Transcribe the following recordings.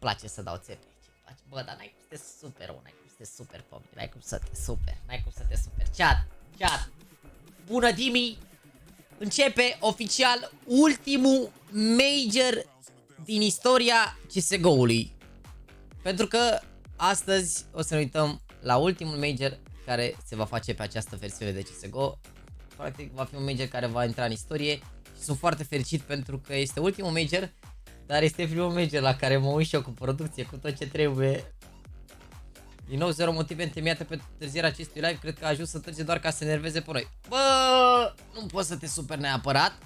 place să dau țepe. Bă, dar n-ai cum să te super rău, n-ai cum să te super, Pomni, n-ai cum să te super, n-ai cum să te super. Chat, bună Dimi! Începe oficial ultimul major din istoria CSGO-ului. Pentru că astăzi o să ne uităm la ultimul major care se va face pe această versiune de CSGO. Practic va fi un major care va intra în istorie și sunt foarte fericit pentru că este ultimul major, dar este primul major la care mă uit și eu cu producție, cu tot ce trebuie. Din nou 0 motive întemeiate pentru întârzierea acestui live, cred că a ajuns să întârzie doar ca să enerveze pe noi. Bă, nu poți să te super neapărat.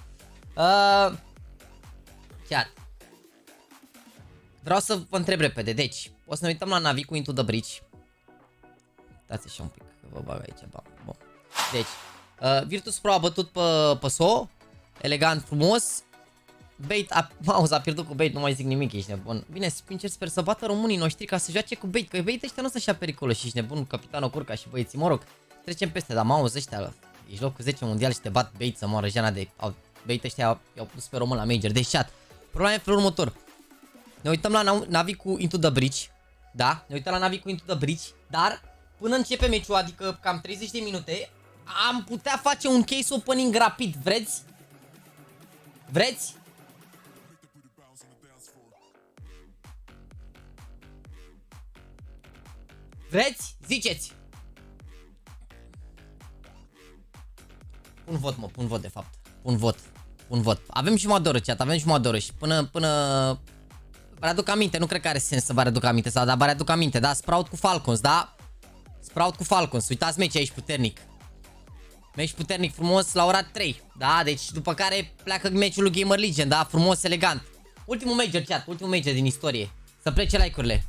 Chat. Vreau să vă întreb repede, deci, o să ne uităm la navi cu Into the Bridge. Dați așa un pic, că vă bag aici, bun. Deci, Virtus Pro a bătut pe SO, elegant, frumos. Bait, mouse a pierdut cu Bait, nu mai zic nimic, ești nebun. Bine, sincer, sper să bată românii noștri ca să joace cu Bait, că Bait ăștia nu sunt așa periculoși, ești nebun, capitanul Curca și băieții, mă rog. Trecem peste, dar mouse ăștia, ești locul 10 mondial și te bat Bait să moară Jana de... Bait ăștia i-au pus pe român la major, deci chat. Problema e în felul următor. Ne uităm la navi cu Into the Bridge, da? Ne uităm la navi cu Into the Bridge, dar până începe meciul, adică cam 30 de minute, am putea face un case opening rapid, vreți? Vreți? Vreți? Ziceți! Pun vot, mă, pun vot de fapt. Pun vot. Avem jumătate de oră, chat, avem jumătate de oră și până... Vă readuc aminte, nu cred că are sens să vă readuc aminte, sau, dar vă readuc aminte, da? Sprout cu Falcons, da? Sprout cu Falcons, uitați meci aici puternic. Meci puternic, frumos, la ora 3, da? Deci după care pleacă meciul lui Gamer Legion, da? Frumos, elegant. Ultimul major, chat, ultimul major din istorie. Să plece like-urile.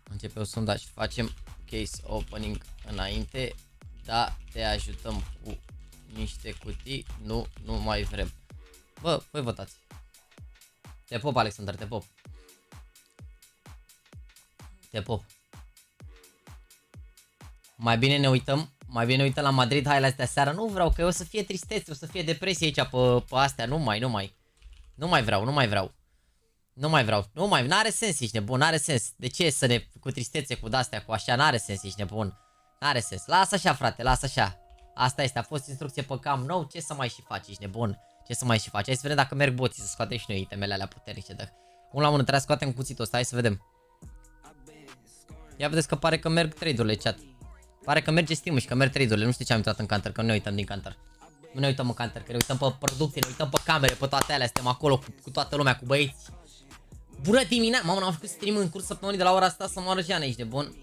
Începe o sondaj, facem case opening înainte, da, te ajutăm cu niște cutii, nu mai vrem. Bă, voi votați. Te pop, Alexander, te pop. Te pop. Mai bine ne uităm la Madrid Highlights de seară. Nu vreau, că o să fie tristețe, o să fie depresie aici pe astea, nu mai vreau. N-are sens, ești nebun, n-are sens. De ce să ne cu tristețe, cu astea, cu așa, n-are sens, ești nebun. N-are sens. Lasă așa, frate, lasă așa. Asta este, a fost instrucție pe cam nou, ce să mai și faci, ești nebun? Ce să mai și faci? Hai să vedem dacă merg boții să scoatem și noi itemele alea puternice. Un la mână trebuie să scoatem cuțitul ăsta, hai să vedem. Ia vedeți că pare că merg trade-urile, chat. Pare că merge Steam-ul și că merg trade-urile, nu știu ce am intrat în counter, că nu ne uităm din counter. Nu ne uităm în counter, că ne uităm pe producție, ne uităm pe camere, pe toate alea, suntem acolo cu toată lumea, cu băieți. Bună dimineața! Mamă, n-am făcut stream în curs săptămânii de la ora asta să moară Jeana, ești de bun.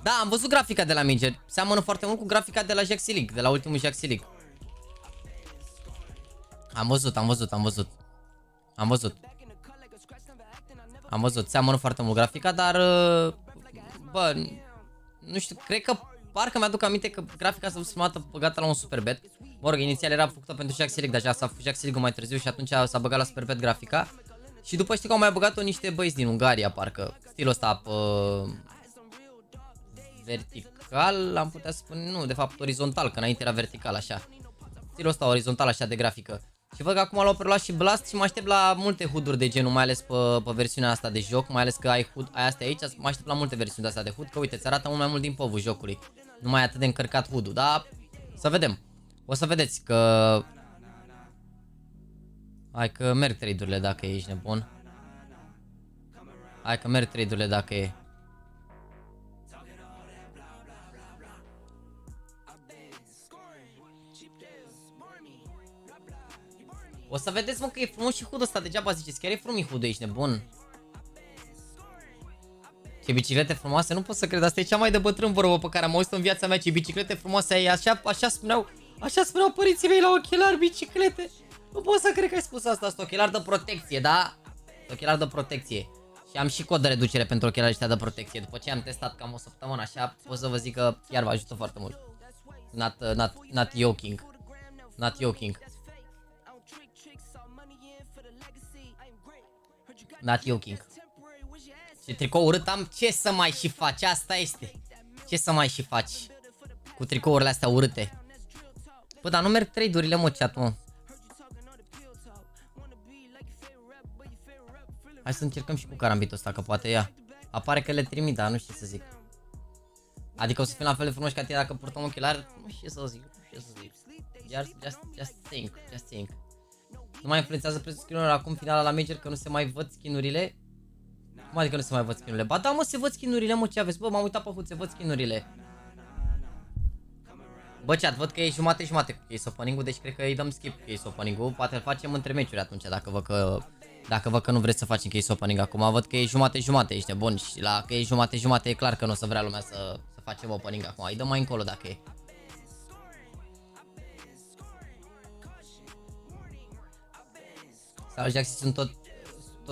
Da, am văzut grafica de la Major. Seamănă foarte mult cu grafica de la JAXI League, de la ultimul JAXI League. Am văzut, seamănă foarte mult grafica, dar... Bă, nu știu, cred că... Parcă mi-aduc aminte că grafica s-a fost băgată la un Superbet. Mă rog, inițial era făcută pentru JAXI League, dar s-a făcut JAXI League mai târziu și atunci s-a băgat la Superbet grafica. Și după știu că au mai băgat-o niște băieți din Ungaria, parcă. Stilul ăsta vertical, am putea spune, nu, de fapt orizontal, că înainte era vertical, așa. Stilul ăsta orizontal, așa, de grafică. Și văd că acum l-au preluat și Blast și mă aștept la multe HUD-uri de genul, mai ales pe versiunea asta de joc, mai ales că ai HUD, ai astea aici, mă aștept la multe versiuni de astea de HUD, că uite, îți arată mult mai mult din povul jocului. Nu mai e atât de încărcat HUD-ul, dar să vedem. O să vedeți că... Hai că merg trade-urile dacă ești nebun. Hai că merg trade-urile dacă e. O să vedeți, mă, că e frumos și HUD-ul ăsta, degeaba ziceți, chiar e frumos HUD-ul, ești nebun. Ce biciclete frumoase, nu pot să cred, asta e cea mai de bătrân vorbă pe care am auzit în viața mea, ce biciclete frumoase ai, așa spuneau părinții mei la ochelari, biciclete. Nu pot să cred că ai spus asta, ochelari de protecție, da? Ochelari de protecție. Și am și cod de reducere pentru ochelarii ăștia de protecție, după ce am testat cam o săptămână așa, pot să vă zic că chiar vă ajută foarte mult. Not joking. Not joking. Not joking. Ce tricou urât am, ce să mai și faci, asta este. Ce să mai și faci cu tricourile astea urâte. Bă, dar nu merg trade-urile, mă, chat, mă. Hai să încercăm și cu carambitul ăsta, că poate ia. Apare că le trimit, dar nu știu ce să zic. Adică o să fim la fel de frumoși ca tine dacă purtăm ochelari. Nu știu ce să zic, nu știu ce să zic. Just think. Nu mai influențează prețul skin-urilor acum finala la Major, că nu se mai văd skin-urile. Cum adică nu se mai văd skin-urile? Ba da, mă, se văd skin-urile, mă, ce aveți? Bă, m-am uitat pe HUT, se văd skin-urile. Bă, chat, văd că e jumate-jumate cu case opening-ul, deci cred că îi dăm skip case opening-ul. Poate îl facem între meciuri atunci, dacă văd că nu vreți să facem case opening acum. Văd că e jumate-jumate, ești nebun, și la că e jumate-jumate e clar că nu o să vrea lumea să facem opening acum. Îi dăm mai încolo dacă e. Salut, JAXI, sunt tot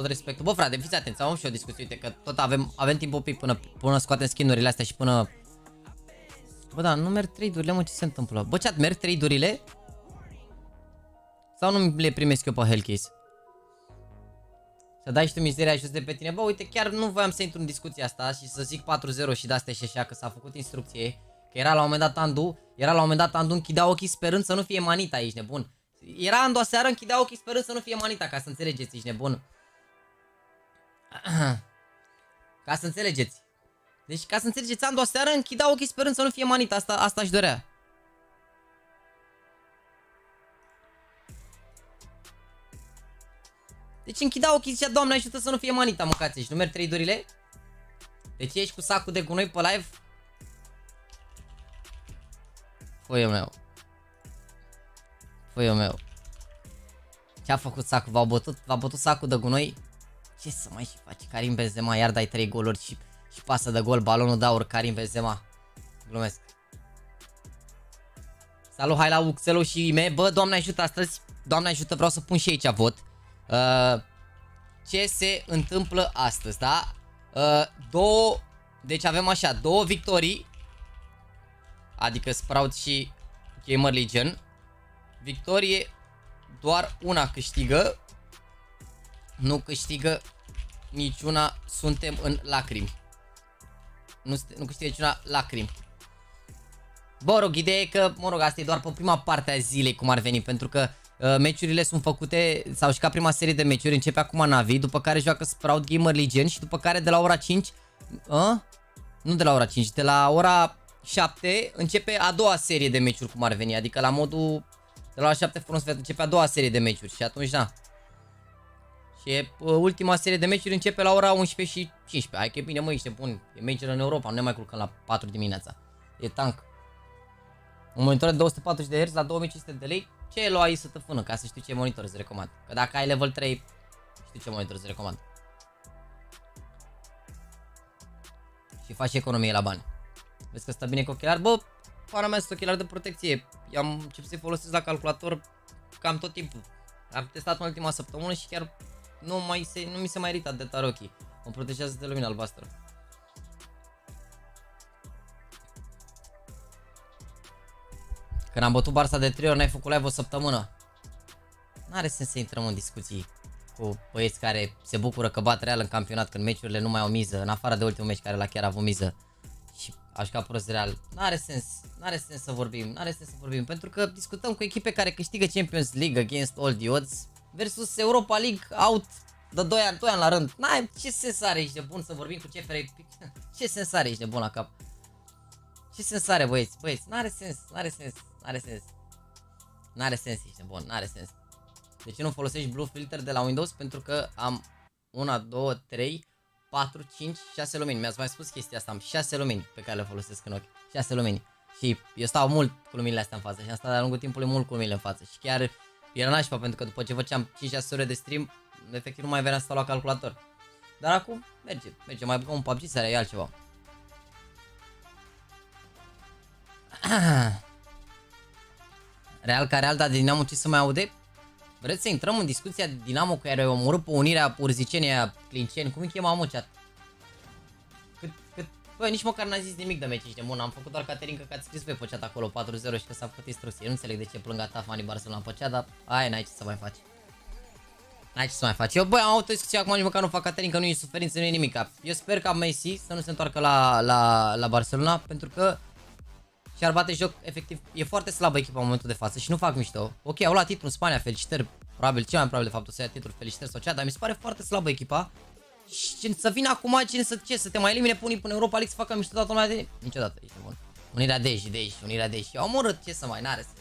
respectul. Bă, frate, fiți atenți, am și o discuție, uite că tot avem timp un pic până scoatem skin-urile astea și până... Bă, da, nu merg trade-urile, mă, ce se întâmplă? Bă, chat, merg trade-urile? Sau nu le primesc eu pe Hellcase? Să dai și tu mizeria jos de pe tine. Bă, uite, chiar nu voiam să intru în discuția asta și să zic 4-0 și de-astea și așa, că s-a făcut instrucție. Că era la un moment dat Andu, închidea ochii sperând să nu fie manita, ești nebun. Era Andu aseară, închidea ochii sperând să nu fie manita, ca să înțelegeți, ești nebun. Ca să înțelegeți. Deci, ca să înțelegeți, Andu aseară închidea ochii sperând să nu fie manita, asta își dorea. Deci închidea ochii și zicea, Doamne ajută să nu fie manita, mâncați, și nu merg trade-urile? Deci ești cu sacul de gunoi pe live? Foiul meu. Ce-a făcut sacul? V-a bătut sacul de gunoi? Ce să mai și faci? Karim Benzema, iar dai 3 goluri și pasă de gol, balonul de aur, Karim Benzema. Glumesc. Salut, hai la Xellow și ime. Bă, Doamne ajută astăzi. Doamne ajută, vreau să pun și aici vot. Ce se întâmplă astăzi, da? Deci avem așa, 2 victorii. Adică Sprout și Gamer Legion. Victorie, doar una câștigă. Nu câștigă niciuna, suntem în lacrimi. Nu câștigă niciuna, lacrimi. Bă, rog, ideea e că, mă rog, asta e doar pe prima parte a zilei, cum ar veni, pentru că meciurile sunt făcute, sau și ca prima serie de meciuri, începe acum Navi, după care joacă Sprout Gamer Legion și după care de la ora 5, nu de la ora 5, de la ora 7 începe a doua serie de meciuri, cum ar veni, adică la modul de la ora 7 fără începe a doua serie de meciuri și atunci, da. Și ultima serie de meciuri începe la ora 11 și 15. Hai că e bine, mă, ești bun. E major în Europa, nu ne mai culcăm la 4 dimineața. E tank. Un monitor de 240 de Hz la 2500 de lei. Ce lua aici să te fână, ca să știu ce monitor îți recomand. Că dacă ai level 3, știu ce monitor îți recomand. Și faci economie la bani. Vezi că stă bine cu ochelari? Bă, pana mea sunt ochelari de protecție. I-am început să-i folosesc la calculator cam tot timpul. Am testat în ultima săptămână și chiar nu mi se mai irită de tare ochii. Mă protejează de lumina albastră. Când am bătut Barça de 3 ori, n-ai făcut live o săptămână. N-are sens să intrăm în discuții cu băieți care se bucură că bat Real în campionat când meciurile nu mai au miză, în afară de ultimul meci care la chiar a avut miză. Și a jucat prost Real. N-are sens să vorbim, pentru că discutăm cu echipe care câștigă Champions League against all the odds versus Europa League out de 2 ani la rând. N-ai, ce sens are, ești de bun să vorbim cu CFR? Ce sens are, ești de bun la cap? Ce sens are, băieți? N-are sens, ești de bun, n-are sens. De ce nu folosești Blue Filter de la Windows? Pentru că am 1, 2, 3, 4, 5, 6 lumini. Mi-ați mai spus chestia asta, am 6 lumini pe care le folosesc în ochi. 6 lumini. Și eu stau mult cu luminile astea în față și am stat de-a lungul timpului mult cu luminile în față. Și chiar era nașpa, pentru că după ce făceam 5-6 ore de stream, efectiv nu mai veneam să stau la calculator. Dar acum merge, mai băgăm un PUBG să e altceva. Real ca Real, dar de Dinamo ce să mai aude? Vreți să intrăm în discuția Dinamo care a omorât pe unirea Urzicenia Clinceni? Cum îi chema, mă, chat? Bă, nici măcar n-a zis nimic de meci, ești de bun. Am făcut doar Caterinca că ați scris voi pe chat acolo 4-0 și că s-a făcut instrucție. Nu înțeleg de ce plâng atâta fanii Barcelona pe chat, dar aia n-ai ce să mai faci. Eu, băi, am avut o discuție acum, nici măcar nu fac Caterinca, nu e suferință, nu e nimic. Eu sper ca Messi să nu se întoarcă la Barcelona, pentru că și-ar bate joc, efectiv, e foarte slabă echipa în momentul de față și nu fac mișto. Ok, au luat titlul în Spania, felicitări Probabil, cel mai probabil de fapt o să ia titlul, felicitări sau cea, dar mi se pare foarte slabă echipa. Și să vină acum cine să te mai elimine pe unii până Europa League să facă mișto toată lumea de... Niciodată, ești bun. Unirea Unirea Deși. Au omorât, ce să mai, n-are sens.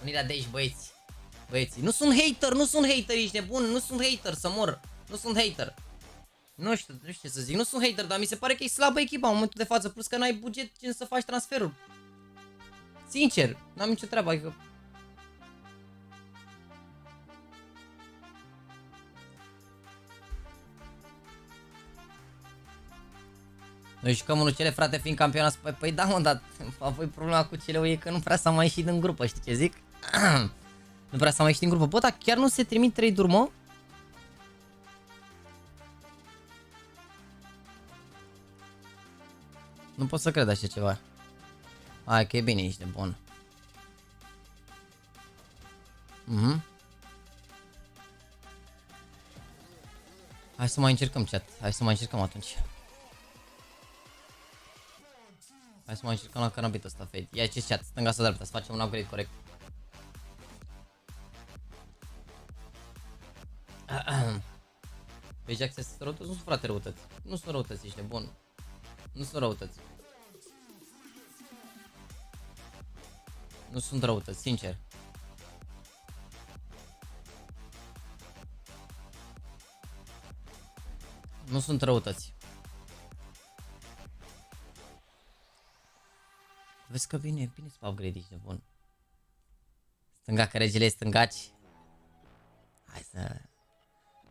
Unirea Deși, băieți. Băieții, nu sunt hater, ești nebun, nu sunt hater, să mor. Nu sunt hater. Nu știu ce să zic, nu sunt hater, dar mi se pare că e slabă echipa în momentul de față, plus că n-ai buget cine să faci transferul. Sincer, n-am nicio treabă, adică... Noi jucăm unul cele, frate, fiind campionat. Păi da, mă, dar apoi problema cu Xellow e că nu prea s-a mai ieșit din grupă, știi ce zic? Nu prea s-a mai ieșit din grupă. Bă, dar chiar nu se trimit trade-uri, mă? Nu pot să cred așa ceva. Hai că e bine, ești de bun. Hai să mai încercăm, chat. Hai să mai încercăm atunci. Hai să mai încercăm la canabitul ăsta, fade. Ia ce chat, stânga sau dreapta, să facem un upgrade corect. Pe JAXYYYTV sunt răutăți? Nu sunt, frate, răutăți. Nu sunt răutăți, ești nebun. Nu sunt răutăți. Nu sunt răutăți, sincer. Nu sunt răutăți. Vezi că bine să upgrade, ești nebun. Stânga, că regele stângaci. Hai să...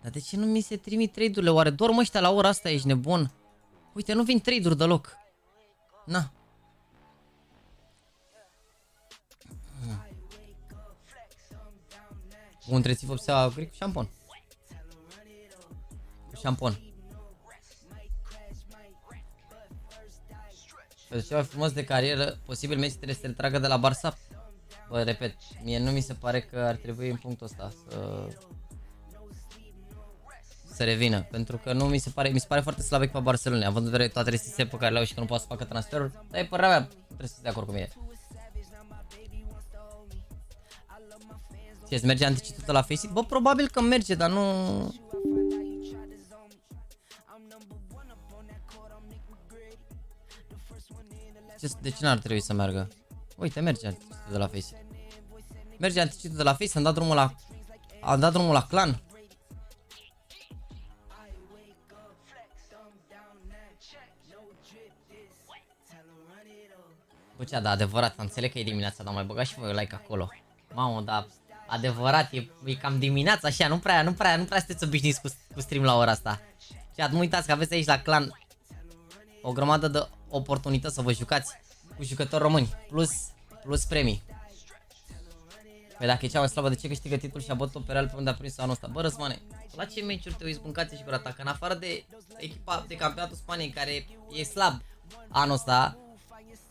Dar de ce nu mi se trimit trade-urile? Oare dorm ăștia la ora asta, ești nebun? Uite, nu vin trade-uri deloc. Na. Un trețit vopsea gri cu șampon. Cu șampon. Pentru ceva frumos de carieră, posibil Messi trebuie să se retragă de la Barça. Bă, repet, mie nu mi se pare că ar trebui în punctul ăsta să revină, pentru că nu mi se pare foarte slab echipa Barcelona, având în vedere toate restricțiile pe care le au și că nu poate să facă transferuri, dar e părerea mea, trebuie să fii de acord cu mine. Ce, merge anticipatul la Faceit? Bă, probabil că merge, dar nu... De ce n-ar trebui să meargă? Uite, merge anticipatul de la Faceit. Merge anticipatul de la Faceit, am dat drumul la clan. Bă, cea, da, adevărat, înțeleg că e dimineața, dar mai băgați și voi like acolo. Mamă, da, adevărat, e cam dimineața așa, nu prea sunteți obișnuiți cu stream la ora asta. Cea, nu uitați că aveți aici la clan o grămadă de oportunități să vă jucați cu jucători români, plus premii. Păi dacă e cea mai slabă, de ce câștigă titlul și a bătut-o pe Real pe unde a prins anul ăsta? Bă, Răzvane, la ce meciuri te uiți, bâncați și gura ta? Că în afară de echipa de campionatul Spaniei care e slab anul ăsta,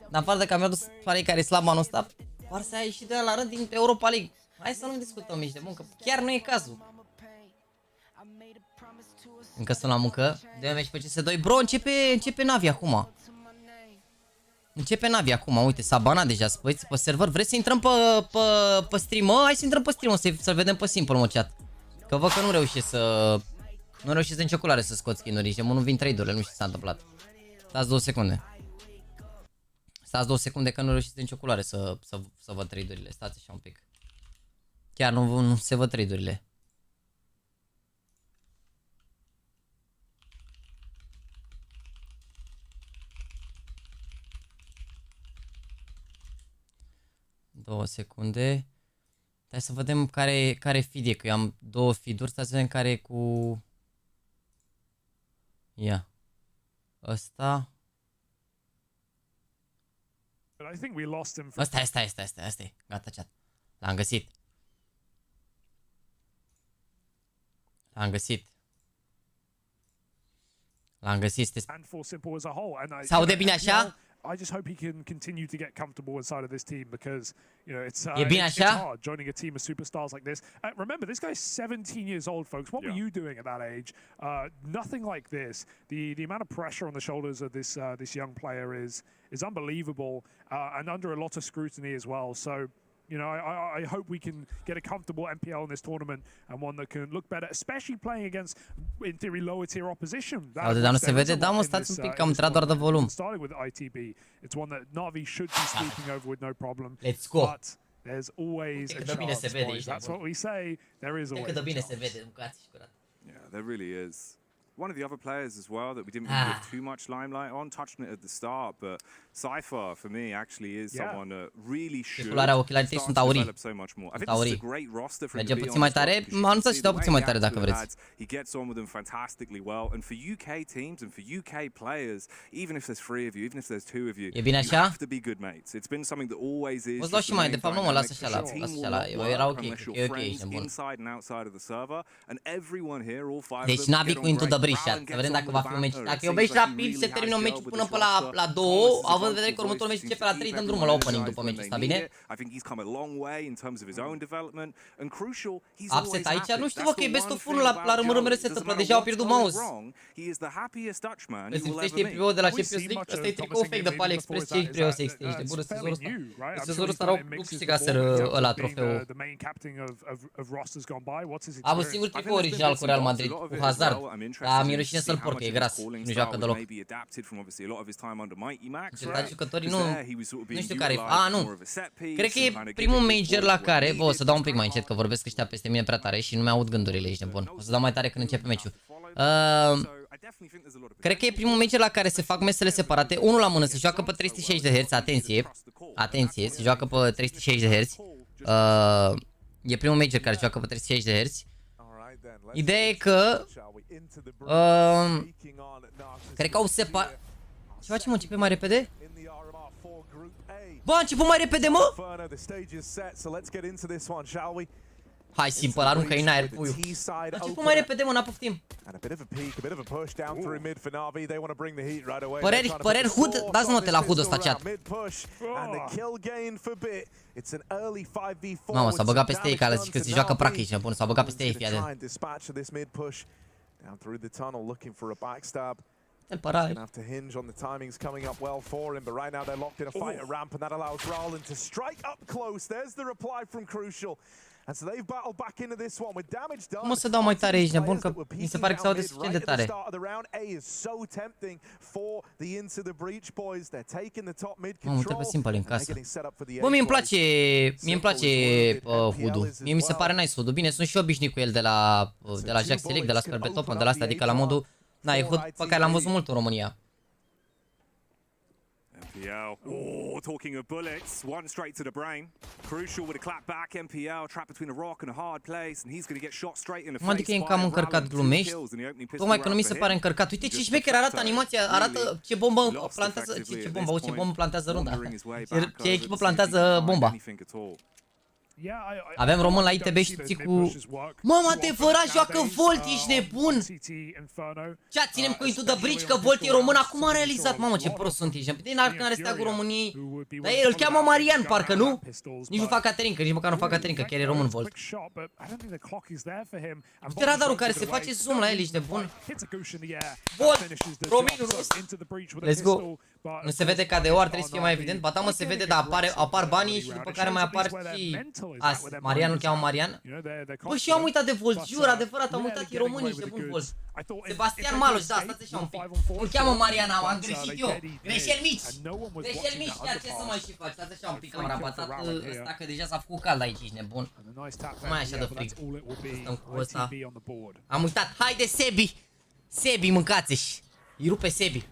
în afară de campionatul Spaniei care e slab anul ăsta, Barça a ieșit de la rând din Europa League. Hai să nu discutăm, mici de bun, că chiar nu e cazul. Încă sunt la muncă. De meci pe CS2. Bro, începe Navi acum. Începe Navi acum. Uite, s-a banat deja. Spăiți pe server. Vreți să intrăm pe stream? Mă, hai să intrăm pe stream, să-l vedem pe simple, mă, chat. Că văd că nu reușesc să... Nu reușesc în ceculare să scot skin-uri. Și nu vin trade-urile, nu știu ce s-a întâmplat. Stați 2 secunde. Stați 2 secunde că nu reușesc în ceculare să văd trade-urile. Stați așa un pic. Chiar nu se văd trade-urile. Două secunde. Hai să vedem care feed e, că eu am 2 feed-uri, să vedem care e cu... Ia. Ăsta. Ăsta e. Gata, chat. L-am găsit. S-aude bine așa? I just hope he can continue to get comfortable inside of this team because, you know, it's hard joining a team of superstars like this. Remember, this guy's 17 years old, folks. What were you doing at that age? Nothing like this. The amount of pressure on the shoulders of this young player is unbelievable and under a lot of scrutiny as well. So You know, I hope we can get a comfortable MPL in this tournament and one that can look better, especially playing against, in theory, lower tier opposition. Aude, dar nu se vede? Da, mă, stați un pic, că am intrat doar de volum. Starting with ITB, it's one that Na'Vi should be sweeping over with no problem. Let's go. But there's always a chance, boys. That's what we say. There is always a chance. Yeah, there really is. One of the other players as well that we didn't really give too much limelight on, touched on it at the start, but Cypher for me actually is someone that really should develop so much more. I think this is a great roster for him to be on. He gets on with them fantastically well, and for UK teams and for UK players, even if there's 3 of you, even if there's 2 of you, you have to be good mates. It's been something that always is. Inside and outside of the server, and everyone here, all 5 of them, Na'Vi cu Into the Breach. Să vedem dacă va fi un meci. Dacă e un meci rapid, se termină un meci până pe la 2, având în vedere că următorul meci începe la 3, dăm drumul la opening după meciul ăsta, bine? Upset aici, nu știu bă că e best of 1 la rămâre se întâmplă, deja au pierdut mouse. Îți lipsește PO de la Champions League, ăsta e tricou fake de pe AliExpress, ce trebuie să extinde, ești de bună sezonul ăsta. Sezonul ăsta nu câștigaseră ăla trofeul. Am un singur tricou original cu Real Madrid, cu Hazard. Dar mi-e rușine să-l port, că e gras, nu joacă deloc. Dar jucătorii nu știu care e. Nu. Cred că e primul major la care... Bă, o să dau un pic mai încet, că vorbesc ăștia peste mine prea tare și nu mi-aud gândurile, ești nebun. O să dau mai tare când începe meciul. Cred că e primul major la care se fac mesele separate. Unul la mână, se joacă pe 360 de Hz, atenție. Atenție, se joacă pe 360 de Hz. E primul major care se joacă pe 360 de Hz. Ideea e că cred că au separat. Ce facem, mă? Începe mai repede? Bă, a început mai repede, mă? Hai, simple, aruncă-i în aer, puiu. A început mai repede, mă, n-apoftim. Păreri, HUD, dați note la HUD ăsta, chat. Mamă, s-a băgat peste ei, că zici că se joacă practic, nebun, s-a băgat peste ei, fii atent. El părai. Cum o să dau mai tare aici, nebun, că mi se pare că s-aude suficient de tare. Mamă, trebuie simple în casă. Bă, mie îmi place HUD-ul. Mie mi se pare nice HUD-ul. Bine, sunt și obișnuit cu el de la JAXI League, de la Super Top, de la asta, adică la modul... Da, e HUD pe care l-am văzut mult în România. Oh, talking of bullets, one straight to the brain. Crucial with a clap back. MPL trapped between a rock and a hard place, and he's going to get shot straight in the face. Adică e cam încărcat, glumești? Tocmai că nu mi se pare încărcat. Uite ce șmecher arată animația, arată ce bombă plantează, ce bombă plantează runda. Ce echipă plantează bomba. Avem român la ITB și ții cu... Mama, te făra, joacă Volt, ești nebun! Cea, ținem cu Into the Bridge, că Volt e român, acum a realizat. Mamă, ce prost sunt, ești nebun. Când are steagul României. Dar el îl cheamă Marian, parcă, nu? Nici nu fac Caterinca, nici măcar nu fac Caterinca, chiar e român Volt. Uite radarul care se face zoom la el, ești nebun. Volt, Rominu, let's go. Nu se vede KDO, ar trebui să fie mai evident. Ba da, mă, se vede, dar apar banii și după care mai apar și... Marian, nu-l cheamă Marian? Bă, și eu am uitat de Volt, jur, adevărat, am uitat, e român, ești de bun Volt. Sebastian Maluș, da, stați așa un pic. Îl cheamă Marian, am greșit eu. Greșeli mici, chiar ce să mai și faci, stați așa un pic, am rabatat ăsta, că deja s-a făcut cald aici, ești nebun. Nu mai așa de frig. Stăm cu ăsta. Am uitat, haide Sebi! Sebi, mâncați-și! Îi rupe Sebi.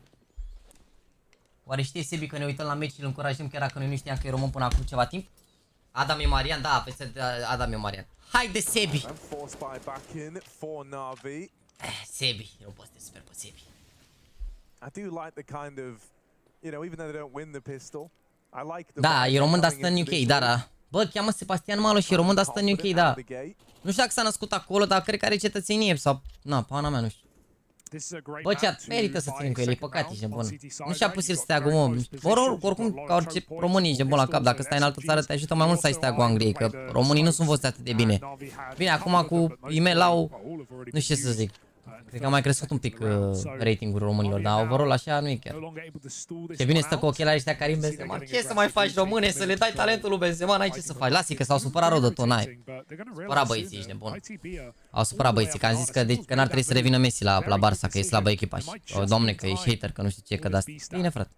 Oare știe Sebi că ne uităm la meci și îl încurajăm chiar dacă noi nu știam că e român până acum ceva timp? Adam e Marian, da, peste Adam e Marian. Haide Sebi! Sebi, eu pot să te super pe Sebi. Da, e român, dar stă în UK, da. Bă, cheamă Sebastian Malo și e român, dar stă în UK, da. Nu știu dacă s-a născut acolo, dar cred că are cetățenie sau... Na, pana mea, nu știu. Bă, chat, merită să ținem cu el, e păcat, ești nebun. Nu și-a pus el steagul, mă. Oricum, ca orice românii ești nebun la cap. Dacă stai în altă țară, te ajută mai mult să ai steagul Angliei, că românii nu sunt văzuți atât de bine. Bine, acum cu e-mail au... Nu știu ce să zic. Cred că a mai crescut un pic ratingul românilor, dar overall așa nu e chiar. Ce bine stă cu ochelarii ăștia Karim Benzema. Ce să mai faci, române? Să le dai talentul lui Benzema, n-ai ce să faci. Lasă-i că s-au supărat rău de tot, n-ai. Supărat băieții, ești nebun. Au supărat băieții, că am zis că n-ar trebui să revină Messi la Barça, că e slabă echipa și, o, doamne, că ești hater, că nu știu ce, că de-asta. Bine, frate.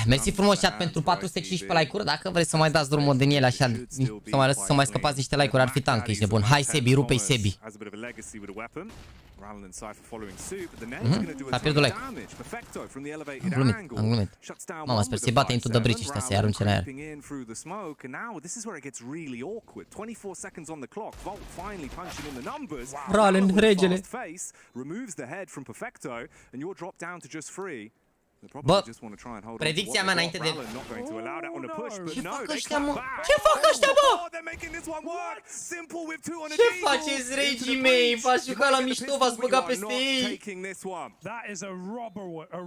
Mersi frumos, chat, pentru 415 like-uri. Dacă vreți să mai dați drumul din ele așa, să mai scăpați niște like-uri, ar fi tank, ești nebun. Hai, Sebi, rupe-i Sebi. S-a pierdut like. Am glumit. Mamă, sper să-i bate into the bridge ăștia, să-i arunce în aer. Ralen, regele. Bă, predicția mea înainte de... Ce fac ăștia, mă? Ce fac ăștia, bă? Ce faceți, regii mei? V-ați jucat la mișto, v-ați băgat peste ei. That is a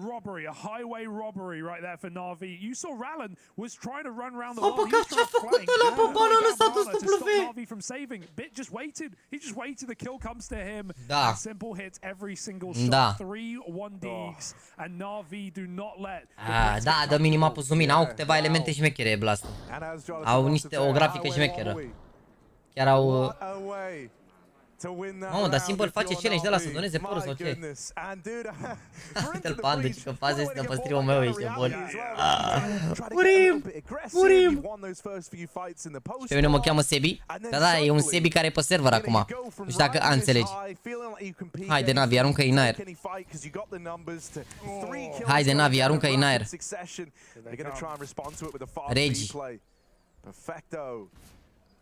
robbery, a highway robbery right there for Na'Vi. You saw Ralen was trying to run around the world. Bă, ce-a făcut ăla, bă? Bana a lăsat-o W. Na'Vi from saving. Bit just waited. He just waited. The kill comes to him. Da. Simple hits every single shot. 3-1 digs and Na'Vi do not let. Da, dă minimapul zoom in. Au câteva elemente șmechere, Blast. Au o grafică șmecheră. Chiar au... Mamă, dar Simple face challenge de ăla să doneze părul sau ce? Uite-l pe Andu, că faze este pe stream-ul meu, ești bun. Murim! Murim! Pe mine mă cheamă Sebi? Da, e un Sebi care e pe server acum. Nu știu dacă înțelegi. Haide, Navi, aruncă-i în aer. Haide, Navi, aruncă-i în aer. Regi.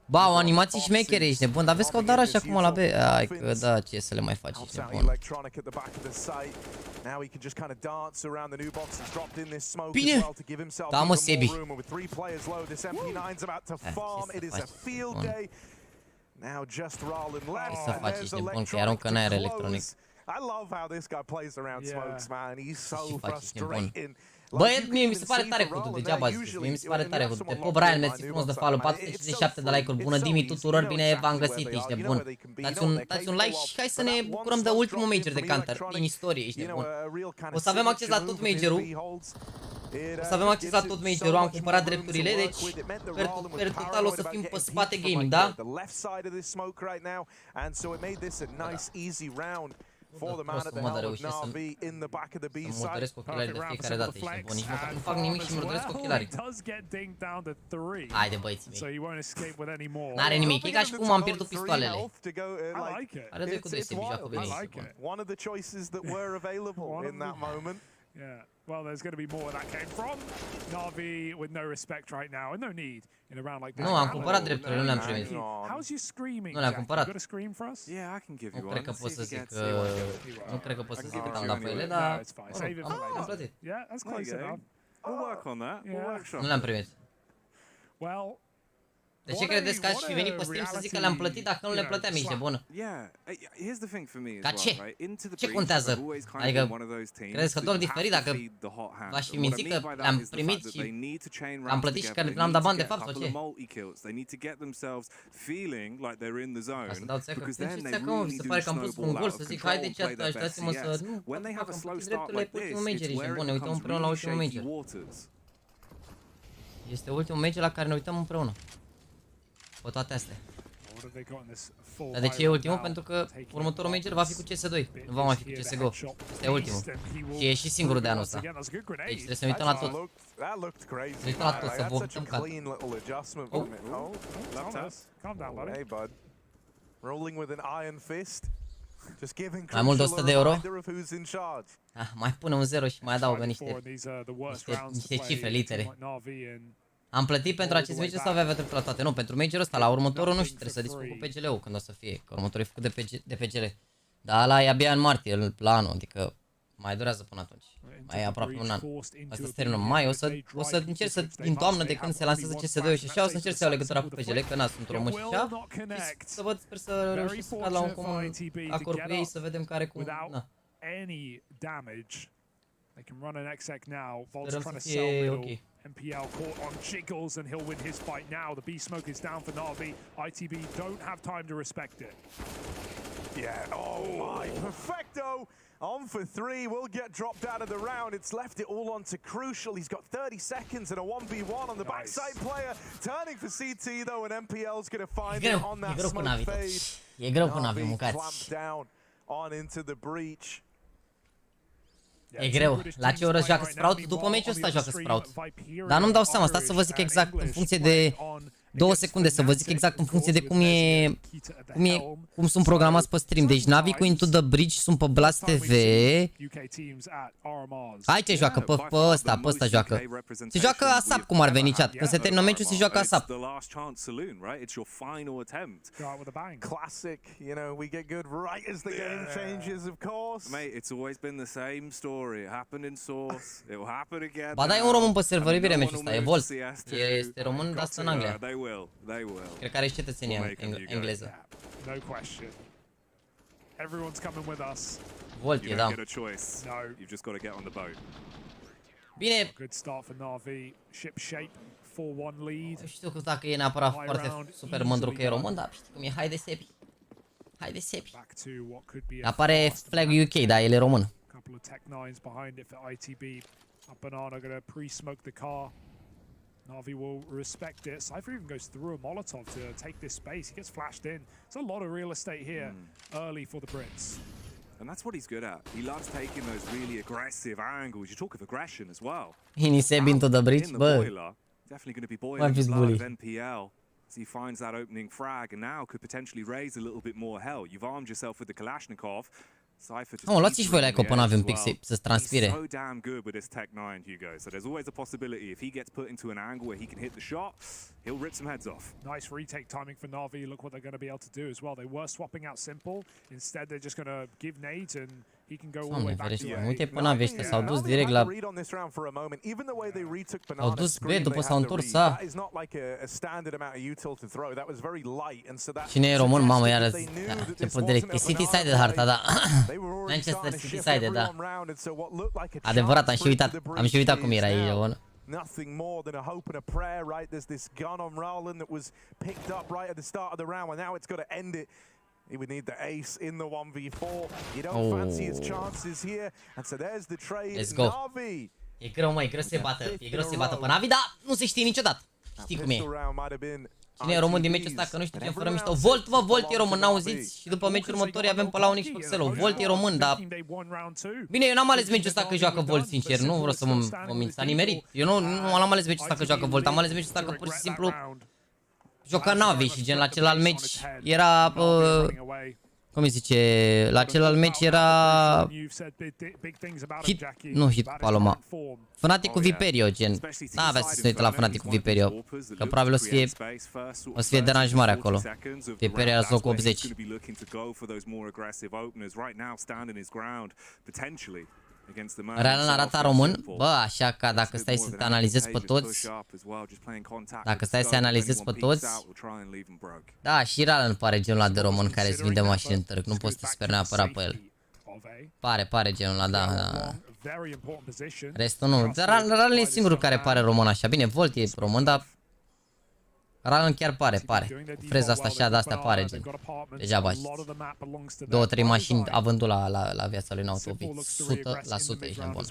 Ba, o animație șmechere, ești nebun, dar vezi că au dat așa acum la B. Ai că da, ce să le mai faci, ești nebun. Bine! Da, mă, Sebi. Ce să faci, ești nebun, că-i aruncă în aer electronic. Ce faci, ești nebun. Băi, mie mi se pare tare Hudu, degeaba zic, mie mi se pare tare Hudu. Te pop, Brian, mersi frumos de follow, 457 de like-uri, bună Dimi tuturor, bine v-am găsit, ești nebun. Dați un like și hai să ne bucurăm de ultimul major de Counter din istorie, ești nebun. O să avem acces la tot majorul. O să avem acces la tot majorul, am cumpărat drepturile, deci per total o să fim pe spate gaming, da? Să reușesc să murdăresc ochelarii de fiecare dată, ești nebun, nici măcar nu fac nimic și murdăresc ochelarii. Haide, băieții mei. N-are nimic, e ca și cum am pierdut pistoalele. Are doi cu doi, se joacă bine, ești bun. Yeah, well, there's going to be more where that came from. Na'Vi with no respect right now, and no need in a round like this. Nu, am cumpărat drepturile, nu le-am primit. How's your screaming? Nu le-am cumpărat. You got a scream for us? Yeah, I can give you one. Nu cred că pot să zic că... Nu cred că pot să zic că am dat pe ele, dar... Am plătit. Yeah, that's close enough. We'll work on that. We'll workshop. Nu le-am primit. Well, de ce credeți că aș fi venit pe stream să zic că le-am plătit dacă nu le plăteam, ești bună? Ca ce? Ce contează? Adică, credeți că doar diferit dacă v-aș fi mințit că le-am primit și am plătit și că n-am dat bani de fapt sau ce? Ca să dau țecă. Deci țecă, mă, se pare că am pus un gol să zic, haide chat, ajutați-mă să... Nu, am plătit drepturile pe ultimul major, ești bună, ne uităm împreună la ultimul major. Este ultimul major la care ne uităm împreună. Pe toate astea. Dar de ce e ultimul? Pentru că următorul major va fi cu CS2. Nu va mai fi cu CSGO. Asta e ultimul. Și e și singurul de anul ăsta. Deci trebuie să ne uităm la tot. Să ne uităm la tot, să votăm ca... Mai mult de 100 de euro? Mai pune un 0 și mai adaugă niște cifre, litere. Am plătit pentru acest major sau avea dreptul la toate? Nu, pentru majorul ăsta, la următorul nu știu, trebuie să discut cu PGL-ul când o să fie, că următorul e făcut de PGL. Dar ăla e abia în martie, la anul, adică mai durează până atunci. Mai e aproape un an. Asta se termină mai, o să încerc să, din toamnă de când se lansează CS2 și așa, o să încerc să iau legătura cu PGL, că na, sunt români și așa. Și să văd, sper să reușesc să cad la un comun acord cu ei, să vedem care cum, na. Sperăm să fie ok. MPL caught on jiggles and he'll win his fight now. The B smoke is down for Na'Vi. ITB don't have time to respect it. Yeah, oh my, perfecto. On for 3, will get dropped out of the round. It's left it all on to Crucial. He's got 30 seconds and a 1v1 on the backside player. Turning for CT though, and MPL's going to find it on that smoke fade. E greu cu Na'Vi, mâncați. Clamped down on into the breach. E greu. La ce oră joacă Sprout? După meciul ăsta joacă Sprout. Dar nu-mi dau seama, stați să vă zic exact în funcție de 2 secunde, să vă zic exact în funcție de cum sunt programați pe stream. Deci Na'Vi cu Into the Bridge sunt pe Blast TV. Aici joacă, pe ăsta joacă. Se joacă ASAP cum ar veni chat. Când se termină meciul se joacă ASAP. Classic, you know, we get good right as the game changes, of course. Mate, it's always been the same story. It happened in Source. It will happen again. Ba da, e un român pe server, e bine meciul ăsta, e Volt. Este român, dar stă în Anglia. They will. Cred că are și cetățenie engleză. No question. Everyone's coming with us. Volt e, da. You've just got to get on the boat. Bine. Good start for Na'Vi. Ship shape 4-1 lead. Nu știu dacă e neapărat foarte super mândru că e român, dar știi cum e, haide sepi. Haide sepi. Apare flag-ul UK, dar el e român. Couple of tech nines behind it for ITB. Banana gonna pre-smoke the car. Na'Vi will respect it. Cypher even goes through a Molotov to take this space. He gets flashed in. It's a lot of real estate here early for the Brits. And that's what he's good at. He loves taking those really aggressive angles. You talk of aggression as well. Iniseb into the bridge, bă. Definitely going to be boiling the blood of NPL. So he finds that opening frag and now could potentially raise a little bit more hell. You've armed yourself with the Kalashnikov. Oh, luați și voi la eco până avem un pic să transpire. So damn good with this Tech 9, Hugo. So there's always a possibility if he gets put into an angle where he can hit the shot, he'll rip some heads off. Nice retake timing for Na'Vi. Look what they're going to be able to do as well. They were swapping out simple. Instead, they're just going to give nades and he can go all the way back to A. Uite până Na'Vi ăștia s-au dus direct la... Au dus B după s-au întors A. Cine e român? Mamă, iară început direct. E city-sided harta, da. Manchester City-sided, da. Adevărat, am și uitat cum era ei, bă. Nothing more than a hope and a prayer, right? There's this gun on Roland that was picked up right at the start of the round, and now it's got to end it. He would need the ace in the 1v4. You don't fancy his chances here, and so there's the trade. Let's go. E greu, măi, greu să bată. E greu să bată pe Na'Vi, dar nu se știe niciodată. Știi cum e. Cine e român din meciul ăsta, că nu știu ce fără mișto. Volt, bă, Volt e român, n-auziți? Și după meciul următor avem pe Launx și pe Xellow. Volt e român, dar... Bine, eu n-am ales meciul ăsta că joacă Volt, sincer. Nu vreau să mă mint, s-a nimerit. Eu nu am ales meciul ăsta că joacă Volt, am ales meciul ăsta că pur și simplu... Joca Na'Vi și gen la celălalt meci era... cum îi zice, la celălalt meci era hit Paloma. Fanaticul Viperio, gen. N-avea să se uite la Fanaticul Viperio, că probabil o să fie deranjmare acolo. Viperio era locul 80. Real arată român? Bă, așa că dacă stai să te analizezi pe toți, da, și Real îmi pare genul ăla de român care îți vinde mașini în târg, nu poți să te speri neapărat pe el. Pare genul ăla, da. Restul nu, dar Real e singurul care pare român așa, bine, Volt e român, dar Real chiar pare. Cu freza asta așa, de astea pare gen. Degeaba. 2-3 mașini avându la viața lui Nautovic. 100% ești nebun. 100%.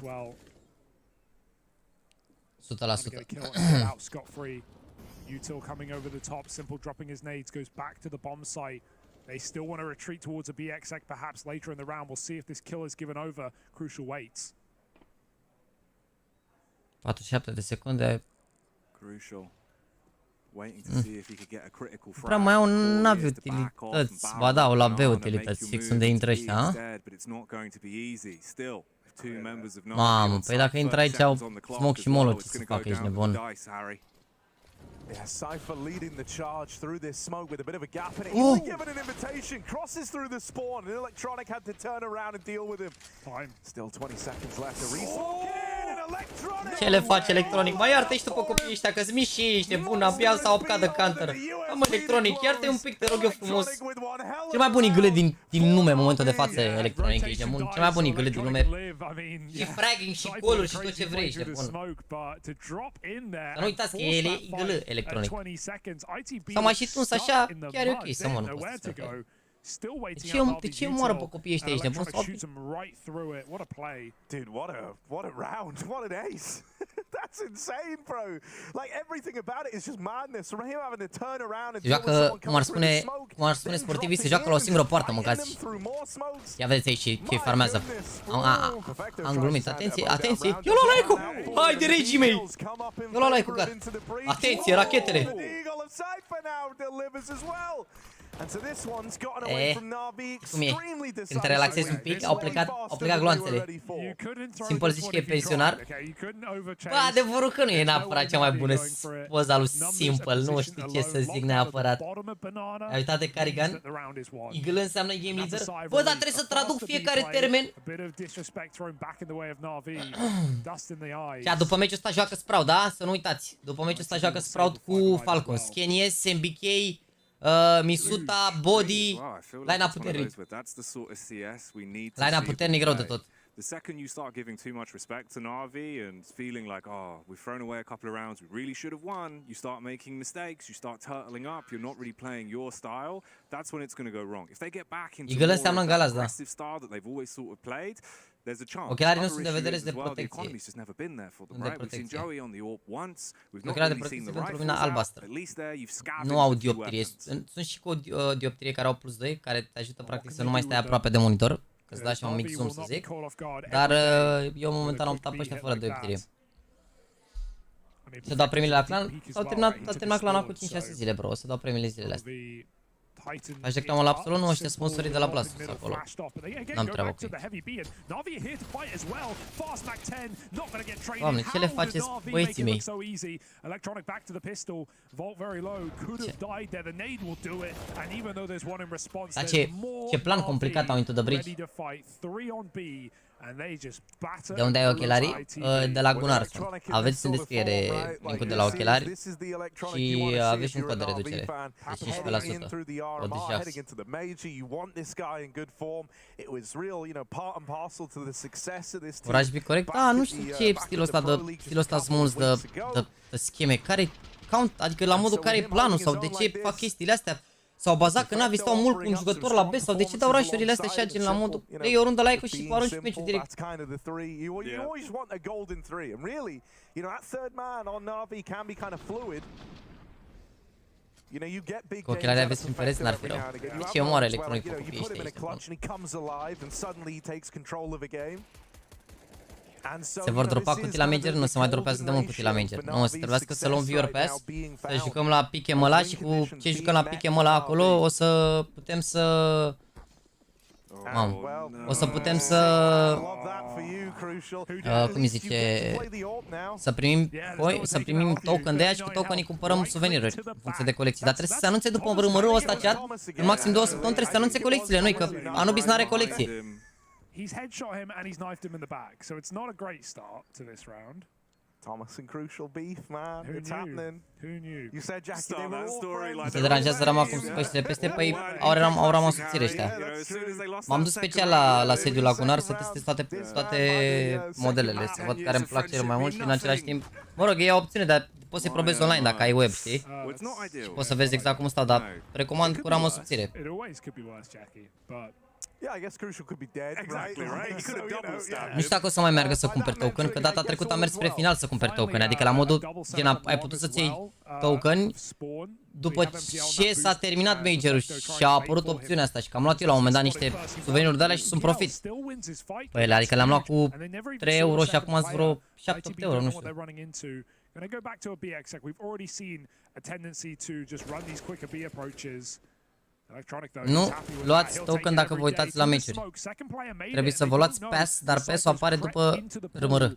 Util coming over the top, Simple dropping his nades, goes back to the bomb site. They still want to retreat towards a BYOC perhaps later in the round. We'll see if this kill is given over. Crucial waits. 47 de secunde. Crucial. Prea mai au n-avi utilități. Ba da, au la B utilități, fix unde intră ăștia, a? Mamă, păi dacă intră aici au smoke și molo, ce să facă, ești nebun. Yeah, Cypher leading the charge through this smoke with a bit of a gap in it. He's been given an invitation, crosses through the spawn, and Electronic had to turn around and deal with him. Still 20 seconds left. A resmoke in and a Ce le face Electronic? Mai iartă și tu pe copiii ăștia, că-s mici și ești bun, abia s-au apucat de counter. Mă, Electronic, iartă-i un pic, te rog eu frumos. Cel mai bun igăle din lume în momentul de față, Electronic, ești bun. Cel mai bun igăle din lume. Și fragging, și goluri, și tot ce vrei, ești bun. Să nu uitați că el e igălă, Electronic. S-a mai și tuns așa, chiar e ok să mă nu poți să facă. De ce moară pe copiii ăștia aici, nebun? Dude, what a round, what an ace. That's insane, bro. Like everything about it is just madness. From him having to turn around and joacă, cum ar spune sportivii, se joacă la o singură poartă, mâncați. Ia vedeți aici ce farmează. Am glumit, atenție, atenție. Eu la like-ul! Haide, regii mei! Eu la like-ul, gata. Atenție, rachetele! Cum e? Când te relaxezi un pic, au plecat gloanțele. Simple zici că e pensionar? Bă, adevărul că nu e neapărat cea mai bună poza lui Simple, nu știu ce să zic neapărat. Ai uitat de Carrigan? Eagle înseamnă game leader? Bă, dar trebuie să traduc fiecare termen. Ia, după meciul ăsta joacă Sprout, da? Să nu uitați. După meciul ăsta joacă Sprout cu Falcons. Kenies, MBK, Misuta, Body, line-up puternic. Line-up puternic rău de tot. The second you start giving too much respect to Na'Vi and feeling like, oh, we've thrown away a couple of rounds, we really should have won, you start making mistakes, you start turtling up, you're not really playing your style, that's when it's going to go wrong. If they get back into the more aggressive style that they've always sort of played, there's a chance. Ochelarii nu sunt de vedere de The protecție. economy's just never been there for them, right? We've seen Joey on the AWP once, we've not Ochelarii de really seen protecție the pentru rifles lumina out. albastră. At least there you've scavenged Nu au a few dioptrie. weapons. Sunt și cu o dioptrie care au plus 2, care te ajută practic să nu mai stai aproape de monitor. Că-ți dai și un mic zoom, să zic. Dar eu momentan am optat pe ăștia fără dioptrie. Se dau premiile la clan? S-au terminat clana cu 5-6 zile, bro. O să dau premiile zilele astea. Aș reclamă la Absolut, nu ăștia sponsorii de la Blasus acolo. N-am treabă cu ei. Doamne, ce le faceți băieții mei? Dar ce plan complicat au Into the Bridge. De unde ai ochelarii? De la Gunnar. Aveți în descriere link-ul de la ochelari și aveți și un cod de reducere de 15%. O JAXI. Curaj pic corect? Da, nu știu ce e stilul ăsta smuls de scheme. Care count, adică la modul care e planul sau de ce fac chestiile astea? S-au bazat că Na'Vi stau mult cu un jucător la B sau de ce dau rush-urile astea așa gen la modul play o rundă like-ul și arunci meciul direct. Cu ochelarii aveți prin pereți n-ar fi rău. De ce omoară Electronic pe copiii ăștia? Se vor dropa cutii la Major? Nu se mai dropează de mult cutii la Major. Nu, o să trebuiască să luăm viewer pass, să jucăm la pick-em ăla și cu ce jucăm la pick-em ăla acolo o să putem să... Mamă, o să putem să... cum îi zice... Să primim token de aia și cu tokenii cumpărăm suveniruri în funcție de colecții. Dar trebuie să se anunțe după rămărâul ăsta, chat, în maxim 2 săptămâni trebuie să se anunțe colecțiile noi, că Anubis n-are colecție. He's headshot him and he's knifed him in the back, so it's not a great start to this round. Thomas and Crucial beef, man. It's happening. Who knew? You said JAXI they were all friends. Se deranjează răma cum spăștile peste, păi au rămas subțire ăștia. M-am dus special la sediul la Gunnar să testez toate modelele, să văd care îmi plac cel mai mult și în același timp, mă rog, e o opțiune, dar poți să-i probezi online dacă ai web, știi? Și poți să vezi exact cum stau, dar recomand cu ramă subțire. Yeah, I guess Crucial could be dead. Exactly, right? He could have double stabbed. Nu știu dacă o să mai meargă să cumperi token, că data trecută am mers spre final să cumperi token, adică la modul gen ai putut să-ți iei token după ce s-a terminat majorul și a apărut opțiunea asta și că am luat eu la un moment dat niște suveniruri de alea și sunt profit. Păi ele, adică le-am luat cu 3 euro și acum sunt vreo 7-8 euro, nu știu. When I go back to a BXX, we've already seen a tendency to just run these quicker B approaches. Nu, luați token dacă vă uitați la meciuri. Trebuie să vă luați pass, dar pass-ul apare după RMR.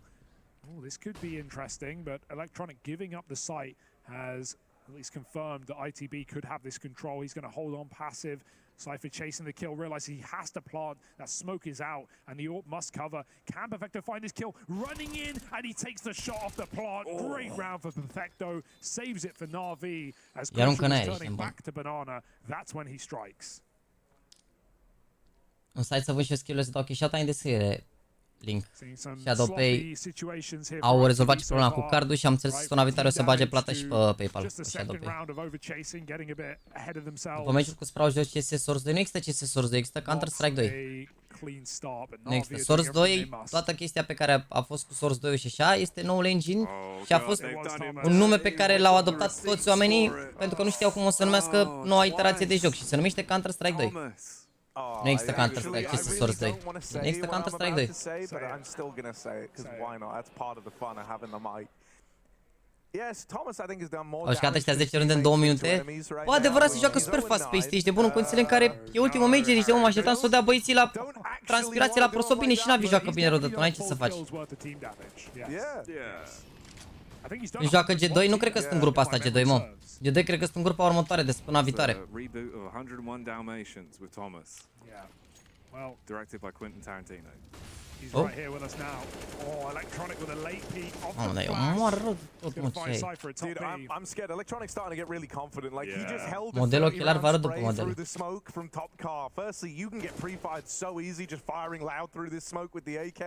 This could be interesting, but Electronic giving up the site has at least confirmed that ITB could have this control. He's going to hold on passive. Cypher chasing the kill, realizes he has to plant. That smoke is out, and the AWP must cover. Can Perfecto find his kill? Running in, and he takes the shot off the plant. Great round for Perfecto. Saves it for Na'Vi. As Crucial is turning back to Banana, that's when he strikes. În site să văd și skill-ul să dau cheșata în descriere. Link. Shadow Pay au rezolvat și problema cu cardul și am înțeles că săptămâna viitoare o să bage plata și pe PayPal cu Shadow Pay. După meciul cu Sprout joci CS Source 2, nu există CS Source 2, există Counter-Strike 2. Nu există. Source 2, toată chestia pe care a fost cu Source 2 și așa, este noul engine și a fost un nume pe care l-au adoptat toți oamenii pentru că nu știau cum o să numească noua iterație de joc și se numește Counter-Strike 2. Nu există Counter-Strike, ce Source 2. Nu există Counter-Strike 2. Au jucat ăștia 10 runde în 2 minute. Bă, adevărat se joacă super fast-paced, ești de bun în condițiile în care e ultimul major, ești de mă așteptam să o dea băieții la transpirație la prosop, bine și Navi joacă bine rău de tot, n-ai ce să faci. Nu joacă G2, nu cred că sunt în grupa asta G2, mă. G2 cred că sunt în grupa următoare de săptămâna viitoare. He's right here with us now. Oh, Electronic with a late peek off the flash. Dude, I'm scared. Electronic's starting to get really confident. Like he just held Modelul ochelar vară după through model. the smoke from top car. Firstly, you can get pre-fired so easy just firing loud through this smoke with the AK.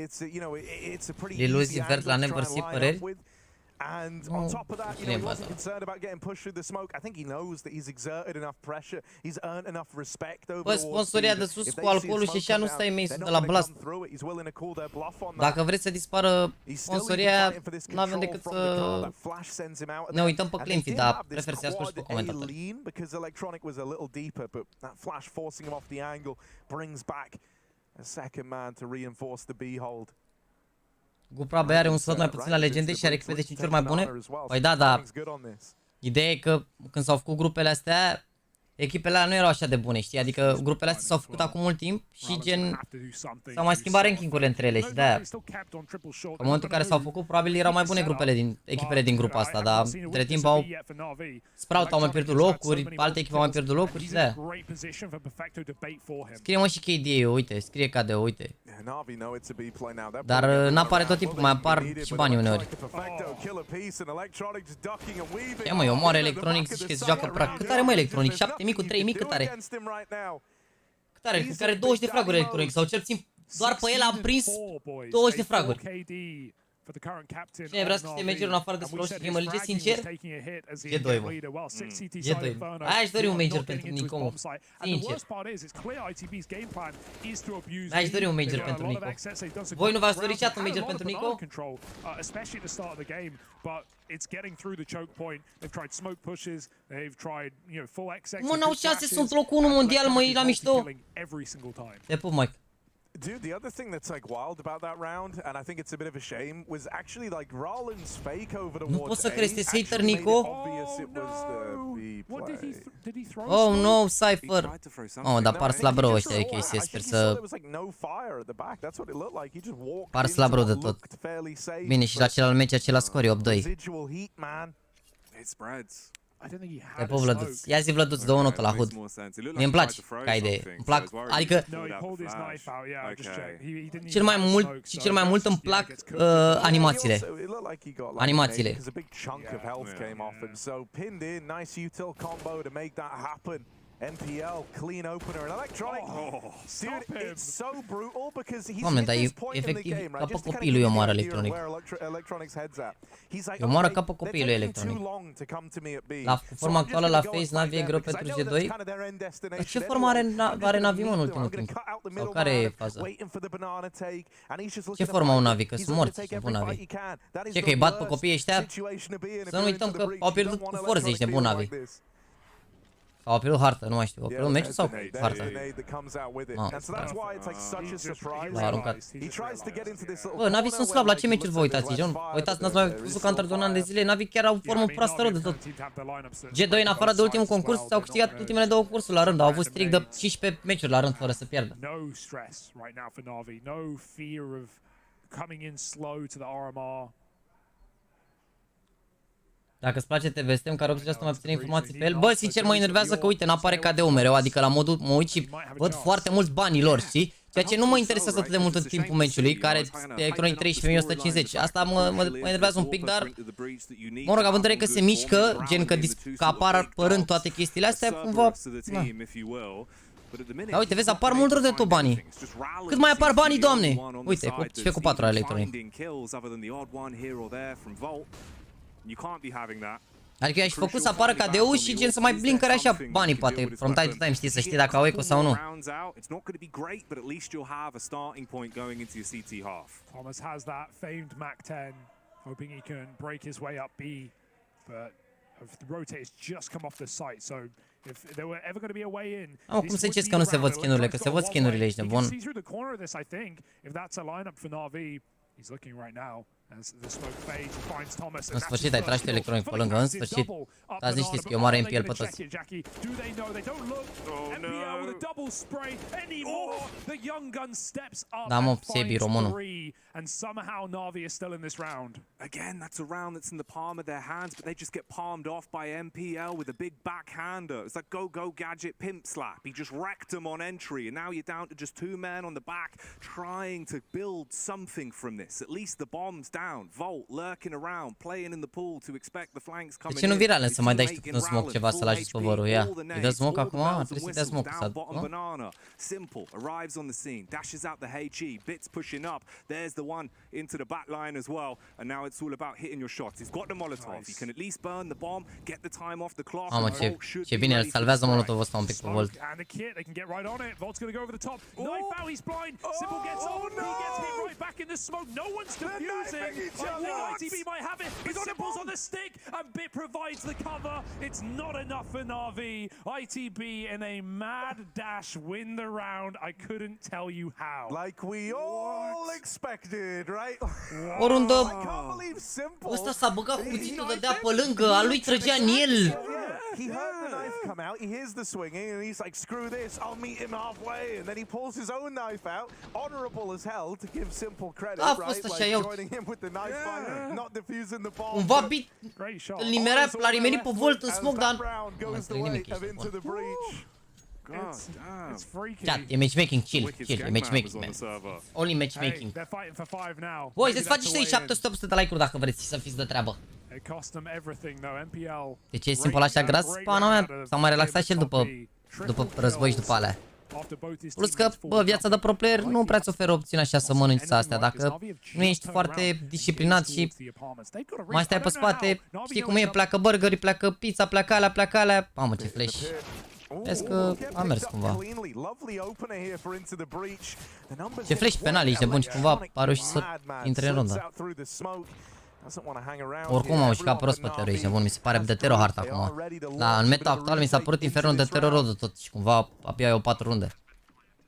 It's you know, it's a pretty easy angle to try and line up with. And on top of that, you know, he wasn't concerned about getting pushed through the smoke. I think he knows that he's exerted enough pressure. He's earned enough respect over the sponsoria de sus cu alcoolul și așa nu stai mei de la blast. Dacă vreți să dispară sponsoria, nu avem decât să ne uităm pe claim feed, dar prefer să ascult și pe comentatori. Because Electronic was a little deeper, but that flash forcing him off the angle brings back a second man to reinforce the B hold. Gupra Bea are un slot mai puțin la legende și are echipe de 5 ori mai bune? Păi da, dar ideea e că când s-au făcut grupele astea, echipele alea nu erau așa de bune, știi? Adică grupele astea s-au făcut acum mult timp și gen s-au mai schimbat ranking-urile între ele și de-aia. În momentul în care s-au făcut, probabil erau mai bune echipele din grupa asta, dar între timp Sprout au mai pierdut locuri, alte echipe au mai pierdut locuri și de-aia. Scrie mă și KDA-ul, uite, scrie KD-ul, uite. Dar n-apare tot timpul, mai apar și banii uneori. Ia mă, eu moare Electronic, zici că se joacă practic. Cât are mă Electronic? 7.000 cu 3.000 cât are? Cât are? Cred că are 20 de fraguri Electronic sau cel puțin doar pe el am prins 20 de fraguri. Cine vrea să câștige majorul în afară de Sprout și Game League, sincer? G2, mă. G2. Aș dori un major pentru Nico, mă. Sincer. Aș dori un major pentru Nico. Voi nu v-ați dorit un major pentru Nico? Mă, n-au șanse, sunt locul 1 mondial, mă, e la mișto. Te pup, Mike. Dude, the other thing that's like wild about that round, and I think it's a bit of a shame, was actually like Rollins' fake over towards A. Nu poți să crezi, este hater Nico? Oh no, Cypher. Oh, dar par slab rău ăștia de chestie, sper să par slab rău de tot. Bine, și la celălalt meci acela scor e 8-2. Te pup, Vlăduț. Ia zi, Vlăduț, dă o notă la HUD. Mie îmi place ca idee. Îmi plac, adică cel mai mult îmi plac animațiile. Animațiile. NPL, clean opener, and Electronic. Dude, it's so brutal because he's Doamne, dar e efectiv ca pe copilul eu moară Electronic. Eu moară ca pe copilul Electronic. La forma actuală la Face Navi e greu pentru G2? Dar ce formă are Navi mă în ultimul timp? Sau care e faza? Ce formă au Navi? Că sunt morți, ești nebun Navi. Ce că îi bat pe copiii ăștia? Să nu uităm că au pierdut cu forță, ești nebun Navi. Au pierdut hartă, nu mai știu. Au pierdut meciul sau harta? L-a aruncat. Bă, Navi sunt slab, la ce meciuri vă uitați? Uitați, n-ați mai văzut Counter de un an de zile, Navi chiar au formă proastă rău de tot. G2 în afară de ultimul concurs s-au câștigat ultimele 2 cursuri la rând, au avut strict de 15 meciuri la rând fără să pierdă. Dacă îți place TVST, care 80% mai puține informații pe el. Bă, sincer mă enervează că uite, n-apare KD-ul mereu, adică la modul mă uit și văd foarte mulți banii lor, știi? Ceea ce nu mă interesează atât de mult în timpul meciului, care pe electronic 13.150. Asta mă enervează un pic, dar mă rog, având în vedere că se mișcă, gen că apar apărând toate chestiile astea, cumva... Da, uite, vezi, apar mult rău de tot banii. Cât mai apar banii, doamne? Uite, cu 4 ale electronic. Adică i-aș făcut să apară KD-ul și gen să mai blinkere așa banii, poate, from time to time, știi, să știi dacă au eco sau nu. Thomas has that famed Mac 10, hoping he can break his way up B, but the rotate has just come off the site, so if there were ever going to be a way in. Cum să ziceți că nu se văd skin-urile, că se văd skin-urile aici de bun. He's looking right now as the smoke fades, finds Thomas. În sfârșit ai tras electronic pe lângă, în sfârșit. Dați liniștiți că eu mare MPL pe toți. Da, mă, Sebi, românul. And somehow Na'Vi is still in this round. Again, that's a round that's in the palm of their hands, but they just get palmed off by MPL with a big backhander. It's like go gadget pimp slap. He just wrecked them on entry, and now you're down to just 2 men on the back trying to build something from this. At least the bomb's down. Volt lurking around, playing in the pool to expect the flanks coming in. De ce nu virale să mai dai și tu în smoke ceva să-l ajuți pe vărul? Ia, îi dă smoke acum? Trebuie să-i dea smoke. Simple arrives on the scene, dashes out the HE, Bits pushing up. There's the one into the back line as well, and now it's all about hitting your shots. He's got the Molotov. He can at least burn the bomb, get the time off the clock. Mamă, ce bine îl salvează Molotovul ăsta un pic pe Volt. And the kit, they can get right on it. Volt's going to go over the top. Knife out, he's blind. Simple gets on. He gets hit right back in the smoke. No one's defusing. I think ITB might have it. He's on impulse on the stick, and Bit provides the cover. It's not enough for Na'Vi. ITB in a mad dash win the round. I couldn't tell you how. Like we all expected, right? O rundă... Ăsta s-a băgat cuțitul, dădea pe lângă, a lui trăgea în el. He heard the knife come out, he hears the swinging, and he's like, screw this, I'll meet him halfway. And then he pulls his own knife out, honorable as hell, to give Simple credit, right? Like joining him with the knife fight, not defusing the bomb. Cumva Bit îl nimerea, l-a nimerit pe Volt în smoke, dar... Nu mai nimic, ești bun. Chat, e matchmaking, chill, e matchmaking, man. Only matchmaking. Voi, să-ți faceți și 700 de like-uri dacă vreți să fiți de treabă. De ce e simplu așa gras? Pana mea, s-a mai relaxat și el după război și după alea. Plus că, bă, viața de pro player nu prea-ți oferă opțiuni așa să mănânci astea. Dacă nu ești foarte disciplinat și mai stai pe spate, știi cum e, pleacă burgeri, pleacă pizza, pleacă alea. Mamă, ce flash. Vezi că a mers cumva. Ce flash penal, ești de bun și cumva a reușit să intre în rundă. Oricum am jucat prost pe Tero, ești de bun, mi se pare de Tero harta acum. Da, în meta actual mi s-a părut infernul de Tero rodul tot și cumva abia eu 4 runde.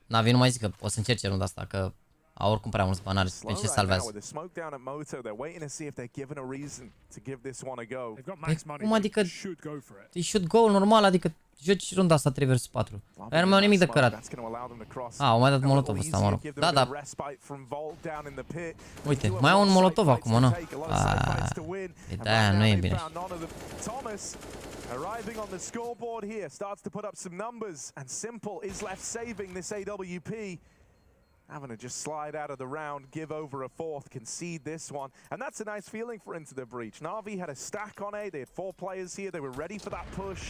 Na'Vi nu mai zic că o să încerce runda asta, că au oricum prea mulți banari pe ce salvează. Cum adică they should go normal, adică joci runda asta 3 vs 4. Aia nu mai au nimic de cărat. Au mai dat molotov ăsta, mă rog. Da. Uite, mai au un molotov acum, nu? De-aia nu e bine. Arriving on the scoreboard here, starts to put up some numbers, and Simple is left saving this AWP. Having to just slide out of the round, give over a fourth, concede this one. And that's a nice feeling for Into the Breach. Na'Vi had a stack on A, they had 4 players here, they were ready for that push.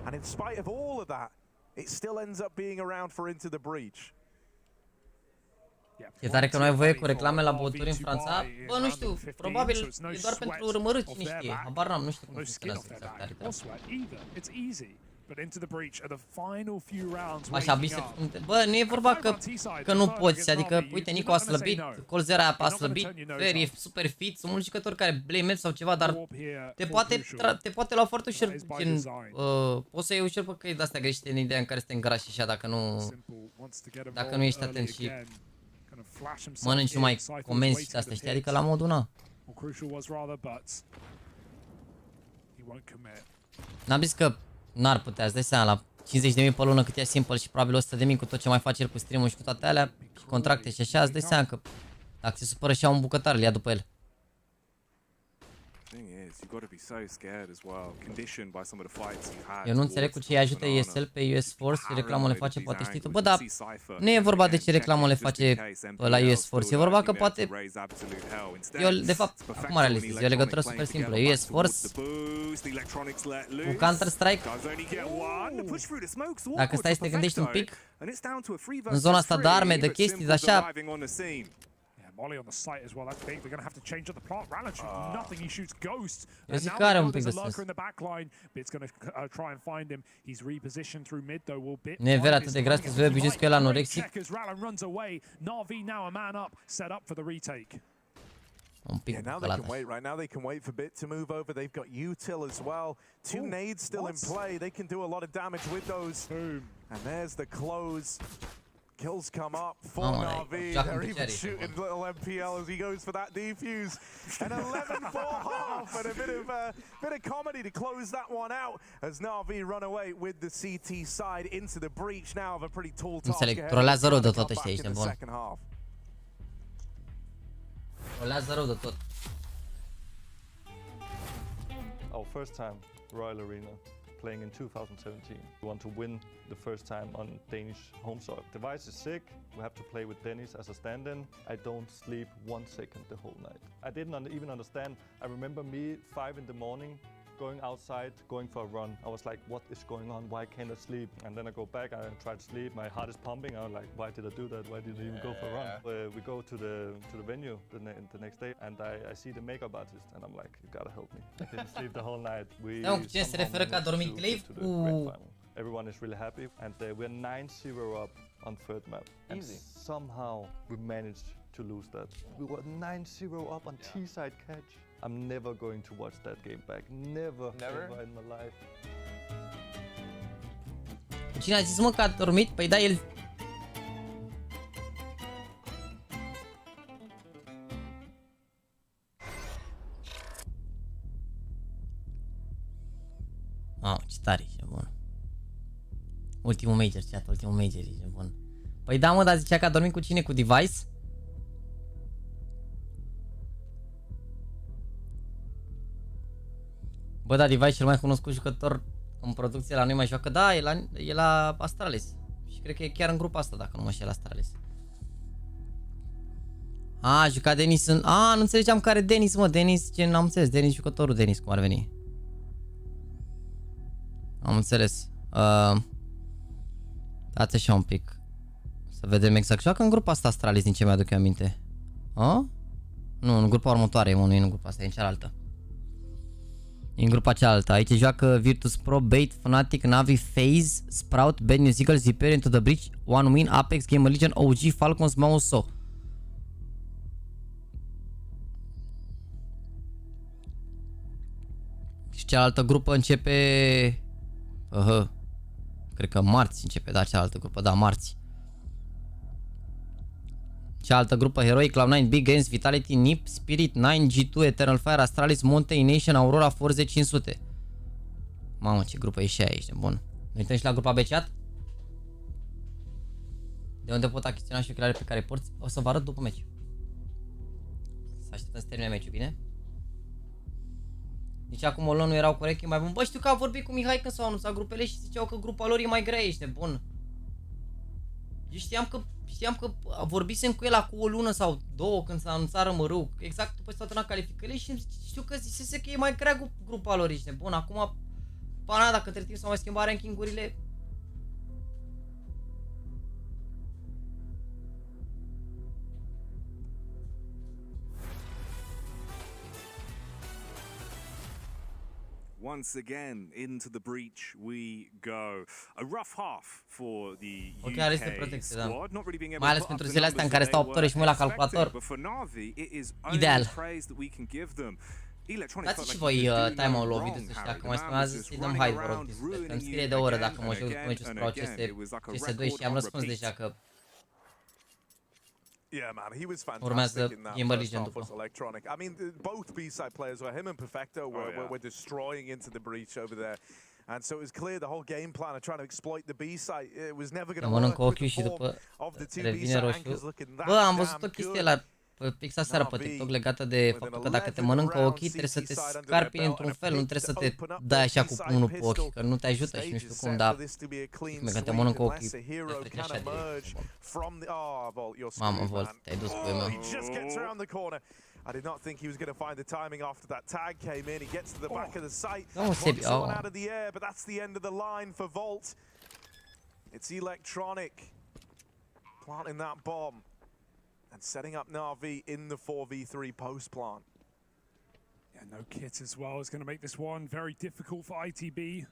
And in spite of all of that, it still ends up being around for Into the Breach. E tare că nu ai voie cu reclame la băuturi în Franța? Bă, nu știu, probabil e doar pentru urmărit, cine știe. Habar n-am, nu știu cum funcționează exact. Așa, bă, nu e vorba că nu poți, adică, uite, Nico a slăbit, Colzera a slăbit, Fer e super fit, sunt mulți jucători care blame sau ceva, dar te poate lua foarte ușor, gen, poți să iei ușor pe căi de-astea greșite în ideea în care să te îngrași așa, dacă nu ești atent și mănânci numai comenzi și astea, știi, adică la modul na. N-am zis că n-ar putea, îți dai seama, la 50.000 pe lună cât e Simple și probabil 100.000 cu tot ce mai face el cu stream-ul și cu toate alea și contracte și așa, îți dai seama că dacă se supără și ia un bucătar, îl ia după el. Eu nu înțeleg cu ce îi ajută ESL pe US Force și reclamă le face, poate știi tu. Bă, dar nu e vorba de ce reclamă le face la US Force, e vorba că poate... Eu, de fapt, acum realizez, e o legătură super simplă. US Force cu Counter-Strike, dacă stai să te gândești un pic, în zona asta de arme, de chestii, de așa... Molly on the site as well. That's big. They're going to have to change up the plot. Rallich shoots nothing. He shoots Ghost. And now we know there's a lurker in the back line. Bit's going to try and find him. He's repositioned through mid though. Will Bit nu e vera atât de gras că se vede obișnuit cu el anorexic. Rallich runs away. Na'Vi now a man up, set up for the retake. Yeah, now they can wait. Right now they can wait for Bit to move over. They've got util as well. Two nades still in play. They can do a lot of damage with those. Boom. And there's the close. Kills come up for Na'Vi. They're even shooting little MPL as he goes for that defuse. An 11-4 half and a bit of comedy to close that one out as Na'Vi run away with the CT side into the breach now of a pretty tall task. Înțeleg, trolează rău de tot ăștia aici, bun. Trolează rău de tot. Our first time Royal Arena. Playing in 2017. We want to win the first time on Danish home soil. Device is sick. We have to play with Dennis as a stand-in. I don't sleep 1 second the whole night. I didn't even understand. I remember me 5 in the morning going outside, going for a run. I was like, what is going on? Why can't I sleep? And then I go back, I try to sleep. My heart is pumping. I was like, why did I do that? Why did I even go for a run? We go to the venue the next day and I see the makeup artist and I'm like, you gotta help me. I didn't sleep the whole night. Ce se referă că a dormit Clive? Everyone is really happy and we're 9-0 up on third map. And somehow we managed to lose that. We were 9-0 up on T-side catch. I'm never going to watch that game back. Never ever in my life. Cine a zis, mă, că a dormit? Păi da, el... Mamă, ce tare e, bun. Ultimul major, chat, ultimul major e, bun. Păi da, mă, dar zicea că a dormit cu cine? Cu Device? Bă, da, Device cel mai cunoscut jucător în producție la noi mai joacă, da, e la Astralis. Și cred că e chiar în grupa asta, dacă nu mă știu, la Astralis. A jucat Denis în... A, nu înțelegeam care Denis, mă, Denis, ce n-am înțeles, Denis, jucătorul Denis, cum ar veni. Am înțeles. Dați așa un pic. Să vedem exact. Joacă în grupa asta Astralis, din ce mi-aduc eu aminte. A? Nu, în grupa următoare, mă, nu e în grupa asta, e în cealaltă. E în grupa cealaltă. Aici joacă Virtus Pro, Bait, Fnatic, Na'Vi, FaZe, Sprout, Bad News Eagle, Zipper, Into the Breach, One Win, Apex, Gamer Legion, OG, Falcons, Mauso. Și cealaltă grupă începe... Cred că marți începe, da, cealaltă grupă, da, marți. Cealaltă grupă, Heroic, Cloud9, Big Games, Vitality, NiP, Spirit, 9, G2, Eternal Fire, Astralis, Mountain Nation, Aurora, Forze 500. Mamă, ce grupă e și aia, ești bun. Ne uităm și la grupa BChat. De unde pot achiziționa și ochelare pe care porți? O să vă arăt după meci. Să așteptăm să termine meciul, bine? Nici acum Olon nu erau corect, e mai bun. Bă, știu că a vorbit cu Mihai când s-au anunțat grupele și ziceau că grupa lor e mai grea, ești bun. Eu știam că vorbisem cu el acum o lună sau două când s-a anunțat rămărâu, exact după ce s-au terminat calificările și știu că zisese că e mai grea grupa lor, ești bun. Acum, pana, dacă între timp s-au mai schimbat ranking-urile... Once again, into the breach we go. A rough half for the UK squad, not really being able to put up the numbers that they were expecting, but for Na'Vi, it is only the praise that we can give them. Dați și voi time-ul lovit ăștia, că mai spuneați să-i dăm hai, vă rog. Îmi scrie de o oră dacă mă joc cu meciul spre CS2 și am răspuns deja că... Yeah, man, he was fantastic in that first half with Electronic. I mean, both B-side players were him and Perfecto were destroying into the breach over there. And so it was clear the whole game plan of trying to exploit the B-side, it was never going to work with the form of the two B-side anchors looking that Bă, am văzut o chestie la fixa seara pe TikTok legată de faptul că dacă te mănâncă ochii trebuie să te scarpini într-un fel, nu trebuie să te dai așa cu unul pe ochi, că nu te ajută și nu știu cum, dar când te mănâncă ochii te trece așa de... Mamă, Volt, te-ai dus pe meu. I did not think he was going to find the timing after that tag came in. He gets to the back of the site, No, punches one out of the air, but that's the end of the line for Volt. It's Electronic planting that bomb and setting up Na'Vi in the 4v3 post plant. Yeah, no kit as well is going to make this one very difficult for ITB.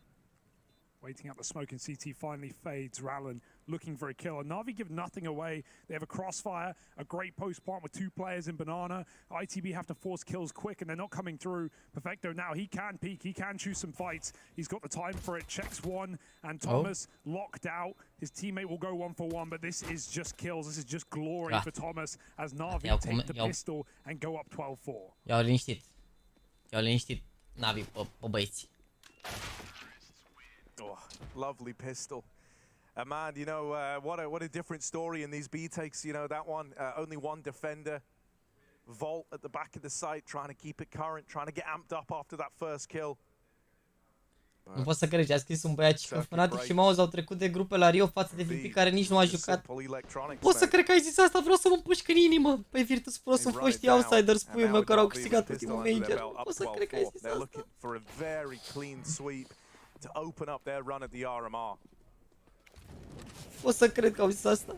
Waiting out the smoke and CT finally fades. Rallen looking for a kill. And Na'Vi give nothing away. They have a crossfire, a great post plant with 2 players in banana. ITB have to force kills quick and they're not coming through. Perfecto now, he can peek, he can choose some fights. He's got the time for it, checks one, and Thomas locked out. His teammate will go 1-for-1, but this is just kills. This is just glory for Thomas as Na'Vi take the pistol and go up 12-4. I-au liniștit. I-au liniștit Na'Vi pe băieți. Oh, lovely pistol. Man, you know, what a different story in these B takes. You know, that one, only one defender. Volt at the back of the site, trying to keep it current, trying to get amped up after that first kill. Nu pot să cred ce a scris un băiat că Fnatic și Mouse au trecut de grupe la Rio față de VP care nici nu a jucat. Pot să cred că ai zis asta, vreau să mă împușc în inimă. Pe Virtus Pro sunt foștii outsiders, puiul meu, care au câștigat ultimul major. Pot să cred că ai zis asta. To open up their run at the RMR. Pot să cred că au zis asta.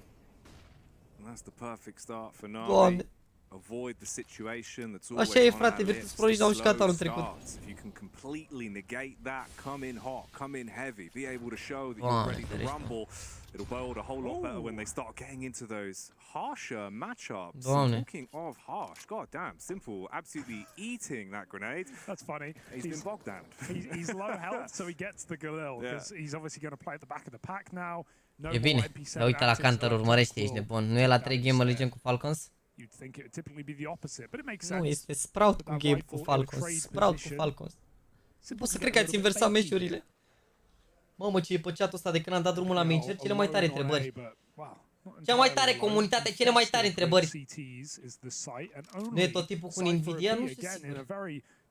That's the perfect start for Na'Vi. Avoid the situation that's always așa e, frate, Virtus Pro nici n-au jucat anul trecut. If you can completely negate that, come in hot, come in heavy, be able to show that you're ready to rumble. It'll build a whole lot better when they start getting into those harsher matchups. Talking of harsh, god damn, Simple absolutely eating that grenade. That's funny. He's been bogged down. He's low health, so he gets the Galil, because he's obviously going to play at the back of the pack now. No e bine, dar uite la Canter, urmărește, ești nebun. Nu e la 3 game Legion cu Falcons? You'd think it would typically be the opposite, but it makes sense. Nu, este Sprout cu game cu Falcons. Sprout cu Falcons. Pot să cred că ați inversat meciurile. Mamă, ce e pe chat-ul ăsta de când am dat drumul la major, cele mai tare întrebări. Cea mai tare comunitate, cele mai tare întrebări. Nu e tot tipul cu Nvidia, nu știu sigur.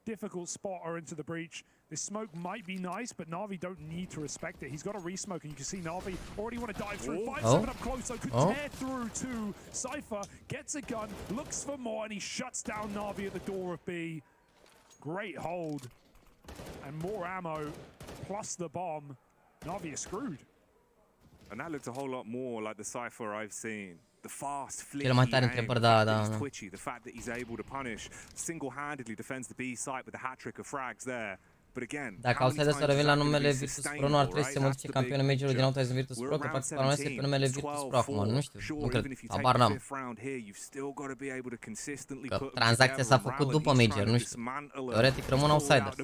Difficult spot or into the breach. This smoke might be nice, but Na'Vi don't need to respect it. He's got a resmoke, and you can see Na'Vi already want to dive through. 5-7 up close, so could tear through to Cypher. Gets a gun, looks for more, and he shuts down Na'Vi at the door of B. Great hold. And more ammo, plus the bomb. Na'Vi are screwed. And that looked a whole lot more like the Cypher I've seen. The fast flick, he's twitchy, the fact that he's able to punish, single-handedly defends the B site with a hat-trick of frags there. Dacă outsiders să revin la numele Virtus Pro, nu ar trebui să se modifice campionul majorului din outsiders Virtus Pro, că practic rămâne pe numele Virtus Pro acum, nu știu, nu cred, habar n-am. Că tranzacția s-a făcut după major, nu știu, teoretic rămân outsiders.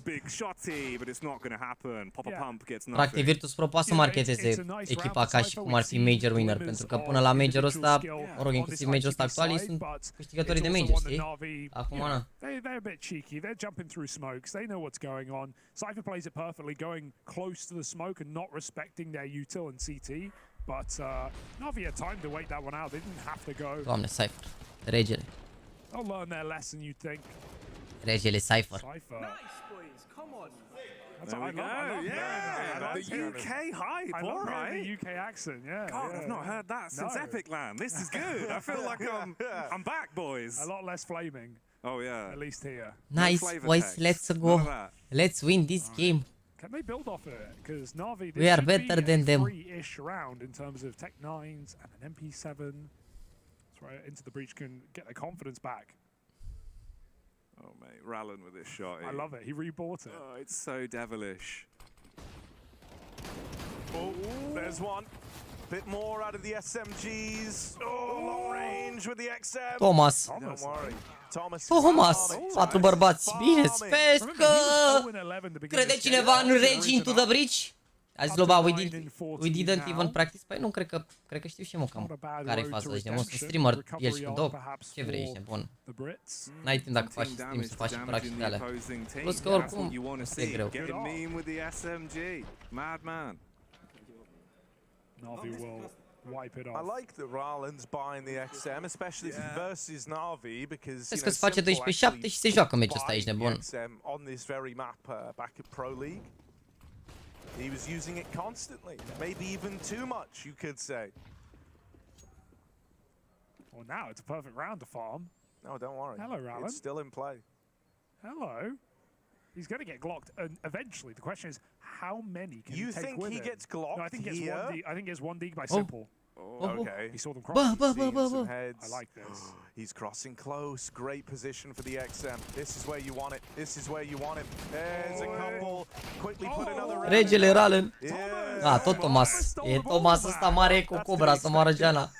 Practic Virtus Pro poate să marketeze echipa ca și cum ar fi major winner, pentru că până la majorul ăsta, mă rog, inclusiv majorul ăsta actual, ei sunt câștigătorii de major, știi? Acum, na. They're a bit cheeky, they're jumping through smokes, they know what's going on. Cypher plays it perfectly, going close to the smoke and not respecting their util and CT. But Na'Vi had time to wait that one out. They didn't have to go. Doamne, Cypher. Regele. They'll learn their lesson, you'd think. Regele Cypher. Nice, boys. Come on. There we go. Yeah, the UK hype. All right. The UK accent. Yeah. God, I've not heard that since Epic Land. This is good. I feel like I'm back, boys. A lot less flaming. Oh yeah. At least here. Nice, boys. Let's go. Let's win this game. Can they build off it? Because Na'Vi, we are better than them. Free-ish round in terms of Tech 9s and an MP7. That's right. Into the breach can get their confidence back. Oh mate, Rallen with this shot. I love it. He rebought it. Oh, it's so devilish. Oh, there's one. Bit more out of the SMGs. Oh, long range with the XM. Thomas. Don't worry. Thomas. 4 bărbați. Bine, vezi că crede cineva în Rage into the Breach? Azi Loba, we didn't even practice. Păi nu, cred că știu și eu cam care-i faza. Deci, sunt streamer, el și cu dog. Ce vrei, ești bun. N-ai timp dacă faci stream să faci și practice de alea. Plus că oricum este greu. Na'Vi will wipe it I off. like that Ralen's buying the XM, especially versus Navi, because Vezi că se face 12-7 și se joacă meciul ăsta aici, nebun. on this very map back at Pro League. He was using it constantly, maybe even too much, you could say. Well, now it's a perfect round to farm. No, don't worry. Hello, Ralen. It's still in play. Hello. He's going to get glocked, and eventually the question is, how many can he take with him? You think he gets glocked? No, I think he gets one dig by Oh. simple. Okay. He saw them cross. Some heads. I like this. He's crossing close. Great position for the XM. This is where you want it. This is where you want it. There's a couple. Quickly put another round. Regele Ralen. Yeah. Tot Thomas. E Thomas ăsta mare cu cobra să moară Giana.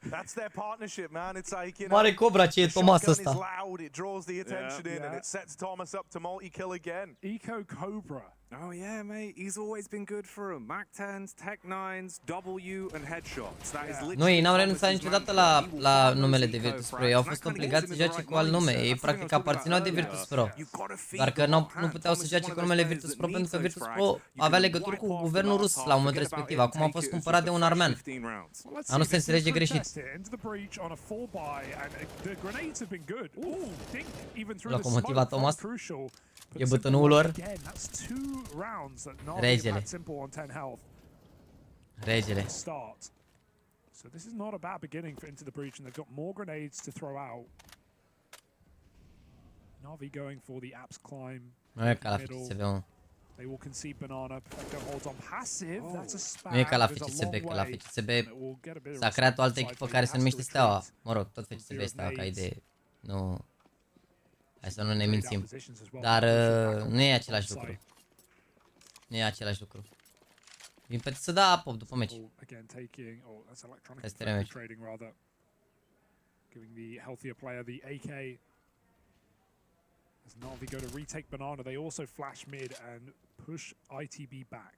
That's their partnership, man. It's like, you know, Mare cobra ce e Thomas ăsta. is loud, it draws the attention in, and it sets Thomas up to multi-kill again. Eco Cobra. Oh yeah, mate. He's always been good for him. Mac 10s, Tech 9s, W and headshots. That is literally. Nu, ei n-au renunțat niciodată la numele de Virtus Pro. Ei au fost obligați să joace cu alt nume. Ei practic aparțineau de Virtus Pro. Doar că nu puteau să joace cu numele Virtus Pro pentru că Virtus Pro avea legături cu guvernul rus la momentul respectiv. Acum a fost cumpărat de un armean. A nu se înțelege greșit. Locomotiva Thomas. E bătănul lor. Regele. Regele. So this is not a bad beginning for Into the Breach, and they've got more grenades to throw out. Navi going for the apps climb. Nu e ca la FCSB, mă. They will concede banana. Perfecto holds on passive. That's a spam. Nu e ca la FCSB, că la FCSB s-a creat o altă echipă care se numește Steaua. Mă rog, tot FCSB e Steaua, ca idee. Nu... Hai să nu ne mințim. Dar nu e același lucru. Nu e același lucru. Vin pe să da pop după meci. Hai să terminăm meci. Giving the healthier player the AK. As Navi go to retake banana, they also flash mid and push ITB back.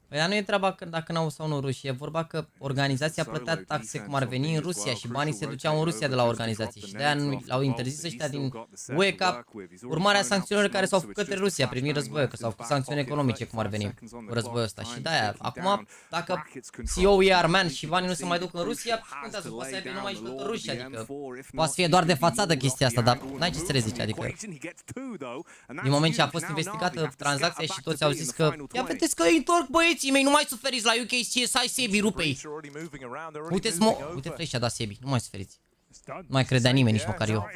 Păi dar nu e treaba că dacă n-au sau nu ruși, e vorba că organizația plătea taxe cum ar veni în Rusia și banii se duceau în Rusia de la organizație și de-aia l-au interzis ăștia din UE ca urmare a sancțiunilor care s-au făcut către Rusia, primit războiul, că s-au făcut sancțiuni economice cum ar veni cu războiul ăsta. Și de-aia, acum, dacă CEO e armean și banii nu se mai duc în Rusia, și contează, poate să aibă numai jucători ruși, adică poate să fie doar de fațadă chestia asta, dar n-ai ce să rezici, adică din moment ce a fost investigată tranzacția și toți au zis că ia vedeți că îi întorc băieții mei, nu mai suferiți la UK CSI, Sebi, rupe-i. Uite Flash a dat Sebi, nu mai suferiți. Nu mai credea nimeni, nici măcar eu.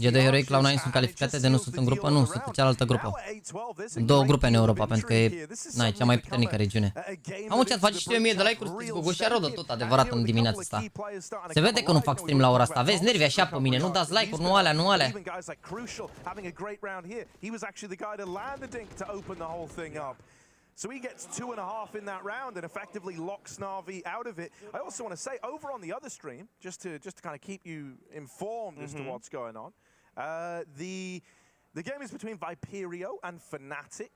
G2 Heroic la Online sunt calificate de nu sunt în grupă? Nu, sunt în cealaltă grupă. Sunt două grupe în Europa, pentru că e cea mai puternică regiune. Am ce faci și 1000 de like-uri, spui Gogoșia Rodă, tot adevărat în dimineața asta. Se vede că nu fac stream la ora asta, vezi nervi așa pe mine, nu dați like-uri, nu alea, nu alea. Thing up. So he gets 2.5 in that round and effectively locks Navi out of it. I also want to say, over on the other stream, just to kind of keep you informed as to what's going on, the game is between Viperio and Fnatic.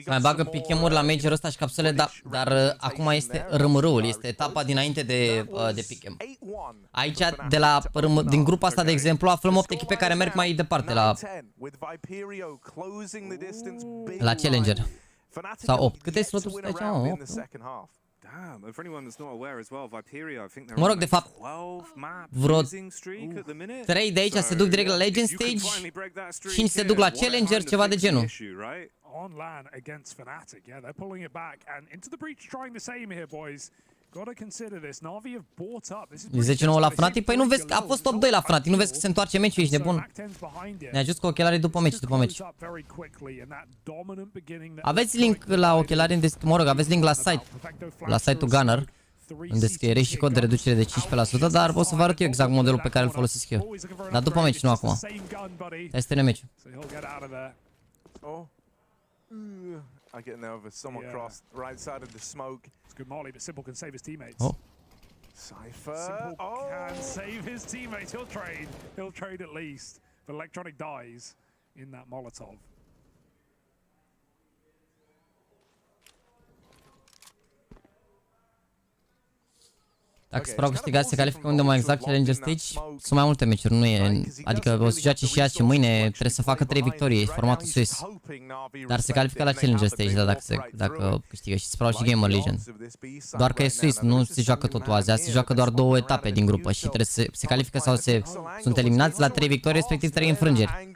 Mai bagă pick-em-uri la major ăsta și capsule, dar acum este RMR-ul, este etapa dinainte de pick-em. Aici, din grupa asta, de exemplu, aflăm 8 echipe care merg mai departe la Challenger. Sau 8. Câte sloturi sunt aici? 8. Mă rog, de fapt, vreo 3 de aici se duc direct la Legend Stage, 5 se duc la Challenger, ceva de genul. On LAN against Fnatic, yeah, they're pulling it back and into the breach, trying the same here, boys. Got to consider this. Navi have bought up. This is 10-9 la Fnatic. Păi nu vezi că a fost top 2 la Fnatic. Nu vezi că se întoarce meciul, ești nebun. Ne ajut cu ochelarii după meci, Aveți link la ochelari în descriere, mă rog, aveți link la site-ul Gunner în descriere și cod de reducere de 15%, dar o să vă arăt eu exact modelul pe care îl folosesc eu. Dar după meci, nu acum. Hai să terminăm meciul. I get nervous. Someone crossed right side of the smoke. It's good Molly, but Simple can save his teammates. Oh. Cypher. Simple can save his teammates. He'll trade. He'll trade at least. But Electronic dies in that Molotov. Dacă se vreau câștiga, se califică unde mai exact Challenger Stage. Sunt mai multe meciuri, nu e. Adică o să joace și ea și mâine trebuie să facă 3 victorii, formatul suis. Dar se califică la Challenger Stage, da, dacă câștigă și se vreau și Gamer Legion. Doar că e suis, nu se joacă totul azi, se joacă doar 2 etape din grupă și trebuie să se califică sau sunt eliminați la 3 victorii, respectiv 3 înfrângeri.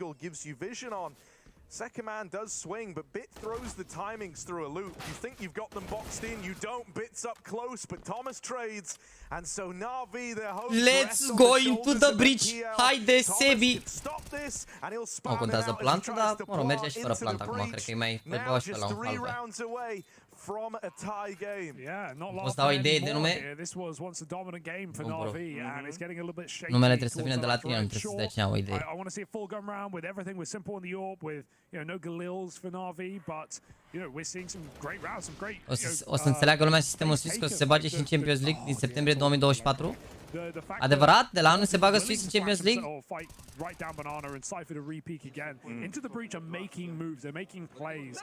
Second man does swing, but Bit throws the timings through a loop. You think you've got them boxed in, you don't. Bit's up close, but Thomas trades, and so Na'Vi, their host, let's go into the bridge. Haide, Sebi. Nu contează plantul, dar mă rog, merge și fără plant acum, cred că e mai bău și pe la un halve. From a tie game. Yeah, not lost. O să dau idee de nume. This was once a dominant game for Na'Vi, and it's getting a little bit shaky. Numele trebuie să vină de la tine, nu trebuie să dai cineva o idee. I want to see a full gun round with everything with simple in the orb, with no Galils for Na'Vi, but we're seeing some great rounds, some great. O să înțeleagă lumea sistemul suis, că o să se bage și în Champions League din septembrie 2024. Adevărat? De la anul se bagă Swiss în Champions League? Right down banana and Cypher to repeat again. Into the breach are making moves, they're making plays,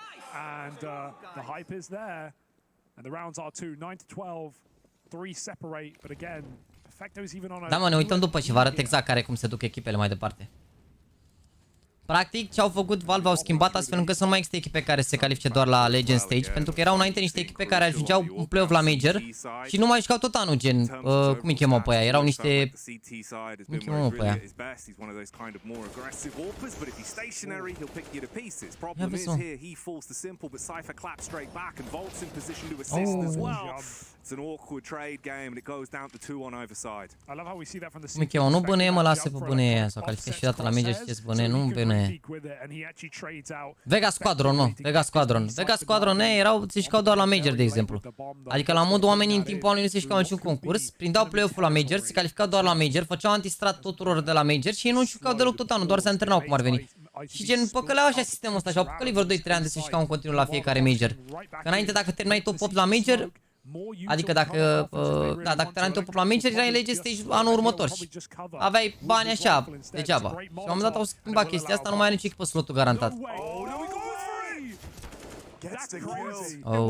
and the hype is there. And the rounds are 2, 9-12, 3 separate, but again, Perfecto is even on a... Da, mă, ne uităm după și vă arăt exact cum se duc echipele mai departe. Practic, ce au făcut Valve au schimbat astfel încât să nu mai există echipe care se califice doar la Legend Stage, pentru că erau înainte niște echipe care ajungeau în play-off la Major și nu mai jucau tot anul, gen, cum îi chemau pe aia, erau niște... Cum îi chemau pe aia? Ia vezi, mă. It's an awkward trade game and it goes down to 2 on overside. I love how we see that from the Cum cheamă? Nu bune, mă lasă pe bune aia. S-au calificat și dată la Major, știți bune, nu bune. Vega Squadron, mă, Vega Squadron. Vega Squadron, se jucau doar la Major, de exemplu. Adică la modul oamenii în timpul anului nu se jucau niciun concurs, prindeau play-off-ul la Major, se calificau doar la Major, făceau antistrat tuturor de la Major și ei nu jucau deloc tot anul, doar se antrenau cum ar veni. Și gen, păcăleau așa sistemul ăsta și au păcălit vreo 2-3 ani de se jucau în continuu la fiecare Major. Că înainte, dacă terminai top 8 la Major, adică dacă terminai top 8 la Major, erai în Legend Stage anul următor și aveai bani așa, degeaba. Și la un moment dat au schimbat chestia asta, nu mai are nicio echipă slotul garantat. Gets the kill,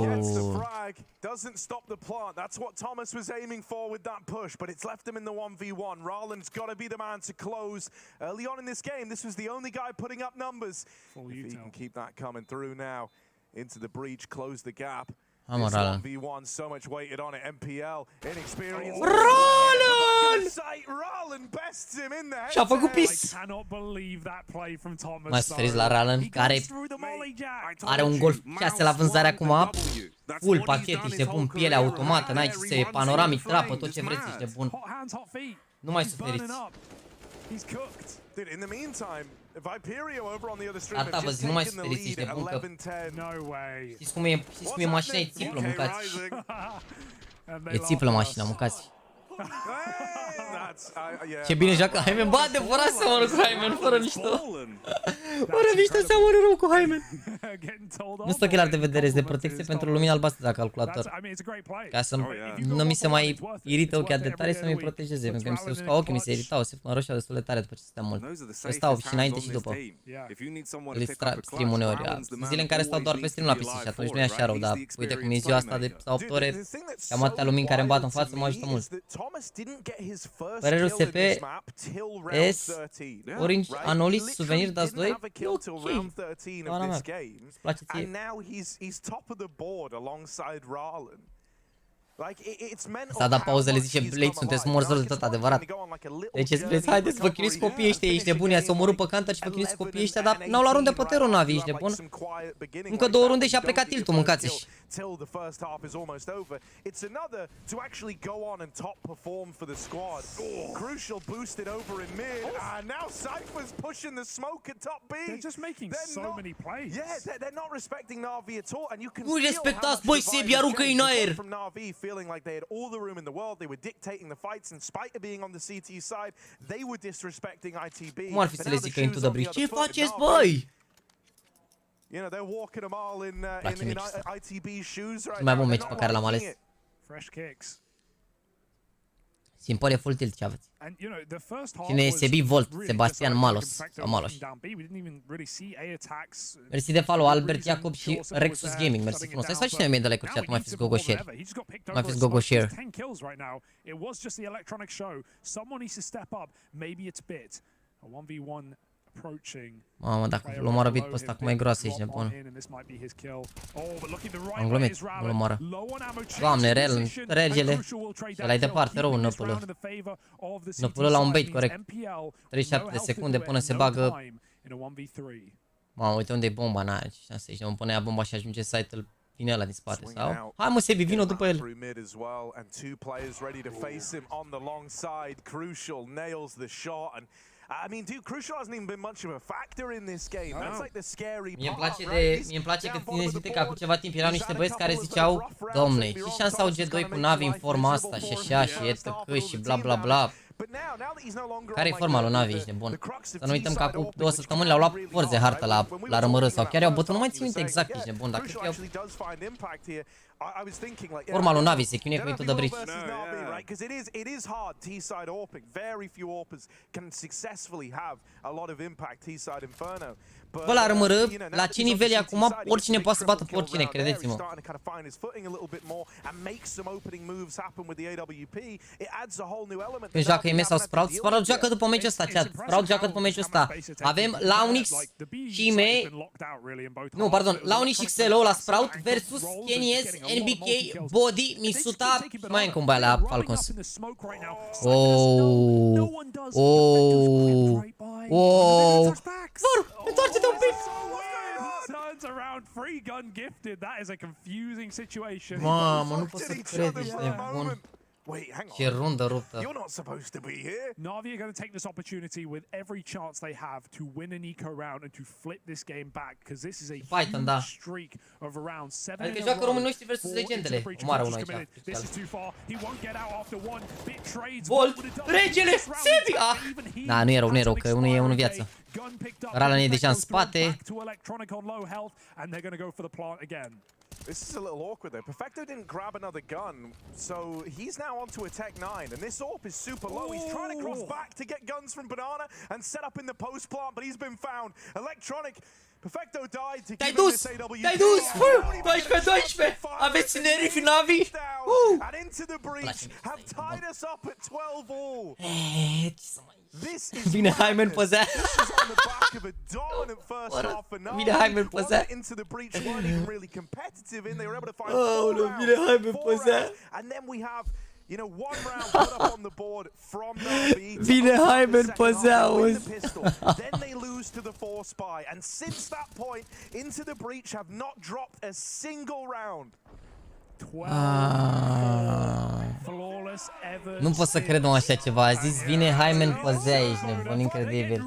gets the frag, doesn't stop the plant. That's what Thomas was aiming for with that push, but it's left him in the 1v1. Roland's got to be the man to close. Early on in this game, this was the only guy putting up numbers. If he can keep that coming through now, into the breach, close the gap. This 1v1, so much weighted on it. MPL, inexperienced. Roland bests him in there. Și-a făcut pis. I cannot believe that play from Thomas. Mă sferiți la Roland, care are un Golf 6 la vânzare acum. Full pachet, ești bun, piele automată, n-ai ce să iei, panoramic, trapă, tot ce vreți, ești bun. Nu mai suferiți. Dude, in the meantime, Viperio over on the other stream have just taken the lead at 11-10. No way. Știți cum e mașina, e țiplă, mâncați. E țiplă mașina, mâncați. Ce bine joacă Hymen, bă, adevărat seamănă cu Hymen, fără mișto. Fără mișto seamănă rău cu Hymen. Nu sunt ochelari de vedere, de protecție pentru lumina albastră de la calculator. Ca să nu mi se mai irită ochii de tare, să mi protejeze. Pentru că mi se uscă ochii, mi se iritau, se înroșeau destul de tare după ce stăteam mult. Eu stau și înainte și după. Stream uneori, zile în care stau doar pe stream la PC și atunci nu e așa rău, dar uite cum e ziua asta de 8 ore, cam atâtea lumini care îmi bat în față, mă ajută mult. Părerea USP S Orange Anolis Souvenir Das 2. Ok. Doamna mea, îți place ție? S-a dat pauză, le zice Blade, sunteți morți de tot adevărat. Deci spuneți, haideți, vă chinuiți copiii ăștia, ești nebun, i-ați omorât pe Counter și vă chinuiți copiii ăștia, dar n-au luat runde pe Terror, Na'Vi, ești nebun? Încă 2 runde și a plecat tiltul, mâncați-și. Till the first half is almost over. It's another to actually go on and top perform for the squad. Crucial boosted over in mid, and now Cypher's pushing the smoke at top B. They're just making so many plays. Yeah, they're not respecting Na'Vi at all, and you can nu respectați, băi, Sebi, aruncă-i în aer. From Na'Vi feeling like they had all the room in the world, they were dictating the fights in spite of being on the CT side. They were disrespecting ITB. Cum ar fi să le zică into the breach? Ce faceți, băi? You know, they're walking them all in ITB shoes right now. Mai bun meci pe care l-am ales. Fresh kicks. Simpole full tilt ce aveți. Cine e Sebi Volt, Sebastian Malos sau Malos. Mersi de follow Albert Iacob și Rexus Gaming. Mersi frumos. Hai să faci și noi de like-uri chat, mai fiți gogo share. Mai fiți gogo share. Mamă, dacă îl omoară bit pe ăsta, cum e groasă, ești nebun. Am glumit, nu-l omoară. Doamne, regele. Și ăla-i departe, rău, năpulă. Năpulă la un bait, corect. 37 de secunde până se bagă. Mamă, uite unde e bomba, n-are ce șanse aici. Mă punea bomba și ajunge site-ul. Vine ăla din spate, sau? Hai mă, Sebi, vină după el. I mean, dude, Crucial hasn't even been much of a factor in this game. That's like the scary Mie-mi place că țineți minte că acum ceva timp erau niște băieți care ziceau: Domne, ce șanse au G2 cu Navi în forma asta și așa și etc și bla bla bla. Care-i forma lui Navi, ești nebun? Să nu uităm că acum 2 săptămâni le-au luat forze hartă la rămărât sau chiar i-au bătut, nu mai țin minte exact, ești nebun, dacă eu... Forma lui Navi se chinuie cu Into the Bridge. It is hard T-side AWPing. Very few AWPers can successfully have a lot of impact T-side Inferno. Bă, la rămără, la ce nivel e acum, oricine poate să bată pe oricine, credeți-mă. Când joacă MS sau Sprout, Sprout joacă după meciul ăsta, chat. Sprout joacă după meciul ăsta. Avem Launx și nu, pardon, Launx și Xellow la Sprout versus KNS, NBK, Body, Misuta și mai încă un bai la Falcons. Întoarce-te un pic! Mamă, nu pot să cred, ești nebun. Ce rundă ruptă. You're not supposed to be here. Navi are going to take this opportunity with every chance they have to win an eco round and to flip this game back because this is a huge streak of around 7. Adică joacă românii noștri versus legendele. Omoară unul aici. Volt, regele, Sebi! Da, nu e rău, că unul e unul viață. Rala ne e deja în spate. This is a little awkward though. Perfecto didn't grab another gun, so he's now onto a Tech 9, and this AWP is super low. He's trying to cross back to get guns from Banana and set up in the post plant, but he's been found. Electronic, Perfecto died to give him this AWP. Te-ai dus! 12! Aveți nervi, Navi! And into the breach, have tied us up at 12 all. Vine Hyman pe zea. Vine Hyman pe zea. Aoleu, vine Hyman pe zea. Vine Hyman pe zea, auzi. Then they lose to the 4 spy, and since that point, into the breach have not dropped a single round. Nu pot să cred așa ceva. A zis vine Hyman pe zea, ești nebun, incredibil.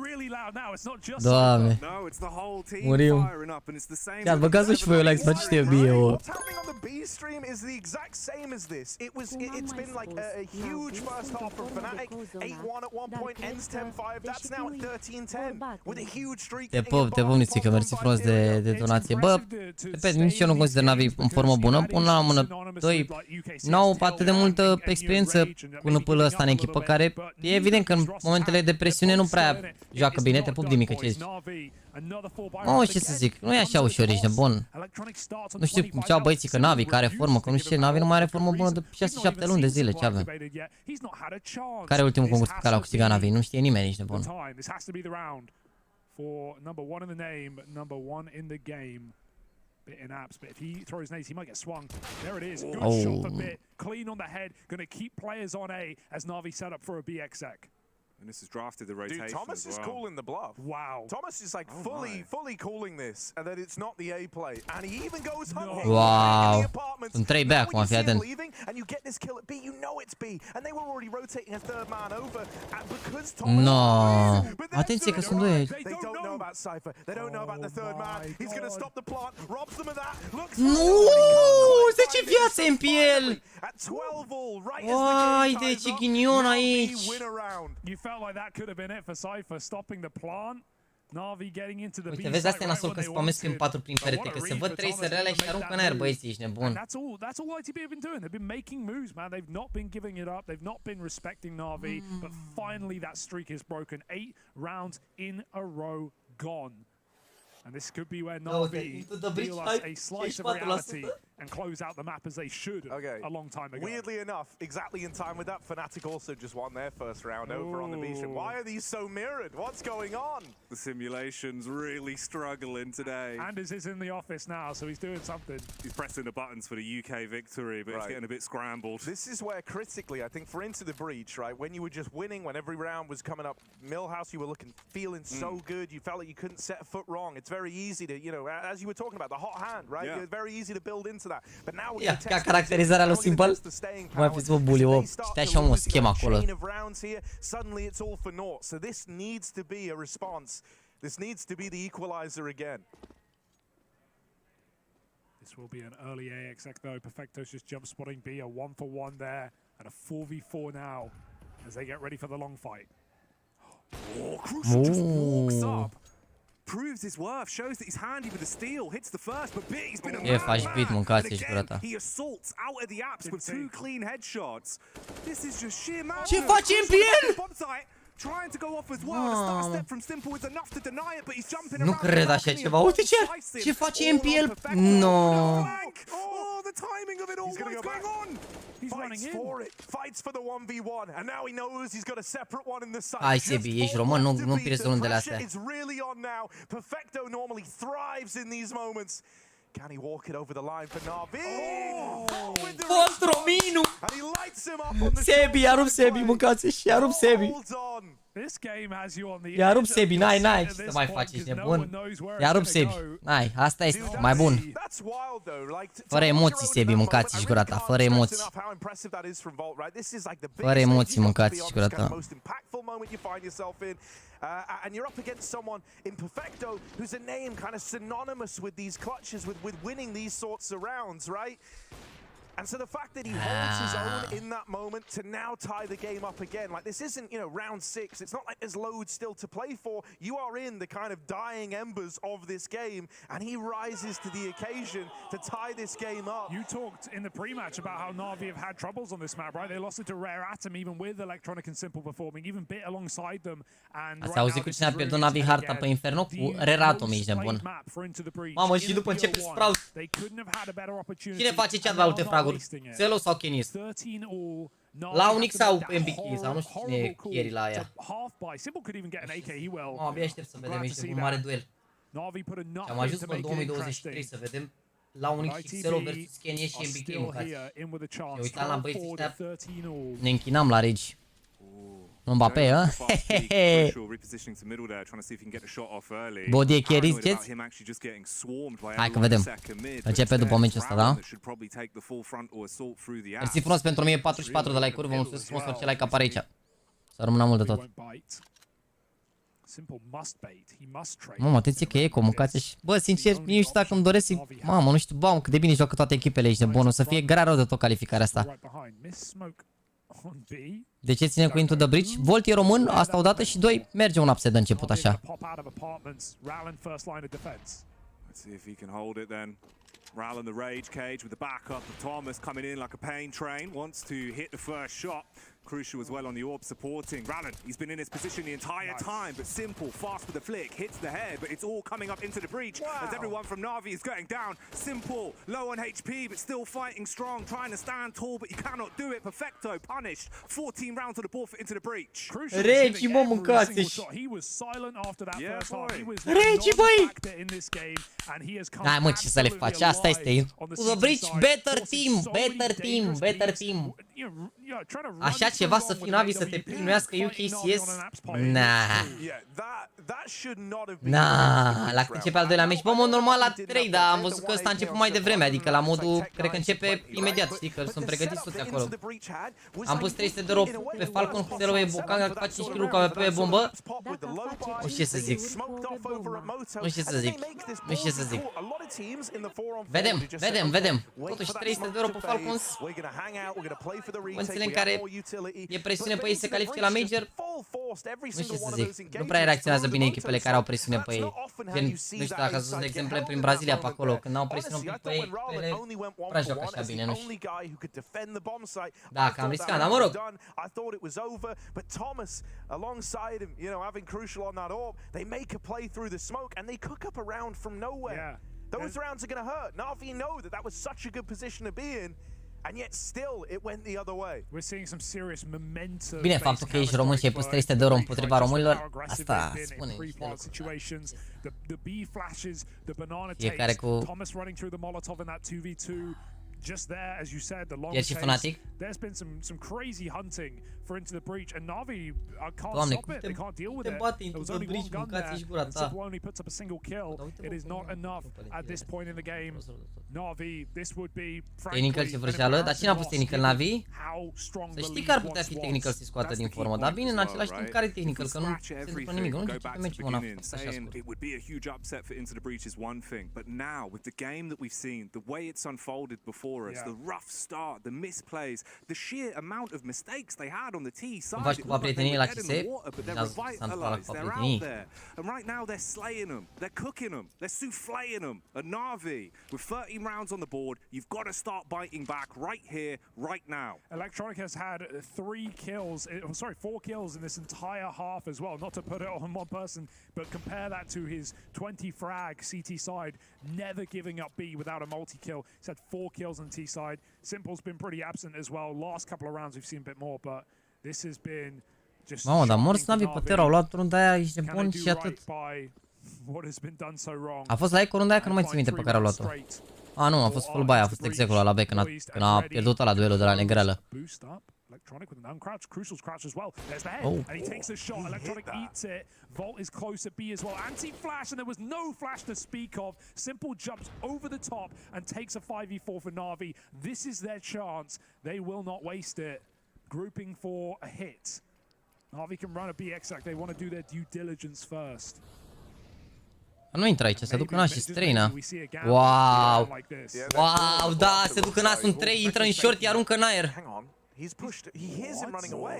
Doamne. Murim. Chiar băgați-o și voi o like, să faceți știe bine, o. Te pup, Nițică, mersi frumos de donație. Bă, repet, nici eu nu consider Navi în formă bună. Pun la mână, doi, n-au atât de multă experiență cu năpâlul ăsta în echipă, care e evident că în momentele de presiune nu prea joacă bine. Te pup, Dimică, ce zici? Mă, ce să zic, nu e așa ușor, ești nebun. Nu știu cum ceau băieții că Navi, care are formă, că nu știu ce, Navi nu mai are formă bună de 6-7 luni de zile, ce avem? Care e ultimul concurs pe care l-au câștigat Navi? Nu știe nimeni, ești nebun. In apps, but if he throws nades, he might get swung. There it is. Good shot for Bit. Clean on the head. Going to keep players on A as Navi set up for a BXX. And this has drafted the rotation. Dude, Thomas is calling the bluff. Wow. Thomas is like fully calling this, and that it's not the A play. And he even goes hunting. Wow. Sunt 3 B acum, fii atent. And you get this kill at B, you know it's B. And they were already rotating a third man over. And because No. Atenție că sunt 2 aici. They don't know about Cypher. They don't know about the third man. He's going to stop the plant, robs them of that. Looks Nu! 10 viațe în piel! Uai, de ce ghinion aici! You felt like that could have been it for Cypher, stopping the plant. Uite, vezi, asta e nasol când spamezi prin 4 prin perete, că se văd 3 SR-le și aruncă în aer, băieții, ești nebun. That's all ITB have been doing. They've been making moves, man. They've not been giving it up. They've not been respecting Na'Vi. But finally, that streak is broken. 8 rounds in a row gone. And this could be where Na'Vi deal us a slice of reality and close out the map as they should a long time ago. Weirdly enough, exactly in time with that, Fnatic also just won their first round over on the beach. Why are these so mirrored? What's going on? The simulation's really struggling today. Anders is in the office now, so he's doing something. He's pressing the buttons for the UK victory, but it's getting a bit scrambled. This is where critically, I think, for Into the Breach, right, when you were just winning, when every round was coming up, Millhouse, you were feeling so good, you felt like you couldn't set a foot wrong. It's very easy to, you know, as you were talking about, the hot hand, right? It's very easy to build into that. But now we're Ia, ca caracterizarea lui Simple. Mai fiți vă bully, o, știa și omul schema acolo. Suddenly it's all for naught. So this needs to be a response. This needs to be the equalizer again. This will be an early AX though. Perfecto's just jump spotting B, a 1-for-1 there, and a 4v4 now as they get ready for the long fight. Oh, Crucial just walks up. Proves his worth, shows that he's handy with the steal, hits the first, but B's been a he assaults out of the apps with 2 clean headshots. This is just sheer madness. Ce face champion? Trying to go off as well. The start step from Simple is enough to deny it, but he's jumping around. Nu cred așa ceva. Uite ce face MPL. No. Oh, the timing of it all. What's going on? He's running in. For it. Fights for the 1v1 and now he knows he's got a separate one in the side. Hai, Sebi, ești român, nu pierzi rundele astea. It's really on now. Perfecto normally thrives in these moments. Can he walk it over the line for Na'Vi? Fost Rominu! Sebi, i-arup Sebi, mâncați și i-arup Sebi. I-arup Sebi, n-ai ce să mai faci, ești nebun. I-arup Sebi, n-ai, asta este mai bun. Fără emoții, Sebi, mâncați și gura ta, fără emoții. Fără emoții, mâncați și gura ta. And you're up against someone in Perfecto who's a name kind of synonymous with these clutches, with winning these sorts of rounds, right? And so the fact that he holds his own in that moment to now tie the game up again, like this isn't, you know, round 6. It's not like there's loads still to play for. You are in the kind of dying embers of this game, and he rises to the occasion to tie this game up. You talked in the pre-match about how Na'Vi have had troubles on this map, right? They lost it to Rare Atom, even with Electronic and Simple performing, even bit alongside them. And ați auzit cu cine a pierdut Na'Vi harta pe Inferno? Cu Rare Atom, ești nebun. Mamă, și după începe Sprout. Cine face chat la alte fraguri? Xellow sau Kenis? Launx sau MBK sau nu știu cine e carry la aia. Abia aștept să vedem, este un mare duel. Și am ajuns în 2023 să vedem Launx și Xellow versus Kenis și MBK, mâncați. Ne uitam la băieții ăștia, ne închinam la regi. Mbappé, a? Body carry, ziceți? Hai că vedem. Începe după meciul ăsta, da? Mersi frumos pentru 1044 de like-uri, vă mulțumesc frumos orice like apare aici. Să rămână mult de tot. Mamă, atenție că e eco, mâncați și... Bă, sincer, nici nu știu dacă îmi doresc să... Mamă, nu știu, bam, cât de bine joacă toate echipele aici de bun. O să fie grea rău de tot calificarea asta. De ce ținem cu Into the Breach? Volt e român, asta odată, și 2, merge un upset de început așa. Ral in the rage cage with the backup of Thomas coming in like a pain train, wants to hit the first shot. Crucial as well on the orb supporting. Rallen, he's been in his position the entire time, but Simple, fast with the flick, hits the head, but it's all coming up into the breach as everyone from Na'Vi is going down. Simple, low on HP, but still fighting strong, trying to stand tall, but you cannot do it. Perfecto, punished. 14 rounds on the board for Into the Breach. Regi, mă, mâncați-și! Regi, băi! Hai, mă, ce să le faci? Asta este. Into the Breach, better team, better team, better team. Așa ceva să fii Na'Vi să te primească UKCS? Nah. Nah, la începe al doilea meci. Bă, mod normal la 3, dar am văzut că ăsta a început mai devreme, adică la modul, cred că începe imediat, știi, că sunt pregătiți toți acolo. Am pus 300 de euro pe Falcon, cu Xellow e Bocanga, că face 5 kg ca pe bombă. Nu știu ce să zic. Nu știu ce să zic. Nu știu ce să zic. Vedem, vedem, vedem. Totuși 300 de euro pe Falcons. Condițiile în care e presiune pe ei să califice la Major, Nu știu ce să zic, nu prea reacționează bine echipele care au presiune pe ei. Gen, nu știu dacă ați văzut de exemple prin Brazilia pe acolo, când au presiune un pic pe ei, ele prea joacă așa bine, nu știu. Da, că am riscat, dar mă rog. Alongside him, you know, having crucial on that orb, they make a play through the smoke and they cook up a round from nowhere. Yeah. Those rounds are going to hurt. Na'Vi know that was such a good position to be in, and yet still it went the other way. We're seeing some serious momentum. Bine, faptul că ești român și ai pus 300 de euro împotriva românilor, asta spune The B flashes, the banana fiecare takes, cu Thomas running through the Molotov in that 2v2. Just there, as you said, the long chase. There's been some crazy hunting for into the breach, and Na'Vi can't stop it. They can't deal with it. There was only one gun there, and Simple only puts up a single kill. It is not enough at this point in the game. Na'Vi, this would be Technical și vrăjeală, dar cine a pus Technical, Na'Vi? Să știi că ar putea fi Technical să-i scoată din formă, dar bine, în același timp, care Technical? Că nu se întâmplă nimic, nu începe pe meciul ăla, așa scurt. It would be a huge upset for Into the Breach is one thing, but now with the game that we've seen, the way it's unfolded before us, the rough start, the misplays, the sheer amount of mistakes they had on the T side. Faci cu prietenii la CSE? And right now they're slaying them, they're cooking them, they're soufflaying them. And Na'Vi, with 13 rounds on the board, you've got to start biting back right here, right now. Electronic has had 4 kills in this entire half as well. Not to put it on one person, but compare that to his 20 frag CT side, never giving up B without a multi-kill. He's had 4 kills on T side. Simple's been pretty absent as well. Last couple of rounds we've seen a bit more, but this has been just... Mamă, dar morți Na'Vi pe Terra, au luat runda aia, ești nebun și atât. A fost la Eco runda aia, că nu mai țin minte pe care au luat-o. A, nu, a fost full buy, a fost execul la B când a pierdut ăla duelul de la Negrelă. Electronic with an uncrouch, Crucial's crouch as well. There's the head, and he takes the shot. Electronic eats it. Volt is close at B as well. Anti-flash, and there was no flash to speak of. Simple jumps over the top and takes a 5v4 for Na'Vi. This is their chance. They will not waste it. Grouping for a hit. Na'Vi can run a B exact. They want to do their due diligence first. Nu intră aici, se duc în A și străină. Wow! Wow, da, se duc în A, sunt 3, intră în short, îi aruncă în aer. He's pushed. He hears him running away.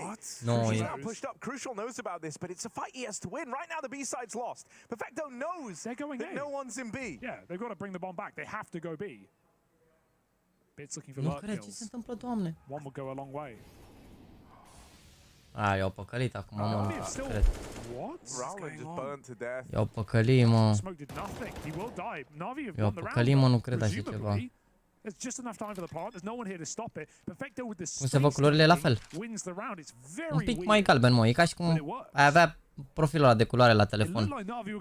No, he's now pushed up. Crucial knows about this, but it's a fight he has to win. Right now, the B side's lost. Perfecto knows they're going that no one's in B. Yeah, they've got to bring the bomb back. They have to go B. Bits looking for lurk kills. Ce se întâmplă, Doamne? One will go a long way. A, i-au păcălit acum, mă, nu cred. What? I-au păcălit, mă. I-au păcălit, mă, nu cred așa ceva. Cum se văd culorile la fel? Un pic mai galben, mă, e ca și cum ai avea profilul ăla de culoare la telefon.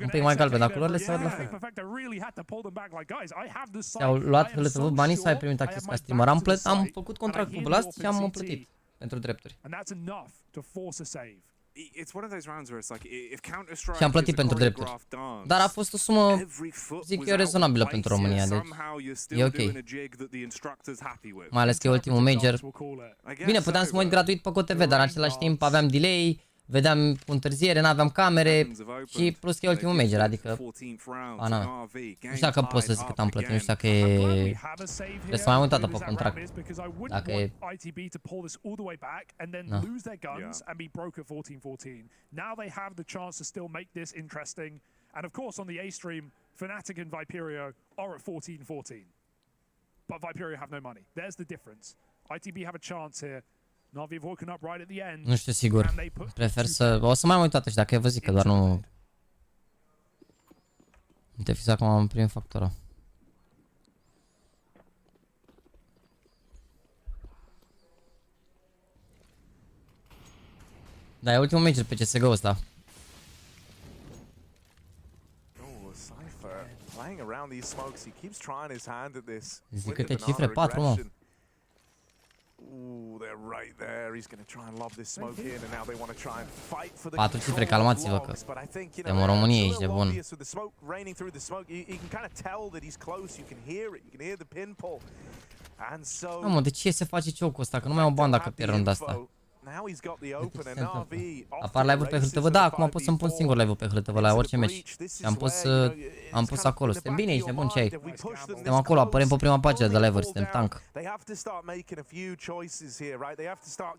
Un pic mai galben, dar culorile se văd la fel. Ți-au luat HLTV banii sau ai primit acces ca streamer? Am făcut contract cu Blast și am plătit pentru drepturi. Și am plătit pentru drepturi. Dar a fost o sumă, zic eu, rezonabilă pentru România, deci e ok. Mai ales că e ultimul major. Bine, puteam să mă uit gratuit pe COTV, dar în același timp aveam delay, vedeam cu întârziere, n-aveam camere și plus că e ultimul major, adică... Ana, nu știu dacă pot să zic cât am plătit, nu știu dacă e... Trebuie să mai am uitat pe contract. Dacă e... No. Now they have the chance to still make this interesting. And of course on the A stream, Fnatic and Viperio are at 14-14. But Viperio have no money. There's the difference. ITB have a chance here. Na'Vi have woken up right at the end. Nu știu sigur. Prefer să... O să mai am uitat și dacă e văzut că doar nu... Nu te fiți acum în primul factor. Da, e ultimul major pe CSGO ăsta. Zic câte cifre? 4, mă. They're right there. He's going to try and lob this smoke in, and now they want to try and fight for the 4 cifre, calmați-vă că suntem în România, ești de bun. Mamă, de ce se face choke-ul ăsta? Că nu mai au bani dacă pierd runda asta. Apar live-uri pe HLTV? Da, acum pot să-mi pun singur live-ul pe HLTV la orice meci. Și am pus acolo. Suntem bine, ești nebun, ce ai? Suntem acolo, apărem pe prima pagină de live-uri, suntem tank.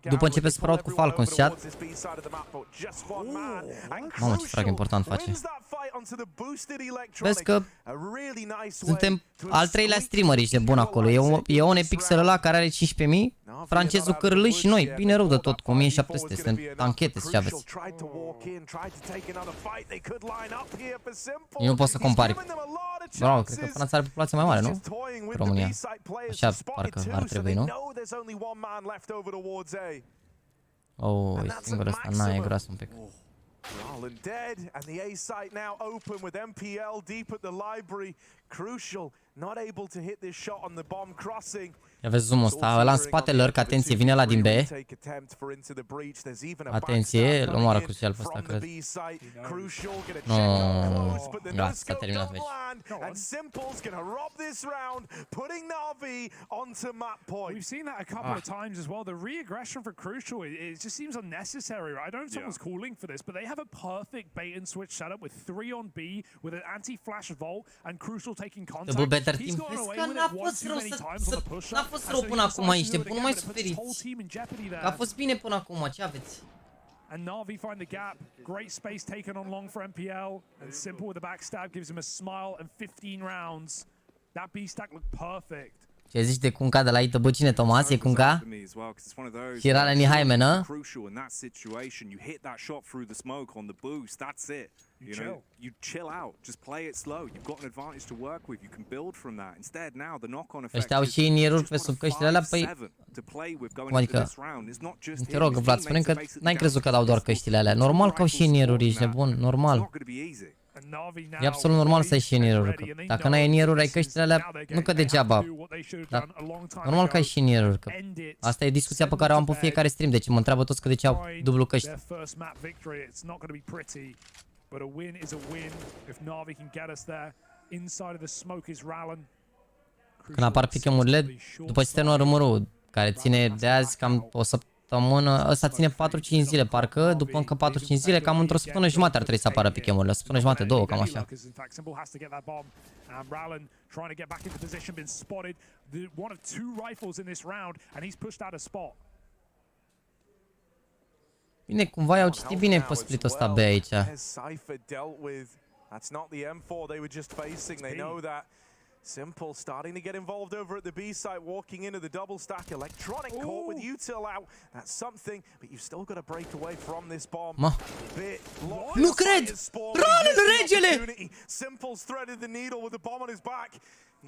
După începe să fraud cu Falcon chat. Mamă, ce frag important face. Vezi că suntem al treilea streamer, ești de bun acolo. E un pixel ăla care are 15.000, francezul Cârlâi și noi, bine rău de tot, cu 1700, suntem tanchete, ce aveți. Eu nu pot să compari. Bravo, cred că Franța are populație mai mare, nu? România. Așa parcă ar trebui, nu? Oh, e singur ăsta, na, e gras un pic. Roland dead, and the A site now open with MPL deep at the library. Crucial, not able to hit this shot on the bomb crossing. Ia vezi zoom-ul ăsta, ăla în spate lurk, atenție, vine la din B. Atenție, îl omoară crucial pe ăsta, cred. Nu, gata, s-a terminat meci. We've seen that a couple of times as well. The re-aggression for Crucial, it just seems unnecessary, right? I don't know if someone's calling for this, but they have a perfect bait and switch setup with 3 on B, with an anti-flash vault, and Crucial taking contact. He's gone away with it one too many times on the push-up. A fost rău până acum, ești bun, nu mai suferiți. A fost bine până acum, ce aveți? And Na'Vi find the gap. Great space taken on long for MPL. And Simple with the backstab gives him a smile and 15 rounds. That B-stack looked perfect. Ce zici de Cunca de la ITB? Cine, Tomas? E Cunca? Hirala Nihaime, nă? You know, you chill out, just play it slow. You've got an advantage to work with. You can build from that. Instead, now the knock-on effect. Ăștia au și inieruri pe sub căștile alea, păi... Adică, te rog, Vlad, spune că n-ai crezut că dau doar căștile alea. Normal că au și inieruri, ești nebun, normal. E absolut normal să ai și inieruri. Dacă n-ai inieruri, ai căștile alea, nu că degeaba. Dar normal că ai și inieruri. Asta e discuția pe care o am pe fiecare stream. Deci mă întreabă toți că de ce au dublu căști. But a win is a win if Na'Vi can get us there. Inside of the smoke is Rallen. Când apar pick-em-urile, după ce termină rumorul, care ține de azi cam o săptămână, ăsta ține 4-5 zile, parcă, după încă 4-5 zile, cam într-o săptămână jumate ar trebui să apară pick-em-urile, o săptămână jumate, 2, cam așa. Bine, cumva i-au citit bine pe split-ul ăsta B aici. Simple starting to get involved over at the B site, walking into the double stack. Electronic caught with util out. That's something, but you've still got to break away from this bomb. Nu cred! Rallen, regele! Simple's threaded the needle with the bomb on his back.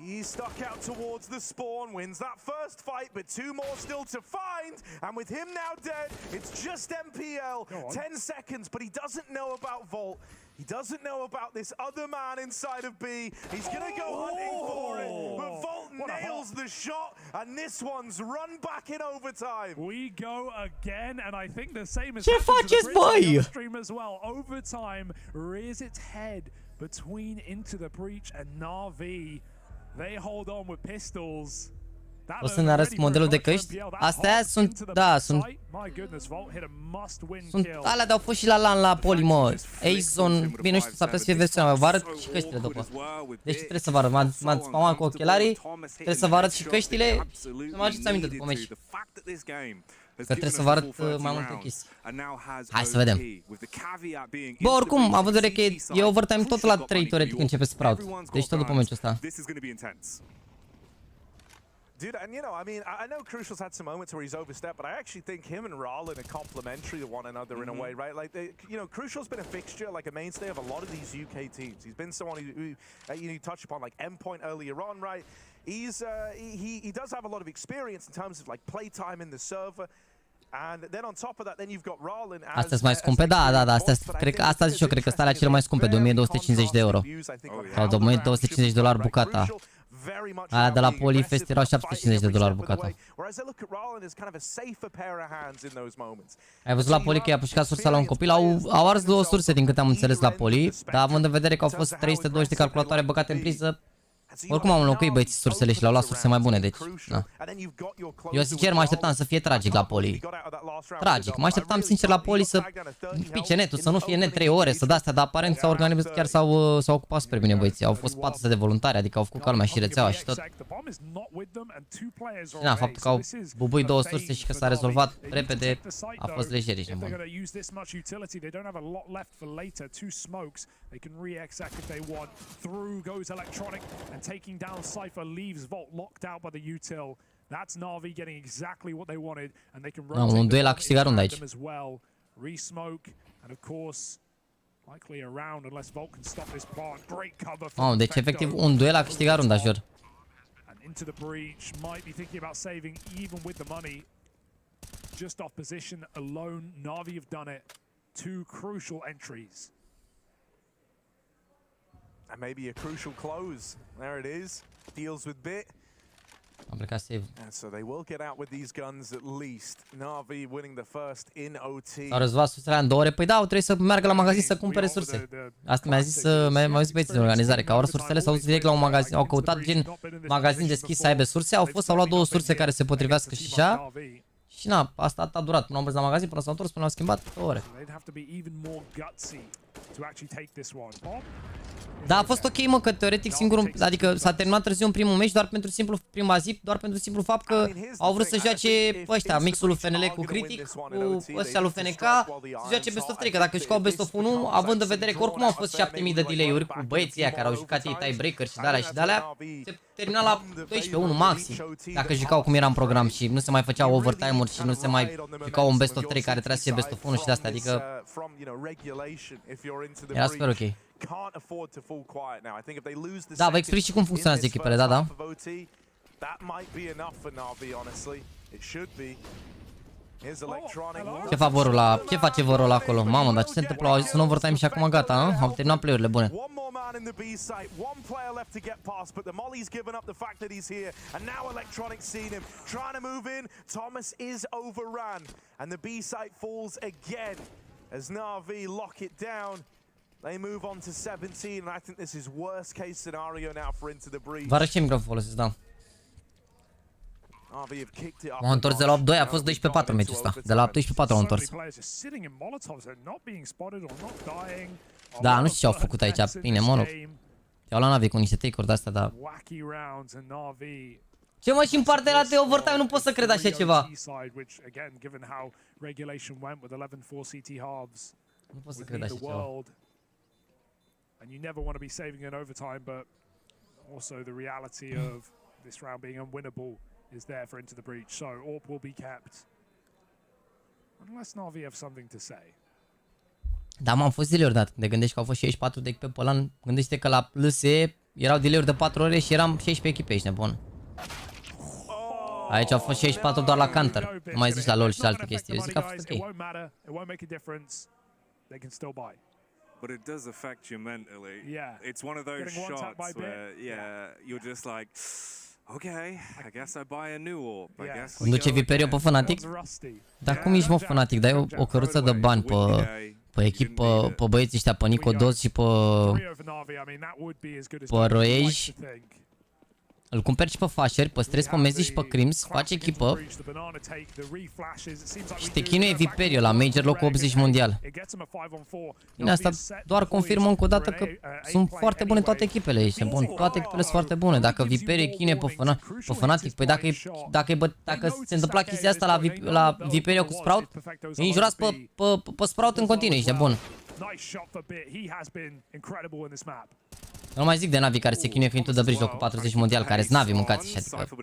He's stuck out towards the spawn, wins that first fight, but 2 more still to find. And with him now dead, it's just MPL. 10 seconds, but he doesn't know about Volt. He doesn't know about this other man inside of B. He's gonna go hunting for it, but Volt nails the shot, and this one's run back in overtime. We go again, and I think the same as the stream as well. Overtime rears its head between Into the Breach and Na'Vi. They hold on with pistols. O să ne arăt modelul de căști. Astea sunt, da, sunt alea de-au fost și la LAN la Poli, mă. Azon, bine, nu știu, s-a să fie versiunea, vă arăt și căștile după. Deci trebuie să vă arăt, m-am spamat cu ochelarii, trebuie să vă arăt și căștile, să mă aduceți aminte după meci. Că trebuie să vă arăt mai multe chestii. Hai să vedem. Bă, oricum, având în vedere că e overtime tot la 3 teoretic începe Sprout. Deci tot după meciul ăsta. Dude, and you know, I mean, I know Crucial's had some moments where he's overstepped, but I actually think him and Rallen are complementary to one another in a way, right? Like, you know, Crucial's been a fixture, like a mainstay of a lot of these UK teams. He's been someone who you touched upon, like Endpoint earlier on, right? He does have a lot of experience in terms of like playtime in the server. And then on top of that, then you've got Rallen. Astea sunt mai scumpe? Da, astea, cred că asta zic eu, cred că astea alea cele mai scumpe, de 1250 de euro. Sau de 1250 de dolari bucata. Aia de la Polyfest erau 750 de dolari bucata. Ai văzut la Poli că i-a pușcat sursa la un copil? Au ars 2 surse din câte am înțeles la Poli, dar având în vedere că au fost 320 de calculatoare băgate în priză, Oricum am înlocuit băieții sursele și le-au luat surse mai bune, deci na. Eu sincer mă așteptam să fie tragic la poli. Tragic, mă așteptam sincer la poli să pice netul, să nu fie net 3 ore, să de-astea, dar aparent s-au organizat, chiar s-au ocupat super bine băieții. Au fost 400 de voluntari, adică au făcut ca lumea și rețeaua și tot. Și na, faptul că au bubuit 2 surse și că s-a rezolvat repede a fost lejer și nebun. They can re-exec if they want. Through goes Electronic, and taking down Cypher leaves Vault locked out by the util. That's Na'Vi getting exactly what they wanted, and they can rotate un duel a câștigat runda aici. as well. Re-smoke, and of course, likely around unless Vault can stop this plant. Great cover for Deci efectiv un duel a câștigat runda, jur. And into the breach, might be thinking about saving even with the money. Just off position alone, Na'Vi have done it. 2 crucial entries. And maybe a crucial close. There it is. Deals with bit. Am plecat save. And so they will get out with these guns at least. Na'Vi winning the first in OT. S-au rezolvat sursele în 2 ore. Păi da, trebuie să meargă la magazin să cumpere surse. Asta mi-a zis băieții din organizare, că au luat sursele, s-au dus direct la un magazin, au căutat gen magazin deschis să aibă surse, au luat 2 surse care se potrivească și așa. Și na, asta a durat până au mers la magazin, până s-au întors, până au schimbat 2 ore. Da, a fost ok, mă, că teoretic singurul, adică s-a terminat târziu în primul meci doar pentru simplu prima zi, doar pentru simplu fapt că au vrut să joace ăștia, mixul lui FNL cu Critic, cu ăștia lui FNK, să joace Best of 3, că dacă jucau Best of 1, având în vedere că oricum au fost 7000 de delay-uri cu băieții aia care au jucat ei tiebreaker și de-alea și de-alea, se termina la 12-1 maxim, dacă jucau cum era în program și nu se mai făceau overtime-uri și nu se mai jucau un Best of 3 care trebuia să fie Best of 1 și de-astea, adică era super ok. Da, vă explic și cum funcționează echipele, da. Ce face vorul acolo? Mamă, dar ce se întâmplă? Au ajuns în overtime și acum gata, a? Au terminat play-urile bune. In the B site, one player left to get past, but the Molly's given up the fact that he's here, and now Electronic's seen him, trying to move in. Thomas is overrun, and the B site falls again as Na'Vi lock it down. They move on to 17, and I think this is worst case scenario now for Into the Breach. Vă arăt ce microfon folosesc, da. M-au întors de la 8-2, a fost 12-4 meciul ăsta. De la 12-4 au întors. Da, nu știu ce au făcut aici. Bine, mă rog. I-au luat Na'Vi cu niște take-uri de-astea, dar... Ce mă, și în partea la de overtime nu pot să cred așa ceva. Nu pot să cred așa ceva. And you never want to be saving in overtime, but also the reality of this round being unwinnable is there for Into the Breach. So AWP will be kept. Unless Na'Vi have something to say. Da, m-am fost delay-uri dat. De gândești că au fost 64 de echipe pe LAN. Gândește că la LSE erau delay-uri de 4 ore și eram 16 echipe, ești nebun. Aici au fost 64 doar la counter. Nu mai zici la LoL și alte chestii. Eu zic că a fost ok. But it does affect you mentally. Yeah. It's one of those shots where, you're just like, okay, I guess I buy a new orb. I guess. Conduce Viperio pe Fnatic? Dar cum ești, mă, Fnatic? Dai o căruță de bani pe echipă, pe băieții ăștia, pe Nico Doz și pe Roej. Îl cumperi și pe Fasher, păstrezi pe Mezi și pe Crims, faci echipă și te chinuie Viperio la Major locul 80 mondial. Bine, asta doar confirmă încă o dată că sunt foarte bune toate echipele aici. Bun, toate echipele sunt foarte bune. Dacă Viperio chinuie pe Fnatic, păi dacă se întâmpla chestia asta la Viperio cu Sprout, îi înjurați pe Sprout în continuu, ești bun. Nu mai zic de Na'Vi care se chinuie cu Into the Breach cu 40 mondial, care sunt Na'Vi mâncați așa, adică...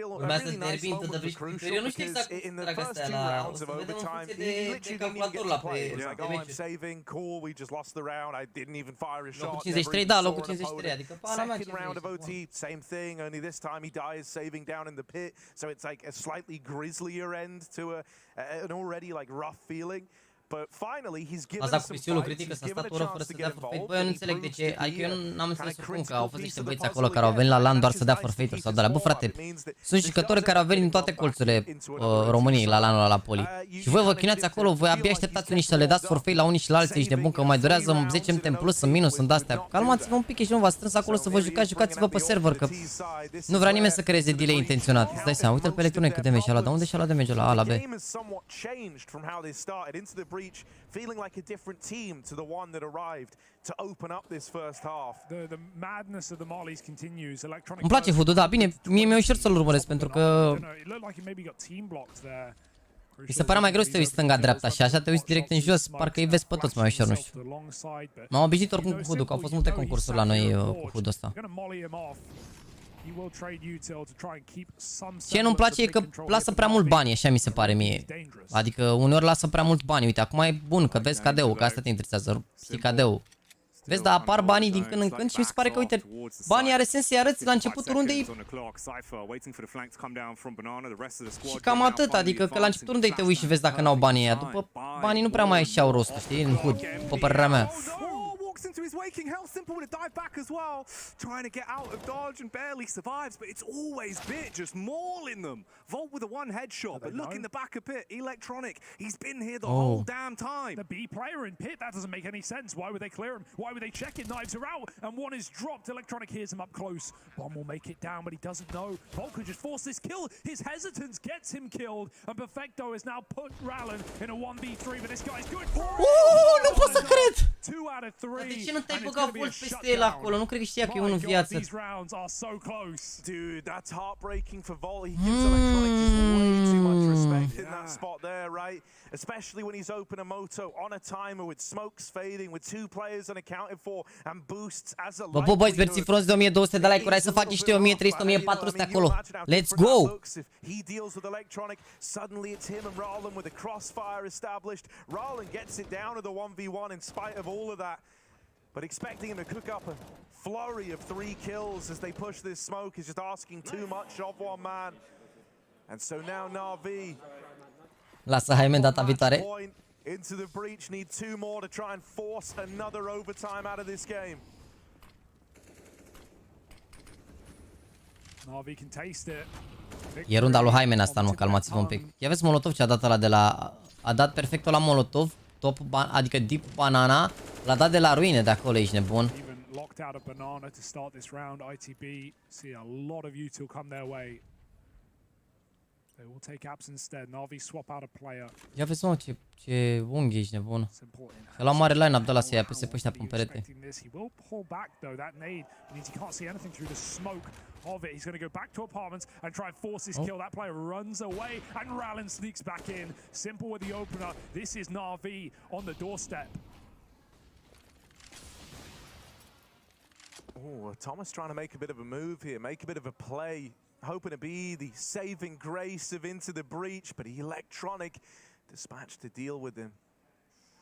Urmează derby Into the Breach cu Viperio, nu știu exact cum trag astea la... O să vedem în funcție de calculator la pe meciuri. Locul 53, da, locul 53, adică pana mea 50. Same thing, only this time he dies saving down in the pit, so it's like a slightly grislier end to an already like rough feeling. Asta cu pisiolul critică s-a stat o oră fără să dea forfeit. Băi, eu nu înțeleg de ce, adică eu n-am înțeles oricum că au fost niște băieți acolo care au venit la LAN doar să dea forfeit sau de la. Bă, frate, sunt jucători care au venit din toate colțurile României la LAN-ul ăla la Poli. Și voi vă chinați acolo, voi abia așteptați unii să le dați forfeit la unii și la alții, ești nebun că mai durează 10 minute în plus, în minus, în de-astea. Calmați-vă un pic, ești nu v-ați strâns acolo să vă jucați, jucați-vă pe server, că nu vrea nimeni să creeze delay intenționat. Îți dai seama, uite-l pe electronic cât de meci a luat, dar unde și-a luat de meci la A la B? Feeling like a different team to the one that arrived to open up this first half. The madness of the Mollies continues. Electronic. Îmi place Hudu, da, bine, mie mi-e ușor să-l urmăresc pentru că mi se pare mai greu să te uiți stânga-dreapta și așa te uiți direct în jos, parcă îi vezi pe toți mai ușor, nu știu. M-am obișnuit oricum cu Hudu, că au fost multe concursuri la noi cu Hudu ăsta. Ce nu-mi place e că lasă prea mult bani, așa mi se pare mie. Adică uneori lasă prea mult bani. Uite, acum e bun că vezi cadeu, că asta te interesează. Știi cadeu. Vezi, dar apar banii din când în când și mi se pare că, uite, banii are sens să-i arăți la începutul rundei. Și cam atât, adică că la începutul rundei te uiți și vezi dacă n-au banii ăia. După banii nu prea mai și-au rostul, știi, în HUD, după părerea mea. Into his waking health, simple with a dive back as well, trying to get out of dodge and barely survives, but it's always Bit just mauling them. Volt with a one headshot, but look in the back of Pit, Electronic, he's been here the whole damn time. The B player in Pit, that doesn't make any sense. Why would they clear him? Why would they check it? Knives are out, and one is dropped. Electronic hears him up close. Bomb will make it down, but he doesn't know. Volt could just force this kill. His hesitance gets him killed, and Perfecto has now put Rallen in a 1v3, but this guy's good for it. Nu pot să cred! 2 out of 3. De ce nu te-ai băgat full peste el acolo? Nu cred că știa că e unul în viață. Dude, that's heartbreaking for Volt. He gives Electronic just way too much respect in that spot there, right? Especially when he's open a moto on a timer with smokes fading, with 2 players unaccounted for and boosts as a Bă, băi, băieți frunzi de 1200 de like-uri, hai să faci niște 1300, 1400 acolo. Let's go! He deals with Electronic. Suddenly it's him and Rallen with a crossfire established. Rallen gets it down to the 1v1 in spite of all of that. But expecting him to cook up a flurry of 3 kills as they push this smoke is just asking too much of one man. And so now Na'Vi lasă Jaime data viitoare. Into the breach, need 2 more to try and force another overtime out of this game. Na'Vi can taste it. E runda lui Jaime asta, nu, calmați-vă un pic. Ia vezi Molotov ce a dat ăla de la... A dat perfectul la Molotov, top, adică deep banana, l-a dat de la ruine de acolo, ești nebun. Locked out a banana to start this round. ITB see a lot of util come their way. They will take Abs instead. Na'Vi swap out a player. Ia vezi, mă, ce unghi ești nebun. Că la mare line-up de ăla să ia peste pe ăștia pe perete. He will pull back though. That nade means he can't see anything through the smoke of it. He's going to go back to apartments and try and force this kill. That player runs away and Rallen sneaks back in. Simple with the opener. This is Na'Vi on the doorstep. Oh, Thomas trying to make a bit of a move here, make a bit of a play, hoping to be the saving grace of Into the Breach, but Electronic dispatched to deal with him.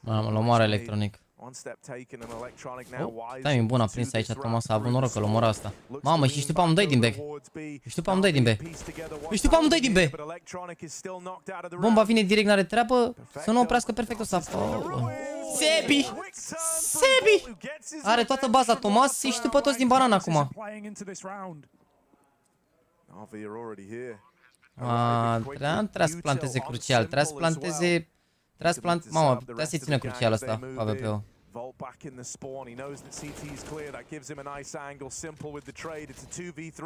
Mamă, l-omoară Electronic. Stai, bun, a prins aici Thomas, a avut noroc că l-omora asta. Mamă, și știu pe amândoi din B. Știu pe amândoi din B. Știu pe amândoi din B. Bomba vine direct, n-are treabă, să nu oprească perfect ăsta. Sebi! Sebi! Are toată baza Thomas și știu pe toți din banana acum. Trebuia să planteze crucial, trebuia să planteze... Mamă, trebuia să-i țină crucial ăsta, AVP-ul. Volt back in the spawn. He knows that CT is clear. That gives him a nice angle. Simple with the trade. It's a 2v3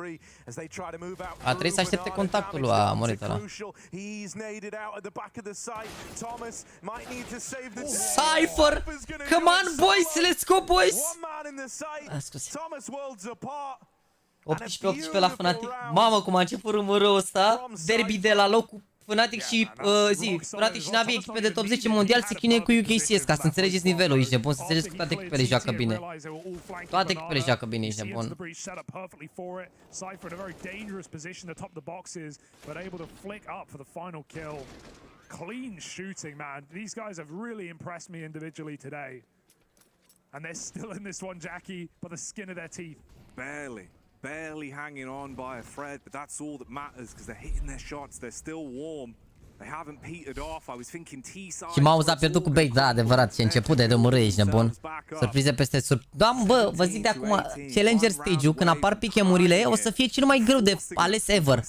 as they try to move out. A trebuit să aștepte contactul lui a murit ăla. He's naded out at the back of the site. Thomas might need to save the Cypher! Come on, boys! Let's go, boys! One man in the site. Thomas worlds apart. 18-18 la Fnatic. Mamă, cum a început rumorul ăsta. Derby de la locul Fnatic și Fnatic și Na'Vi, echipe de top 10 mondial, se chinuie cu UKCS, ca să înțelegeți nivelul, ești nebun, să înțelegeți că toate echipele joacă bine. Toate echipele joacă bine, ești nebun. Clean shooting, man. These guys have really impressed me individually today. And they're still in this one, Jackie, by the skin of their teeth. Barely hanging on by a thread, but that's all that matters because they're hitting their shots. They're still warm. Și mouse a pierdut cu bait, da, adevărat, și început de omorâre, ești nebun. Surprize peste Da, bă, vă zic de acum, Challenger Stage-ul, când apar pick-em-urile, o să fie cel mai greu de ales ever.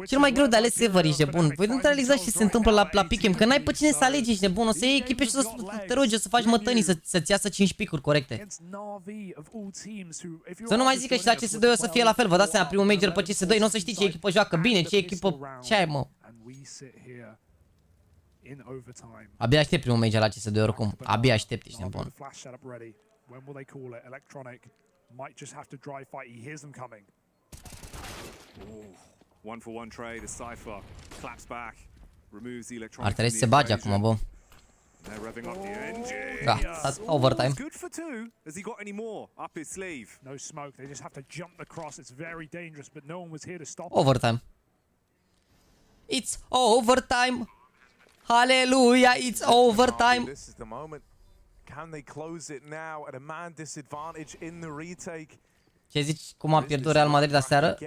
Cel mai greu de ales ever, ești nebun. Voi nu realizați ce se întâmplă la pick-em, că n-ai pe cine să alegi, ești nebun. O să iei echipe și o să te rogi, o să faci mătănii, să-ți iasă 5 pick-uri corecte. Să nu mai zic că și la CS2 o să fie la fel, vă dați seama, primul major pe CS2, nu o să știi ce echipă joacă bine, ce echipă... Ce ai, mă? Abia aștept primul major la CS2 oricum. Abia aștept, ești nebun. Ar trebui să se bage acum, bă. Da, overtime. Overtime. It's overtime. Hallelujah, it's overtime. This is the moment. Can they close it now at a man disadvantage in the retake? Ce zici cum a pierdut Real Madrid aseară?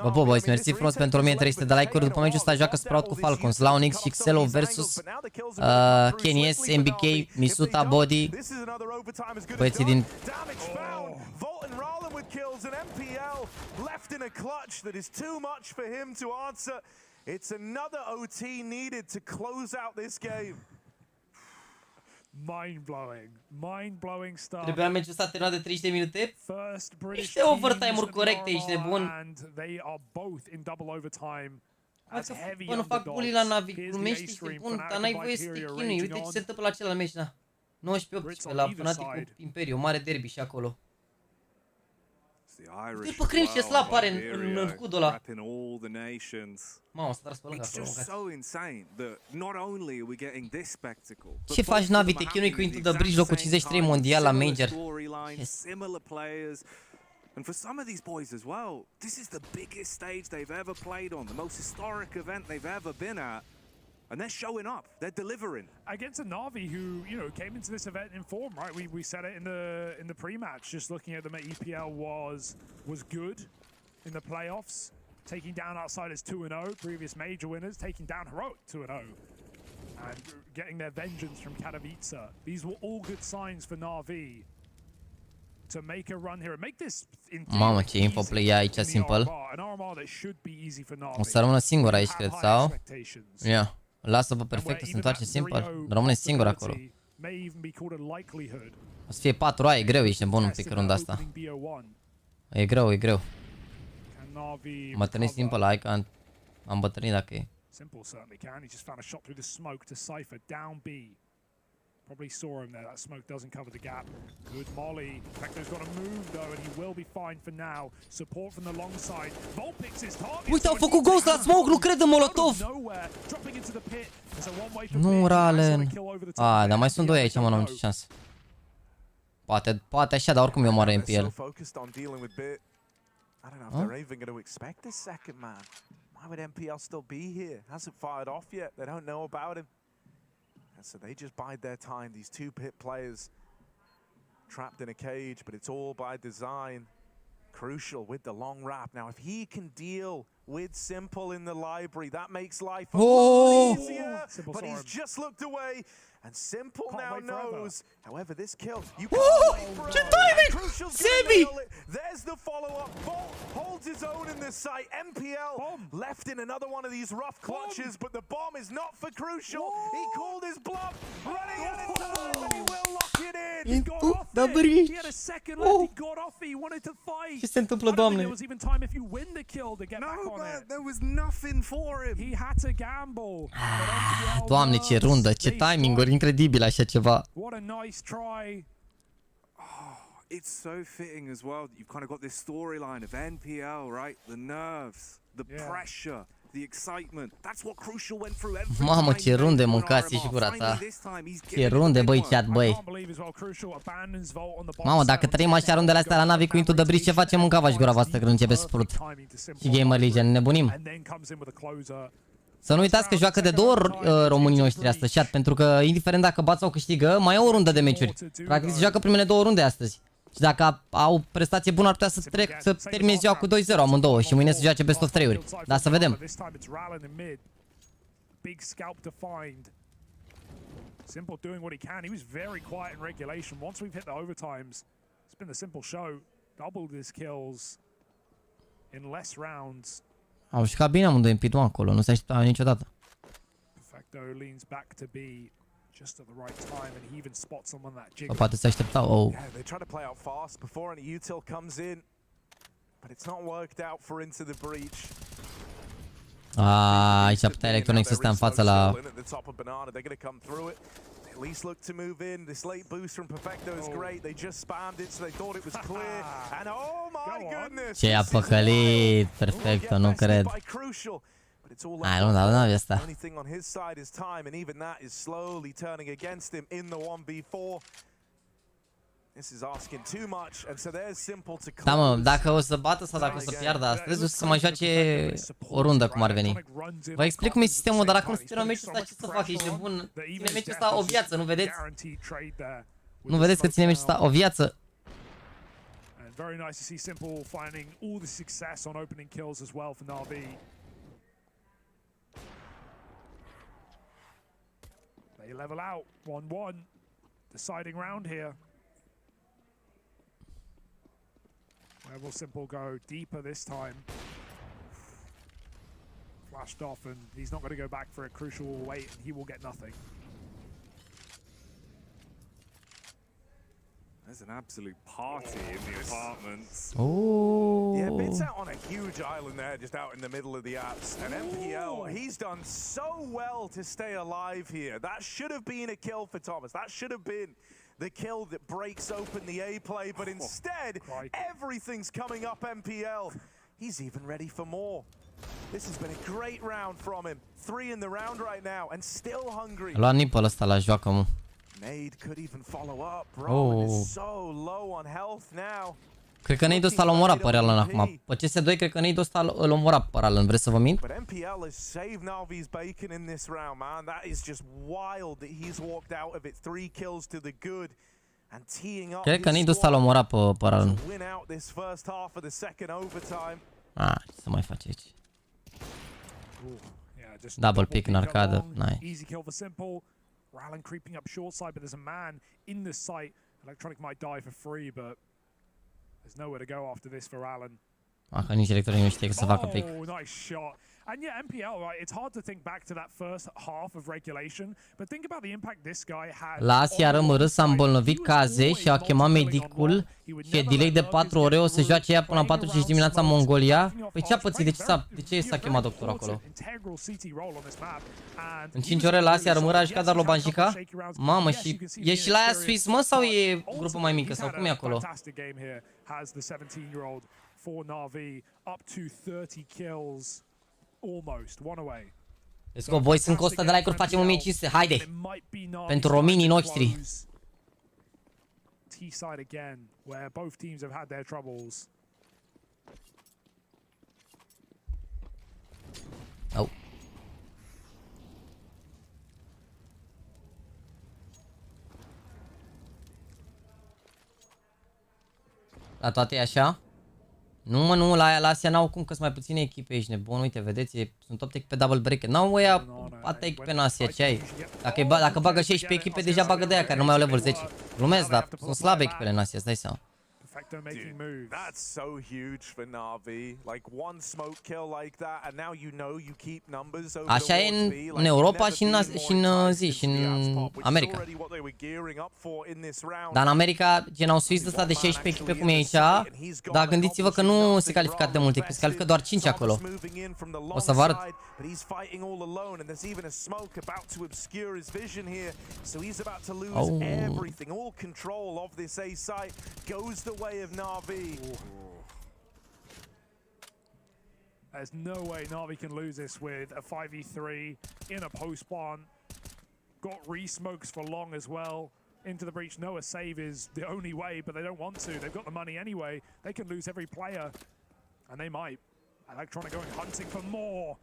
Bă, boys, mersi frumos pentru 1300 de like-uri. După meciul ăsta joacă Sprout cu Falcons, Launx și Xellow versus Kenies, MBK, Misuta, Body. Băieții din... It's another OT needed to close out this game. Mind-blowing start. Trebuia meciul ăsta terminat de 30 de minute. Niște overtime-uri corecte, ești nebun. Bă, nu fac bully la Navi, glumești, ești bun, dar n-ai voie să te chinui. Uite ce se întâmplă la celălalt meci, da. 19-18 la Fnatic cu Imperiu, mare derby și acolo. Uite pe Crim ce slab pare în cudul ăla. Mamă, s-a tras pe lângă acolo. Ce faci, Navi? Te chinui cu Into the Bridge, locul 53 mondial la Major. Yes. And for some of these boys as well, this is the biggest stage they've ever played on, the most historic event they've ever been at. And they're showing up. They're delivering against a Na'Vi who, you know, came into this event in form, right? We said it in the pre-match. Just looking at them at EPL was good in the playoffs, taking down outsiders 2-0, previous major winners, taking down Heroic 2-0, and getting their vengeance from Katowice. These were all good signs for Na'Vi to make a run here and make this. Mamă, ce info play e aici, simple. O să rămână singur aici, cred, sau? Yeah. Lasă-vă perfect, se întoarce simple. Rămâne singur acolo. O să fie 4A, e greu, ești nebun un pic runda asta. E greu, e greu. Am bătrânit simple, hai că am bătrânit dacă e. Probably saw him there. That smoke doesn't cover the gap. Good molly. Vector's got to move though, and he will be fine for now. Support from the long side. Volt picks his target. Uite, au făcut ghost la smoke, nu cred în Molotov. Nu, Ralen. Dar mai sunt doi aici, mă, n-am nicio șansă. Poate așa, dar oricum eu moară MPL. I don't know if they're even going to expect this second man. Why would MPL still be here? Hasn't fired off yet. They don't know about him. And so they just bide their time. These two pit players trapped in a cage, but it's all by design. Crucial with the long wrap. Now, if he can deal with Simple in the library, that makes life a lot easier. But he's just looked away. And Simple now knows. However, this kill, you can't wait for it. Crucial there's the follow-up. Bolt holds his own in this site. MPL left in another one of these rough clutches, but the bomb is not for Crucial. He called his bluff, running out of time, and he will lock it in. He got off it. He had a second left. He got off it. He wanted to fight. Ce se întâmplă, Doamne? There was even time if you win the kill to get back on it. There was nothing for him. He had to gamble. Doamne, ce rundă, ce timing-uri incredibil așa ceva. What a nice try. It's so fitting as well that you've kind of got this storyline of NPL, right? The nerves, the pressure, the excitement. That's what Crucial went through every time. Mamă, ce runde mâncați și gura ta. Ce runde, băi, chat, băi. Mamă, dacă trăim așa rundele astea la Navi cu Into the Bridge, ce facem în cava și gura voastră când începe să sprut? Și Gamer Legion, nebunim. Să nu uitați că joacă de 2 ori românii noștri astăzi, chat, pentru că indiferent dacă bat sau câștigă, mai au o rundă de meciuri. Practic se joacă primele 2 runde astăzi. Și dacă au prestație bună, ar putea să termine ziua cu 2-0 amândouă și mâine să joace best of 3-uri. Dar să vedem. Simple doing what he can. He was very quiet in regulation. Once we've hit the overtimes, it's been a simple show. Doubled his kills in less rounds. Au jucat bine amândoi în P2 acolo, nu se aștepta niciodată. Perfecto leans back to B just at the right time and he even spots someone that jiggle. Sau poate se așteptau. Oh. Yeah, they try to play out fast before any util comes in. But it's not worked out for into the breach. Aici putea Electronic să stea în față la... At least look to move in. This late boost from Perfecto is great. They just spammed it, so they thought it was clear. And oh my goodness! Ce a păcălit! Perfecto, nu cred. Hai, nu, dar n-avea asta. Anything on his side is time, and even that is slowly turning against him in the 1v4. This is asking too much, and so there's simple to close. Da, mă, dacă o să bată sau dacă o să piardă astăzi, o să mai joace o rundă cum ar veni. Vă explic cum e sistemul, dar acum să termină meciul ăsta, ce să fac? Ești bun. Ține meciul ăsta o viață, nu vedeți? Nu vedeți că ține meciul ăsta o viață? Very nice to see Simple finding all the success on opening kills as well for Na'Vi. They level out 1-1. Deciding round here. Where will Simple go deeper this time? Flashed off and he's not going to go back for a crucial wait and he will get nothing. There's an absolute party in the apartments. Oh. Yeah, Bit's out on a huge island there, just out in the middle of the apps. And MPL, he's done so well to stay alive here. That should have been a kill for Thomas. That should have been the kill that breaks open the A play, but instead, everything's coming up MPL. He's even ready for more. This has been a great round from him. 3 in the round right now, and still hungry. A luat nipul ăsta la joacă, mă. Nade could even follow up. Roman is so low on health now. Cred că Nade ăsta l-a omorat pe Realan acum. Pe CS2 cred că Nade ăsta îl omora pe Realan. Vreți să vă mint? But MPL has saved Na'Vi's bacon in this round, man. That is just wild that he's walked out of it. 3 kills to the good and teeing up. Cred că Nade ăsta l-a omorat pe Realan. Win out this first half of the second overtime. Ce să mai face aici? Double pick în arcadă. Nice. Easy kill for Simple. Rallen creeping up short side, but there's a man in the site. Electronic might die for free, but there's nowhere to go after this for Rallen. Că nici Electronic nu știe că să facă pick. Oh, nice shot. And yeah, MPL, right, it's hard to think back to that first half of regulation, but think about the impact this guy had. La Asia rămărâ s-a îmbolnăvit Kaze și a chemat medicul și e delay de 4 ore, o să joace ea până la 45 dimineața în Mongolia. Păi ce a pățit? De ce s-a chemat doctorul acolo? În 5 ore la Asia rămără a jucat doar Lobanjica? Mamă, și e și la aia Swiss, mă, sau e grupă mai mică, sau cum e acolo? Almost one away. Let's go, boys, sunt 100 de like-uri, facem 1500, haide! Pentru românii noștri. T-side again, where both teams have had their troubles. Oh. La toate e așa? Nu, mă, nu, la Asia n-au cum, că-s mai puține echipe, ești nebun, uite, vedeți, sunt 8 echipe double breaker. N-au ăia atâta echipe în Asia, ce ai? Dacă bagă 16 echipe, deja bagă de aia care nu mai au level 10. Glumesc, dar sunt slabe echipele în Asia, îți dai seama. Dude, that's so huge for Na'Vi. Like one smoke kill like that, and now you know you keep numbers over. Așa e în Europa și în America. Dar în America, gen au Swiss ăsta de 16 echipe cum e aici, dar gândiți-vă că nu se califică de multe echipe, se califică doar 5 acolo. O să vă arăt. Of Na'Vi. There's no way Na'Vi can lose this with a 5v3 in a post spawn. Got re-smokes for long as well. Into the breach, no, a save is the only way, but they don't want to. They've got the money anyway. They can lose every player, and they might. Electronic going hunting for more.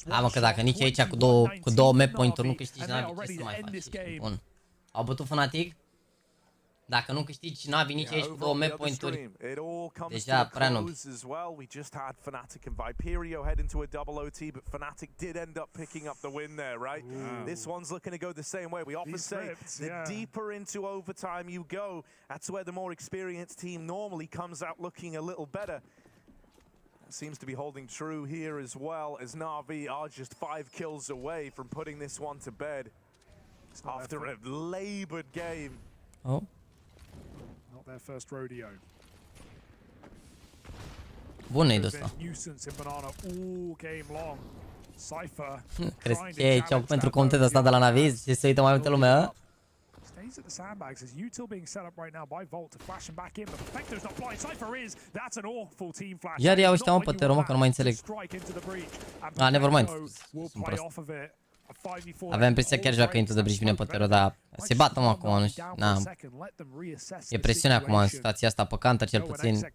Mă, că dacă nici aici cu două map point-uri nu câștigi Navi, ce să mai faci? Bun. Au bătut Fnatic. Dacă nu câștigi Navi nici aici cu două map point-uri, deja prea noob. We just had Fnatic and Viperio head into a double OT, but Fnatic did end up picking up the win there, right? This one's looking to go the same way. We often say the deeper into overtime you go, that's where the more experienced team normally comes out looking a little better. Seems to be holding true here as well, as Na'Vi are just 5 kills away from putting this one to bed after a labored game. Oh. Not their first rodeo. Bun e ăsta. Crezi că e ce-au pentru content ăsta de la Naviz și se uită mai multă lume? Stays at the sandbags as util being set up right now by Volt to flash him back in, but Perfecto's not blind. Cypher is. That's an awful team flash. Iar iau ăștia pe Tero, mă, că nu mai înțeleg. Never mind. Sunt prost. Aveam impresia chiar joacă Into the Bridge bine pe Tero, dar se bată, mă, acum, nu știu. E presiune acum în situația asta, pe Counter cel puțin.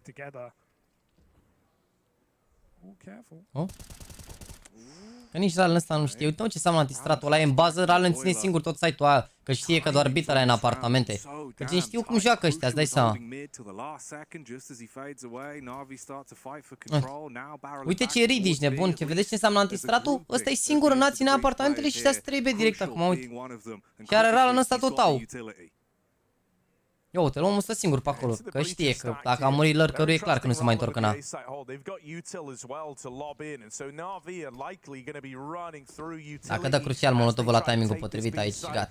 Oh? Că nici Ralen ăsta nu știe. Uite-mă ce înseamnă antistratul ăla, e în bază, Ralen ține singur tot site-ul ăla, că știe că doar bitele în apartamente. Că cine știu cum joacă ăștia, îți dai seama. Uite ce ridi, ești nebun, ce vedeți ce înseamnă antistratul? Ăsta e singur în a ține apartamentele și ăștia trebuie direct acum, uite. Și are Ralen ăsta tot au. Ia uite, omul stă singur pe acolo, că știe că dacă a murit lărcărul e clar că nu se mai întorc în A. Dacă dă crucial Molotovul la timingul potrivit aici și gata.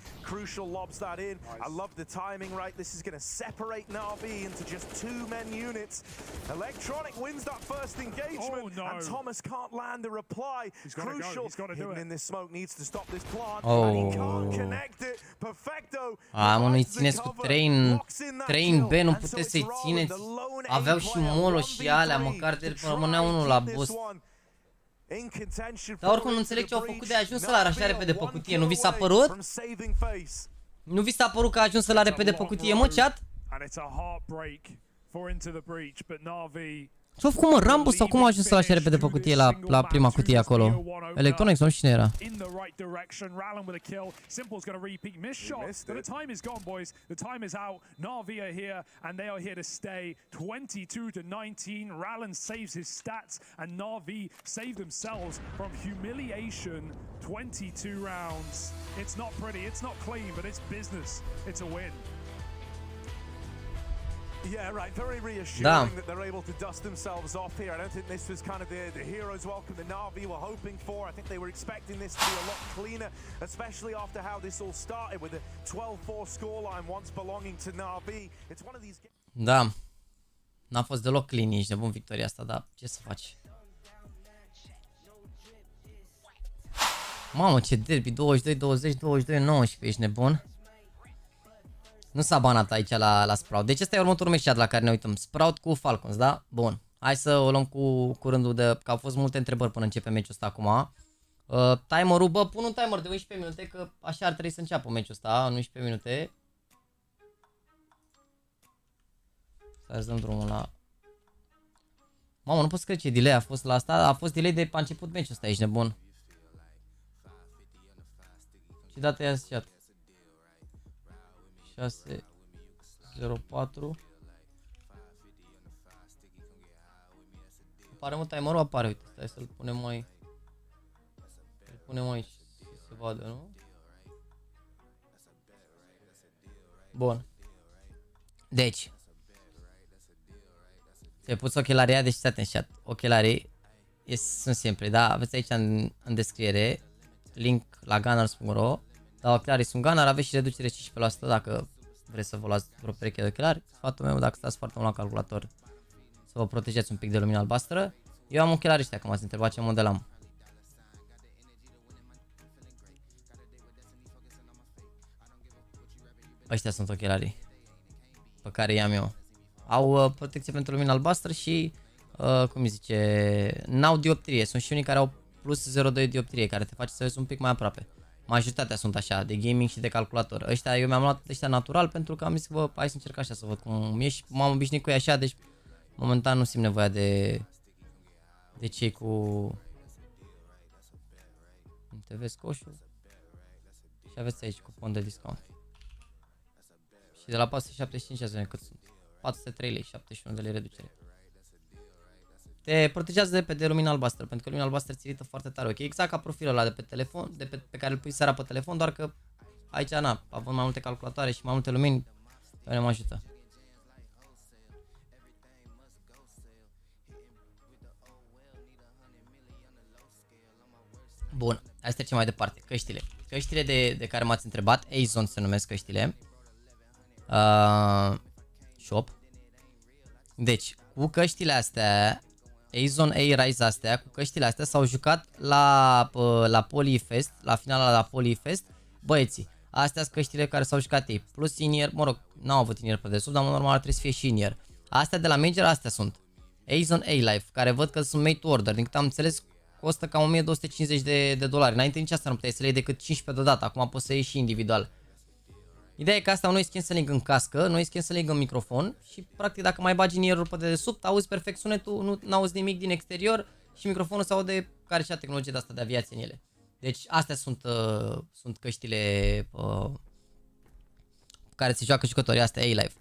Mă, nu-i țineți cu train B, nu puteți să-i țineți. Aveau și molo și alea, măcar de rămânea unul la boss. Dar oricum nu înțeleg ce au făcut de ajuns ăla așa repede pe cutie, nu vi s-a părut? Nu vi s-a părut că a ajuns ăla repede pe cutie, mă, chat? Ce-au făcut, mă, Rambo sau cum a ajuns la așa repede pe cutie la prima cutie acolo? Electronics, nu știu cine era. Yeah, right. Very reassuring that they're able to dust themselves off here. I don't think this was kind of the hero's welcome that Na'Vi were hoping for. I think they were expecting this to be a lot cleaner, especially after how this all started with a 12-4 scoreline once belonging to Na'Vi. It's one of these. Da. N-a fost deloc clean nici de bun victoria asta, dar ce să faci? Mamă, ce derby, 22-20, 22-19, ești nebun? Nu s-a banat aici la Sprout. Deci ăsta e următorul match la care ne uităm. Sprout cu Falcons, da? Bun. Hai să o luăm cu rândul de... Că au fost multe întrebări până începe match-ul ăsta acum. Timerul, bă, pun un timer de 11 minute, că așa ar trebui să înceapă match-ul ăsta, în 11 minute. Să dăm drumul la... Mamă, nu pot să cred ce delay a fost la asta. A fost delay de a început match-ul ăsta, ești nebun. Ce dată i-a asociat? 604. Apare, mă, timerul apare, uite, stai să-l punem mai... Îl punem aici să se vadă, nu? Bun. Deci ți-ai pus ochelarii, deci stai atent, ochelarii sunt simple, da? Aveți aici în descriere link la gunners.ro. Dar ochelarii sunt Gunner, aveți și reducere 15% dacă vreți să vă luați vreo pereche de ochelari. Sfatul meu, dacă stați foarte mult la calculator, să vă protejați un pic de lumina albastră. Eu am ochelari ăștia, că m-ați întrebat ce model am. Ăștia sunt ochelarii pe care i-am eu. Au protecție pentru lumina albastră și, cum îi zice, n-au dioptrie. Sunt și unii care au plus 0,2 dioptrie, care te face să vezi un pic mai aproape. Majoritatea sunt așa, de gaming și de calculator. Ăștia, eu mi-am luat ăștia natural pentru că am zis, bă, hai să încerc așa să văd cum e și m-am obișnuit cu ei așa, deci Momentan nu simt nevoia de cei cu TV scoșul. Și aveți aici cupon de discount. Și de la 475 azi cât sunt? 403 lei, 71 de lei reducere. Te protejează de lumina albastră, pentru că lumina albastră ți irită foarte tare, ok? Exact ca profilul ăla de pe telefon, pe care îl pui seara pe telefon, doar că aici, na, având mai multe calculatoare și mai multe lumini, care mă ajută. Bun, hai să trecem mai departe. Căștile. Căștile de care m-ați întrebat, Azon se numesc căștile. Shop. Deci, cu căștile astea, Azon A30 astea, cu căștile astea s-au jucat la Polyfest, la finala la Polyfest, băieții. Astea sunt căștile care s-au jucat ei, plus in-ear, mă rog, n-au avut in-ear pe desubt, dar normal trebuie să fie și in-ear. Astea de la Major, astea sunt. Azon A-Life, care văd că sunt made to order, din câte am înțeles, costă cam 1250 de dolari. Înainte nici asta nu puteai să le iei decât 15 deodată, acum poți să iei și individual. Ideea e că asta un noise cancelling în cască, noise cancelling în microfon și practic dacă mai bagi in-ear-ul pe dedesubt, auzi perfect sunetul, nu auzi nimic din exterior și microfonul se aude care și a tehnologie de asta de aviație în ele. Deci astea sunt căștile care se joacă jucătorii, astea A-Life.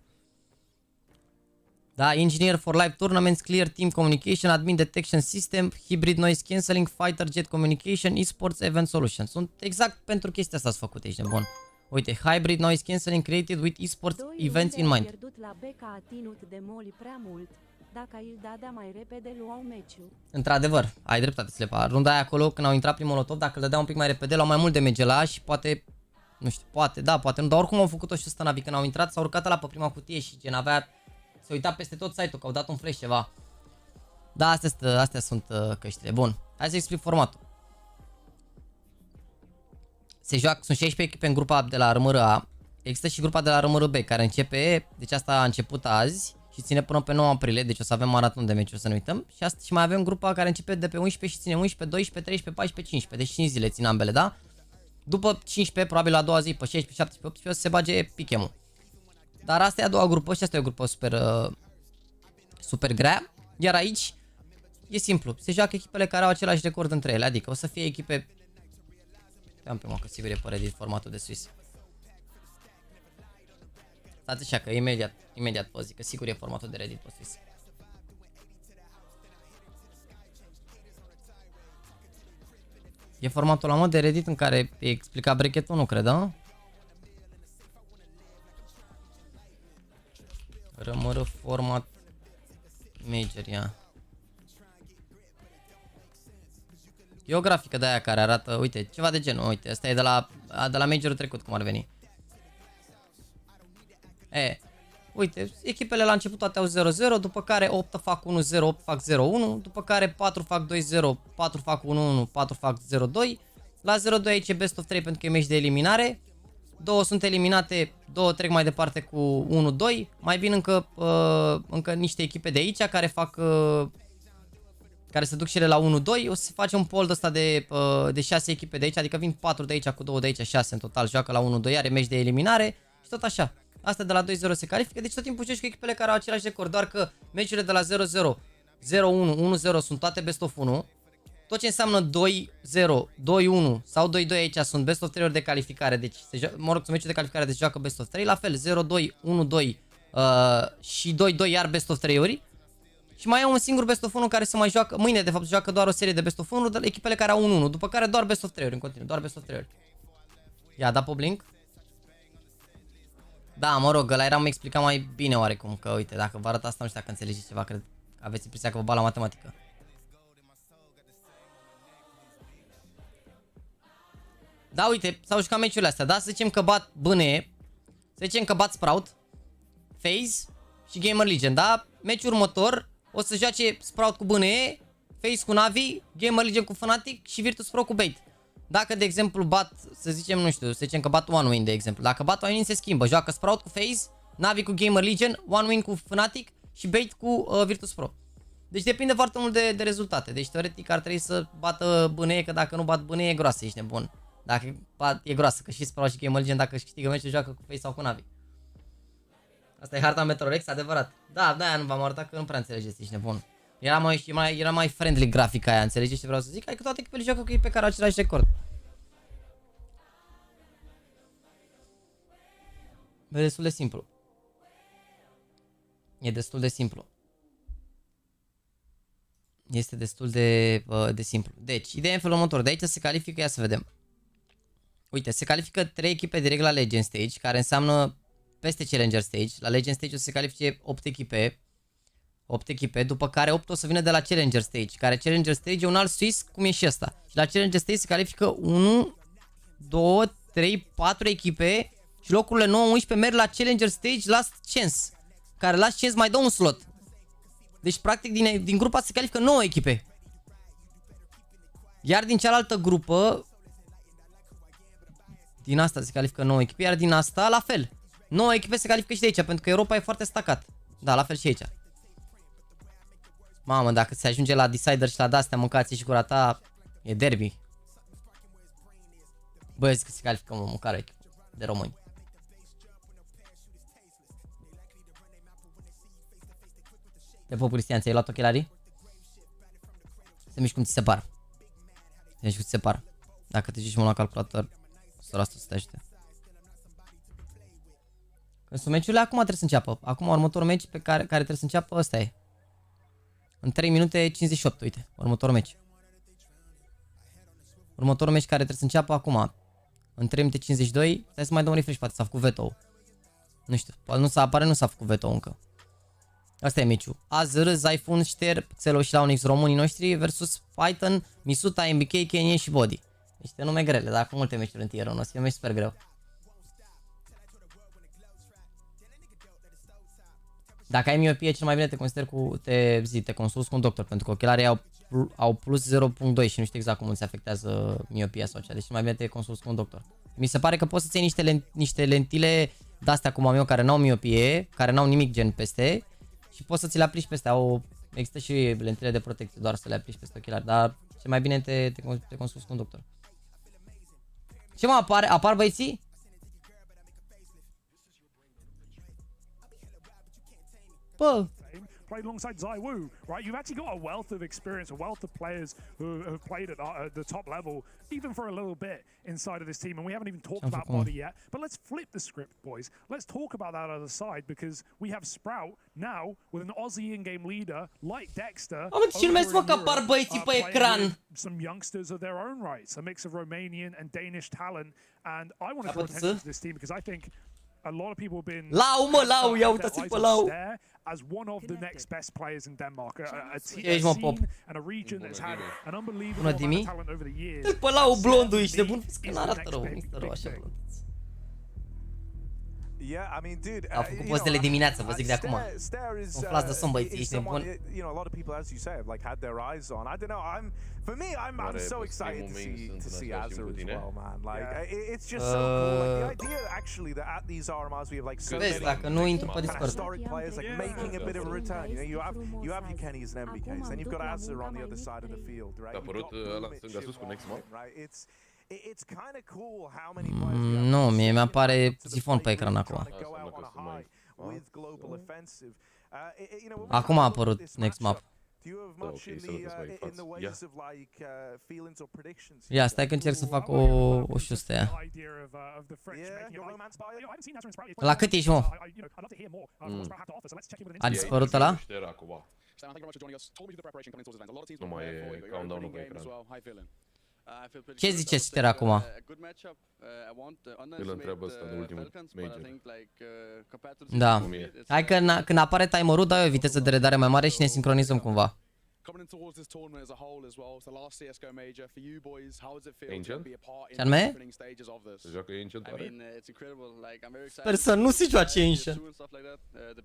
Da, Engineer for Live Tournaments, Clear Team Communication, Admin Detection System, Hybrid Noise Cancelling, Fighter Jet Communication, Esports Event Solution. Sunt exact pentru chestia asta făcute, ești nebun. Uite, Hybrid Noise Cancelling created with Esports Events in mind. Dacă îl dădea mai repede, luau meciul. Într-adevăr, ai dreptate, Slepa. Runda aia acolo, când au intrat prin Molotov, dacă îl dădea un pic mai repede, luau mai mult damage la și poate, nu știu, poate, da, poate nu, dar oricum au făcut-o și ăsta Navi, când au intrat, s-au urcat ăla pe prima cutie și gen avea, se uita peste tot site-ul, că au dat un flash ceva. Da, astea sunt căștile. Bun, hai să explic formatul. Se joacă, sunt 16 echipe în grupa de la RMRA, există și grupa de la RMRB, care începe, deci asta a început azi, și ține până pe 9 aprilie, deci o să avem maraton de meciuri, să nu uităm. Și mai avem grupa care începe de pe 11 și ține 11, 12, 13, 14, 15. Deci 5 zile țin ambele, da? După 15, probabil la a doua zi, pe 16, 17, 18, o să se bage pichem-ul. Dar asta e a doua grupă și asta e o grupă super grea. Iar aici e simplu, se joacă echipele care au același record între ele, adică o să fie echipe... Am pe mă, că sigur e pe Reddit formatul de Swiss. Stați așa că imediat vă zic că sigur e formatul de Reddit pe Swiss. E formatul la mod de Reddit în care e explicat bracket-ul, nu cred, da? Rămără format major, ia. E o grafică de aia care arată, uite, ceva de genul, uite, asta e de la majorul trecut, cum ar veni. Uite, echipele la început toate au 0-0, după care 8 fac 1-0, 8 fac 0-1, după care 4 fac 2-0, 4 fac 1-1, 4 fac 0-2. La 0-2 aici e best of 3 pentru că e meci de eliminare. 2 sunt eliminate, 2 trec mai departe cu 1-2. Mai vin încă niște echipe de aici care fac... care se duc și ele la 1-2. O să se face un poll ăsta de 6 echipe de aici, adică vin 4 de aici cu 2 de aici, 6 în total, joacă la 1-2, are meci de eliminare și tot așa. Asta de la 2-0 se califică, deci tot timpul joci cu echipele care au același record, doar că meciurile de la 0-0, 0-1, 1-0 sunt toate best of 1. Tot ce înseamnă 2-0, 2-1 sau 2-2 aici sunt best of 3 ori de calificare, deci mă rog, sunt meciuri de calificare, deci joacă best of 3, la fel 0-2, 1-2 și 2-2 iar best of 3 ori. Și mai e un singur best of 1 care se mai joacă, mâine de fapt se joacă doar o serie de best of 1, echipele care au 1-1, după care doar best of 3 ori în continuu, doar best of 3 ori. Ia, da pe blink. Da, mă rog, ăla eram explicat mai bine oarecum, că uite, dacă vă arăt asta, nu știu dacă înțelegeți ceva, cred că aveți impresia că vă bat la matematică. Da, uite, s-au jucat meciurile astea, da? Să zicem că bat BNE, să zicem că bat Sprout, FaZe și Gamer Legion, da? Meciul următor o să joace Sprout cu BNE, FaZe cu Navi, Gamer Legion cu Fnatic și Virtus Pro cu Bait. Dacă, de exemplu, bat, să zicem, nu știu, să zicem că bat One Win, de exemplu. Dacă bat One Win se schimbă, joacă Sprout cu FaZe, Navi cu Gamer Legion, One Win cu Fnatic și Bait cu Virtus Pro. Deci depinde foarte mult de rezultate. Deci teoretic ar trebui să bată BNE, că dacă nu bat BNE e groasă, ești nebun. Dacă bat e groasă, că și Sprout și Gamer Legion dacă câștigă meciul joacă cu FaZe sau cu Navi. Asta e harta Metrorex, adevărat. Da, da, nu v-am arătat că nu prea înțelegeți, ești nebun. Era mai friendly grafica aia, înțelegeți ce vreau să zic? Hai că toate echipele joacă cu ei pe care au același record. E destul de simplu. E destul de simplu. Este destul de simplu. Deci, ideea e în felul următor. De aici se califică, ia să vedem. Uite, se califică 3 echipe direct la Legend Stage, care înseamnă peste Challenger Stage. La Legend Stage o să se califice 8 echipe. 8 echipe, după care 8 o să vină de la Challenger Stage, care Challenger Stage e un alt Swiss, cum e și ăsta. Și la Challenger Stage se califică 1, 2, 3, 4 echipe și locurile 9, 11 merg la Challenger Stage Last Chance, care Last Chance mai dă un slot. Deci, practic, din grupa se califică 9 echipe. Iar din cealaltă grupă, din asta se califică 9 echipe, iar din asta, la fel. 9 echipe se califică și de aici, pentru că Europa e foarte stacat. Da, la fel și aici. Mamă, dacă se ajunge la decider și la de-astea, mâncați și gura ta, e derby. Bă, zic că se califică mâncare echipă de români. Te pup, Cristian, ți-ai luat ochelarii? Să miști cum ți se par. Să miști cum ți se par. Dacă te zici mult la calculator, sora asta să te ajute. Când sunt meciurile, acum trebuie să înceapă. Acum următorul meci pe care trebuie să înceapă, ăsta e. În 3 minute 58, uite, următorul meci. Următorul meci care trebuie să înceapă acum. În 3 minute 52, stai să mai dăm un refresh, poate s-a făcut veto. Nu știu, poate nu s-a făcut veto încă. Asta e meciul. Azr, Zyphun, Șter, Xellow și Launx, românii noștri versus Python, Misuta, MBK, Kanye și Body. Niște nume grele, dar cu multe meciuri în tier 1, o să fie meci super greu. Dacă ai miopie, cel mai bine te consider te consulți cu un doctor, pentru că ochelarii au plus 0.2 și nu știu exact cum îți afectează miopia sau cea. Deci cel mai bine te consulți cu un doctor. Mi se pare că poți să-ți iei niște lentile de-astea cum am eu, care n-au miopie, care n-au nimic gen peste și poți să ți le aplici peste. Există și lentile de protecție, doar să le aplici peste ochelari, dar cel mai bine te consulți cu un doctor. Ce mă apar băieții? Bă! Played alongside ZywYY, right? You've actually got a wealth of experience, a wealth of players who have played at the top level, even for a little bit inside of this team. And we haven't even talked about Body yet. But let's flip the script, boys. Let's talk about that other side, because we have Sprout now with an Aussie in-game leader like Dexter. Some youngsters of their own rights, a mix of Romanian and Danish talent. And I want to draw attention to this team because I think a lot of people have been as one of the next best players in Denmark, a scene and a region that's had an unbelievable amount of talent over the years. Yeah, I mean, dude, a făcut postele dimineața, vă zic de acum. Umflați de somn, băieți, ești nebun. You know, a lot of people, as you say, have like had their eyes on. I don't know. I'm so excited to see Azr as well, man. Like, it's just so cool. Like the idea, actually, that at these RMRs we have like so many dacă nu intru pe Discord. historic players like making a bit of a return. You know, you have your Kennys and MBKs, then you've got Azr on the other side of the field, right? It's kind of cool how many players. Nu, mie mi-apare sifon pe ecran acum. Acum a apărut next map. Ia, stai că încerc să fac o șustă aia. La cât ești, mă? A dispărut ăla? Nu mai e countdown-ul pe ecran. Ce ziceți, Șter, acum? Îl întreabă ăsta în ultimul major. Da. Hai că când apare timer-ul, dai o viteză de redare mai mare și ne sincronizăm cumva. Ancient? Ce anume? Se joacă Ancient oare? Sper să nu se joace Ancient.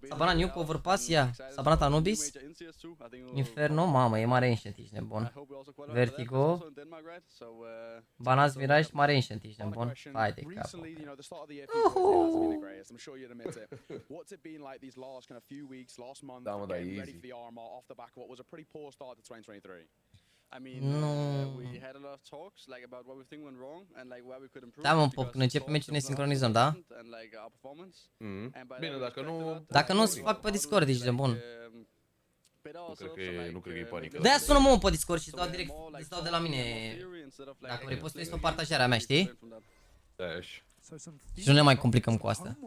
S-a banat New Cover Pass, ia. S-a banat Anubis. Inferno, mamă, e mare Ancient, ești nebun. Vertigo. Banați Mirage, mare Ancient, ești nebun. Hai de cap. Da, mă, da, easy. Start to 2023. Nu. We had a lot of talks like about what we think went wrong and like where we could improve. Da, mă, Pop, când începem meciul ne sincronizăm, da? Bine, dacă nu... Dacă nu, se fac pe Discord, ești de bun. Nu cred că e panică. De-aia sună-mă pe Discord și îți dau direct, îți dau de la mine. Dacă vrei, poți să iei o partajare a mea, știi? Da, așa. Și nu ne mai complicăm cu asta.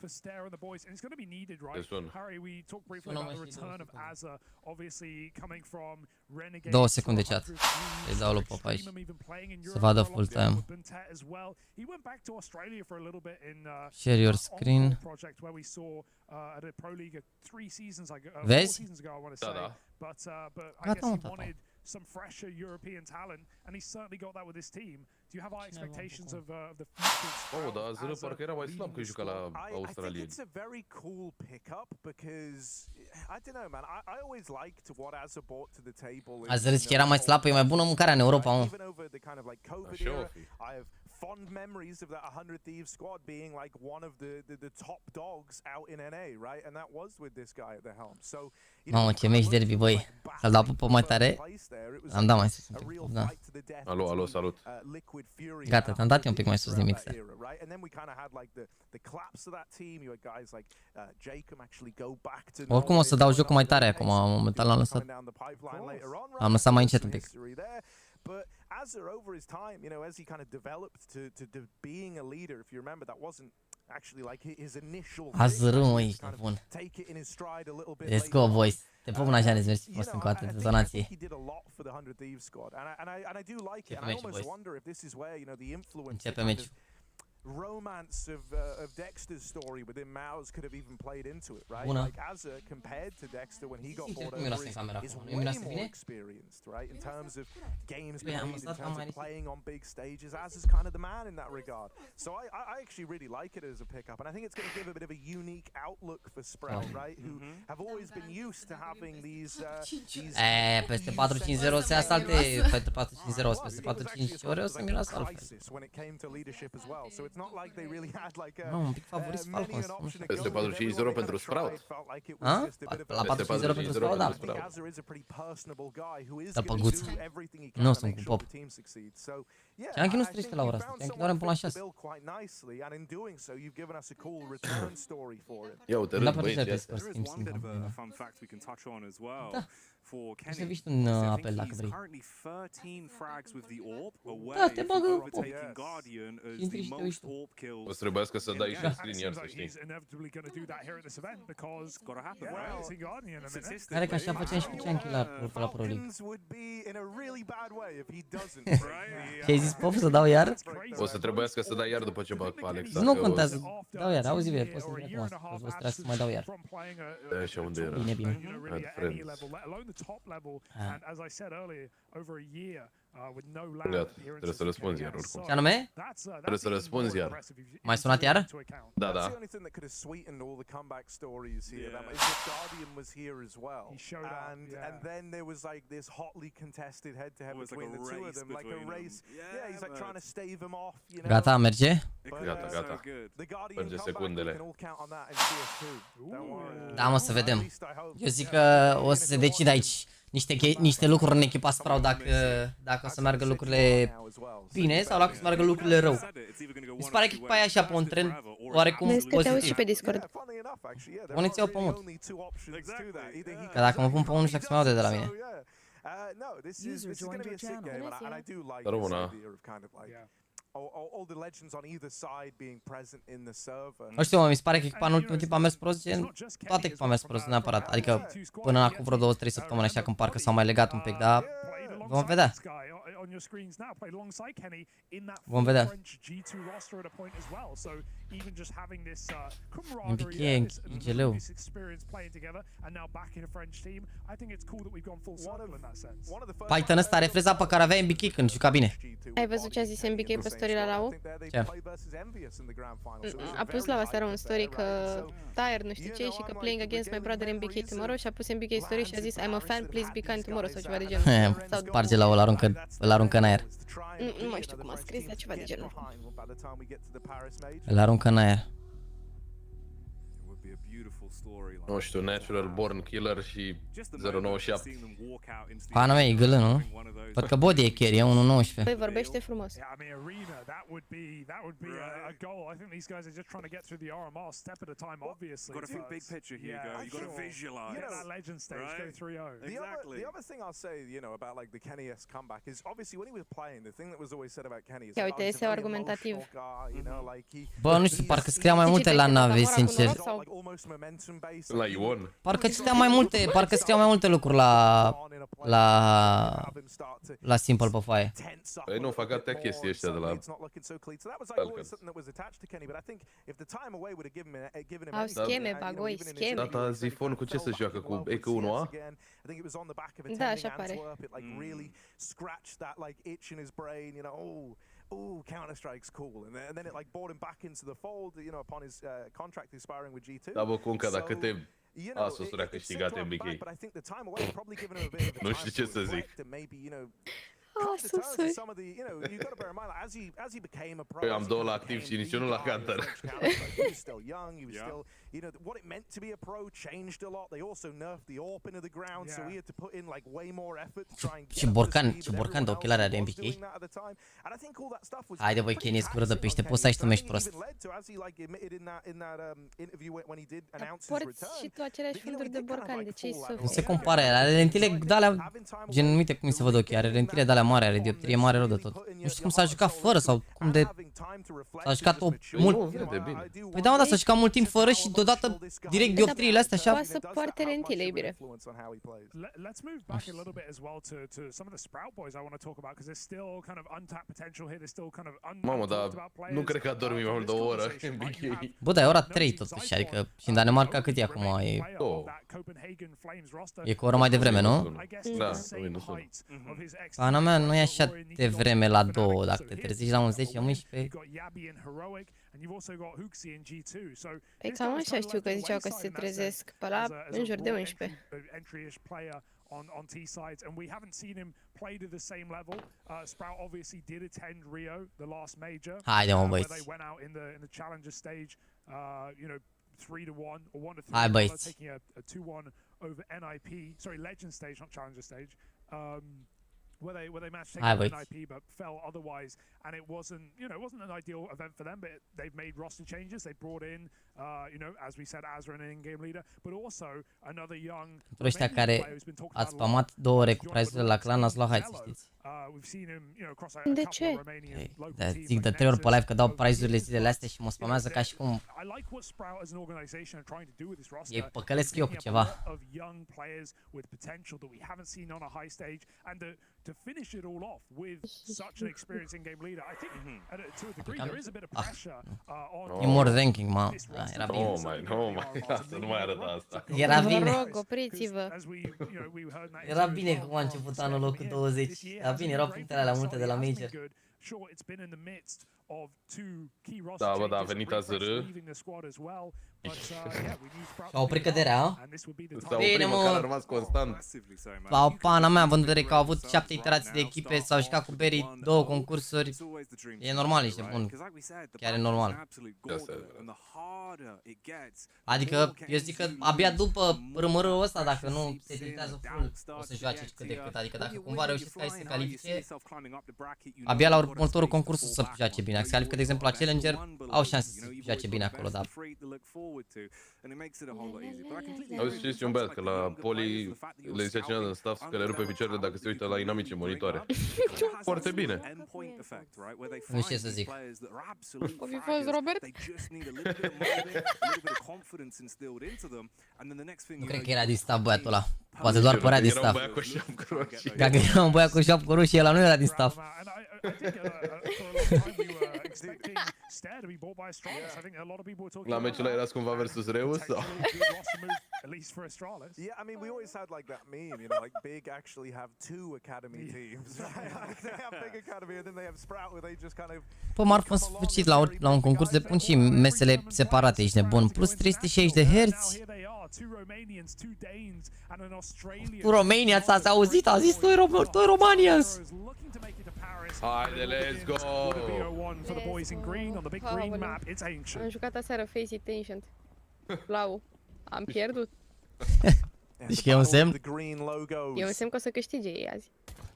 For Stare and the boys, and it's going to be needed, right? Harry, we talked briefly about the return of Azza, obviously coming from Renegade. 2 secunde chat. Îi dau lui Pop aici. Să vadă full time. He went back to Australia for a little bit in Share your screen. project where we saw at a pro league 3 seasons ago, 4 Vezi? seasons ago, I want to say. But I Gata, guess mă, he tata. wanted some fresher European talent, and he certainly got that with his team. Do you have high expectations of the future? Oh, dar Zără parcă era mai slab că juca la Australia. I think it's a very cool pickup because I don't know, man. I always liked what Azza brought to the table. Azi zici că era mai slab, e mai bună mâncarea în Europa, mă. Even over the kind of like COVID era, I have fond memories of that 100 Thieves squad being like one of the top dogs out in NA, right? And that was with this guy at the helm. So, Mamă, ce meci derby, băi. Să-l dau pe mai tare. Am dat mai sus un pic, da. Alo, salut. Gata, te-am dat eu un pic mai sus din mixer. Oricum o să dau jocul mai tare acum, momentan l-am lăsat. Am lăsat mai încet un pic. But Azza, over his time, you know, as he kind of developed to being a leader, if you remember, that wasn't actually like his initial. Azza, mă, ești bun. Let's go, boys. Te pup în așa, ne mergi post încă o dată de donație. Începe meciul. Romance of Dexter's story within Mao's could have even played into it, right? Bună. Like Azza compared to Dexter when he got bought over is way more experienced, right? In terms of games played, in terms of playing on big stages, Azza's kind of the man in that regard. So I actually really like it as a pickup, and I think it's going to give a bit of a unique outlook for Sprout, right? Who have always been used to having these peste 4-5-0 se asalte, peste 4-5-0, peste 4-5 ore o să miroasă altfel. When it came to leadership as well. So it's not like they really had like a un pic favorit Falcons. Peste 4-5-0 pentru Sprout. A? La 4-5-0 pentru Sprout, da. Da, păguță. Nu sunt cu Pop. Cianchi nu strește la ora asta, Cianchi doar până la 6. Ia uite, Da, râd, băieți, pe Discord, schimb simplu. Da. Poți să vii tu în apel dacă vrei. Da, te bagă Pop. Intri și te uiți tu. O să trebuiască să dai și screen iar, să știi. Care că așa facem și cu Cianchi la Pro League. Ce ai zis, Pop, să dau iar? O să trebuiască să dai iar după ce bag pe Alex. Nu contează, dau iar, auzi bine, poți să intri acum, o să trebuie să mai dau iar. Așa, unde era? Bine, bine. Gata, trebuie să răspunzi iar oricum. Ce anume? Trebuie să răspunzi iar. Mai sunat iar? Da, da. And then there was like this hotly contested head-to-head between the two of them, like a race. Yeah, he's like trying to stave him off, you know. Gata, merge? Gata, gata. Merge secundele. Da, mă, să vedem. Eu zic că o să se decide aici niște lucruri în echipa Sprout dacă o să meargă lucrurile bine sau dacă o să meargă lucrurile rău. Mi se pare că echipa e așa pe un trend oarecum pozitiv. Și pe Discord. Puneți-o pe mut. Că dacă mă pun pe unul, știu că se mai aude de la mine. Româna. Nu știu, mă, mi se pare că echipa în ultimul timp a mers prost, gen, toată echipa a mers prost neapărat. Adică până acum vreo 2-3 săptămâni așa când parcă s-au mai legat un pic, dar vom vedea. Vom vedea. Un pic e Xellow. Python ăsta are freza pe care avea MBK când juca bine. Ai văzut ce a zis MBK pe story la Lau? Ce? A pus la seara un story că tired nu știu ce și că playing against my brother MBK tomorrow și a pus MBK story și a zis I'm a fan, please be kind tomorrow sau ceva de genul. Sparge la ăla, îl aruncă în aer. Nu mai știu cum a scris, dar ceva de genul. Îl aruncă în aer. Nu știu, Natural Born Killer și 097. Pana mea e gâlă, nu? Văd că body e carry, e 1.19. Păi vorbește frumos. Ia uite, este argumentativ. Bă, nu știu, parcă scria mai multe la nave, sincer. La Ion. Parcă citea mai multe, parcă scria mai multe lucruri la Simple pe foaie. Păi nu, fac atâtea chestii ăștia de la Au scheme, bagoi, scheme. Tata Zifon cu ce se joacă? Cu EK 1A? Da, așa pare. Ooh, Counter-Strike's cool, and then it like brought him back into the fold, you know, upon his contract expiring with G2. Da, bă, cum că dacă te Asusuri a câștigat MBK. Nu știu ce să zic. Eu am două la activ și niciunul la counter. What it meant to be a pro changed a lot. They also nerfed the AWP into the ground, so we had to put in like way more effort to try and get Și borcan de ochelari are MBK. Haide băi, Kenny, scură de pește, poți să ai și tu mești prost. Porți și tu aceleași funduri de borcan, de ce-i Nu se compară, are lentile de-alea, gen, uite cum se văd ochii, are lentile de-alea mari, are dioptrie mare rău de tot. Nu știu cum s-a jucat fără sau cum de... S-a jucat mult... Păi da, mă, da, s-a jucat mult timp fără și deodată direct dioptriile astea așa... Poate să poarte lentile, iubire. Mamă, dar nu cred că a dormit mai mult de o oră. Bă, dar e ora 3 totuși, adică și în Danemarca cât e acum? E cu o oră mai devreme, nu? Da, nu sunt. Pana mea, nu e așa de vreme la 2, dacă te trezești la un 10-11. Păi cam așa știu că ziceau că se trezesc pe la în jur de 11. On T sides, and we haven't seen him play to the same level. Sprout obviously did attend Rio, the last major, where they went out in the challenger stage, you know, 3-1 or 1-3, taking a 2-1 over NIP. Sorry, Legend stage, not challenger stage. Where they managed to take an NIP but fell otherwise, and it wasn't, you know, it wasn't an ideal event for them. But they've made roster changes. They brought in, you know, as we said, Azra, an in-game leader, but also another young. Pentru ăștia care ați spamat 2 ore cu prize-urile la clan, ați luat, hai să știți. De ce? Zic de 3 ori pe live că dau prize-urile zilele astea și mă spamează ca și cum e păcălesc eu cu ceva. To finish it all off with such an experienced in-game leader, I think to a degree there is a bit of pressure on. E more ranking, mă. Era bine. Oh my, asta nu mai arăta asta. Era bine. Vă rog, opriți-vă. Era bine cum a început anul locul 20. Era bine, erau punctele alea multe de la Major. Da, bă, da, a venit AZR. S-a oprit căderea, a? Bine, mă, a rămas constant. La pana mea, având în vedere că au avut 7 iterații de echipe, s-au jucat cu Berry 2 concursuri. E normal, ești bun. Chiar e normal. Adică, eu zic că abia după rămărâul ăsta, dacă nu se tiltează full, o să joace cât de cât. Adică dacă cumva reușiți ca să se califice, abia la următorul concurs o să joace bine. Dacă se califică, de exemplu, la Challenger, au șanse să joace bine acolo, dar... Auzi, știți un băiat că la Poli le zicea cineva din staff că le rupe picioarele dacă se uită la inamici în monitoare. Foarte bine. Nu știu ce să zic. O fi fost Robert? Nu cred că era din staff băiatul ăla. Poate doar părea din staff. Dacă era un băiat cu șapcă roșie, ăla nu era din staff. La meciul ăla erați cumva versus Reus sau? Yeah, I mean, we always had like that meme, you know, like Big actually have 2 academy teams. They have Big Academy and then they have Sprout where they just kind of... Pă, marfă, în sfârșit, la un concurs de pun și mesele separate, ești nebun. Plus 360 de herți. Cu Romania, ați auzit? A zis doi Romanians. Haide, let's go! Am jucat aseară Face It Ancient. Blau. Am pierdut. Deci că e un semn? E un semn că o să câștige ei azi.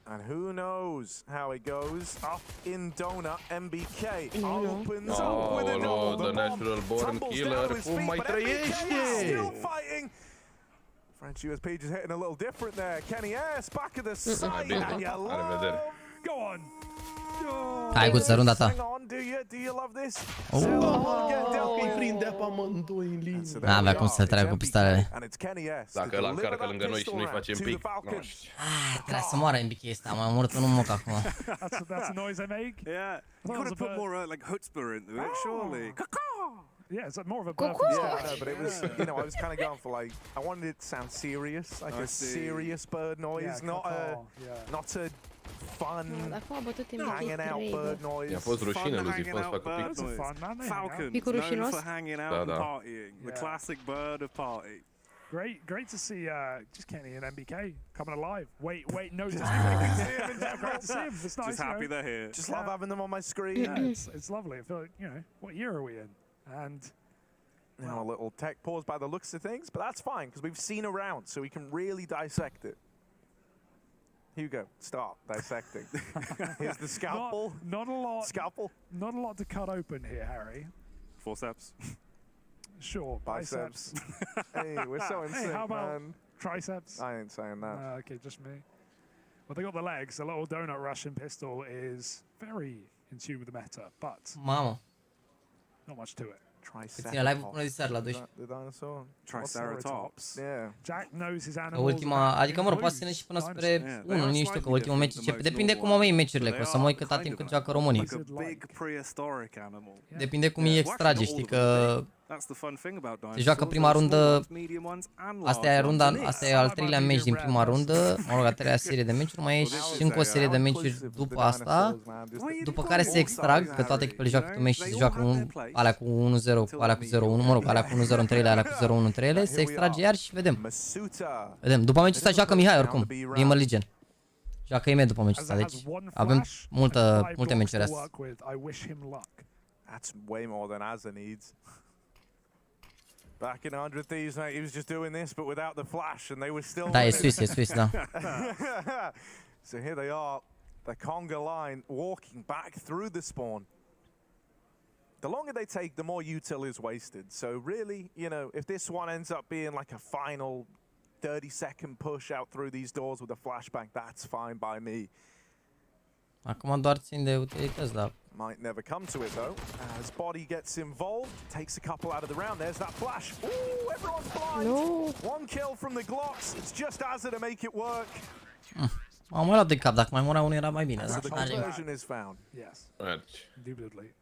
And who knows how it goes up in donut. MBK opens up with a double. The natural born killer. Cum mai trăiește? Still fighting. French USP just hitting a little different there. Kenny S back at the side. And you love. Go on. Hai cu runda ta. Do you love this? Îi prinde pe amândoi în linie. N-avea cum să treacă cu pistolele. Dacă ăla încarcă lângă noi și nu-i facem pic. Trebuie să moară MBK ăsta, am omorât unul moc acum. That's a noise I make. Yeah, you gotta put more like HOTSTEPPER into it, surely. Yeah, it's like more of a burp. Yeah, no, but it was, you know, I was kind of going for like, I wanted it to sound serious, like a serious bird noise, not a fun, hanging out bird noise. I-a fost rușine lui Zifon să facă pic. Falcons, known for hanging out and partying. The classic bird of party. Great to see just Kenny and MBK coming alive. Wait, no, just great to see him. It's nice. Just happy they're here. Just love having them on my screen. Yeah, it's lovely. I feel like, you know, what year are we in? And now a little tech pause by the looks of things, but that's fine because we've seen a round, so we can really dissect it. Hugo, start dissecting. Here's the scalpel. Not a lot. Scalpel. Not a lot to cut open here, Harry. Forceps. Sure, biceps. Hey, we're so in sync, how about man. Triceps. I ain't saying that. Okay, just me. Well, they got the legs. A little donut Russian pistol is very in tune with the meta, but Mamă. not much to it. Ține live-ul până de seară la 12. The dinosaur. Triceratops. Yeah. Jack knows his animals. Ultima, adică mă rog, poate să ne și până spre 1, nu știu că ultimul meci începe. Depinde cum au ei meciurile, că o să mă uit cât timp cât joacă românii. Depinde cum îi extrage, știi că se joacă prima rundă, asta e al treilea meci din prima rundă, mă rog, a treia serie de meciuri, mai e și încă o serie de meciuri după asta, după care se extrag, că toate echipele joacă un meci și se joacă alea cu 1-0, alea cu 0-1, mă rog, alea cu 1-0 între ele, alea cu 0-1 între ele, se extrage iar și vedem. Vedem, după meciul ăsta joacă Mihai oricum, Game Legion. Joacă imediat după meciul ăsta, deci avem multe meciuri astea. That's way more than Azza needs. Back in 100 Thieves, mate, he was just doing this, but without the flash, and they were still... Da, e Swiss, da. So here they are, the conga line, walking back through the spawn. The longer they take, the more util is wasted. So really, you know, if this one ends up being like a final 30-second push out through these doors with a flashbang, that's fine by me. Acum doar țin de utilități, da. Might never come to it though. As Body gets involved, takes a couple out of the round. There's that flash. Ooh, everyone's blind. No. One kill from the Glocks. It's just Azza to make it work. Am mai luat de cap, dacă mai mura unul era mai bine, So da? the conversion is found. Yes, Indubitably.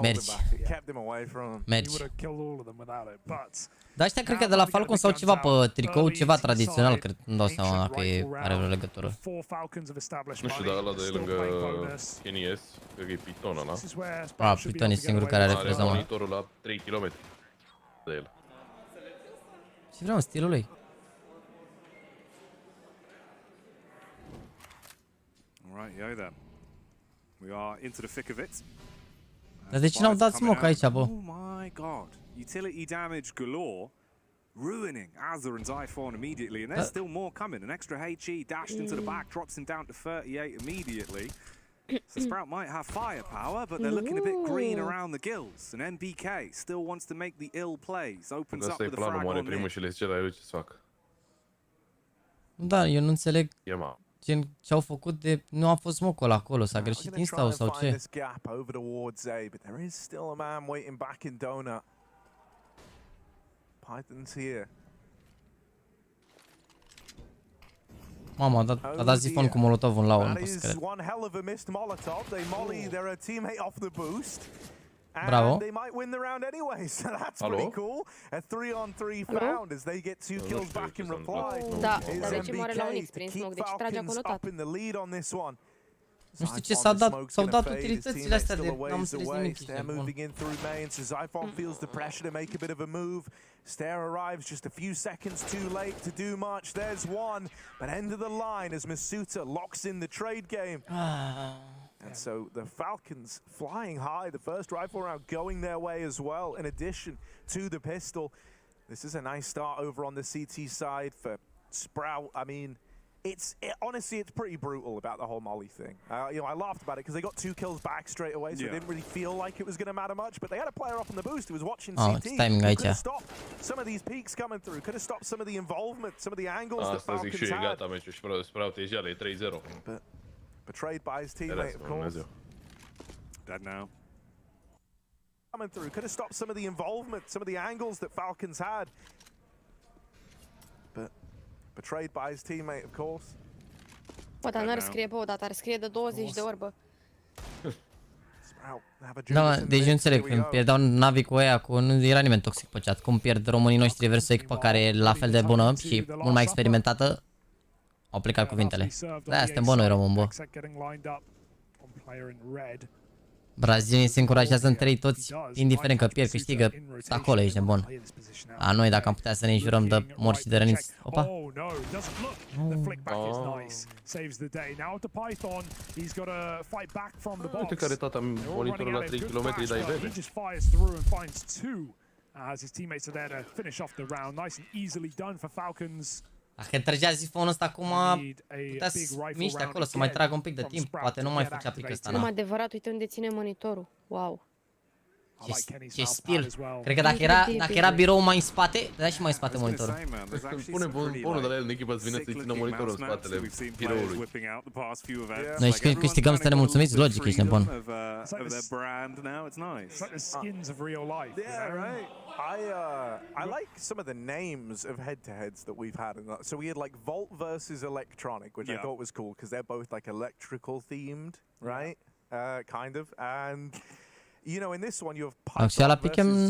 Mergi. Kept him away from him. Mergi. He would have killed all of them without it, but Dar ăștia cred că de la Falcon sau ceva pe tricou, ceva tradițional, cred, nu dau seama dacă are vreo legătură. Nu știu, dar ăla de lângă Kenny S, cred că e Piton ăla. Piton e singurul care are freza, mă. monitorul la 3 km de el. Ce vreau în stilul lui? Alright, yo then. We are into the thick of it. Dar de ce n-au dat smoke aici, bă? Oh my god. Utility damage galore. Ruining Azza and Zyphon immediately, and there's still more coming. An extra HE dashed into the back, drops him down to 38 immediately. So Sprout might have firepower, but they're looking a bit green around the gills. And MBK still wants to make the ill plays. Opens up with a frag on primul și le zice la el ce să facă. Da, eu nu înțeleg Iema. ce au făcut de... Nu a fost smoke-ul acolo, s-a greșit insta sau ce? Python's here. Mamă, a dat Zifon cu molotov în laua, nu pot să cred. Bravo. They might win the round anyway, so that's pretty cool. A 3-on-3 found as they get 2 kills back in reply. Da, dar de ce moare la Launx prin smoke? Deci trage acolo tot. Nu știu ce s-au dat utilitățile astea de... N-am înțeles nimic. Zyphon feels the pressure to make a bit of a move. Stare arrives just a few seconds too late to do much. There's one, but end of the line as Masuta locks in the trade game. And so the Falcons flying high, the first rifle round going their way as well, in addition to the pistol. This is a nice start over on the CT side for Sprout. I mean, honestly, it's pretty brutal about the whole Molly thing. You know, I laughed about it because they got 2 kills back straight away, so it didn't really feel like it was going to matter much. But they had a player up on the boost who was watching CT. Could have stopped some of these peaks coming through. Could have stopped some of the involvement, some of the angles that Falcons had. Gata, meciul și Sprout e jale, e 3-0. But betrayed by his teammate, of course. Dead now. Coming through. Could have stopped some of the involvement, some of the angles that Falcons had. But betrayed by his teammate, of course. Bă, dar n-ar scrie, bă, dar ar scrie de 20 de ori, bă. Da, deci nu înțeleg, când pierdeau Navi cu ăia, nu era nimeni toxic pe chat. Cum pierd românii noștri versus o echipă care e la fel de bună și mult mai experimentată, au plecat cuvintele. Da, suntem bă noi români, bă. Brazilienii se încurajează între ei toți, indiferent că pierd, câștigă, acolo ești nebun. A noi, dacă am putea să ne înjurăm de morți și de răniți. Opa! Uite care tata monitorul la 3 km, dar e vede. Dacă trăgea zifonul ăsta acum, putea să miște acolo, să mai tragă un pic de timp. Poate nu mai făcea pic ăsta, Am adevărat, uite unde ține monitorul. Wow. Ce stil. Cred că dacă era birou mai în spate, dădea și mai în spate monitorul. Pune unul de la el în echipă să vină să-i țină monitorul în spatele biroului. Noi și când câștigăm să ne mulțumiți, logic, ești nebun. I like some of the names of head-to-heads that we've had. So we had like Volt versus Electronic, which I thought was cool because they're both like electrical themed, right? Kind of. And you know, in this one you have Python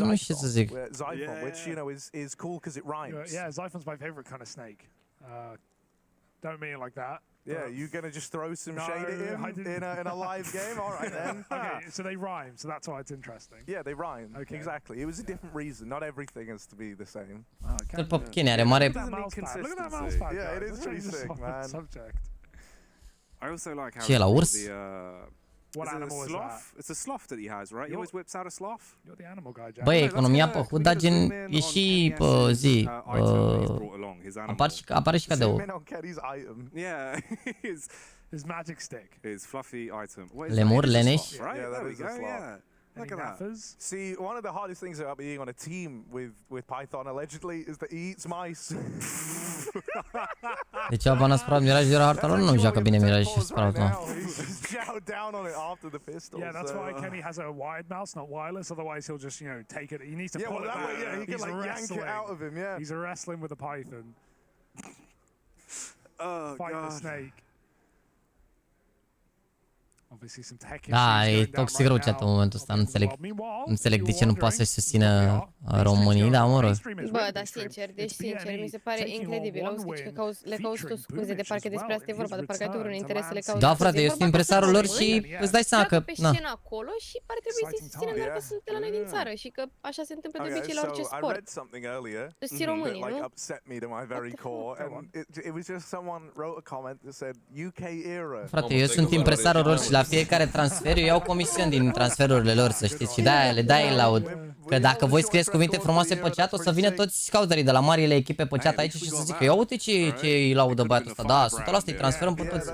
versus Zyphon, which you know is cool because it rhymes. Yeah, Zyphon's my favorite kind of snake. Don't mean it like that. Yeah, you gonna just throw some shade at him in a live game? All right then. Okay, so they rhyme, so that's why it's interesting. Yeah, they rhyme. Okay. Exactly. It was a different reason. Not everything has to be the same. Pagini are mare. Look at that mouse pad. Yeah, it is pretty sick, man. Subject. I also like how Ce la urs? What animal is that? It's a sloth that he has, right? He always whips out a sloth. You're the animal guy, Jack. Băi, economia pe HUD, dar gen, e și pe zi. Apare și cadou. Yeah, his magic stick. His fluffy item. Lemur, leneș. Right, there we go, yeah. Look at that. See, one of the hardest things about being on a team with Python allegedly is that he eats mice. Deci Albana Sprout, Mirage era harta lor, nu joacă bine Mirage și Sprout, nu. Yeah, that's why Kenny has a wired mouse, not wireless. Otherwise, he'll just, you know, take it. He needs to pull it back. Yeah, he can like yank it out of him. Yeah, he's wrestling with a python. Fight the snake. Da, e toxic rău chat în momentul ăsta, nu înțeleg de ce nu poate să-și susțină românii, da, mă rog. Bă, dar sincer, deci sincer, mi se pare incredibil, auzi că le cauți tu scuze, de parcă despre asta e vorba, de parcă ai tu vreun interes să le cauți. Da, frate, eu sunt impresarul lor și îți dai seama că... pe scenă acolo și pare trebui să-i susținem doar că sunt de la noi din țară și că așa se întâmplă de obicei la orice sport. Susții românii, nu? Frate, eu sunt impresarul lor și la fiecare transfer eu iau comision din transferurile lor, să știți, și de-aia le dai laud. Că dacă voi scrieți cuvinte frumoase pe chat, o să vină toți scouterii de la marile echipe pe chat aici și să zică, ia uite ce îi laudă băiatul ăsta, da, 100% îi transferăm pe toți.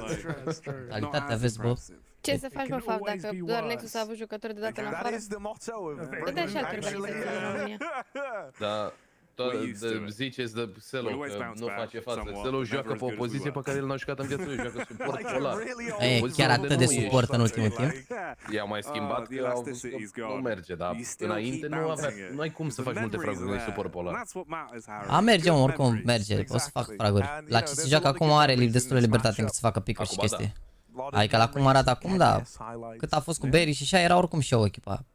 Calitatea aveți, bă. Ce să faci, mă, fapt, dacă doar Nexus a avut jucători de dată în afară? Dă-te și alte organizații în România. Da. Ziceți de Xellow că nu face față. Xellow joacă pe o poziție pe care el n-a jucat în viața lui, joacă suport polar. E chiar atât de suport în ultimul timp. I-a mai schimbat că au văzut că nu merge, dar înainte nu ai cum să faci multe fraguri în suport polar. A merge, mă, oricum merge, o să fac fraguri. La ce se joacă acum are destul de libertate încât să facă picuri și chestii. Adică la cum arată acum, da, cât a fost cu Berry și așa, era oricum show echipa.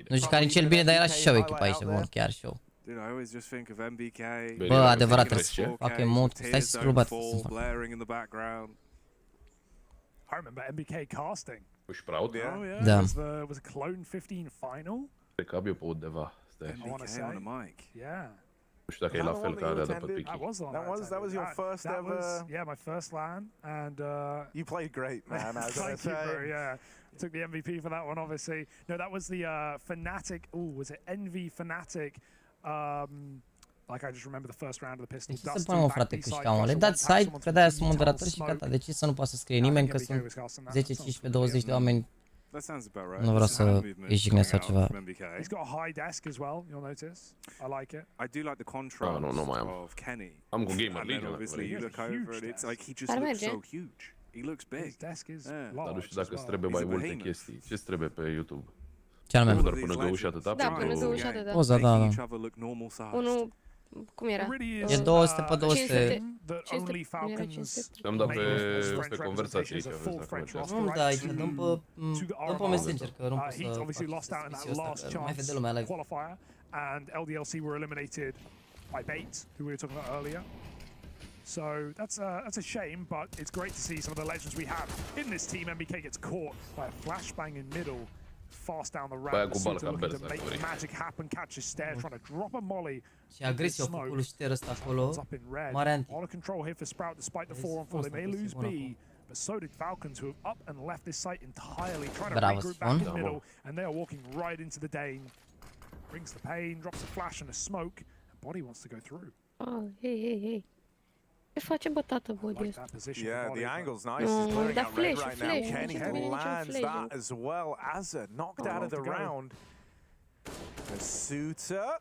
Nu juca nici el bine, dar era și show echipa aici, bun, chiar show. Dude, I always just think of MBK. Bă, adevărat, trebuie să fac emot, stai să scriu băiat. Blaring in the background. I remember MBK casting. Cu Sprout? Oh yeah. Da. Was a Clone 15 final? Cred că abia pe undeva. Stai. MBK on a mic. Yeah. Nu știu dacă e la fel ca alea de pe Piki. That was your first ever. Yeah, my first LAN, and you played great, man. Thank you, bro. Yeah. Took the MVP for that one, obviously. No, that was the Fnatic. Ooh, was it Envy Fnatic Like I just remember the first round of the pistol. De ce să punem, frate, că știam? Le dați site, că de-aia sunt moderator și gata. De ce să nu poată să scrie nimeni că sunt 10, 15, 20 de oameni? Nu vreau să îi jignesc sau ceva. He's got a high desk as well, you'll notice. I like it. I do like the contrast of Kenny. Am cu Gamer Legion. Obviously, you look over and it's like he just looks so huge. He looks big. His desk is Dar nu știu dacă îți trebuie mai multe chestii. Ce-ți trebuie pe YouTube? Ce anume? Doar până găuși atâta? Da, până găuși atâta. Poza, da, da. Unul, cum era? E 200 pe 200. 500. Am dat pe conversație aici, aveți Nu, da, aici, dăm pe Messenger, că nu pot să fac chestia. Mai vede lumea live. And LDLC were eliminated by Bait, who we were talking about earlier. So that's a shame, but it's great to see some of the legends we have in this team. MBK gets caught by a flashbang in middle, fast down the ramp. Looking to make magic happen, catch a stare, trying to drop a molly. Și agresiv a făcut lui Șter ăsta acolo. Mare anti. All control here for Sprout despite the 4-on-4. They may lose B, but so did Falcons, who have up and left this site entirely, trying to regroup back in middle, and they are walking right into the Dane. Brings the pain, drops a flash and a smoke. Body wants to go through. Oh, hey. Ce face bătată Body ăsta? Yeah, the angle's nice. He's clearing out red right now. Kenny lands that as well. Azza knocked out of the round. Masuta,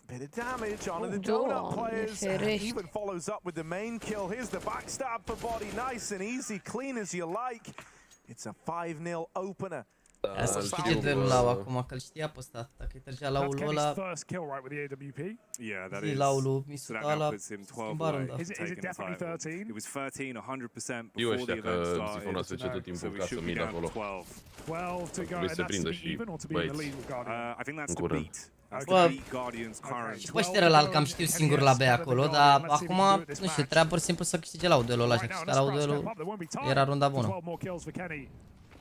bit of damage onto the donut players. Even follows up with the main kill. Here's the backstab for Body. Nice and easy, clean as you like. It's a 5-0 opener. Ia să știi ce duelul Lau acum, că-l știa pe ăsta. Dacă îi trăgea Laul ăla, zi Laul, Misuta ăla, schimba runda. Eu ăștia că sifonați ce tot timpul ca să mid acolo. Trebuie să se prindă și băieți în curând. Bă, și pe ăștia ăla cam știu singur la B acolo, dar acum, nu știu, trebuia pur și simplu să câștige Lau duelul ăla și câștiga Lau duelul, era runda bună.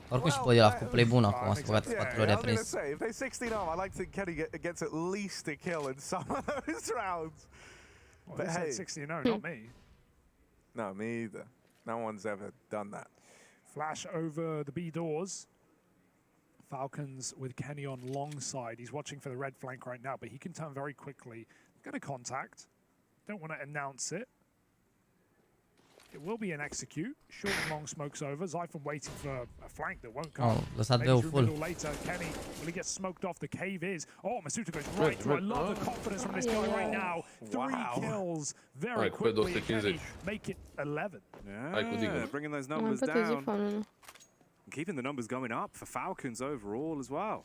Oricum și Body a făcut play bun acum, s-a băgat spatele ori a prins. If they 16 on, I like to think Kenny gets at least a kill in some of those rounds. But hey, 16-0, not me. No, me either. No one's ever done that. Flash over the B doors. Falcons with Kenny on long side. He's watching for the red flank right now, but he can turn very quickly. Gonna contact. Don't want to announce it. It will be an execute. Short and long smokes over. Zyphon waiting for a flank that won't come. Oh, lăsat B-ul full. Later, Kenny, will he get smoked off? The cave is. Oh, Masuta goes right through. I love the confidence from this guy right now. 3 kills very quickly. Kenny make it 11. Yeah, bringing those numbers down. Keeping the numbers going up for Falcons overall as well.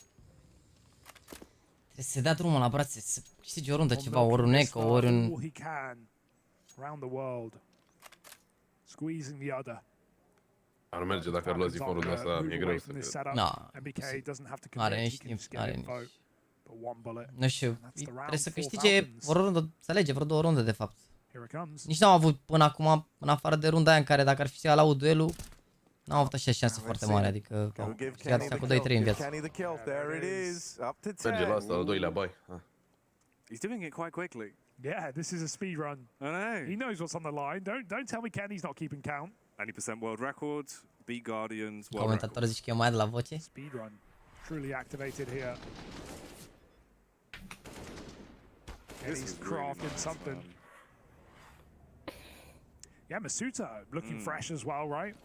Trebuie să se dea drumul la brațe, să câștige o rundă ceva, ori un eco, ori un... Around the world. Squeezing the other. Ar merge dacă ar lua Zifon runda asta, e greu să cred. Are nici timp, are nici... Nu știu, trebuie să câștige o rundă, să alege vreo 2 runde de fapt. Nici n-au avut până acum, în afară de runda aia în care dacă ar fi câștigat la duelul, n-au avut așa șanse foarte mari, adică au câștigat astea cu 2-3 în viață. Merge la asta, al doilea bai. He's doing it quite quickly. Yeah, this is a speed run. I know. He knows what's on the line. Don't tell me Kenny's not keeping count. 90% world record, beat Guardians, world Comentatorul zice că e mai de la voce. Speed run, truly activated here. Kenny's crafting something. Yeah, Masuta looking fresh as well, right?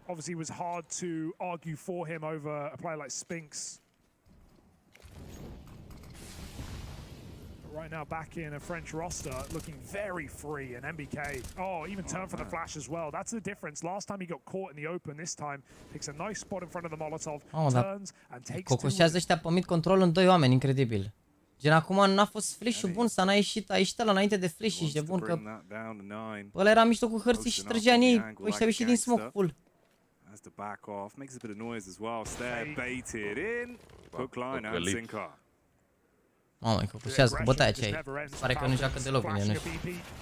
Obviously, it was hard to argue for him over a player like Spinks. Right now, back in a French roster, looking very free, and MBK, even turned for the flash as well. That's the difference. Last time he got caught in the open, this time takes a nice spot in front of the Molotov, turns and takes two. Cocoșează ăștia pe mid control în 2 oameni, incredibil. Gen, acum n-a fost flash-ul bun, s-a ieșit, a ieșit ăla înainte de flash și de bun că... Ăla era în mijlocul hărții și trăgea în ei, ăștia au ieșit din smoke full. Has to back off, makes a bit of noise as well. Stare baited in, hook line and sinker. Mamă, cocoșează cu bătaia ce ai. Pare că nu joacă deloc bine, nu știu.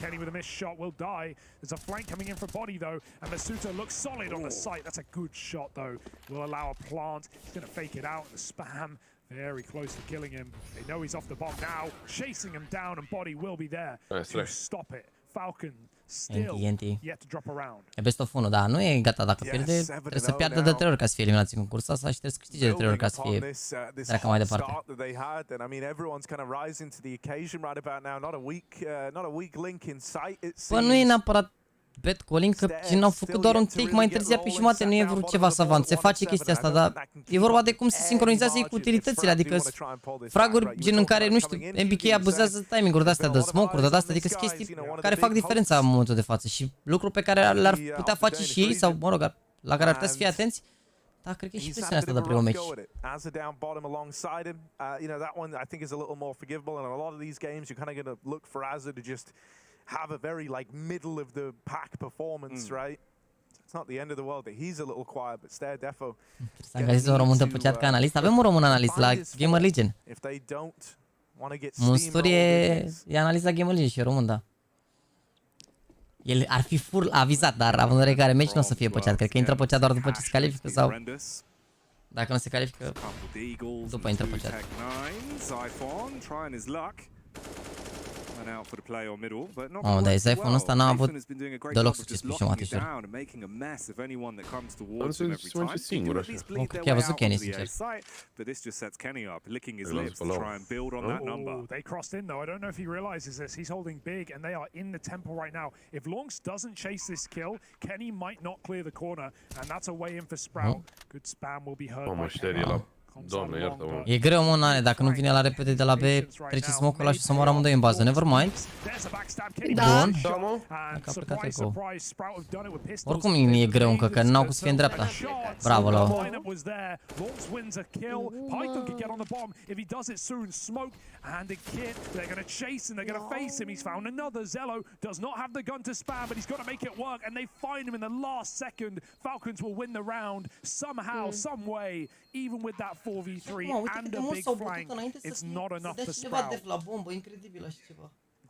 Kenny with a missed shot will die. There's a flank coming in for Body though, and Masuta looks solid on the site. That's a good shot though. Will allow a plant. He's going to fake it out. The spam very close to killing him. They know he's off the bomb now. Chasing him down, and Body will be there to stop it. Falcon E best of 1, da, nu e gata dacă pierde, trebuie să piardă de 3 ori ca să fie eliminați în concursul ăsta și trebuie să câștige de 3 ori ca să fie treacă mai departe. Bă, nu e neapărat bad calling, că n-au făcut doar un take mai întârziat pe jumate, nu e vreo ceva savant. Se face chestia asta, dar e vorba de cum se sincronizează ei cu utilitățile, adică fraguri gen în care, nu știu, MBK abuzează timing-uri de-astea, de smoke-uri, de astea, adică sunt chestii care fac diferența în momentul de față și lucruri pe care le-ar putea face și ei, sau, mă rog, la care ar putea să fie atenți. Da, cred că e și presiunea asta de primul meci. Have a very like middle of the pack performance, right? It's not the end of the world that he's a little quiet, but Stare Defo. Să angajeze un român de pe chat ca analist. Avem un român analist la Gamer Legion. Munsturi e analist la Gamer Legion și e român, da. El ar fi full avizat, dar având în vedere care meci nu o să fie pe chat. Cred că intră pe chat doar după ce se califică sau... Dacă nu se califică, după intră pe chat. Oh, dar iPhone-ul ăsta n-a avut deloc succes pe jumate, jur. Nu se face singur așa. Oh, cred că i-a văzut Kenny, sincer. They crossed in though. I don't know if he realizes this. He's holding big and they are in the temple right now. If Launx doesn't chase this kill, Kenny might not clear the corner and that's a way in for Sprout. Good spam will be heard by Kenny. Doamne, iartă-mă. E greu, mă, Nane, dacă nu vine la repede de la B, trece smoke-ul ăla și să moară amândoi în bază. Nevermind. Bun. Dacă a plecat eco. Oricum e greu încă, că n-au cum să fie în dreapta. Bravo, Lau. And the kid, they're going to chase and they're going to face him. He's found another. Xellow does not have the gun to spam, but he's got to make it work. And they find him in the last second. Falcons will win the round somehow, some way, even with that 4v3 and a big flank. It's not enough for Sprout.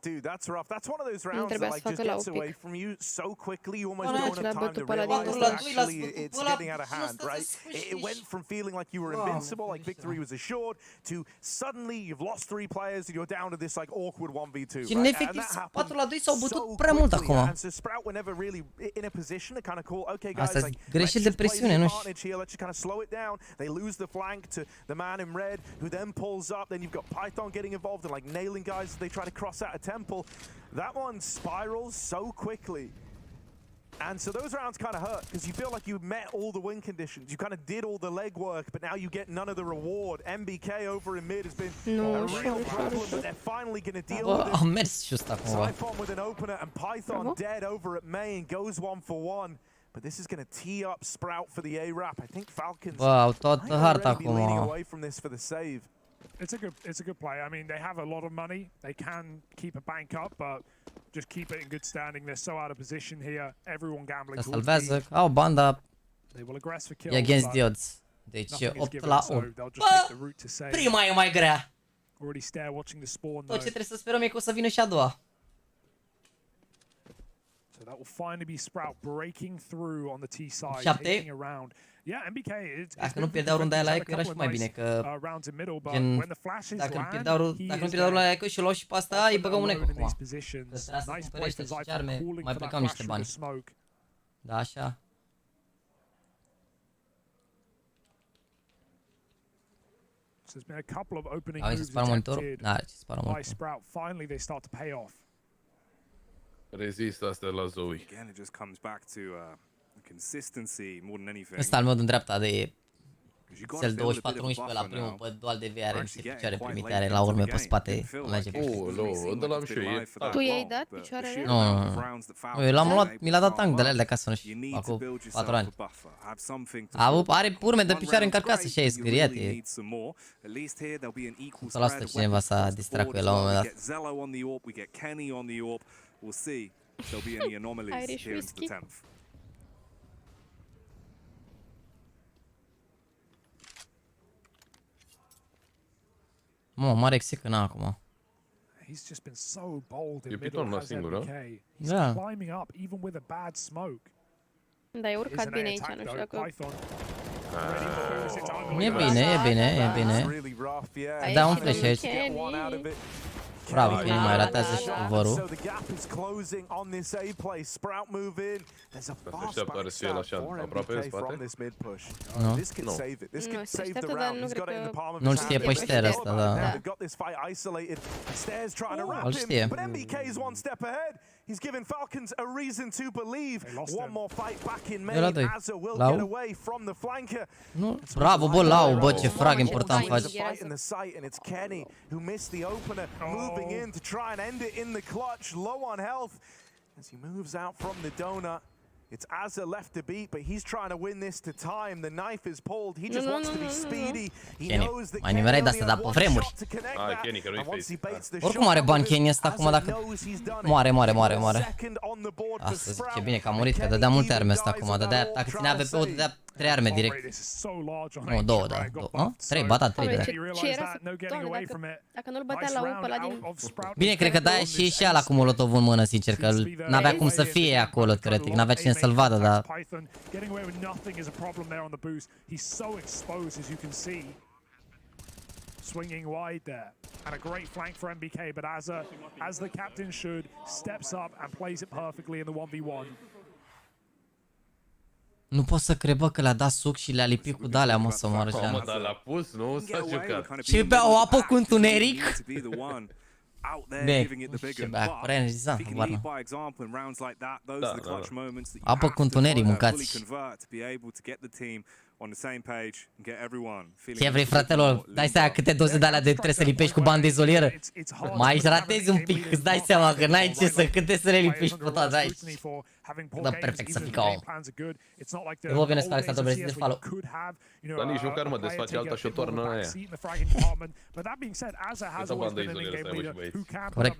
Dude, that's rough. That's one of those rounds that like just gets away from you so quickly. You almost don't have time to realize that actually it's getting out of hand, right? It went from feeling like you were invincible, like victory was assured, to suddenly you've lost 3 players and you're down to this like awkward 1v2. Și în efectiv 4 la 2 s-au bătut prea mult acum. And so Sprout were never really in a position to kind of call, okay guys, like greșeli de presiune, nu știu. Let's just kind of slow it down. They lose the flank to the man in red, who then pulls up. Then you've got Python getting involved and like nailing guys as they try to cross out a temple. That one spirals so quickly. And so those rounds kind of hurt because you feel like you met all the win conditions. You kind of did all the legwork, but now you get none of the reward. MBK over in mid has been a real problem, but they're finally going to deal with it. Siphon with an opener and Python dead over at main goes 1-for-1. But this is going to tee up Sprout for the A-Rap. I think Falcons might be leaning away from this for the save. It's a good play. I mean, they have a lot of money. They can keep a bank up, but just keep it in good standing. They're so out of position here. Everyone gambling. Salvează. Au banda. They will aggress for kills. E against the odds. Deci 8 la 1. Bă, prima e mai grea. Already stare watching the spawn. Tot ce trebuie să sperăm e că o să vină și a doua. So that will finally be Sprout breaking through on the T side, taking a round. Yeah, MBK. Dacă nu pierdeau runda aia la Echo era și mai bine, că gen, dacă nu pierdeau la Echo și o luau și pe asta, îi băgăm un Echo acum. Că trebuia să cumpere ăștia și arme, mai plecam niște bani. Da, așa. Au să spară monitorul? Da, ce spară monitorul. Rezistă astea la Zoe. Ăsta al meu din dreapta de cel 24-11 la primul, pe dual de VR, niște picioare primite, are la urme pe spate. Ăla l-am și eu. Tu i-ai dat picioarele? Nu, l-am luat, mi l-a dat tank de la el de acasă, nu știu, acum 4 ani. Are urme de picioare în carcasă și e scâriat, e. 100% cineva s-a distrat cu el la un moment dat. Irish whisky. Mă, mare exică n-a acum. E piton la singură. Da. Da, e urcat bine aici, nu știu dacă... E bine, e bine, e bine. Da un flash aici. Bravo, Kenny mai ratează și cover-ul. Așteaptă să fie la așa aproape în spate? Nu. Nu se așteaptă, dar nu cred că... Nu-l știe pe șter ăsta, da. Îl știe. He's given Falcons a reason to believe. One more fight back in May. Azza will get away from the flanker. Nu, bravo, bă, Lau, bă, ce frag important faci. In the site, and it's Kenny who missed the opener, moving in to try and end it in the clutch, low on health as he moves out from the donut. It's Azza left to beat, but he's trying to win this to time. The knife is pulled. He just wants to be speedy. He knows that mai nimerai de asta, dar pe vremuri. Kenny, că nu-i face. Oricum are bani Kenny ăsta acum dacă... Moare. Astăzi, ce bine că a murit, că dădea multe arme ăsta acum. Dădea, dacă ținea AVP-ul, dădea 3 arme direct. Nu, 2, da. 3, bata 3 de. Ce era să... Doamne, dacă nu-l bătea la upă ăla din... Bine, cred că da și ieșea ăla cu molotovul în mână, sincer, că n-avea cum să fie acolo, teoretic. N-avea cine să-l vadă, dar... Swinging wide there, and a great flank for MBK, but Azza, as the captain should, steps up and plays it perfectly in the 1v1. Nu pot să cred, bă, că le-a dat suc și le-a lipit cu d-alea, mă, să moară Jean. Mă, dar l-a pus, nu s-a jucat. Și bea o apă cu întuneric? Bine, ce bea, energizant, varna. Apă cu întuneric, mâncați. Ce vrei, fratelor? Dai seama câte doze de alea de trebuie să lipești cu bani de izolieră? Mai își ratezi un pic, îți dai seama că n-ai ce să, câte să le lipești pe toate aici. Da, perfect să fii ca om. Eu vă bine să fac să vreți de follow. Dar nici măcar mă desface alta și o toarnă în aia. Asta bani de izolieră, stai mă și băieți. Corect.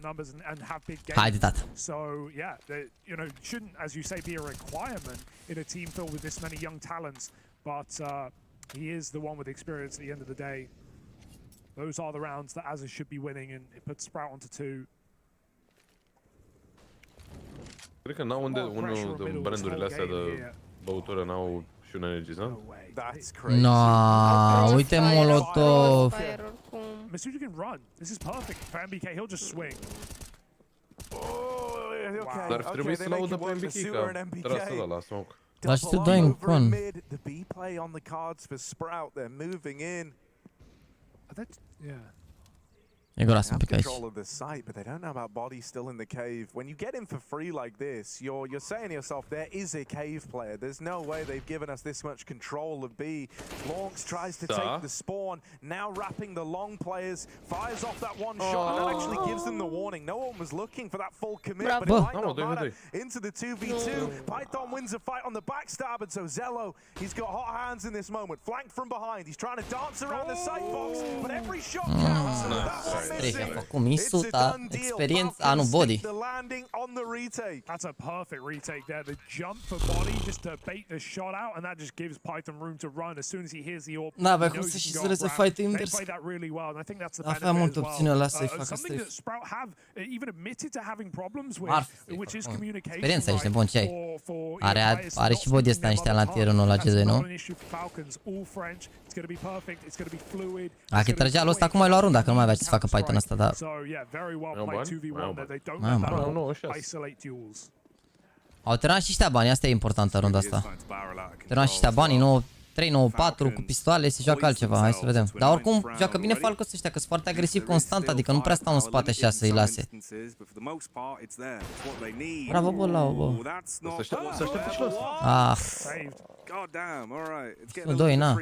Haide, tată. So, yeah, you know, shouldn't, as you say, be a requirement in a team filled with this many young talents. But he is the one with experience at the end of the day. Those are the rounds that Azza should be winning, and it puts Sprout onto 2. Cred că n-au unul din brandurile astea de băutură, n-au și un energizant? No, uite molotov. Masuda can run. This is perfect for MBK. He'll just swing. Dar trebuie să-l audă pe MBK, că trasă ăla la smoke. Dar și tu dai în con. The B play on the cards for Sprout. They're moving in. Yeah. E groasă un pic aici. Control of the site, but they don't know about bodies still in the cave. When you get in for free like this, you're saying to yourself, there is a cave player. There's no way they've given us this much control of B. Launx tries to take the spawn, now wrapping the long players, fires off that one shot, and that actually gives them the warning. No one was looking for that full commit, but it might not matter. Into the 2v2, Python wins a fight on the backstab, and so Xellow, he's got hot hands in this moment, flanked from behind. He's trying to dance around the sight box, but every shot counts. A făcut misuta, experiența, nu body. That's a perfect retake there. The jump for body just to bait the shot out, and that just gives Python room to run as soon as he hears the orb. N-avea cum să și să fight invers. Avea multe opțiuni ăla să-i facă strafe. Even admitted to having problems with, which is communication. Experiența ești nebun, ce ai? Are și body ăsta niște la tier 1 la G2, nu? A, că trăgea ăsta acum ai luat runda, că nu mai avea ce să facă Python ăsta, dar... Au terminat și ăștia banii, asta e importantă runda asta. Terminat și ăștia banii, 3-9-4 cu pistoale, se joacă altceva, hai să vedem. Dar oricum, joacă bine Falcons ăștia, că sunt foarte agresiv constant, adică nu prea stau în spate așa să-i lase. Bravo, bă, Lau, bă. Să aștepte și los. Ah. 2, na.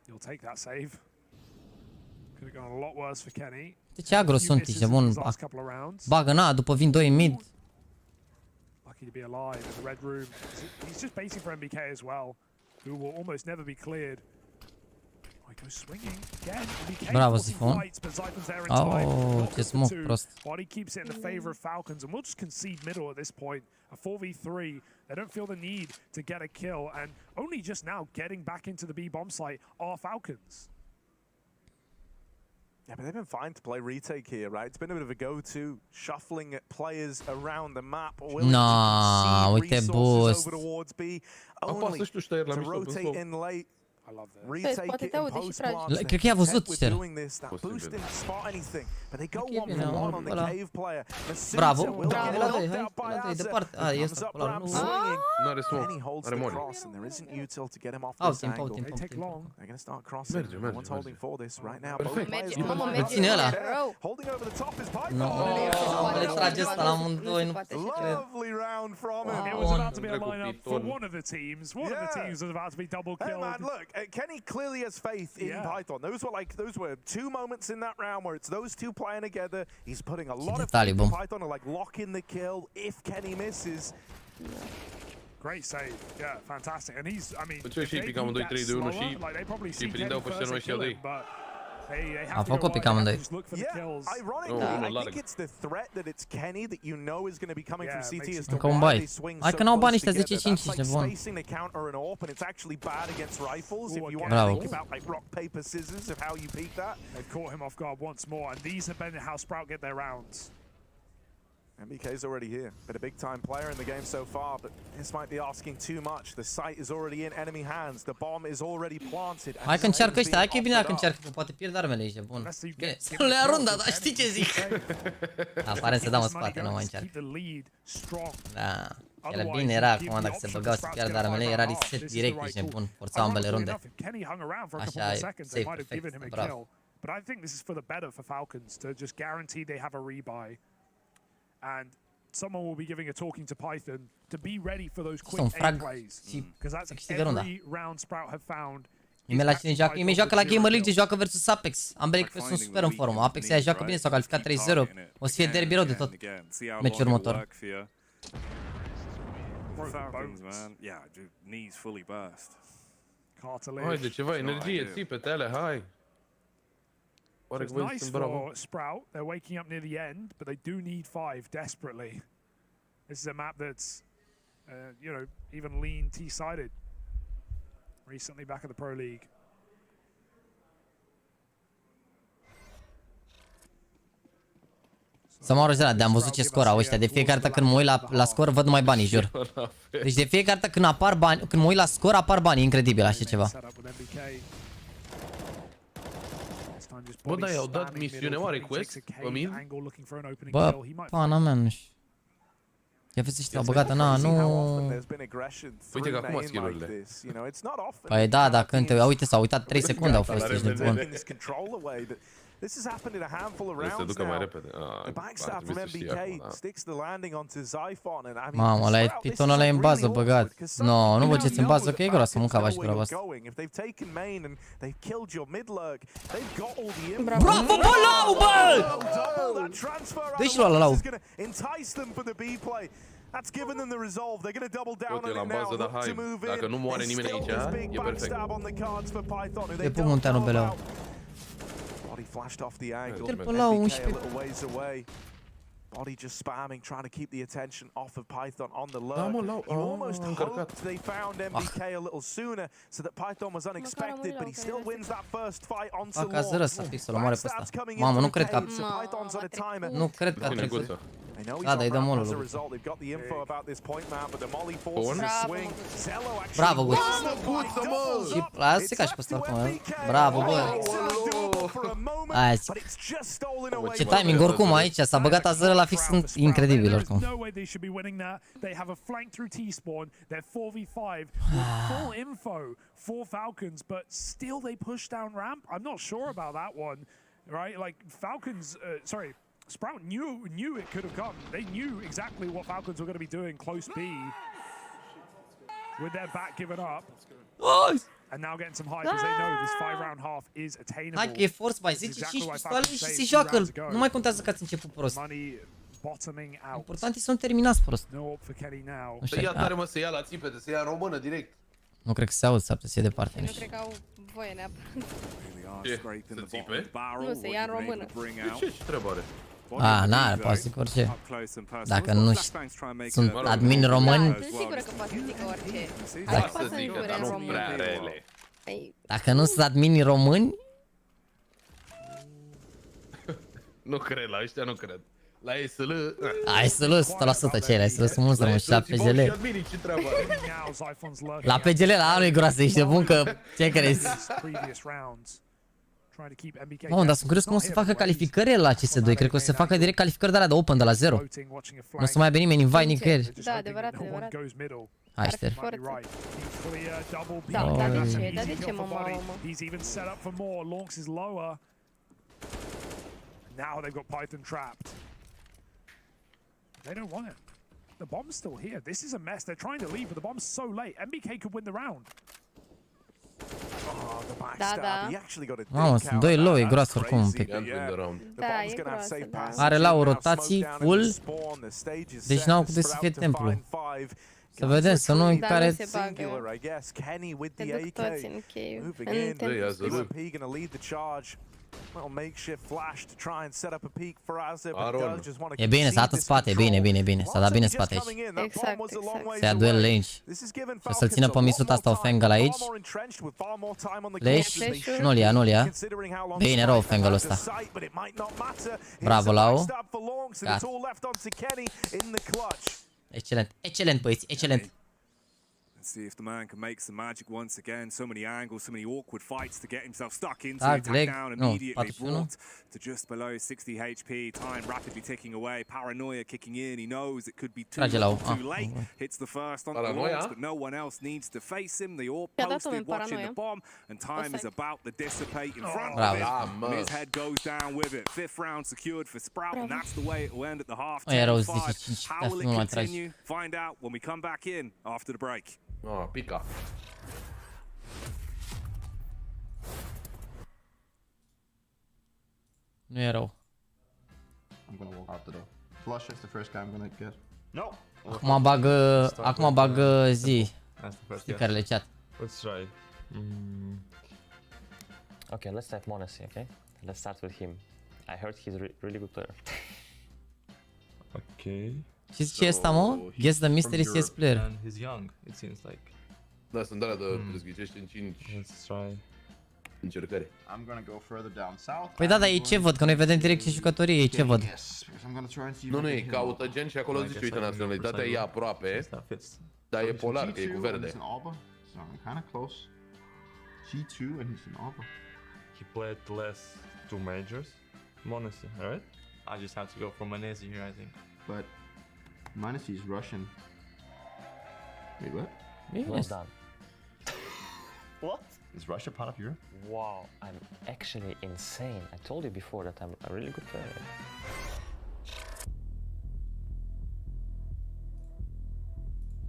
You'll take that save. Could have gone a lot worse for Kenny. De ce agro sunt ești, bun? Bagă, na, după vin 2 în mid. Lucky to be alive in the red room. He's just baiting for MBK as well, who will almost never be cleared. Oh, he goes swinging again. Bravo, Zifon. Oh, ce smoke prost. Body keeps it in the favor of Falcons, and we'll just concede middle at this point. A 4v3. They don't feel the need to get a kill, and only just now getting back into the B bomb site are Falcons. Yeah, but they've been fine to play retake here, right? It's been a bit of a go-to, shuffling players around the map, willing to concede resources over towards B, only to rotate in late. Poate te aude și tragi. Cred că i-a văzut cel. Bravo. Bravo. La doi, departe. A, e ăsta. Nu are smoke. Are mori. Au timp. Merge. Perfect. Mamă, merge. Ține ăla. Nu. Le trage ăsta la amândoi. Nu It was about to be a lineup for one of the teams. One of the teams was about to be double killed. Man, look, Kenny clearly has faith in Python. Those were two moments in that round where it's those two playing together. He's putting a lot of faith in Python to like lock in the kill if Kenny misses. Great save. Yeah, fantastic. And he's, I mean, și picam în 2-3-2-1 și prindeau pe cel mai și de ei. A făcut pic amândoi. Încă un bai. Hai că n-au bani ăștia 10-5, ești nebun. Bravo. They've caught him off guard once more, and these have been how Sprout get their rounds. MBK's already here, been a big time player in the game so far, but this might be asking too much. The site is already in enemy hands, the bomb is already planted. Hai că încearcă ăștia, hai că e bine dacă încearcă, că poate pierd armele aici, bun. Bine, să nu le arunda, dar știi ce zic? Aparent să dau în spate, nu mai încearcă. Da, el bine era acum dacă se băgau să pierdă armele, era reset direct, ești nebun, forțau ambele runde. Așa e, safe, perfect, bravo. But I think this is for the better for Falcons to just guarantee they have a rebuy. And someone will be giving a talking to Python to be ready for those quick A plays. Because that's every round Sprout have found. Imei joacă la Gamer League, joacă versus Apex. Ambele echipe sunt super în formă. Apex ea joacă bine, s-au calificat 3-0. O să fie derby rău de tot meciul următor. Hai de ceva energie, țipete alea, hai. So it's nice for Sprout. They're waking up near the end, but they do need 5 desperately. This is a map that's, you know, even lean T-sided. Recently back at the Pro League. Să mă rog, de-am văzut ce scor au ăștia. De fiecare dată când mă uit la scor, văd numai banii, jur. Deci de fiecare dată când apar bani, când mă uit la scor, apar banii. Incredibil, așa ceva. Bă, da, i-au dat misiune, oare quest pe mine? Bă, pana mea, nu știu. Ia vezi ăștia, au băgat, na, nu... Uite că acum skill-urile. Păi da, dar când te uite, s-au uitat 3 secunde, au fost, ești nebun. This has happened in a handful of rounds now. The backstab from MBK sticks the landing onto Zyphon and I mean, mamă, ăla e pitonul ăla e în bază băgat. No, nu băgeți în bază că e groasă mâncava și brava asta. Bravo, bă, Lau, bă! Dă-și lua la Lau. That's given them the resolve. They're going to double down on it now. Look to move in. Dacă nu moare nimeni aici, e perfect. E pe munteanul pe Lau. Body flashed off the angle. Del pe Lau, 11. A little ways away. Body just spamming, trying to keep the attention off of Python on the lurk. You almost hoped they found MBK a little sooner so that Python was unexpected, but he still wins that first fight onto Launx. Mamă, nu cred că a... Nu cred că a trecut. Da, dar îi dă molul lui. Bravo, Guț. Și lasă ca și pe ăsta oricum. Bravo, bă. Azi. Ce timing oricum aici, s-a băgat azără la fix incredibil oricum. For Falcons, but still they push down ramp. I'm not sure about that one, right? Like Falcons, sorry, Sprout knew it could have come. They knew exactly what Falcons were going to be doing close B, with their back given up, and now getting some hype as they know this 5-round half is attainable. Hai că e force by 10-5 pistoale și se joacă. Nu mai contează că ați început prost. Important e să nu terminați prost. Ia tare mă, să ia la țipete, să ia în română direct. Nu cred că se aud, s-ar putea să fie departe. Nu cred că au voie neapărat. Ce? Să țipe? Nu, să ia în română. De ce? Ce treabă are? A, n-are, poate să zic orice. Dacă nu sunt admini români... Sunt sigură că poate să zică orice. Hai să zică, dar nu prea rele. Dacă nu sunt admini români... Nu cred, la ăștia nu cred. La SL... ASL 100% cele, ASL sunt mulți rămâși la PGL. La PGL la anul e groasă, ești bun că ce crezi? Mamă, dar sunt curios cum o să facă calificări la CS2, cred că o să facă direct calificări de alea de open, de la 0. Nu o să mai aibă nimeni invite nicăieri. Da, adevărat. Hai, șterg. Da, dar de ce, mă? Now they've got Python trapped. They don't want it. The bomb's still here. This is a mess. They're trying to leave, but the bomb's so late. MBK could win the round. Oh, the backstab. He actually got a Mamă, sunt 2 low, e groasă oricum un pic. Da, e groasă, da. Are la o rotații full, deci n-au cum să fie templu. Să vedem, să nu care... Se duc toți în cave, în templu. E bine, s-a dat în spate, bine. S-a dat bine în spate aici. Exact. Se ia duel Launch. Și să-l țină pe misuta asta o Fangal aici. Launch, nu-l ia. Bine rău Fangalul ăsta. Bravo, Lau. Gata. Excelent băieți, excelent. Let's see if the man can make some magic once again. So many angles, so many awkward fights to get himself stuck into. Attack down immediately, brought to just below 60 HP. Time rapidly ticking away. Paranoia kicking in. He knows it could be too late. Hits the first on the Launx, but no one else needs to face him. They all posted watching the bomb, and time is about to dissipate in front of him. And his head goes down with it. 5th round secured for Sprout, and that's the way it will end at the half. 10-5. How will it continue? Find out when we come back in after the break. Oh, pica. Nu e rău. I'm gonna walk out the door. Flush is the first guy I'm gonna get. No. Acum bagă zi. Stickerele chat. Let's try. Okay, let's type Monesi, okay? Let's start with him. I heard he's a really good player. Okay. Știți ce e asta, mă? Guess the mystery CS player. And he's young, it seems like. Da, sunt alea de răzghicești în 5 încercări. I'm gonna go further down south. Păi da, dar ei ce văd? Că noi vedem direct ce jucătorie, ei ce văd? Nu, e caută gen și acolo zice, uite, naționalitatea e aproape, dar e polar, că e cu verde. So I'm kinda close. G2 and he's in Arbor. He played the last 2 majors. Monesi, alright? I just have to go for Monesi here, I think. But Monesi is Russian. Wait, what? Well done. What? Is Russia part of Europe? Wow, I'm actually insane. I told you before that I'm a really good player.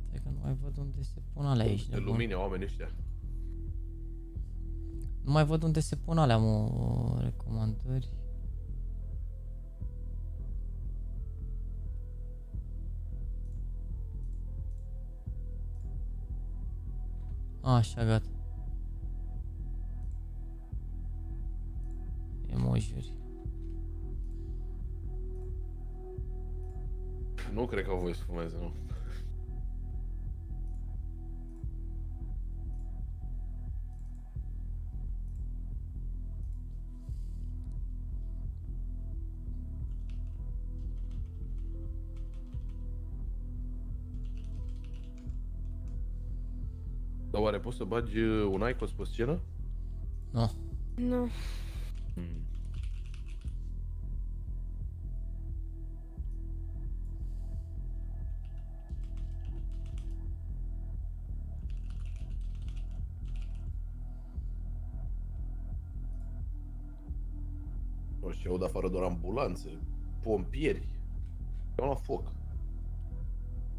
Stai că nu mai văd unde se pun alea aici. De lumine, oamenii ăștia. Nu mai văd unde se pun alea, mă, recomandări. Așa, gata. Emojuri. Nu cred că au voie să fumeze, nu. Dar oare poți să bagi un icos pe scenă? Nu. Nu. Nu știu, aud afară doar ambulanțe, pompieri. Eu la foc.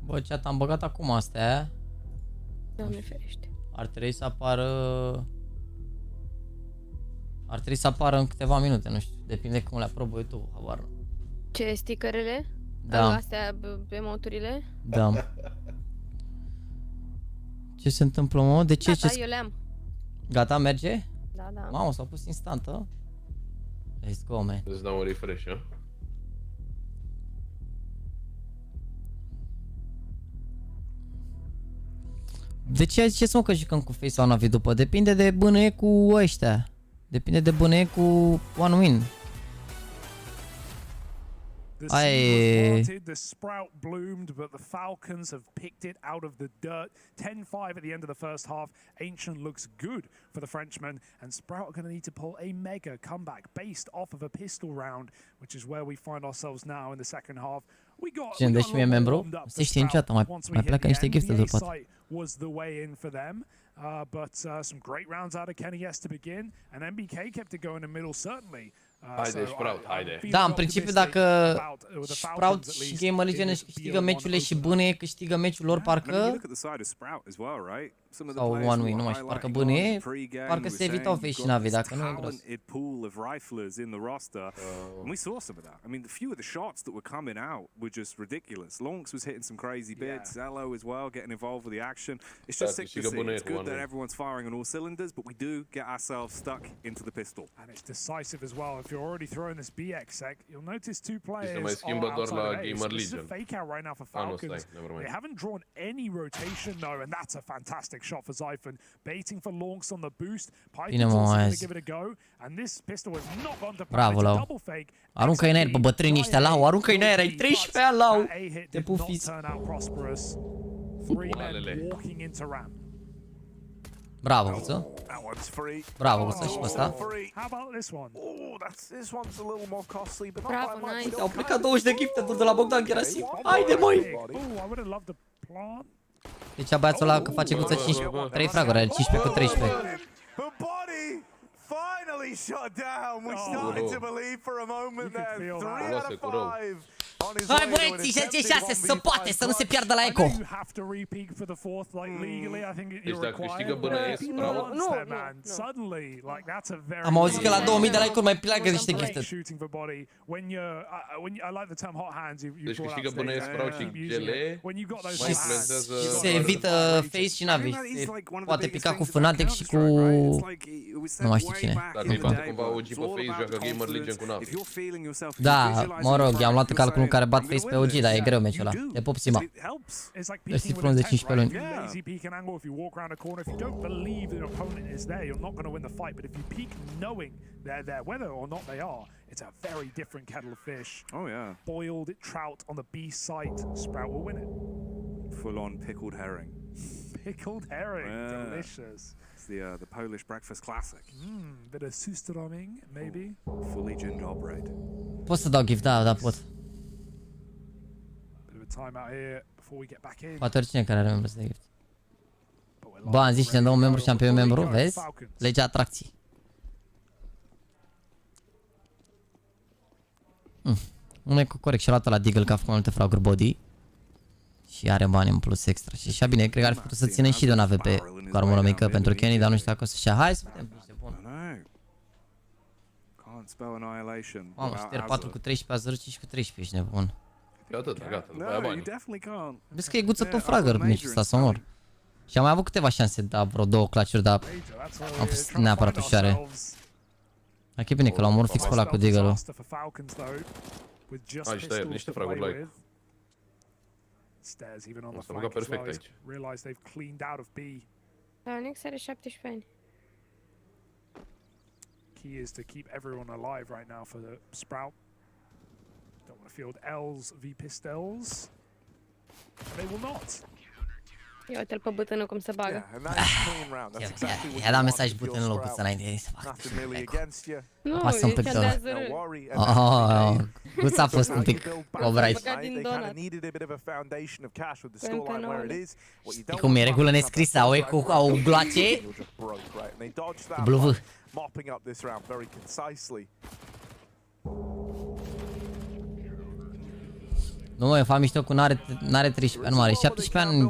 Bă, chat, am băgat acum astea. Doamne ferește. Ar trebui să apară... Ar trebui să apară în câteva minute, nu știu. Depinde cum le aprobă YouTube, habar nu. Ce, stickerele? Da. Astea, emoturile? Da. Ce se întâmplă, mă? De ce? Gata, eu le-am. Gata, merge? Da, da. Mamă, s-au pus instantă. Let's go, man. Îți dau un refresh, a? De ce ziceți, mă, că jucăm cu face sau Navi după? Depinde de bâneie cu ăștia. Depinde de bâneie cu one win. The sprout bloomed, but the Falcons have picked it out of the dirt. 10-5 at the end of the first half. Ancient looks good for the Frenchman, and Sprout are going to need to pull a mega comeback based off of a pistol round, which is where we find ourselves now in the second half. We got a little warmed up for Sprout once we hit the end. The A site was the way in for them. But some great rounds out of Kenny yes to begin, and MBK kept it going in the middle, certainly. Haide, Sprout, haide. Da, în principiu dacă Sprout și Gamer Legion își câștigă meciurile și Bâne câștigă meciul lor, parcă sau One Win, nu mai știu, parcă Bâne, parcă se evitau Face și Navi, dacă nu e gros. We saw some of that. I mean, the few of the shots that were coming out were just ridiculous. Launx was hitting some crazy bits, Xellow as well, getting involved with the action. It's just sick to see. It's good that everyone's firing on all cylinders, but we do get ourselves stuck into the pistol. And it's decisive as well. If you're already throwing this BX sec, you'll notice two players are outside of A. This is a fake out right now for Falcons. They haven't drawn any rotation though, and that's a fantastic shot for Zyphon. Baiting for Launx on the boost. Python's also going to give it a go, and this pistol has not gone to plan. It's a double fake. Aruncă-i în aer pe bătrânii ăștia, Lau, aruncă-i în aer, ai 13 Lau. Te pufiți. Bravo, Guță. Bravo, Guță, și pe ăsta. Bravo, nice. Au plecat 20 de gifted de la Bogdan Gerasim. Haide, măi! Deci băiatul ăla că face Guță 3 fraguri, are 15 cu 13. Finally shut down. We started to believe for a moment there. 3 out of 5. Hai băieți, 6 să poate să nu se piardă la eco. Deci dacă câștigă bănăiesc, Sprout. Am auzit că la 2000 de like-uri mai pleacă niște gifted. Deci câștigă bănăiesc, Sprout și GL. Se evită Face și Navi. Se poate pica cu Fnatic și cu... nu mai știu cine. Dacă îi bate cumva OG pe Face, joacă Gamer Legion cu Navi. Da, mă rog, i-am luat calculul care bat Face pe OG, dar e greu meciul ăla. Te pup, Sima. Deci să-i frunze 15 luni. It's a very different kettle of fish. Oh yeah. Boiled trout on the B site. Sprout will win it. Full on pickled herring. Pickled herring, delicious. It's the Polish breakfast classic. Bit of sustroming, maybe. Fully gingerbread. Pot să dau gift, da, pot. Time out here before we get back in. Poate oricine care are membru să dea gift. Bă, am zis cine dă un membru și am pe un membru, vezi? Legea atracției. Nu e corect și-a luat la Deagle că a făcut multe fraguri body. Și are bani în plus extra. Și așa bine, cred că ar fi putut să țină și de un AVP cu armură mică pentru Kenny, dar nu știu dacă o să-și ia. Hai să vedem niște bun. Mamă, șter 4 cu 13, a 0, 5 cu 13, ești nebun. Gata, după aia bani. Vezi că e Guță tot fragăr meciul ăsta să mor. Și am mai avut câteva șanse, da, vreo 2 clutch-uri, dar am fost neapărat ușoare. Hai că e bine că l-am omorât fix pe ăla cu Deagle-ul. Hai, și tăieri, niște fraguri like. O să băga perfect aici. Launx are 17 ani. Key is to keep everyone alive right now for the Sprout. Don't want to field L's v Pistols. They will not. Ia uite-l pe bătânul cum se bagă. I-a dat mesaj bătânul Guță înainte să facă. Nu, pasă un pic de... Guță a fost un pic cobra-i. E cum e regulă nescrisă, au eco, au gloace. Bluv. Nu mă, eu fac mișto cu n-are 13, nu are 17 ani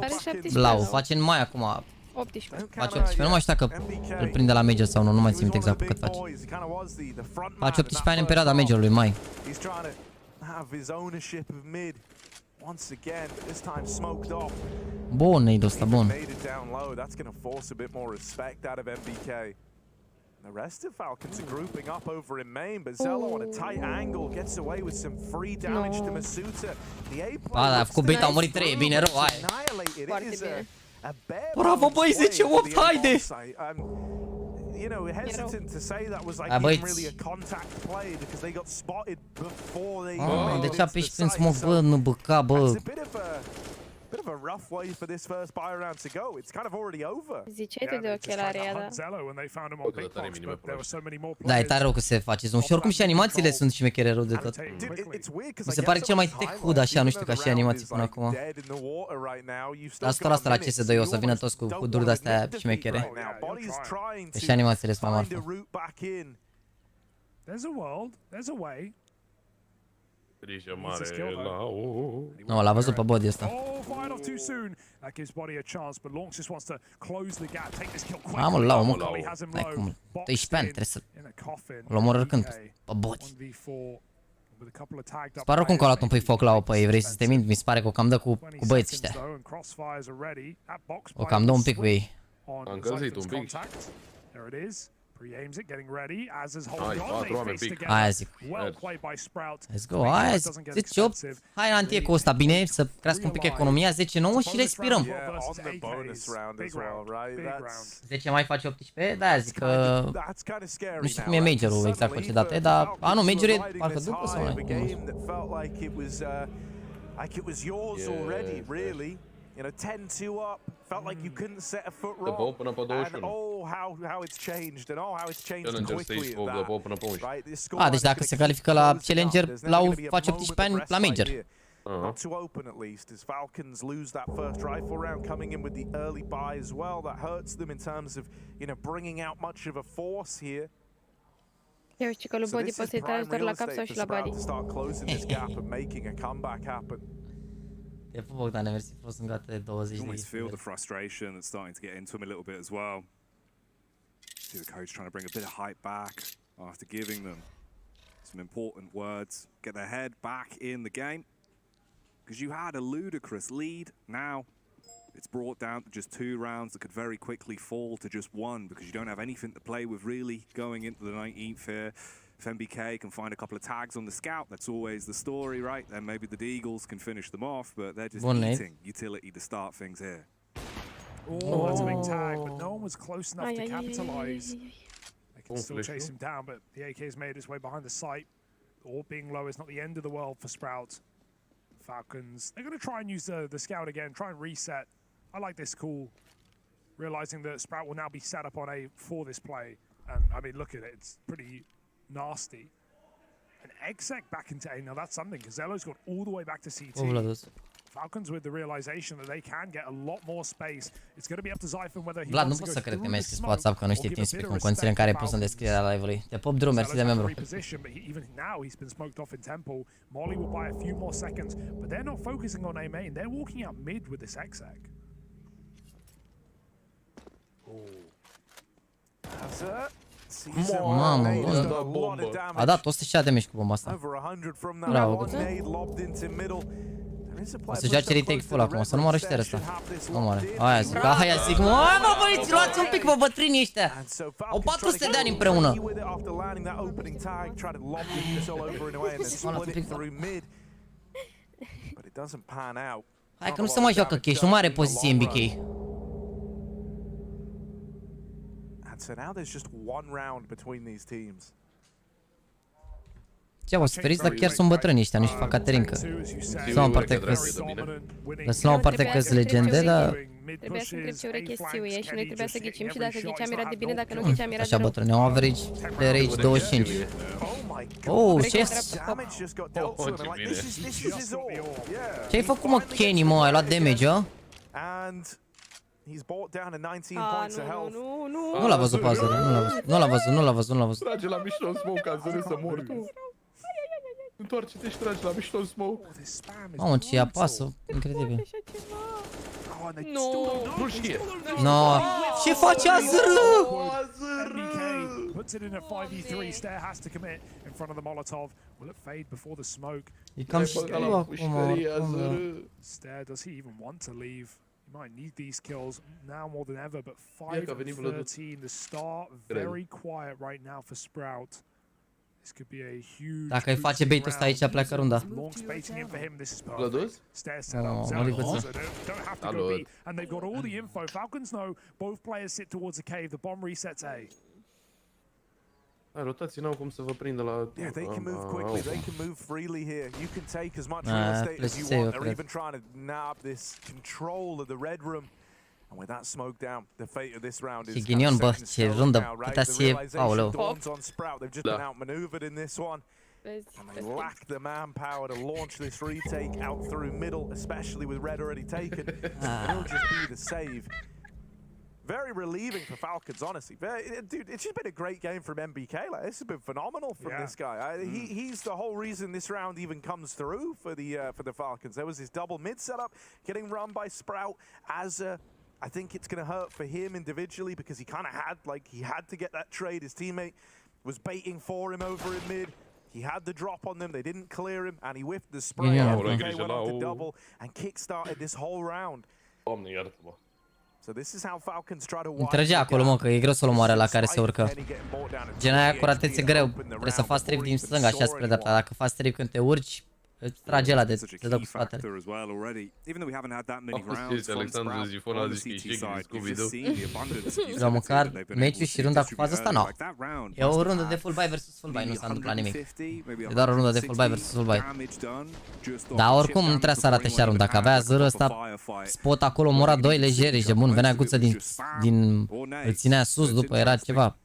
Blau, face în mai acum 18. Face 18, nu mai știu dacă îl prinde la Major sau nu, nu mai țin exact pe cât face. Face 18 ani în perioada Major-ului, mai. Bun, nade-ul ăsta, bun. The rest of Falcons are grouping up over in main, but Xellow on a tight angle gets away with some free damage to Masuta. The A a făcut bait, au murit 3, e bine rău, hai. Bravo băi, 10-8, haide! you know, hesitant to say that was like even really a contact play because they got spotted before they de ce a pe și prin smoke, bă, nu băca, bă. Bit of a rough way for this first buy round to go. It's kind of already over. Ziceai tu de ochelari aia, da. Da, e tare rău că se face zoom și oricum și animațiile sunt șmechere rău de tot. Mi se pare cel mai tech hood așa, nu știu, ca și animații până acum. La 100% la CS2 o să vină toți cu hood-uri de-astea șmechere. Că și animațiile sunt mai marfă. Nu, l-a văzut pe body ăsta. Mamă, la omul. Dai cum, 12 ani, trebuie să-l omor oricând pe body. Îți pare oricum că a luat un pic foc la o pe ei, vrei să te mint? Mi se pare că o cam dă cu băieții ăștia. O cam dă un pic cu ei. A încălzit un pic. Pre-aims it, getting ready, as is holding on, they face together. Aia zic. Well played by Sprout. Let's go, aia zic. 10-8. Hai la antie cu ăsta, bine, să crească un pic economia, 10-9 și respirăm. 10 mai face 18, da, zic că... Nu știu cum e majorul exact pe ce dată e, dar... A, nu, majorul e parcă după sau nu? You know, 10-2 up, felt like you couldn't set a foot wrong. And how it's changed, and how it's changed quickly at that. Ah, deci dacă se califică la Challenger, face 18 ani la Major. Not too open at least, as Falcons lose that first rifle round, coming in with the early buy as well. That hurts them in terms of, you know, bringing out much of a force here. Eu știu că lui Body poți să-i tragi doar la cap sau și la body. E Bogdan, mersi frumos, sunt gata de 20 de almost feel the frustration that's starting to get into him a little bit as well. See the coach trying to bring a bit of hype back after giving them some important words. Get their head back in the game. Because you had a ludicrous lead. Now it's brought down to just 2 rounds that could very quickly fall to just 1 because you don't have anything to play with really going into the 19th here. If MBK can find a couple of tags on the scout, that's always the story, right? Then maybe the Deagles can finish them off, but they're just eating utility to start things here. Oh, that's a big tag, but no one was close enough to capitalize. They can still chase him down, but the AK has made its way behind the site. All being low is not the end of the world for Sprout. Falcons, they're going to try and use the scout again, try and reset. I like this call, realizing that Sprout will now be set up on A for this play. And I mean, look at it, it's pretty nasty. An exec back into A. Now that's something, because Xellow's got all the way back to CT. Falcons with the realization that they can get a lot more space. It's going to be up to Zyphon whether he Vlad, nu pot să cred că mi-ai scris pe WhatsApp că nu știi Teamspeak în condițiile în care ai pus în descrierea live-ului. Te pop drum, mersi de membru. Even now he's been smoked off in tempo. Molly will buy a few more seconds, but they're not focusing on A main. They're walking out mid with this exec. Mamă, a dat 106 de damage cu bomba asta. Bravo, o să joace retake full acum, o să nu moară și ăsta. Nu moare. Aia zic, aia zic, mă băieți, luați un pic, bă, bătrânii ăștia. Au 400 de ani împreună. Hai că nu se mai joacă cash, nu mai are poziție în BK. So now there's just 1 round between these teams. Ce o să feriți, dar chiar sunt bătrâni ăștia, nu-și fac caterincă. Să luăm parte că sunt legende, dar... Trebuia să întreb ce ureche țiuie și noi trebuia să ghicim și dacă ghiceam era de bine, dacă nu ghiceam era de Așa bătrâni, au average de rage 25. Oh, ce-s? Ce-ai făcut, mă, Kenny, mă? Ai luat damage, a? He's brought down to 19 points of health. Nu l-a văzut Pazăre, nu l-a văzut. Trage la mișto în smoke, Azăre, să mor tu. Întoarce-te și trage la mișto în smoke. Mamă, ce apasă, incredibil. Nu știe. No, ce face Azăre? Puts it in a 5v3. Stair has to commit in front of the Molotov. Will it fade before the smoke? E cam știu acum. Stair, does he even want to leave? He might need these kills now more than ever, but 5-13, the start very quiet right now for Sprout. This could be a huge. Dacă îi face bait-ul ăsta aici, pleacă runda. Launx baiting in for him. This is perfect. Stair set up. Don't have to go B, and they've got all the info. Falcons know both players sit towards a cave. The bomb resets A. Rotații n-au cum să vă prindă la... Yeah, they can move quickly, they can move freely here. You can take as much real estate as you want. They're even trying to nab this control of the red room. And with that smoke down, the fate of this round is Ghinion, bă, ce rundă putea să fie, aoleu. They've just been outmaneuvered in this one. And they lack the manpower to launch this retake out through middle, especially with red already taken. It'll just be the save. Very relieving for Falcons, honestly. Dude, it's just been a great game from MBK. Like, this has been phenomenal from this guy. He's the whole reason this round even comes through for the Falcons. There was this double mid setup getting run by Sprout as I think it's going to hurt for him individually because he kind of had to get that trade. His teammate was baiting for him over in mid. He had the drop on them. They didn't clear him, and he whiffed the spray. MBK went on to double and kick-started this whole round. So this is how Falcons try to wipe. Trăgea acolo, mă, că e greu să-l omoare la care se urcă. Gen aia cu ratețe greu. Trebuie să faci trip din stânga așa spre dreapta. Dacă faci trip când te urci, îți trage ăla de te dă cu spatele. Sau măcar meciul și runda cu faza asta, nu. E o rundă de full buy versus full buy, nu s-a întâmplat nimic. E doar o rundă de full buy versus full buy. Dar oricum nu trebuia să arate așa runda, că avea zără ăsta, spot acolo, mora 2 legeri și de bun, venea guță din îl ținea sus, după era ceva.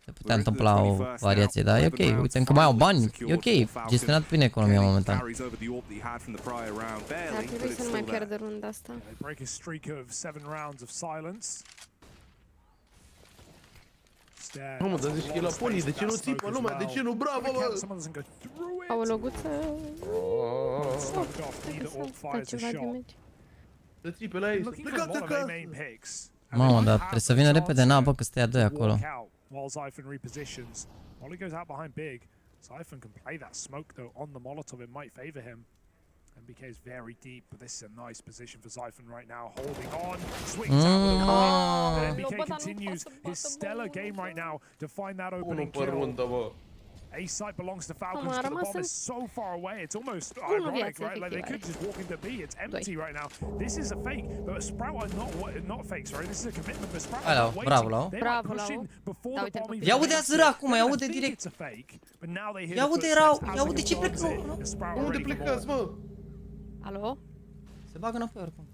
Se putea întâmpla o variație, dar e ok, uite, încă mai au bani, e ok, gestionat bine economia momentan. Ar trebui să nu mai pierdă runda asta. Mamă, dar zici că e la poli, de ce nu țipă lumea, de ce nu, bravo, bă! Au o loguță... Da ceva de meci. Să țipe la ei, să plecați acasă! Mamă, dar trebuie să vină repede în apă, că stă doi acolo. While Zyphon repositions. Molly goes out behind big. Zyphon can play that smoke though on the Molotov. It might favor him. MBK is very deep, but this is a nice position for Zyphon right now. Holding on, swings out with a bullet. And MBK continues his stellar game right now to find that opening kill. A site belongs to Falcons, but the bomb is so far away. It's almost ironic, right? Like they could just walk into B. It's empty right now. This is a fake, but Sprout are not fake. Sorry, this is a commitment. But Sprout are waiting. They're pushing before the bomb even. Ia uite zăra acum, ia uite direct. Ia uite erau, ia uite ce plecă. Unde plecați, mă? Alo? Se bagă înapoi oricum.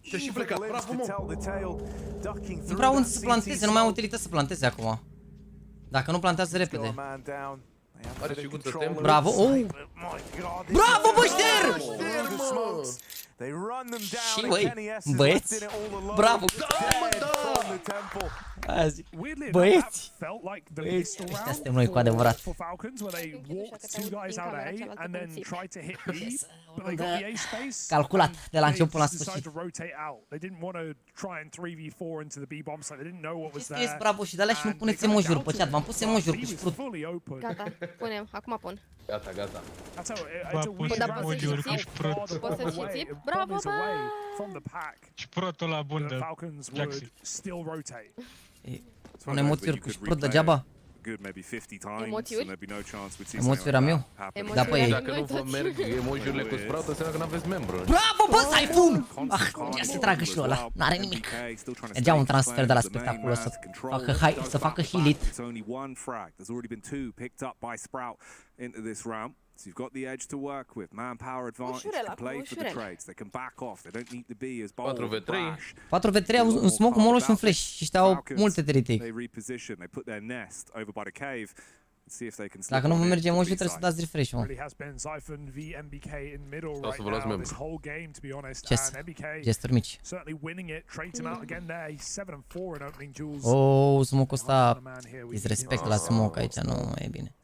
Ce și plecat, bravo, mă! Nu vreau unde să planteze, nu mai am utilități să planteze acum. Dacă nu plantează repede. Are și guță templă. Bravo, bravo, bășter! Și băi, băieți, bravo! Azi, băieți! Băieți, ăștia suntem noi cu adevărat. Calculat de la început până la sfârșit. Știți, bravo, și de-alea și nu puneți emojuri pe chat, v-am pus emojuri cu șprut. Gata, punem, acum pun. Gata, gata. Da, poți să și țip? Poți să și țip? Bravo, bă! Șprotul ăla bun de JAXI. Spune emoțiuri cu șprut degeaba. Emoțiuri? Emoțiuri am eu? Da, pe ei. Dacă nu vă merg emojiurile cu Sprout, înseamnă că n-aveți membru. Bravo, bă, Zyphon! Ia să tragă și ăla, n-are nimic. Mergea un transfer de la spectacol să facă heal-it. So you've got the edge to work with, manpower advantage, they can play for the trades, they can back off, they don't need to be as bold or brash. 4v3 au un smoke, un molo și un flash și ăștia au multe de retake. They reposition, they put their nest over by the cave. Dacă nu vă merge emoji, trebuie să dați refresh, mă. Gesturi mici. Oh, smoke-ul ăsta, disrespect la smoke aici, nu e bine.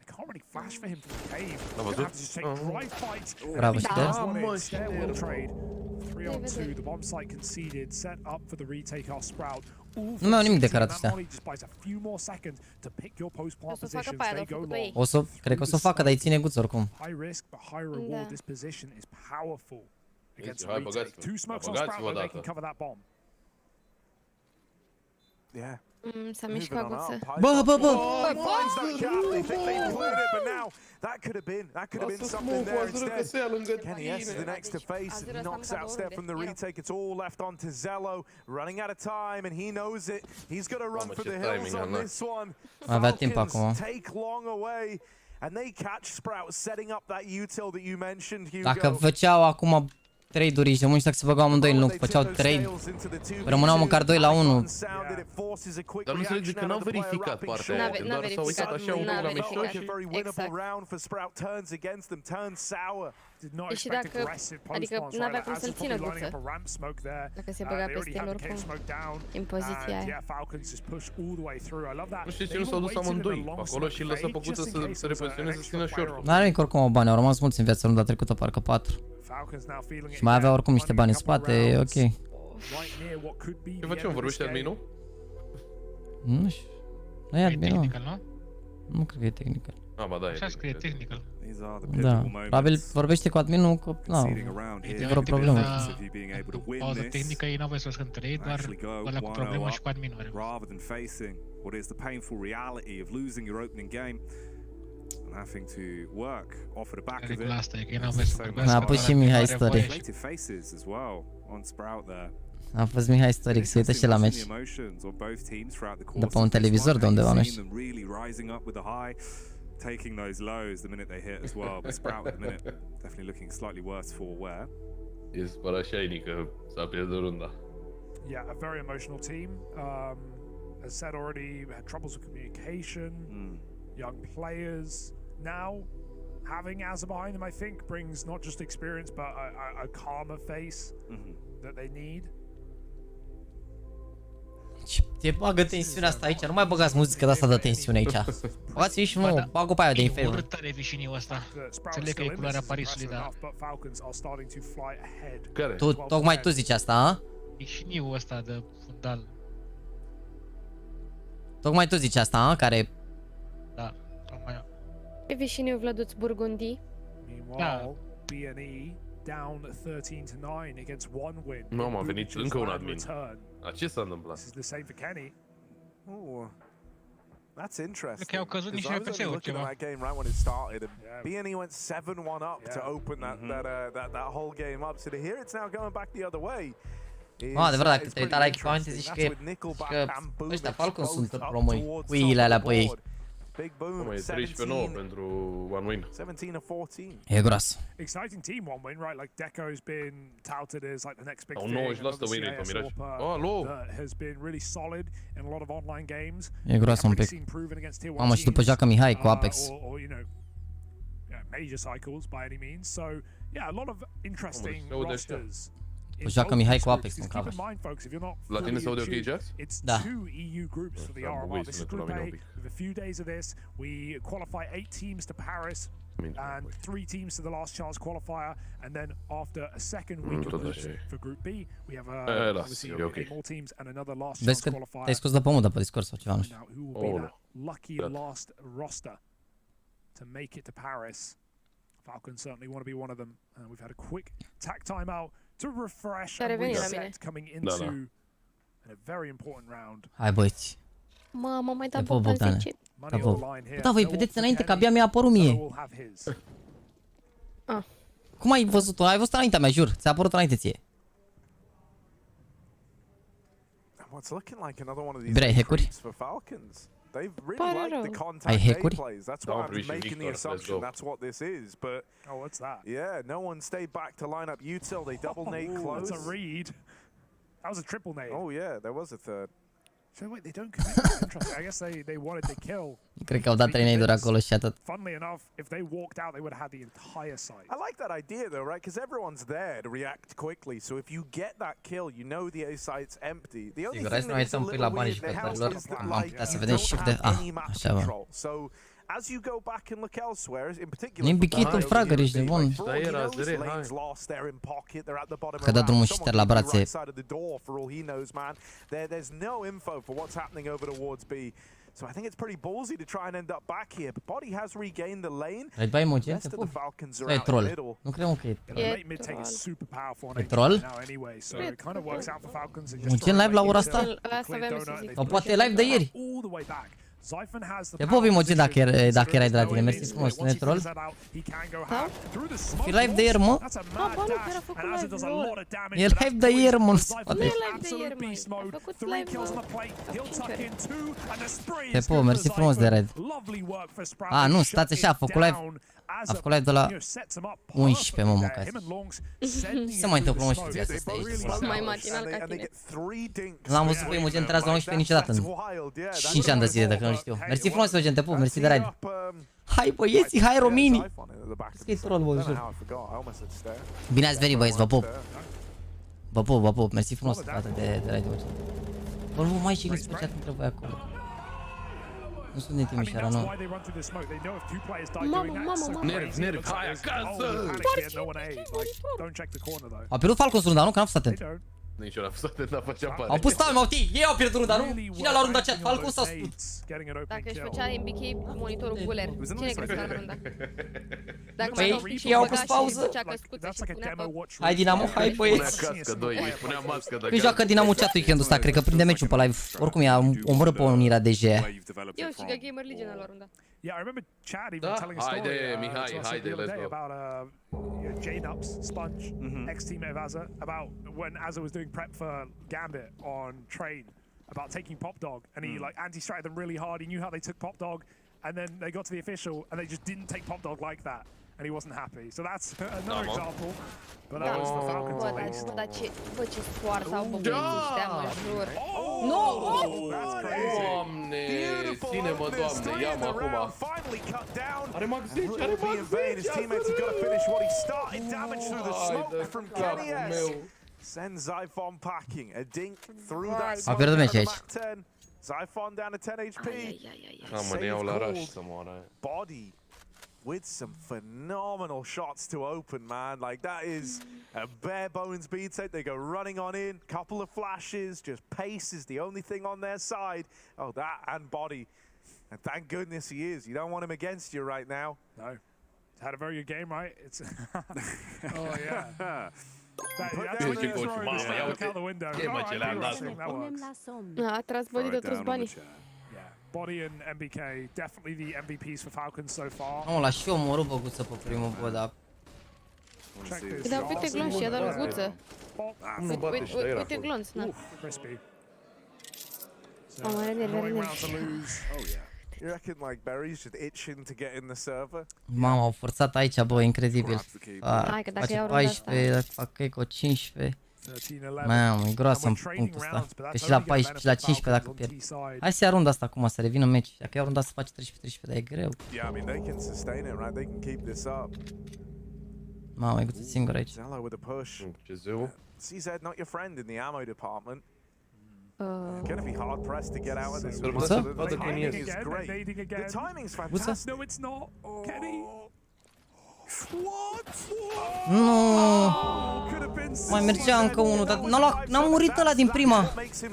L-a văzut? Bravo, și de? Nu mai au nimic de cărat ăștia. O să, cred că o să o facă, dar îi ține guță oricum. Hai, băgați-vă odată. S-a mișcat guță. Bă! That could have been something there instead. Kenny S is the next to face. He knocks out Steph from the retake. It's all left on to Xellow. Running out of time, and he knows it. He's got to run for the hills on this one. Falcons take long away, and they catch Sprout setting up that util that you mentioned, Hugo. Dacă făceau acum trade-uri și dacă se băgau amândoi în lung, făceau trade, rămâneau măcar 2 la 1. Dar nu înțeleg de că n-au verificat partea aia, doar s-au uitat așa un la mișto și... Și dacă, adică n-avea cum să-l țină guță, dacă se băga peste el oricum, în poziția aia. Nu știu ce nu s-au dus amândoi acolo și lăsă pe guță să se repoziționeze să țină short-ul. N-are nici oricum o bani, au rămas mulți în viața runda trecută, parcă 4. Și mai avea oricum niște bani în spate, e ok. Ce facem? Vorbește adminul? Nu știu. Nu e admin, nu? Nu cred că e technical. Ah, ba da, așa scrie technical. Da, probabil vorbește cu adminul că, e vreo problemă. Pauză tehnică, ei n-au voie să o scântărei, doar ăla cu problemă și cu adminul are. Having to work off the back of it. A pus și Mihai story. A pus Mihai story, se uită și la meci. De pe un televizor de undeva, nu știu. Taking those lows the minute they hit as well, but Sprout at the minute definitely looking slightly worse for wear. E spărat și Aini că s-a pierdut runda. Yeah, a very emotional team. As said already, had troubles with communication. Young players. Now, having Azza behind them, I think, brings not just experience, but a calmer face that they need. Ce bagă tensiunea asta aici? Nu mai băgați muzică de asta de tensiune aici. Băgați-i și nu, bag-o pe aia de inferior. E urât tare vișiniul ăsta. Înțeleg că e culoarea Parisului, dar... Care? Tocmai tu zici asta, a? Vișiniul ăsta de fundal. Tocmai tu zici asta, a? Care... Da, tocmai. E vișiniul Vlăduț Burgundii. Da. Down 13-9 against one win. Mamă, a venit încă un admin. Ce s-a întâmplat? This is the same for Kenny. Oh, that's interesting. Că au căzut niște NPC-uri ceva. That game right when it started, BNE went 7-1 up to open that whole game up. So to hear it's now going back the other way. Adevărat, dacă te uita la echipamente zici că ăștia Falcons sunt români, cu iile alea pe ei. Mai e 13-9 pentru one win. 17-14. E gros. Exciting team one win, right? Like Deco's been touted as like the next big thing. Au 90% win rate pe Mirage. That has been really solid in a lot of online games. E gros un pic. Mamă, și după joacă Mihai cu Apex. Or you know, major cycles by any means. So yeah, a lot of interesting rosters. Joacă Mihai cu Apex în cover. La tine se aude ok, Jax? Da. With a few days of this, we qualify 8 teams to Paris and 3 teams to the last chance qualifier, and then after a second week of this for Group B, we have obviously 8 more teams and another last chance qualifier. Te-ai scos de pământ de pe Discord sau ceva, nu știu. Now, who will be that lucky last roster to make it to Paris? Falcons certainly want to be one of them. We've had a quick tack timeout to refresh and reset coming into a very important round. Hai băieți. Mamă, mai dat Bogdan 10. Da, voi vedeți înainte că abia mi-a apărut mie. Cum ai văzut-o? Ai văzut înaintea mea, jur. Ți-a apărut înainte ție. Vrei hack-uri? Ai hack-uri? That's why I'm making the assumption that's what this is, but what's that? Yeah, no one stayed back to line up util. They double nade close. That's a read. That was a triple nade. Oh yeah, there was a third. So wait, they don't commit. Interesting. I guess they wanted to kill. Cred că au dat 3 nade-uri acolo și atât. Funnily enough, if they walked out, they would have had the entire site. I like that idea though, right? Because everyone's there to react quickly. So if you get that kill, you know the A site's empty. The only thing that's a little weird, the house is that like you don't have any map control. So as you go back and look elsewhere, in particular, Nimbichitul fragăr, ești de bun. Că dă drumul și la brațe. There's no info for what's happening over towards B. So I think it's pretty ballsy to try and end up back here. But Body has regained the lane. Ai bai mogen, te pup. E troll. Nu cred mă că e troll. E troll? Mogen live la ora asta? Sau poate e live de ieri? Te pupi Mogen dacă erai de la tine, mersi frumos, nu e troll? E live de ieri, mă? Ba nu, chiar a făcut live, lol. E live de ieri, mă, nu se Nu poate. e live de ieri, măi. A făcut live, Te pup, mersi frumos de raid. A, nu, stați așa, a făcut live. A făcut live de la 11, mă, mâncați. Ce se mai întâmplă, mă, știți asta aici? mai matinal ca tine. L-am văzut pe Imogen tras la 11 niciodată în 5 ani de zile, dacă nu știu. Mersi frumos, Imogen, te pup, mersi de raid. Hai băieții, hai romini! Că-i troll, bă, jur. Bine ați venit, băieți, vă pup. Vă pup, mersi frumos, frate, de raid, Imogen. Bă, nu mai și gândesc pe chat între voi acolo. Nu sunt din Timișoara, nu. Mamă. Nervi, hai acasă! A pierdut Falcons runda, nu? Că n-am fost atent. Nici eu n-am fost atent, dar făceam pare. Au pus time, au tii, ei au pierdut runda, nu? Cine a luat runda chat? Falcons sau Sput? Dacă își făcea MBK monitorul guler, cine crezi că a luat runda? Păi, ei au pus pauză. Hai Dinamo, hai băieți. Păi joacă Dinamo chat weekendul ăsta, cred că prinde meciul pe live. Oricum e omorât pe unirea de J. Eu știu că Gamer Legion a luat runda. Yeah, I remember Chad even telling a story the other day about J-Nups, Sponge, ex-teammate of Azza, about when Azza was doing prep for Gambit on Train, about taking Pop Dog, and he like anti-stratted them really hard. He knew how they took Pop Dog, and then they got to the official, and they just didn't take Pop Dog like that, and he wasn't happy. So that's another example. But that was the Falcons at least. Dar ce, bă, ce scoarță au băbăieții ăștia, mă jur. Nu! Doamne, ține-mă, Doamne, ia-mă acum. Are magzici, are magzici! Sends Zyphon packing. A dink through that A pierdut meci aici. Zyphon down to 10 HP. Mă, ne iau la rush să moară. Body with some phenomenal shots to open, man. Like, that is a bare bones beat set. They go running on in, couple of flashes, just pace is the only thing on their side. Oh, that and Body. And thank goodness he is. You don't want him against you right now. No. He's had a very good game, right? It's oh, yeah. That's when you throw this thing out the window. A tras Body de toți banii. Body and MBK, definitely the MVPs for Falcons so far. Nu, la și omorât băguță pe primul bă, dar... Dar uite Glonț și-a dat băguță. Uite Glonț, na. Am are nervi. You reckon like Berry's just itching to get in the server? Mamă, au forțat aici, bă, incredibil. Hai că dacă iau runda asta. 14, fac eco 15. Mamă, e groasă în punctul ăsta. Că și la 14 și la 15 dacă pierd. Hai să ia runda asta acum, să revină meci. Dacă iau runda asta face 13-13, dar e greu. Mamă, e guță singur aici. Ce zeu? CZ not your friend in the ammo department. Gonna be hard pressed to get out of this. The timing is great. The timing's fantastic. No, it's not. Kenny. What? Nu. Mai mergea încă unul, dar n-a murit ăla din prima.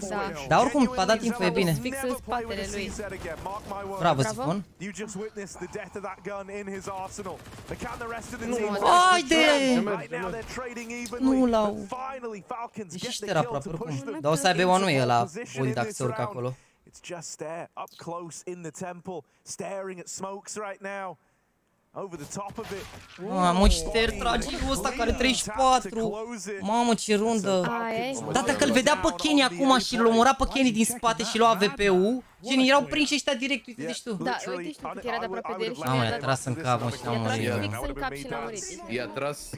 Da. Dar oricum a dat info, e bine. Fix în spatele lui. Bravo, Sifon. Haide! Nu l-au. Deși și era aproape oricum. Dar o să aibă one way ăla, ult dacă se urcă acolo. It's just there, up close in the temple, staring at smokes right now. Over the top of it. Mamă, ce ter tragiul ăsta care 34. Mamă, ce rundă. Dar dacă îl vedea pe Kenny acum și îl omora pe Kenny din spate și lua AVP-ul, gen erau prinși ăștia direct, uite, deci tu. Da, uite, știu cât era de aproape de el și i-a tras în cap, mă, și n-a murit. Fix în cap și n-a murit. I-a tras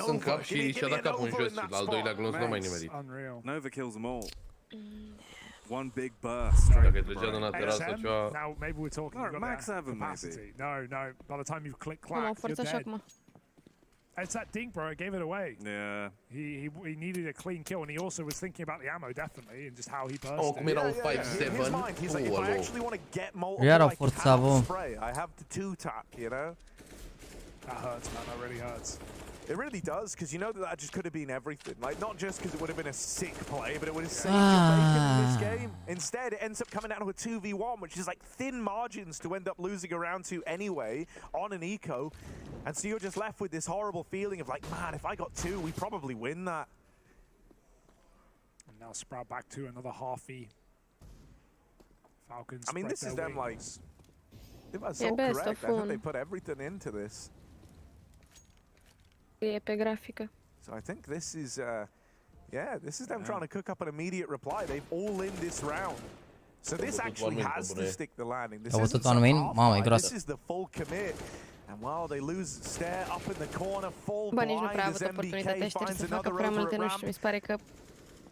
în cap și și-a dat capul în jos și al doilea glonț nu mai nimerit. Nova kills them all. One big burst. Dacă trecea de lateral sau ceva... Now maybe we're talking about Max Evan, capacity. No. By the time you've clicked Cum am clack, you're forțat și dead. acum. It's that dink, bro. It gave it away. Yeah. He needed a clean kill, and he also was thinking about the ammo, definitely, and just how he burst. Oh, cum era un 5-7. Iar au forțat, bă. I have the two-tap, you know? That hurts, man. That really hurts. It really does, because you know that just could have been everything. Like, not just because it would have been a sick play, but it would have saved your bacon in this game. Instead, it ends up coming down to a 2v1, which is like thin margins to end up losing a round to anyway on an eco. And so you're just left with this horrible feeling of like, man, if I got 2, we probably win that. And now Sprout back to another halfie. Falcons. I mean, this is them like, if I so correct, I think they put everything into this. So I think this is, this is them trying to cook up an immediate reply. They've all in this round. So this actually has to stick the landing. This isn't some half-fight. This is the full commit. And while they lose Stare up in the corner, full blind as MBK finds another over at ramp.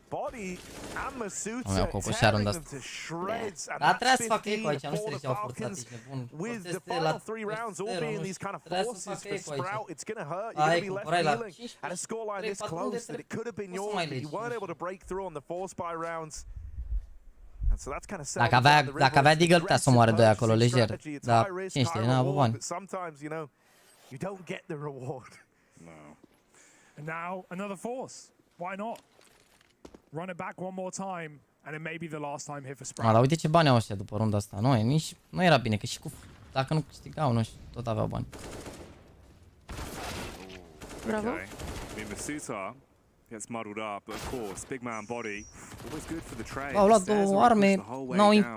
Body and Masuta tearing them to shreds. And that's 15 for the Falcons. With the final 3 rounds all being these kind of forces for Sprout, it's going to hurt. You're going to be left feeling at a scoreline this close that it could have been yours, but you weren't able to break through on the 4-spy rounds. And so that's kind of Dacă avea Deagle, putea să moare 2 acolo, lejer. Dar cine știe, n-a avut bani. But sometimes, you know, you don't get the reward. No. And now another force. Why not? Run it back one more time, and it may be the last time here for Sprout. Dar uite ce bani au ăștia după runda asta. Nu era bine, că și cu dacă nu câștigau, nu știu, tot aveau bani. Bravo. Gets muddled up, but of course, big man body, always good for the trade. Au luat 2 arme,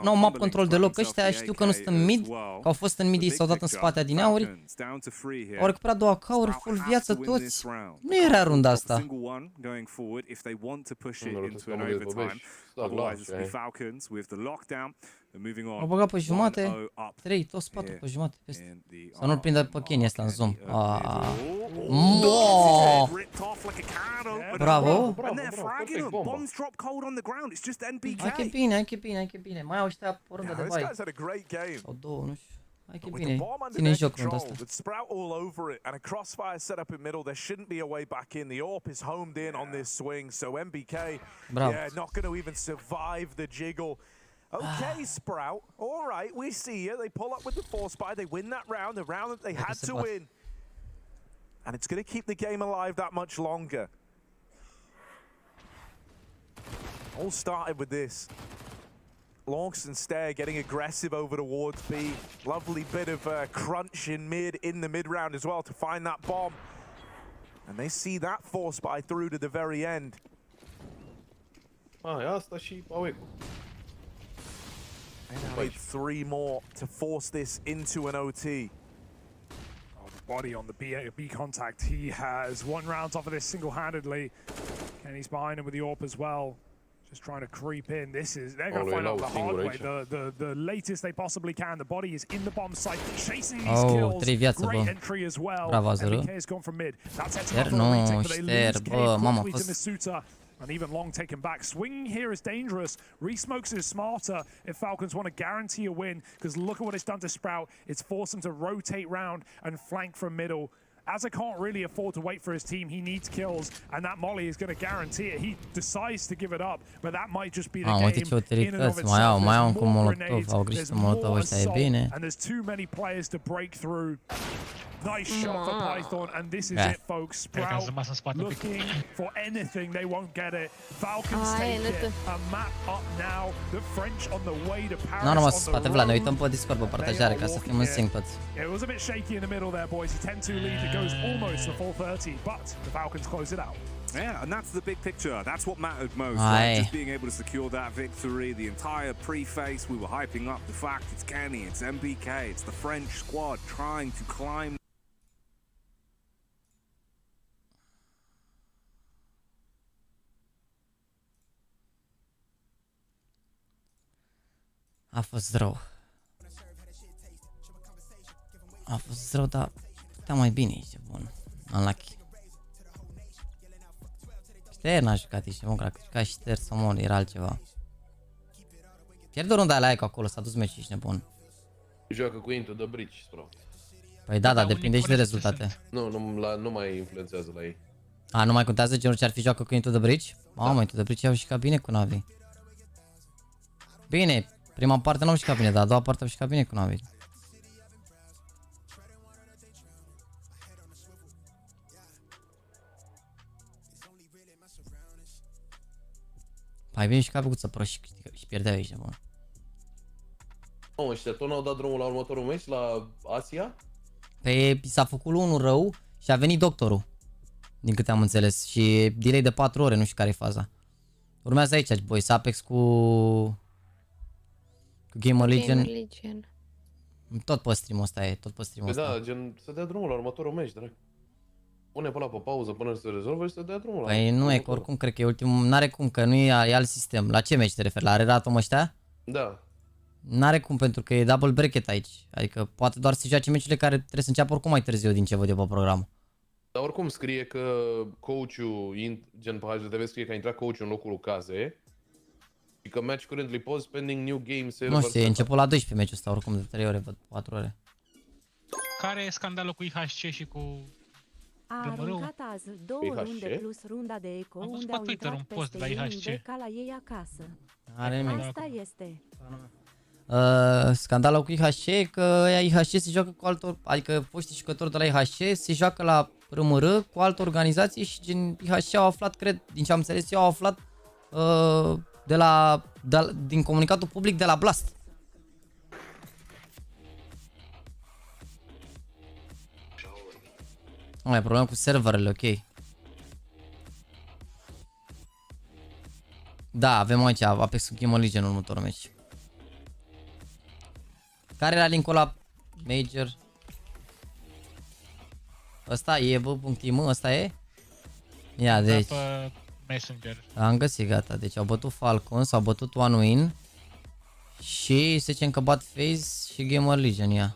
n-au map control deloc. Ăștia știu că nu sunt în mid, că au fost în mid, ei s-au dat în spate adineauri. Au recuperat 2 AK-uri, full viață toți. Nu era runda asta. Au băgat pe jumate, 3, toți 4 pe jumate. Să nu-l prindă pe Kenny ăsta în zoom. Bravo! Hai că bine. Mai au ăștia o rundă de bai. Sau 2, nu știu. Hai că bine. Ține joc runda asta. With Sprout all over it and a crossfire set up in middle, there shouldn't be a way back in. The AWP is homed in on this swing, so MBK, not going to even survive the jiggle. Okay, Sprout. All right, we see you. They pull up with the 4-spy. They win that round, the round that they had to win. And it's going to keep the game alive that much longer. All started with this. Launx and Stare getting aggressive over towards B. Lovely bit of crunch in the mid round as well to find that bomb. And they see that 4-spy through to the very end. Asta și Aweco. And I need 3 more to force this into an OT. Oh, the body on the B contact. He has 1 round off of this single-handedly. Kenny's behind him with the AWP as well. Just trying to creep in. They're going to find out the hard way. The latest they possibly can. The body is in the bomb site, chasing these kills. Great entry as well. MBK has gone from mid. That's setting up for the retake, but they lose quickly to Masuta. And even Long taken back. Swinging here is dangerous. Re-smokes is smarter if Falcons want to guarantee a win, because look at what it's done to Sprout. It's forced him to rotate round and flank from middle. Azza can't really afford to wait for his team. He needs kills, and that molly is going to guarantee it. He decides to give it up, but that might just be the game in and of itself. There's more grenades, there's more assault, and there's too many players to break through. Nice shot for Python, and this is it, folks. Sprout looking for anything, they won't get it. Falcons take it. A map up now. The French on the way to Paris. Nu rămas în spate, Vlad, ne uităm pe Discord pe partajare ca să fim în sync toți. It was a bit shaky in the middle there, boys. A 10-2 lead that goes almost to 430, but the Falcons close it out. Yeah, and that's the big picture. That's what mattered most, right? Just being able to secure that victory. The entire preface, we were hyping up the fact it's Kenny, it's MBK, it's the French squad trying to climb. A fost rău. A fost rău, dar putea mai bine, ești bun. Unlucky. Șter n-a jucat, ești bun, cred că juca Șter să mor, era altceva. Pierde o runda aia cu acolo, s-a dus meciul, ești nebun. Joacă cu Into the Bridge, bro. Păi da, depinde și de rezultate. Nu mai influențează la ei. A, nu mai contează genul ce ar fi joacă cu Into the Bridge? Mamă, Into the Bridge au jucat bine cu Navi. Bine, prima parte n-au jucat bine, dar a doua parte au jucat bine cu Navi. Mai bine și ca băguță prost și pierdeau aici, mă. Ăștia tot n-au dat drumul la următorul meci, la Asia? Păi s-a făcut unul rău și a venit doctorul. Din câte am înțeles. Și delay de 4 ore, nu știu care e faza. Urmează aici, boys, Apex cu Gamer Legion. Tot pe stream-ul ăsta e, tot pe stream-ul ăsta. Da, gen să dea drumul la următorul meci, drag. Pune pe ăla pe pauză până se rezolvă și să dea drumul la Păi nu e, că oricum cred că e ultimul, n-are cum, că nu e alt sistem. La ce meci te referi? La Reratom ăștia? Da. N-are cum, pentru că e double bracket aici. Adică poate doar să joace meciurile care trebuie să înceapă oricum mai târziu din ce văd eu pe program. Dar oricum scrie că coach-ul, gen pe HOTSTEPPER scrie că a intrat coach-ul în locul lui Kaze și că match currently paused pending new game server. Nu știu, e început la 12 meciul ăsta, oricum de 3 ore, văd 4 ore. Care e scandalul cu IHC și cu a aruncat azi 2 runde plus runda de eco unde au intrat peste ei ca la ei acasă. Asta este. Scandalul cu IHC e că IHC se joacă cu altor, adică foștii jucători de la IHC se joacă la RMR cu altă organizație și gen IHC au aflat, cred, din ce am înțeles eu, au aflat din comunicatul public de la Blast. Mai problemă cu serverele, ok. Da, avem aici Apex cu Gamer Legion în următorul meci. Care era linkul la Major? Ăsta e, bă.im, ăsta e? Ia, deci. Messenger. Am găsit, gata. Deci au bătut Falcon, s-au bătut One Win. Și se zicem că bat FaZe și Gamer Legion, ia.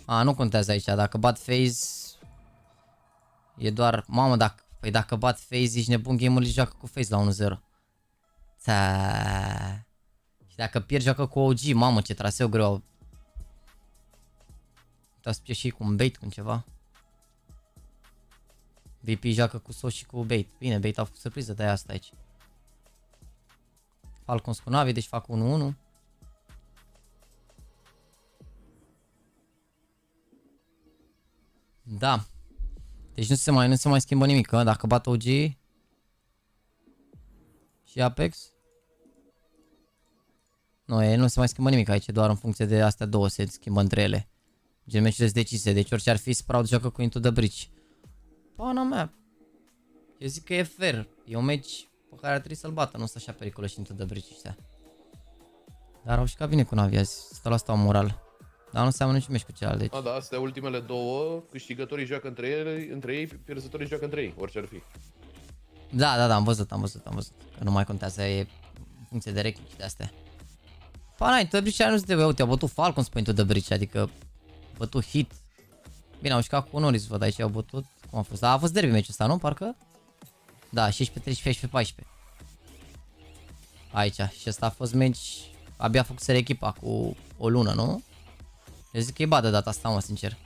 A, nu contează aici, dacă bat FaZe e doar, mamă, dacă bat FaZe ești nebun, Gamer Legion joacă cu FaZe la 1-0. Și dacă pierd joacă cu OG, mamă ce traseu greu. Uitați să și cu un bait, cu ceva. VP joacă cu sos și cu bait. Bine, bait a făcut surpriză, de asta aici. Falcons cu Navi, deci fac 1-1. Da. Deci nu se mai schimbă nimic, că dacă bat OG și Apex. Nu se mai schimbă nimic aici, doar în funcție de astea două se schimbă între ele. Gen meciurile sunt decise, deci orice ar fi, Sprout joacă cu Into the Bridge. Pana mea. Eu zic că e fair, e un meci pe care ar trebui să-l bată, nu sunt așa periculoși Into the Bridge ăștia. Dar au jucat bine cu Navi azi, stă la asta moral. Dar nu seamănă niciun meci cu celălalt, deci. Da, astea ultimele două, câștigătorii joacă între ei, pierzătorii joacă între ei, orice ar fi. Da, am văzut, că nu mai contează, e în funcție de ranking și de astea. Pana, Into the Bridge nu se trebuie, uite, au bătut Falcons pe Into the Bridge, adică au bătut Hit. Bine, au jucat cu Honoris, văd aici, au bătut, cum a fost? Da, a fost derby meciul ăsta, nu? Parcă? Da, 16-13, 16-14. Aici, și ăsta a fost meci, abia a făcut serie echipa cu o lună, nu? Eu zic că e badă data asta, mă, sincer.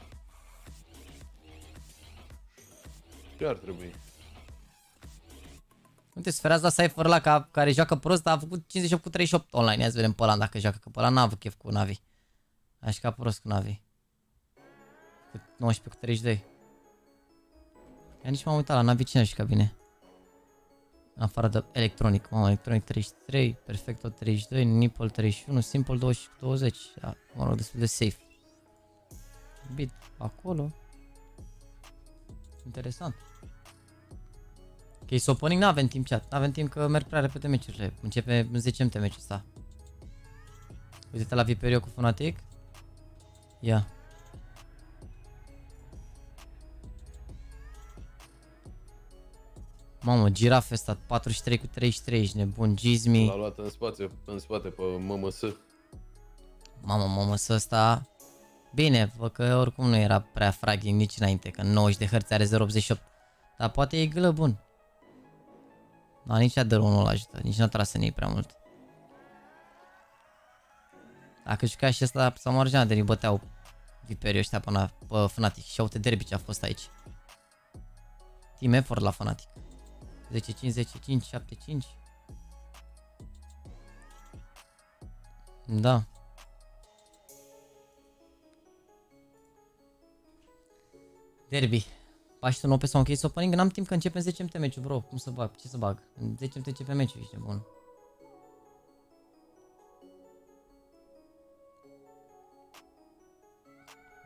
Ce ar trebui? Uite, sferează la Cypher ăla care joacă prost, dar a făcut 58 cu 38 online. Ia să vedem pe ăla dacă joacă, că pe ăla n-a avut chef cu Navi. A jucat prost cu Navi. 19 cu 32. Ia nici m-am uitat la Navi, cine a jucat bine? În afară de Electronic. Mamă, Electronic 33, Perfecto 32, Nipple 31, Simple 20. Da, mă rog, destul de safe. Bit acolo. Interesant. Ok, opening n-avem timp chat, n-avem timp că merg prea repede meciurile. Începe în 10 minute meciul ăsta. Uite-te la Viperio cu Fnatic. Ia. Mamă, girafe ăsta, 43 cu 33, ești nebun, Gizmi. L-a luat în spate pe MMS. Mamă, MMS ăsta. Bine, văd că oricum nu era prea fragging nici înainte, că 90 de hărți are 0.88. Dar poate e gâlă bun. Da, nici adărul nu-l ajută, nici n-a tras în ei prea mult. Dacă jucea și ăsta, s-a marginat de îi băteau Viperio ăștia până pe Fnatic. Și uite derby ce a fost aici. Team effort la Fnatic. 10-5, 10-5, 7-5. Da. Derby. Faci tu 9 sau închei opening? N-am timp că începem 10 MT meciul, bro. Cum să bag? Ce să bag? În 10 MT începe meciul, ești bun.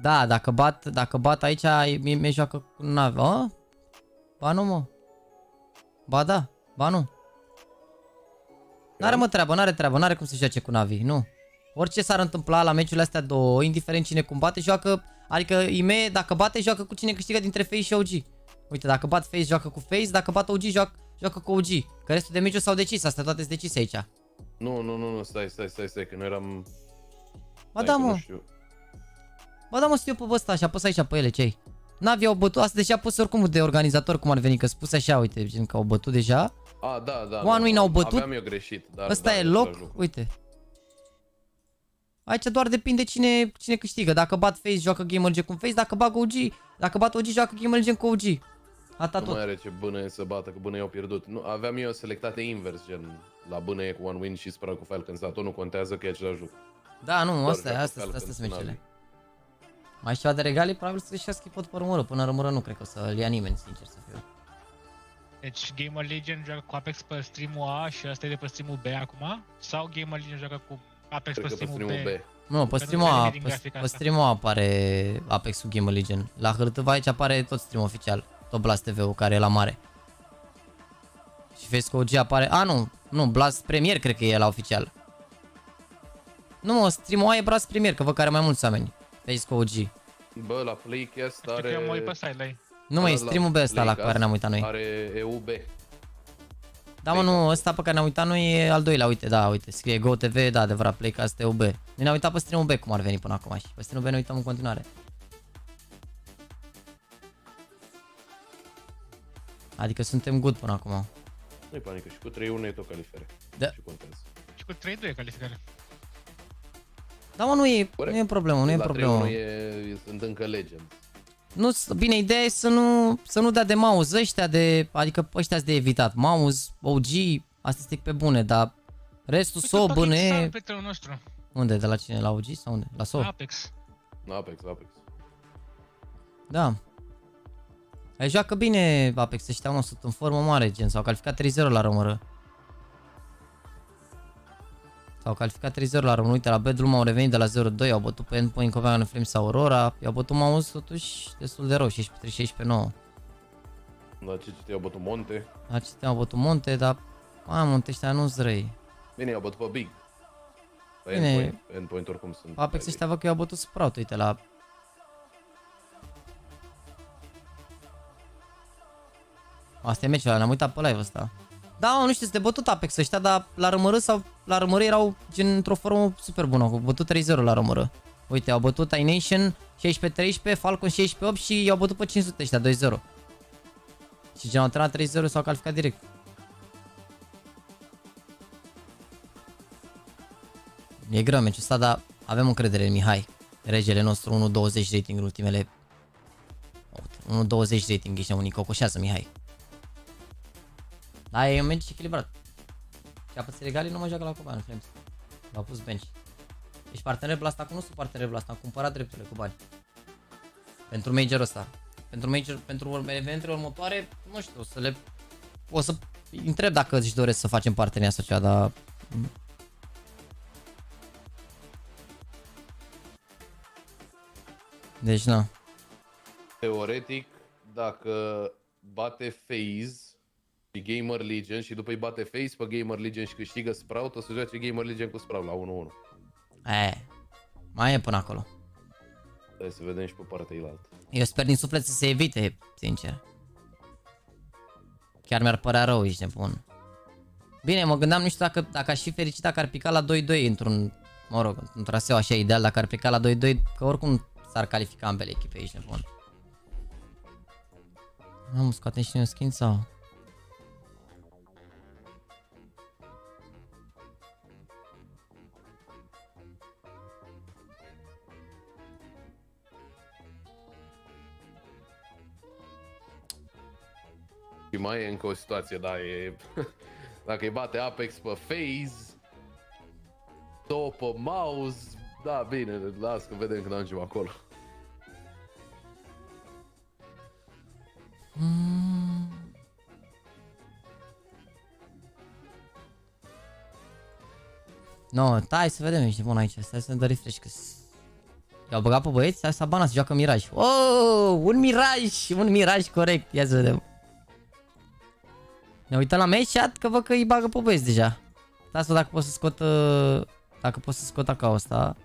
Da, dacă bat aici, mi joacă cu nave. Ba nu, mă. Ba da, ba nu. N-are treabă, n-are cum să joace cu navi, nu. Orice s-ar întâmpla la meciurile astea două, indiferent cine cum bate, joacă, adică IME, dacă bate, joacă cu cine câștigă dintre FaZe și OG. Uite, dacă bat FaZe, joacă cu FaZe, dacă bat OG, joacă cu OG. Că restul de meciuri s-au decis, astea toate sunt decise aici. Nu, stai, că noi eram... Ba da, mă. Ba da, mă, știu pe ăsta și apăs aici pe ele, ce-i? Navi au bătut, asta deși a pus oricum de organizator, cum ar veni, că spus așa, uite, gen că au bătut deja. Da. One win au bătut. Aveam eu greșit, dar... Ăsta e loc, uite. Aici doar depinde cine câștigă. Dacă bat FaZe, joacă Gamer Legend cu FaZe, dacă bat OG, joacă Gamer Legend cu OG. Atât tot. Nu mai are ce bâne să bată, că bâne i-au pierdut. Nu, aveam eu selectate invers, gen la bâne cu one win și Spra cu Falcons, dar tot nu contează că e același lucru. Da, nu, astea sunt meciurile. Mai ceva de regalii, probabil să-și ia skipot pe rămură. Până rămură nu cred că o să-l ia nimeni, sincer să fiu. Deci Gamer Legend joacă cu Apex pe streamul A și asta e de pe streamul B acum? Sau Gamer Legend joacă cu Apex pe streamul B? Nu, pe streamul A apare Apex cu Gamer Legend. La hârtâva aici apare tot streamul oficial, tot Blast TV-ul care e la mare. Și vezi că OG apare, nu, Blast Premier cred că e la oficial. Nu, mă, streamul A e Blast Premier, că văd că are mai mulți oameni. Vezi că OG. Bă, la Playcast are... Știu că eu mă uit pe site la ei. Nu, mă, e streamul B ăsta la care ne-am uitat noi. Are EUB. Da, mă, nu, ăsta pe care ne-am uitat noi e al doilea, uite, da, uite, scrie Go TV, da, adevărat, Playcast EUB. Noi ne-am uitat pe streamul B cum ar veni până acum și pe streamul B ne uităm în continuare. Adică suntem good până acum. Nu-i panică, și cu 3-1 e tot calificare. Da. Și contează. Și cu 3-2 e calificare. Da, mă, nu e problemă, nu e problemă. La 3-1 sunt încă Legends. Nu, bine, ideea e să nu dea de mouse ăștia adică ăștia de evitat. Mouse, OG, astea stic pe bune, dar restul SO, bune. Unde? De la cine? La OG sau unde? La SO? Apex. Apex. Da. Ai joacă bine Apex, ăștia, mă, sunt în formă mare, gen, s-au calificat 3-0 la română. S-au calificat 3-0 la român, uite la Bedroom au revenit de la 0-2, au bătut pe Endpoint, Copenhagen Flames sau Aurora, i-au bătut Mouse totuși destul de rău, 16-3, 16-9. La CCT au bătut Monte. La CCT au bătut Monte, dar Monte ăștia nu-s răi. Bine, i-au bătut pe Big. Pe Bine, Endpoint oricum sunt. Apex ăștia văd că i-au bătut Sprout, uite la... Asta e meciul ăla, ne-am uitat pe live ăsta. Da, mă, nu știu, sunt de bătut Apex ăștia, dar la rămără erau gen într-o formă super bună, au bătut 3-0 la rămără. Uite, au bătut iNation 16-13, Falcon 16-8 și i-au bătut pe 500 ăștia 2-0. Și gen au terminat 3-0, s-au calificat direct. E greu meciul ăsta, dar avem încredere în Mihai. Regele nostru 1.20 rating în ultimele... 1.20 rating, ești unii cocoșează Mihai. Da, e un meci echilibrat. Capăți regalii nu mă joacă la Copenhagen Flames. L-au pus bench. Ești partener Blast acum, nu sunt partener Blast, am cumpărat drepturile cu bani. Pentru majorul ăsta. Pentru evenimentele următoare, nu știu, o să întreb dacă își doresc să facem parteneriat sau ceva, dar... Deci, na. Teoretic, dacă bate FaZe și Gamer Legion și după îi bate FaZe pe Gamer Legion și câștigă Sprout, o să joace Gamer Legion cu Sprout la 1-1. Mai e până acolo. Trebuie să vedem și pe partea ilaltă. Eu sper din suflet să se evite, sincer. Chiar mi-ar părea rău, ești nebun. Bine, mă gândeam, nu știu dacă aș fi fericit dacă ar pica la 2-2 într-un, mă rog, într-un traseu așa ideal, dacă ar pica la 2-2, că oricum s-ar califica ambele echipe, ești nebun. Scoatem și noi un skin sau? Și mai e încă o situație, da, e... Dacă îi bate Apex pe FaZe, două pe Mouse, da, bine, las că vedem când ajungem acolo. No, stai să vedem, ești bun aici. Stai să ne dă refresh că i-au băgat pe băieți, stai să abana să joacă Miraj. Oh, un Miraj corect. Ia să vedem. Ne uităm la meci chat că văd că îi bagă pe băieți deja. Stai să văd dacă pot să scot acolo ăsta.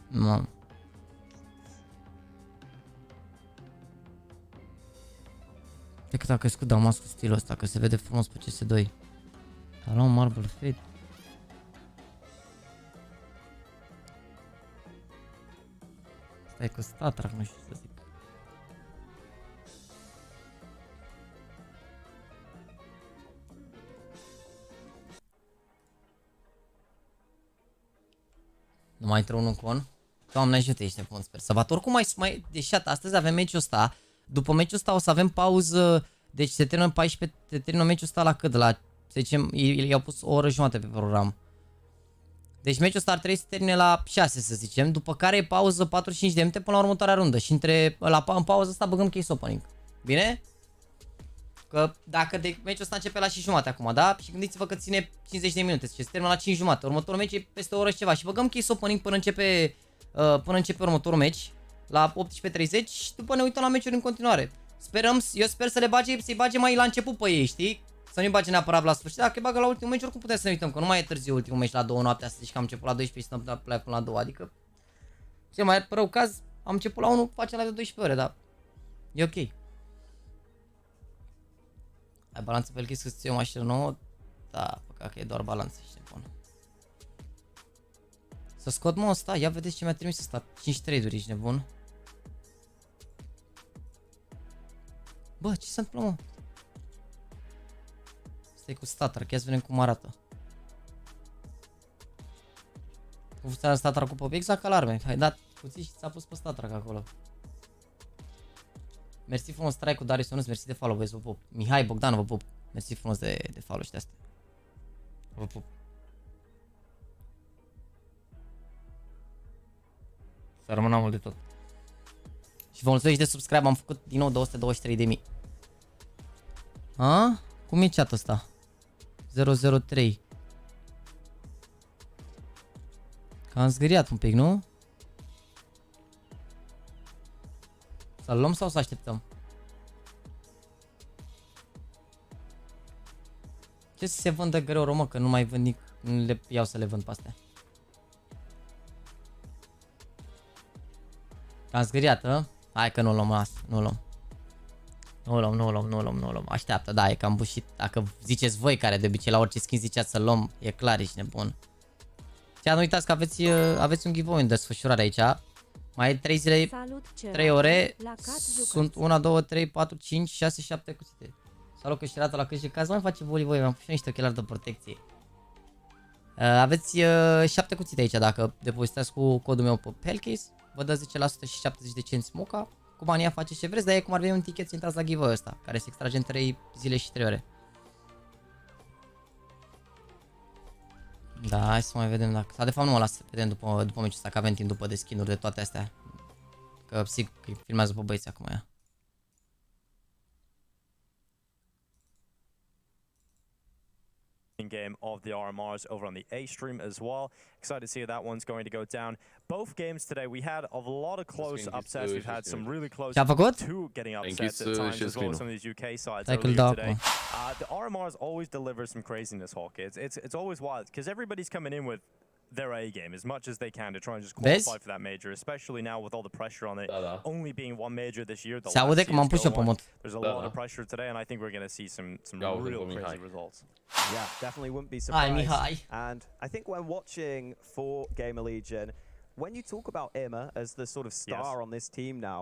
Nu. De cât a crescut Damascul stilul ăsta, că se vede frumos pe CS2. A luat un Marble Fade. Stai cu statrac, nu știu să zic. Nu mai intră unul în con? Doamne ajută, ești nebun, sper să bat. Oricum mai deșat, astăzi avem meciul ăsta. După meciul ăsta o să avem pauză. Deci se termină 14, se termină meciul ăsta la cât? La, să zicem, i-au pus o oră jumătate pe program. Deci meciul ăsta ar trebui să termine la 6, să zicem. După care e pauză 45 de minute până la următoarea rundă. Și în pauză asta băgăm case opening. Bine? Că dacă meciul ăsta începe la 6 jumate acum, da? Și gândiți-vă că ține 50 de minute, se termină la 5 jumate. Următorul meci e peste o oră și ceva. Și băgăm case opening până începe următorul meci la 18:30 și după ne uităm la meciuri în continuare. Sperăm, eu sper să să-i bage mai la început pe ei, știi? Să nu-i bage neapărat la sfârșit. Dacă îi bagă la ultimul meci, oricum putem să ne uităm, că nu mai e târziu ultimul meci la 2 noaptea, să zici că am început la 12 și stăm până la 2, adică cel mai rău caz, am început la 1, facem la 12 ore, dar e ok. Ai balanță pe el, că ți o mașină nouă? Da, păcat că e doar balanță, știi, bun. Să scot mă ăsta, ia vedeți ce mi-a trimis ăsta, 5 trade-uri, ești nebun. Bă, ce se întâmplă, mă? Stai cu StatTrack, ia să vedem cum arată. Cum funcționează StatTrack-ul pe exact ca la arme. Hai dat puțin și ți-a pus pe StatTrack acolo. Mersi frumos, trai cu Darius Ionuț, mersi de follow, băieți, vă pup. Mihai Bogdan, vă pup. Mersi frumos de follow și de astea. Vă pup. Să rămână mult de tot. Și vă mulțumesc de subscribe, am făcut din nou 223.000. A? Cum e chat ăsta? 003. Că am zgâriat un pic, nu? Să-l luăm sau să așteptăm? Ce să se vândă greu, romă, că nu mai vând nic, nu le iau să le vând pe astea. Am zgâriat, a? Hai că nu luăm asta, nu luăm. Nu luăm. Așteaptă, da, e cam bușit. Dacă ziceți voi care de obicei la orice skin ziceați să luăm, e clar, ești nebun. Și nu uitați că aveți un giveaway în desfășurare aici. Mai e 3 zile, 3 ore. Sunt 1, 2, 3, 4, 5, 6, 7 cuțite. Salut că știrată la câștig. Ca să mai face voi, mi-am pus niște ochelari de protecție. Aveți 7 cuțite aici dacă depozitați cu codul meu pe Hellcase. Vă dă 10% și 70 de cenți moca. Cu banii faceți ce vreți, dar e cum ar veni un ticket să intrați la giveaway ăsta, care se extrage în 3 zile și 3 ore. Da, hai să mai vedem dacă... Sau de fapt nu mă las să vedem după meciul ăsta, că avem timp după de skin-uri de toate astea. Că sigur că filmează pe băieți acum ea. Game of the RMRs over on the A stream as well. Excited to see how that one's going to go down. Both games today, we had a lot of close upsets. We've had some really close two getting upsets at times as well as some of these UK sides earlier today. The RMRs always deliver some craziness, Hawk. It's always wild because everybody's coming in with their A game as much as they can to try and just qualify for that major, especially now with all the pressure on it only being one major this year. Se aude că m-am pus eu pe mod. There's a lot of pressure today, and I think we're going to see some real crazy results. Yeah, definitely wouldn't be surprised. And I think when watching for Gamer Legion, when you talk about Emma as the sort of star on this team now,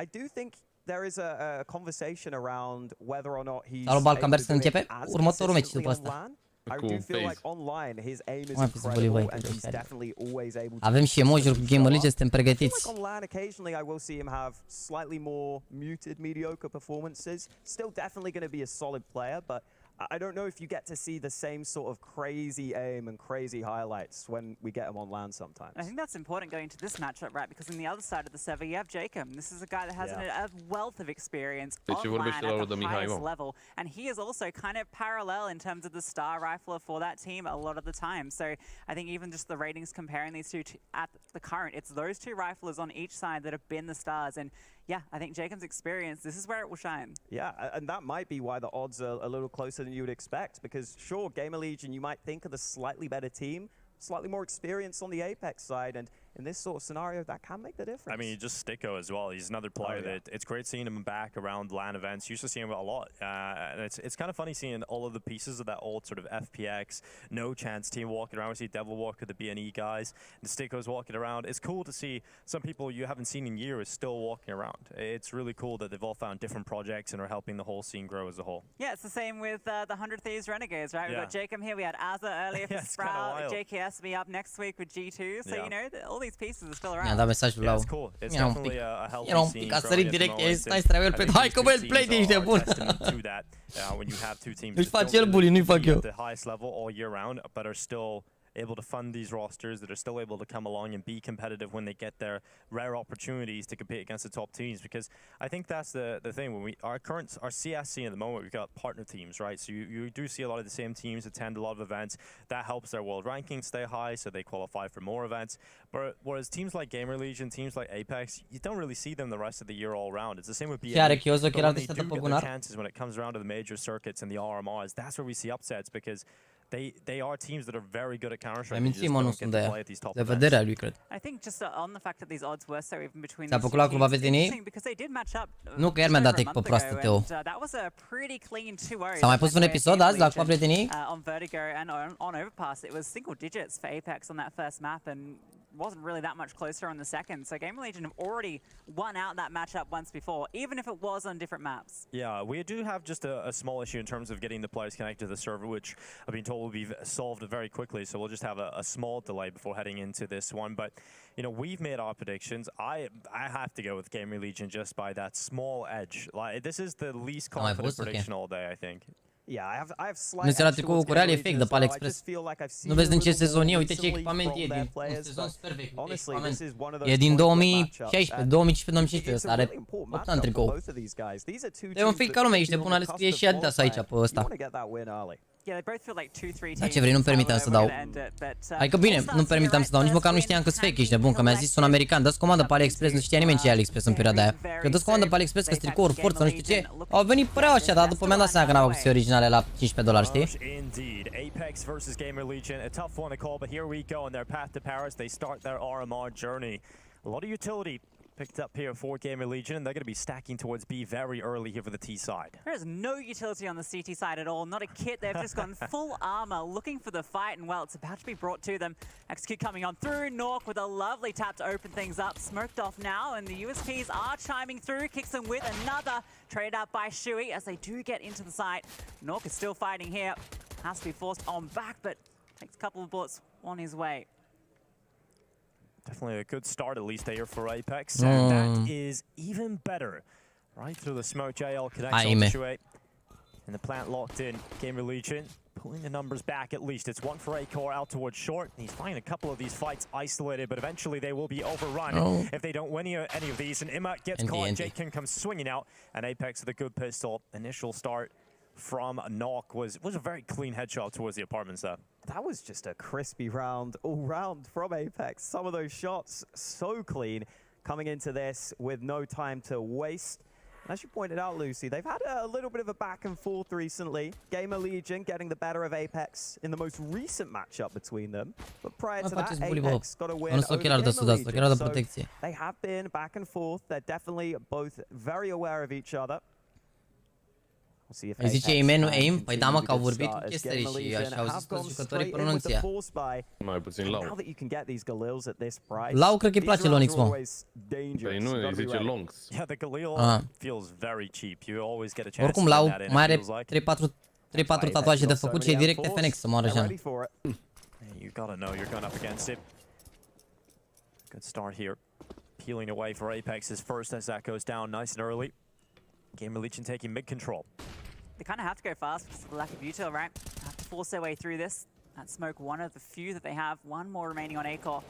I do think there is a conversation around whether or not he's able to do it as consistently online. I do feel like online his aim is incredible and he's definitely always able to. Avem și emoji-uri cu Gamer Legion, suntem pregătiți. Like online occasionally I will see him have slightly more muted mediocre performances. Still definitely going to be a solid player, but I don't know if you get to see the same sort of crazy aim and crazy highlights when we get him on land sometimes. I think that's important going into this matchup, right? Because on the other side of the server, you have Jacob. This is a guy that has a wealth of experience on land at the highest level. And he is also kind of parallel in terms of the star rifler for that team a lot of the time. So I think even just the ratings comparing these two at the current, it's those two riflers on each side that have been the stars. And yeah, I think Jacob's experience, this is where it will shine. Yeah, and that might be why the odds are a little closer than you would expect, because sure, Gamer Legion, you might think of the slightly better team, slightly more experience on the Apex side, and in this sort of scenario, that can make the difference. I mean, just Sticko as well. He's another player that it's great seeing him back around LAN events. Used to see him a lot. And it's kind of funny seeing all of the pieces of that old sort of FPX, no chance team walking around. We see Devil Walker, the BNE guys, and Sticko's walking around. It's cool to see some people you haven't seen in years still walking around. It's really cool that they've all found different projects and are helping the whole scene grow as a whole. Yeah, it's the same with the 100 Thieves Renegades, right? We've got Jacob here. We had Azza earlier for Sprout. JKS will be up next week with G2. So, you know, all these pieces are still around. Mi-a dat mesajul la era un pic, a sărit direct, stai să trăiel pe... Hai că băi, play de ești de bun! Își face el bully, nu-i fac eu. Able to fund these rosters, that are still able to come along and be competitive when they get their rare opportunities to compete against the top teams. Because I think that's the thing. When our CS scene at the moment, we've got partner teams, right? So you do see a lot of the same teams attend a lot of events. That helps their world rankings stay high, so they qualify for more events. But whereas teams like Gamer Legion, teams like Apex, you don't really see them the rest of the year all round. It's the same with BYOC. But when they do get the chances when it comes around to the major circuits and the RMRs, that's where we see upsets, because they are teams that are very good at counter-strike. Just don't get to play at these top events. I think just on the fact that these odds were so even between these two teams, it's interesting because they did match up nu că iar mi-a dat tek pe proastă, Teo. That was a pretty clean 2-0. S-a mai pus un episod azi la Club Prietenii? On Vertigo and on Overpass, it was single digits for Apex on that first map, and wasn't really that much closer on the second. So Gamer Legion have already won out that matchup once before, even if it was on different maps. Yeah, we do have just a small issue in terms of getting the players connected to the server, which I've been told will be solved very quickly. So we'll just have a small delay before heading into this one. But, you know, we've made our predictions. I have to go with Gamer Legion just by that small edge. Like, this is the least confident prediction all day, I think. Nu se arată cu real efect de pe AliExpress. Nu vezi din ce sezon e, uite ce echipament e, din un sezon super vechi, echipament. E din 2016, 2015-2016, ăsta are 8 ani tricou. E un fake ca lumea, ești de bun, ale scrie și Adidas aici pe ăsta. Da, ce vrei, nu-mi permiteam să dau. Adică bine, nu-mi permiteam să dau, nici măcar nu știam că-s fake, ești de bun, că mi-a zis un american, dă-ți comandă pe AliExpress, nu știa nimeni ce e AliExpress în perioada aia. Că dă-ți comandă pe AliExpress, că-s tricouri, forță, nu știu ce. Au venit păreau așa, dar după mi-am dat seama că n-au găsit originale la $15, știi? Apex versus Gamer Legion, a tough one to call, but here we go on their path to Paris. They start their RMR journey. A lot of utility picked up here for Gamer Legion, and they're going to be stacking towards B very early here for the T side. There's no utility on the CT side at all, not a kit. They've just gone full armor, looking for the fight, and well, it's about to be brought to them. Execute coming on through, Nork with a lovely tap to open things up, smoked off now, and the USPs are chiming through, kicks them with another, traded out by Shui as they do get into the site. Nork is still fighting here, has to be forced on back, but takes a couple of bullets on his way. Definitely a good start, at least there for Apex, and that is even better. Right through the smoke, JL connects on Shui, and the plant locked in. Gamer Legion pulling the numbers back at least. It's one for A-Core out towards short. He's finding a couple of these fights isolated, but eventually they will be overrun if they don't win any of these. And Imma gets caught, Jake comes swinging out, and Apex with a good pistol. Initial start from Knock was a very clean headshot towards the apartments there. That was just a crispy round all round from Apex. Some of those shots so clean coming into this with no time to waste. And as you pointed out, Lucy, they've had a little bit of a back and forth recently. Gamer Legion getting the better of Apex in the most recent matchup between them. But prior to that, Apex got a win over Gamer Legion. So they have been back and forth. They're definitely both very aware of each other. Îi zice aim? Păi da, mă, că au vorbit cu chestii și așa au zis toți jucătorii pronunția. Mai puțin Lau. Lau cred că îi place Launx, mă. Păi nu, îi zice Launx. Oricum, Lau mai are 3-4 tatuaje de făcut și e direct FNX să moară Jean. You gotta know you're going up against it. Good start here. Peeling away for Apex's first as that goes down nice and early. Gamer Legion taking mid control. they kind of have to go fast because of the lack of util, right? They have to force their way through this. That smoke, one of the few that they have. One more remaining on A-core.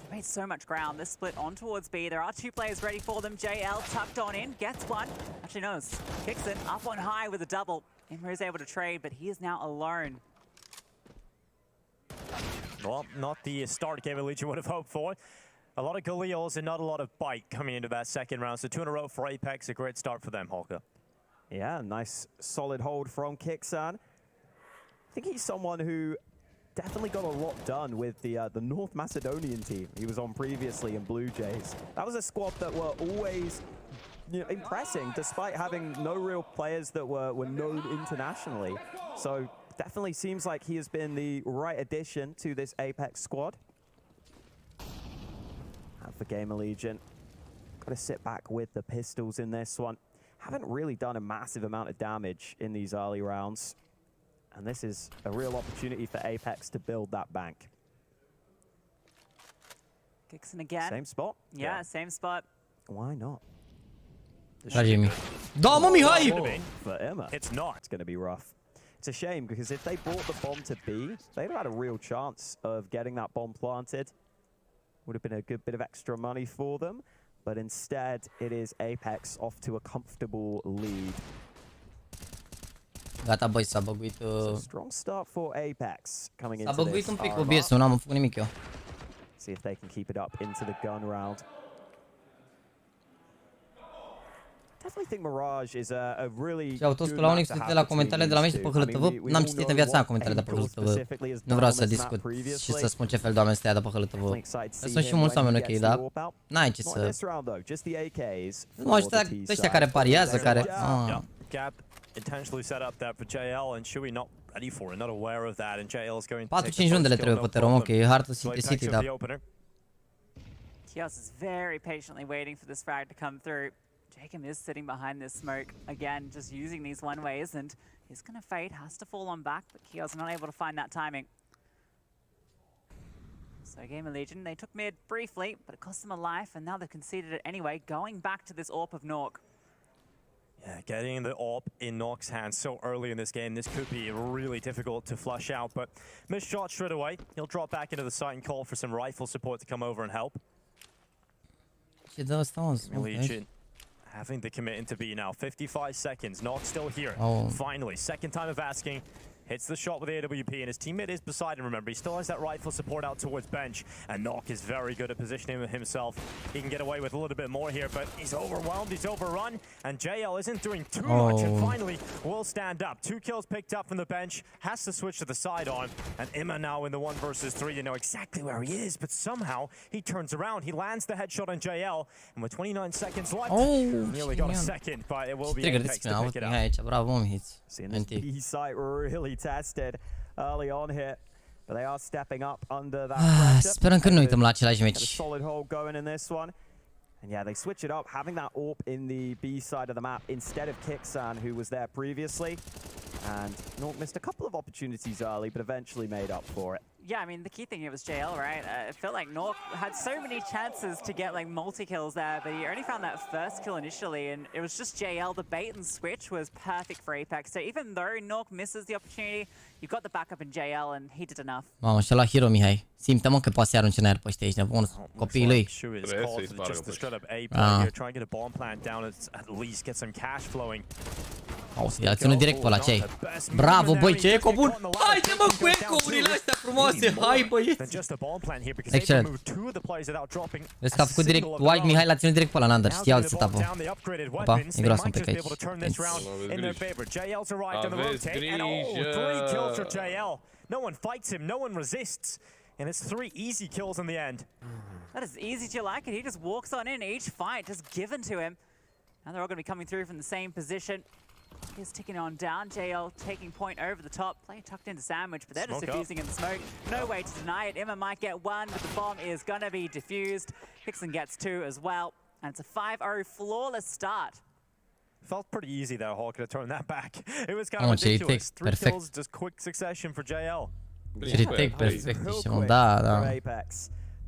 They've made so much ground. This split on towards B. There are two players ready for them. JL tucked on in, gets one. Actually knows. Kicks it up on high with a double. Imra is able to trade, but he is now alone. Well, not the start Gamer Legion would have hoped for. A lot of Galils and not a lot of bite coming into that second round. So 2 in a row for Apex, a great start for them, Holger. Yeah, nice solid hold from Kixan. I think he's someone who definitely got a lot done with the North Macedonian team he was on previously in Blue Jays. That was a squad that were always impressing, despite having no real players that were known internationally. So definitely seems like he has been the right addition to this Apex squad. And for Gamer Legion, got to sit back with the pistols in this one. Haven't really done a massive amount of damage in these early rounds. And this is a real opportunity for Apex to build that bank. Kicks in again. Same spot? Yeah, same spot. Why not? Pagini. Da, mă, Mihai! For Emma, it's not. It's going to be rough. It's a shame because if they brought the bomb to B, they'd have had a real chance of getting that bomb planted. Would have been a good bit of extra money for them. But instead, it is Apex off to a comfortable lead. Gata, băi, s-a băguit... Strong start for Apex coming into this. S-a băguit un pic OBS-ul, n-am făcut nimic eu. See if they can keep it up into the gun round. Definitely think Mirage is a really Ceau toți pe la Launx de la comentariile de la meci de pe HLTV. N-am citit în viața mea comentariile de pe HLTV. Nu vreau să discut și să spun ce fel de oameni stăia de pe HLTV. Sunt și mulți oameni ok, dar n-ai ce să... Nu, ăștia care pariază, care... Intentionally set up there for JL and Shui not ready for it, not aware of that, and JL is going to take 4-5 rundele trebuie pe Terom, ok, e hard to City, dar... Kios is very patiently waiting for this frag to come through. Jacob is sitting behind this smoke, again, just using these one-ways, and he's going to fade, has to fall on back, but Kios not able to find that timing. So Gamer Legion, they took mid briefly, but it cost them a life, and now they've conceded it anyway, going back to this AWP of Nork. Yeah, getting the AWP in Nork's hands so early in this game, this could be really difficult to flush out, but missed shot straight away. He'll drop back into the site and call for some rifle support to come over and help. Legion having to commit into B now. 55 seconds. Nork still here. Finally, second time of asking. Hits the shot with the AWP, and his teammate is beside him, remember. He still has that rifle support out towards bench, and Nork is very good at positioning himself. He can get away with a little bit more here, but he's overwhelmed, he's overrun, and JL isn't doing too much, and finally will stand up. 2 kills picked up from the bench, has to switch to the sidearm, and Imma now in the 1 versus 3. You know exactly where he is, but somehow he turns around. He lands the headshot on JL, and with 29 seconds left, nearly got a second, but it will be Apex to pick it up. Seeing this B site really tested early on here, but they are stepping up under that pressure. Sperăm că nu uităm la același meci. Solid hold going in this one. And yeah, they switch it up, having that AWP in the B side of the map instead of Kixan, who was there previously. And Nork missed a couple of opportunities early, but eventually made up for it. Yeah, I mean, the key thing here was JL, right? It felt like Nork had so many chances to get, like, multi-kills there, but he only found that first kill initially, and it was just JL. The bait and switch was perfect for Apex. So even though Nork misses the opportunity, you've got the backup in JL, and he did enough. Mamă, și la Hero, Mihai. Simte, mă, că poate să arunce în aer pe ăștia, ești nebun, copiii lui. Just the straight up A play here, try and get a bomb plant down, at least get some cash flowing. I-a ținut direct pe ăla, ce-i? Bravo, băi, ce eco bun! Haide, mă, cu ecourile astea frumoase! Hai, băieți! Excelent! Vezi că a făcut direct, White Mihai l-a ținut direct pe ăla în under, știa alt setup-ul. Opa, e groasă un pic aici. Aveți grijă! No one fights him, no one resists. And it's 3 easy kills in the end. That is easy to like it. He just walks on in each fight, just given to him. And they're all going to be coming through from the same position. He's ticking on down. JL taking point over the top. Play tucked into sandwich, but they're just diffusing in the smoke. No way to deny it. Imma might get 1, but the bomb is going to be diffused. Pixon gets 2 as well. And it's a 5-0 flawless start. Felt pretty easy there, Hawk, to turn that back. It was kind of ridiculous. 3 kills, just quick succession for JL. Retake perfect, da, da.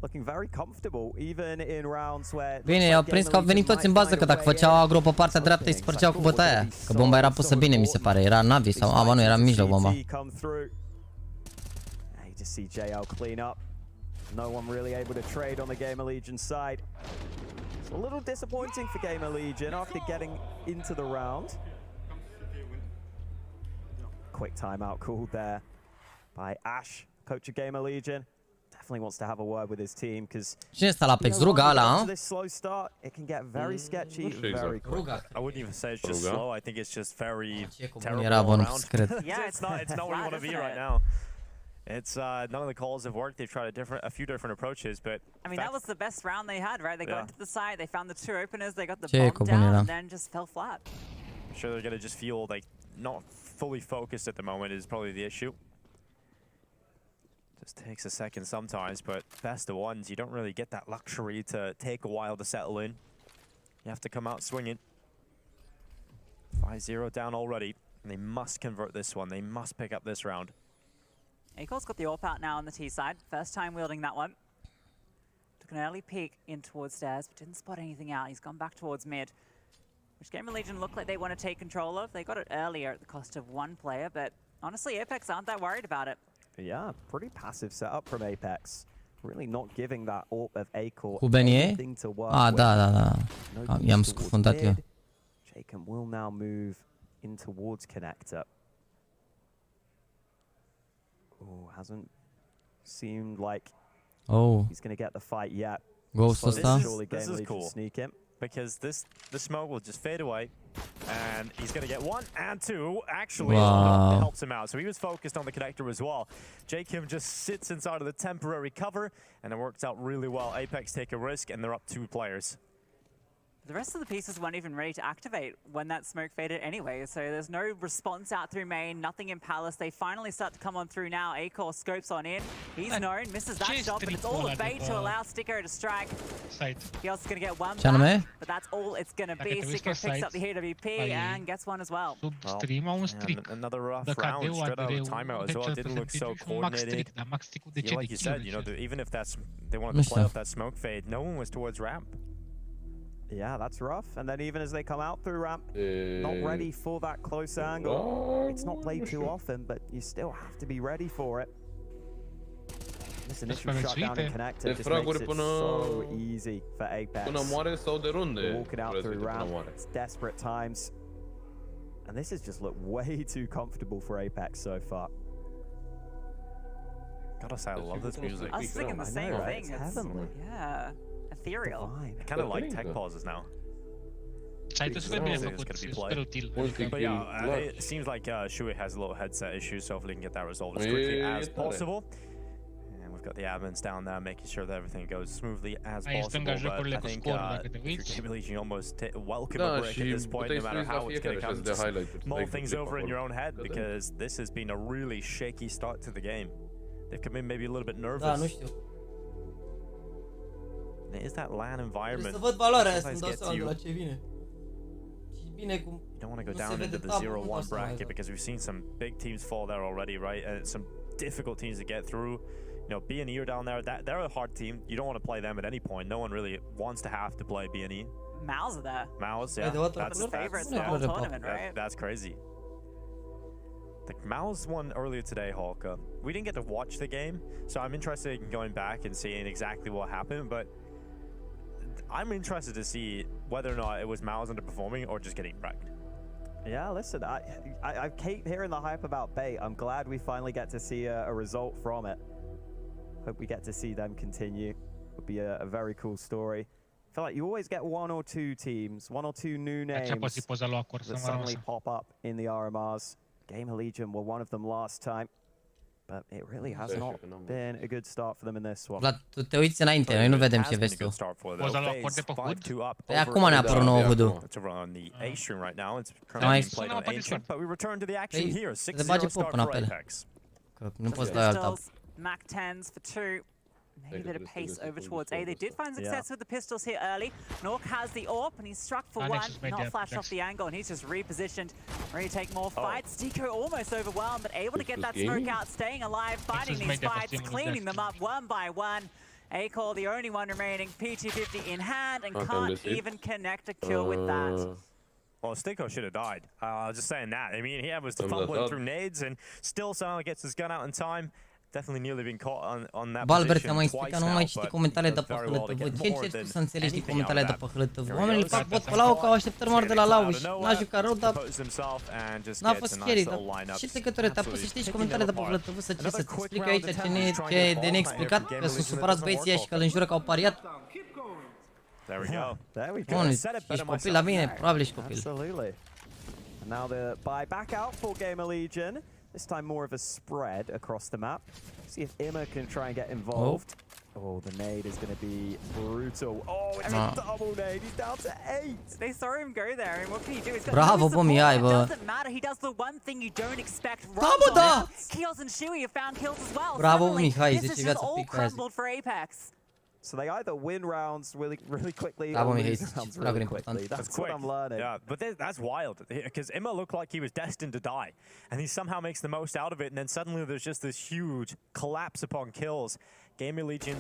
looking very comfortable even in rounds where Bine, i-au prins că au venit toți în bază, că dacă făceau agro pe partea dreaptă îi spărgeau cu bătaia. Că bomba era pusă bine, mi se pare. Era Navi sau... nu, era în mijloc bomba. See JL clean up. No one really able to trade on the Gamer Legion side. It's a little disappointing for Gamer Legion after getting into the round. Quick timeout called there by Ash, coach of Gamer Legion. Definitely wants to have a word with his team because cine sta la Apex? Ruga ăla, this slow start, it can get very sketchy very quick. I wouldn't even say it's just slow. I think it's just very terrible Era bun, around. Yeah, it's not where you want to be right now. It's none of the calls have worked. They've tried a few different approaches, but I mean that was the best round they had, right? They got into the side, they found the two openers, they got the bomb down, and then just fell flat. I'm sure they're gonna just feel like not fully focused at the moment is probably the issue. Just takes a second sometimes, but best of ones, you don't really get that luxury to take a while to settle in. You have to come out swinging. 5-0 down already, and they must convert this one. They must pick up this round. Acor's got the AWP out now on the T side. First time wielding that one. Took an early peek in towards stairs, but didn't spot anything out. He's gone back towards mid, which Gamer Legion look like they want to take control of. They got it earlier at the cost of one player, but honestly, Apex aren't that worried about it. Yeah, pretty passive setup from Apex. Really not giving that AWP of Acor anything to work with. Da. I-am scufundat eu. Jacob will now move in towards connector. Oh, hasn't seemed like he's going to get the fight yet. Ghost this is cool. Sneak him. Because this smoke will just fade away, and he's going to get one and two. Actually, it helps him out. So he was focused on the connector as well. Jacob just sits inside of the temporary cover, and it works out really well. Apex take a risk, and they're up 2 players. The rest of the pieces weren't even ready to activate when that smoke faded anyway, so there's no response out through main, nothing in Palace. They finally start to come on through now. Acor scopes on in. He's known, misses that shot, but it's all a bait to allow Sticko to strike. He also going to get one back, but that's all it's going to be. Sticko picks up the AWP and gets one as well. Another rough round, straight out of timeout as well. Didn't look so coordinated. Like you said, even if they wanted to play off that smoke fade, no one was towards ramp. Yeah, that's rough. And then even as they come out through ramp, not ready for that close angle. It's not played too often, but you still have to be ready for it. This initial shutdown and connector just makes it so easy for Apex. Walking out through ramp, it's desperate times. And this has just looked way too comfortable for Apex so far. Gotta say, I love this music. I was thinking the same thing. It's heavenly. Yeah. Ethereal. I kind of like tech pauses now. But yeah, it seems like Shui has a little headset issue, so hopefully we can get that resolved as quickly as possible. And we've got the admins down there making sure that everything goes smoothly as possible. But I think Gamer Legion almost welcome a break at this point, no matter how it's going to come. Just mull things over in your own head, because this has been a really shaky start to the game. They've come in maybe a little bit nervous. It is that LAN environment. You don't want to go down into the 0-1 bracket, because we've seen some big teams fall there already, right? And some difficult teams to get through. You know, B&E are down there. They're a hard team. You don't want to play them at any point. No one really wants to have to play B&E. Maus are there. Maus, yeah. That's the favorites in the whole tournament, right? That's crazy. Like Maus won earlier today, Hulk. We didn't get to watch the game, so I'm interested in going back and seeing exactly what happened, but I'm interested to see whether or not it was Maus underperforming or just getting wrecked. Yeah, listen, I keep hearing the hype about Bait. I'm glad we finally get to see a result from it. Hope we get to see them continue. Would be a very cool story. I feel like you always get 1 or 2 teams, 1 or 2 new names that suddenly pop up in the RMRs. Gamer Legion were one of them last time, but it really has not been a good start for them in this one. Vlad, tu te uiți înainte, noi nu vedem ce vezi tu. Păi acum ne-a apărut nouă HUD-ul. Păi se bage pop în apele. Că nu poți da alta. Mac 10s for 2. Maybe a bit of pace over towards A. They did find success with the pistols here early. Nork has the AWP and he's struck for one, not flash off the angle, and he's just repositioned, ready to take more fights. Tico almost overwhelmed, but able to get that smoke out, staying alive, fighting these fights, cleaning them up one by one. Acor, the only one remaining, PT50 in hand, and can't even connect a kill with that. Well, Sticko should have died. Just saying that. I mean, he was fumbling through nades and still somehow gets his gun out in time. Definitely nearly been caught on that Balbert, position am mai twice explicat, now, nu mai citi comentariile de pe HLTV. Ce încerci tu să înțelegi din comentariile de pe HLTV? Oamenii îl fac bot pe Lau că au așteptări mari de la Launx. N-a jucat rău, dar n-a fost scary. Dar ce secătoare te-a pus să știi comentariile de pe HLTV să ce să-ți explic aici ce e de neexplicat? Că sunt supărați băieții ăia și că îl înjură că au pariat? There we go. There we go. Bun, ești copil la mine, probabil ești copil. Absolutely. And now the buy back out for Gamer Legion. This time more of a spread across the map. See if Imma can try and get involved. Oh, the nade is going to be brutal. Oh, it's a double nade. He's down to 8. They saw him go there, and what can he do? He's got Bravo, bă, Mihai, bă. It doesn't matter. He does the one thing you don't expect. Da! Keels and Shui have found kills as well. Bravo, Mihai, 10 this is viață all pic pe crumbled for Apex. So they either win rounds really quickly or lose rounds really quickly. That's what I'm learning. Yeah, but that's wild because Imma looked like he was destined to die, and he somehow makes the most out of it. And then suddenly there's just this huge collapse upon kills. Gamer Legion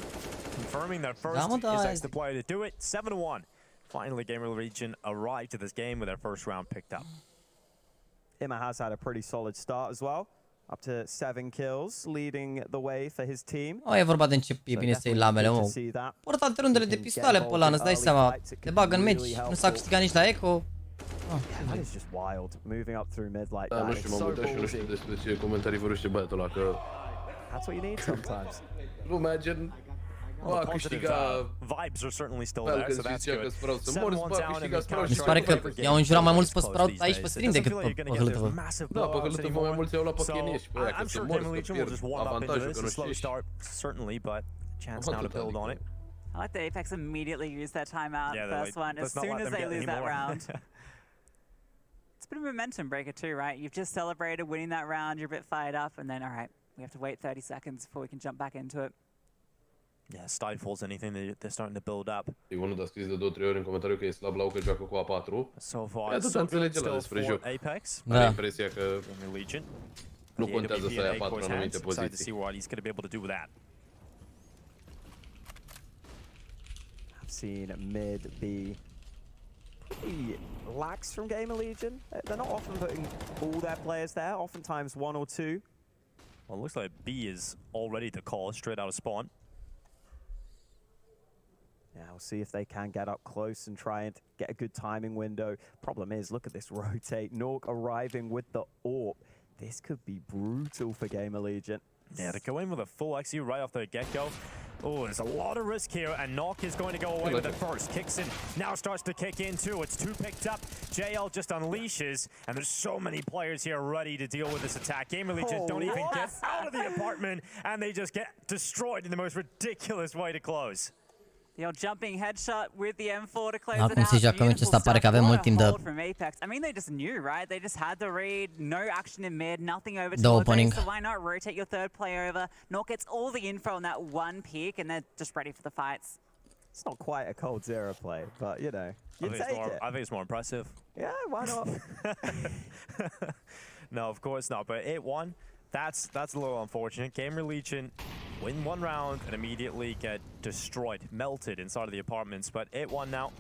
confirming their first is the player to do it. 7-1. Finally, Gamer Legion arrived to this game with their first round picked up. Imma has had a pretty solid start as well. Up to 7 kills, leading the way for his team. E vorba de ce e bine să iei lamele, mă. Portate rundele de pistoale pe ăla, îți dai seama. Te bagă în meci, nu s-a câștigat nici la Eco. That is just wild, moving up through mid like that. Nu știu, m-am uitat și nu știu despre ce comentarii vorbește băiatul ăla, că... That's what you need sometimes. Lumea gen... a câștigat... Vibes are certainly still there, so that's good. 7-1 down. Mi se pare că i-au înjurat mai mulți pe Sprout aici pe stream decât pe HLTV. Da, pe HLTV mai mulți i-au luat pe Kenny și pe aia, că se mor, că pierd avantajul, că nu știi. Certainly, but chance now to build on it. I like that Apex immediately used their timeout first one as soon as they lose that round. It's a bit of a momentum breaker too, right? You've just celebrated winning that round, you're a bit fired up, and then, all right, we have to wait 30 seconds before we can jump back into it. Yeah, stifles anything they're starting to build up. Unul a scris de 2-3 ori în comentariu că e slab Lau că joacă cu A4. So far, so good still for Apex. Are impresia că Legion. Nu contează să ai A4 în anumite poziții. To see what he's going to be able to do with that. I've seen mid be pretty lax from Gamer Legion. They're not often putting all their players there. Oftentimes 1 or 2. Well, it looks like B is all ready to call straight out of spawn. Yeah, we'll see if they can get up close and try and get a good timing window. Problem is, look at this rotate. Nork arriving with the AWP. This could be brutal for Gamer Legion. Yeah, to go in with a full XU right off the get-go. Oh, there's a lot of risk here, and Knock is going to go away with it first. Kicks in, now starts to kick in too. It's 2 picked up. JL just unleashes, and there's so many players here ready to deal with this attack. Gamer Legion don't even get out of the apartment, and they just get destroyed in the most ridiculous way to close. The old jumping headshot with the M4 to close Acum it se joacă meci ăsta, pare că avem mult timp de... I mean, they just knew, right? They just had the read, no action in mid, nothing over towards A, so why not rotate your third player over? Nork gets all the info on that one peek, and they're just ready for the fights. It's not quite a cold zero play, but, you know, you take it. I think it's more impressive. Yeah, why not? No, of course not, but 8-1. That's a little unfortunate. Gamer Legion win one round and immediately get destroyed, melted inside of the apartments. But 8-1 now.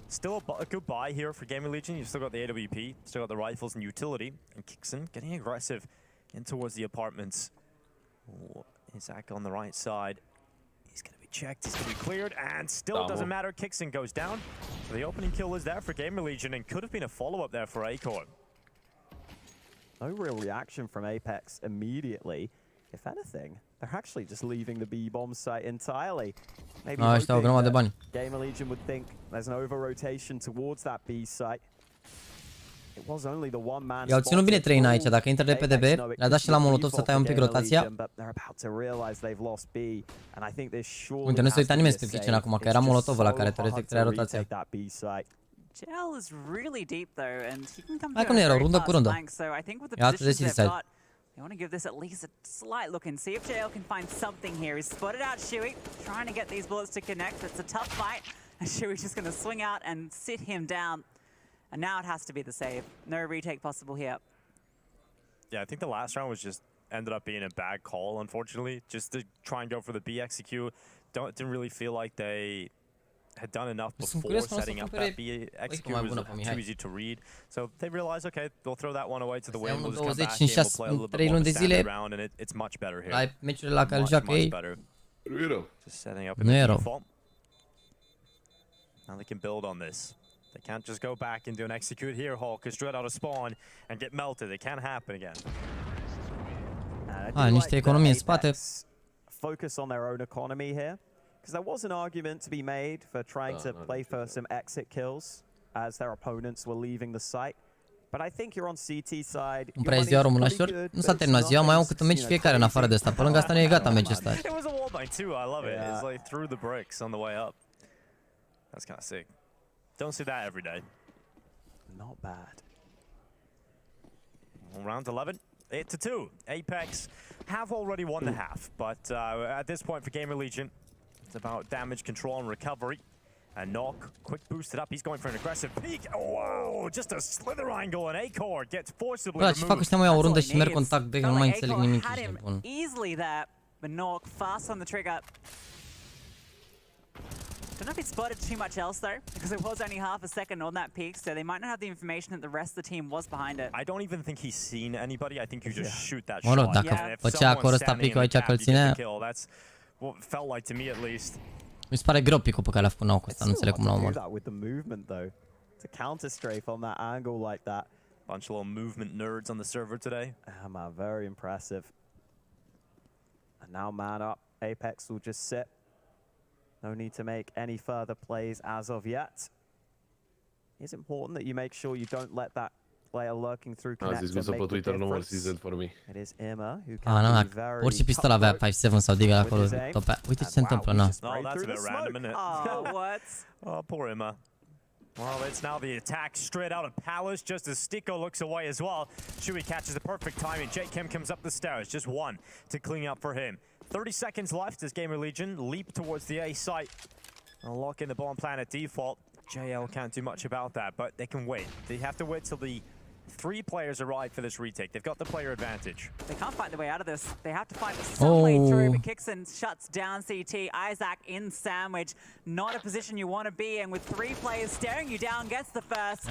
Still a good buy here for Gamer Legion. You've still got the AWP, still got the rifles and utility. And Kixon getting aggressive in towards the apartments. Oh, Isaac on the right side. He's going to be checked, he's going to be cleared, and still doesn't matter. Kixon goes down. So the opening kill is there for Gamer Legion and could have been a follow-up there for Acor. No real reaction from Apex immediately. If anything, they're actually just leaving the B-bomb site entirely. Maybe Gamer Legion would think there's an over-rotation towards that B site. It was only the one man. I-au ținut bine 3 aici, dacă intră repede B, le-a dat și la molotov să taie un pic rotația. Uite, nu se uita nimeni spre kitchen acum, că era molotovul ăla care teoretic trăia rotația. JL is really deep though, and he can come Hai cum erau, rundă cu rundă. So I think with the positions they've got, they want to give this at least a slight look and see if JL can find something here. He's spotted out Shui, trying to get these bullets to connect. It's a tough fight, and Shui's just going to swing out and sit him down. And now it has to be the save. No retake possible here. Yeah, I think the last round was just ended up being a bad call, unfortunately. Just to try and go for the B execute. Didn't really feel like they had done enough before setting up that B execute. It was too easy to read. So they realized, okay, they'll throw that one away to the wind. We'll just come back and we'll play a little bit more of a standard round, and it's much better here. Much better. Just setting up in the default. Now they can build on this. They can't just go back and do an execute here, Hulk, because straight out of spawn and get melted. It can't happen again. Niște economii în spate. Focus on their own economy here, because there was an argument to be made for trying to play for some exit kills as their opponents were leaving the site. But I think you're on CT side. Nu prea e ziua românașilor. Nu s-a terminat ziua, mai au cât un meci fiecare în afară de asta. Pe lângă asta nu e gata meciul ăsta. It was a wall bang too. I love it. It's like through the bricks on the way up. That's kind of sick. Don't see that every day. Not bad. Round 11, 8-2. Apex have already won the half, but at this point for Gamer Legion, it's about damage control and recovery. And Knock, quick boosted up. He's going for an aggressive peek. Oh, just a slither angle, and A-Core gets forcibly removed. Ce fac ăștia mai o rundă și merg contact back, nu mai înțeleg nimic. Easily there, but Knock fast on the trigger. Don't know if he spotted too much else though, because it was only half a second on that peak, so they might not have the information that the rest of the team was behind it. I don't even think he's seen anybody. I think you just shoot that shot. Mă rog, dacă făcea acolo ăsta picul aici că-l ținea. That's what it felt like to me at least. Mi se pare greu picul pe care l-a făcut Knock ăsta, nu înțeleg cum l-a omorât. With the movement though, to counter strafe on that angle like that. Bunch of little movement nerds on the server today. Man, very impressive. And now man up, Apex will just sit. No need to make any further plays as of yet. It's important that you make sure you don't let that player lurking through connect and make the difference. It is Emma who can be very orice pistol avea 5-7 sau Digga acolo. Uite ce se întâmplă, na. Oh, that's a bit random, isn't it? Oh, what? Oh, poor Emma. Well, it's now the attack straight out of Palace, just as Sticko looks away as well. Chewy catches the perfect timing. J-Kim comes up the stairs, just one to clean up for him. 30 seconds left as Gamer Legion leap towards the A site. And lock in the bomb plan at default. JL can't do much about that, but they can wait. They have to wait till the 3 players arrive for this retake. They've got the player advantage. They can't find their way out of this. They have to find some way through, but Kixon shuts down CT. Isaac in sandwich. Not a position you want to be in with 3 players staring you down. Gets the first.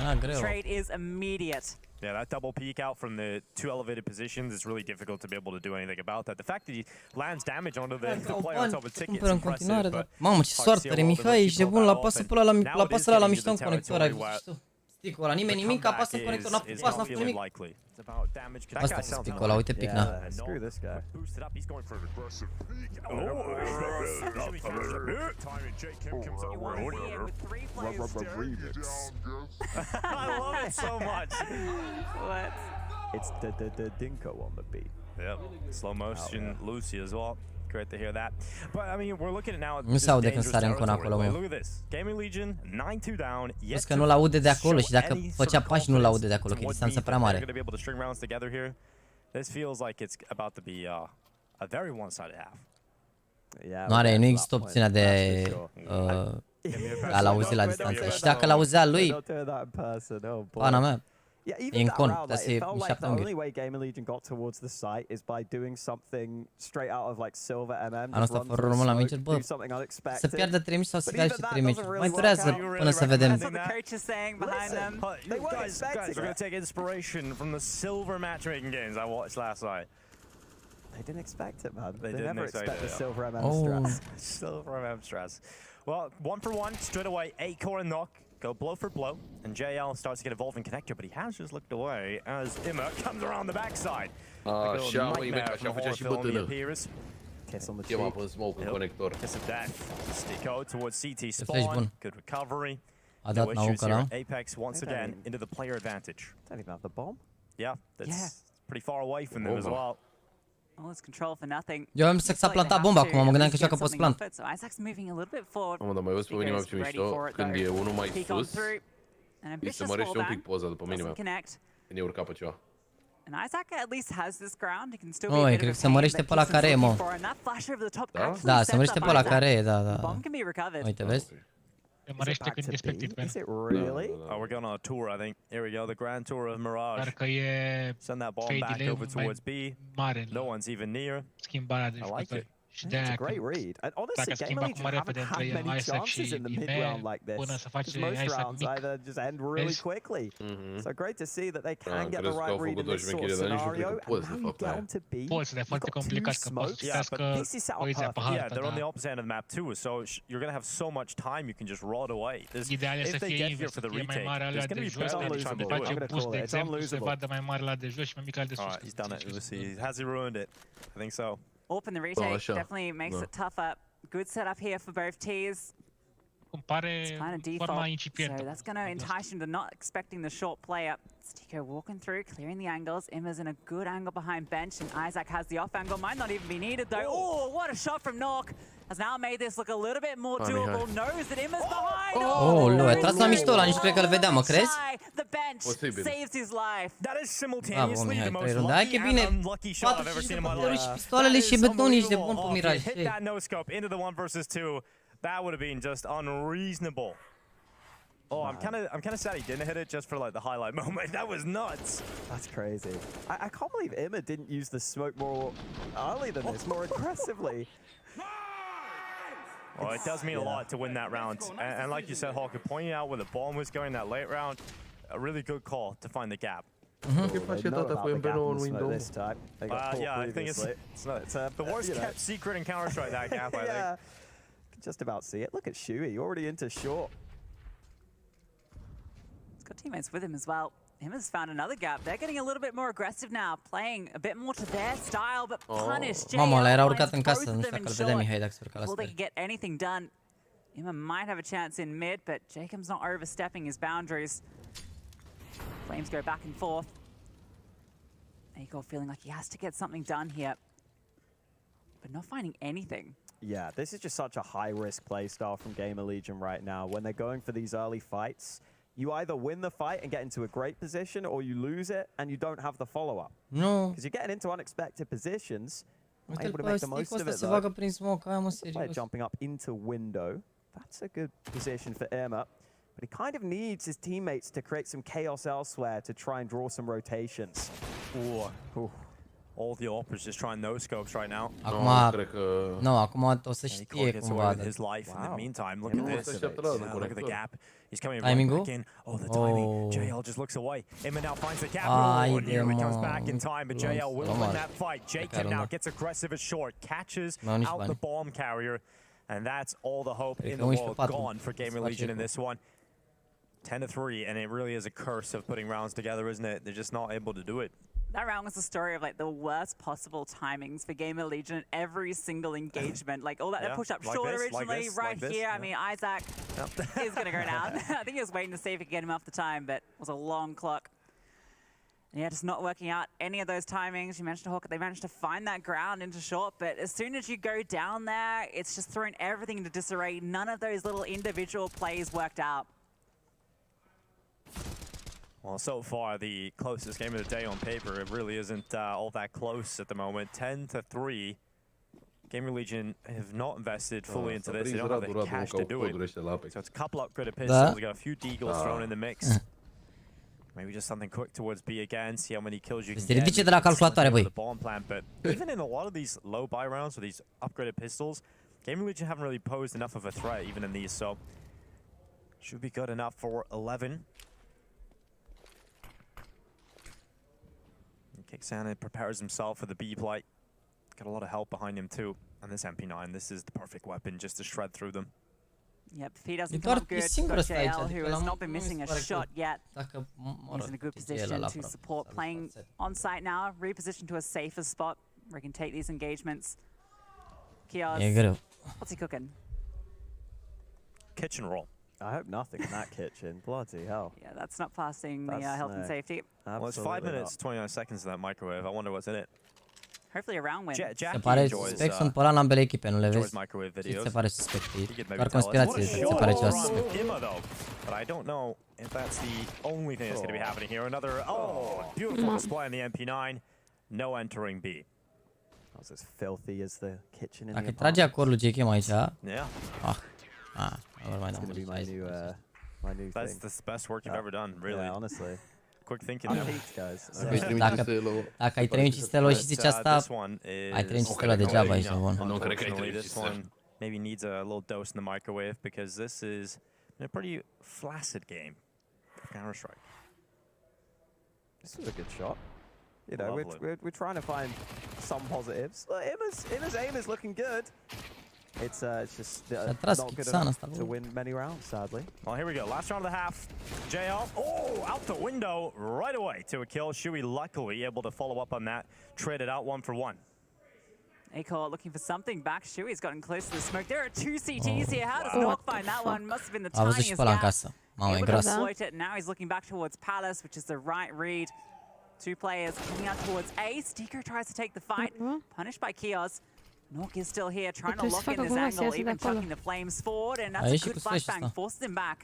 Trade is immediate. Yeah, that double peek out from the 2 elevated positions is really difficult to be able to do anything about that. The fact that he lands damage onto the player on top of ticket is impressive, but... Mamă, ce soartă are Mihai, ești de bun, la pasă ăla la mișto în conector, ai văzut tu. Sticul ăla, nimeni nimic, apasă în conector, n-a făcut nimic. Asta e sticul ăla, uite pic, na. Screw this guy. I love it so much. It's the Dinko on the beat. Yep, slow motion, Lucy as well. Great to hear that. But I mean, we're looking at now. Nu se aude când sare încă acolo, mă. Look at this. Gaming Legion 9-2 down. Yes, că nu-l aude de acolo și dacă făcea pași nu-l aude de acolo, că e distanța prea mare. This feels like it's about to be a very one-sided half. Nu există opțiunea de a-l auzi la distanță. Și dacă l-auzea lui, pana mea. Yeah, even that route, like, it felt like the only way Gamer Legion got towards the site is by doing something straight out of like Silver MM, just run through smoke, do something unexpected. Să pierdă 3 mici sau să pierdă și 3 mici. Mai durează până să vedem. That's what the coach is saying behind them. They guys are going to take inspiration from the Silver matchmaking games I watched last night. They didn't expect it, man. They never expect the Silver MM strats. Silver MM strats. Well, 1 for 1, straight away, A-Core and Knock. Go blow for blow, and JL starts to get involved in connector, but he has just looked away as Emma comes around the backside. Kiss on the cheek. Kiss of death. Sticko towards CT spawn. Good recovery. No issues here. Apex once again into the player advantage. Don't even have the bomb. Yeah, that's pretty far away from them as well. All this control for nothing. Eu am să plantat bomba acum, mă gândeam că așa că poți plant. Isaac's moving a little bit forward. Mă, dar mai văd pe minimap ce mișto, când e unul mai sus, îi se mărește un pic poza după minimap, când e urcat pe ceva. And Isaac at least has this ground. He can still be a bit cred că se mărește pe la care e, mă. Da, se mărește pe la care e, da. Bomb can be recovered. Uite, vezi? Te mărește când ești pe Tipen. Is it really? Oh, we're going on a tour, I think. Here we go, the grand tour of Mirage. Dar că e Send that bomb back over towards B. mare. No one's even near. Schimbarea de jucători. It's a great read. And honestly, Game Legion haven't had many chances in the mid-round like this. Because most rounds either just end really quickly. So great to see that they can get the right read in this sort of scenario. And now you get on to B. You've got two smokes. Yeah, this is set up perfect. Yeah, they're on the opposite end of the map too, so you're going to have so much time you can just rot away. If they get here for the retake, there's going to be players going to try to do it. Call it. It's unlosable. Oh, he's done it. Has he ruined it? I think so. Up in the retake definitely makes it tougher. Good setup here for both teams. It's kind of default, so that's going to entice him to not expecting the short play up. Stico walking through, clearing the angles. Imma's in a good angle behind bench, and Isaac has the off angle. Might not even be needed though. Oh, what a shot from Nork! Has now made this look a little bit more doable. Knows that Imma's behind. Oh, lui, a tras la mișto ăla, nici cred că îl vedeam, mă crezi? The bench saves his life. That is simultaneously the most lucky and unlucky shot I've ever seen in my life. Și pistoalele și betonii ești de bun pe Mirage. Hit that no scope into the 1 versus 2. That would have been just unreasonable. Oh, I'm kind of sad he didn't hit it just for like the highlight moment. That was nuts. That's crazy. I can't believe Imma didn't use the smoke more early than this, more aggressively. Well, it does mean a lot to win that round. And like you said, Hawker, pointing out where the bomb was going that late round, a really good call to find the gap. This time. Yeah, I think it's the worst kept secret in Counter-Strike, that gap, I think. Just about see it. Look at Shuey, already into short. He's got teammates with him as well. Imma's found another gap. They're getting a little bit more aggressive now, playing a bit more to their style, but punish JL. Mamă, ăla era urcat în casă, nu știu dacă îl vedea Mihai dacă se urca la Will they get anything done? Imma might have a chance in mid, but Jacob's not overstepping his boundaries. Flames go back and forth. Igor feeling like he has to get something done here, but not finding anything. Yeah, this is just such a high-risk playstyle from Gamer Legion right now. When they're going for these early fights, you either win the fight and get into a great position, or you lose it and you don't have the follow-up. No. Because you're getting into unexpected positions. Not able to make the most of it, though. Player jumping up into window. That's a good position for Imma. But he kind of needs his teammates to create some chaos elsewhere to try and draw some rotations. Ooh. All the operas just trying no scopes right now. Acum o să știe cumva. His life in the meantime. Look at this. Look at the gap. He's coming right back in. Oh, the timing. JL just looks away. Imma now finds the gap. Oh, and here he comes back in time, but JL will win that fight. Jacob now gets aggressive at short, catches out the bomb carrier, and that's all the hope in the world gone for Gamer Legion in this one. 10-3, and it really is a curse of putting rounds together, isn't it? They're just not able to do it. That round was the story of like the worst possible timings for Gamer Legion in every single engagement. Like all that push up short originally, right here. I mean, Isaac is going to go down. I think he was waiting to see if he could get him off the time, but it was a long clock. And yeah, just not working out any of those timings. You mentioned Hawk, they managed to find that ground into short, but as soon as you go down there, it's just thrown everything into disarray. None of those little individual plays worked out. Well, so far, the closest game of the day on paper, it really isn't all that close at the moment. 10-3. Gamer Legion have not invested fully into this. They don't have the cash to do it. So it's a couple upgraded pistols. They got a few deagles thrown in the mix. Maybe just something quick towards B again, see how many kills you can get. Ridice de la calculatoare, băi. The bomb plant, but even in a lot of these low buy rounds with these upgraded pistols, Gamer Legion haven't really posed enough of a threat even in these, so should be good enough for 11. Kixana prepares himself for the B plight. Got a lot of help behind him too. And this MP9, this is the perfect weapon just to shred through them. Yep, if he doesn't come up good, you've got JL, who has not been missing a shot yet. He's in a good position to support, playing on site now, repositioned to a safer spot where he can take these engagements. Kios, what's he cooking? Kitchen roll. I hope nothing in that kitchen. Bloody hell. Yeah, that's not passing the health and safety. Well, it's 5 minutes, 29 seconds in that microwave. I wonder what's in it. Hopefully a round win. Se pare suspect, sunt pe ăla în ambele echipe, nu le vezi? Se pare suspect, doar conspirație, se pare ceva suspect. But I don't know if that's the only thing that's going to be happening here. Another, beautiful display on the MP9. No entering B. That's as filthy as the kitchen in Dacă trage acolo JK aici, yeah. It's going to be my new That's thing. the best work you've ever done, really. Yeah, honestly. Quick thinking I'm there. peaked, guys. Dacă ai 3500 Xellow și zici asta, ai 3500 Xellow degeaba, ești nebun. Unfortunately, this one maybe needs a little dose in the microwave because this is a pretty flaccid game of Counter-Strike. This was a good shot. You know, we're trying to find some positives. Imma's aim is looking good. It's just not good enough to win many rounds, sadly. Well, here we go. Last round of the half. JL, out the window right away to a kill. Shui luckily able to follow up on that. Traded out 1-for-1. Acor looking for something back. Shui's gotten close to the smoke. There are 2 CTs here. How does Nock find that one? Must have been the tiniest gap. Able to exploit it. Now he's looking back towards Palace, which is the right read. 2 players coming out towards Ace. Deco tries to take the fight. Punished by Kios. Nock is still here, trying to lock in this angle, even chucking the flames forward, and that's a good flashbang, forces him back.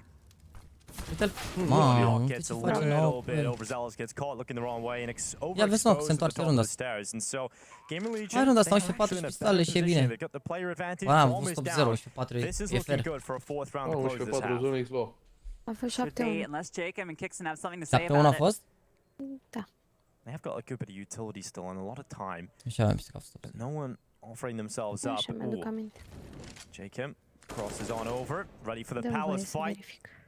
Nock gets a little bit overzealous, gets caught looking the wrong way, and overexposed to the top of the stairs. And so, Gaming Legion, they got the player advantage, almost down. This is looking good for a 4th round to close this half. Should be, unless Jacob and Kixon have something to say about it. They have got a good bit of utility still and a lot of time. But no one offering themselves up. Jacob crosses on over, ready for the Palace fight.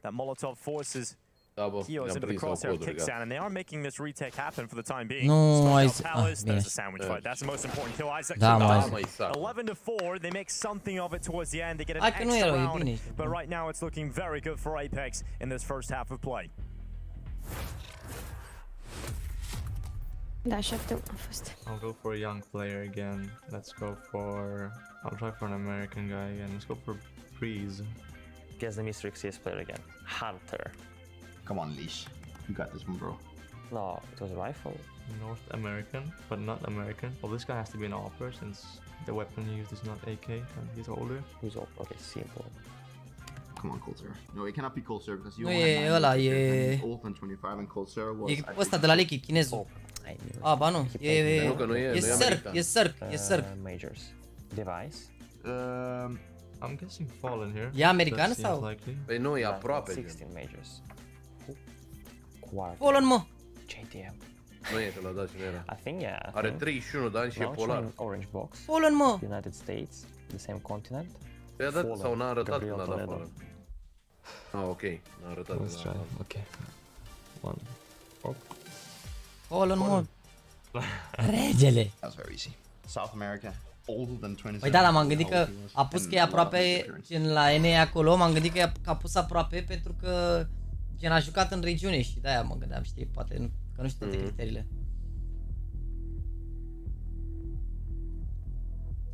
That Molotov forces Kios into the crosshair of Kixan, and they are making this retake happen for the time being. Palace, there's a sandwich fight. That's the most important kill. Isaac 11-4. They make something of it towards the end. They get an extra round, but right now it's looking very good for Apex in this first half of play. I'll go for a young player again. I'll try for an American guy again. Let's go for Breeze. Guess the Mr. XCS player again. Hunter. Come on, Leash. You got this one, bro. No, it was a rifle. North American, but not American. Well, this guy has to be an AWPer since the weapon he used is not AK and he's older. Who's old? Okay, simple. Come on, Cold Sir. No, it cannot be Cold Sir because you only have old and 25 and Cold Sir was... E ăsta de la Liquid, chinezul. Ba nu, e Sărc. Majors. Device. I'm guessing Fallen here. E american sau? Păi nu, e aproape. 16 Majors. Fallen, mă! JDM. Nu e, că l-a dat cine era. I think, yeah. Are 31 de ani și e polar. Orange box. Fallen, mă! United States, the same continent. Te-a dat sau n-a arătat când a dat Fallen? Ah, ok. N-a arătat. Ok. One. Fallen, mă! Regele! That's very easy. South America. Older than 27. Păi da, dar m-am gândit că a pus că e aproape, gen la NA acolo, m-am gândit că a pus aproape pentru că gen a jucat în regiune și de-aia mă gândeam, știi, poate că nu știu toate criteriile.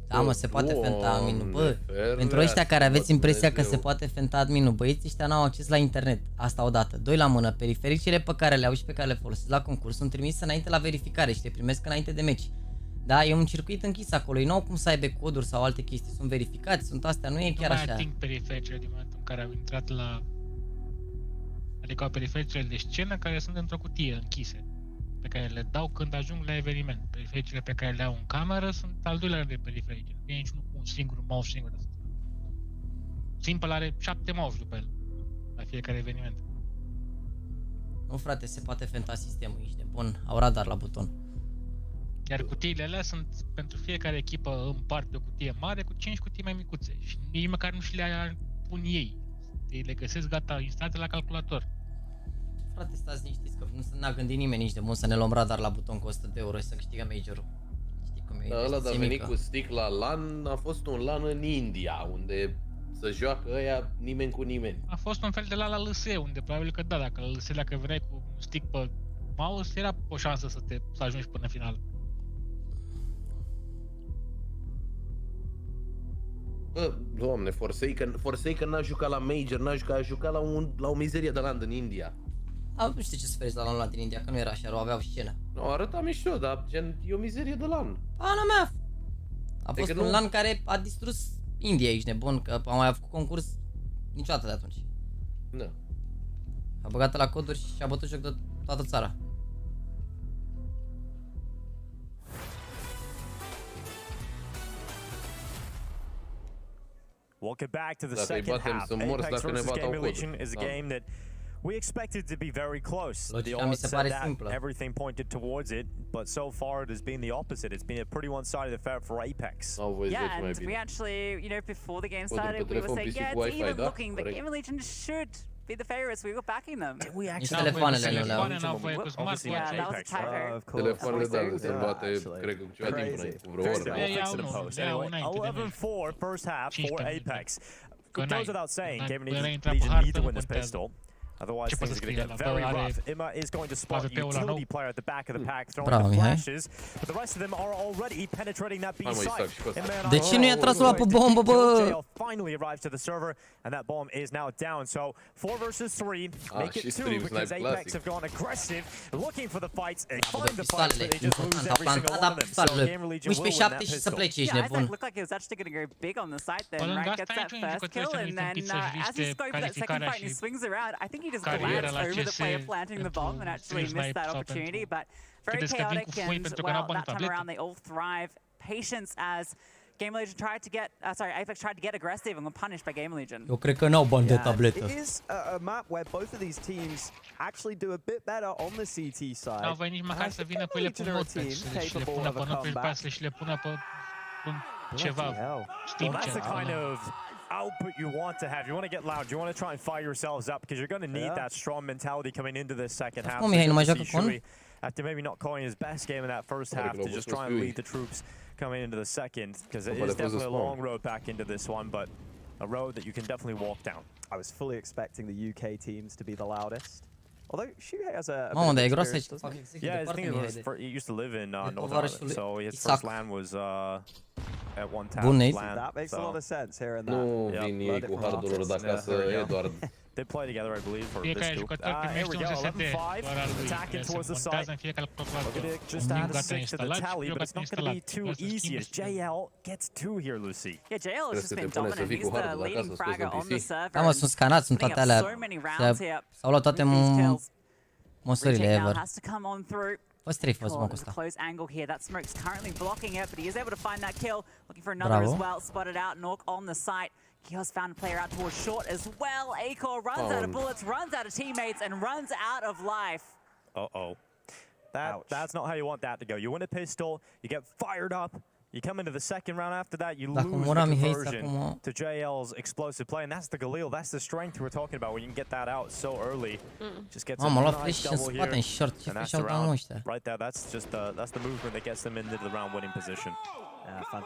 Da, mă, se poate fenta adminul, bă, pentru ăștia care aveți impresia că se poate fenta adminul, băieții ăștia n-au acces la internet, asta odată. 2 la mână, perifericile pe care le au și pe care le folosesc la concurs sunt trimise înainte la verificare și le primesc înainte de meci. Da, e un circuit închis acolo, ei n-au cum să aibă coduri sau alte chestii, sunt verificați, sunt astea, nu e chiar așa. Nu mai ating perifericile din momentul în care au intrat la... Adică au perifericile de scenă care sunt într-o cutie închise, pe care le dau când ajung la eveniment. Perifericile pe care le au în cameră sunt al doilea de periferice. Nu e niciunul cu un singur mouse singur. Simple are 7 mouse după el, la fiecare eveniment. Nu, frate, se poate fenta sistemul, ești nebun, au radar la buton. Iar cutiile alea sunt pentru fiecare echipă în parte o cutie mare cu 5 cutii mai micuțe și nici măcar nu și le pun ei. Ei le găsesc gata instalate la calculator. Frate, stați liniștiți că nu s-a gândit nimeni nici de mult să ne luăm radar la buton cu 100 de euro și să câștigăm majorul. Știi cum e? Da, ăla de a venit cu stick la LAN a fost un LAN în India, unde să joacă ăia nimeni cu nimeni. A fost un fel de LAN la LSE, unde probabil că da, dacă la LSE, dacă veneai cu un stick pe mouse, era o șansă să ajungi până în final. Bă, doamne, Forsaken n-a jucat la Major, a jucat la o mizerie de LAN din India. Nu știu ce să feriți la LAN-ul ăla din India, că nu era așa, aveau scenă. Nu, arăta mișto, dar gen, e o mizerie de LAN. Ana mea! A fost un LAN care a distrus India, ești nebun, că am mai făcut concurs niciodată de atunci. Da. A băgat la coduri și a bătut joc de toată țara. Welcome back to the second half. Apex versus Gamer Legion is a game that we expected to be very close. The odds said that everything pointed towards it, but so far it has been the opposite. It's been a pretty one-sided affair for Apex. Yeah, and we actually, you know, before the game started, we were saying, yeah, it's even looking, the Gamer Legion should be the favorites. We were backing them. Did we actually? Telefoanele nu le-au. Yeah, that was a tiebreaker. Telefoanele, da, se bate, cred că ceva timp înainte, cu vreo oră. 11-4 first half for Apex. It goes without saying, Gamer Legion need to win this pistol. Otherwise, things are going to get very rough. Imma is going to spot a utility player at the back of the pack, throwing the flashes, but the rest of them are already penetrating that B site. De ce nu i-a tras ăla pe bombă, bă? Finally arrives to the server, and that bomb is now down. So 4 versus 3, make it 2 because Apex have gone aggressive, looking for the fights, and find the fights, but they just lose every single one of them. So Gamer Legion will win that pistol. Yeah, Isaac looked like he was actually going to go big on the site then, right? Gets that first kill, and then as he's going for that second fight, he swings around. I think he just glanced over the player planting the bomb and actually missed that opportunity, but very chaotic, and well, that time around they all thrive. Patience as Gamer Legion tried to get, Apex tried to get aggressive and were punished by Gamer Legion. Eu cred că n-au bani de tabletă. It is a map where both of these teams actually do a bit better on the CT side. N-au venit nici măcar să vină pe ele pe notepad, să le pună pe notepad, să le pună pe ceva. Știm That's ce. the kind of output you want to have. You want to get loud. You want to try and fire yourselves up because you're going to need that strong mentality coming into this second half. After maybe not calling his best game in that first half, to just try and lead the troops coming into the second, because it is definitely a long road back into this one, but a road that you can definitely walk down. I was fully expecting the UK teams to be the loudest. Although Shuhei has a bit of experience, yeah, I think he used to live in Northern Ireland, so his first LAN was at one time. That makes a lot of sense here and Nu vin ei cu hardul de acasă, Eduard. They play together, I believe, for this group. Here we go, 11-5, attacking towards the site. Look just add a 6 to the tally, but it's not going to be too easy as JL gets 2 here, Lucy. Yeah, JL has just been dominant. He's the leading fragger on the server. Da, mă, sunt scanați, sunt toate alea. S-au luat toate măsurile ever. Fost 3 fost, mă, cu ăsta. Close angle here. That smoke's currently blocking it, but he is able to find that kill. Looking for another as well. Spotted out. Nork on the site. Kios found a player out towards short as well. Acor runs out of bullets, runs out of teammates, and runs out of life. Uh-oh. That's not how you want that to go. You win a pistol, you get fired up, you come into the second round after that, you lose the conversion to JL's explosive play, and that's the Galil, that's the strength we're talking about, when you can get that out so early. Just gets a nice double here, and that's the round. Right there, that's the movement that gets them into the round winning position.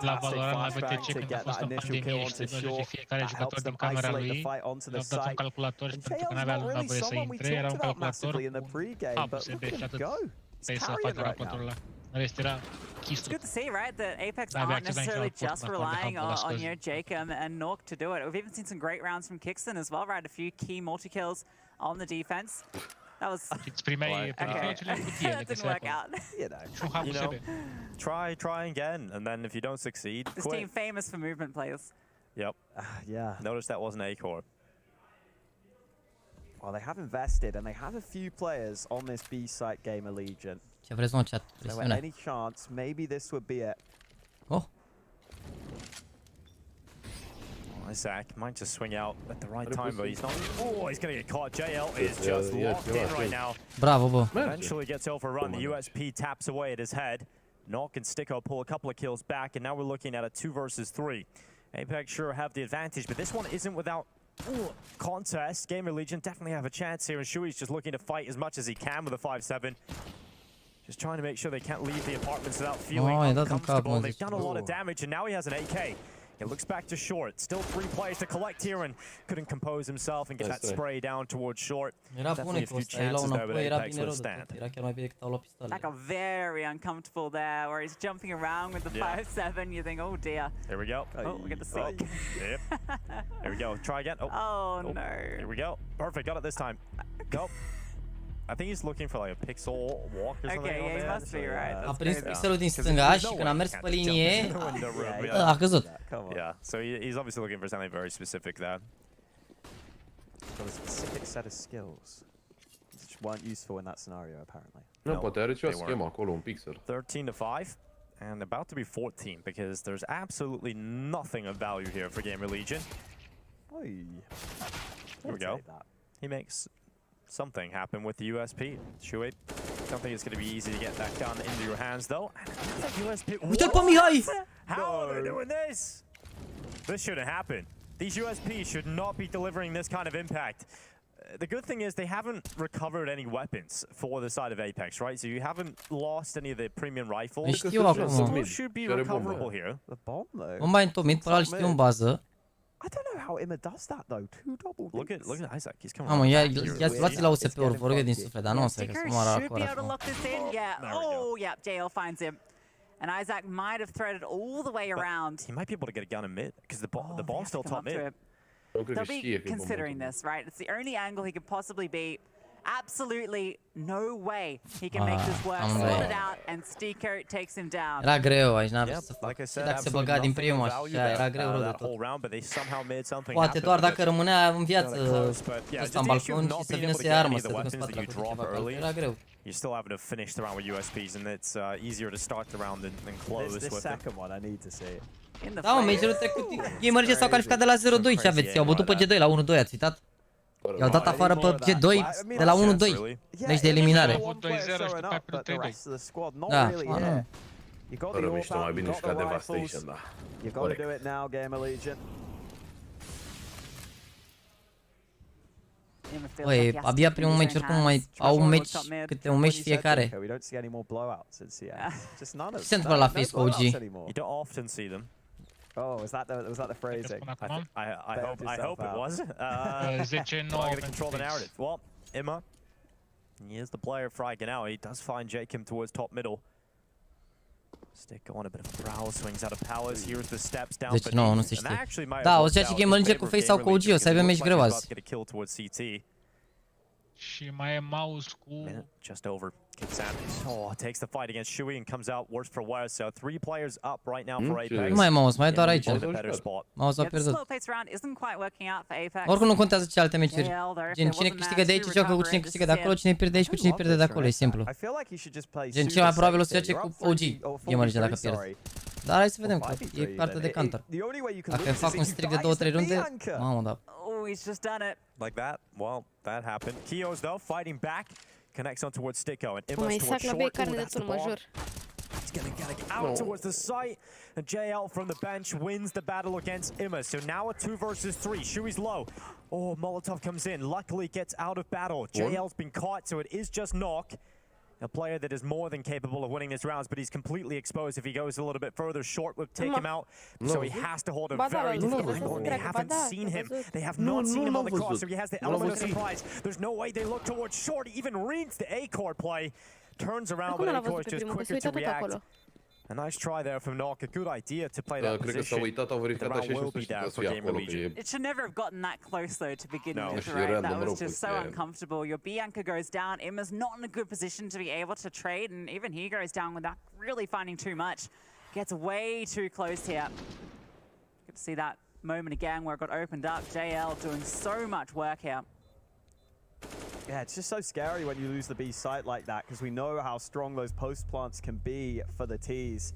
La Valorant, la BTC, când a fost în pandemie și se văzut fiecare jucător din camera lui, a dat un calculator și pentru că n-avea lumea voie să intre, era un calculator cu USB și atât pe să facă raportul ăla. Rest era It's good to see, right, that Apex aren't necessarily just relying on Jacob and Nork to do it. We've even seen some great rounds from Kixton as well, right? A few key multi-kills on the defense. That was... Okay. That didn't work out. You know, try again, and then if you don't succeed, this team famous for movement plays. Yep. Yeah. Notice that wasn't Acor. Well, they have invested, and they have a few players on this B site Gamer Legion. Ce vreți, mă, chat? So any chance, maybe this would be it. Oh. Isaac might just swing out at the right time, but he's not. Oh, he's going to get caught. JL is just locked in right now. Bravo, bă. Eventually gets over a run. The USP taps away at his head. Nock and Sticko pull a couple of kills back, and now we're looking at a 2 versus 3. Apex sure have the advantage, but this one isn't without contest. Gamer Legion definitely have a chance here, and Shui's just looking to fight as much as he can with a 5-7. Just trying to make sure they can't leave the apartments without feeling uncomfortable. They've done a lot of damage, and now he has an AK. It looks back to short. Still 3 players to collect here, and couldn't compose himself and get that spray down towards short. Definitely a few chances there, but Apex would stand. Like a very uncomfortable there, where he's jumping around with the 5-7. You think, oh dear. Here we go. Oh, we get the sneak. Yep. Here we go. Try again. Oh no. Here we go. Perfect. Got it this time. Go. I think he's looking for like a pixel walk or something. Okay, yeah, he must be right. A prins pixelul din stânga și când a mers pe linie, a căzut. Yeah, so he's obviously looking for something very specific there. Got a specific set of skills which weren't useful in that scenario, apparently. Nu, poate are ceva schemă acolo, un pixel. 13-5. And about to be 14, because there's absolutely nothing of value here for Gamer Legion. There we go. He makes something happen with the USP. Shui, don't think it's going to be easy to get that gun into your hands, though. USP. How are they doing this? This shouldn't happen. These USPs should not be delivering this kind of impact. The good thing is they haven't recovered any weapons for the side of Apex, right? So you haven't lost any of the premium rifles. So should be recoverable here. The bomb, though. Bomba e întomit, pe ăla îl știu în bază. I don't know how Imma does that though. Two double. Look at Isaac. He's coming. Mamă, luați la USP-uri, vă rog eu din suflet, dar nu o să mă arăt acolo. Oh, yeah, JL finds him. And Isaac might have threaded all the way around. He might be able to get a gun in mid because the bomb's still top mid. They'll be considering this, right? It's the only angle he could possibly be. Absolutely no way he can make this work. Sort it out, and Skincode takes him down. Era greu aici, n-avea să fac. Dacă se băga din prima așa, era greu rău de tot. Poate doar dacă rămânea în viață ăsta în balcon și să vină să ia armă, să ducă în spate la ceva, era greu. You're still having to finish the round with USPs, and it's easier to start the round than close with it. This second one, I need to see. Da, mă, meciul trecut, gamerii s-au calificat de la 0-2, ce aveți? I-au bătut pe G2 la 1-2, ați uitat? I-au dat afară pe G2 de la 1-2, deci de eliminare. Da, nu. Fără mișto mai bine și ca Devastation, da. Corect. Băi, abia primul meci, oricum mai au un meci, câte un meci fiecare. Ce se întâmplă la Face OG? Oh, was that the phrasing? I hope it was. I'm going to control the narrative. Well, Imma, he is the player flagging out. He does find Jacob towards top middle. Stick on a bit of prowl, swings out of palace. Here's the steps down. Deci nu se știe. Da, o să zice Gamer Legion cu Face sau cu OG, o să aibă meci greu azi. Și mai e mouse cu... Just over. Takes the fight against Shui and comes out worse for wear. So 3 players up right now for Apex. Nu mai e mouse, mai e doar aici. Mouse a pierdut. Oricum nu contează ce alte meciuri. Gen, cine câștigă de aici joacă cu cine câștigă de acolo, cine pierde de aici cu cine pierde de acolo, e simplu. Gen, cel mai probabil o să joace cu OG Gamer Legion dacă pierde. Dar hai să vedem, că e parte de counter. Dacă îmi fac un streak de 2-3 runde, mamă, da. Oh, he's just done it. Like that? Well, that happened. Kios, though, fighting back. Connects on towards Sticko, and Imma's towards short. That's the bomb. He's going to get out towards the site. And JL from the bench wins the battle against Imma. So now a 2 versus 3. Shui's low. Oh, Molotov comes in. Luckily gets out of battle. JL's been caught, so it is just Knock. A player that is more than capable of winning these rounds, but he's completely exposed. If he goes a little bit further, short would take him out. So he has to hold a very difficult angle, and they haven't seen him. They have not seen him on the cross, so he has the element of surprise. There's no way they look towards short. He even reads the A-core play. Turns around, but A-core is just quicker to react. A nice try there from Knock. A good idea to play that position. The round will be down for Gamer Legion. It should never have gotten that close, though, to begin with, right? That was just so uncomfortable. Your Bianca goes down. Imma's not in a good position to be able to trade, and even he goes down without really finding too much. Gets way too close here. Good to see that moment again where it got opened up. JL doing so much work here. Yeah, it's just so scary when you lose the B site like that, because we know how strong those post plants can be for the T's.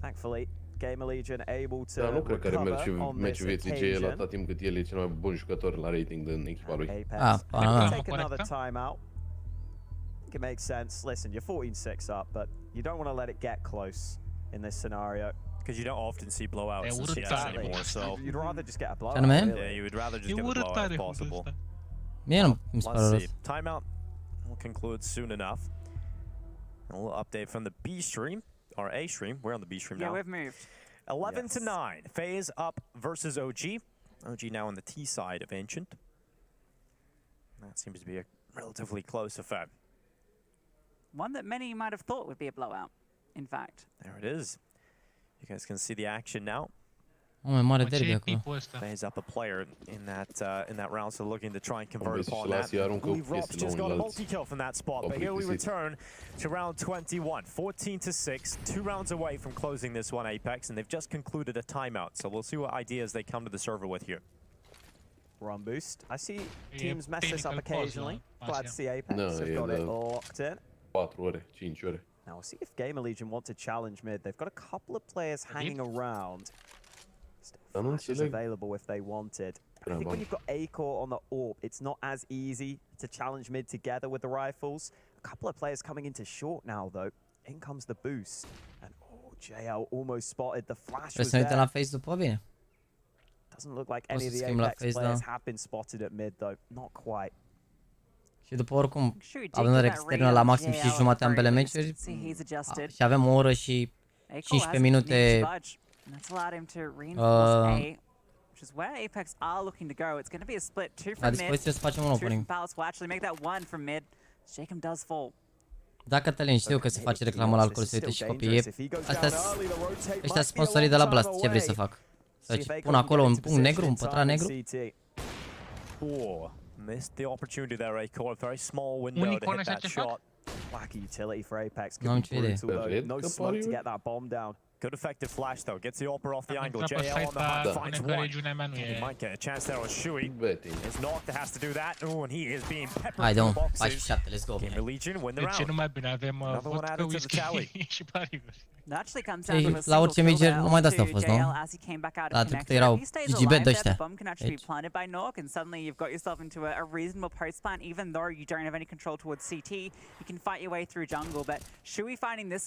Thankfully, Gamer Legion able to nu cred că are meciul vieții JL occasion. atâta timp cât el e cel mai bun jucător la rating din echipa lui. Take another timeout. I think it makes sense. Listen, you're 14-6 up, but you don't want to let it get close in this scenario. Because you don't often see blowouts in CS anymore, so... You'd rather just get a blowout. Yeah, you would rather just get a blowout if possible. Let's see. Timeout will conclude soon enough. A little update from the B stream, or A stream. We're on the B stream now. Yeah, we've moved. 11-9. FaZe up versus OG. OG now on the T side of Ancient. That seems to be a relatively close affair. One that many might have thought would be a blowout, in fact. There it is. You guys can see the action now. FaZe up a player in that round, so looking to try and convert upon that. Rops just got a multi-kill from that spot, but here we return to round 21. 14-6, 2 rounds away from closing this one, Apex, and they've just concluded a timeout, so we'll see what ideas they come to the server with here. Run boost. I see teams mess this up occasionally. Glad to see Apex have got it locked in. 4 ore, 5 ore. Now we'll see if Gamer Legion want to challenge mid. They've got a couple of players hanging around. Still flashes available if they wanted. I think when you've got A-Core on the AWP, it's not as easy to challenge mid together with the rifles. A couple of players coming into short now, though. In comes the boost. And JL almost spotted the flash was there. La face după bine. Doesn't look like any of the Apex players have been spotted at mid, though. Not quite. Și după oricum, având în externă la maxim și jumate ambele meciuri, și avem o oră și 15 minute la dispoziție să facem un opening. Da, Cătălin, știu că se face reclamă la alcool, să uite și copiii. Ăștia sponsorii de la Blast, ce vrei să fac? Să pun acolo un punct negru, un pătrat negru? Missed the opportunity there, A-Core. Very small window to hit that shot. Wacky utility for Apex. Could be brutal, though. No smoke to get that bomb down. Good effective flash, though. Gets the AWPer off the angle. JL on the hunt, finds one. He might get a chance there on Shui. It's Noct that has to do that. Oh, and he is being peppered through the boxes. Let's go. Game Legion win the round. Another one added to the tally. La orice major, numai de-astea au fost, nu? La trecut erau GGB de ăștia.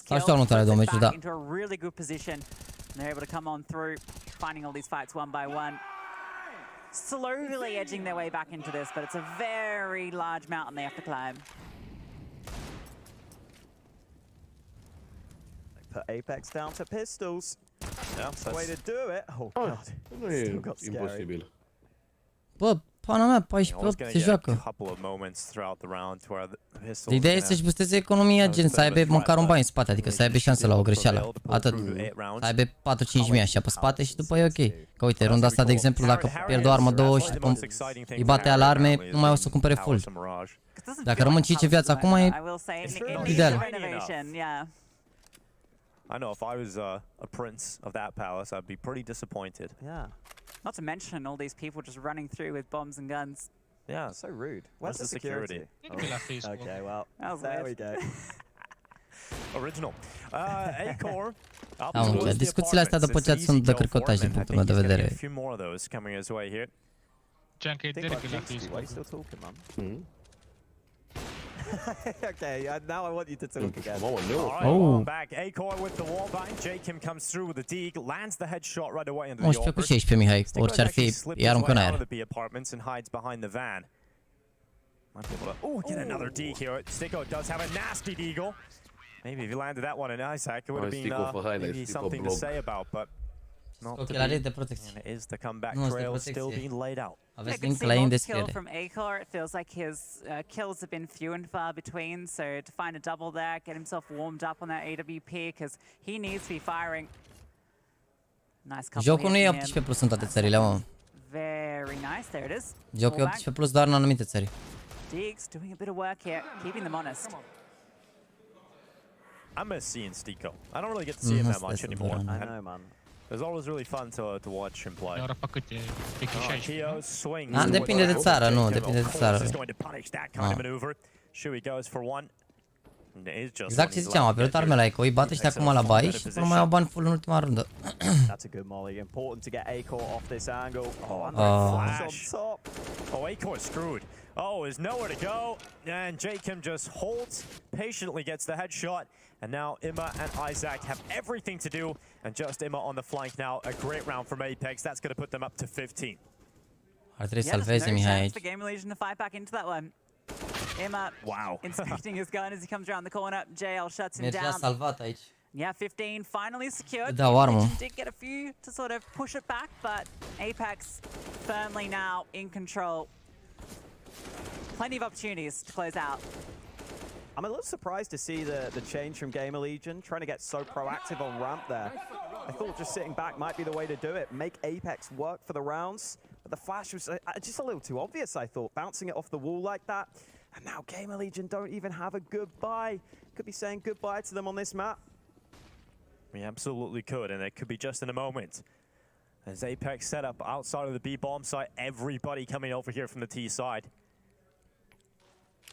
Sau știu anul două meciuri, da. They're able to come on through, finding all these fights one by one. Slowly edging their way back into this, but it's a very large mountain they have to climb. Put Apex down to pistols. Yeah, that's the way to do it. Oh god. Still got scary. Bă, pana mea, 14 se joacă. Ideea e să-și boosteze economia, gen să aibă măcar un bani în spate, adică să aibă șanse la o greșeală. Atât. Să aibă 4-5 mii așa pe spate și după e ok. Că uite, runda asta de exemplu, dacă pierd o armă 2 și după îi bate alarme, nu mai o să cumpere full. Dacă rămân 5 viață acum e ideal. I know if I was a prince of that palace, I'd be pretty disappointed. Yeah. Not to mention all these people just running through with bombs and guns. Yeah. So rude. Where's the security? Okay, well, there we go. Original. A-Core. Discuțiile astea după ce sunt de cricotaj din punctul meu de vedere. A few more of those coming his way here. Okay, now I want you to talk again. Oh, back. A-Core with the wall bang. J-Kim comes through with the dig, lands the headshot right away into the 11 cu 16, Mihai. Orice ar fi, îi aruncă în aer. The apartments and hides behind the van. Might be able to get another dig here. Sticko does have a nasty deagle. Maybe if he landed that one in Isaac, it would have been maybe something to say about, but Ochelari de protecție. And it is the comeback trail still being laid out. Aveți din claim de kill from A-Core. It feels like his kills have been few and far between, so to find a double there, get himself warmed up on that AWP, because he needs to be firing. Nice couple. Jocul nu e 18 plus în toate țările, mă. Very nice, there it is. Jocul e 18 plus doar în anumite țări. Diggs doing a bit of work here, keeping them honest. I miss seeing Sticko. I don't really get to see him that much anymore. I know, man. It's always really fun to watch him play. Keo swings. Ah, depinde de țară, nu, depinde de țară. Shui goes for one. Exact ce ziceam, a pierdut armele la Eco, îi bate și acum la bai și nu mai au bani full în ultima rundă. That's a good molly. Important to get A-Core off this angle. Oh, and flash on top. Oh, A-Core screwed. Oh, there's nowhere to go. And J-Kim just holds, patiently gets the headshot. And now Imma and Isaac have everything to do. And just Imma on the flank now. A great round from Apex. That's going to put them up to 15. Ar trebui să salveze Mihai aici. Game Legion to fight back into that one. Imma inspecting his gun as he comes around the corner. JL shuts him down. Salvat aici. Yeah, 15 finally secured. Da, armă. Did get a few to sort of push it back, but Apex firmly now in control. Plenty of opportunities to close out. I'm a little surprised to see the change from Gamer Legion, trying to get so proactive on ramp there. I thought just sitting back might be the way to do it, make Apex work for the rounds, but the flash was just a little too obvious, I thought, bouncing it off the wall like that. And now Gamer Legion don't even have a goodbye. Could be saying goodbye to them on this map. We absolutely could, and it could be just in a moment. As Apex set up outside of the B bomb site, everybody coming over here from the T side.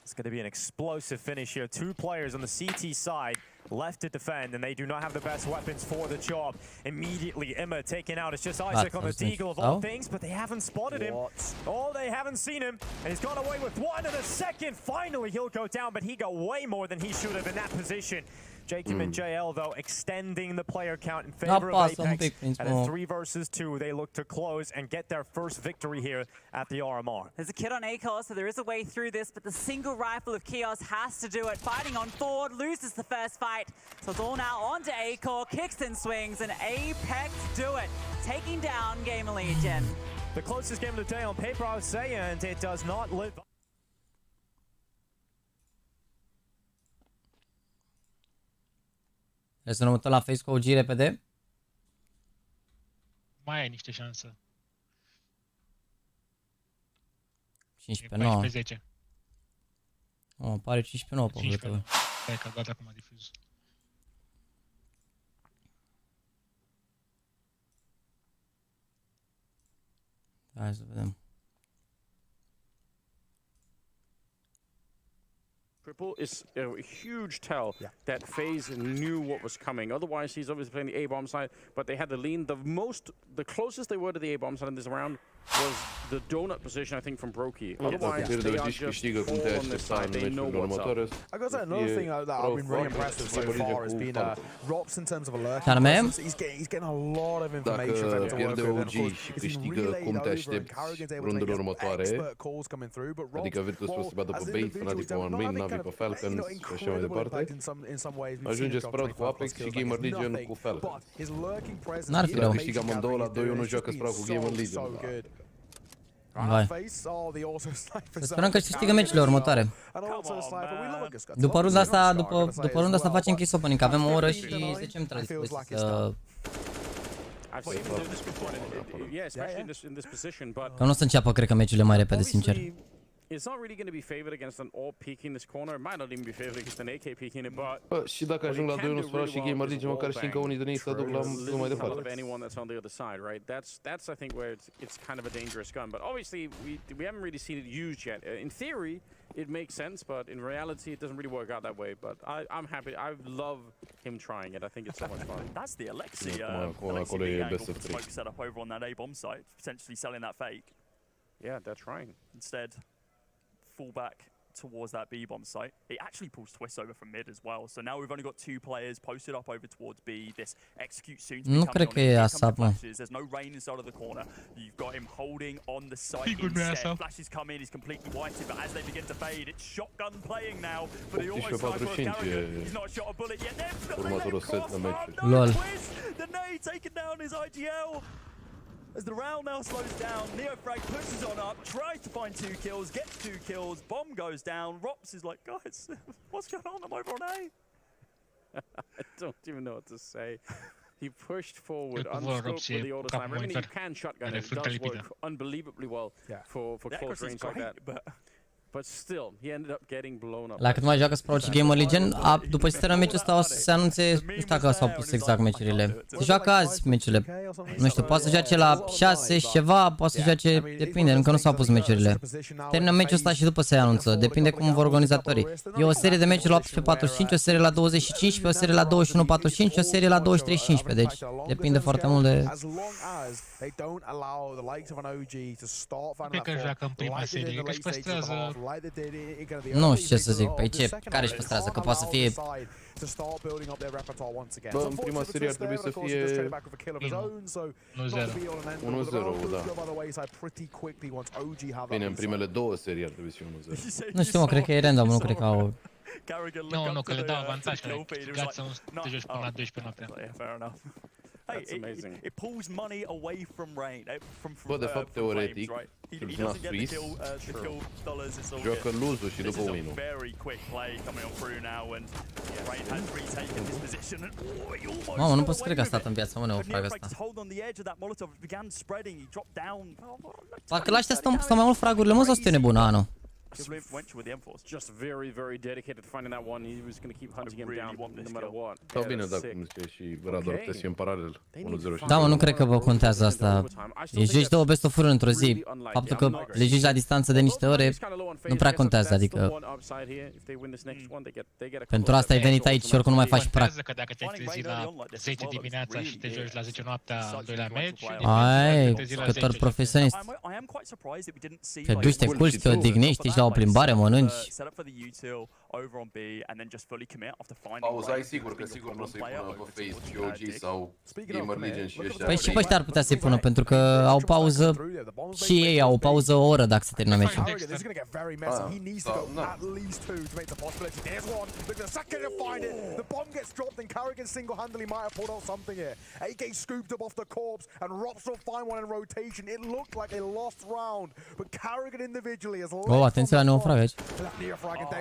It's going to be an explosive finish here. 2 players on the CT side left to defend, and they do not have the best weapons for the job. Immediately, Emma taken out. It's just Isaac on the deagle of all things, but they haven't spotted him. Oh, they haven't seen him, and he's gone away with 1 in a second. Finally, he'll go down, but he got way more than he should have in that position. Jacob and JL, though, extending the player count in favor of Apex. And in 3 versus 2, they look to close and get their first victory here at the RMR. There's a kid on ACOS, so there is a way through this, but the single rifle of Chaos has to do it. Fighting on forward, loses the first fight. So it's all now on to ACOR, kicks and swings, and Apex do it, taking down Gamer Legion. The closest game of the day on paper, I would say, and it does not live. Trebuie să ne mutăm la face cu OG repede. Mai ai niște șanse. 15-9. 14-10. Oh, pare 15-9 pe hârtă. Stai că gata acum difuz. Hai să vedem. Triple is a huge tell that FaZe knew what was coming. Otherwise, he's obviously playing the A-bomb side, but they had the lean. The closest they were to the A-bomb side in this round was the donut position, I think, from Brokey. Otherwise, they are just all on this side. They know what's up. I gotta say, another thing that I've been really impressed with so far has been Rops in terms of alerting. He's getting a lot of information for him to work with. And of course, it's been relayed over, and Carrigan's able to get some expert calls coming through. But Rops, well, as an individual, he's done incredible impact in some ways. Ajunge Sprout cu Apex și Gamer Legion cu Falcon. But his lurking presence, N-ar fi rău. Câștigă amândouă la 2-1, joacă Sprout cu Gamer Legion. Vai. Să sperăm că câștigă meciurile următoare. După runda asta, după runda asta facem case opening, că avem o oră și 10 minute la dispoziție să... Că nu o să înceapă, cred că, meciurile mai repede, sincer. It's not really going to be favored against an AWP peeking this corner. It might not even be favored against an AK peeking it, but... Și dacă ajung la 2-1 Sprout și Gamer Legion, măcar și încă unii din ei să duc la mai departe. Anyone that's on the other side, right? That's I think where it's kind of a dangerous gun. But obviously we haven't really seen it used yet. In theory, it makes sense, but in reality, it doesn't really work out that way. But I'm happy. I love him trying it. I think it's so much fun. That's the Alexi angle for smoke setup over on that A-bomb site, potentially selling that fake. Yeah, they're trying. Instead, fall back towards that B-bomb site. It actually pulls Twist over from mid as well. So now we've only got 2 players posted up over towards B. This execute soon to be coming on. There's no rain inside of the corner. You've got him holding on the site instead. Flashes come in, he's completely whited, but as they begin to fade, it's shotgun playing now for the auto sniper of Carrigan. He's not shot a bullet yet. Lol. The nade taken down his IGL. As the round now slows down, Neofrag pushes on up, tries to find 2 kills, gets 2 kills, bomb goes down. Rops is like, guys, what's going on? I'm over on A. I don't even know what to say. He pushed forward, unscoped with the auto sniper. I mean, you can shotgun it. It does work unbelievably well for close range like that. But still, he ended up getting blown up. La cât mai joacă Sprout și Gamer Legion, după ce termină meciul ăsta o să se anunțe, nu știu dacă s-au pus exact meciurile. Se joacă azi meciurile. Nu știu, poate să joace la 6 și ceva, poate să joace, depinde, încă nu s-au pus meciurile. Termină meciul ăsta și după se anunță, depinde cum vor organizatorii. E o serie de meciuri la 18:45, o serie la 20:15, o serie la 21:45, o serie la 23:15, deci depinde foarte mult de... Cred că joacă în prima serie, că își păstrează... Nu știu ce să zic, pe ce, care își păstrează, că poate să fie... Bă, în prima serie ar trebui să fie 1-0, da. Bine, în primele 2 serii ar trebui să fie 1-0. Nu știu, mă, cred că e random, nu cred că au... Nu, că le dau avantaj, că le câștigați să nu te joci până la 12 noaptea. It pulls money away from rain. Bă, de fapt, teoretic, cel la Swiss, joacă lose-ul și după win-ul. Mamă, nu pot să cred că a stat în viață, mă, Neofrag ăsta. Parcă la ăștia stau mai mult fragurile, mă, sau sunt nebună, Anu? Swift went with the M-Force. Just very, very dedicated to finding that one. He was going to keep hunting him down no matter what. Da, bine, dacă cum zice și Radar puteți în paralel. 1-0. Da, mă, nu cred că vă contează asta. Joci două best of într-o zi. Faptul că le joci la distanță de niște ore nu prea contează, adică pentru asta ai venit aici și oricum nu mai faci practic. Că dacă te-ai trezit la 10 dimineața și te joci la 10 noaptea al doilea meci, ai, jucător profesionist. Te duci, te culci, te odihnești, ești la o plimbare, mănânci. Pauza ai sigur, că sigur nu o să-i pună pe Face și OG sau Gamer Legion și ăștia. Păi și pe ăștia ar putea să-i pună, pentru că au pauză și ei au o pauză o oră dacă se termină meciul. Oh, atenție la neofrag aici.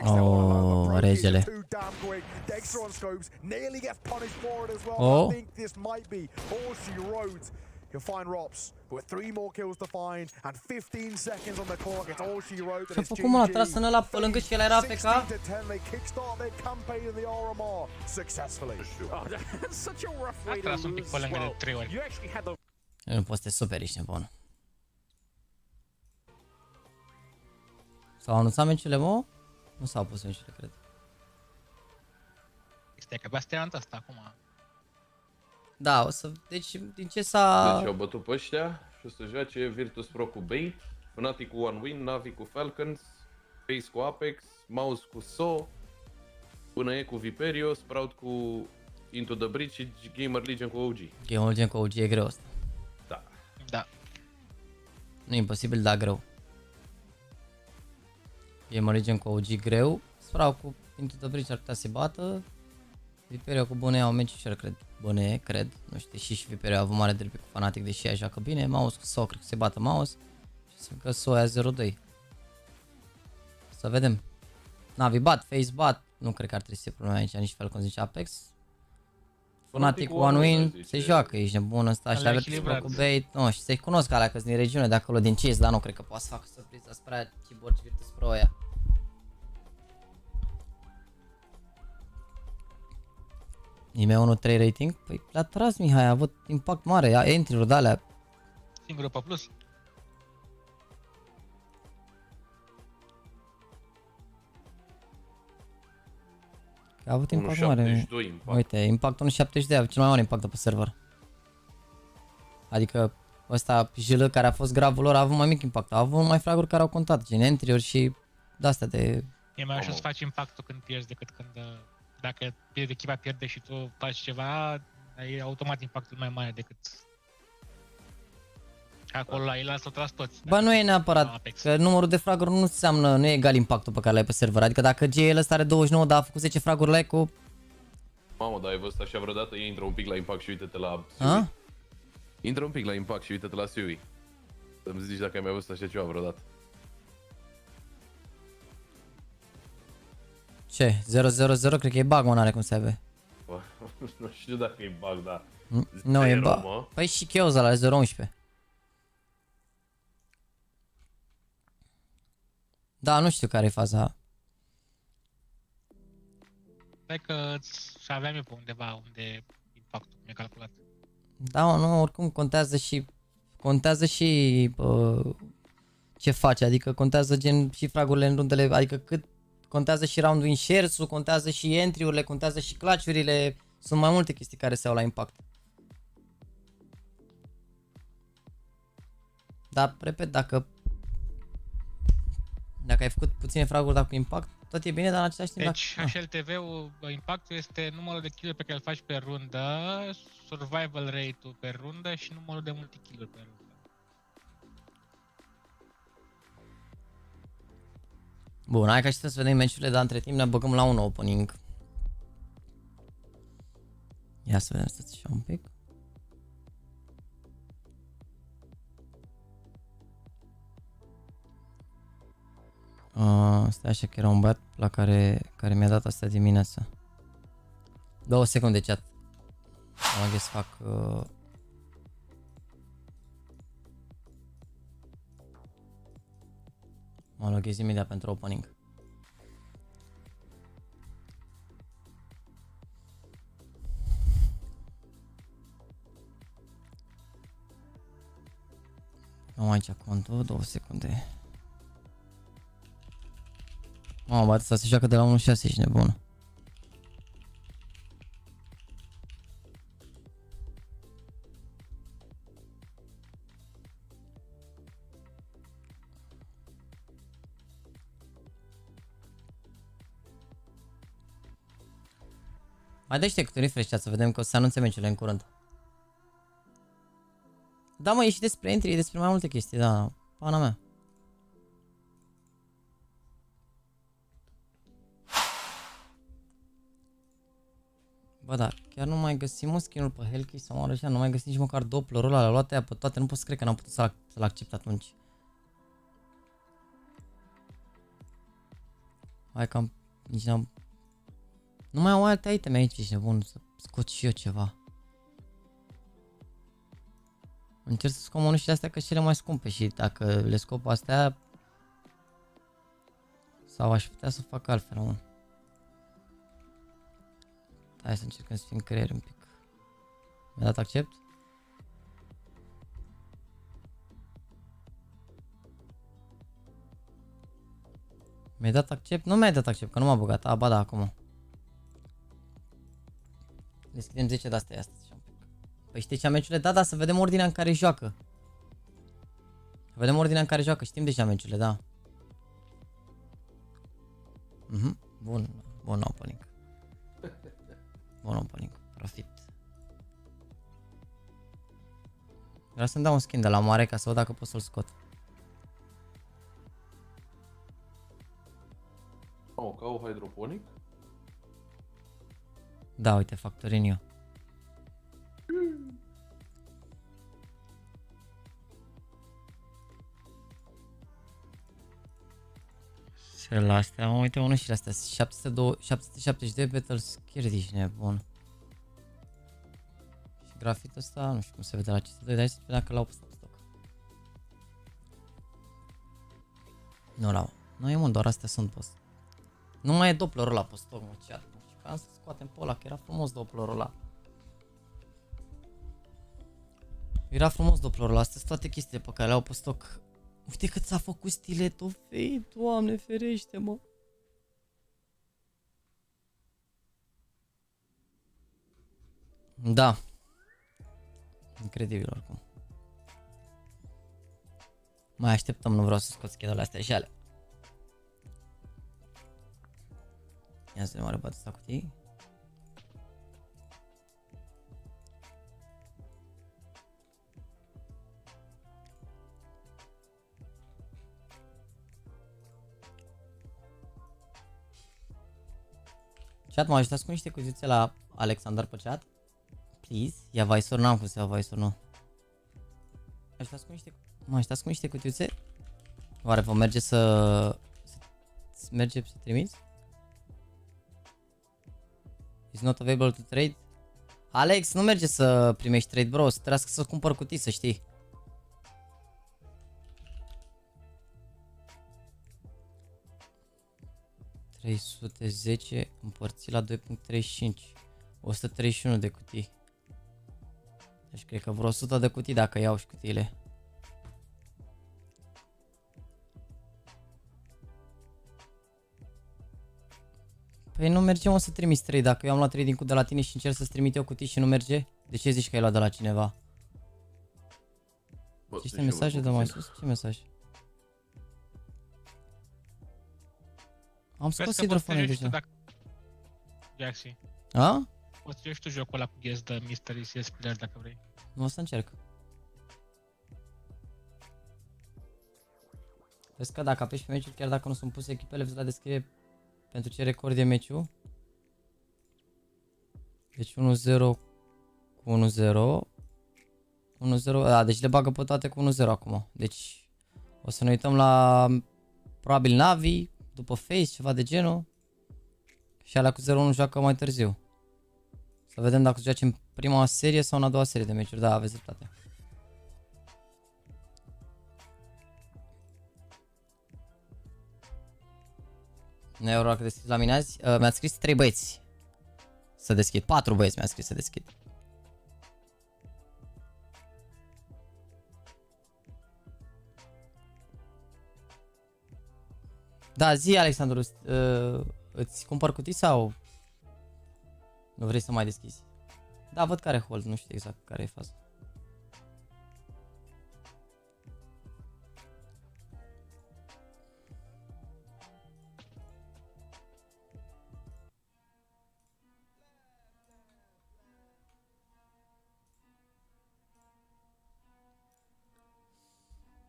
Oh, regele. Oh. He'll find Rops, with 3 more kills to find and 15 seconds on the clock. It's all she wrote. Și-a făcut, mă, l-a tras în ăla pe lângă și el era AFK. They kickstart their campaign in the RMR successfully. Such a rough way to lose un pic pe lângă de 3 ori. Nu poți să te superi, ești nebun. S-au anunțat meciurile, mă? Nu s-au pus meciurile, cred. Este că abia stai asta acum. Da, o să... Deci, din ce s-a... Deci au bătut pe ăștia și o să joace Virtus Pro cu Bait, Fnatic cu One Win, Navi cu Falcons, Face cu Apex, Mouse cu So, până e cu Viperio, Sprout cu Into the Breach și Gamer Legion cu OG. Gamer Legion cu OG e greu asta. Da. Da. Nu e imposibil, dar greu. Gamer Legion cu OG greu, Sprout cu Into the Breach ar putea să se bată. Viperio cu Bune au meci ușor, cred. Bune, cred. Nu știu, și Viperio a avut mare derby cu Fnatic, deși ea joacă bine. Mouse cu So, cred că se bată Mouse. Și sunt că So ia 0-2. Să vedem. Navi bat, Face bat. Nu cred că ar trebui să fie problema aici, nici fel cum zice Apex. Fnatic cu One Win, se joacă, ești nebun ăsta și avea cu Bait. Nu, și să-i cunosc alea că-s din regiune, de acolo din CS, dar nu cred că poate să facă surpriză asupra keyboard și Virtus Pro aia. IME 1-3 rating? Păi l-a tras Mihai, a avut impact mare, entry-uri de-alea. Singurul pe plus. A avut impact mare. Uite, impactul 1.72, cel mai mare impact pe server. Adică ăsta JL care a fost gravul lor a avut mai mic impact, a avut mai fraguri care au contat, gen entry-uri și de-astea de... E mai ușor să faci impactul când pierzi decât când... Dacă echipa pierde și tu faci ceva, e automat impactul mai mare decât acolo la el s-au tras toți. Bă, nu e neapărat, că numărul de fraguri nu înseamnă, nu e egal impactul pe care l-ai pe server. Adică dacă GL ăsta are 29, dar a făcut 10 fraguri la cu... Mamă, dar ai văzut așa vreodată, intră un pic la impact și uite-te la Sui. Intră un pic la impact și uite-te la Sui. Să-mi zici dacă ai mai văzut așa ceva vreodată. Ce? 0-0-0? Cred că e bug, mă, n-are cum să aibă. Nu știu dacă e bug, dar... Nu, e bug. Păi și Chioza la 0-11. Da, nu știu care e faza. Stai că și aveam eu pe undeva unde impactul mi-e calculat. Da, mă, nu, oricum contează și ce faci, adică contează gen și fragurile în rundele, adică cât contează și round win shares-ul, contează și entry-urile, contează și clutch-urile, sunt mai multe chestii care se iau la impact. Dar, repet, dacă ai făcut puține fraguri, dar cu impact, tot e bine, dar în același timp... Deci, HLTV-ul, impactul este numărul de kill-uri pe care îl faci pe rundă, survival rate-ul pe rundă și numărul de multi-kill-uri pe rundă. Bun, hai că știți să vedem meciurile, dar între timp ne băgăm la un opening. Ia să vedem, stați așa un pic. Stai așa că era un băiat la care mi-a dat asta dimineața. 2 secunde chat. Am gândit să fac... Mă loghez imediat pentru opening. Am aici contul, 2 secunde. Mamă, bă, asta se joacă de la 1.6, ești nebun. Mai dă-și cu refresh să vedem că o să anunțe meciurile în curând. Da, mă, e și despre entry, e despre mai multe chestii, da, pana mea. Bă, da, chiar nu mai găsim un skin-ul pe Hellkey sau mă așa, nu mai găsim nici măcar Dopplerul ăla, le-a luat aia pe toate, nu pot să cred că n-am putut să-l accept atunci. Hai că am, nici n-am... Nu mai au alte iteme aici, ești nebun, să scot și eu ceva. Încerc să scot monușile astea că și cele mai scumpe și dacă le scop astea... Sau aș putea să fac altfel, mă. Hai să încercăm să fim creier un pic. Mi-a dat accept? Mi-a dat accept? Nu mi-a dat accept, că nu m-a băgat. A, ba da, acum. Deschidem 10 de astea astăzi. Păi știi ce meciurile? Da, da, să vedem ordinea în care joacă. Vedem ordinea în care joacă, știm deja meciurile, da. Bun, bun opening. Bun opening, profit. Vreau să-mi dau un skin de la mare ca să văd dacă pot să-l scot. Oh, ca o hydroponic? Da, uite, factorin eu. Și la astea, mă, uite, unul și la astea, 770 de battle skill, ești nebun. Și grafitul ăsta, nu știu cum se vede la aceste doi, dar hai să vedem dacă l-au pus pe stoc. Nu l-au. Nu e mult, doar astea sunt post. Nu mai e Dopplerul ăla pe stoc, mă, ce nu știu, am să scoatem pe ăla, că era frumos Dopplerul ăla. Era frumos Dopplerul ăla, astea sunt toate chestiile pe care le-au pe stoc. Uite cât s-a făcut stiletul, fei, Doamne ferește, mă. Da. Incredibil oricum. Mai așteptăm, nu vreau să scot schedule astea și ale. Ia să ne mai răbăt asta cutii. Chat, mă ajutați cu niște cuțițe la Alexander pe chat? Please? Ia Visor, n-am cum să iau Visor, nu. Mă ajutați cu niște cuțițe? Oare vom merge să merge să trimiți? Is not available to trade? Alex, nu merge să primești trade, bro, să trebuiască să cumpăr cutii, să știi. $310 împărțit la 2.35, 131 de cutii. Deci cred că vreo 100 de cutii dacă iau și cutiile. Păi nu merge, mă, să trimiți 3, dacă eu am luat 3 din cut de la tine și încerc să-ți trimit eu cutii și nu merge? De ce zici că ai luat de la cineva? Ce este mesaje de mai sus? Ce mesaj? Am scos hidrofonul deja. JAXY. A? Poți să joci tu jocul ăla cu guest de Mystery CS Player dacă vrei. Nu o să încerc. Vezi că dacă apeși pe meciul, chiar dacă nu sunt puse echipele, vezi la descriere pentru ce record e meciul. Deci 1-0 cu 1-0. 1-0, da, deci le bagă pe toate cu 1-0 acum. Deci o să ne uităm la probabil Navi, după Face, ceva de genul. Și alea cu 0-1 joacă mai târziu. Să vedem dacă joace în prima serie sau în a doua serie de meciuri. Da, aveți dreptate. Nu euro că deschid la mine azi. Mi-ați scris 3 băieți să deschid. 4 băieți mi-a scris să deschid. Da, zi, Alexandru, îți cumpăr cutii sau nu vrei să mai deschizi? Da, văd care hold, nu știu exact care e faza.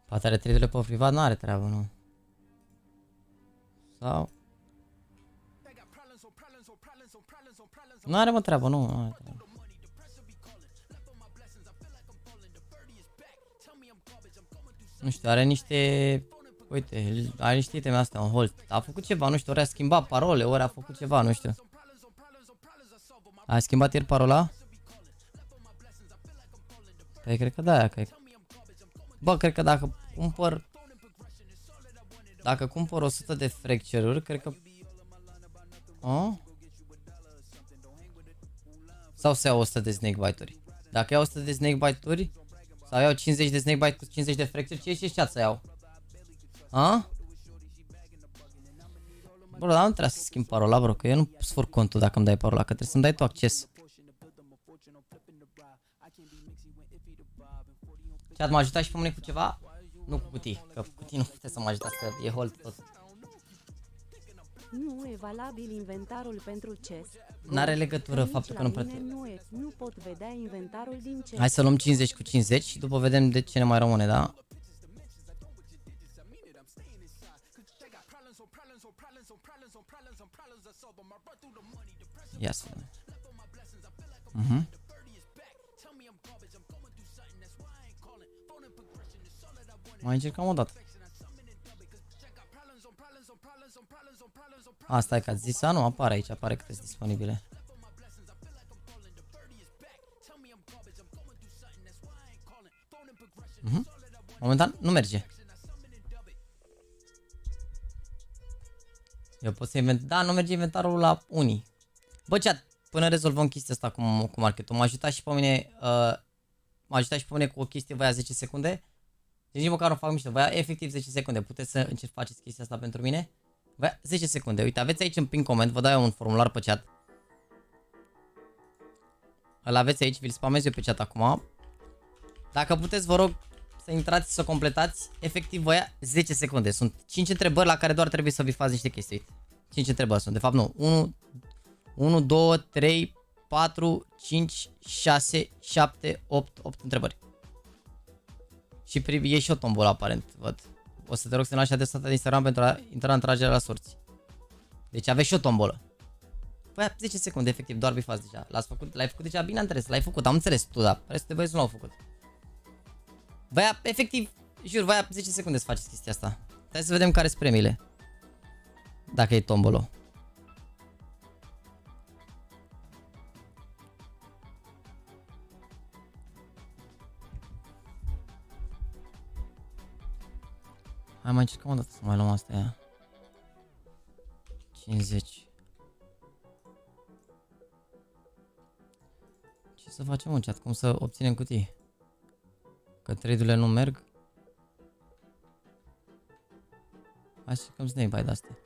Poate are trade-urile pe privat, n-are treabă, nu. Sau... Nu are mă treabă, nu are treabă. Nu știu, are niște... Uite, are niște iteme astea, un hold. A făcut ceva, nu știu, ori a schimbat parole, ori a făcut ceva, nu știu. A schimbat ieri parola? Păi cred că da, cred că... Bă, cred că dacă cumpăr... Dacă cumpăr 100 de fracture-uri, cred că... Oh? Sau să iau 100 de snakebite-uri. Dacă iau 100 de snakebite-uri, sau iau 50 de snakebite cu 50 de fracture, ce ești să iau? A? Bro, dar nu trebuie să schimb parola, bro, că eu nu sfur contul dacă îmi dai parola, că trebuie să-mi dai tu acces. Chat, m-a ajutat și pe mine cu ceva? Nu cu cutii, că cu cutii nu puteți să mă ajutați, că e hold tot. Nu e valabil inventarul pentru chess. N-are legătură faptul că nu plătesc. Nu pot vedea inventarul din chess. Hai să luăm 50 cu 50 și după vedem de ce ne mai rămâne, da? Ia să vedem. Mai încercăm o dată. Asta e că ați zis, nu apare aici, apare că sunt disponibile. Momentan nu merge. Eu pot să invent... Da, nu merge inventarul la unii. Bă, chat, până rezolvăm chestia asta cu marketul, m-a ajutat și pe mine, cu o chestie, vă ia 10 secunde. Deci nici măcar nu fac mișto, vă ia efectiv 10 secunde. Puteți să faceți chestia asta pentru mine? Vă ia 10 secunde. Uite, aveți aici în pin comment, vă dau eu un formular pe chat. Îl aveți aici, vi-l spamez eu pe chat acum. Dacă puteți, vă rog să intrați, să completați. Efectiv vă ia 10 secunde. Sunt 5 întrebări la care doar trebuie să vi faci niște chestii. Uite. 5 întrebări sunt, de fapt nu. 1, 2, 3, 4, 5, 6, 7, 8 întrebări. Și e și o tombolă aparent, văd. O să te rog să ne lași adresata de Instagram pentru a intra în tragerea la sorți. Deci aveți și o tombolă. Păi 10 secunde, efectiv, doar bifați deja. L-ai făcut deja, bine am înțeles, l-ai făcut, am înțeles tu, dar restul de băieți nu l-au făcut. Vă ia, efectiv, jur, vă ia 10 secunde să faceți chestia asta. Hai să vedem care sunt premiile. Dacă e tombolo. Hai mai încercăm o dată să mai luăm astea aia. 50. Ce să facem în chat? Cum să obținem cutii? Că trade-urile nu merg. Hai să cam snake de astea.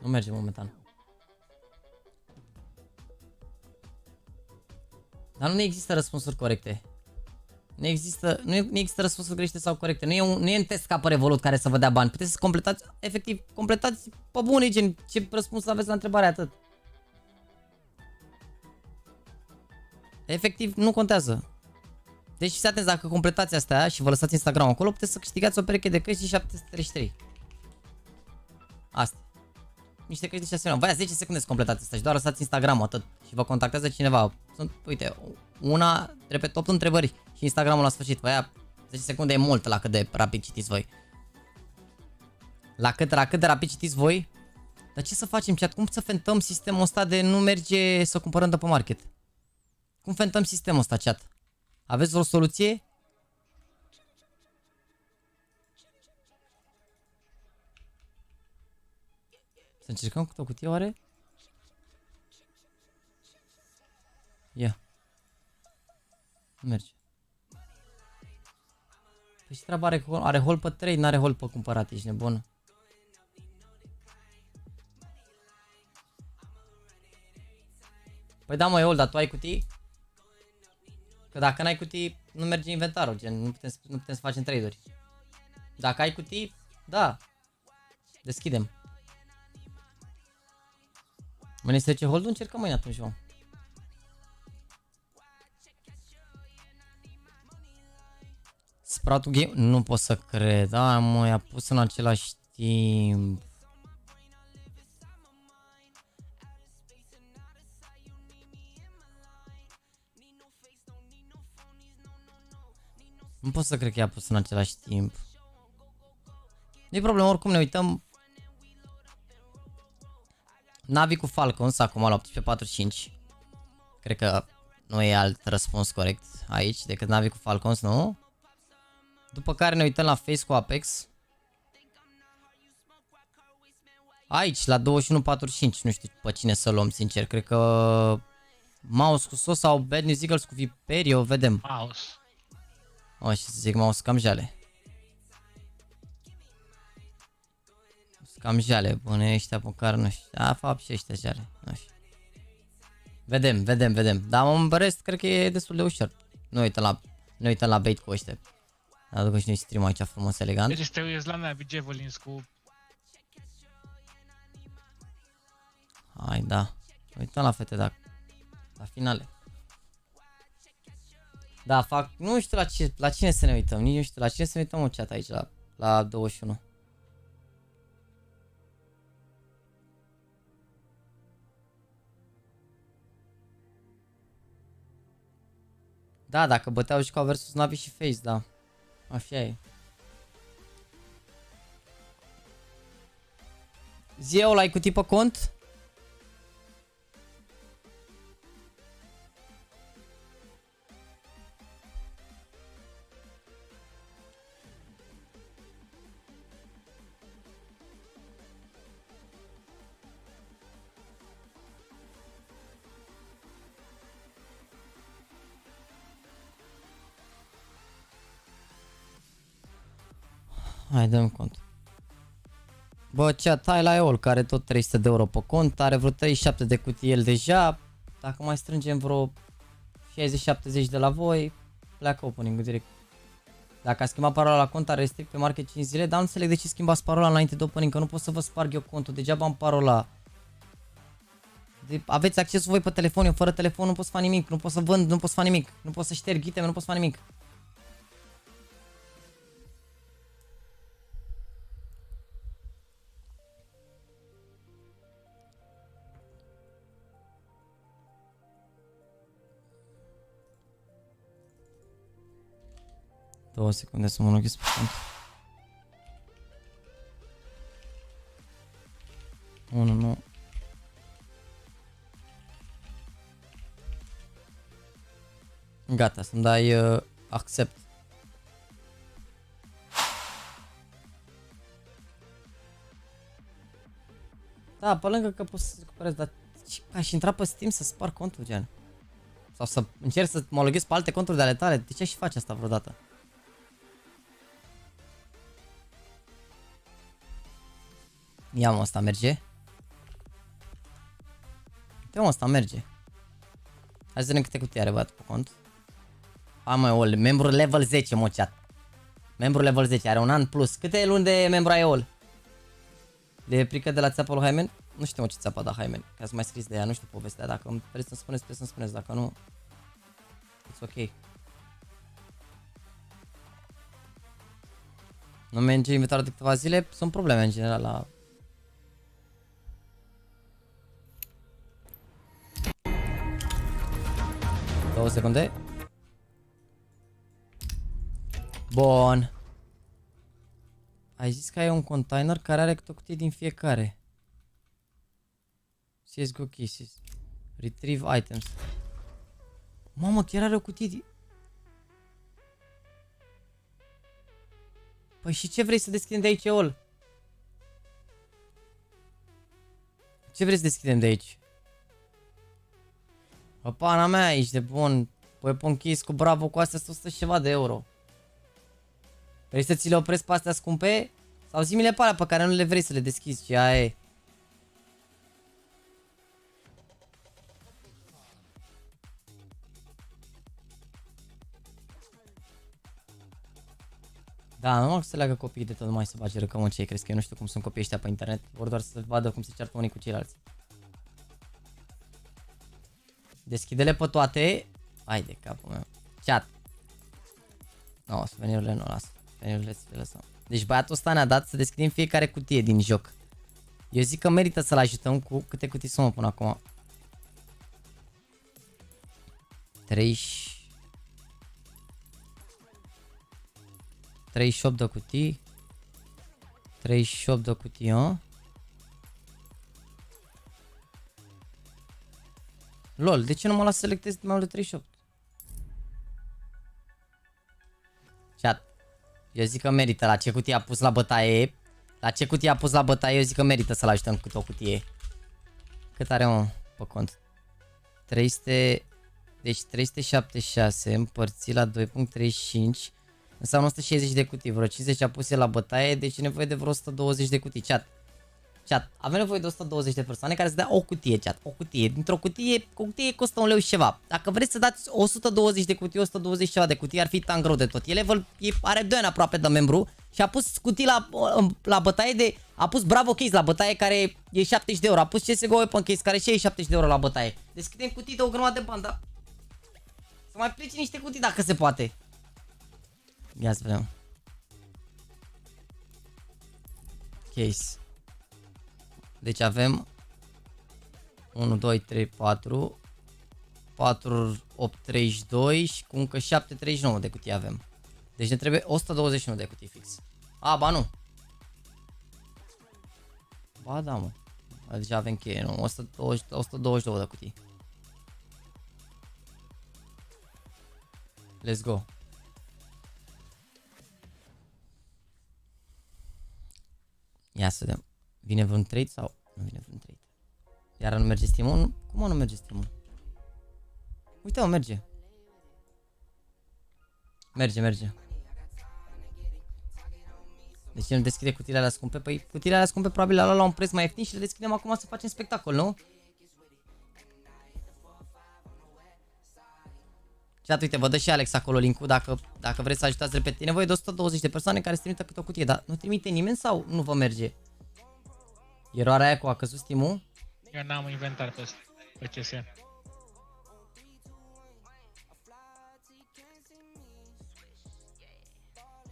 Nu merge momentan. Dar nu există răspunsuri corecte. Nu există răspunsuri greșite sau corecte. Nu e un test ca pe Revolut care să vă dea bani. Puteți să completați, efectiv, completați pe bune, gen, ce răspuns aveți la întrebarea, atât. Efectiv, nu contează. Deci fiți atenți, dacă completați astea și vă lăsați Instagram acolo, puteți să câștigați o pereche de căști 733. Asta. Niște căști de 6 milioane. Vă ia 10 secunde să completați asta și doar lăsați Instagram atât. Și vă contactează cineva. Sunt, uite, repet, 8 întrebări și Instagramul la sfârșit. Vă ia 10 secunde, e mult la cât de rapid citiți voi. La cât de rapid citiți voi. Dar ce să facem, chat? Cum să fentăm sistemul ăsta de nu merge să cumpărăm de pe market? Cum fentăm sistemul ăsta, chat? Aveți o soluție? Să încercăm cu o cutie, oare? Ia. Nu merge. Păi ce treaba are? Are hol pe 3, n-are hol pe cumpărat, ești nebun. Păi da, mă, Eol, dar tu ai cutii? Că dacă n-ai cutii, nu merge inventarul, gen, nu putem să facem trade-uri. Dacă ai cutii, da. Deschidem. Mâine se duce hold-ul, încercăm mâine atunci, mă. Sproutul game? Nu pot să cred. Da, mă, i-a pus în același timp. Nu pot să cred că i-a pus în același timp. Nu-i problemă, oricum ne uităm. Navi cu Falcons, acum la 18:45. Cred că nu e alt răspuns corect aici decât Navi cu Falcons, nu? După care ne uităm la Face cu Apex. Aici, la 21:45, nu știu pe cine să luăm, sincer. Cred că Mouse cu sos sau Bad News Eagles cu Viperio, vedem. Mouse. O, și să zic Mouse cam jale. Cam jale, bune, ăștia pe care nu știu. Da, fapt și ăștia jale, nu știu. Vedem. Dar în rest, cred că e destul de ușor. Nu uităm la bait cu ăștia. Aducă și noi stream aici frumos, elegant. Deci te uiți la Navi Javelins cu... Hai, da. Uităm la fete, da. La finale. Da, fac... Nu știu la cine să ne uităm. Nici nu știu la cine să ne uităm în chat aici, la 21. Da, dacă băteau jucau versus Navi și Face, da. Așa e. Zi-o, l-ai cutii pe cont? Hai, dăm cont. Bă, chat, hai la Eol, care tot 300 de euro pe cont, are vreo 37 de cutii el deja. Dacă mai strângem vreo 60-70 de la voi, pleacă opening-ul direct. Dacă a schimbat parola la cont, are strict pe market 5 zile, dar nu înțeleg de ce schimbați parola înainte de opening, că nu pot să vă sparg eu contul, degeaba am parola. Aveți accesul voi pe telefon, eu fără telefon nu pot să fac nimic, nu pot să vând, nu pot să fac nimic, nu pot să șterg iteme, nu pot să fac nimic. Două secunde să mă loghez pe cont. 1, nu. Gata, să-mi dai accept. Da, pe lângă că poți să recuperezi, dar aș intra pe Steam să spar contul, gen. Sau să încerc să mă loghez pe alte conturi de ale tale. De ce aș face asta vreodată? Ia mă, ăsta merge. Uite mă, ăsta merge. Hai să vedem câte cutii are băiatul pe cont. Hai mă, Eol, membru level 10, mă, chat. Membru level 10, are un an plus. Câte luni de membru ai, Eol? De frică de la țeapa lui Hymen? Nu știu mă ce țeapa da Hymen, că ați mai scris de ea, nu știu povestea. Dacă îmi vreți să-mi spuneți, trebuie să-mi spuneți, dacă nu, it's ok. Nu merge inventarul de câteva zile, sunt probleme în general la... Două secunde. Bun. Ai zis că ai un container care are câte o cutie din fiecare. CSGO cases. Retrieve items. Mamă, chiar are o cutie. Păi și ce vrei să deschidem de aici, Eol? Ce vrei să deschidem de aici? Bă, pana mea, ești de bun. Weapon case cu Bravo cu astea 100 și ceva de euro. Vrei să ți le opresc pe astea scumpe? Sau zi-mi-le pe alea pe care nu le vrei să le deschizi, ce aia e. Da, nu mă să leagă copiii de tot, numai să bage răcământ, ce crezi că eu nu știu cum sunt copiii ăștia pe internet, vor doar să vadă cum se ceartă unii cu ceilalți. Deschide-le pe toate. Hai de capul meu. Chat. No, suvenirurile nu las. Suvenirurile să le lăsăm. Deci băiatul ăsta ne-a dat să deschidem fiecare cutie din joc. Eu zic că merită să-l ajutăm cu câte cutii sunt până acum. 38 de cutii. 38 de cutii, a? Lol, de ce nu mă las să selectez mai mult de 38? Chat. Eu zic că merită la ce cutie a pus la bătaie. La ce cutie a pus la bătaie, eu zic că merită să-l ajutăm cât o cutie. Cât are, mă, pe cont? 300... Deci 376 împărțit la 2.35 înseamnă 160 de cutii. Vreo 50 a pus el la bătaie, deci e nevoie de vreo 120 de cutii. Chat, avem nevoie de 120 de persoane care să dea o cutie, chat. O cutie. Dintr-o cutie, o cutie costă 1 leu și ceva. Dacă vreți să dați 120 de cutii, 120 ceva de cutii, ar fi tan greu de tot. E level, are 2 ani aproape de membru și a pus cutii la bătaie de... A pus Bravo Case la bătaie care e 70 de euro. A pus CSGO Weapon Case care și e 70 de euro la bătaie. Deschidem cutii de o grămadă de bani, da? Să mai plece niște cutii dacă se poate. Ia să vedem. Case. Deci avem 1, 2, 3, 4 4, 8, 32 și cu încă 7, 39 de cutii avem. Deci ne trebuie 121 de cutii fix. A, ba nu. Ba da, mă. Deja avem cheie, nu? 122 de cutii. Let's go. Ia să vedem. Vine vreun trade sau nu vine vreun trade? Iar nu merge Steam-ul? Cum nu merge Steam-ul? Uite, mă, merge. Merge. Deci el deschide cutiile alea scumpe. Păi cutiile alea scumpe probabil le-a luat la un preț mai ieftin și le deschidem acum să facem spectacol, nu? Chat, uite, vă dă și Alex acolo link-ul dacă vreți să ajutați, repet. E nevoie de 120 de persoane care să trimită câte o cutie, dar nu trimite nimeni sau nu vă merge? Eroarea aia cu a căzut Steam-ul? Eu n-am inventar pe CS.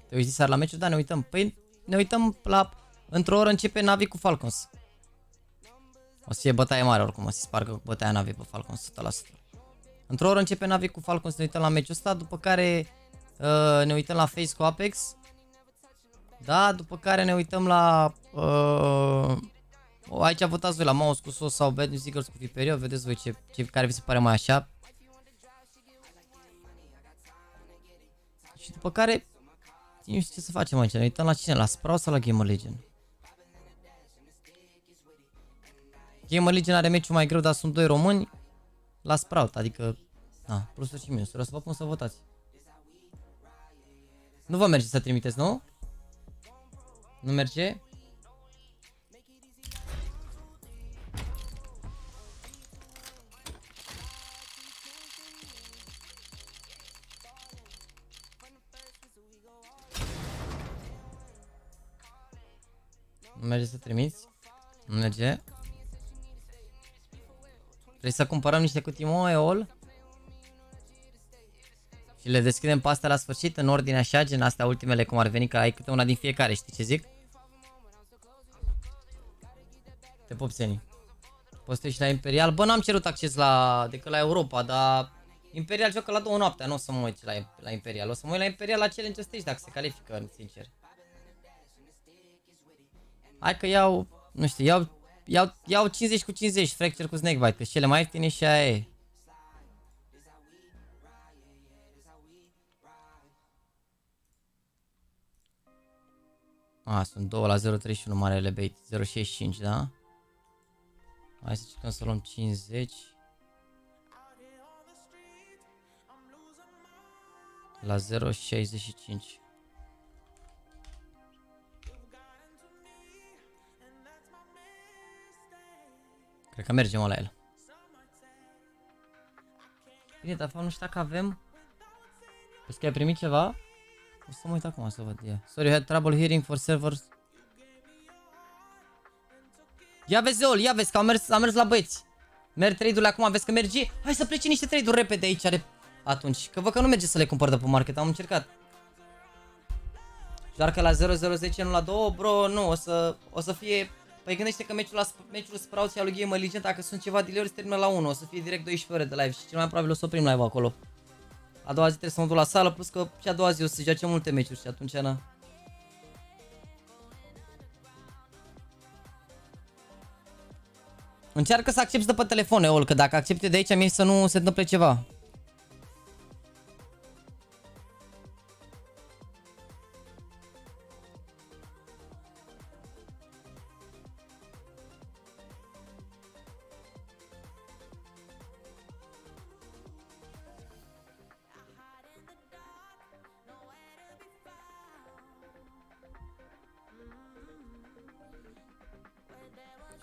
Te uiți seara la meciuri? Da, ne uităm. Păi ne uităm la... Într-o oră începe Navi cu Falcons. O să fie bătaie mare oricum, o să spargă bătaia Navi pe Falcons 100%. Într-o oră începe Navi cu Falcons, ne uităm la meciul ăsta, după care ne uităm la Face cu Apex. Da, după care ne uităm la... aici votați voi la Mouse cu Sos sau Bad News Eagles cu Viperio, vedeți voi care vi se pare mai așa. Și după care... Nu știu ce să facem aici, ne uităm la cine? La Sprout sau la Gamer Legion? Gamer Legion are meciul mai greu, dar sunt 2 români. La Sprout, adică... Na, plusuri și minusuri, o să vă pun să votați. Nu vă merge să trimiteți, nu? Nu merge? Nu merge să trimiți? Nu merge? Vrei să cumpărăm niște cutii Moeol? Și le deschidem pe astea la sfârșit, în ordine așa, gen astea ultimele cum ar veni, că ai câte una din fiecare, știi ce zic? Te pup, Seni. Poți să ieși la Imperial? Bă, n-am cerut acces decât la Europa, dar Imperial joacă la 2 noaptea, nu o să mă uit la Imperial. O să mă uit la Imperial la Challenge Stage dacă se califică, sincer. Hai că iau, nu știu, iau 50 cu 50, Fracture cu Snakebite, că și cele mai ieftine și aia e. Sunt 2-0-31 marele bait. 0.65, da? Hai să încercăm să luăm 50. La 0.65. Cred că mergem la el. Bine, dar nu știu dacă avem. Vezi că ai primit ceva? O să mă uit acum să văd. Yeah. Sorry, you had trouble hearing for servers. Ia vezi, Zeol, ia vezi că am mers la băieți. Merg trade-urile acum, vezi că merge. Hai să plece niște trade-uri repede aici. Atunci, că văd că nu merge să le cumpăr de pe market, am încercat. Doar că la 0-0-10, nu la 2, bro, nu, o să fie... Păi gândește că meciul Sprout și al lui Game Legend, dacă sunt ceva delay-uri, se termină la 1, o să fie direct 12 ore de live și cel mai probabil o să oprim live acolo. A doua zi trebuie să mă duc la sală, plus că și a doua zi o să joace multe meciuri și atunci, na. Încearcă să accepti de pe telefon, Eol, că dacă accepte de aici, mie să nu se întâmple ceva.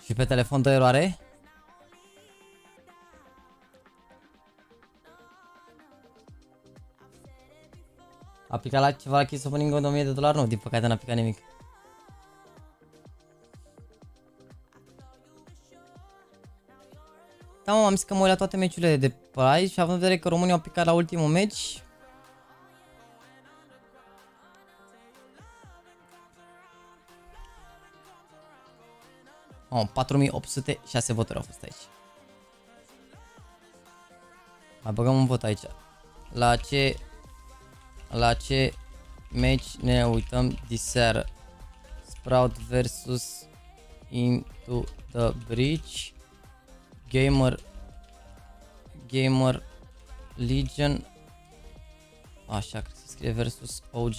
Și pe telefon 2 eroare? A aplicat la ceva la Kiss Opening $1000? Nu, din păcate n-a aplicat nimic. Da, mă, am zis că mă uit la toate meciurile de pe aici și având în vedere că românii au picat la ultimul meci. Oh, 4806 voturi au fost aici. Mai băgăm un vot aici. La ce meci ne uităm diseară? Sprout versus Into the Breach. Gamer Legion. Așa, cred că se scrie versus OG.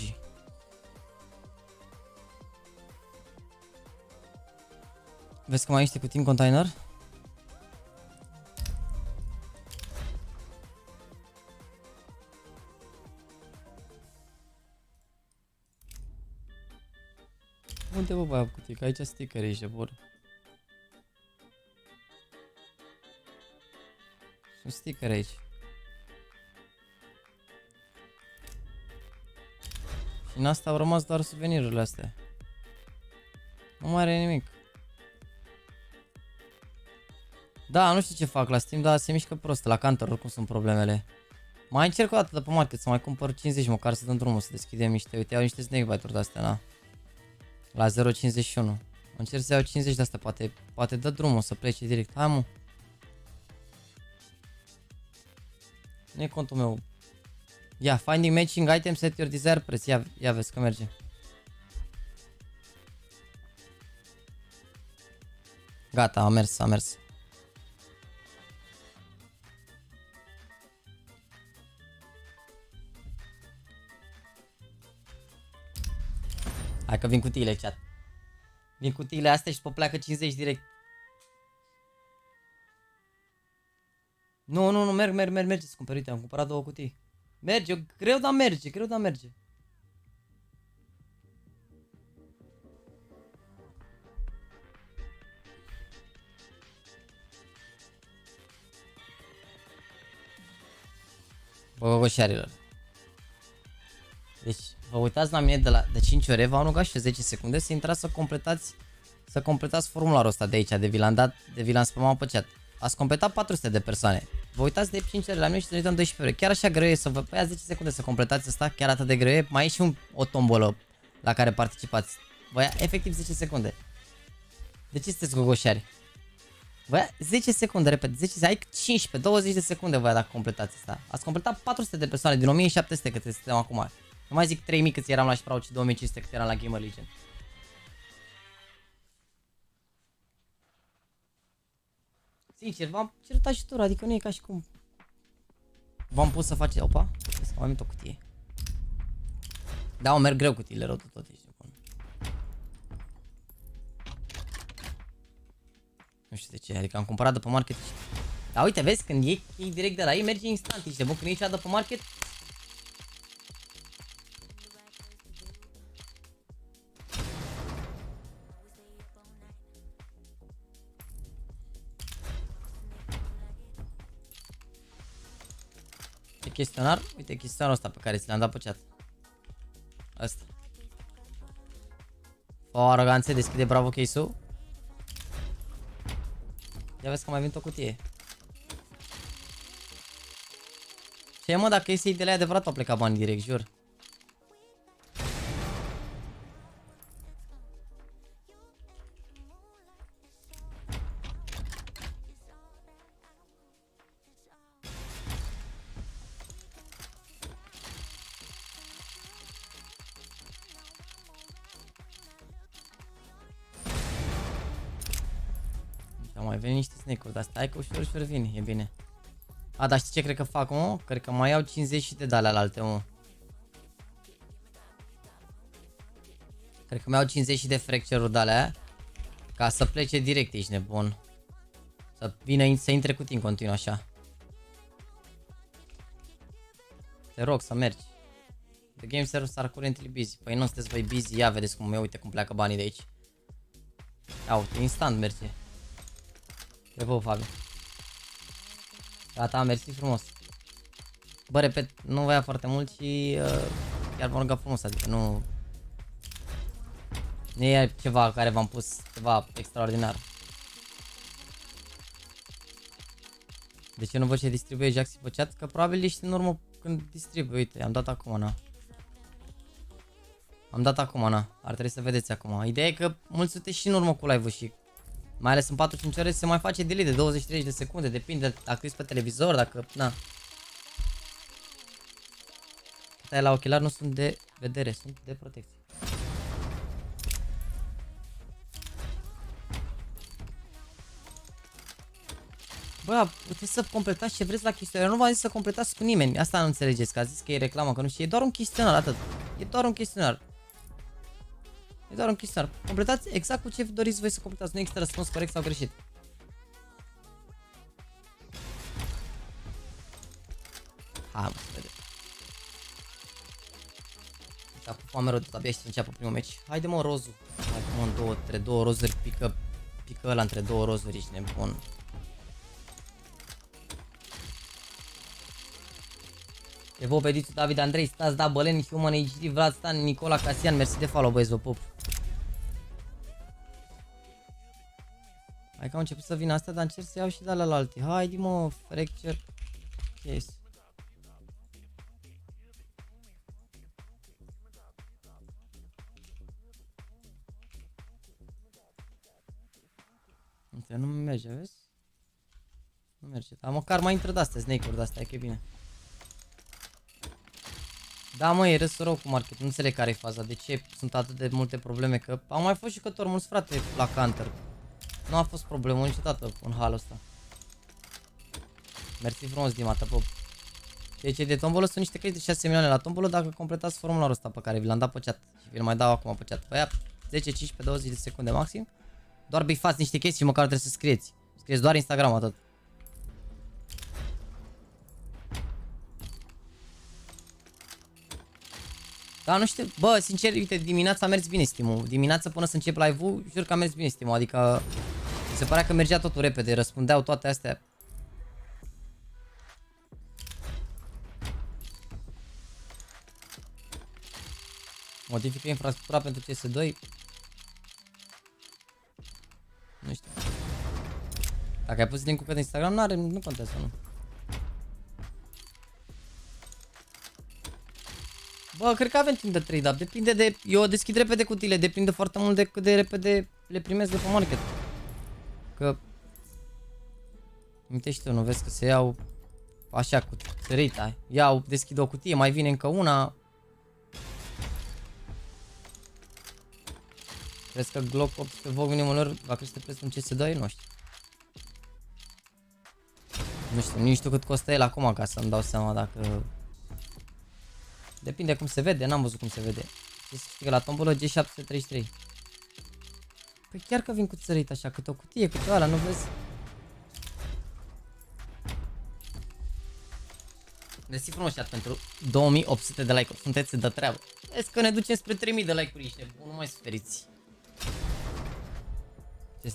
Vezi că mai ești cu team container? Unde bă băia cutii? Că aici sticker ești, bor. Sunt sticker aici. Și în asta au rămas doar suvenirurile astea. Nu mai are nimic. Da, nu știu ce fac la Steam, dar se mișcă prost. La Counter oricum sunt problemele. Mai încerc o dată de pe market să mai cumpăr 50 măcar să dăm drumul, să deschidem niște, uite, iau niște snakebite-uri de-astea, na. La 0.51. Încerc să iau 50 de-astea, poate dă drumul să plece direct. Hai, mă. Nu e contul meu. Ia, finding matching item, set your desired price. Ia vezi că merge. Gata, a mers. Hai că vin cutiile, chat. Vin cutiile astea și după pleacă 50 direct. Nu, merge să cumperi. Uite, am cumpărat 2 cutii. Merge, greu, dar merge. Bă, goșarilor. Deci, vă uitați la mine de 5 ore, v-am rugat și 10 secunde să intrați să completați formularul ăsta de aici, de vi l-am spamat pe chat. Ați completat 400 de persoane. Vă uitați de 5 ore la mine și ne uităm 12 ore. Chiar așa greu e să vă ia 10 secunde să completați asta, chiar atât de greu e. Mai e și o tombolă la care participați. Vă ia efectiv 10 secunde. De ce sunteți gogoșari? Vă ia 10 secunde, repet, 10, ai 15-20 de secunde vă ia dacă completați asta. Ați completat 400 de persoane din 1700 câte suntem acum. Nu mai zic 3000 cât eram la Sprout și 2500 cât eram la Gamer Legion. Sincer, v-am cerut ajutor, adică nu e ca și cum v-am pus să faceți. Opa, să mai am o cutie. Da, o merg greu cutiile, rău tot ești. Nu știu de ce, adică am cumpărat de pe market. Dar uite, vezi, când iei direct de la ei, merge instant, ești de bun, când iei cea de pe market. E chestionar, uite chestionarul ăsta pe care ți l-am dat pe chat. Asta. O aroganță, deschide bravo case-ul. Ia vezi că mai venit o cutie. Ce mă, dacă iei de la adevărat au plecat bani direct, jur. Mai veni niște snake-uri, dar stai că ușor vine, e bine. A, dar știi ce cred că fac, mă? Cred că mai iau 50 de alea la alte, mă. Cred că mai iau 50 de fracture-uri de alea, ca să plece direct, ești nebun. Să vină, să intre cu tine în continuu, așa. Te rog să mergi. The game servers are currently busy. Păi nu sunteți voi busy, ia vedeți cum, uite cum pleacă banii de aici. Ia uite, instant merge. Te văd, Fabi. Gata, mersi frumos. Bă, repet, nu vă ia foarte mult și chiar vă rugă frumos, adică nu e ceva care v-am pus, ceva extraordinar. De ce nu văd ce distribuie JAXY pe chat? Că probabil ești în urmă când distribuie, uite, am dat acum, na. Am dat acum, na, ar trebui să vedeți acum. Ideea e că mulți sunteți și în urmă cu live-ul și mai ales în 45 ore se mai face delay de 20-30 de secunde, depinde dacă ești pe televizor, dacă, na. Cât ai la ochelari nu sunt de vedere, sunt de protecție. Bă, puteți să completați ce vreți la chestionar, nu v-am zis să completați cu nimeni, asta nu înțelegeți, că a zis că e reclamă, că nu știu, e doar un chestionar, atât, e doar un chestionar. E doar un chestionar. Completați exact cu ce doriți voi să completați. Nu există răspuns corect sau greșit. Hai, mă, să vedem. Și-a pus foame tot abia și să înceapă primul meci. Haide, mă, rozul. Haide, mă, între două rozuri pică ăla între două rozuri, ești nebun. Te vă Bedițu, David, Andrei, Stas, Da, Bălen, Human, HD, Vlad, Stan, Nicola, Casian, mersi de follow, băieți, vă pup. Hai că au început să vină astea, dar încerc să iau și de alea la alte. Haide, mă, fracture. Yes. Uite, nu merge, vezi? Nu merge, dar măcar mai intră de-astea, snake-uri de-astea, e că e bine. Da, mă, e râsul rău cu market, nu înțeleg care e faza, de ce sunt atât de multe probleme, că au mai fost jucători mulți, frate, la counter. Nu a fost problemă niciodată în halul ăsta. Mersi frumos, Dima, te pup. Deci de tombolă sunt niște credite de 6 milioane la tombolă dacă completați formularul ăsta pe care vi l-am dat pe chat. Și vi-l mai dau acum pe chat. Păi ia 10, 15, 20 de secunde maxim. Doar bifați niște chestii și măcar trebuie să scrieți. Scrieți doar Instagram, atât. Da, nu știu, bă, sincer, uite, dimineața a mers bine Steam-ul. Dimineața până să încep live-ul, jur că a mers bine Steam-ul, adică mi se părea că mergea totul repede, răspundeau toate astea. Modifică infrastructura pentru CS2. Nu știu. Dacă ai pus link-ul pe Instagram, nu contează, nu. Bă, cred că avem timp de trade-up, depinde de... Eu deschid repede cutiile, depinde foarte mult de cât de repede le primesc de pe market. Că... Amintești tu, nu vezi că se iau... Așa, cu țărita. Iau, deschid o cutie, mai vine încă una. Crezi că Glock 18 Vogue minimul lor va crește prețul în CS2? Nu știu. Nu știu, nici știu cât costă el acum ca să-mi dau seama dacă... Depinde cum se vede, n-am văzut cum se vede. Ce să știi că la tombolă G733. Păi chiar că vin cu țărit așa, câte o cutie, câte o ala, nu vezi? Mersi frumos chat pentru 2800 de like-uri, sunteți de treabă. Vezi că ne ducem spre 3000 de like-uri niște, nu mai suferiți.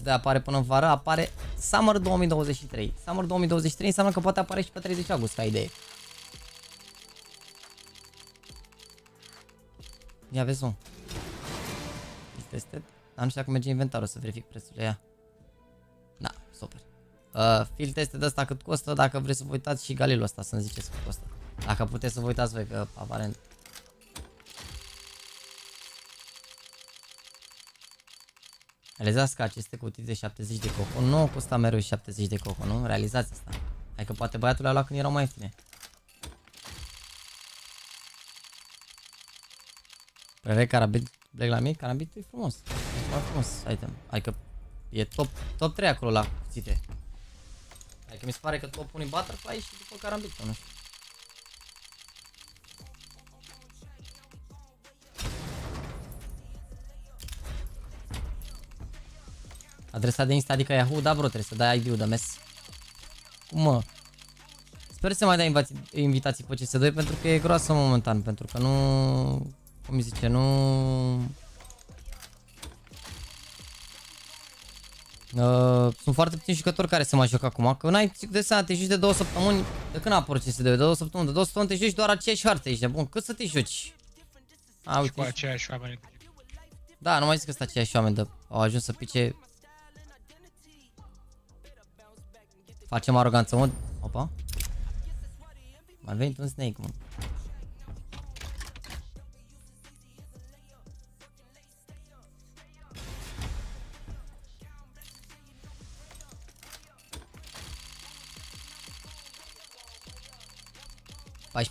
Ce apare până în vară, apare Summer 2023. Summer 2023 înseamnă că poate apare și pe 30 august, ca idee. Ia vezi, mă. Este, dar nu știu dacă merge inventarul să verific prețurile, ia. Da, super. Field teste de asta cât costă, dacă vreți să vă uitați și galilul ăsta să-mi ziceți cât costă. Dacă puteți să vă uitați voi, că aparent. Realizați că aceste cutii de 70 de coco nu costa mereu 70 de coco, nu? Realizați asta. Hai că poate băiatul le-a luat când erau mai ieftine. Părere carabit, Black la mie, carabitul e frumos. E foarte frumos item. Hai că e top 3 acolo la cuțite. Hai că mi se pare că top 1 e butterfly și după carabitul, nu știu. Adresa de Insta, adică Yahoo, da bro, trebuie să dai ID-ul de mes. Cum mă? Sper să mai dai invitații pe CS2 pentru că e groasă momentan, pentru că nu... Cum îi zice, nu... Sunt foarte puțini jucători care se mai joc acum, că n-ai de seama, te joci de 2 săptămâni, de când a apărut CS2, de 2 săptămâni, de 2 săptămâni te joci doar aceeași hartă, ești de bun, cât să te joci? A, uite. Și cu aceiași oameni. Da, nu mai zic că sunt aceiași oameni, au ajuns să pice... Facem aroganță, mă. Opa. Mai venit un snake, mă.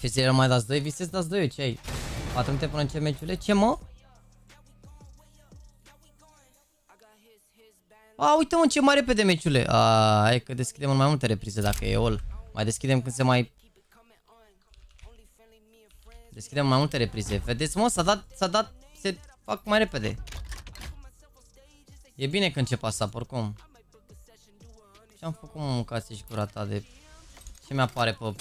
Pe zile mai dați 2, visezi dați 2, ce ai? 4 minute până încep meciurile, ce mă? A, uite mă, ce mai repede meciurile. Hai că deschidem în mai multe reprize dacă e all. Mai deschidem când se mai... Deschidem mai multe reprize. Vedeți mă, s-a dat, se fac mai repede. E bine că încep asta, oricum. Ce-am făcut, mă, mâncați și gura ta de... Ce mi-apare pe...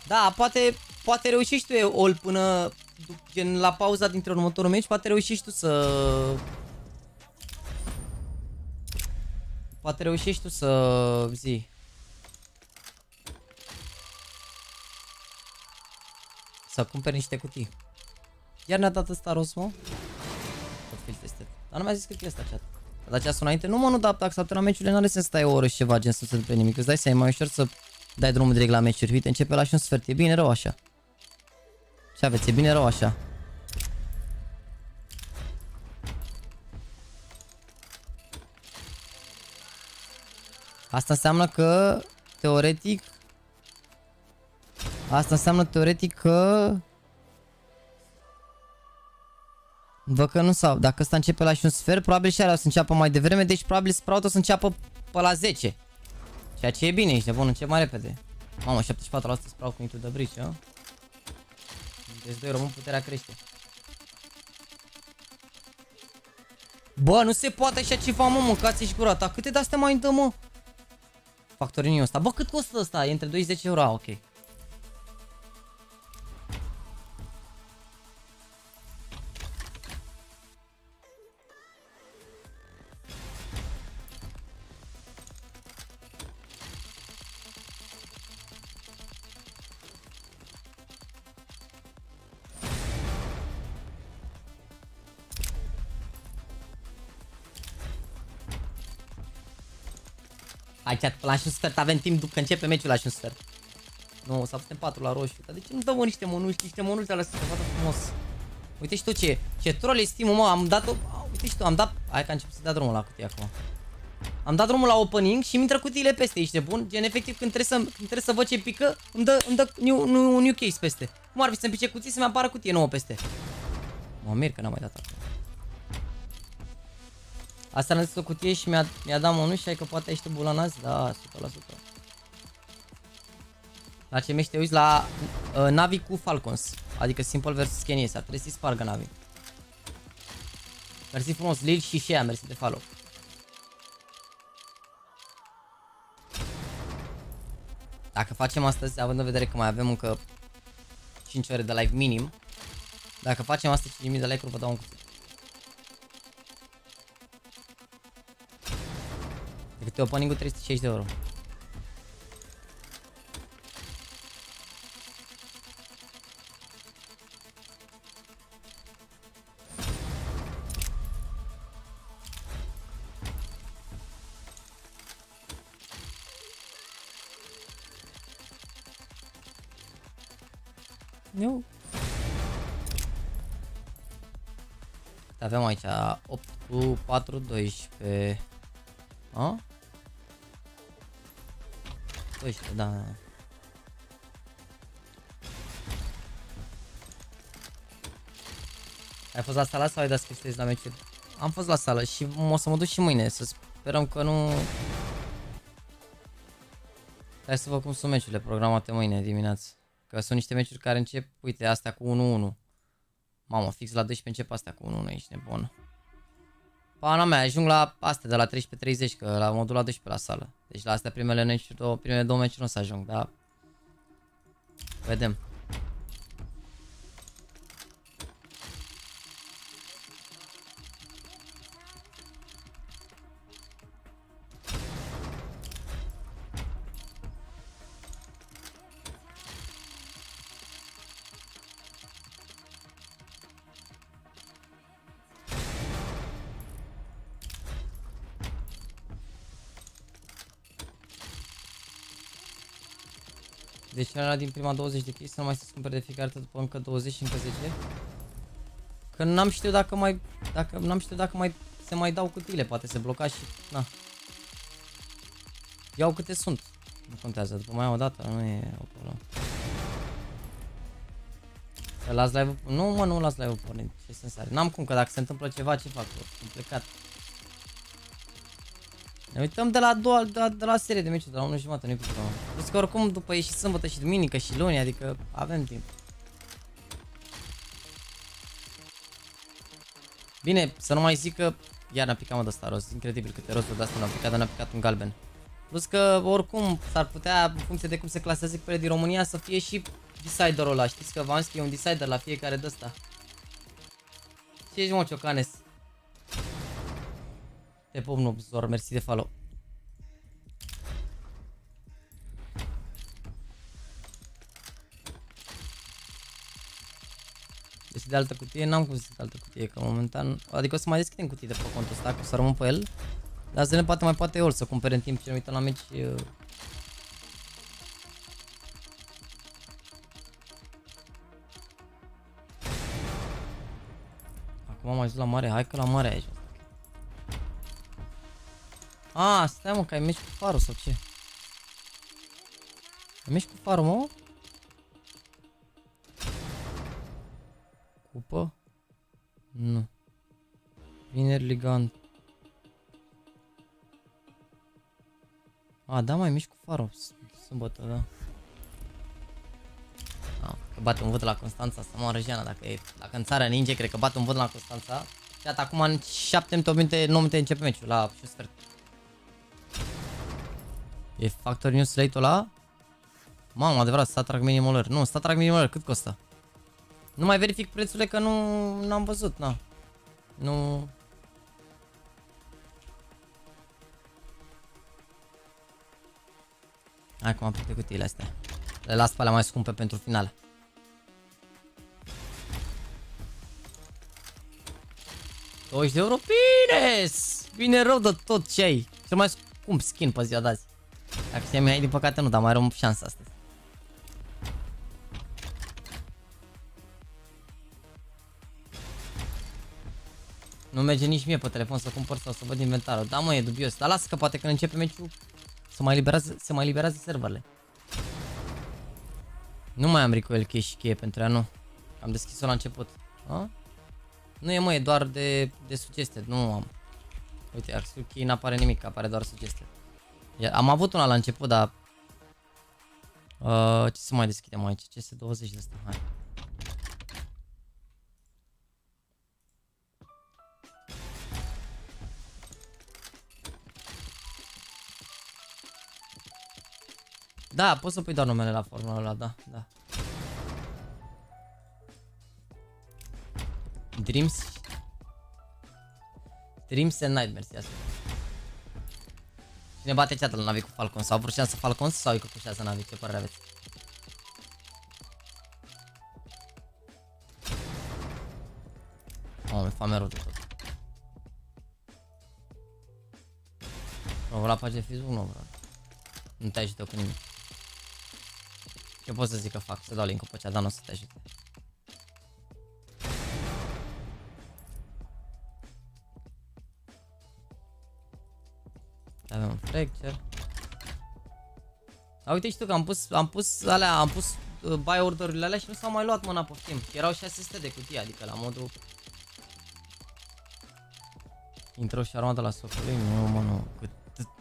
Da, poate reușești tu all până gen la pauza dintre următorul meci, poate reușești tu să... Poate reușești tu să zi. Să cumperi niște cutii. Iar ne-a dat ăsta rost, mă? Tot field tested. Dar nu mi-a zis cât e ăsta, chat. A dat ceasul înainte? Nu mă, nu da taxatul la meciurile, n-are sens să stai o oră și ceva, gen să nu se întâmple nimic. Îți dai seama, e mai ușor să dai drumul direct la meciuri. Uite, începe la și un sfert. E bine rău așa. Ce aveți? E bine rău așa. Asta înseamnă că teoretic că văd că nu sau, dacă ăsta începe la și un sfert, probabil și alea o să înceapă mai devreme, deci probabil Sprout o să înceapă pe la 10. Ceea ce e bine, ești nebun, încep mai repede. Mamă, 74% Sprout cu into the bridge, a? Deci 2 român, puterea crește. Bă, nu se poate așa ceva, mă, mâncați-și gura ta. Câte de-astea mai dă, mă? Factoriniul ăsta. Bă, cât costă ăsta? E între 2 și 10 euro, ok. Hai chat, la și un sfert, avem timp după că începe meciul la și un sfert. Nu, să putem 4 la roșu. Dar de ce nu dă niște mănuși alea să se vadă frumos? Uite și tu ce troll este, mă, am dat-o. Uite și tu, am dat. Hai că a început să dea drumul la cutie acum. Am dat drumul la opening și mi intră cutiile peste, ești de bun? Gen efectiv când trebuie să văd ce pică, îmi dă un new case peste. Cum ar fi să-mi pice cutii să-mi apară cutie nouă peste? Mă mir că n-am mai dat acum. Asta ne-a zis o cutie și mi-a dat mănuși, că poate ești bulanați? Da, 100%. La ce mește, uiți la Navi cu Falcons, adică Simple vs Kenny, ar trebui să-i spargă Navi. Mersi frumos, Lil și Shea, mersi de follow. Dacă facem astăzi, având în vedere că mai avem încă 5 ore de live minim, dacă facem astăzi 5.000 de like-uri, vă dau un cuțit. De câte opening-ul 360 de euro. Nu. Avem aici 8 cu 4, 12. A? 12, da. Ai fost la sală sau ai dat să la meciuri? Am fost la sală și o să mă duc și mâine, să sperăm că nu... Hai să văd cum sunt meciurile programate mâine dimineață. Că sunt niște meciuri care încep, uite, astea cu 1-1. Mamă, fix la 12 încep astea cu 1-1, ești nebun. Pana mea, ajung la astea de la 13:30, că la modul la 12 la sală. Deci la astea primele două meciuri nu o să ajung, dar... Vedem. Deci ăla din prima 20 de chestii să nu mai se cumpere de fiecare dată după încă 20 și încă 10? Că n-am știut dacă mai... n-am știut dacă mai se mai dau cutiile, poate se bloca și... Na. Iau câte sunt. Nu contează, după mai o dată, nu e o problemă. Că las live-ul... Nu mă, nu las live-ul pornit, ce sens are? N-am cum, că dacă se întâmplă ceva, ce fac? Am plecat. Ne uităm de la serie de meciuri, de la 1:30, nu-i problemă. Plus că oricum după e și sâmbătă și duminică și luni, adică avem timp. Bine, să nu mai zic că iar n-a picat mă de ăsta roz, incredibil câte rozuri de asta n-a picat, dar n-a picat un galben. Plus că oricum s-ar putea, în funcție de cum se clasează echipele din România, să fie și deciderul ăla, știți că v-am zis că e un decider la fiecare de ăsta. Ce ești mă, Ciocanes? Te pup, nu, Zor, mersi de follow. Deci de altă cutie, n-am cum să zic de altă cutie, că momentan, adică o să mai deschidem cutii de pe contul ăsta, că o să rămân pe el. Dar să ne poate mai poate ori să cumpere în timp ce ne uităm la meci. Acum am ajuns la mare, hai că la mare aici. A, stai mă, că ai meci cu farul sau ce? Ai meci cu farul, mă? Cupă? Nu. Vineri ligant. A, da, mai mici cu farul. Sâmbătă, da. A, că bate un vot la Constanța, să mă Răjeana, dacă în țară ninge, cred că bate un vot la Constanța. Și iată, acum în 7 minute, 9 minute începe meciul, la 6 sfert. E Factor News Slate-ul ăla? Mamă, adevărat, stat trag minimul lor. Nu, stat trag minimul lor, cât costă? Nu mai verific prețurile că nu am văzut, na. Nu... Hai cum am plătit cutiile astea. Le las pe alea mai scumpe pentru final. €20 de euro? Bine! Bine rău de tot ce ai. Cel mai scump skin pe ziua de azi. Dacă știam mai din păcate nu, dar mai rău șansa astăzi. Nu merge nici mie pe telefon să cumpăr sau să văd inventarul. Da mă, e dubios. Dar lasă că poate când începe meciul se mai eliberează serverele. Nu mai am recoil key și cheie pentru ea, nu. Am deschis-o la început. A? Nu e mă, e doar de sugestie, nu am. Uite, Axuki n-apare nimic, apare doar sugestie. Am avut una la început, dar... ce să mai deschidem aici? CS20 de asta, hai. Da, poți să pui doar numele la formula ăla, da. Dreams and Nightmares, ia să. Cine bate chat-ul la Navi cu Falcon? Sau vreo șansă Falcon sau e cu șansă Navi? Ce părere aveți? Mi-e foame rău de tot. Nu vreau la pagina Facebook? Nu vreau. Nu te ajută cu nimic. Ce pot să zic că fac? Să dau link-ul pe chat, dar nu o să te ajute. Avem un fracture. A, uite și tu că am pus buy order-urile alea și nu s-au mai luat mâna pe timp. Erau 600 de cutii, adică la modul... Intră și armata la socului, nu, cât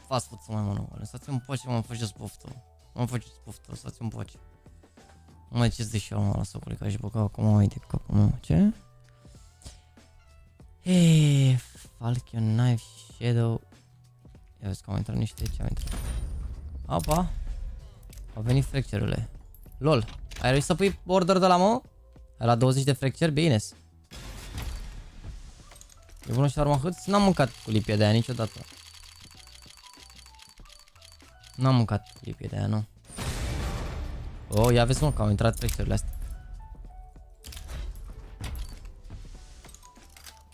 fast food să mai mănânc. Lăsați-mi poce, mă faceți poftă. Lăsați-mi poce. Nu mai ce-ți de și armata la socului, ca și băcau acum, uite capul meu, ce? Eee, Falcon, Knife, Shadow. Ia vezi că au intrat niște, ce au intrat? Apa! Au venit fracture-urile. LOL, ai reușit să pui order de la mă? La 20 de fracture? Bine-s. E bună și arma hâț? N-am mâncat cu lipie de aia niciodată. N-am mâncat cu lipie de aia, nu. Oh, ia vezi mă că au intrat fracture-urile astea.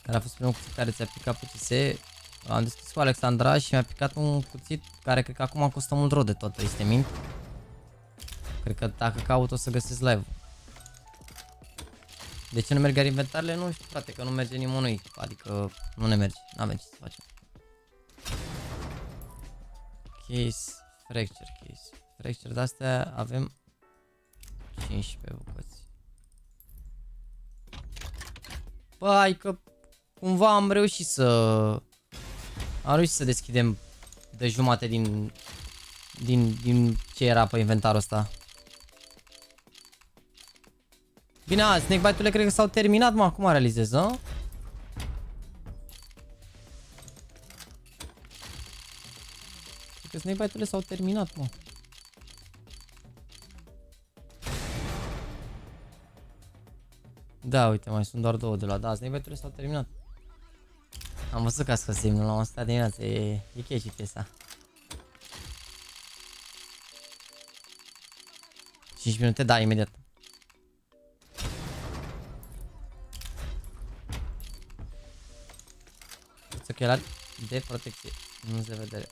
Care a fost primul cuțit care ți-a picat pe CS? Am deschis cu Alexandra și mi-a picat un cuțit care cred că acum costă mult rău de tot, este mint. Cred că dacă caut o să găsesc live-ul. De ce nu merg iar inventarele? Nu știu, frate, că nu merge nimănui. Adică nu ne merge, n-avem ce să facem. Case, fracture case. Fracture de-astea avem 15 bucăți. Băi, că cumva am reușit să deschidem de jumate din ce era pe inventarul ăsta. Bine, snakebite-urile cred că s-au terminat, mă, acum realizez, nu? Cred că snakebite-urile s-au terminat, mă. Da, uite, mai sunt doar două de la... Da, snakebite-urile s-au terminat. Am văzut că a scos semnul la 100 dimineață, e catchy piesa. 5 minute, da, imediat. Ochelari de protecție, nu de vedere.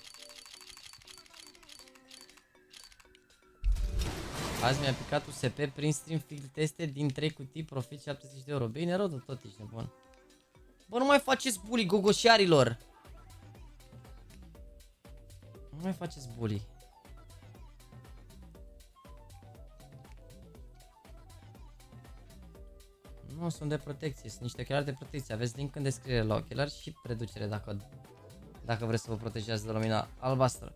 Azi mi-a picat USP prin stream field teste din 3 cutii, profit 70 de euro. Bine, rău de tot, ești nebun. Bă, nu mai faceți bully, gogoșarilor! Nu mai faceți bully. Nu, sunt de protecție, sunt niște ochelari de protecție. Aveți link în descriere la ochelari și reducere dacă vreți să vă protejați de lumina albastră,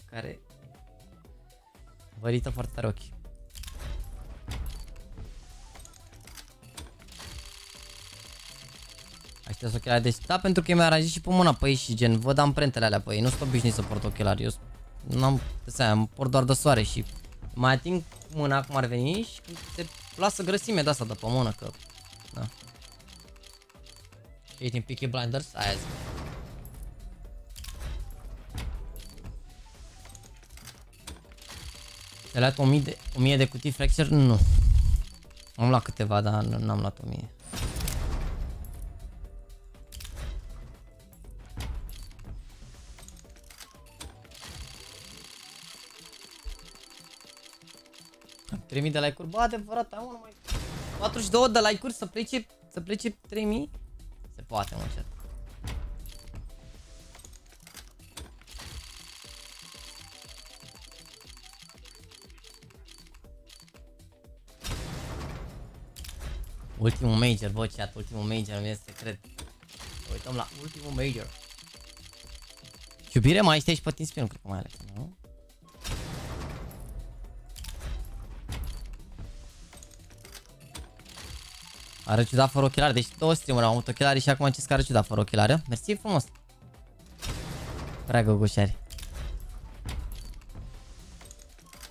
care vă irită foarte tare ochii. Aștia sunt ochelari, deci da, pentru că mi-a aranjat și pe mâna pe ei și gen, văd amprentele alea pe ei, nu sunt obișnuit să port ochelari, eu n-am, îmi port doar de soare și mai ating mâna cum ar veni și se lasă grăsime de asta de pe mână, că da. Ești din Peaky Blinders? Aia zic. Te-ai luat 1000 de cutii fracture? Nu. Am luat câteva, dar n-am luat 1000. Am 3000 de like-uri? Bă, adevărat, am numai 42 de like-uri să plece 3000? Se poate, mă, chat. Ultimul major, bă, chat, ultimul major, nu este secret. Uităm la ultimul major. Iubire, mai ești aici pe Teamspeak, nu cred că mai ales, nu? Are ciudat fără ochelari, deci 2 streamuri am avut ochelari și acum ce are ciudat fără ochelari. Mersi frumos. Prea găgușari.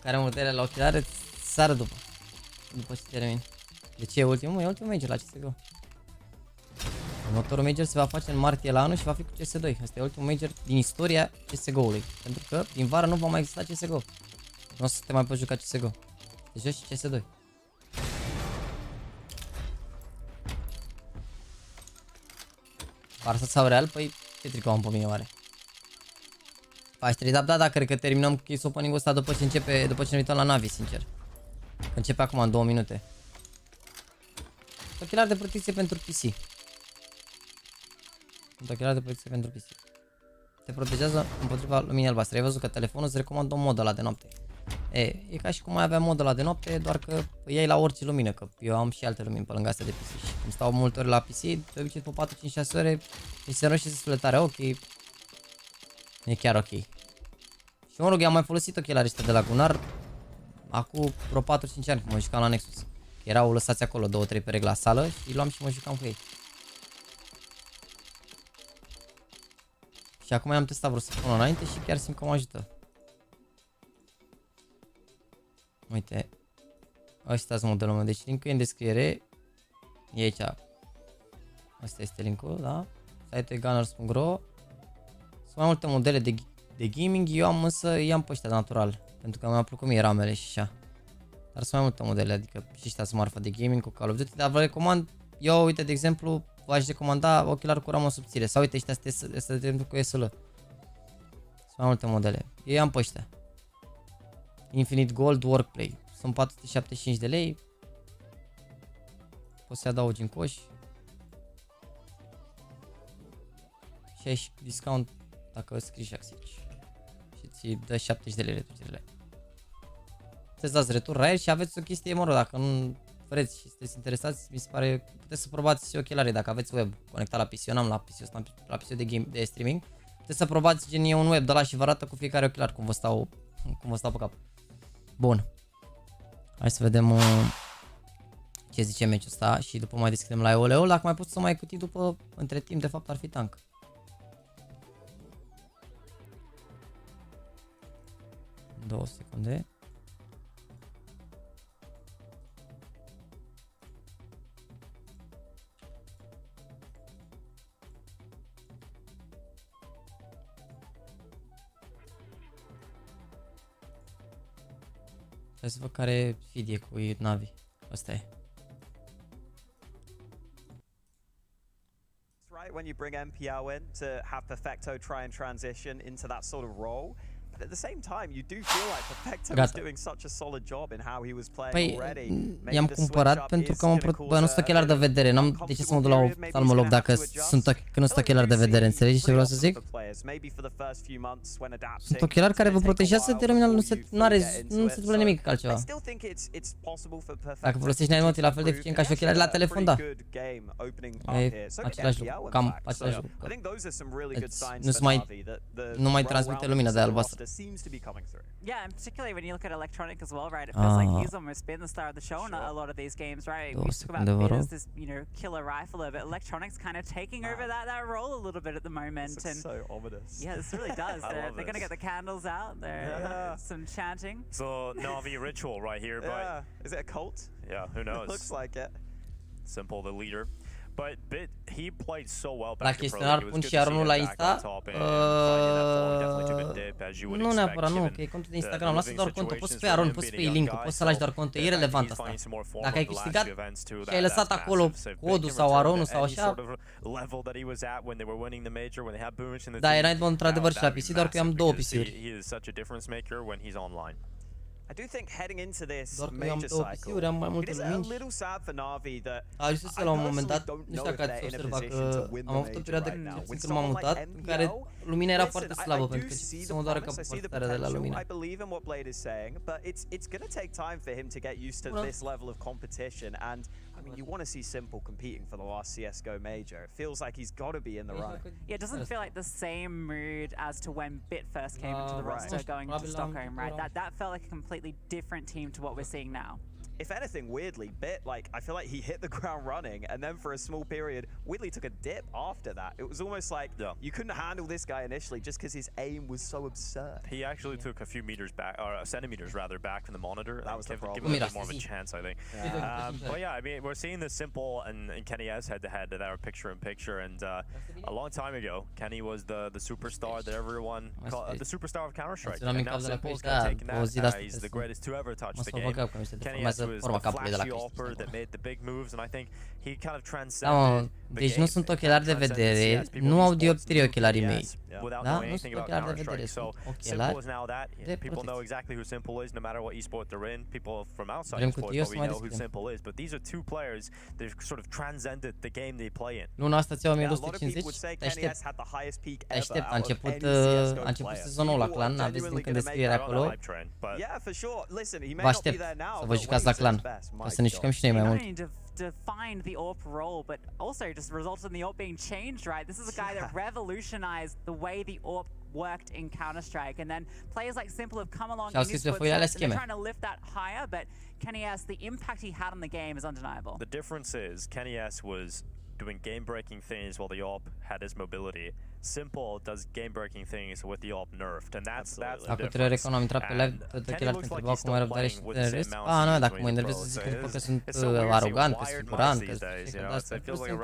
Care modele la ochelari sară după ce termin. De ce e ultimul? E ultimul major la CSGO. Următorul major se va face în martie la anul și va fi cu CS2. Asta e ultimul major din istoria CSGO-ului. Pentru că din vară nu va mai exista CSGO. Nu o să te mai poți juca CSGO. Te joci CS2. Barça sau Real? Păi ce tricou am pe mine oare? Faci 3 da, cred că terminăm case opening-ul ăsta după ce începe, după ce ne uităm la Navi, sincer. Că începe acum în 2 minute. Ochelari de protecție pentru PC. Ochelari de protecție pentru PC. Te protejează împotriva luminii albastre. Ai văzut că telefonul îți recomandă un mod ăla de noapte. E ca și cum ai avea modul ăla de noapte, doar că iei la orice lumină, că eu am și alte lumini pe lângă astea de PC. Și cum stau multe ori la PC, de obicei pe 4, 5, 6 ore, și se roșie suletarea, ok. E chiar ok. Și mă rog, eu am mai folosit ochelarii ăștia de la Gunnar acum vreo 4-5 ani, când mă jucam la Nexus. Erau lăsați acolo 2-3 perechi la sală și îi luam și mă jucam cu ei. Și acum i-am testat vreo săptămână înainte și chiar simt că mă ajută. Uite. Ăsta sunt modelul meu. Deci linkul e în descriere. E aici. Asta este linkul, da? Site-ul gunners.ro. Sunt mai multe modele de gaming. Eu am însă, i-am pe ăștia natural. Pentru că mi-a plăcut mie ramele și așa. Dar sunt mai multe modele, adică și ăștia sunt marfa de gaming cu Call of Duty. Dar vă recomand, eu uite de exemplu, v-aș recomanda ochelari cu ramă subțire. Sau uite ăștia este de exemplu cu SL. Sunt mai multe modele. Eu am pe ăștia. Infinite Gold Workplay. Sunt 475 de lei. Poți să adaugi în coș. Și ai și discount dacă scrii JAXI. Și ți dă 70 de lei reducere. Puteți dați retur la el și aveți o chestie, mă rog, dacă nu vreți și sunteți interesați, mi se pare, puteți să probați și ochelarii dacă aveți web conectat la PC. Eu n-am la PC, eu la PC de streaming. Puteți să probați gen e un web de la și vă arată cu fiecare ochelar cum vă stau pe cap. Bun. Hai să vedem ce zice meciul ăsta și după mai deschidem la EOL. Dacă mai poți să mai cutii după, între timp, de fapt ar fi tank. Două secunde. Hai să văd care feed e cu Navi. Asta e. Right when you bring MPL in to have Perfecto try and transition into that sort of role. But at the same time, you do feel like Perfecto was doing such a solid job in how he was playing already. I-am cumpărat pentru că bă, nu sunt ochelari de vedere, n-am de ce să mă duc la oftalmolog dacă sunt ochelari de vedere, înțelegi ce vreau să zic? Sunt ochelari care vă protejează de lumina, nu se întâmplă nimic altceva. Dacă folosești Night Mode, e la fel de eficient ca și ochelari la telefon, da. E același lucru, cam același lucru. Nu mai transmite lumina de albastră. Seems to be coming through. Yeah, and particularly when you look at Electronic as well, right? It feels like he's almost been the star of the show in a lot of these games, right? We talk about Mid as this, you know, killer rifler, but Electronic's kind of taking over that role a little bit at the moment. This is so ominous. Yeah, this really does. They're going to get the candles out. There's some chanting. So Navi ritual right here, but is it a cult? Yeah, who knows? It looks like it. Simple, the leader. But he played so well la chestionar pun și Aronul la Insta. Nu neapărat, nu, că e contul de Instagram. Lasă doar contul, poți să pui Aron, poți să pui link-ul, poți să lași doar contul, e relevant asta. Dacă ai câștigat și ai lăsat acolo codul sau Aronul sau așa. Da, era într-adevăr și la PC, doar că eu am două PC-uri. I do think heading into this major cycle, it is a little sad for Navi that a ajuns la un moment dat, nu știu dacă ați observat că am avut o perioadă când m-am mutat, în care lumina era foarte slabă pentru că să mă doară capacitatea de la lumină. I believe in what Blade is saying, but it's going to take time for him to get used to this level of competition. And I mean, you want to see Simple competing for the last CS:GO major. It feels like he's got to be in the run. Yeah, it doesn't feel like the same mood as to when Bit first came into the roster going into Stockholm, right? That felt like a completely different team to what we're seeing now. If anything, weirdly, Bit, like, I feel like he hit the ground running, and then for a small period, weirdly took a dip after that. It was almost like you couldn't handle this guy initially just because his aim was so absurd. He actually took a few meters back, or centimeters rather, back from the monitor. That was the problem. Give him a bit more of a chance, I think. But yeah, I mean, we're seeing the Simple and Kenny S head-to-head that are picture-in-picture, and a long time ago, Kenny was the superstar that everyone called, the superstar of Counter-Strike. And now Simple's kind of taking that. He's the greatest to ever touch the game. Kenny S was the flashy offer that made the big moves, and I think he kind of transcended the deci game. nu sunt ochelari de vedere, nu au dioptrii ochelarii mei. Without Da? knowing Nu anything sunt about ochelari de vedere, Counter-Strike. So sunt Simple ochelari is now that. de People know protecție. exactly who Simple is, no matter what esport they're in. People from outside Vrem esports, cutie, o but să we mai know who deschidem. Simple is. But these are two players that have sort of transcended the game they play in. Luna asta ți-au 1250, te aștept. Te aștept, a început sezonul la clan, aveți link în descriere acolo. Vă aștept să vă jucați la clan, ca să ne jucăm și noi mai mult. Defined the AWP role, but also just resulted in the AWP being changed, right? This is a guy that revolutionized the way the AWP worked in Counter-Strike, and then players like Simple have come along in his footsteps, and they're trying to lift that higher, but Kenny S, the impact he had on the game is undeniable. The difference is Kenny S was doing game-breaking things while the AWP had his mobility. Simple does game-breaking things with the AWP nerfed, and that's the difference. Am intrat pe live, tot ochelari te întrebau cum ai răbdare și te enervezi. Nu, dacă mă enervez să zic că sunt arogant, că sunt durant, că sunt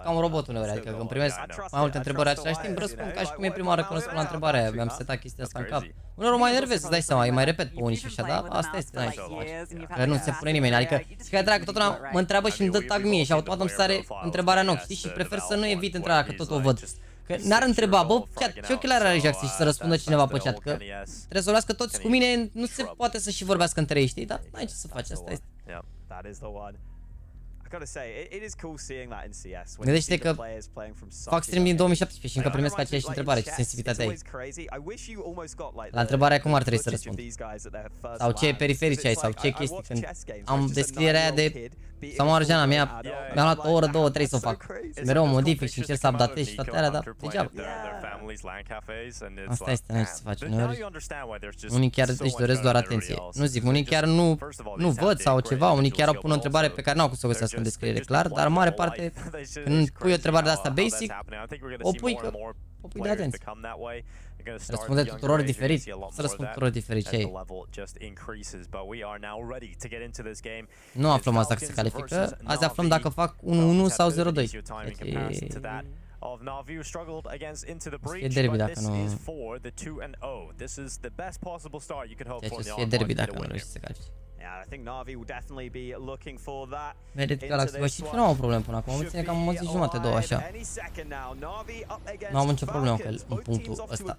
cam robot uneori, adică când primesc mai multe întrebări același timp, răspund ca și cum e prima oară când răspund la întrebarea aia, mi-am setat chestia asta în cap. Uneori mă mai enervez, să dai seama, îi mai repet pe unii și așa, dar asta este, n-ai ce să faci. Că nu se pune nimeni, adică și că dragă, totdeauna mă întreabă și îmi dă tag mie și automat îmi sare întrebarea în ochi, știi? Și prefer să nu evit întrebarea, că tot o văd. Că n-ar întreba, bă, ce ochelari are JAXY și să răspundă cineva pe chat, că rezolvați că toți cu mine nu se poate să și vorbească între ei, știi? Dar n-ai ce să faci, asta este. Gândește că fac stream din 2017 și încă primesc aceeași întrebare, ce sensibilitate ai. La întrebarea cum ar trebui să răspund. Sau ce periferici ai, sau ce chestii, când am descrierea aia de... Sau Marjana mi-a luat o oră, 2, 3 să o fac. Mereu modific și încerc să updatez și toate alea, dar degeaba. Asta este, n-ai ce să faci uneori. Unii chiar își doresc doar atenție. Nu zic, unii chiar nu văd sau ceva, unii chiar pun o întrebare pe care n-au cum să o găsească în descriere clar, dar în mare parte, când pui o întrebare de asta basic, o pui de atenție. Răspunde tuturor diferit. Să răspund tuturor diferit ce e. Nu aflăm asta că se califică. Azi aflăm dacă fac 1-1 sau 0-2. Of Navi, who struggled against into the breach, but this is for the 2-0. This is the best possible start you could hope for in the online to win here. Yeah, I think Navi will definitely be looking for that. Vedeți Galaxy, bă, și nu am o problemă până acum, mă ține cam o zi jumate, două așa. Nu am nicio problemă în punctul ăsta.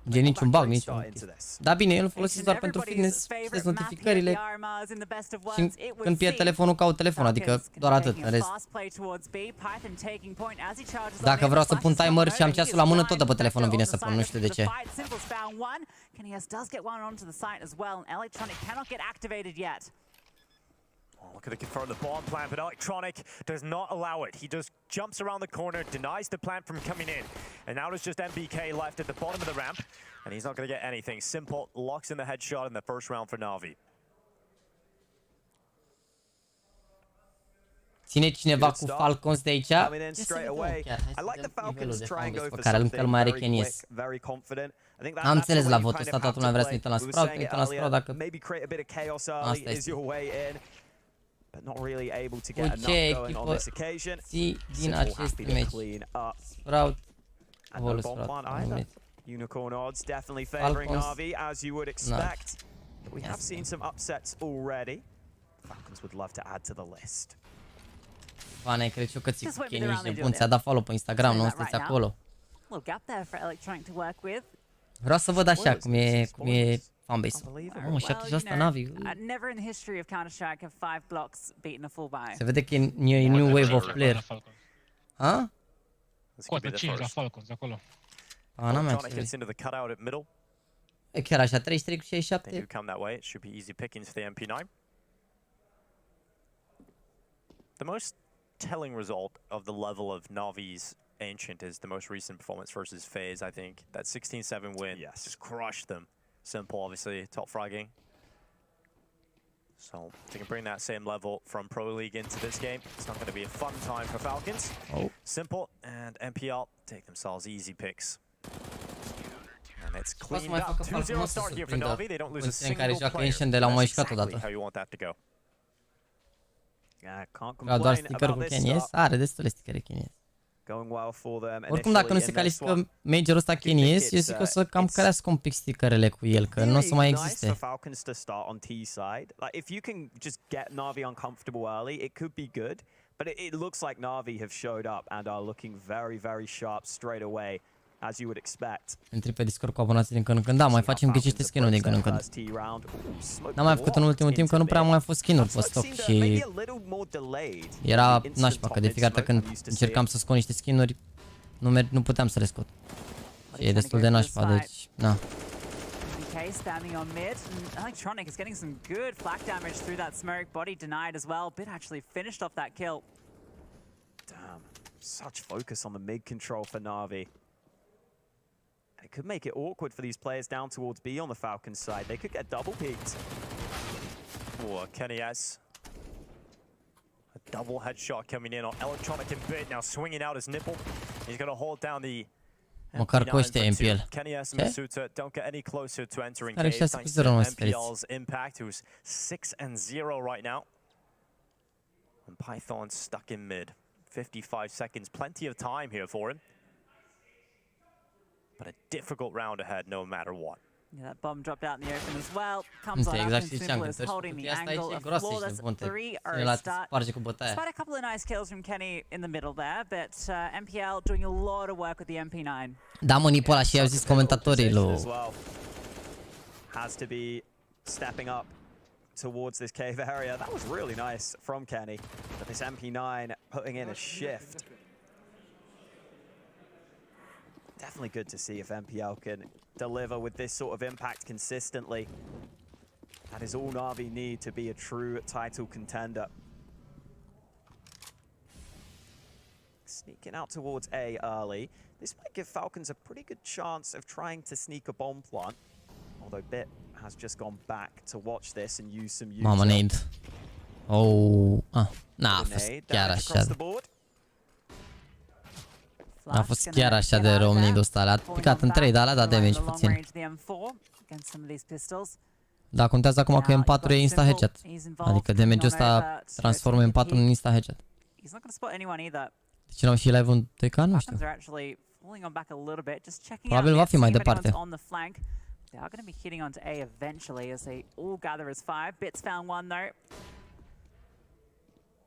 Gen niciun bug, niciun chestie. Da, bine, eu îl folosesc doar pentru fitness, citesc notificările și când pierd telefonul, caut telefon, adică doar atât, în rest. Dacă vreau să pun timer și am ceasul la mână, tot de pe telefon îmi vine să pun, nu știu de ce. Looking to confirm the bomb plant, but Electronic does not allow it. He just jumps around the corner, denies the plant from coming in. And now there's just MBK left at the bottom of the ramp, and he's not going to get anything. Simple locks in the headshot in the first round for Navi. Ține cineva cu Falcons de aici? Pe care încă îl mai are Kenies. Am înțeles la votul ăsta, toată lumea vrea să uităm la Sprout, uităm la Sprout dacă... Asta este. Cu ce echipă ții din acest meci? Sprout, Vol Sprout, Unicorn odds definitely favoring Navi, as you would expect. We have seen some upsets already. Falcons would love to add to the list. Pane, cred eu că ții cu Kenny, ești nebun, ți-a dat follow pe Instagram, nu sunteți acolo. Vreau să văd așa cum e fanbase-ul. Mamă, și atunci asta Navi. Se vede că e new wave of player. Ha? Cotă 5 la Falcons acolo. Ana mea, gets into the cutout at middle. E chiar așa, 33 cu They 67. do come that way. It should be easy pickings for the MP9. The most telling result of the level of Navi's Ancient is the most recent performance versus FaZe, I think. That 16-7 win just crushed them. Simple, obviously, top fragging. So, if they can bring that same level from Pro League into this game, it's not going to be a fun time for Falcons. Simple, and MPL take themselves easy picks. And it's cleaned up. 2-0 start here for Navi. They don't lose a single player. That's exactly how you want that to go. Yeah, can't complain about this start. Are destule sticări Chenies. Going well for them. Oricum, dacă nu se califică majorul ăsta Chenies, eu zic că o să cam crească un pic sticărele cu el, că nu o să mai existe. Falcons to start on T side. Like if you can just get Na'Vi uncomfortable early, it could be good. But it looks like Na'Vi have showed up and are looking very, very sharp straight away, as you would expect. Intri pe Discord cu abonații din când în când. Da, mai facem ghicește skin-uri din când în când. N-am mai făcut în ultimul timp, că nu prea am mai fost skin-uri pe stock și era nașpa, că de fiecare dată când încercam să scot niște skin-uri, nu puteam să le scot. Și e destul de nașpa, deci, na. Standing on mid, and Electronic is getting some good flak damage through that smoke. Body denied as well. Bit actually finished off that kill. Damn, such focus on the mid control for Na'Vi. It could make it awkward for these players down towards B on the Falcons side. They could get double peeked. Oh, Kenny S. A double headshot coming in on Electronic and Bit, now swinging out his nipple. He's going to hold down the măcar cu ăștia MPL. Kenny S and Masuta don't get any closer to entering cave thanks to MPL's impact, who's 6-0 right now. And Python stuck in mid. 55 seconds, plenty of time here for him. But a difficult round ahead no matter what. Yeah, that bomb dropped out in the open as well. Comes on up and simple as holding the angle. A flawless 3-0 start. Despite a couple of nice kills from Kenny in the middle there, but MPL doing a lot of work with the MP9. Da, mă, Nipola, și i-au zis comentatorii lui. Has to be stepping up towards this cave area. That was really nice from Kenny. But this MP9 putting in a shift. Definitely good to see if MPL can deliver with this sort of impact consistently. That is all Na'Vi need to be a true title contender. Sneaking out towards A early. This might give Falcons a pretty good chance of trying to sneak a bomb plant. Although Bit has just gone back to watch this and use some Mama nade. Oh, n-a fost chiar așa. A fost chiar așa de rău nade-ul ăsta. Le-a picat în 3, dar le-a dat damage puțin. Da, contează acum că M4 e insta-headshot. Adică damage-ul ăsta transformă M4 în insta-headshot. Deci n-au și live un TK? Nu știu. Probabil va fi mai departe. They are going to be hitting onto A eventually as they all gather as 5. Bits found one though.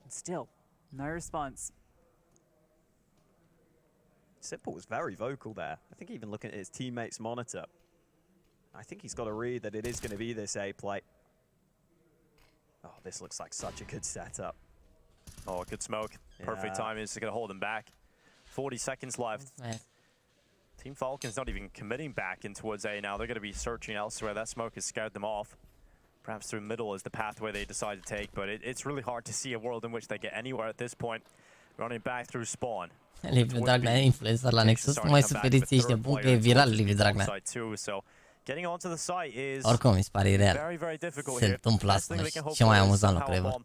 And still, no response. Simple was very vocal there. I think even looking at his teammates' monitor, I think he's got a read that it is going to be this A play. Oh, this looks like such a good setup. Oh, good smoke. Perfect timing is going to hold him back. 40 seconds left. Team Falcons not even committing back in towards A now. They're going to be searching elsewhere. That smoke has scared them off. Perhaps through middle is the pathway they decide to take, but it's really hard to see a world in which they get anywhere at this point. Running back through spawn. Liviu Dragnea e influencer la Nexus. Nu mai suferiți, ești bun că e viral Liviu Dragnea. Oricum, mi se pare real. Se întâmplă asta și ce mai amuzant la Prevăr.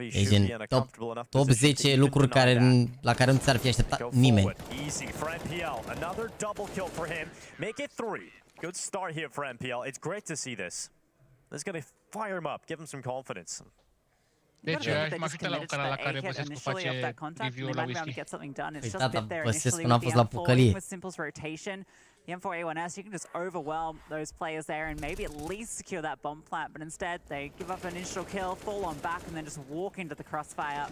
E gen top 10 lucruri la care nu ți-ar fi așteptat nimeni. Good start here for MPL. It's great to see this. Let's get fire him up, give him some confidence. Deci, m-aș uita la un canal la care Băsescu face review-ul la whisky. Păi tata, Băsescu n-a fost la pucălie. The M4A1S, you can just overwhelm those players there and maybe at least secure that bomb plant, but instead they give up an initial kill, fall on back, and then just walk into the crossfire.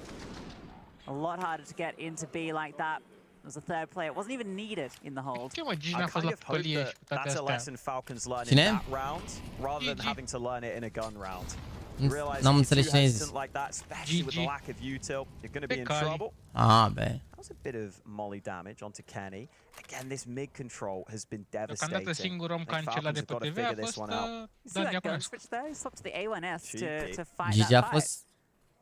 A lot harder to get into B like that. There was a third player. It wasn't even needed in the hold. I kind of hope that that's a lesson Falcons learn in that round, rather than having to learn it in a gun round. N-am înțeles cine ai zis. Be. That was a bit of molly damage onto Kenny. Again, this mid control has been devastating. Deocamdată singurul om cancelat de pe TV a fost Dan Iaconescu. Gigi a fost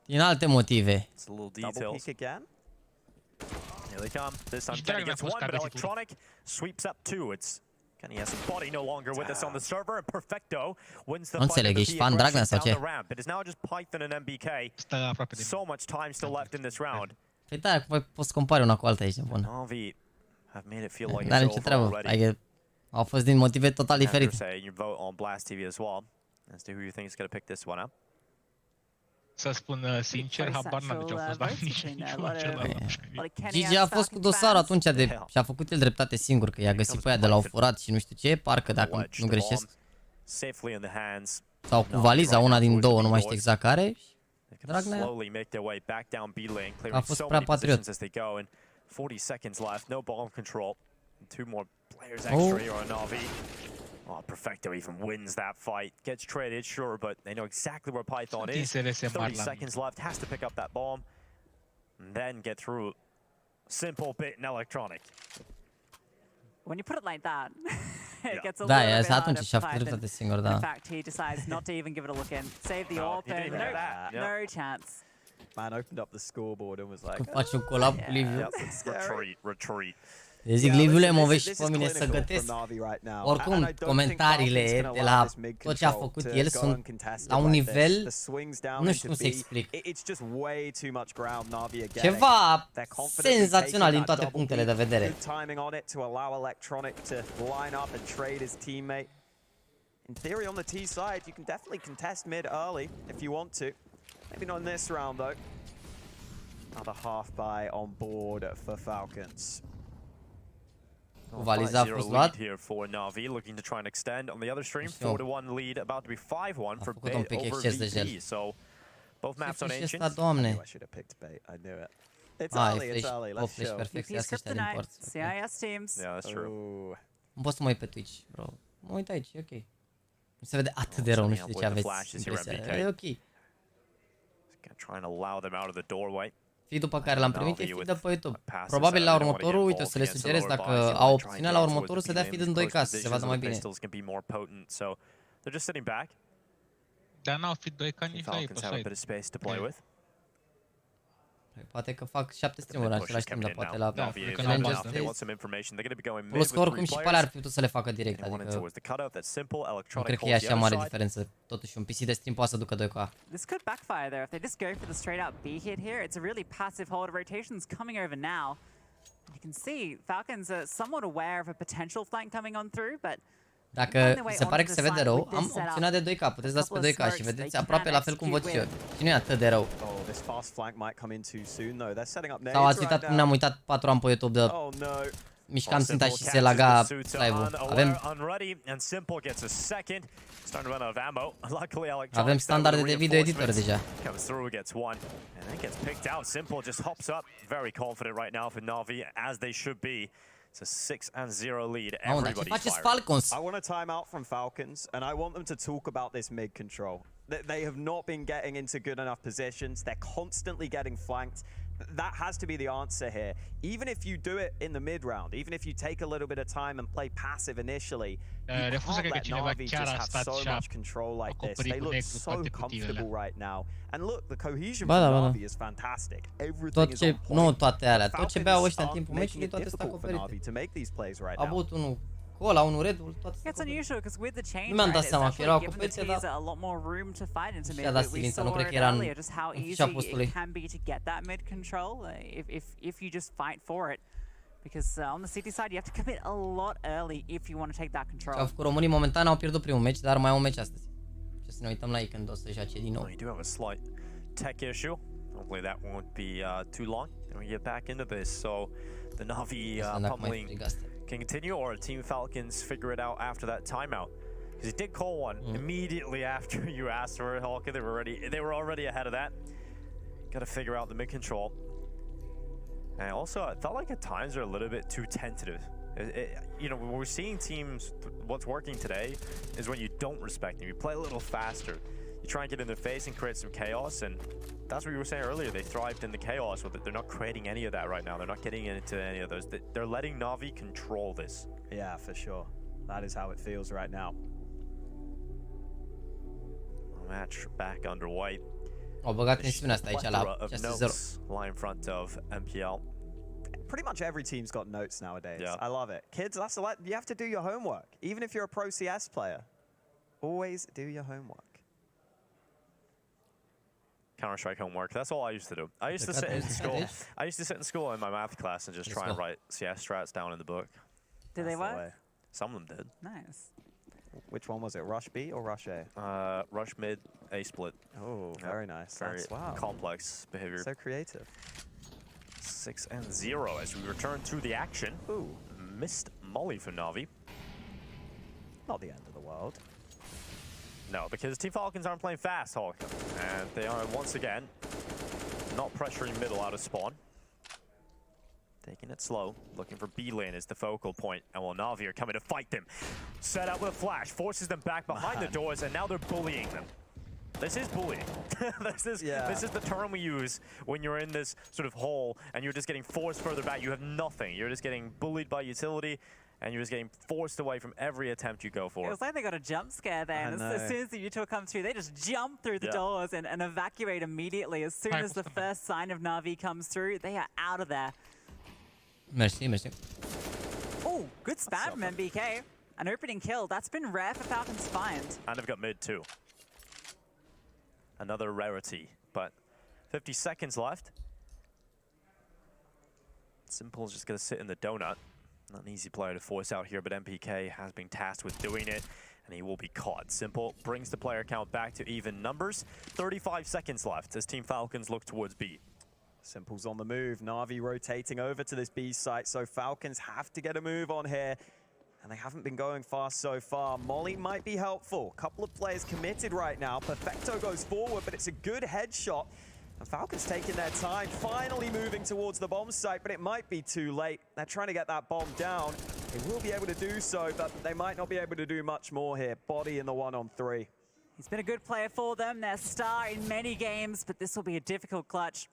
din alte motive. Double peek again. Here they come. This time Kenny gets one, but Electronic sweeps up two. It's Kenny has some body no longer with us on the server, and Perfecto wins the fight down the ramp. It is now just Python and MBK. So much time still left in this round. Păi da, poți compari una cu alta, ești bun. Navi have made it feel like N-are nicio treabă, adică au fost din motive total diferite. You vote on Blast TV as well as to who you think is going to pick this one up. Să spun sincer, habar n-am de ce au fost dat nici Gigi a fost cu dosarul atunci și a făcut el dreptate singur, că i-a găsit pe aia de la au furat și nu știu ce, parcă dacă nu greșesc. Sau cu valiza, una din două, nu mai știu exact care. Dragnea a fost prea patriot. 40 seconds left, no bomb control. Two more players extra here on Navi. Oh, Perfecto even wins that fight. Gets traded, sure, but they know exactly where Python is. 30 seconds left, has to pick up that bomb. And then get through. Simple bit in Electronic. When you put it like that, it gets a little bit harder for Python. In fact, he decides not to even give it a look in. Save the AWP, no chance. Man opened up the scoreboard and was like, faci un collab cu Liviu. Retreat. Zic, Liviule, mă vezi și pe mine să gătesc. Oricum, comentariile de la tot ce a făcut el sunt la un nivel, nu știu cum să explic. Ceva senzațional din toate punctele de vedere. In theory, on the T side, you can definitely contest mid early if you want to. Maybe not in this round, though. Another half buy on board for Falcons. Valiza a fost luat. Here for Navi, looking to try and extend on the other stream. 4-1 lead, about to be 5-1 for Bait over VP. So both maps on Ancient. I should have picked Bait. I knew it. It's early. Let's show. CIS teams. Yeah, that's true. Nu pot să mă uit pe Twitch, bro. Mă uit aici, e ok. Nu se vede atât de rău, nu știu de ce aveți impresia. E ok. Trying to allow them out of the doorway. Feed-ul pe care l-am primit e feed de pe YouTube. Probabil la următorul, uite, o să le sugerez dacă au opțiunea la următorul să dea feed în 2K, să se vadă mai bine. Dar n-au feed 2K nici la ei pe site. Poate că fac 7 stream-uri în același timp, dar poate la plus că oricum și pe alea ar fi putut să le facă direct, adică nu cred că e așa mare diferență. Totuși un PC de stream poate să ducă 2K. This could backfire though if they just go for the straight out B hit here. It's a really passive hold. Rotation's coming over now. You can see Falcons are somewhat aware of a potential flank coming on through, but dacă se pare că se vede rău, am opțiunea de 2K, puteți dați pe 2K și vedeți aproape la fel cum văd și eu. Și nu e atât de rău. Sau ați uitat cum ne-am uitat 4 ani pe YouTube de mișcam ținta și se laga live-ul. Avem standarde de video editor deja. It's a 6-0 lead. Everybody's Falcons. I want a timeout from Falcons, and I want them to talk about this mid control. They have not been getting into good enough positions. They're constantly getting flanked. That has to be the answer here. Even if you do it in the mid round, even if you take a little bit of time and play passive initially, you can't let Navi just have so much control like this. They look so comfortable right now. And look, the cohesion from Navi is fantastic. Everything is on point. Nu toate alea, tot ce beau ăștia în timpul meciului, toate sunt acoperite. A băut unul cola, unul Red Bull, toate sunt acoperite. Nu mi-am dat seama că erau acoperite, dar și-a dat silința, nu cred că era în fișa postului. Because on the city side, you have to commit a lot early if you want to take that control. Și-au făcut românii momentan, au pierdut primul meci, dar mai au un meci astăzi. Și să ne uităm la ei când o să joace din nou. We do have a slight tech issue. Hopefully that won't be too long and we get back into this. So the Navi pummeling can continue, or Team Falcons figure it out after that timeout. Because he did call one immediately after you asked for it, Hulk. They were already ahead of that. Got to figure out the mid control. And also, I felt like at times they're a little bit too tentative. You know, when we're seeing teams, what's working today is when you don't respect them. You play a little faster. You try and get in their face and create some chaos. And that's what you were saying earlier. They thrived in the chaos. With it. They're not creating any of that right now. They're not getting into any of those. They're letting Na'Vi control this. Yeah, for sure. That is how it feels right now. Match back underway. Au băgat tensiunea asta aici la 6-0. Lie in front of MPL. Pretty much every team's got notes nowadays. Yeah. I love it. Kids, you have to do your homework. Even if you're a pro CS player, always do your homework. Counter-Strike homework. That's all I used to do. I used to sit in school. I used to sit in school in my math class and just try and write CS strats down in the book. Did they work? Some of them did. Nice. Which one was it? Rush B or Rush A? Rush mid, A split. Oh, very nice. Very complex behavior. So creative. 6-0 as we return to the action. Ooh. Missed molly for Na'Vi. Not the end of the world. No, because Team Falcons aren't playing fast, Hulk. And they are, once again, not pressuring middle out of spawn. Taking it slow, looking for B lane as the focal point. And while Na'Vi are coming to fight them. Set up with a flash, forces them back behind the doors, and now they're bullying them. This is bullying. This is the term we use when you're in this sort of hole and you're just getting forced further back. You have nothing. You're just getting bullied by utility, and you're just getting forced away from every attempt you go for. It was like they got a jump scare there, and as soon as the util comes through, they just jump through the doors and evacuate immediately. As soon as the first sign of Na'Vi comes through, they are out of there. Merci, merci. Oh, good spam from MBK. An opening kill. That's been rare for Falcons to find. And they've got mid too. Another rarity, but 50 seconds left. Simple's just going to sit in the donut. Not an easy player to force out here, but MPK has been tasked with doing it, and he will be caught. Simple brings the player count back to even numbers. 35 seconds left as Team Falcons look towards B. Simple's on the move. Na'Vi rotating over to this B site, so Falcons have to get a move on here. And they haven't been going fast so far. Molly might be helpful. Couple of players committed right now. Perfecto goes forward, but it's a good headshot. And Falcons taking their time, finally moving towards the bomb site, but it might be too late. They're trying to get that bomb down. They will be able to do so, but they might not be able to do much more here. Body in the 1-on-3. He's been a good player for them. Their star in many games, but this will be a difficult clutch.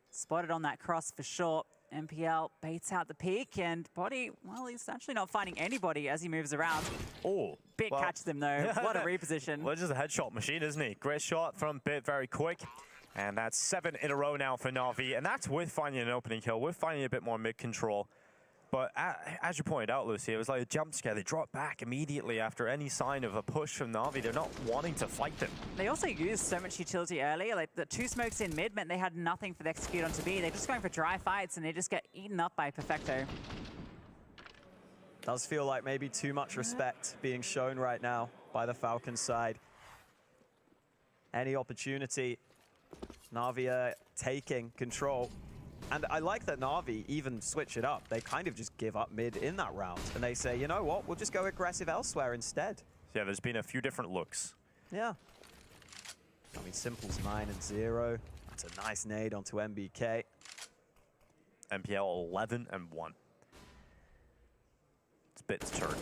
Spotted on that cross for sure. MPL baits out the peak, and Body, well, he's actually not finding anybody as he moves around. Oh, Bit catches them though. What a reposition. Well, just a headshot machine, isn't he? Great shot from Bit, very quick. And that's 7 in a row now for Na'Vi, and that's with finding an opening kill, with finding a bit more mid-control. But as you pointed out, Lucy, it was like a jump scare. They dropped back immediately after any sign of a push from Na'Vi. They're not wanting to fight them. They also used so much utility earlier. Like the 2 smokes in mid meant they had nothing for the execute onto B. They're just going for dry fights, and they just get eaten up by Perfecto. Does feel like maybe too much respect being shown right now by the Falcons side. Any opportunity, Na'Vi are taking control. And I like that Na'Vi even switch it up. They kind of just give up mid in that round. And they say, you know what, we'll just go aggressive elsewhere instead. Yeah, there's been a few different looks. Yeah. I mean, Simple's 9-0. That's a nice nade onto MBK. MPL 11-1. It's Bit's turn.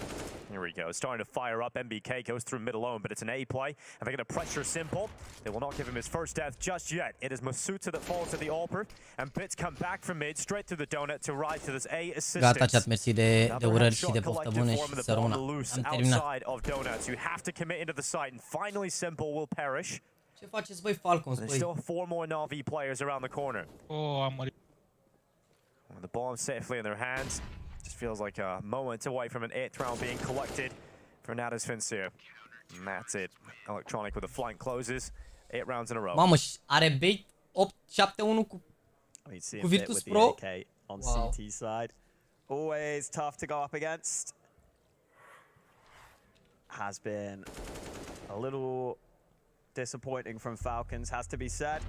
Here we go. Starting to fire up. MBK goes through mid alone, but it's an A play. And they're going to pressure Simple. They will not give him his first death just yet. It is Masuta that falls to the Alper. And Bits come back from mid, straight to the donut to ride to this A assistance. Gata, chat, mersi de urări și de poftă bună și să rămână. Am terminat. Of donuts. You have to commit into the site, and finally Simple will perish. Ce faceți, băi, Falcons, There's still 4 more Na'Vi players around the corner. Oh, am murit. The bomb safely in their hands. Just feels like a moment away from an 8th round being collected for Nadas Finsir. And that's it. Electronic with the flank closes. 8 rounds in a row. Mamă, are bait 8-7-1 cu Virtus Pro. On CT side. Always tough to go up against. Has been a little disappointing from Falcons, has to be said.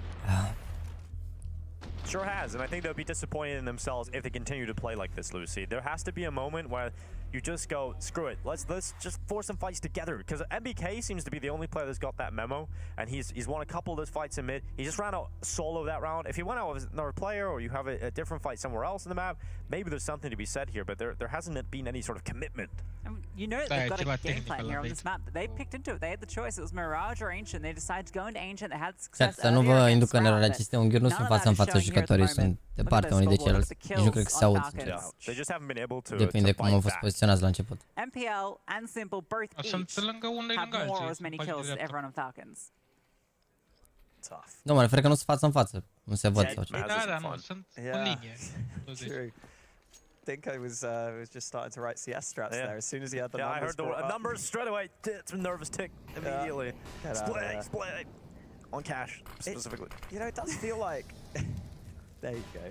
Sure has, and I think they'll be disappointed in themselves if they continue to play like this, Lucy. There has to be a moment where you just go, screw it, let's just force some fights together, because MBK seems to be the only player that's got that memo, and he's won a couple of those fights in mid. He just ran out solo that round. If he went out with another player, or you have a different fight somewhere else in the map, maybe there's something to be said here, but there hasn't been any sort of commitment You know they've got a game plan here on this map, but they picked into it. They had the choice. It was Mirage or Ancient. They decided to go into Ancient. They had success. Să nu vă induc în eroare, aceste unghiuri nu sunt față în față, jucătorii sunt departe unii de ceilalți. Nici nu cred că se aud. Depinde cum au fost poziționați la început. MPL and Simple both each have more or as many kills as everyone on Falcons. Nu, mă refer că nu sunt față în față. Nu se văd sau ce. Da, nu, sunt în linie. I think I was just starting to write CS strats there as soon as he had the numbers. I heard the numbers straight away. It's a nervous tick immediately. Split on cash specifically. You know, it does feel like there you go.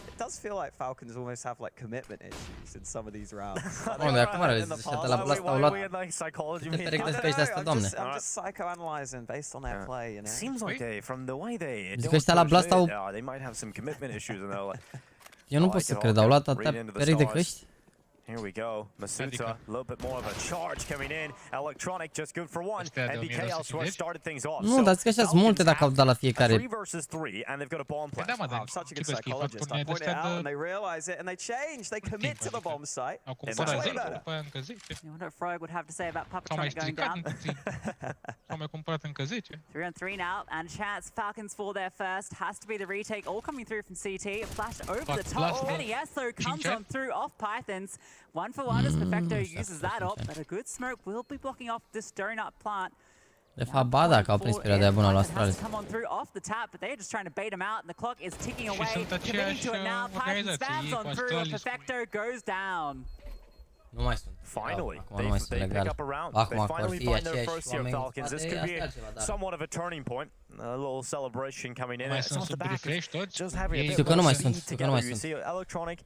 It does feel like Falcons almost have like commitment issues in some of these rounds. I'm just psychoanalyzing based on their play, you know. Seems like from the way they might have some commitment issues and they're like. Eu nu pot să cred, au luat atâta perechi de căști. Here we go. Masuta, a little bit more of a charge coming in. Electronic just good for one. MBK elsewhere started things off. Nu, dar zic că așa sunt multe dacă au dat la fiecare. 3 versus 3 and they've got a bomb plant. I'm such a good psychologist. I point it out and they realize it and they change. They commit to the bomb site. It's way better. You wonder what Frog would have to say about Puppetonic going down. 3 on 3 now, and chance Falcons for their first. Has to be the retake, all coming through from CT. A flash over the top. NES though comes on through off Pythons. 1 for 1 as Perfecto uses that up, but a good smoke will be blocking off this donut plant. De fapt, ba da, că au prins perioada bună la Astralis. Come on through off the tap, but they're just trying to bait him out, and the clock is ticking away. Committing to it now. Python spams on through, and Perfecto goes down. Nu mai sunt. Finally, they pick up a round. They finally find their first here, Falcons. This could be somewhat of a turning point. A little celebration coming in. It's off the back. Just having a bit more speed together. You see Electronic.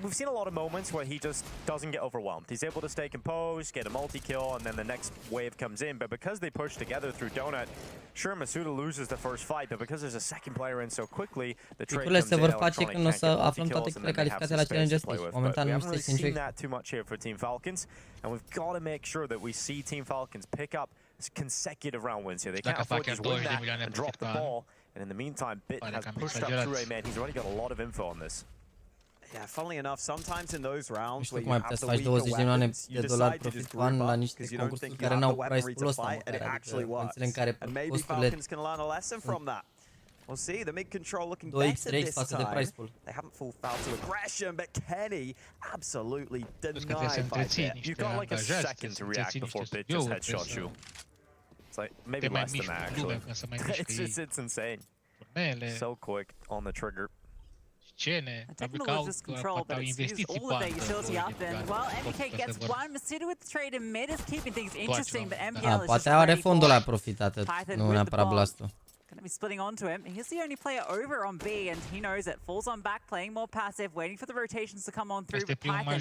We've seen a lot of moments where he just doesn't get overwhelmed. He's able to stay composed, get a multi-kill, and then the next wave comes in. But because they push together through Donut, sure, Masuda loses the first fight, but because there's a second player in so quickly, the trade comes in. Electronic can't get multi-kills, and then they have some space to play with. But we haven't really seen that too much here for Team Falcons, and we've got to make sure that we see Team Falcons pick up consecutive round wins here. They can't afford to just win that and drop the ball. And in the meantime, Bit has pushed up through A, man. He's already got a lot of info on this. Yeah, funnily enough, sometimes in those rounds where you have the weaker weapons, you decide to just group up because you don't think you have the weaponry to fight, and it actually works. And maybe Falcons can learn a lesson from that. We'll see, the mid-control looking better this time. They haven't full foul to aggression, but Kenny absolutely denied by Bit. You've got like a second to react before Bit just headshots you. It's like, maybe less than that, actually. It's insane. So quick on the trigger. Technical loses control, but it's used all of their utility up, and well, MBK gets one. Masuda with the trade in mid is keeping things interesting, but MPL is just ready for Python with the bomb. Gonna be splitting onto him. He's the only player over on B, and he knows it. Falls on back, playing more passive, waiting for the rotations to come on through. But Python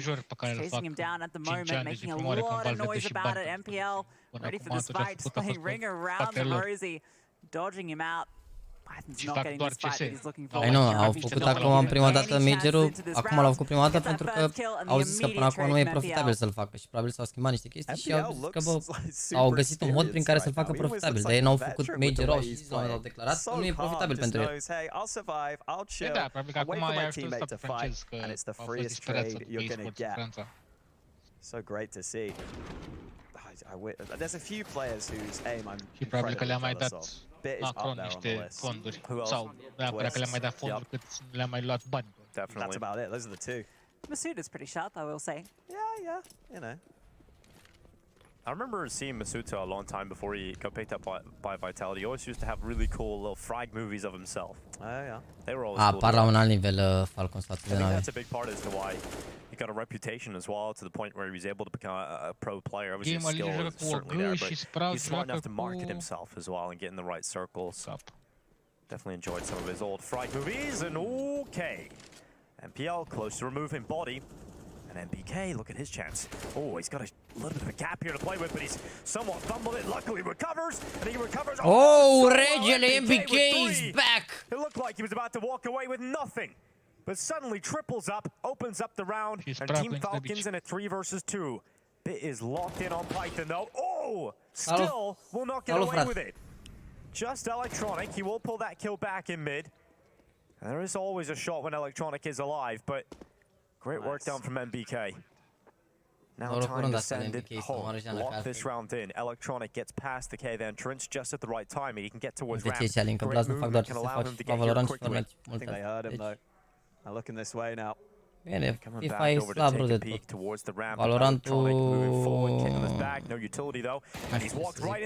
chasing him down at the moment, making a lot of noise about it. MPL ready for this fight, just playing ring around the Rosie, dodging him out. Ai nu, au făcut acum prima dată Major-ul, acum l-au făcut prima dată pentru că au zis că până acum nu e profitabil să-l facă și probabil s-au schimbat niște chestii și au zis că bă, au găsit un mod prin care să-l facă profitabil, dar ei n-au făcut Major-ul, au și zis la un moment dat declarat că nu e profitabil pentru el. Da, probabil că acum i-a ajutat pe francez că au fost disperați de Franța. So great to see. There's a few players whose aim I'm și probabil că le-a mai dat Macron niște fonduri sau neapărat că le-a mai dat fonduri cât le-a mai luat bani. That's about it. Those are the two. Masuda's pretty sharp, I will say. Yeah, you know. I remember seeing Masuda a long time before he got picked up by Vitality. He always used to have really cool little frag movies of himself. Oh yeah. They were always cool. Apar la un alt nivel Falcons față de noi. That's a big part as to why he got a reputation as well, to the point where he was able to become a pro player. Obviously his skill is certainly there, but he's smart enough to market himself as well and get in the right circles. Definitely enjoyed some of his old frag movies, and okay. MPL close to removing body. And MBK, look at his chance. Oh, he's got a little bit of a gap here to play with, but he's somewhat fumbled it. Luckily recovers, and he recovers. Oh, Regele, MBK is back! It looked like he was about to walk away with nothing, but suddenly triples up, opens up the round, and Team Falcons in a 3 versus 2. Bit is locked in on Python though. Oh, still will not get away with it. Just Electronic, he will pull that kill back in mid. And there is always a shot when Electronic is alive, but great work down from MBK. Now trying to send it home, lock this round in. Electronic gets past the cave entrance just at the right time. He can get towards ramp. Great movement can allow him to get here quickly. I think they heard him though. They're looking this way now. Bine, FIFA e slab rău de tot. Valorantul...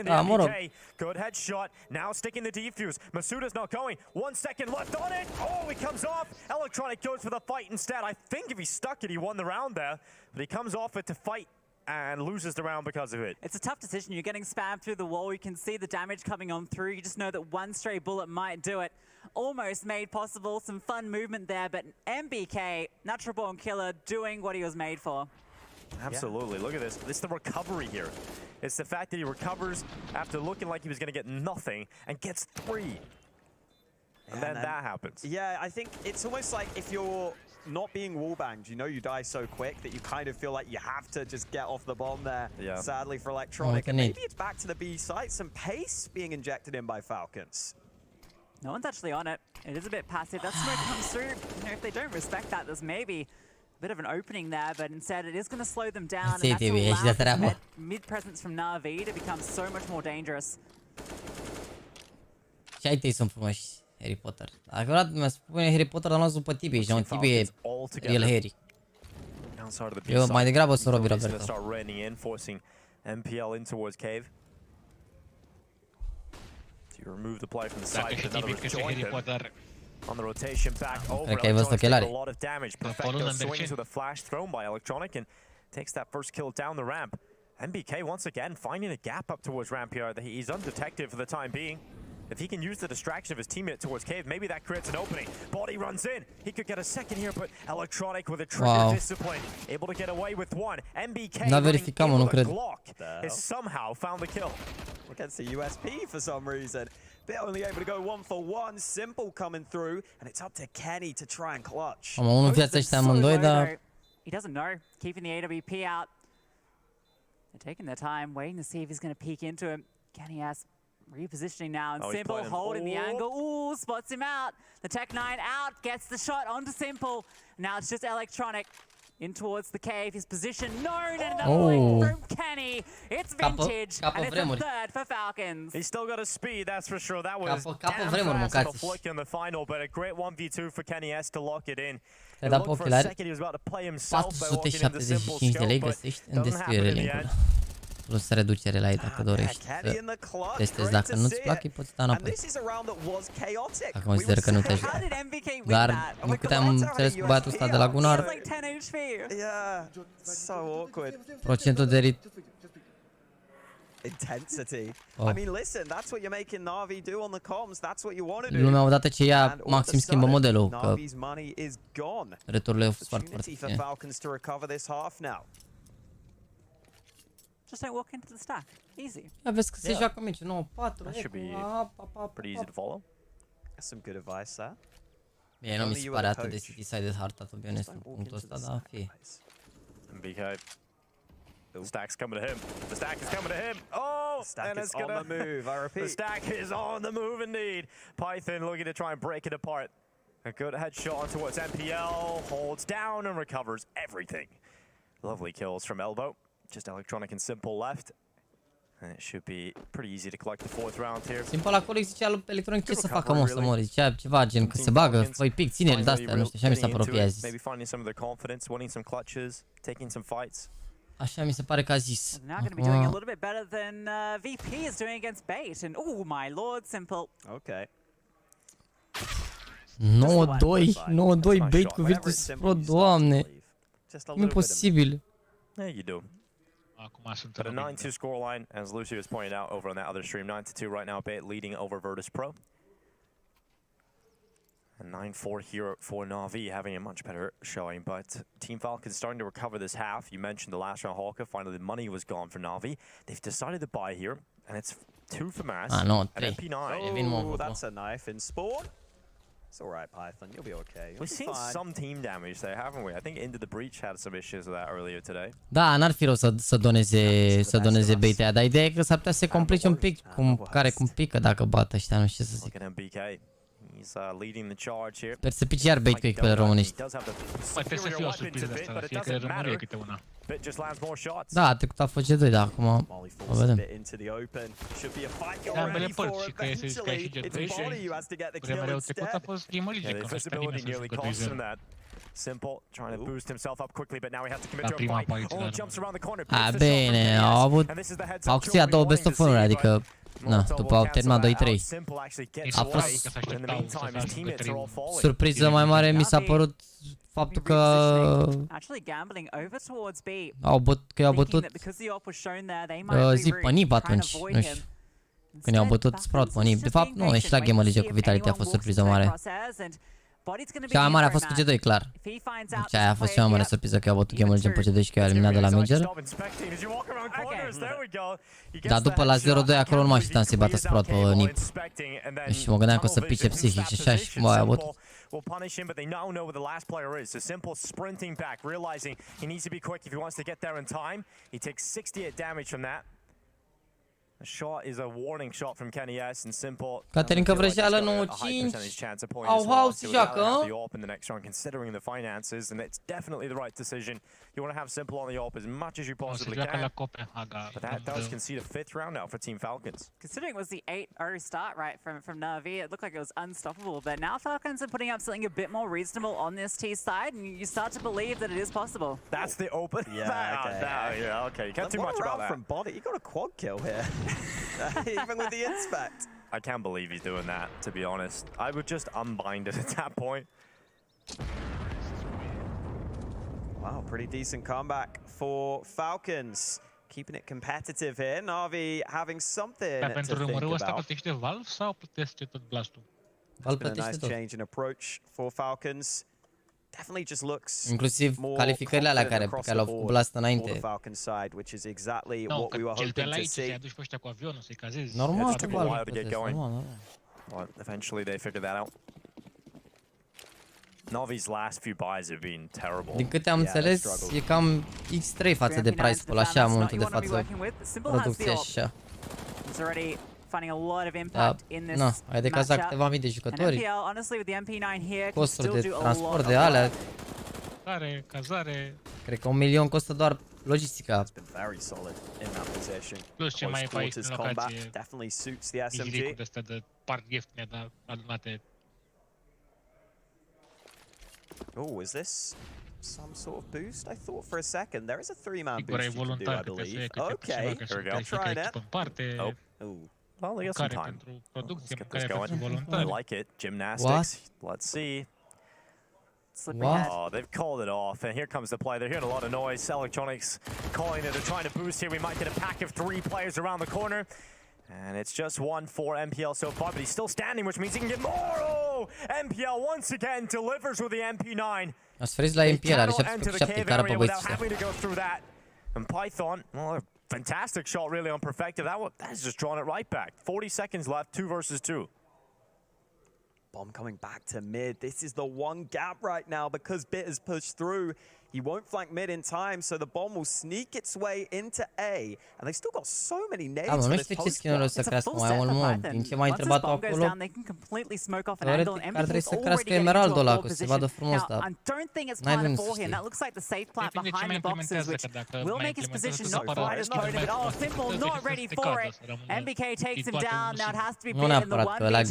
Da, mă rog. Good headshot. Now sticking the defuse. Masuda's not going. 1 second left on it. Oh, he comes off. Electronic goes for the fight instead. I think if he stuck it, he won the round there. But he comes off it to fight and loses the round because of it. It's a tough decision. You're getting spammed through the wall. You can see the damage coming on through. You just know that one stray bullet might do it. Almost made possible some fun movement there, but MBK, natural born killer, doing what he was made for. Absolutely. Look at this. It's the recovery here. It's the fact that he recovers after looking like he was going to get nothing and gets 3. And then that happens. Yeah, I think it's almost like if you're not being wallbanged, you know you die so quick that you kind of feel like you have to just get off the bomb there, sadly for Electronic. And maybe it's back to the B site, some pace being injected in by Falcons. No one's actually on it. It is a bit passive. That smoke comes through. You know, if they don't respect that, there's maybe a bit of an opening there, but instead it is going to slow them down. And that's allows mid-presence from Na'Vi to become so much more dangerous. Și ai tăi sunt frumoși, Harry Potter. Adevărat, mi-a spune Harry Potter, dar l-am văzut pe Tibi și Tibi e real Harry. Eu mai degrabă sunt Robbie Roberto. MPL in towards cave. You remove the play from the side, but another was joined him. On the rotation back over, Electronic taking a lot of damage. Perfecto swings with a flash thrown by Electronic and takes that first kill down the ramp. MBK once again finding a gap up towards ramp here. He's undetected for the time being. If he can use the distraction of his teammate towards cave, maybe that creates an opening. Body runs in. He could get a second here, but Electronic with a trigger discipline, able to get away with 1. MBK running in with a Glock has somehow found the kill. Against the USP for some reason. They're only able to go 1-for-1. Simple coming through, and it's up to Kenny to try and clutch. He doesn't know. Keeping the AWP out. They're taking their time, waiting to see if he's going to peek into him. Kenny has repositioning now, and Simple holding the angle. Ooh, spots him out. The Tech 9 out, gets the shot onto Simple. Now it's just Electronic in towards the cave. His position known, and another link from Kenny. It's vintage, and it's a third for Falcons. He's still got a speed, that's for sure. That was damn fast of a flick in the final, but a great 1v2 for Kenny S to lock it in. It looked for a second he was about to play himself by walking into Simple's scope, but doesn't happen in the end. Plus reducere la ei dacă dorești să testezi. Dacă nu-ți plac, îi poți da înapoi. Dacă consider că nu te ajută. Dar, din câte am înțeles cu băiatul ăsta de la Gunnar, procentul de intensity. I mean, listen, that's what you're making Na'Vi do on the comms. That's what you want to do. Lumea odată ce ia maxim schimbă modelul, că returile au fost foarte bine. Falcons to recover this half now. Just don't walk into the stack. Easy. Ia vezi că se joacă mici, 9-4. That should be pretty easy to follow. That's some good advice there. Bine, nu mi se pare atât de city-sided harta, to be honest, în punctul ăsta, dar fie. MBK. The stack's coming to him. The stack is coming to him. Oh, and it's on the move, I repeat. The stack is on the move indeed. Python looking to try and break it apart. A good headshot towards MPL. Holds down and recovers everything. Lovely kills from Elbow. Just Electronic and Simple left. And it should be pretty easy to collect the 4th round here. Simple acolo zicea lui Electronic ce să facă, mă, să mori. Zicea ceva gen că se bagă, fă-i pic, ține-l de-astea, nu știu, așa mi s-a părut că a zis. Maybe finding some of their confidence, winning some clutches, taking some fights. Așa mi se pare că a zis. Now going to be doing a little bit better than VP is doing against Bait. And oh my lord, Simple. Okay. 9-2 Bait cu Virtus Pro, doamne. Nu e posibil. Yeah, you do. But a 9-2 scoreline, as Lucy was pointing out over on that other stream. 9-2 right now, Bait leading over Virtus Pro. And 9-4 here for Na'Vi, having a much better showing. But Team Falcons starting to recover this half. You mentioned the last round Hawker. Finally, the money was gone for Na'Vi. They've decided to buy here, and it's 2 for Mass and MP9. Oh, that's a knife in spawn. It's alright, Python. You'll be okay. We've seen some team damage there, haven't we? I think Into the Breach had some issues with that earlier today. Da, n-ar fi rău să doneze bait-ea, dar ideea e că s-ar putea să se complice un pic, cum pică dacă bat ăștia, nu știu ce să zic. Sper să pici iar bait cu echipele românești. Mai trebuie să fie o surpriză de asta, la fiecare rămâne câte una. Da, trecut a fost G2, dar acum o vedem. Ambele părți, și că este ca și G2 și vremea trecut a fost Game Legion, că ăsta nimeni să jucă 2-0. Simple trying to boost himself up quickly, but now he has to commit to a fight. Oh, jumps around the corner. Bine, au câștigat 2 best of 1, adică na, după au terminat 2-3. A fost surpriză mai mare, mi s-a părut faptul că i-au bătut Zip pe Nib atunci, nu știu. Când i-au bătut Sprout pe Nib. De fapt, nu, și la Game Legion cu Vitality a fost surpriză mare. Cea mai mare a fost cu G2, clar. Deci aia a fost cea mai mare surpriză, că i-au bătut Game Legion pe G2 și că i-au eliminat de la Major. Dar după la 0-2 acolo nu mă așteptam să-i bată Sprout pe Nib. Și mă gândeam că o să pice psihic și așa, și cum a bătut. Will punish him, but they now know where the last player is. So Simple sprinting back, realizing he needs to be quick if he wants to get there in time. He takes 68 damage from that. The shot is a warning shot from Kenny S and Simple. Caterinca vrăjeală 9-5. Au house joacă. In the next round, considering the finances, and it's definitely the right decision. You want to have Simple on the op as much as you possibly can. But that does concede a 5th round now for Team Falcons. Considering it was the 8-0 start right from Na'Vi, it looked like it was unstoppable. But now Falcons are putting up something a bit more reasonable on this T side, and you start to believe that it is possible. That's the open. Yeah, okay. You can't do much about that. From body, you got a quad kill here. Even with the inspect. I can't believe he's doing that, to be honest. I would just unbind it at that point. Wow, pretty decent comeback for Falcons. Keeping it competitive here. Na'Vi having something to pentru think rumărul ăsta about. plătește Valve sau plătește tot Blast-ul? Valve Been a plătește nice tot. change in approach for Falcons. Definitely just looks inclusiv calificările alea care le-au făcut Blast înainte. Falcon side, which is exactly what we were hoping to see. Aduci pe ăștia cu avionul să-i cazezi. Normal, took a while to get going. But eventually they figured that out. Navi's last few buys have been terrible. Din câte am înțeles, e cam X3 față de price pool, așa, în momentul de față. Producția și așa. Finding a lot of impact in this matchup. Ai de cazat câteva mii de jucători. MPL, honestly, with the MP9 here, costuri de transport de alea. Cazare. Cred că 1 milion costă doar logistica. Plus ce mai e pe aici în locație. Definitely suits the SMG. Izlicul de astea de part ieftine, dar adunate. Oh, is this some sort of boost? I thought for a second there is a 3-man boost you can do, I believe. Okay, here we go. Trying it. Oh. Well, they got some time. Let's get this going. I like it. Gymnastics. Let's see. Oh, they've called it off, and here comes the play. They're hearing a lot of noise. Electronics calling it. They're trying to boost here. We might get a pack of 3 players around the corner. And it's just 1 for MPL so far, but he's still standing, which means he can get more. Oh, MPL once again delivers with the MP9. Asferiți la MPL, are 7 care pe băieți ăștia. And Python, well, fantastic shot really on Perfective. That's just drawn it right back. 40 seconds left, 2 versus 2. Bomb coming back to mid. This is the one gap right now because Bit has pushed through. He won't flank mid in time, so the bomb will sneak its way into A. And they've still got so many nades for this post. Să crească mai mult, mă. Din ce m-ai întrebat acolo, teoretic ar trebui să crească emeraldul ăla, că se vadă frumos, dar n-ai vrem să știi. Nu neapărat, că ăla,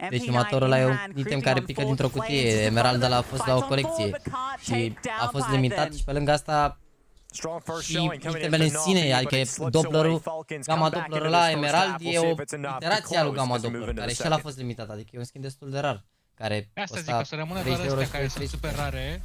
deci următorul ăla e un item care pică dintr-o cutie, emeraldul ăla a fost la o colecție și a fost limitat și pe lângă asta și itemele în sine, adică Dopplerul, gama Doppler la Emerald e o iterație a lui gama Doppler, care și el a fost limitat, adică e un skin destul de rar, care costă 30 euro și care sunt super rare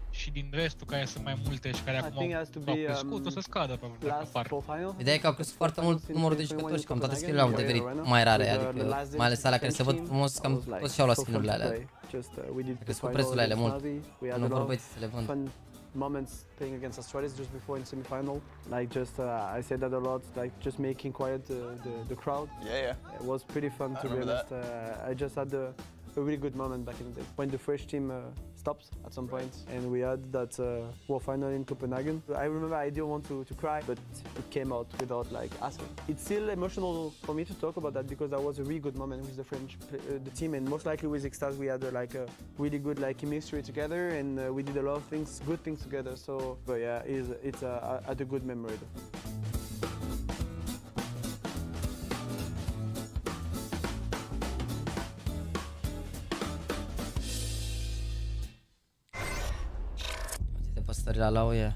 și din restul care sunt mai multe și care acum au crescut, o să scadă pe apar. Ideea e că au crescut foarte mult numărul de jucători și cam toate skin-urile au devenit mai rare, adică mai ales alea care se văd frumos, cam toți și-au luat skin-urile alea. A crescut prețurile alea mult, nu vor băieți să le vând. Moments playing against Astralis just before in semi-final, like just I said that a lot, like just making quiet the crowd. Yeah. It was pretty fun to be honest. I just had a a really good moment back in the day when the French team stopped at some point, and we had that World Final in Copenhagen. I remember I didn't want to cry, but it came out without like asking. It's still emotional for me to talk about that because that was a really good moment with the French the team, and most likely with Extase we had like a really good like chemistry together, and we did a lot of things, good things together. So, but yeah, it's a good memory. Păstările la oie.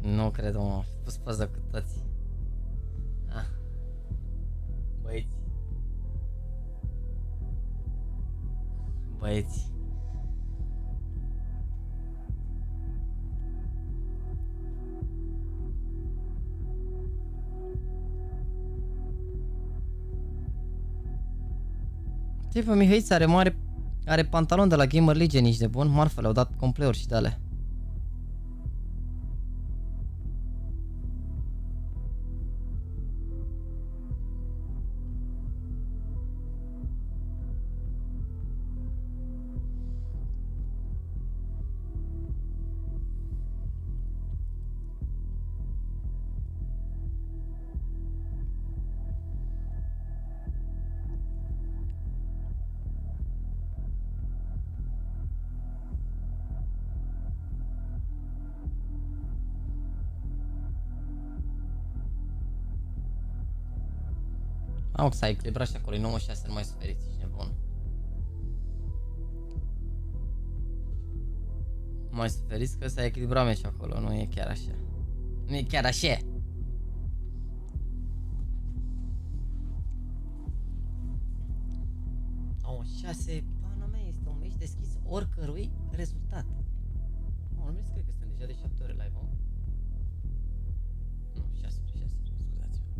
Nu cred, mă. Am pus poză cu toți. Ah. Băieți. Băieți. Ce bă, Mihăiță are pantalon de la Gamer Legion, ești de bun? Marfă, le-au dat compleuri și de alea. Am să ai echilibrat și acolo, e 96, nu mai suferiți, ești nebun. Nu mai suferiți că s-a echilibrat meci acolo, nu e chiar așa. Nu e chiar așa. Au 6, pana mea, este un meci deschis oricărui rezultat. Nu mi cred că suntem deja de 7 ore live, mă. Nu, 6 ore, scuzați-mă.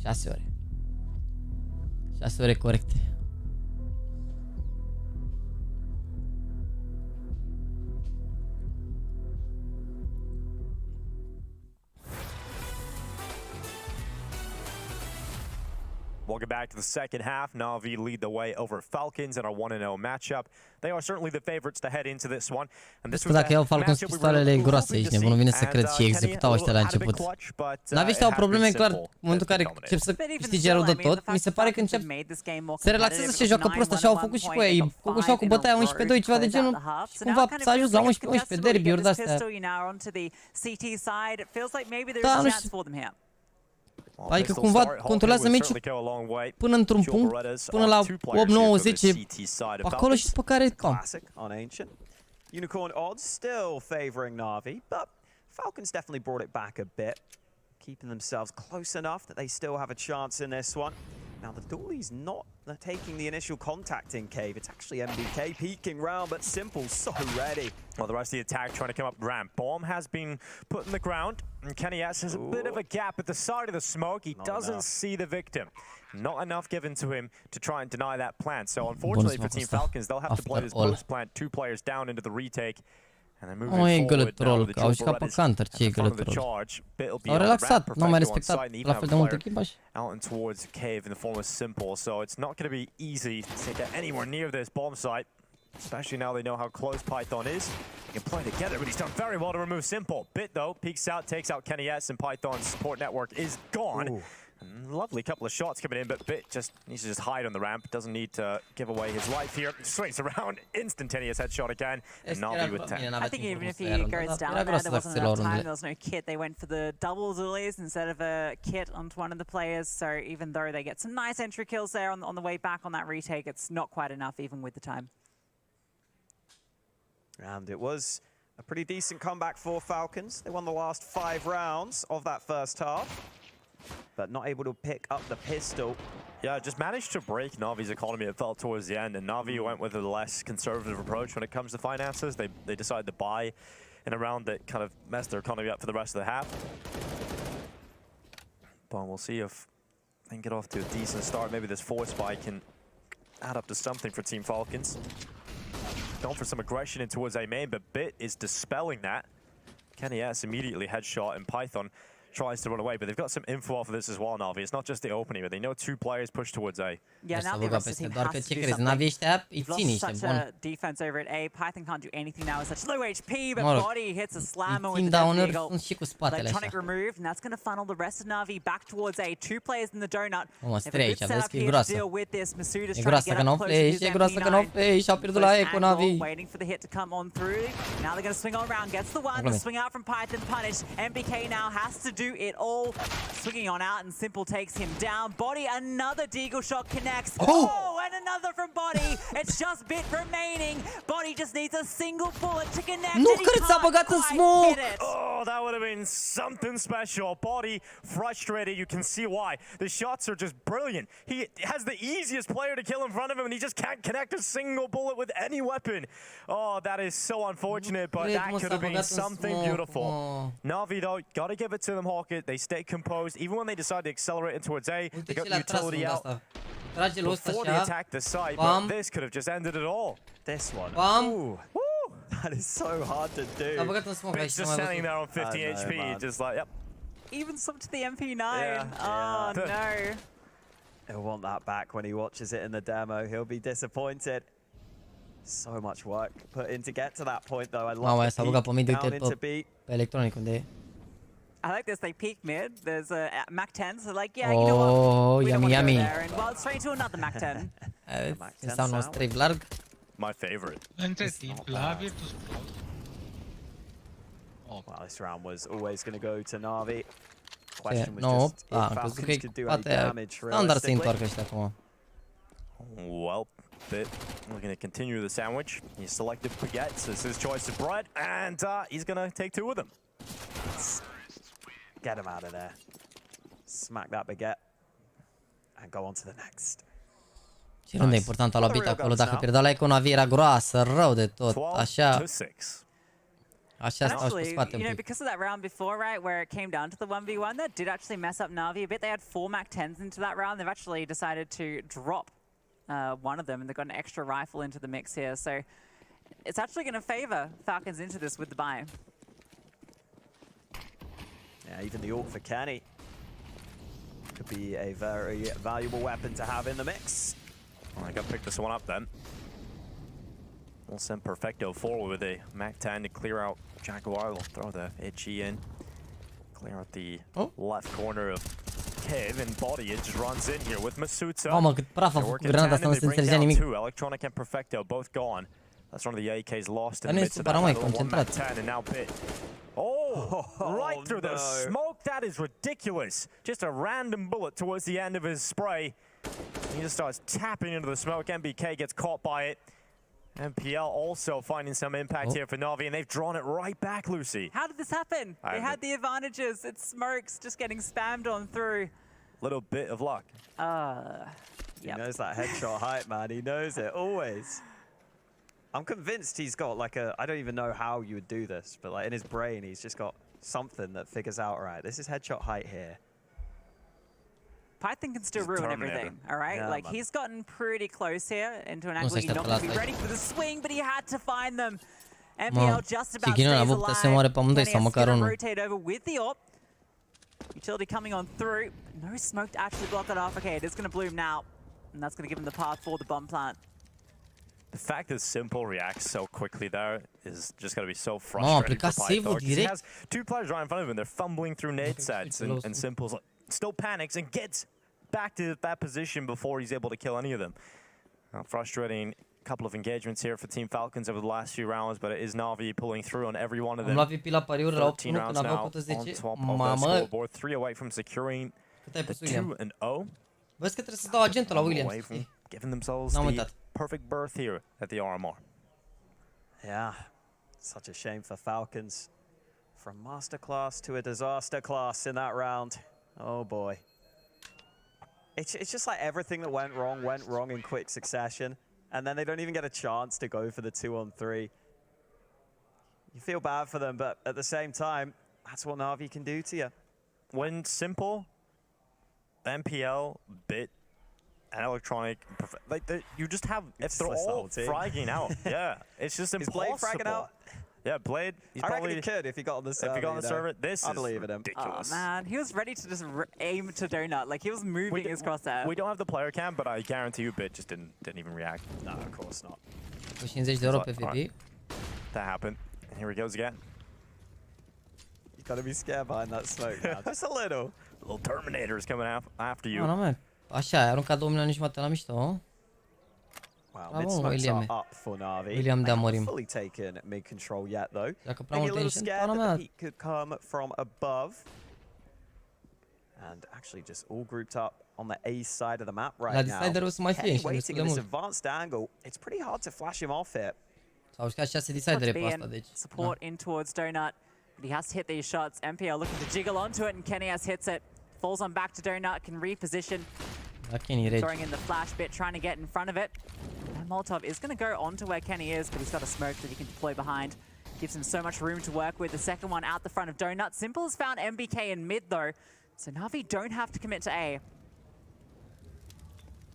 6 ore. 6 ore corecte. Welcome back to the second half. Na'Vi lead the way over Falcons in our 1-0 matchup. They are certainly the favorites to head into this one. And this was dacă iau Falcons pistoalele groase, ești nebun, nu vine să cred și executau ăștia la început. Na'Vi ăștia au probleme clar în momentul în care încep să câștige rău de tot. Mi se pare că încep se relaxează și joacă prost, așa au făcut și cu ei. Făcușau cu bătaia 11-2, ceva de genul. Și cumva s-a ajuns la 11-11 derby-uri de-astea. Da, nu știu. Adică cumva controlează meciul până într-un punct, până la 8, 9, 10, acolo și după care pam. Unicorn odds still favoring Na'Vi, but Falcons definitely brought it back a bit, keeping themselves close enough that they still have a chance in this one. Now the Dooley's not taking the initial contact in Cave. It's actually MBK peeking round, but Simple so ready. Well, the rest of the attack trying to come up ramp. Bomb has been put in the ground, and Kenny S has a bit of a gap at the side of the smoke. He doesn't see the victim. Not enough given to him to try and deny that plant. So unfortunately for Team Falcons, they'll have to play this post plant, 2 players down into the retake. Nu e gălătrol, că au jucat pe counter, ce e gălătrol. S-au relaxat, n-au mai respectat la fel de mult echipa și... Out and towards Cave in the form of Simple, so it's not going to be easy to get anywhere near this bomb site, especially now they know how close Python is. They can play together, but he's done very well to remove Simple. Bit though, peeks out, takes out Kenny S, and Python's support network is gone. Lovely couple of shots coming in, but Bit just needs to just hide on the ramp. Doesn't need to give away his life here. Swings around, instantaneous headshot again, and Na'Vi with 10. I think even if he goes down there wasn't enough time, there was no kit. They went for the double dualies instead of a kit onto one of the players, so even though they get some nice entry kills there on the way back on that retake, it's not quite enough even with the time. And it was a pretty decent comeback for Falcons. They won the last 5 rounds of that first half, but not able to pick up the pistol. Yeah, just managed to break Na'Vi's economy, it felt, towards the end, and Na'Vi went with a less conservative approach when it comes to finances. They decided to buy in a round that kind of messed their economy up for the rest of the half. But we'll see if they can get off to a decent start. Maybe this force spike can add up to something for Team Falcons. going for some aggression in towards A main, but Bit is dispelling that. Kenny S immediately headshot, and Python tries to run away, but they've got some info off of this as well, Navi. It's not just the opening, but they know 2 players push towards A. Yeah, now the rest of the team has to do something. You've lost such a defense over at A. Python can't do anything now with such low HP, but Body hits a slammer with the Death Eagle. Electronic removed, and that's going to funnel the rest of Navi back towards A. 2 players in the donut. If a good setup here to deal with this. Masuda's trying to get up close to his MP9. Waiting for the hit to come on through. Now they're going to swing all around. Gets the one. The swing out from Python. Punish. MBK now has to do it all. Swinging on out, and Simple takes him down. Body, another deagle shot connects. Oh, and another from Body. It's just Bit remaining. Body just needs a single bullet to connect. Nu cred s-a băgat în smoke. Oh, that would have been something special. Body frustrated. You can see why. The shots are just brilliant. He has the easiest player to kill in front of him, and he just can't connect a single bullet with any weapon. Oh, that is so unfortunate, but that could have been something beautiful. Navi, though, got to give it to them, Hawkett. They stay composed. Even when they decide to accelerate in towards A, they got utility out before they attack the site, but this could have just ended it all. This one. Ooh. That is so hard to do. It's just standing there on 50 HP, just like, yep. Even sub to the MP9. Oh, no. He'll want that back when he watches it in the demo. He'll be disappointed. So much work put in to get to that point, though. I love the peek down into B. I like this, they peek mid, there's a Mac 10, so like, yeah, you know what, we don't want to go there, and well, straight to another Mac 10. My favorite. Well, this round was always going to go to Navi. Question was just if Falcons could do any damage realistically. Well, Bit, we're going to continue the sandwich. He selected baguettes as his choice of bread, and he's going to take 2 of them. Get him out of there. Smack that baguette. And go on to the next. Ce rând de important a luat Bit acolo. Dacă pierdea la Eco, Navi era groasă, rău de tot. Așa. Așa stau și pe spate un pic. Because of that round before, right, where it came down to the 1v1, that did actually mess up Navi a bit. They had 4 Mac 10s into that round. They've actually decided to drop one of them, and they've got an extra rifle into the mix here. So it's actually going to favor Falcons into this with the buy. Yeah, even the ult for Kenny could be a very valuable weapon to have in the mix. Well, I got to pick this one up then. We'll send Perfecto forward with a Mac 10 to clear out Jaguar. We'll throw the HE in. Clear out the left corner of Kev, and Body it just runs in here with Masuta. Mamă, cât praf a făcut cu granata asta, nu se înțelegea nimic. Electronic and Perfecto both gone. That's one of the AKs lost in the midst of that battle. 1 Mac 10 and now Bit. Oh, right through the smoke. That is ridiculous. Just a random bullet towards the end of his spray. He just starts tapping into the smoke. MBK gets caught by it. MPL also finding some impact here for Navi, and they've drawn it right back, Lucy. How did this happen? They had the advantages. It's smokes just getting spammed on through. Little bit of luck. He knows that headshot height, man. He knows it, always. I'm convinced he's got like a, I don't even know how you would do this, but like in his brain, he's just got something that figures out, right, this is headshot height here. Python can still ruin everything, all right? Yeah, like, he's gotten pretty close here into an angle. He's not going to be ready for the swing, but he had to find them. MPL just about stays alive. Kenny's going to rotate over with the op. Utility coming on through. No smoke to actually block it off. Okay, it is going to bloom now. And that's going to give him the path for the bomb plant. The fact that Simple reacts so quickly there is just going to be so frustrating for Python. He has 2 players right in front of him. They're fumbling through nade sets, and Simple's like, still panics and gets back to that position before he's able to kill any of them. Frustrating couple of engagements here for Team Falcons over the last few rounds, but it is Navi pulling through on every one of them. 13 rounds now on top of the scoreboard, 3 away from securing the 2-0. Vezi că trebuie să dau agentul la Williams. Giving themselves the perfect berth here at the RMR. Yeah, such a shame for Falcons. From masterclass to a disaster class in that round. Oh boy. It's just like everything that went wrong in quick succession, and then they don't even get a chance to go for the 2-on-3. You feel bad for them, but at the same time, that's what Navi can do to you. When Simple, MPL, Bit, and electronic, like you just have if they're all fragging out. Yeah, it's just impossible. Is Blade fragging out? Yeah, Blade. He's I probably reckon he could if he got on the server. If he got on the server, this I is believe in him. ridiculous. Oh man, he was ready to just aim to Donut. Like he was moving his crosshair. We don't have the player cam, but I guarantee you, Bit just didn't even react. No, of course not. Cu 50 de euro pe VP. That happened. And here he goes again. You gotta be scared behind that smoke now. Just a little. Little Terminator is coming after you. Nu, man. Așa, ai aruncat 2 milioane jumate la mișto. Wow, mid smokes are up for Na'Vi. William de haven't fully taken mid control yet though. Maybe a little scared that the peak could come from above. And actually just all grouped up on the A side of the map right now. Kenny waiting in this advanced angle. It's pretty hard to flash him off it. S-au jucat 6 decidere pe asta, deci. Support in towards Donut, but he has to hit these shots. MPL looking to jiggle onto it, and Kenny has hits it. Falls on back to Donut, can reposition. Throwing in the flash bit, trying to get in front of it. And Molotov is going to go onto where Kenny is, but he's got a smoke that he can deploy behind. Gives him so much room to work with. The second one out the front of Donut. Simple has found MBK in mid though, so Na'Vi don't have to commit to A.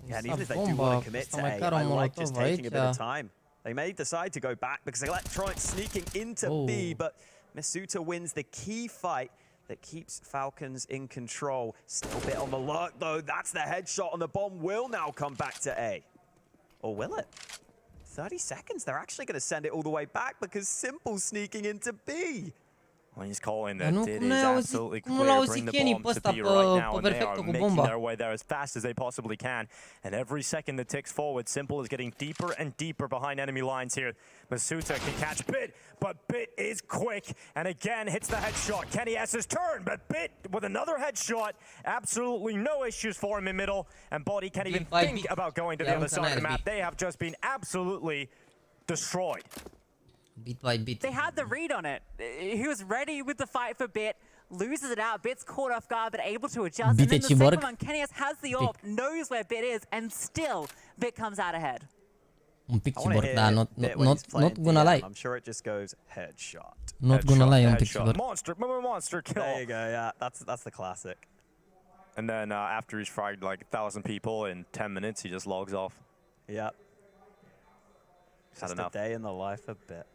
Yeah, and even if they do want to commit to A, I like just taking a bit of time. They may decide to go back because Electronic sneaking into B, but Masuta wins the key fight that keeps Falcons in control. Still a bit on the lurk though. That's the headshot, and the bomb will now come back to A. Or will it? 30 seconds. They're actually going to send it all the way back because Simple's sneaking into B. When he's calling that it is absolutely clear. Bring the bomb to B right now, and they are making their way there as fast as they possibly can. And every second that ticks forward, Simple is getting deeper and deeper behind enemy lines here. Masuta can catch Bit, but Bit is quick, and again hits the headshot. Kenny S's turn, but Bit with another headshot. Absolutely no issues for him in middle, and Body can't even think about going to the other side of the map. They have just been absolutely destroyed. Bit by bit. They had the read on it. He was ready with the fight for Bit, loses it out. Bit's caught off guard, but able to adjust. And then the second one, Kenny has the AWP, knows where Bit is, and still Bit comes out ahead. Un pic ciborg, da, not gonna lie. I'm sure it just goes headshot. Not gonna lie, un pic ciborg. Monster kill. There you go, yeah, that's the classic. And then after he's fragged like 1,000 people in 10 minutes, he just logs off. Yep. Just a day in the life of Bit.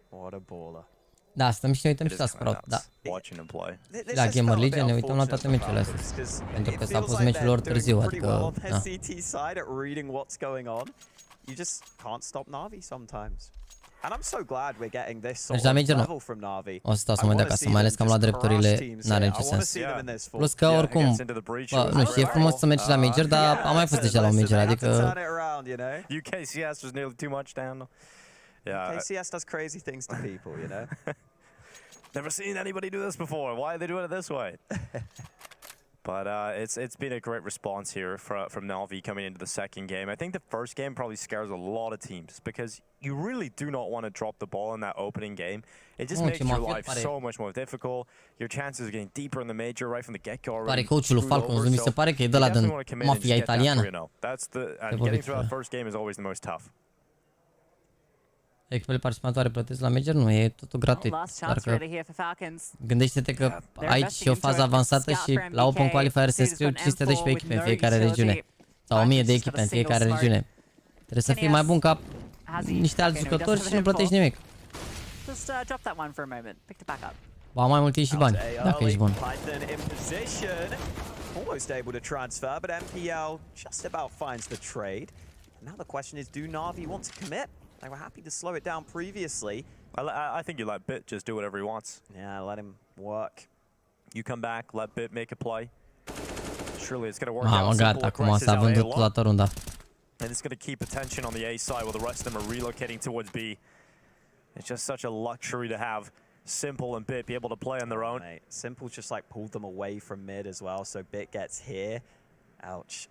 What a baller. Da, stăm și ne uităm și la Sprout, da. Watching him play. La Gamer Legion ne uităm la toate meciurile astea. Pentru că s-a pus meciul lor târziu, adică, da. CT side at reading what's going on. You just can't stop Na'Vi sometimes. And I'm so glad we're getting this sort of level from Na'Vi. O să stau să mă uit de acasă, mai ales că am luat drepturile, n-are nicio sens. Plus că oricum, nu știu, e frumos să mergi la Major, dar am mai fost deja la un Major, adică... UKCS was nearly too much down. Yeah. KCS does crazy things to people, you know? Never seen anybody do this before. Why are they doing it this way? But it's been a great response here from Na'Vi coming into the second game. I think the first game probably scares a lot of teams because you really do not want to drop the ball in that opening game. It just makes your life so much more difficult. Your chances of getting deeper in the major right from the get-go are pare coachul lui Falcons, nu mi se pare că e de la din mafia italiană. Getting through that first game is always the most tough. Echipele participatoare plătesc la Major? Nu, e totul gratuit. Doar că gândește-te că aici e o fază avansată și la Open Qualifier se scriu 512 echipe în fiecare regiune. Sau 1000 de echipe în fiecare regiune. Trebuie să fii mai bun ca niște alți jucători și nu plătești nimic. Ba mai mult e și bani, dacă ești bun. Almost able to transfer, but MPL just about finds the trade. Now the question is, do Na'Vi want to commit? They were happy to slow it down previously. I think you let Bit just do whatever he wants. Yeah, let him work. You come back, let Bit make a play. Surely it's going to work out. Gata, acum s-a vândut toată runda. And it's going to keep attention on the A side while the rest of them are relocating towards B. It's just such a luxury to have Simple and Bit be able to play on their own. Mate, Simple just like pulled them away from mid as well, so Bit gets here. Ouch.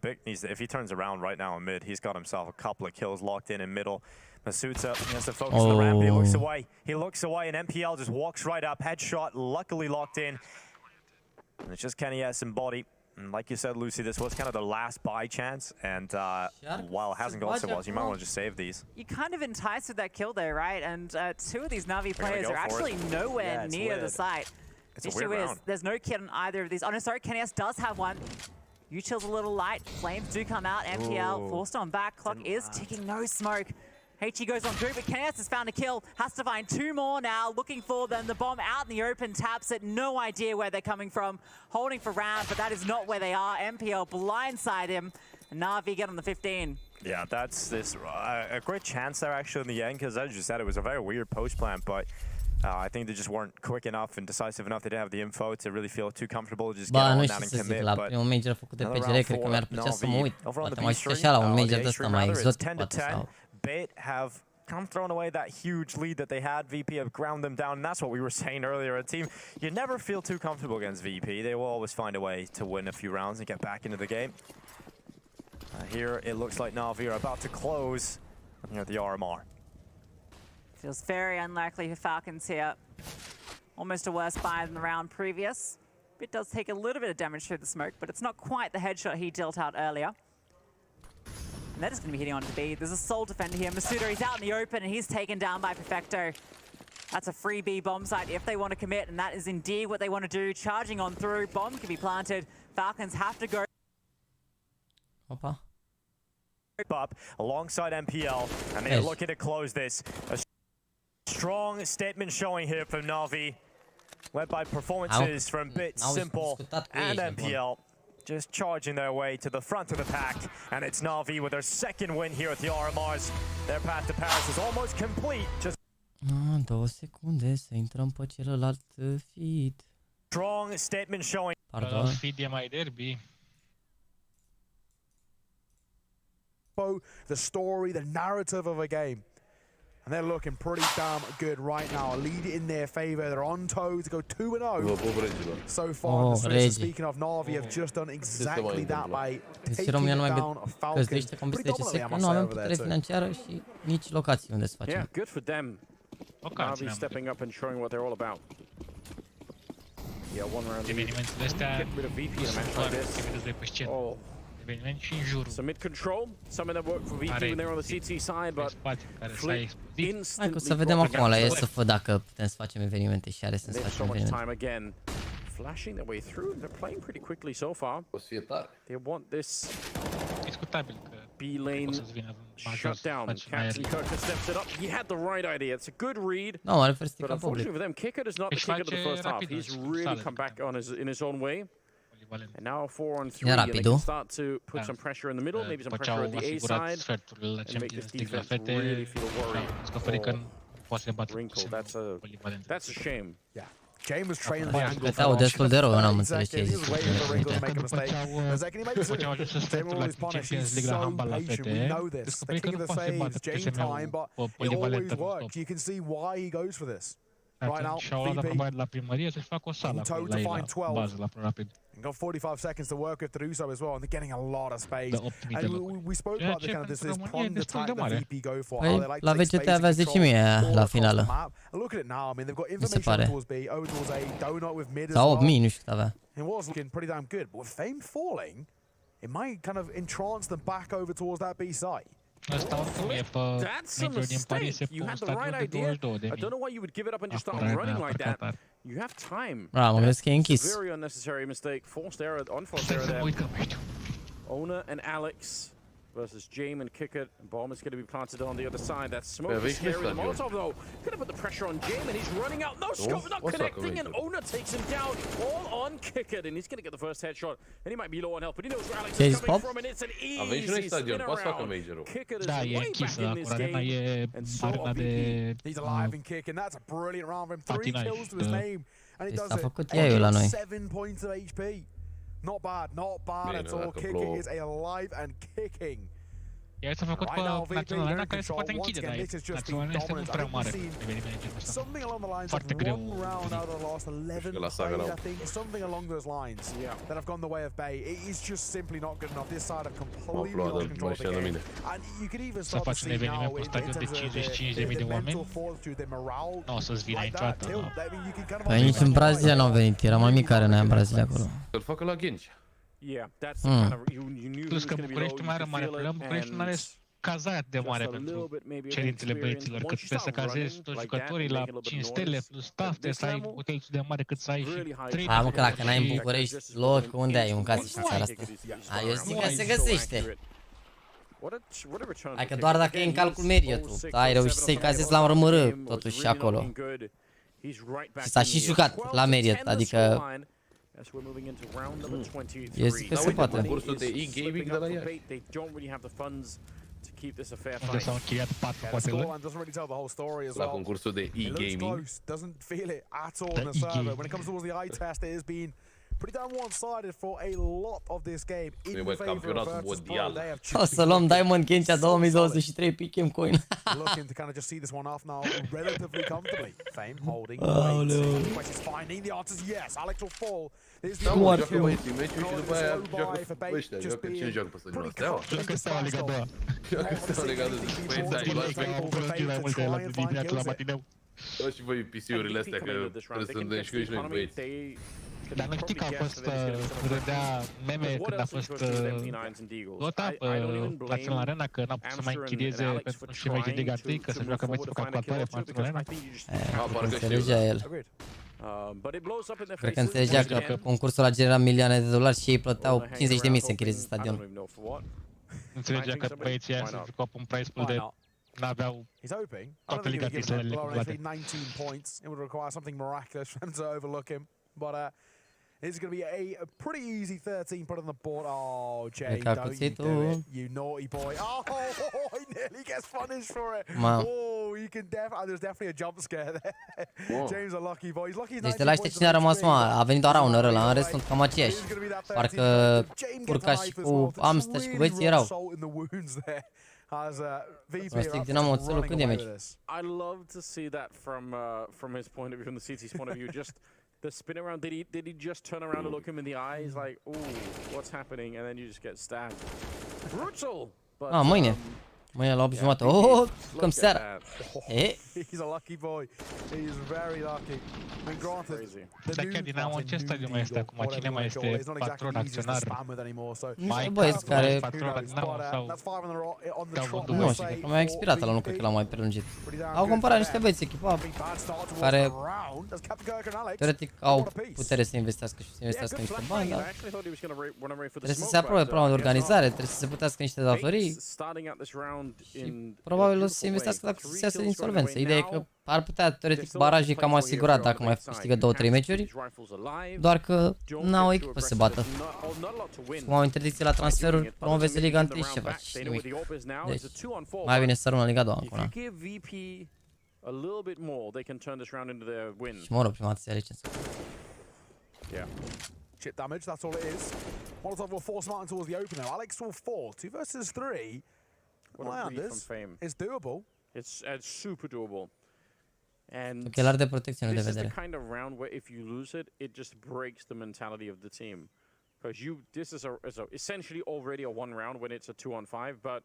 Bit needs to, if he turns around right now in mid, he's got himself a couple of kills locked in middle. Masuta has to focus on the ramp. He looks away. He looks away, and MPL just walks right up. Headshot, luckily locked in. And it's just Kenny S and Body. And like you said, Lucy, this was kind of the last buy chance. And while it hasn't gone so well, you might want to just save these. You're kind of enticed with that kill there, right? And two of these Na'Vi players are actually nowhere near the site. The issue is there's no kid on either of these. Oh, no, sorry, Kenny S does have one. Util's a little light. Flames do come out. MPL forced on back. Clock is ticking. No smoke. HE goes on through, but Chaos has found a kill. Has to find 2 more now. Looking for them. The bomb out in the open. Taps it. No idea where they're coming from. Holding for round, but that is not where they are. MPL blindside him. And Na'Vi get on the 15. Yeah, that's a great chance there actually in the end, because as you said, it was a very weird post plant, but I think they just weren't quick enough and decisive enough. They didn't have the info to really feel too comfortable to just get on down and commit. La primul major făcut de PGR, cred că mi-ar plăcea să mă uit. Poate mai știu așa la un major de ăsta mai exotic, poate sau... BYOC have kind of thrown away that huge lead that they had. VP have ground them down, and that's what we were saying earlier. A team, you never feel too comfortable against VP. They will always find a way to win a few rounds and get back into the game. Here it looks like Na'Vi are about to close near the RMR. Feels very unlikely for Falcons here. Almost a worse buy than the round previous. It does take a little bit of damage through the smoke, but it's not quite the headshot he dealt out earlier. And they're just going to be hitting on to B. There's a sole defender here. Masuda, he's out in the open, and he's taken down by Perfecto. That's a free B bomb site if they want to commit, and that is indeed what they want to do. Charging on through. Bomb can be planted. Falcons have to go Opa. Up alongside MPL, and they're looking to close this. A strong statement showing here from Na'Vi, led by performances from Bit, Simple, and MPL. Just charging their way to the front of the pack, and it's Na'Vi with their second win here at the RMRs. Their path to Paris is almost complete. Just 2 secunde să intrăm pe celălalt feed. Strong statement showing. Pardon. Feed e mai derby. The story, the narrative of a game. And they're looking pretty damn good right now. A lead in their favor. They're on toe to go 2-0 so far. Speaking of, Na'Vi have just done exactly that by taking down a Falcon. Predominantly, I must say, over there financiară și nici locații unde să facem. Yeah, good for them. Na'Vi stepping up and showing what they're all about. Yeah, one round. Evenimentul ăsta get rid of VP in a match like this. Oh. Some mid control, something that worked for VP when they were on the CT side, but Hai că să vedem acum la SF dacă putem să facem evenimente și are sens să facem evenimente. Flashing their way through, they're playing pretty quickly so far. They want this B lane shut down. Captain Kirk steps it up. He had the right idea. It's a good read. But unfortunately for them, Kicker is not the kicker of the first half. He's really come back on in his own way. And now 4-on-3, and they can start to put some pressure in the middle, maybe some pressure at the A side, and make this defense really feel worried. Wrinkle, that's a shame. Yeah. James was training the angle for destul de rău, n-am înțeles ce ai zis. You can see why he goes for this. Right now, VP la primărie să-și facă o sală la ei, la bază, la ProRapid. And got 45 seconds to work with to do so as well, and they're getting a lot of space. And we spoke about the kind of this pronged attack that VP go for. La VGT avea 10.000 la finală. Look at it now. I mean, they've got information towards B, over towards A, donut with mid as well. Sau 8.000, nu știu cât avea. It was looking pretty damn good, but with Fame falling, it might kind of entrance them back over towards that B site. That's a mistake. You had the right idea. I don't know why you would give it up and just start running like that. You have time. That's a very unnecessary mistake. Forced error, unforced error there. Ona and Alex versus Jame and Kicker. Bomb is going to be planted on the other side. That smoke is scary. The Molotov, though, going to put the pressure on Jame, and he's running out. No scope, not connecting, and Ona takes him down. All on Kicker, and he's going to get the first headshot. And he might be low on health, but he knows where Alex is coming from, and it's an easy spin around. Kicker is way back in this game, and so are VP. He's alive and kicking. That's a brilliant round from him. 3 kills to his name, and he does it. 7 points of HP. Not bad at all. Kicker is alive and kicking. Ea s-a făcut pe națională care se poate închide, dar națională este mult prea mare. Something along the lines of one round out of the last 11 played, I think. Something along those lines that have gone the way of Bay. It is just simply not good enough. This side have completely lost control of the game. And you could even start to see now in terms of the mental fortitude, the morale. Nu o să-ți vină niciodată. Păi nici în Brazilia n-au venit, era mai mic care în Brazilia acolo. Să-l facă la Ghencea. Yeah, that's the kind of you knew. Plus că București mai are mare problemă, București nu are cazat de mare pentru cerințele băieților, că trebuie să cazezi toți jucătorii la 5 stele plus staff, trebuie să ai hotel de mare cât să ai și 3. Mă, că dacă n-ai în București loc, unde ai un caz și țara asta? Eu zic că se găsește. Hai că doar dacă e în calcul Marriott-ul, ai reușit să-i cazezi la RMR, totuși acolo. Și s-a și jucat la Marriott, adică... Eu zic că se poate. Concursul de e-gaming de la Iași. Unde s-au închiriat 4 hotele. La concursul de e-gaming. Pretty damn one-sided for a lot of this game. O să luăm Diamond Ghencea 2023 pe Game Coin. Looking to kind of just see this one off now relatively comfortably. Fame holding. Finding the answers yes. Alex will fall. Cum ar fi? După aia joacă ăștia, joacă cine joacă pe stadionul ăsta? Joacă Steaua Liga 2. Joacă Steaua Liga 2. Băieți, mai multe la dimineața la matineu. Și voi PC-urile astea, că trebuie să dăm și noi cu băieți. Dar nu știi că a fost, râdea meme când a fost Dota la Țelul Arena, că n-a putut să mai închirieze pentru nu știu mai de Liga 1, că se joacă băieții pe calculatoare pe Țelul Arena. Înțelegea el. Cred că înțelegea că pe concursul ăla genera milioane de dolari și ei plăteau 50.000 să închirieze stadionul. Înțelegea că băieții aia se jucau pe un price pool de n-aveau toată Liga 1 să le cumulate. It's going to be a pretty easy 13 put on the board. Oh, Jay, don't you do it, you naughty boy. Oh, he nearly gets punished for it. Oh, you can there's definitely a jump scare there. James a lucky boy. He's lucky. Deci de la ăștia cine a rămas, mă? A venit doar Rauner ăla, în rest sunt cam aceiași. Parcă Curca și cu Amster și cu băieții erau. Practic Dinamo Oțelul când e meci? I love to see that from his point of view, from the CT's point of view, just the spin around. Did he just turn around and look him in the eyes like, ooh, what's happening? And then you just get stabbed. Brutal. Ah, mâine. Mâine la 8 jumate. Oh, cum seara. He's a lucky boy. He's very lucky. I mean, granted, dar chiar Dinamo în ce stadiu mai este acum? Cine mai este patron acționar? Niște băieți care... Nu știu, cred că mai a expirat ăla, nu cred că l-au mai prelungit. Au cumpărat niște băieți echipa care teoretic au putere să investească și să investească niște bani, dar trebuie să se aprobe planul de organizare, trebuie să se plătească niște datorii și probabil o să se investească dacă se iasă din insolvență. Ideea e că ar putea, teoretic, barajii cam asigurat dacă mai câștigă 2-3 meciuri, doar că n-au o echipă să se bată. Și cum au interdicție la transferuri, promoveze Liga 1 și ce faci? Și nimic. Deci, mai bine să rămână Liga 2 acum. Și mă rog, prima dată se ia licență. Chip damage, that's all it is. Molotov will force Martin towards the open now. Alex will fall. 2 versus 3. It's doable. It's super doable. And ochelari de protecție de vedere. This is the kind of round where if you lose it, it just breaks the mentality of the team. Because this is essentially already a one round when it's a 2-on-5, but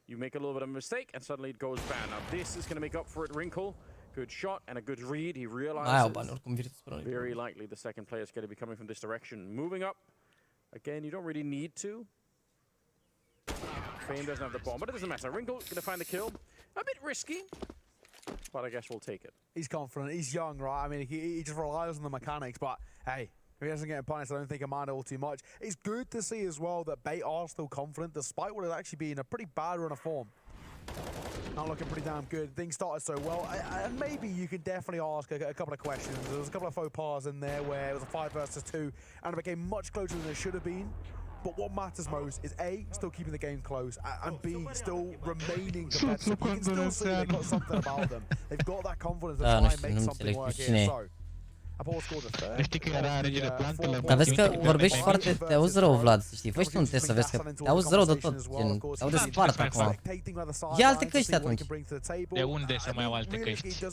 you make a little bit of a mistake and suddenly it goes bad. Now this is going to make up for it. Wrinkle, good shot and a good read. He realizes very likely the second player is going to be coming from this direction. Moving up. Again, you don't really need to. Fame doesn't have the bomb, but it doesn't matter. Wrinkle going to find the kill. A bit risky, but I guess we'll take it. He's confident. He's young, right? I mean, he just relies on the mechanics, but hey, if he doesn't get punished, I don't think he'll mind it all too much. It's good to see as well that Bait are still confident, despite what has actually been a pretty bad run of form. Not looking pretty damn good. Things started so well. And maybe you can definitely ask a couple of questions. There was a couple of faux pas in there where it was a 5 versus 2, and it became much closer than it should have been. But what matters most is A, still keeping the game close, and B, still remaining competitive. You can still see they've got something about them. They've got that confidence to try and make something work here. So, Apollo scored the third. Dar vezi că vorbești foarte, te auzi rău, Vlad, să știi. Fă și tu un test să vezi că te auzi rău de tot, gen, te auzi spart acum. Ia alte căști atunci. De unde să mai au alte căști?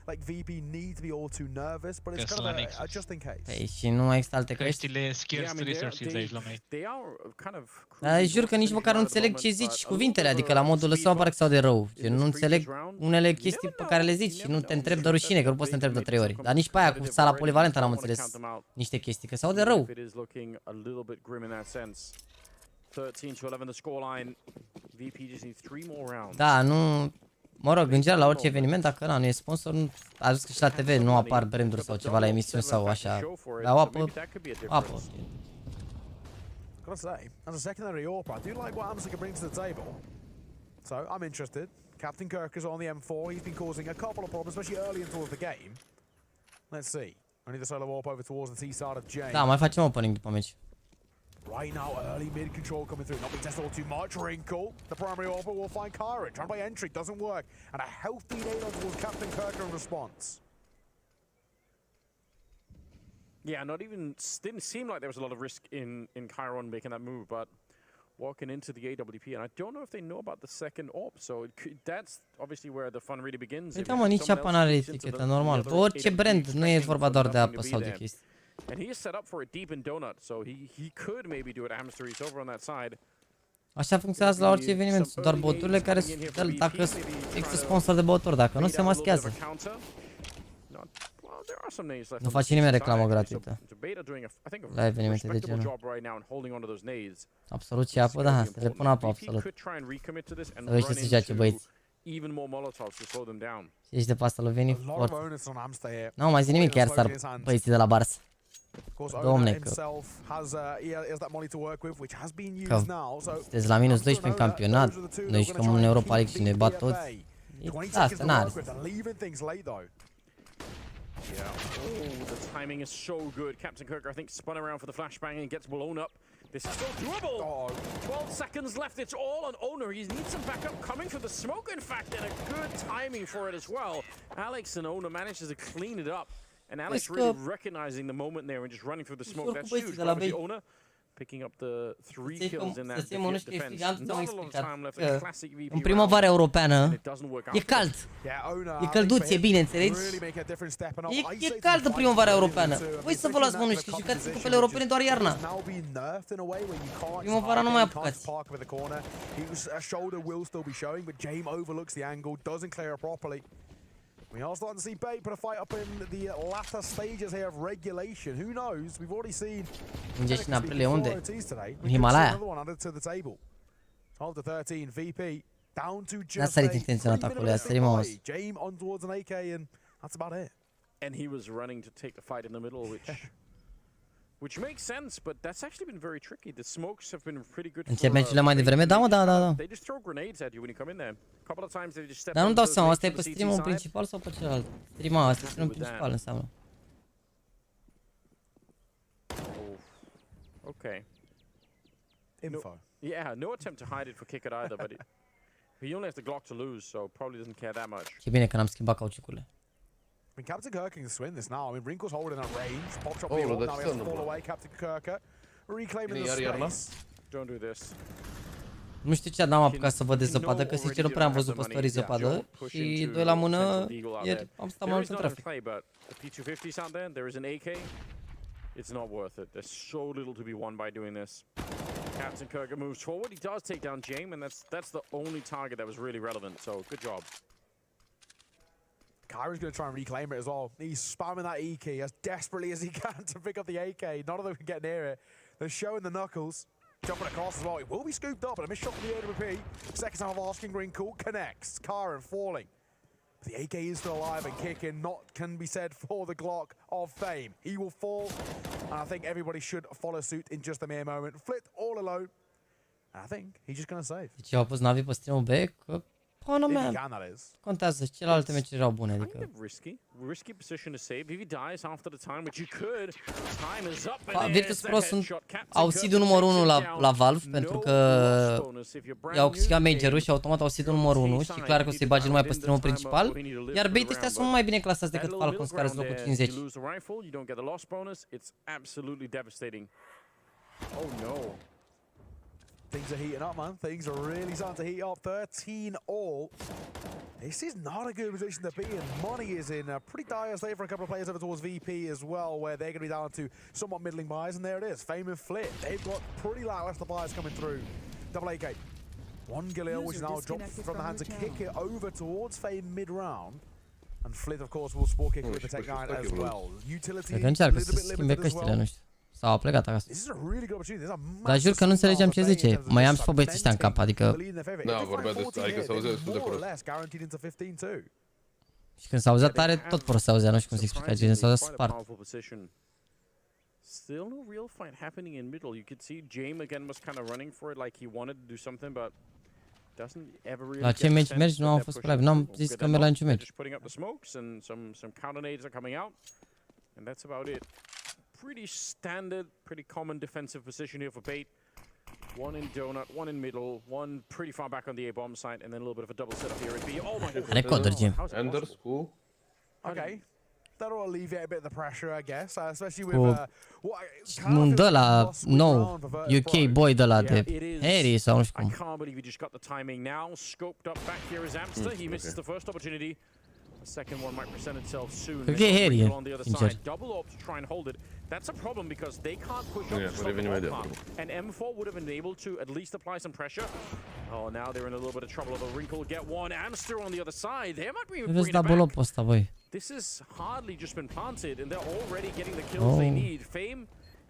Like VP need to be all too nervous, but it's kind of a just in case. Păi și nu mai există alte căști? Căștile scarce resources aici la noi. Dar jur că nici măcar nu înțeleg ce zici cuvintele, adică la modul lăsau parcă sau de rău. Gen, nu înțeleg unele chestii pe care le zici și nu te întreb de rușine, că nu poți să te întreb de 3 ori. Dar nici pe aia cu sala polivalentă n-am înțeles niște chestii, că s-au de rău. 13 to 11 the scoreline. Da, nu... Mă rog, în general, la orice eveniment, dacă nu e sponsor, a zis că și la TV nu apar branduri sau ceva la emisiuni sau așa. Dar apă, apă. Gotta say, as a secondary AWP, I do like what Amsaka brings to the table. So, I'm interested. Captain Kirk is on the M4. He's been causing a couple of problems, especially early in towards the game. Let's see. Only the solo AWP over towards the T side of Jane. Da, mai facem opening după meci. Right now, early mid control coming through. Not being tested all too much. Wrinkle. The primary AWP will find Kyron. Trying to play entry. Doesn't work. And a healthy nade on towards Captain Kirk in response. Yeah, didn't seem like there was a lot of risk in Chiron making that move, but walking into the AWP, and I don't know if they know about the second AWP, so that's obviously where the fun really begins. Uite mă, nici apa n-are etichetă, normal. Pe orice brand, nu e vorba doar de apă sau de chestii. And he is set up for it deep in donut, so he could maybe do it. Hamster, he's over on that side. Așa funcționează la orice eveniment, sunt doar boturile care, dacă există sponsor de băuturi, dacă nu se maschează. Nu face nimeni reclamă gratuită la evenimente de genul. Absolut și apă, da, să le pun apă, absolut. Să vezi ce se joace, băieți. Și ești de pe asta loveni forță. Nu mai zi nimic, chiar sar băieții de la Barça. Dom'le, că sunteți la minus 12 în campionat, noi jucăm în Europa League și ne bat toți. Asta n-are. Yeah. Oh, the timing is so good. Captain Kirk, I think, spun around for the flashbang and gets blown up. This is still doable. 12 seconds left. It's all on Owner. He needs some backup coming for the smoke, in fact, and a good timing for it as well. Alex and Owner manages to clean it up. And Alex really recognizing the moment there and just running through the smoke. That's huge. Obviously, Owner picking up the 3 kills in that defense. Not a lot of time left. A classic VP. În primăvara europeană e cald. E călduț, e bine, înțelegi? E cald în primăvara europeană. Voi să vă luați mănuși, că jucați în cupele europene doar iarna. Primăvara nu mai apucați. We are starting to see Bay put a fight up in the latter stages here of regulation. Who knows? We've already seen în aprilie unde? În Himalaya. 12-13 VP down to just n-a sărit intenționat acolo, a sărit mouse. Jame on towards an AK and that's about it. And he was running to take the fight in the middle, which makes sense, but that's actually been very tricky. The smokes have been pretty good. Încep meciurile mai devreme? Da, mă, da. They just throw grenades at you when you come in there. A couple of times they just step. Dar nu dau seama, asta e pe stream-ul principal sau pe celălalt? Stream-ul ăsta, stream-ul principal înseamnă. Okay. Info. Yeah, no attempt to hide it for kick it either, but he only has the Glock to lose, so probably doesn't care that much. Ce bine că n-am schimbat cauciucurile. I mean, Captain Kirk can swing this now. I mean, Wrinkle's holding that range. Pop shot now he has to fall away. Captain Kirk reclaiming the space. Don't do this. Nu știu ce n-am apucat să văd de zăpadă, că sincer nu prea am văzut pe story zăpadă și doi la mână, ieri am stat mai mult în trafic. It's not worth it. There's so little to be won by doing this. Captain Kirk moves forward. He does take down Jame, and that's the only target that was really relevant. So good job. Kyron's going to try and reclaim it as well. He's spamming that E key as desperately as he can to pick up the AK. None of them can get near it. They're showing the knuckles. Jumping across as well. It will be scooped up, but a missed shot from the AWP. Second time of asking, Wrinkle connects. Kyron falling. The AK is still alive and kicking. Not can be said for the Glock of fame. He will fall, and I think everybody should follow suit in just a mere moment. Flit all alone. And I think he's just going to save. Deci au pus Navi pe stream-ul B, că până mea contează, celelalte meciuri erau bune, adică... Risky position to save. If he dies after the time, which you could, time is up. Virtus Pro sunt au seed-ul numărul 1 la Valve, pentru că i-au câștigat major-ul și automat au seed-ul numărul 1 și clar că o să-i bage numai pe stream-ul principal, iar bait ăștia sunt mai bine clasați decât Falcons, care sunt locul 50. Things are heating up, man. Things are really starting to heat up. 13 all. This is not a good position to be in. Money is in a pretty dire state for a couple of players over towards VP as well, where they're going to be down to somewhat middling buys, and there it is. Fame and Flit. They've got pretty lackluster buys coming through. Double AK. One Galil, which is now dropped from the hand to kick it over towards Fame mid-round. And Flit, of course, will sport kick it with the Tech 9 as well. Utility is a little bit limited as well. Sau a plecat acasă. Dar jur că nu înțelegeam ce zice. Mai am și pe băieții ăștia în cap, adică... Da, vorbea despre, adică se auzea destul de prost. Și când s-auzea tare, tot prost s-auzea, nu știu cum se explica, gen s-auzea spart. Still no real fight happening in middle. You could see James again was kind of running for it like he wanted to do something, but doesn't ever really. La ce meci mergi? Nu am fost pe live, n-am zis că merg la niciun meci. Just putting up the smokes and some counter nades are coming out, and that's about it. Pretty standard, pretty common defensive position here for Bait. One in donut, one in middle, one pretty far back on the A-bomb site, and then a little bit of a double setup here at B. Oh my god. Are coduri, Jim. Anders, cool. Okay. That'll alleviate a bit of the pressure, I guess, especially with un de la nou UK boy de la de Harry sau nu știu cum. I can't believe he just got the timing now. Scoped up back here is Amster. He misses the first opportunity. The second one might present itself soon. Okay, Harry. On the other side, double up to try and hold it. That's a problem because they can't push up to stop the ball. And M4 would have been able to at least apply some pressure. Oh, now they're in a little bit of trouble. The wrinkle get one. Amster on the other side. They might be bringing it back. This has hardly just been planted, and they're already getting the kills they need. Fame,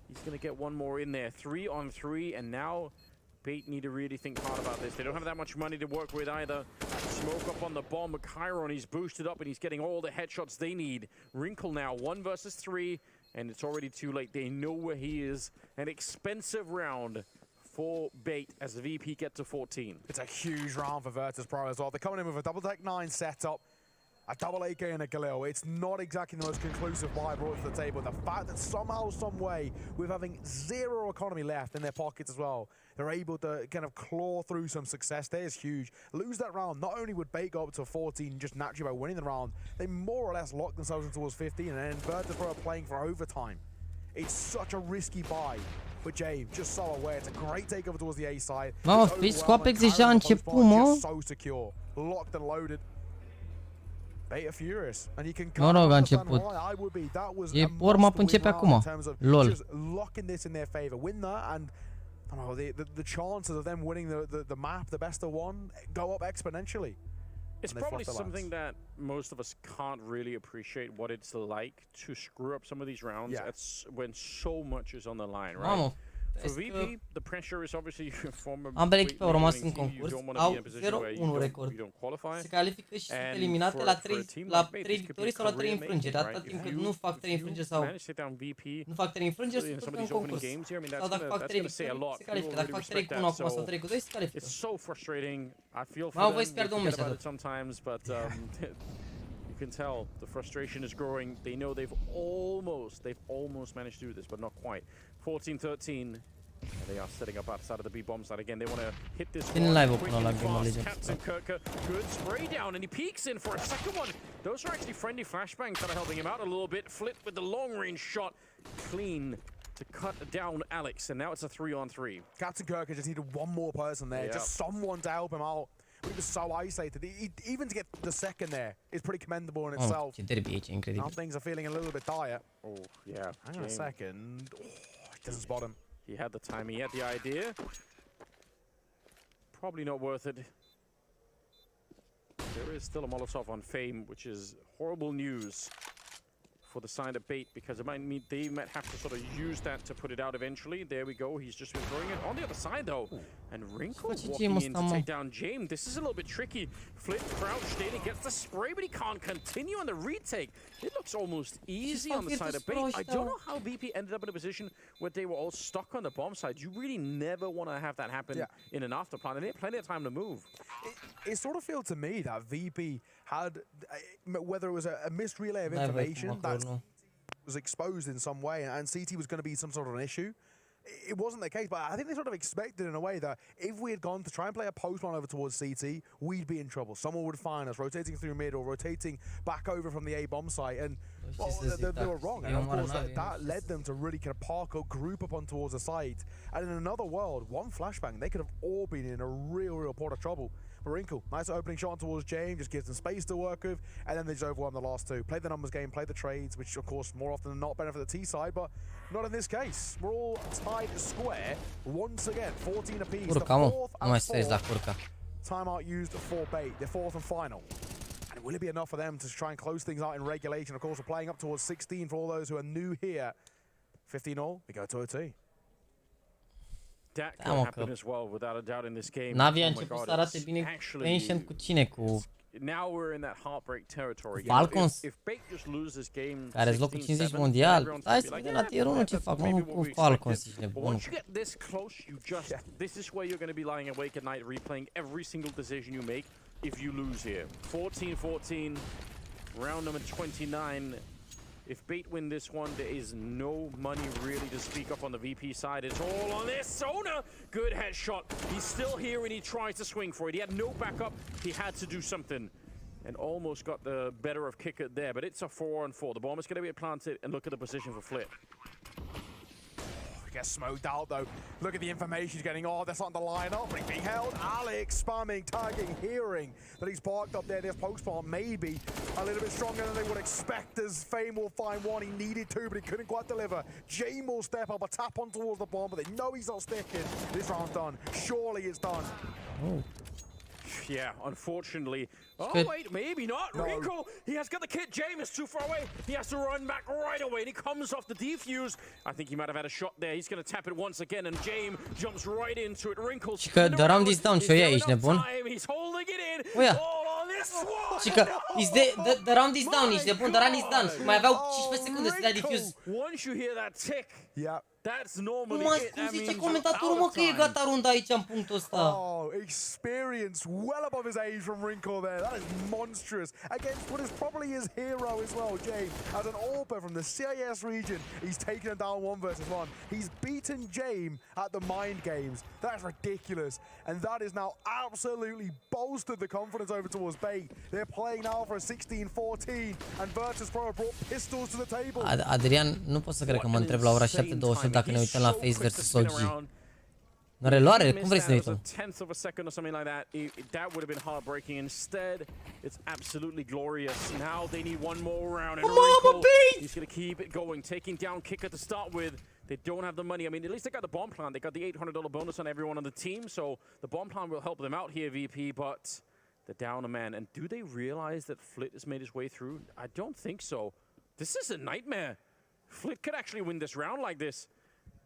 he's going to get one more in there. 3 on 3, and now Bait need to really think hard about this. They don't have that much money to work with either. Smoke up on the bomb. Chiron, he's boosted up, and he's getting all the headshots they need. Wrinkle now, 1 versus 3, and it's already too late. They know where he is. An expensive round for Bait as the VP get to 14. It's a huge round for Virtus Pro as well. They're coming in with a double deck 9 setup. A double AK and a Xellow. It's not exactly the most conclusive buy brought to the table. The fact that somehow, some way, with having 0 economy left in their pockets as well, they're able to kind of claw through some success there is huge. Lose that round, not only would Bait go up to 14 just naturally by winning the round, they more or less lock themselves in towards 15, and then Virtus Pro are playing for overtime. It's such a risky buy. But Jay, just so aware, it's a great takeover towards the A side. Mă, fiți cu Apex deja a început, mă. So secure, locked and loaded. Bait are furious, and you can mă rog, a început. E warm-up începe acum. LOL. Just locking this in their favor. Win that, and I don't know, the chances of them winning the map, the best of one, go up exponentially. It's probably something that most of us can't really appreciate what it's like to screw up some of these rounds when so much is on the line, right? Mamă. For VP, the pressure is obviously former. Ambele echipe au rămas în concurs, au 0-1 record. Se califică și sunt eliminate la 3 victorii sau la 3 înfrângeri. Atâta timp cât nu fac 3 înfrângeri sau nu fac 3 înfrângeri, sunt tot în concurs. Sau dacă fac 3 victorii, se califică. Dacă fac 3-1 acum sau 3-2, se califică. Mamă, voi să pierdă un meci atât. You can tell the frustration is growing. They know they've almost managed to do this, but not quite. 14-13. And they are setting up outside of the B bomb side again. They want to hit this one quick and fast. Captain Kirker, good spray down, and he peeks in for a second one. Those are actually friendly flashbangs that are helping him out a little bit. Flit with the long range shot, clean to cut down Alex, and now it's a 3-on-3. Captain Kirker just needed one more person there, just someone to help him out. He was so isolated. Even to get the second there is pretty commendable in itself. Now things are feeling a little bit dire. Oh, yeah. Hang on a second. Oh, he doesn't spot him. He had the time, he had the idea. Probably not worth it. There is still a Molotov on Fame, which is horrible news for the side of Bait, because it might mean they might have to sort of use that to put it out eventually. There we go, he's just withdrawing it. On the other side though, and Wrinkle walking in to take down James. This is a little bit tricky. Flip crouched in, he gets the spray, but he can't continue on the retake. It looks almost easy on the side of Bait. I don't know how VP ended up in a position where they were all stuck on the bomb side. You really never want to have that happen in an afterplan, and they had plenty of time to move. It sort of feels to me that VP had, whether it was a missed relay of information that was exposed in some way, and CT was going to be some sort of an issue. It wasn't the case, but I think they sort of expected in a way that if we had gone to try and play a post one over towards CT, we'd be in trouble. Someone would find us rotating through mid or rotating back over from the A bomb site, and well, they were wrong. And of course, that led them to really kind of park up, group up on towards the site. And in another world, one flashbang, they could have all been in a real pot of trouble. Wrinkle, nice opening shot towards James, just gives them space to work with, and then they just overwhelm the last two. Play the numbers game, play the trades, which of course more often than not benefit the T side, but not in this case. We're all tied square once again, 14 apiece. The fourth and fourth timeout used for Bait, their fourth and final. And will it be enough for them to try and close things out in regulation? Of course, we're playing up towards 16 for all those who are new here. 15-all, we go to OT. Da, mă, că Navi a început să arate bine Ancient cu cine? Cu Falcons? Care-s locul 50 mondial? Hai să vedem la tier 1 ce fac, mă, cu Falcons, ești nebun. This is where you're going to be lying awake at night replaying every single decision you make if you lose here. 14-14, round number 29. If Bait win this one, there is no money really to speak of on the VP side. It's all on this. Sona, good headshot. He's still here and he tries to swing for it. He had no backup. He had to do something. And almost got the better of Kicker there. But it's a 4-on-4. The bomb is going to be planted and look at the position for Flit. Gets smoked out though. Look at the information he's getting. Oh, that's not the lineup. He's being held. Alex spamming, tagging, hearing that he's parked up there. This post part maybe a little bit stronger than they would expect as Fame will find one. He needed two, but he couldn't quite deliver. Jame will step up, a tap on towards the bomb, but they know he's not sticking. This round's done. Surely it's done. Oh. Yeah, unfortunately. Oh, wait, maybe not. No. Rico, he has got the kit. James is too far away. He has to run back right away, and he comes off the defuse. I think he might have had a shot there. He's going to tap it once again, and James jumps right into it. Wrinkles. Și că dăram this down și o ia, ești nebun? He's holding it in. Oia. Și că dăram this down, ești nebun, dăram this down. Mai aveau 15 secunde să dea defuse. Once you hear that tick. Yeah. That's normally cum zice comentatorul, mă, că e gata runda aici în punctul ăsta. Oh, experience well above his age from Wrinkle there. That is monstrous. Against what is probably his hero as well, James. As an AWPer from the CIS region, he's taken him down 1 versus 1. He's beaten James at the Mind Games. That's ridiculous. And that is now absolutely bolstered the confidence over towards Bait. They're playing now for a 16-14. And Virtus Pro have brought pistols to the table. Adrian, nu pot să cred că mă întreb la ora 7:28 dacă ne uităm la Face vs OG. În reluare? Cum vrei să ne uităm? Tenth of a second or something like that. That would have been heartbreaking. Instead, it's absolutely glorious. Now they need one more round. And he's going to keep it going, taking down Kicker to start with. They don't have the money. I mean, at least they got the bomb plant. They got the $800 bonus on everyone on the team, so the bomb plant will help them out here, VP, but they're down a man. And do they realize that Flit has made his way through? I don't think so. This is a nightmare. Flit could actually win this round like this.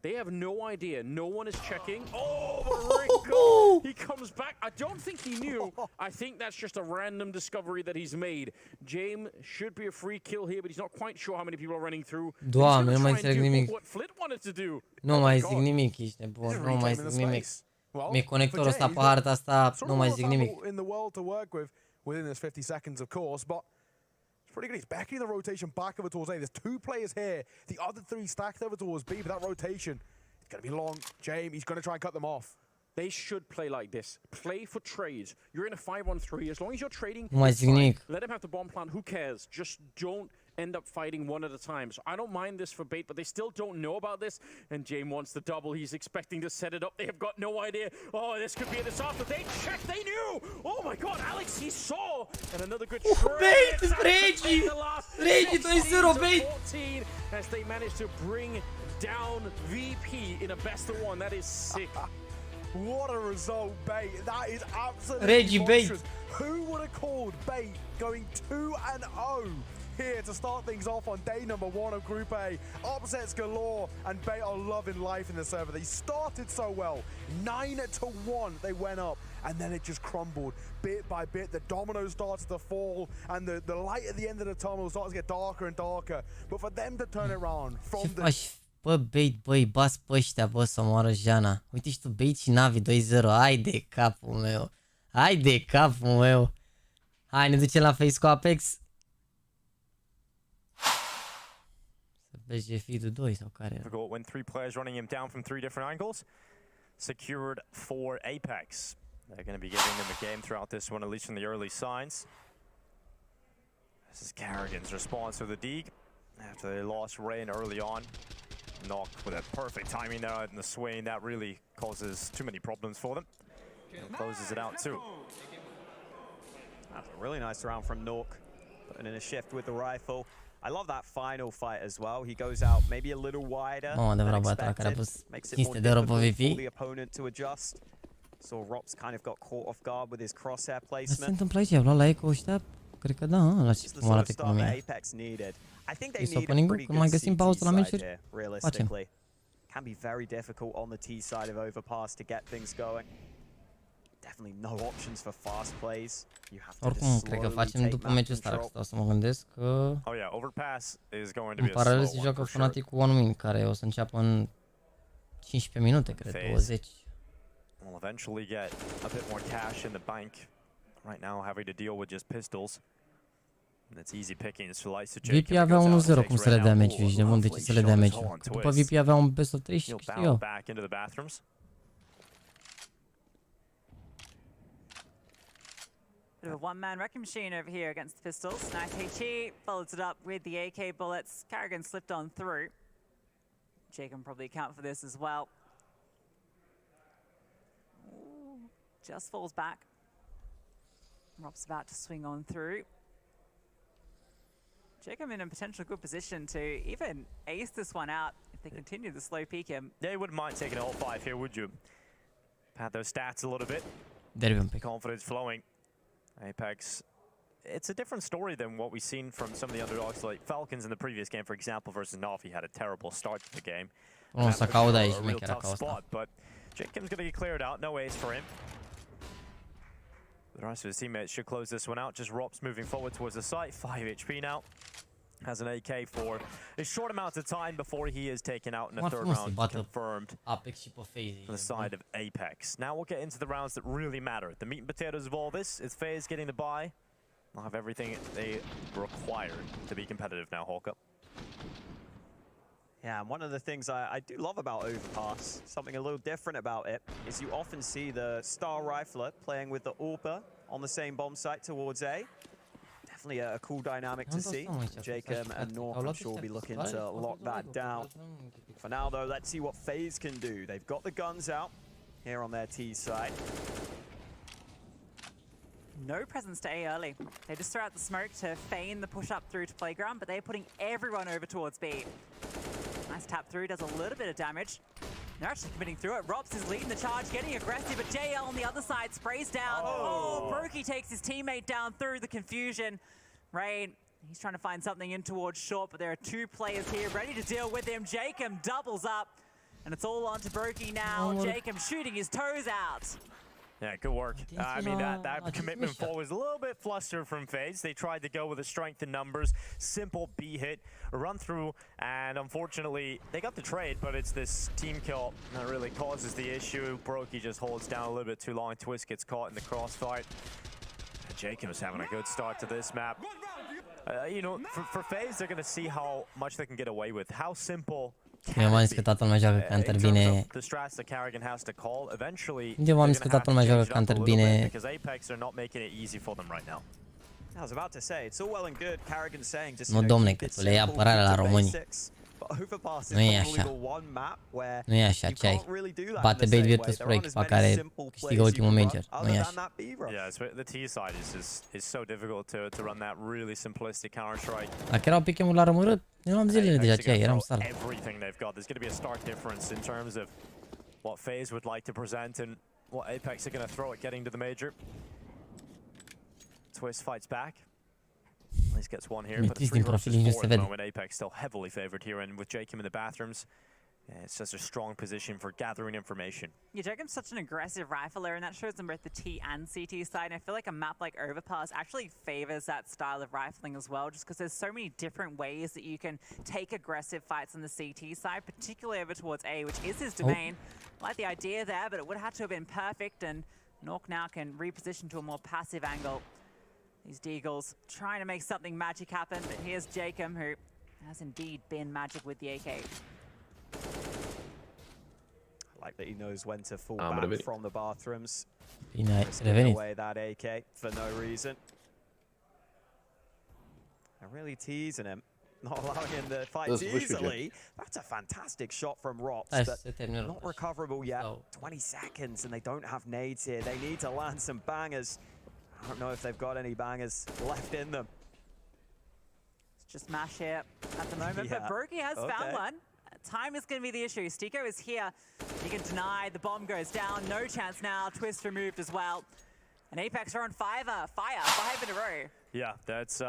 They have no idea. No one is checking. Oh, Rico! He comes back. I don't think he knew. I think that's just a random discovery that he's made. James should be a free kill here, but he's not quite sure how many people are running through. Doamne, nu mai înțeleg nimic. What Flit wanted to do. Nu mai zic nimic, ești nebun. Nu mai zic nimic. Mi-e conectorul ăsta pe harta asta, nu mai zic nimic. Within this 50 seconds, of course, but it's pretty good. He's backing the rotation back over towards A. There's 2 players here. The other 3 stacked over towards B, but that rotation, it's going to be long. James, he's going to try and cut them off. They should play like this. Play for trades. You're in a 5-on-3. As long as you're trading, let him have the bomb plant. Who cares? Just don't end up fighting one at a time. So I don't mind this for Bait, but they still don't know about this. And James wants the double. He's expecting to set it up. They have got no idea. Oh, this could be a disaster. They checked. They knew. Oh my God, Alex, he saw. And another good trade. Bait is Regi. Regi 2-0, Bait. As they managed to bring down VP in a best of 1. That is sick. What a result, Bait. That is absolutely Regi monstrous. Who would have called Bait going 2-0 here to start things off on day number 1 of Group A? Upsets galore, and Bait are loving life in the server. They started so well. 9-1 they went up, and then it just crumbled bit by bit. The dominoes started to fall, and the light at the end of the tunnel started to get darker and darker. But for them to turn it around from the... Bă, Bait, băi, bas pe ăștia, bă, să moară Jana. Uite și tu, Bait și Navi 2-0. Hai de capul meu. Hai de capul meu. Hai, ne ducem la Face cu Apex. Să vezi feed-ul 2 sau care era. When 3 players running him down from 3 different angles. Secured for Apex. They're going to be giving them a game throughout this one, at least from the early signs. This is Carrigan's response to the Deeg after they lost Rain early on. Knock with that perfect timing there in the swing. That really causes too many problems for them. And closes it out too. That's a really nice round from Nork. Putting in a shift with the rifle. I love that final fight as well. He goes out maybe a little wider than expected. Makes it more difficult for the opponent to adjust. So Rops kind of got caught off guard with his crosshair placement. Se întâmplă aici, am luat la eco ăștia, cred că da, la ce cum arată economia. Este opening-ul, când mai găsim pauză la meciuri, facem. Can be very difficult on the T side of overpass to get things going. Definitely no options for fast plays. You have to oricum, cred că facem după meciul ăsta, dacă stau să mă gândesc că în paralel se joacă Fnatic cu One Win, care o să înceapă în 15 minute, cred, 20. We'll eventually get a bit more cash in the bank. Right now having to deal with just pistols. It's easy pickings for Lysa. VP avea 1-0 cum să le dea meciul, ești nebun de ce să le dea meciul. După VP avea un best of 3 și câștig eu. Bit of a one-man wrecking machine over here against the pistols. Nice HE, follows it up with the AK bullets. Carrigan slipped on through. Jake can probably account for this as well. Ooh, just falls back. Rob's about to swing on through. Jacob in a potential good position to even ace this one out if they continue to slow peek him. Yeah, you wouldn't mind taking a whole 5 here, would you? Pad those stats a little bit. Confidence flowing. Apex, it's a different story than what we've seen from some of the underdogs like Falcons in the previous game, for example, versus Navi had a terrible start to the game. Să caut aici, a real tough spot, but Jacob's going to get cleared out, no ace for him. The rest of his teammates should close this one out. Just Rops moving forward towards the site. 5 HP now. Has an AK for a short amount of time before he is taken out in the third round. Confirmed on the side of Apex. Now we'll get into the rounds that really matter. The meat and potatoes of all this is FaZe getting the bye. They'll have everything they require to be competitive now, Hawka. Yeah, and one of the things I do love about Overpass, something a little different about it, is you often see the Star Rifler playing with the AWPer on the same bomb site towards A. Definitely a cool dynamic to see. Jacob and North, I'm sure, will be looking to lock that down. For now, though, let's see what FaZe can do. They've got the guns out here on their T side. No presence to A early. They just throw out the smoke to feign the push up through to playground, but they're putting everyone over towards B. Nice tap through, does a little bit of damage. They're actually committing through it. Rops is leading the charge, getting aggressive, but JL on the other side sprays down. Oh, Brokey takes his teammate down through the confusion. Rain, he's trying to find something in towards short, but there are 2 players here ready to deal with him. Jacob doubles up, and it's all on to Brokey now. Jacob shooting his toes out. Yeah, good work. I mean, that commitment fall was a little bit flustered from FaZe. They tried to go with a strength in numbers, simple B hit, run through, and unfortunately, they got the trade, but it's this team kill that really causes the issue. Brokey just holds down a little bit too long. Twist gets caught in the crossfire. Jacob's having a good start to this map. You know, for FaZe, they're going to see how much they can get away with. How simple. Eu m-am zis că toată lumea joacă counter bine. Eu m-am zis că toată lumea joacă counter bine. Nu, domne, că tu le iei apărarea la români. Nu e așa. Nu e așa, ce ai? Bate Bait Virtus Pro, echipa care câștigă ultimul major. Nu e așa. Dacă erau pick-em-uri la rămărât, eu am zilele deja, ce ai? Eram sal. Twist fights back. At least gets one here, but 3 versus 4 at the moment. Apex still heavily favored here, and with Jacob in the bathrooms, yeah, it's just a strong position for gathering information. Yeah, Jacob's such an aggressive rifler, and that shows on both the T and CT side. And I feel like a map like Overpass actually favors that style of rifling as well, just because there's so many different ways that you can take aggressive fights on the CT side, particularly over towards A, which is his domain. I like the idea there, but it would have had to have been perfect, and Nork now can reposition to a more passive angle. These Deagles trying to make something magic happen, but here's Jacob, who has indeed been magic with the AK. I like that he knows when to fall back from the bathrooms. Away that AK for no reason. They're really teasing him, not allowing him to fight easily. That's a fantastic shot from Rops, but not recoverable yet. 20 seconds, and they don't have nades here. They need to land some bangers. I don't know if they've got any bangers left in them. It's just mash here at the moment, but Brokey has found one. Time is going to be the issue. Stiko is here. He can deny. The bomb goes down. No chance now. Twist removed as well. And Apex are on fire, 5 in a row. Yeah, that's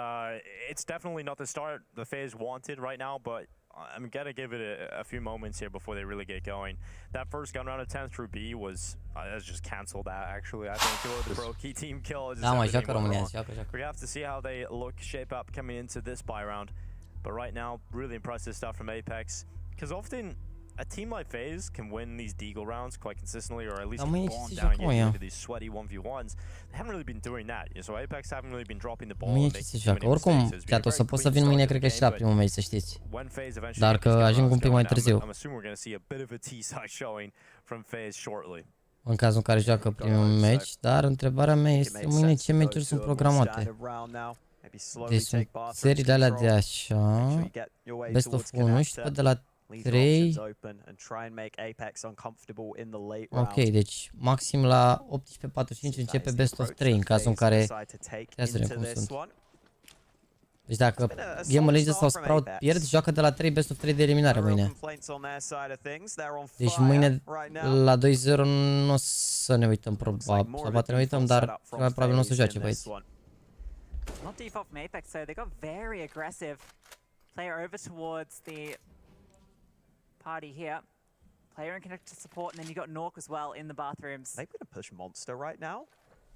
it's definitely not the start the FaZe wanted right now, but I'm gonna give it a few moments here before they really get going. That first gun round attempt through B was that's just canceled that actually. I think the pro key team kill is we have to see how they look shape up coming into this buy round. But right now, really impressive stuff from Apex, because often a team like FaZe can win these deagle rounds quite consistently, or at least bomb down and get into these sweaty 1v1s. They haven't really been doing that. So Apex haven't really been dropping the ball. Mie ce se joacă. Oricum, chat, o să pot să vin mâine, cred că și la primul meci, să știți. Dar că ajung un pic mai târziu. În cazul în care joacă primul meci, dar întrebarea mea este mâine ce meciuri sunt programate. Deci sunt seriile alea de așa, best of 1 și după de la 3. Ok, deci maxim la 18:45 începe best of 3 în cazul în care trebuie să vedem cum sunt. Deci dacă Game Legend sau Sprout pierd, joacă de la 3 best of 3 de eliminare mâine. Deci mâine la 2-0 nu o să ne uităm probabil, sau poate ne uităm, dar probabil nu o să joace băieți. Not default from Apex, so they got very aggressive. Player over towards the party here. Player in connected support, and then you got Nork as well in the bathrooms. They gonna push Monster right now?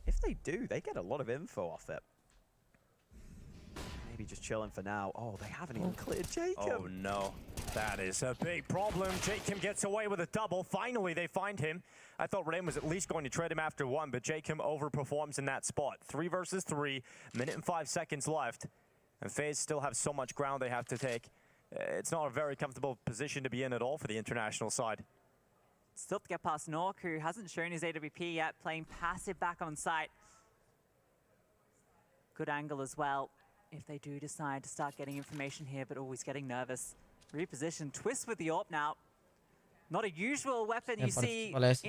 If they do, they get a lot of info off it. Maybe just chilling for now. Oh, they haven't even cleared Jacob. Oh no, that is a big problem. Jacob gets away with a double. Finally, they find him. I thought Rain was at least going to trade him after 1, but Jacob overperforms in that spot. 3 versus 3, minute and 5 seconds left. And FaZe still have so much ground they have to take. It's not a very comfortable position to be in at all for the international side. Still to get past Nork, who hasn't shown his AWP yet, playing passive back on site. Good angle as well, if they do decide to start getting information here, but always getting nervous. Reposition, Twist with the AWP now. Not a usual weapon you see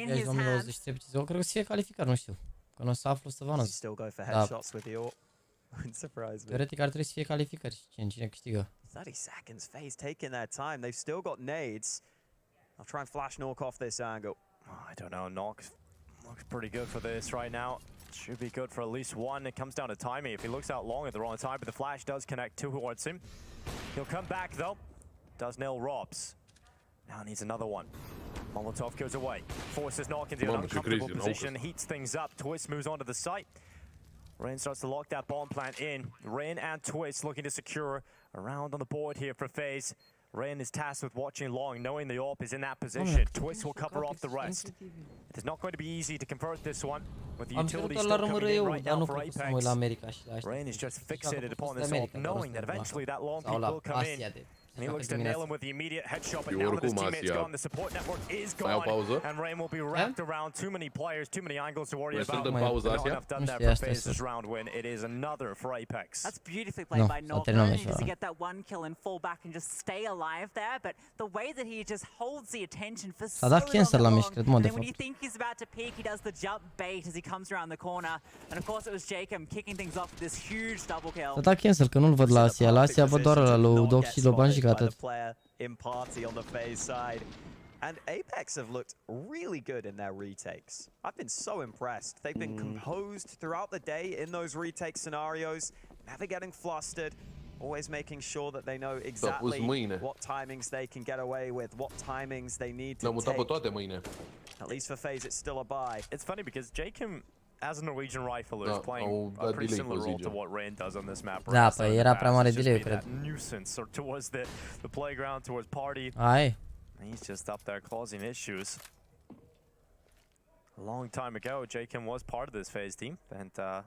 in his hands. Eu cred că să fie calificat, nu știu. Că nu o să aflu să vană. Teoretic ar trebui să fie calificări. Cine câștigă? 30 seconds, FaZe taking their time. They've still got nades. I'll try and flash Nork off this angle. Oh, I don't know, Nork looks pretty good for this right now. Should be good for at least 1. It comes down to timing. If he looks out long at the wrong time, but the flash does connect towards him. He'll come back though. Does nail Robs. Now needs another one. Molotov goes away. Forces Nork into an uncomfortable position. Heats things up. Twist moves onto the site. Rain starts to lock that bomb plant in. Rain and Twist looking to secure a round on the board here for FaZe. Rain is tasked with watching long, knowing the AWP is in that position. Twist will cover off the rest. It is not going to be easy to convert this one, with the utility still coming in right now for Apex. Rain is just fixated upon this AWP, knowing that eventually that long peek will come in. And he looks to nail him with the immediate headshot, but now that his teammate's gone, the support network is gone, and Rain will be wrapped around too many players, too many angles to worry about. Not enough done there for FaZe's round win. It is another for Apex. That's beautifully played by Nork. Not only does he get that 1 kill and fall back and just stay alive there, but the way that he just holds the attention for so long, and then when you think he's about to peek, he does the jump bait as he comes around the corner, and of course it was Jacob kicking things off with this huge double kill. Da cancel, că nu-l văd la Asia. La Asia văd doar la lui Doc și Loban și atât. In party on the FaZe side. And Apex have looked really good in their retakes. I've been so impressed. They've been composed throughout the day in those retake scenarios, never getting flustered, always making sure that they know exactly what timings they can get away with, what timings they need to take. At least for FaZe, it's still a buy. It's funny because Jacob, as a Norwegian rifler, is playing a pretty similar role to what Rain does on this map. Da, păi era prea mare delay, cred. Nuisance or towards the playground, towards party. Ai. He's just up there causing issues. A long time ago, Jacob was part of this FaZe team, and now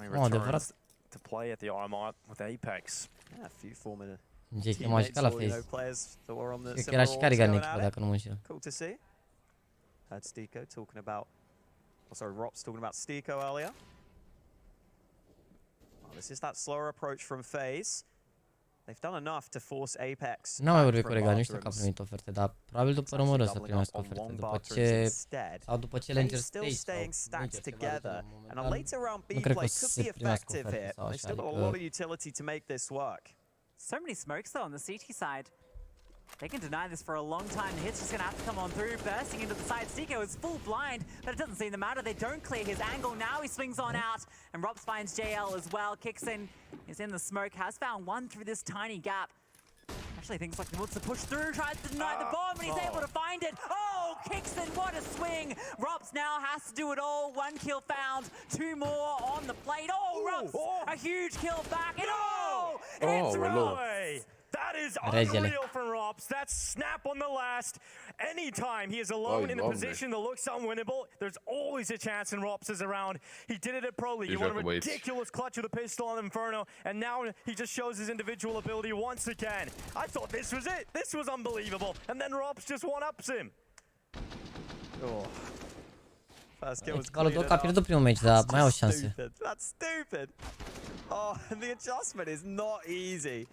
he returns to play at the RMR with Apex. Yeah, a few former teammates or players that were on the Cool to see. Heard Stico talking about, Rops talking about Stico earlier. Well, this is that slower approach from FaZe. They've done enough to force Apex. Nu mai vorbit cu Regal, nu știu că a primit oferte, dar probabil după rămâră să primească oferte, după ce Langer Stage sau together. And a later round B play could be effective here. They still got a lot of utility to make this work. So many smokes though on the CT side. They can deny this for a long time. The hit's just going to have to come on through. Bursting into the side. Stico is full blind, but it doesn't seem to matter. They don't clear his angle. Now he swings on out, and Rops finds JL as well. Kicks in, is in the smoke, has found one through this tiny gap. Actually thinks like he wants to push through, tries to deny the bomb, and he's able to find it. Oh, Kixon, what a swing. Rops now has to do it all. 1 kill found, 2 more on the plate. Oh, Rops, a huge kill back, and it's Rops. That is unreal from Rops. That's snap on the last. Anytime he is alone in a position that looks unwinnable, there's always a chance when Rops is around. He did it at Pro League. He won a ridiculous clutch with a pistol on Inferno, and now he just shows his individual ability once again. I thought this was it. This was unbelievable. And then Rops just one-ups him. Oh. First kill was a pierdut primul meci, dar mai au șanse. That's stupid. Oh, and the adjustment is not easy.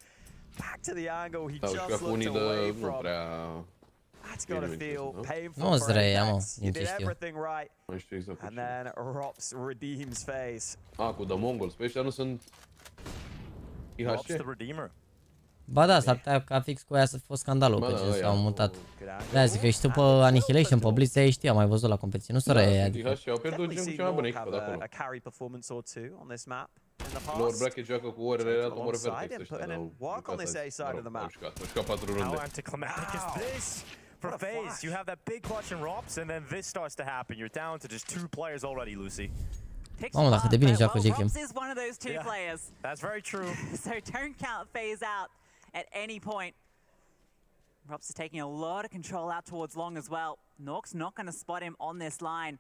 Back to the angle he just looked away from. That's got to feel painful for Apex. He did everything right. And then Rops redeems FaZe. Cu The Mongols, pe ăștia nu sunt Rops the Redeemer. Ba da, s-ar putea ca fix cu aia să fi fost scandalul, că s-au mutat. De-aia zic că și tu pe Annihilation, pe Blitz, ei știa, mai văzut la competiție, nu s-o răie. IHC au pierdut gen cea mai bună echipă de acolo. Lor bracket joacă cu orele alea, omoră Vertex ăștia. Au jucat 4 runde. How anticlimactic is this? For FaZe, you have that big clutch in Rops, and then this starts to happen. You're down to just 2 players already, Lucy. Mamă, dacă de bine joacă JAXY. Rops is one of those 2 players. That's very true. So don't count FaZe out at any point. Rops is taking a lot of control out towards Long as well. Nork's not going to spot him on this line.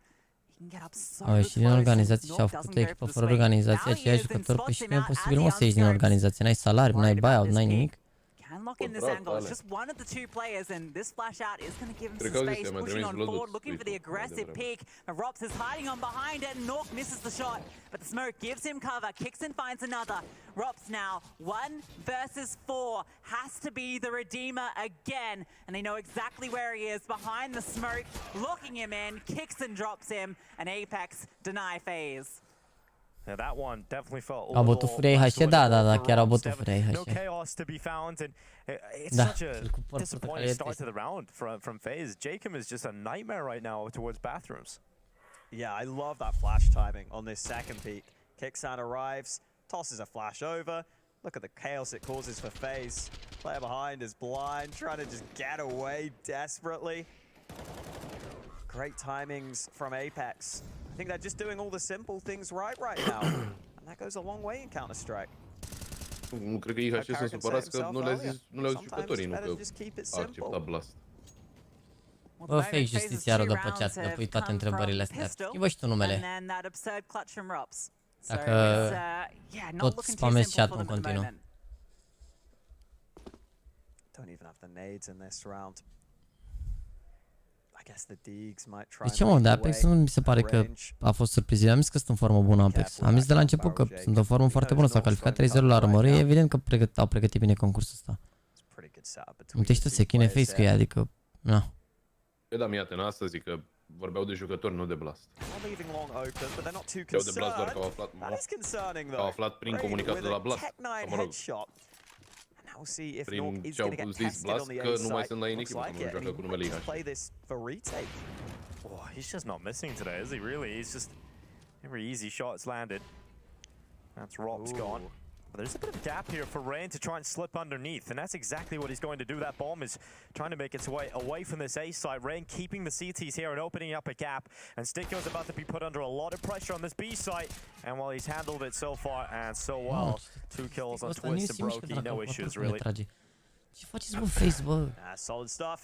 He can get up so close. Și din organizație și-au făcut o echipă fără organizație, aceiași jucători, păi și nu e posibil, mă, să ieși din organizație. N-ai salariu, n-ai buyout, n-ai nimic. Can lock in this angle. It's just one of the 2 players, and this flash out is going to give him some space, pushing on forward, looking for the aggressive peek. Rops is hiding on behind it, and Nork misses the shot, but the smoke gives him cover. Kixon finds another. Rops now 1 versus 4, has to be the Redeemer again, and they know exactly where he is, behind the smoke, locking him in. Kixon drops him, and Apex deny FaZe. Yeah, that one definitely felt a bătut furia IHC, da, chiar au bătut furia IHC. No chaos to be found, and it's such a disappointing start to the round from FaZe. Jacob is just a nightmare right now towards bathrooms. Yeah, I love that flash timing on this second peak. Kixan arrives, tosses a flash over. Look at the chaos it causes for FaZe. Player behind is blind, trying to just get away desperately. Great timings from Apex. I think they're just doing all the simple things right now. And that goes a long way in Counter-Strike. Nu cred că IHC sunt supărați că nu le-au zis jucătorii, nu că a acceptat Blast. Bă, fake justiția rodă pe chat, că pui toate întrebările astea. Schimbă și tu numele. Dacă tot spamezi chat în continuu. Don't even have the nades in this round. De ce, mă, de Apex nu mi se pare că a fost surprizit. Am zis că sunt în formă bună Apex. Am zis de la început că sunt în formă foarte bună. S-au calificat 3-0 la armărie. E evident că au pregătit bine concursul ăsta. Uite-și se chine FaZe cu ei, adică... Na. E, da, mi-a tenat să zic că vorbeau de jucători, nu de Blast. Vorbeau de Blast doar că au aflat prin comunicatul de la Blast. Mă rog, prin ce au zis Blast că nu mai sunt la ei în echipă, că nu joacă cu numele IHC. Oh, he's just not missing today, is he really? He's just every easy shot's landed. That's Rops gone. But there's a bit of a gap here for Rain to try and slip underneath, and that's exactly what he's going to do. That bomb is trying to make its way away from this A side. Rain keeping the CTs here and opening up a gap, and Sticko's about to be put under a lot of pressure on this B site. And while he's handled it so far and so well, 2 kills on Twist and Brokey, no issues really. Ce faceți, bă, FaZe, bă? Solid stuff.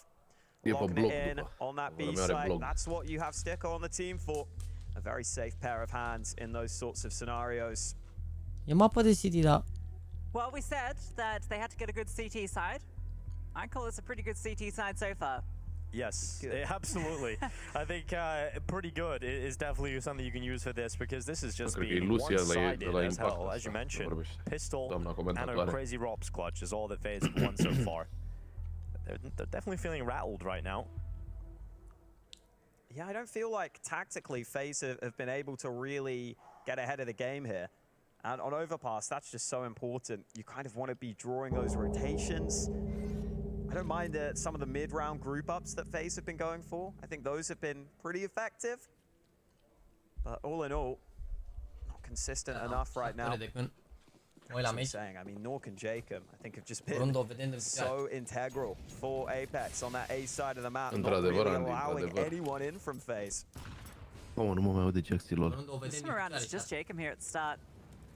Locking it in on that B site. That's what you have Sticko on the team for. A very safe pair of hands in those sorts of scenarios. E mapă de City, da. Well, we said that they had to get a good CT side. I call this a pretty good CT side so far. Yes, absolutely. I think pretty good is definitely something you can use for this, because this is just being one-sided as hell, as you mentioned. Pistol and a crazy Rops clutch is all that FaZe have won so far. They're definitely feeling rattled right now. Yeah, I don't feel like tactically FaZe have been able to really get ahead of the game here. And on overpass, that's just so important. You kind of want to be drawing those rotations. I don't mind some of the mid-round group ups that FaZe have been going for. I think those have been pretty effective. But all in all, not consistent enough right now. That's what I'm saying. I mean, Nork and Jacob, I think, have just been so integral for Apex on that A side of the map, not really allowing anyone in from FaZe. Oh, nu mă mai aude JAXI, lol. This time around, it's just Jacob here at the start.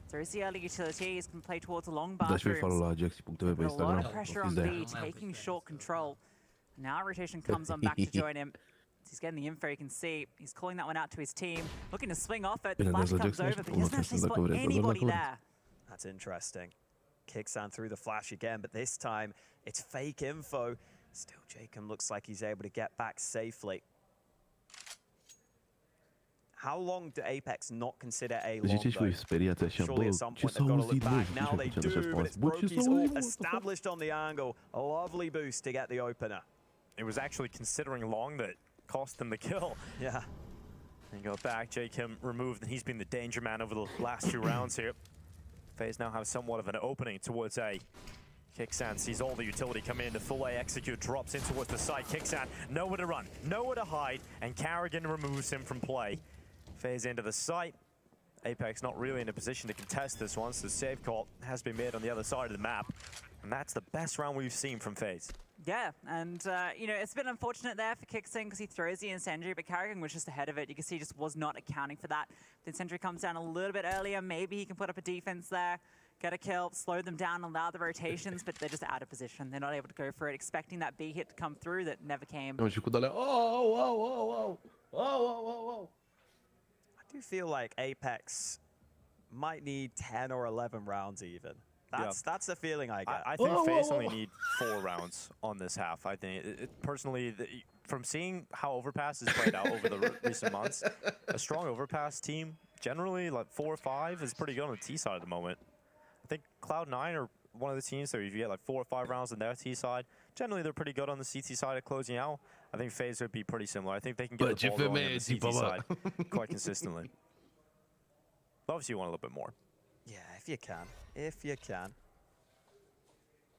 Throws the early utilities, can play towards a long bathroom. La JAXYYYTV pe A lot Instagram. of pressure on B, taking short control. Now rotation comes on back to join him. He's getting the info, you can see. He's calling that one out to his team. Looking to swing off it. The flash comes over, but he doesn't actually spot anybody there. That's interesting. Kixan through the flash again, but this time it's fake info. Still, Jacob looks like he's able to get back safely. How long do Apex not consider a long, though? Surely at some point they've got to look back. Now they do, but it's Broky's ult established on the angle. A lovely boost to get the opener. It was actually considering long that cost them the kill. Yeah. And go back, Jacob removed, and he's been the danger man over the last few rounds here. FaZe now have somewhat of an opening towards A. Kixan sees all the utility come in, the full A execute drops in towards the side. Kixan, nowhere to run, nowhere to hide, and Carrigan removes him from play. FaZe into the site. Apex not really in a position to contest this one, so the save call has been made on the other side of the map. And that's the best round we've seen from FaZe. Yeah, and you know, it's a bit unfortunate there for Kixan because he throws the incendiary, but Carrigan was just ahead of it. You can see he just was not accounting for that. The incendiary comes down a little bit earlier. Maybe he can put up a defense there, get a kill, slow them down, allow the rotations, but they're just out of position. They're not able to go for it, expecting that B hit to come through that never came. I do feel like Apex might need 10 or 11 rounds even. That's the feeling I get. I think FaZe only need 4 rounds on this half. I think, personally, from seeing how Overpass has played out over the recent months, a strong Overpass team, generally like 4 or 5, is pretty good on the T side at the moment. I think Cloud9 are one of the teams, so if you get like 4 or 5 rounds on their T side, generally they're pretty good on the CT side at closing out. I think FaZe would be pretty similar. I think they can get the ball going on the CT side quite consistently. But obviously you want a little bit more. Yeah, if you can. If you can.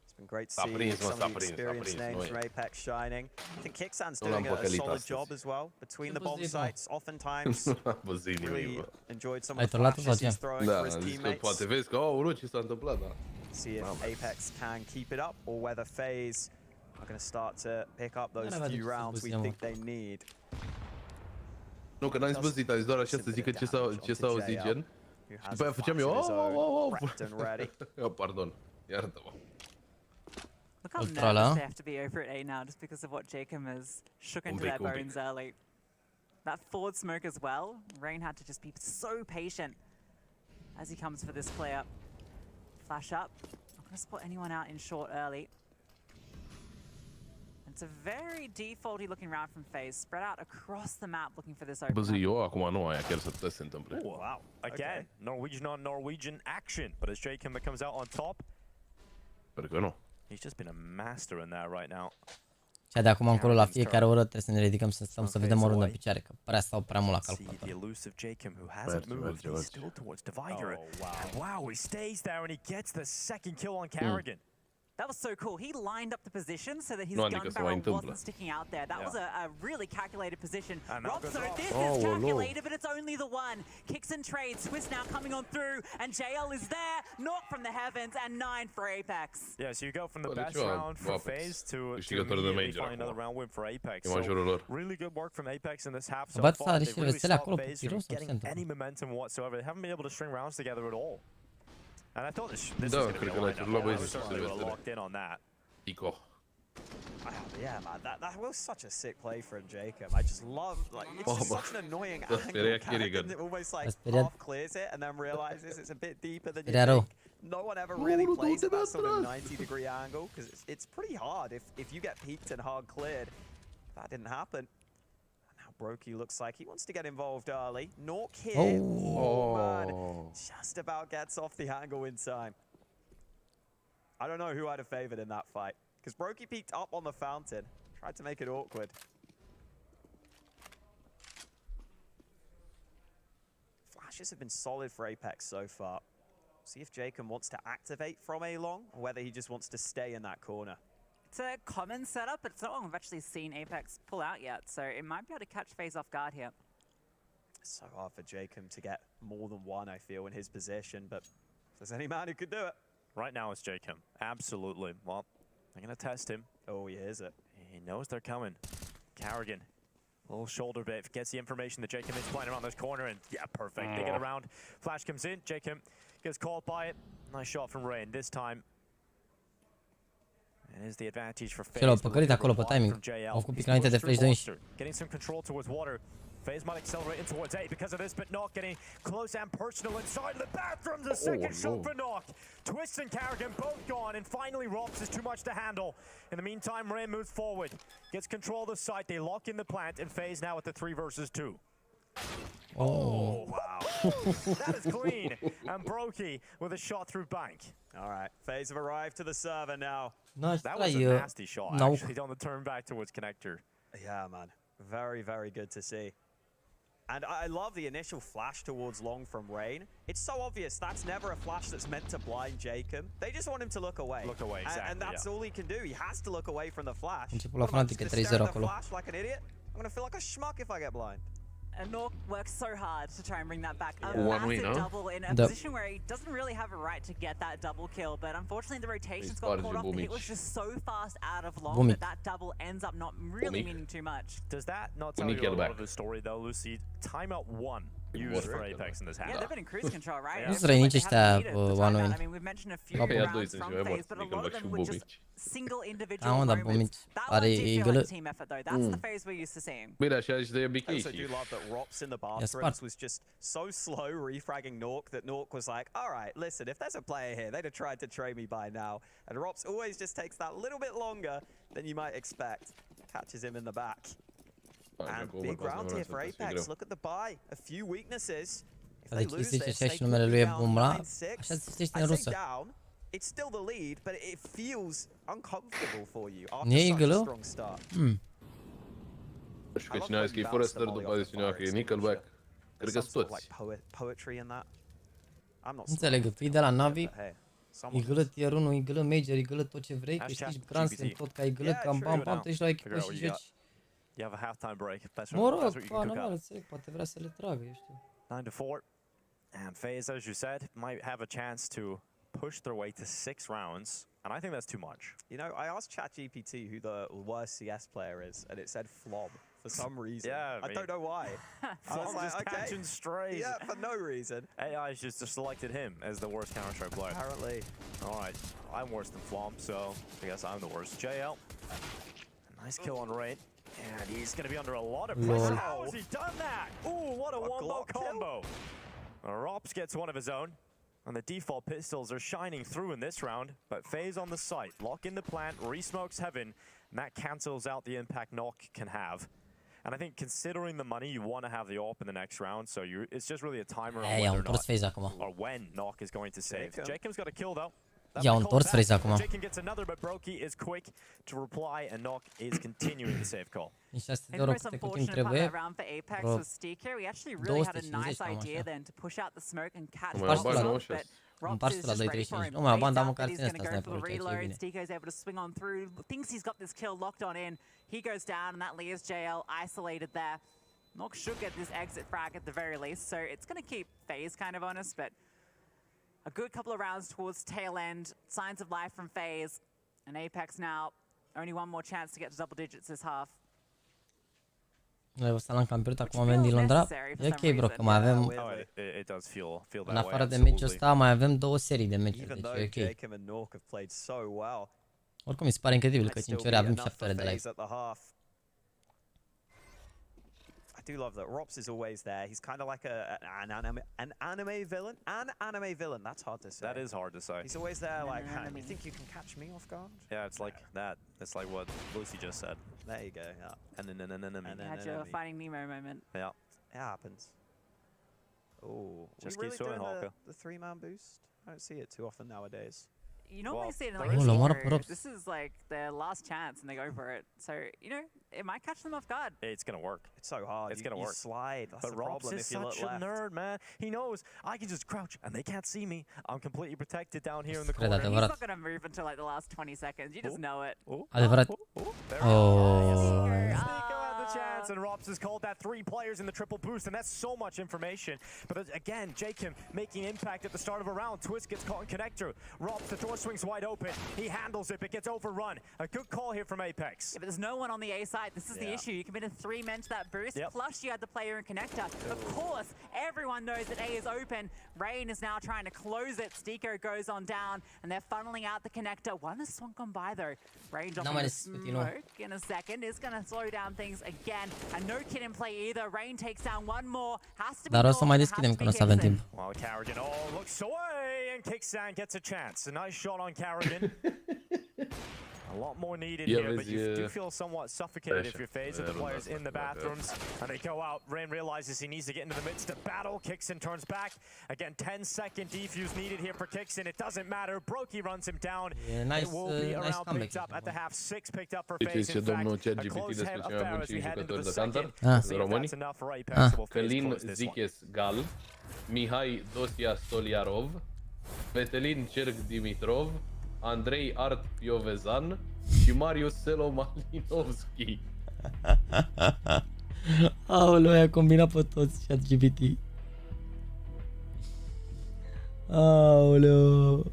It's been great to see some of the experienced names from Apex shining. I think Kixan's doing a solid job as well between the bomb sites. Oftentimes, really enjoyed some of the flashes he's throwing for his teammates. See if Apex can keep it up or whether FaZe are going to start to pick up those few rounds we think they need. Nu, că n-am zbăzit, am zis doar așa să zică ce s-a auzit, gen. Și după aia făceam eu, pardon, iartă-mă. Look how nervous they have to be over at A now just because of what Jacob has shook into their bones early. That forward smoke as well, Rain had to just be so patient as he comes for this player. Flash up, not going to spot anyone out in short early. It's a very defaulty looking round from FaZe, spread out across the map looking for this opener. Bă, zi, eu acum nu aia chiar să se întâmple. Wow, again, Norwegian on Norwegian action, but it's Jacob that comes out on top. Sper că nu. He's just been a master in that right now. Și de acum încolo la fiecare oră trebuie să ne ridicăm să stăm să vedem o rundă în picioare, că prea stau prea mult la calculator. The elusive Jacob who hasn't moved, he's still towards Divider. Wow, he stays there and he gets the second kill on Carrigan. That was so cool. He lined up the position so that his gun barrel wasn't sticking out there. That was a really calculated position. Robso, this is calculated, but it's only the one. Kicks and trades. Swiss now coming on through, and JL is there. Knock from the heavens, and 9 for Apex. Yeah, so you go from the best round for FaZe to immediately find another round win for Apex. So really good work from Apex in this half so far. They've really stopped FaZe from getting any momentum whatsoever. They haven't been able to string rounds together at all. And I thought this was going to be a lineup. I certainly would have locked in on that. Ico. Yeah, man, that was such a sick play from Jacob. I just love, like, it's just such an annoying angle. It almost like half clears it and then realizes it's a bit deeper than you think. No one ever really plays at that sort of 90-degree angle because it's pretty hard if you get peeked and hard cleared. That didn't happen. Broky looks like he wants to get involved early. Nork here. Oh, man. Just about gets off the angle in time. I don't know who I'd have favored in that fight. Because Broky peeked up on the fountain. Tried to make it awkward. Flashes have been solid for Apex so far. See if Jacob wants to activate from A long or whether he just wants to stay in that corner. It's a common setup, but it's not one we've actually seen Apex pull out yet, so it might be able to catch FaZe off guard here. So hard for Jacob to get more than one, I feel, in his position, but if there's any man who could do it. Right now it's Jacob. Absolutely. Well, they're going to test him. Oh, he is it. He knows they're coming. Carrigan, little shoulder bit, gets the information that Jacob is playing around this corner, and yeah, perfect. They get around. Flash comes in. Jacob gets caught by it. Nice shot from Rain. This time, it is the advantage for FaZe. Xellow, păcălit acolo pe timing. Au făcut pic înainte de flash de aici. Getting some control towards water. FaZe might accelerate in towards A because of this, but not getting close and personal inside the bathroom. The second shot for Nock. Twist and Carrigan both gone, and finally Rops is too much to handle. In the meantime, Ray moves forward, gets control of the site. They lock in the plant, and FaZe now at the 3 versus 2. Oh, wow. That is clean. And Brokey with a shot through bank. All right, FaZe have arrived to the server now. Nice. That was a nasty shot, actually, on the turn back towards connector. Yeah, man. Very, very good to see. And I love the initial flash towards long from Rain. It's so obvious that's never a flash that's meant to blind Jacob. They just want him to look away. Look away, exactly. And that's all he can do. He has to look away from the flash. Început la Fnatic e 3-0 acolo. Flash like an idiot. I'm gonna feel like a schmuck if I get blind. And Nork works so hard to try and bring that back. A massive double in a position where he doesn't really have a right to get that double kill, but unfortunately the rotations got caught up and it was just so fast out of long that that double ends up not really meaning too much. Does that not tell you a lot of the story though, Lucy? Timeout 1 used for Apex in this half. Yeah, they've been in cruise control, right? Nu-s răi nici ăștia one win. I mean, we've mentioned a few rounds from FaZe, but a lot of them were just single individual moments. That one did feel like a team effort though. That's the FaZe we're used to seeing. Bine, așa și de BK. I also do love that Rops in the bathrooms was just so slow refragging Nork that Nork was like, all right, listen, if there's a player here, they'd have tried to trade me by now. And Rops always just takes that little bit longer than you might expect. Catches him in the back. And big round here for Apex. Look at the buy. A few weaknesses. If they lose this, they could be down 9-6. Down. It's still the lead, but it feels uncomfortable for you after such a strong start. Nu știu că cine a zis că e Forester, după a zis cineva că e Nickelback. Cred că sunt toți. Nu înțeleg, fii de la Navi, igălă tier 1, igălă Major, igălă tot ce vrei, câștigi bronze în tot ca igălă, cam bam, treci la echipă și joci. You have a halftime break. Mă rog, normal, înțeleg, poate vrea să le tragă, eu știu. 9-4. And FaZe, as you said, might have a chance to push their way to 6 rounds. And I think that's too much. You know, I asked ChatGPT who the worst CS player is, and it said Flob for some reason. Yeah, I don't know why. I was like, just catching strays. Yeah, for no reason. AI just selected him as the worst Counter-Strike player. Apparently. All right, I'm worse than Flom, so I guess I'm the worst. JL, nice kill on Rain. And he's going to be under a lot of pressure. How has he done that? Ooh, what a wombo combo. Rops gets one of his own. And the default pistols are shining through in this round. But FaZe on the site. Lock in the plant, re-smokes Heaven. And that cancels out the impact Nock can have. And I think considering the money, you want to have the AWP in the next round. So it's just really a timer on whether or not, or when Nock is going to save. Jacob's got a kill though. Ia un tors FaZe acum. Jacob gets another, but Brokey is quick to reply, and Nock is continuing the save call. Nici asta de ori câte timp trebuie. We actually really had a nice idea then to push out the smoke and catch Rops is just ready for him. Nu mai bani, dar măcar ține asta sniperul, ceea ce e bine. Steako's able to swing on through, thinks he's got this kill locked on in. He goes down, and that leaves JL isolated there. Nock should get this exit frag at the very least, so it's going to keep FaZe kind of honest, but a good couple of rounds towards tail end. Signs of life from FaZe. And Apex now, only one more chance to get to double digits this half. Noi o să la campionat acum avem din Londra. E ok, bro, că mai avem... În afară de meciul ăsta mai avem 2 serii de meciuri, deci e ok. Oricum mi se pare incredibil că 5 ore avem 7 ore de live. I do love that Rops is always there. He's kind of like an anime villain. An anime villain. That's hard to say. That is hard to say. He's always there like, you think you can catch me off guard? Yeah, it's like that. It's like what Lucy just said. There you go. Yeah. And then had your Finding Nemo moment. Yeah. It happens. Oh, just keep doing the 3-man boost. I don't see it too often nowadays. You normally see it in like this is like their last chance and they go for it. So, you know, it might catch them off guard. It's going to work. It's so hard. It's going to work. Slide. That's but Robs is such a nerd, man. He knows I can just crouch and they can't see me. I'm completely protected down here in the corner. He's not going to move until like the last 20 seconds. You just know it. Adevărat. Chance, and Robs has called that 3 players in the triple boost, and that's so much information. But again, Jacob making impact at the start of a round. Twist gets caught in connector. Robs, the door swings wide open. He handles it, but gets overrun. A good call here from Apex. Yeah, but there's no one on the A side. This is the issue. You committed 3 men to that boost, plus you had the player in connector. Of course, everyone knows that A is open. Rain is now trying to close it. Stico goes on down, and they're funneling out the connector. One has swung on by, though. Rain dropping the smoke in a second is going to slow down things again. And no kid in play either. Rain takes down one more. Has to be Dar o să mai deschidem că nu o să avem timp. Well, Carrigan, looks away, and Kickstand gets a chance. A nice shot on Carrigan. A lot more needed here, but you do feel somewhat suffocated if you're FaZe with the players in the bathrooms. And they go out. Rain realizes he needs to get into the midst of battle. Kixon turns back. Again, 10-second defuse needed here for Kixon. It doesn't matter. Brokey runs him down. It will be around picked up at the half. 6 picked up for FaZe. In fact, a close affair as we head into the second. See if that's enough for Apex. Călin Ziches Gal, Mihai Dosia Stoliarov, Vetelin Cerc Dimitrov, Andrei Art Piovezan și Marius Selo Malinovski. Aoleu, i-a combinat pe toți ChatGPT. Aoleu.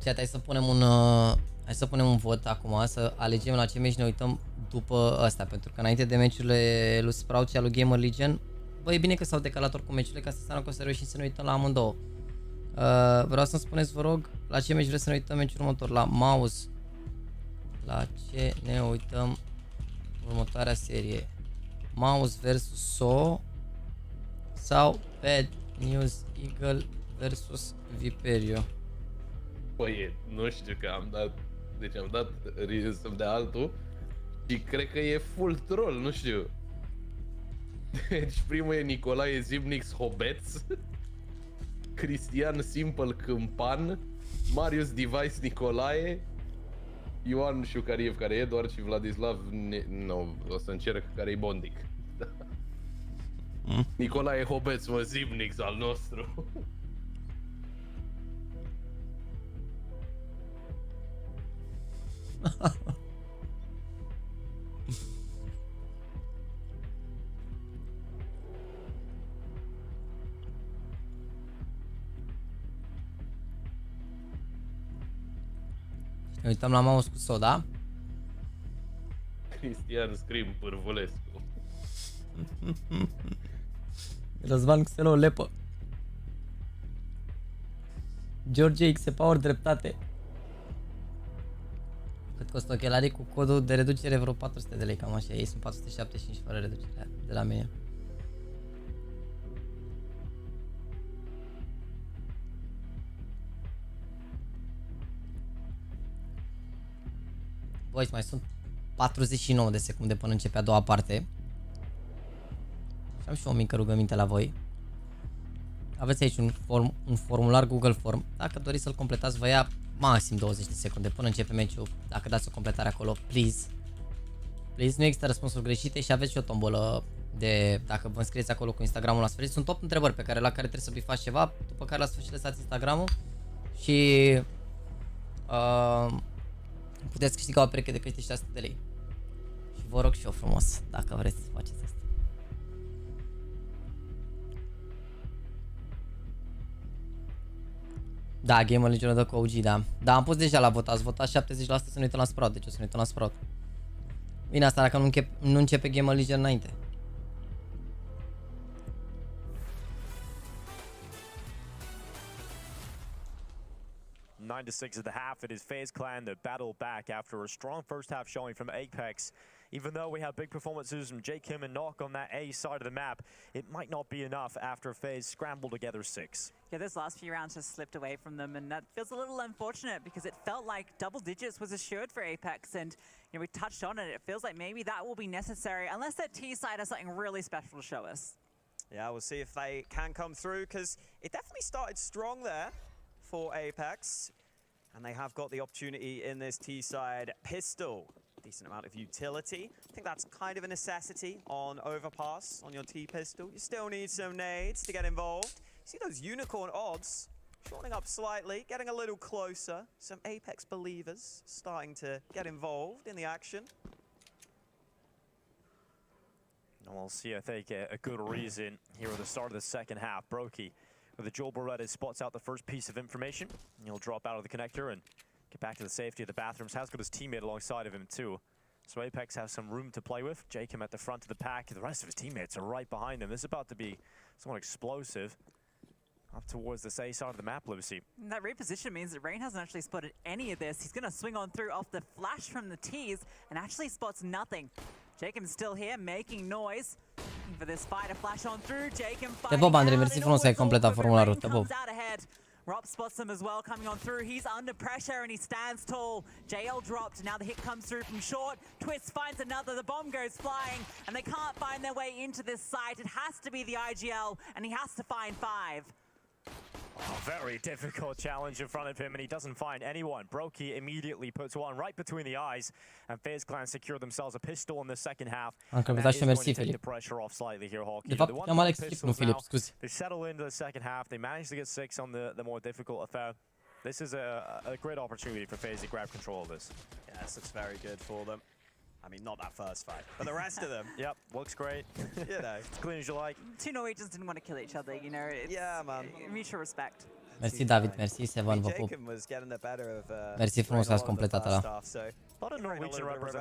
Chat, hai să punem un vot acum, să alegem la ce meci ne uităm după ăsta, pentru că înainte de meciurile lui Sprout și al lui Gamer Legion, bă, e bine că s-au decalat oricum meciurile, ca să înseamnă că o să reușim să ne uităm la amândouă. Vreau să-mi spuneți, vă rog, la ce meci vreți să ne uităm meciul următor, la Mouse. La ce ne uităm următoarea serie? Mouse versus So sau Bad News Eagle versus Viperio? Păi, nu știu că am dat, deci am dat să-mi dea altul și cred că e full troll, nu știu. Deci primul e Nicolae Zimnix Hobeț, Cristian Simple Câmpan, Marius Device Nicolae, Ioan Șucariev care e doar și Vladislav, o să încerc care e Bondic. Nicolae Hobeț, mă, Zimnix al nostru. Ne uităm la Mouse cu So, da? Cristian Scrim Pârvulescu. Răzvan Xellow lepă. George X Power dreptate. Cât costă ochelarii cu codul de reducere vreo 400 de lei, cam așa. Ei sunt 475 fără reducere de la mine. Boys, mai sunt 49 de secunde până începe a doua parte. Și am și o mică rugăminte la voi. Aveți aici un formular Google Form. Dacă doriți să-l completați, vă ia maxim 20 de secunde până începe meciul. Dacă dați o completare acolo, please. Please, nu există răspunsuri greșite și aveți și o tombolă de, dacă vă înscrieți acolo cu Instagramul la sfârșit. Sunt 8 întrebări la care trebuie să bifați ceva, după care la sfârșit lăsați Instagramul și puteți câștiga o pereche de căști 600 de lei. Și vă rog și eu frumos, dacă vreți să faceți asta. Da, Gamer Legion dă cu OG, da. Da, am pus deja la vot, ați votat 70% să ne uităm la Sprout, deci o să ne uităm la Sprout. Bine, asta dacă nu începe Gamer Legion înainte. Nine to 6 at the half. It is FaZe Clan that battle back after a strong first half showing from Apex. Even though we have big performances from J-Kim and Knock on that A side of the map, it might not be enough after FaZe scramble together 6. Yeah, those last few rounds just slipped away from them, and that feels a little unfortunate because it felt like double digits was assured for Apex, and you know, we touched on it. It feels like maybe that will be necessary unless that T side has something really special to show us. Yeah, we'll see if they can come through because it definitely started strong there for Apex. And they have got the opportunity in this T-side pistol. Decent amount of utility. I think that's kind of a necessity on overpass on your T-pistol. You still need some nades to get involved. You see those unicorn odds shortening up slightly, getting a little closer. Some Apex believers starting to get involved in the action. We'll see, I think, a good reason here at the start of the second half. BYOC with the dual Beretta spots out the first piece of information. He'll drop out of the connector and get back to the safety of the bathrooms. Has got his teammate alongside of him too. So Apex has some room to play with. JAXYYYTV at the front of the pack. The rest of his teammates are right behind him. This is about to be somewhat explosive. Up towards the A side of the map, Lucy. That reposition means that Rain hasn't actually spotted any of this. He's going to swing on through off the flash from the T's and actually spots nothing. JAXYYYTV's still here, making noise. Looking for this fighter flash on through. JAXYYYTV Te pup, Andrei, mersi frumos că ai completat formularul. Te pup. Rob spots him as well, coming on through. He's under pressure and he stands tall. JL dropped. Now the hit comes through from short. Twist finds another. The bomb goes flying and they can't find their way into this site. It has to be the IGL and he has to find 5. Oh, very difficult challenge in front of him, and he doesn't find anyone. BYOC immediately puts one right between the eyes, and FaZe Clan secure themselves a pistol in the second half. And that is going to take the pressure off slightly here, Hawkeye. De fapt, am alexatv, nu Filip, scuze. They settle into the second half. They manage to get 6 on the more difficult affair. This is a great opportunity for FaZe to grab control of this. Yes, it's very good for them. I mean, not that first fight, but the rest of them. Yep, looks great. You know, as clean as you like. 2 Norwegians didn't want to kill each other, you know. It's man. Mutual respect. Mersi, David, mersi, Sevan, vă pup. Mersi frumos că ați completat ăla. Să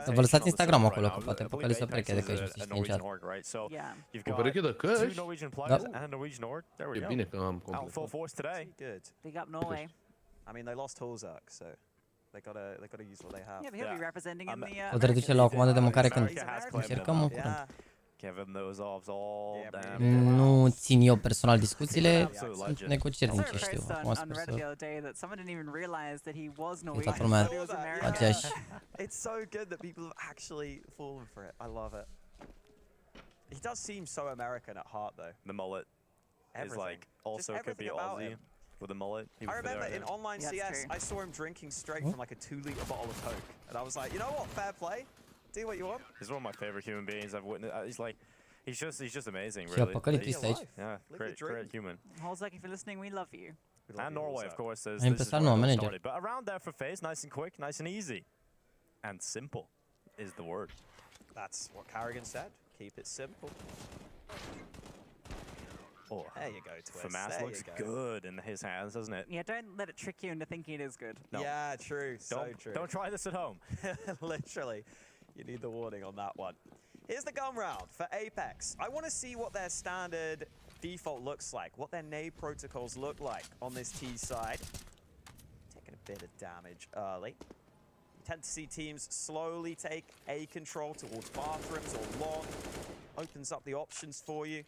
vă lăsați Instagram acolo, că poate pe căli să pereche de căști, nu știi niciodată. O pereche de căști? Da. E bine că am completat. Big up Norway. I mean, they lost Hulzak, so they gotta use what they have. Yeah, but he'll be representing in the O reducere la o comandă de mâncare când încercăm în curând. Nu țin eu personal discuțiile, sunt negocieri din ce știu. Acum sper să... toată lumea aceeași. It's so good that people have actually fallen for it. I love it. He does seem so American at heart, though. The mullet is like also could be Aussie with a mullet. I remember in online CS, I saw him drinking straight from like a 2-liter bottle of Coke, and I was like, you know what, fair play. Do what you want. He's one of my favorite human beings I've witnessed. He's just amazing, really. Yeah, great human. Holzak, if you're listening, we love you. And Norway, of course. This is where it started. But around there for FaZe, nice and quick, nice and easy. And simple is the word. That's what Carrigan said. Keep it simple. Oh, there you go, Twist. FAMAS looks good in his hands, doesn't it? Yeah, don't let it trick you into thinking it is good. No. Yeah, true. So true. Don't try this at home. Literally, you need the warning on that one. Here's the gun round for Apex. I want to see what their standard default looks like, what their nade protocols look like on this T side. Taking a bit of damage early. You tend to see teams slowly take A control towards bathrooms or long. Opens up the options for you.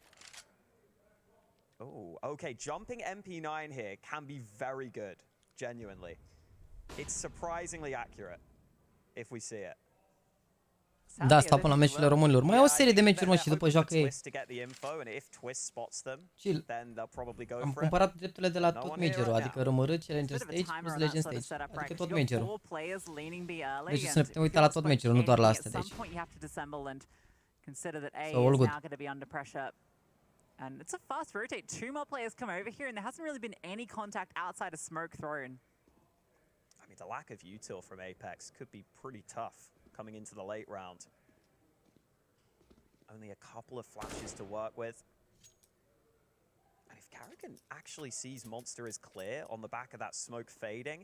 Oh, okay, jumping MP9 here can be very good, genuinely. It's surprisingly accurate, if we see it. Da, asta până la meciurile românilor. Mai au o serie de meciuri, mă, și după joacă ei. Chill. Am cumpărat drepturile de la tot majorul, adică RMR, Challenger Stage plus Legend Stage, adică tot majorul. Deci să ne putem uita la tot majorul, nu doar la astea de aici. So, all good. And it's a fast rotate. 2 more players come over here, and there hasn't really been any contact outside of smoke thrown. I mean, the lack of util from Apex could be pretty tough coming into the late round. Only a couple of flashes to work with. And if Carrigan actually sees Monster is clear on the back of that smoke fading,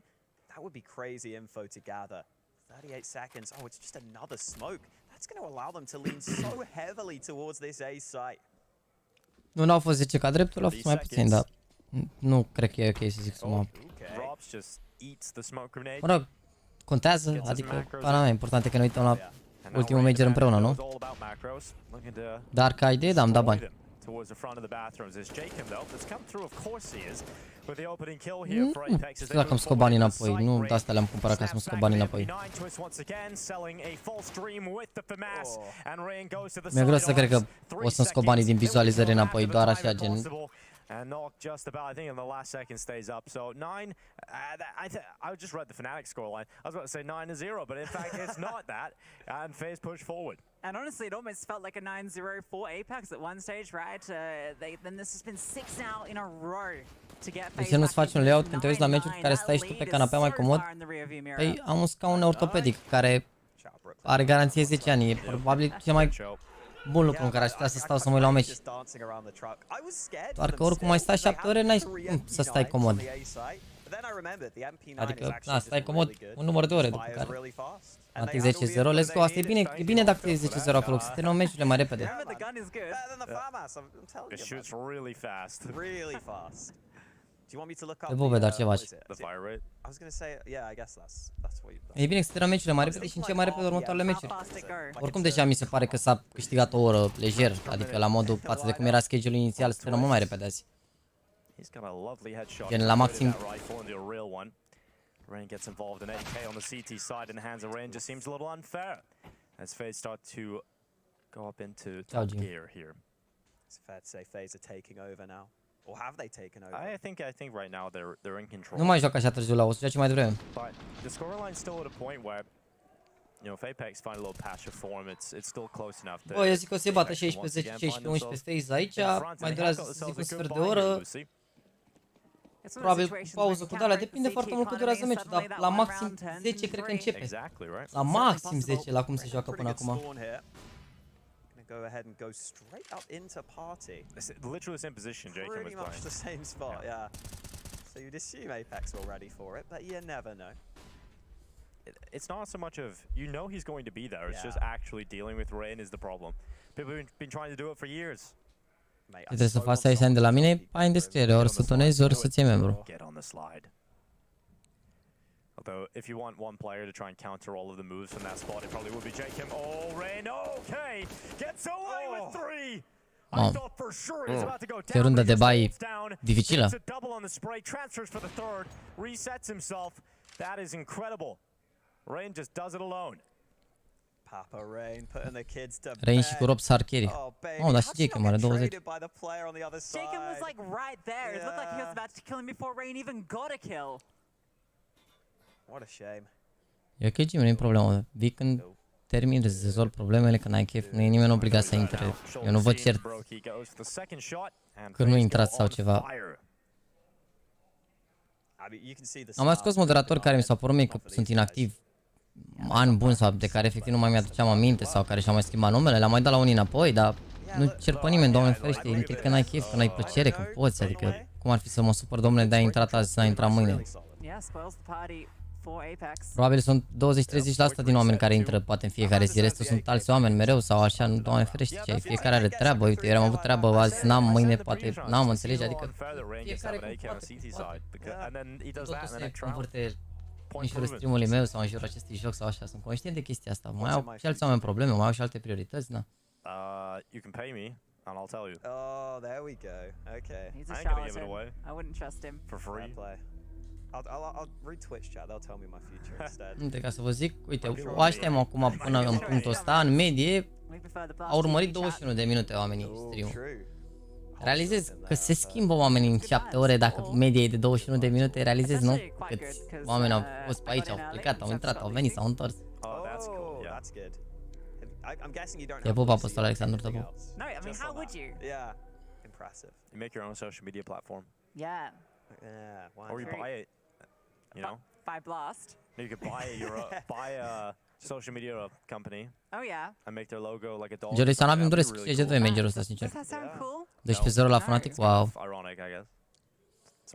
that would be crazy info to gather. 38 seconds. Oh, it's just another smoke. That's going to allow them to lean so heavily towards this A site. Nu n-au fost 10 ca dreptul, au fost mai puțin, dar nu cred că e ok să zic suma. Mă rog, contează, adică, pana mea, important e că ne uităm la ultimul major împreună, nu? Dar ca idee, da, am dat bani. Știu dacă îmi scot banii înapoi, nu de astea le-am cumpărat ca să-mi scot banii înapoi. Mi-e greu să cred că o să-mi scot banii din vizualizări înapoi, doar așa, gen... And Knock just about, I think, in the last second stays up. So 9, I just read the Fnatic scoreline. I was about to say 9-0, but in fact, it's not that. And FaZe push forward. And honestly, it almost felt like a 9-0 for Apex at one stage, right? Then this has been 6 now in a row to get FaZe. De ce nu-ți faci un layout când te uiți la meciuri care stai și tu pe canapea mai comod? Păi am un scaun ortopedic care are garanție 10 ani. E probabil cel mai bun lucru în care aș putea să stau să mă uit la un meci. Doar că oricum mai stai 7 ore, n-ai să stai comod. Adică, da, stai comod un număr de ore după care ating 10-0, let's go, asta e bine dacă e 10-0 acolo, să terminăm meciurile mai repede. Pe Bobe, dar ce faci? E bine să terminăm meciurile mai repede și încep mai repede următoarele meciuri. Oricum deja mi se pare că s-a câștigat o oră lejer, adică la modul față de cum era schedule-ul inițial, să terminăm mult mai repede azi. Gen la maxim. Rain gets involved in AK on the CT side in the hands of Rain just seems a little unfair as FaZe start to go up into top gear here. It's fair to say FaZe are taking over now, or have they taken over? I think right now they're in control. Nu mai joacă așa târziu la o să joace mai devreme. But the scoreline's still at a point where if Apex find a little patch of form, it's still close enough to. Bă, eu zic că o să bată 16-10, 16-11 FaZe aici, mai durează să zic un sfert de oră. Probabil cu pauză cu dalea, depinde foarte mult cât durează meciul, dar la maxim 10 cred că începe. La maxim 10 la cum se joacă până acum. Go ahead and go straight up into party. Literally the same position Jacob was playing. Pretty much the same spot, yeah. So you'd assume Apex were ready for it, but you never know. It's not so much of, you know he's going to be there, it's just actually dealing with Rain is the problem. People have been trying to do it for years. Trebuie să faci să de la mine, ai în descriere, ori să donezi, ori să-ți iei membru. Although, if you want one player to try and counter all of the moves from that spot, it probably would be Jacob. Oh, Rain, okay, gets away with 3. I thought for sure he was about to go down. E runda de bai dificilă. It's a double on the spray, transfers for the third, resets himself. That is incredible. Rain just does it alone. Papa Rain putting the kids to Rain și cu Rob Sarkeri. Oh, dar și Jacob are 20. Jacob was like right there. It looked like he was about to kill him before Rain even got a kill. What a shame. E ok, Jimmy, nu e problemă. Vii când termin, rezolvi problemele, când ai chef, nu e nimeni obligat să intre. Eu nu vă cert că nu intrați sau ceva. Am mai scos moderatori care mi s-au părut mie că sunt inactivi ani buni sau de care efectiv nu mai mi-aduceam aminte sau care și-au mai schimbat numele, le-am mai dat la unii înapoi, dar nu cer pe nimeni, Doamne ferește, intri când ai chef, când ai plăcere, când poți, adică cum ar fi să mă supăr, domnule, de-ai intrat azi, n-ai intrat mâine. Probabil sunt 20-30% din oameni care intră poate în fiecare zi, restul sunt alți oameni mereu sau așa, nu, Doamne ferește, ce ai, fiecare are treabă, uite, eu am avut treabă azi, n-am, mâine poate n-am, înțelegi, adică fiecare cum poate. Totul se converte în jurul stream-ului meu sau în jurul acestui joc sau așa, sunt conștient de chestia asta, mai au și alți oameni probleme, mai au și alte priorități, na. You can pay me and I'll tell you. Oh, there we go. Okay. He's a charlatan. I wouldn't trust him. For free. I'll read Twitch chat. They'll tell me my future instead. Uite, ca să vă zic, uite, o așteptăm acum până în punctul ăsta, în medie, au urmărit 21 de minute oamenii stream-ul. Realizez că se schimbă oamenii în 7 ore, dacă media e de 21 de minute, realizez, nu? Câți oameni au fost pe aici, au plecat, au intrat, au venit, s-au întors. Te pup, Apostol Alexandru, te pup. No, I mean, how would you? Yeah, impressive. You make your own social media platform. Yeah. Or you buy it, you know? By Blast. You could buy a social media company. Oh yeah. And make their logo like a dog. Jory, să nu doresc să de managerul ăsta, sincer. Does that sound cool? 12-0 la Fnatic, wow. Ironic, I guess.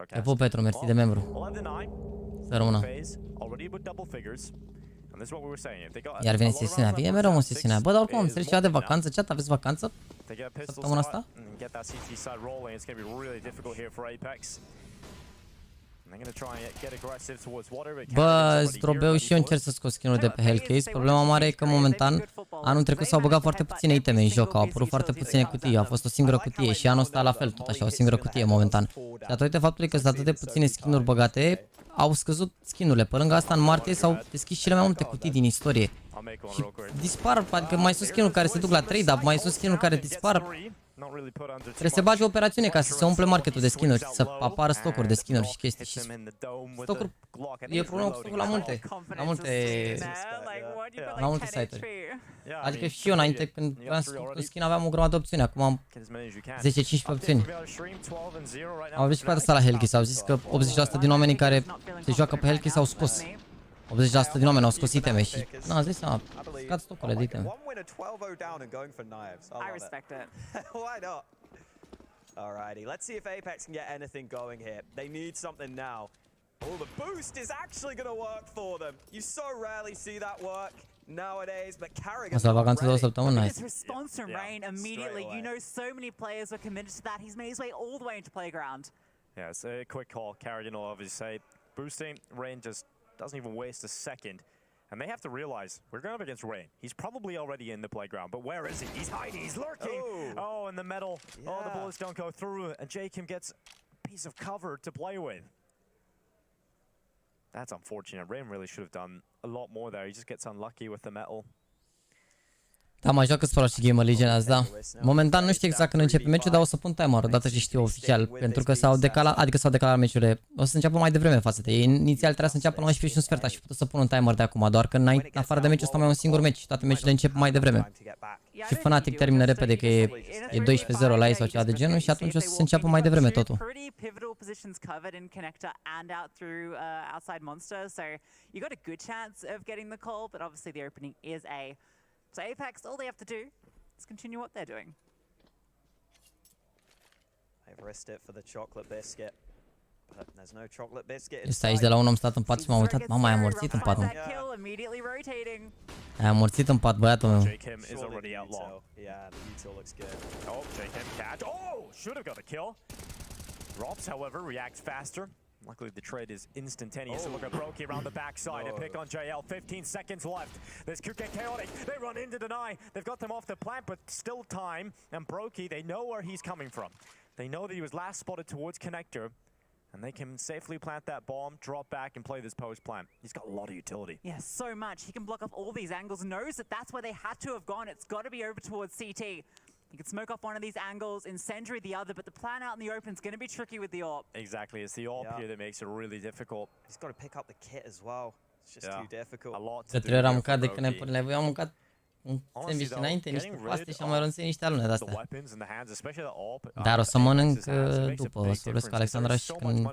Te pup, Petru, mersi de membru. Să rămână. Iar vine sesiunea, vine mereu în sesiunea. Bă, dar oricum am înțeles ceva de vacanță, chat, aveți vacanță? Săptămâna asta? Bă, Zdrobeu și eu încerc să scot skin-uri de pe Hellcase. Problema mare e că momentan anul trecut s-au băgat foarte puține iteme în joc, au apărut foarte puține cutii, a fost o singură cutie și anul ăsta la fel, tot așa, o singură cutie momentan. Și datorită faptului că sunt atât de puține skin-uri băgate, au scăzut skin-urile. Pe lângă asta, în martie s-au deschis cele mai multe cutii din istorie. Și dispar, adică mai sus skin-uri care se duc la 3, dar mai sus skin-uri care dispar. Trebuie să bagi o operațiune ca să se umple marketul de skin-uri, să apară stocuri de skin-uri și chestii. Și stocuri, e problemă cu stocuri la multe site-uri. Adică și eu înainte când vreau să un skin aveam o grămadă de opțiuni, acum am 10-15 opțiuni. Am avut și pe asta la Hellkiss, au zis că 80% din oamenii care se joacă pe Hellkiss au scos. 80% din oameni au scos iteme și n-am zis seama, scad stocurile de iteme. I respect it. Why not? Alrighty, let's see if Apex can get anything going here. They need something now. Oh, the boost is actually going to work for them. You so rarely see that work nowadays, but Carrigan's not ready. His response from Rain immediately, you know, so many players were committed to that. He's made his way all the way into playground. Yeah, it's a quick call. Carrigan will obviously say, boosting, Rain just doesn't even waste a second. And they have to realize, we're going up against Rain. He's probably already in the playground, but where is he? He's hiding, he's lurking. Oh, in the metal. Yeah. Oh, the bullets don't go through, and Jacob gets a piece of cover to play with. That's unfortunate. Rain really should have done a lot more there. He just gets unlucky with the metal. Da, mai joacă Sport și Gamer Legion azi, da. Momentan nu știu exact când începe meciul, dar o să pun timer odată ce știu oficial, pentru că s-au decalat, adică s-au decalat meciurile. O să înceapă mai devreme față de ei. Inițial trebuia să înceapă la 11 și un sfert, aș fi putut să pun un timer de acum, doar că în afară de meciul ăsta mai e un singur meci, toate meciurile încep mai devreme. Și Fnatic termină repede, că e 12-0 la ei sau ceva de genul și atunci o să se înceapă mai devreme totul. So Apex, all they have to do is continue what they're doing. They've risked it for the chocolate biscuit. But there's no chocolate biscuit. Este aici de la un om stat în pat și m-am uitat. Mama, ai amorțit în pat, mă. Ai amorțit în pat, băiatul meu. Yeah, the util looks good. Oh, Jacob catch. Oh, should have got a kill. Robs, however, reacts faster. Luckily, the trade is instantaneous. So look at Brokey around the backside. A pick on JL. 15 seconds left. There's QK Chaotic. They run in to deny. They've got them off the plant, but still time. And Brokey, they know where he's coming from. They know that he was last spotted towards connector. And they can safely plant that bomb, drop back, and play this post plant. He's got a lot of utility. Yeah, so much. He can block off all these angles. Knows that that's where they had to have gone. It's got to be over towards CT. You can smoke off one of these angles, incendiary the other, but the plan out in the open is going to be tricky with the AWP. Exactly, it's the AWP here that makes it really difficult. He's got to pick up the kit as well. It's just too difficult. A lot to do. Am mâncat de când ne punem, eu am mâncat un sandwich înainte, niște paste și am mai ronțit niște alune de-astea. Dar o să mănânc după, o să vorbesc cu Alexandra și când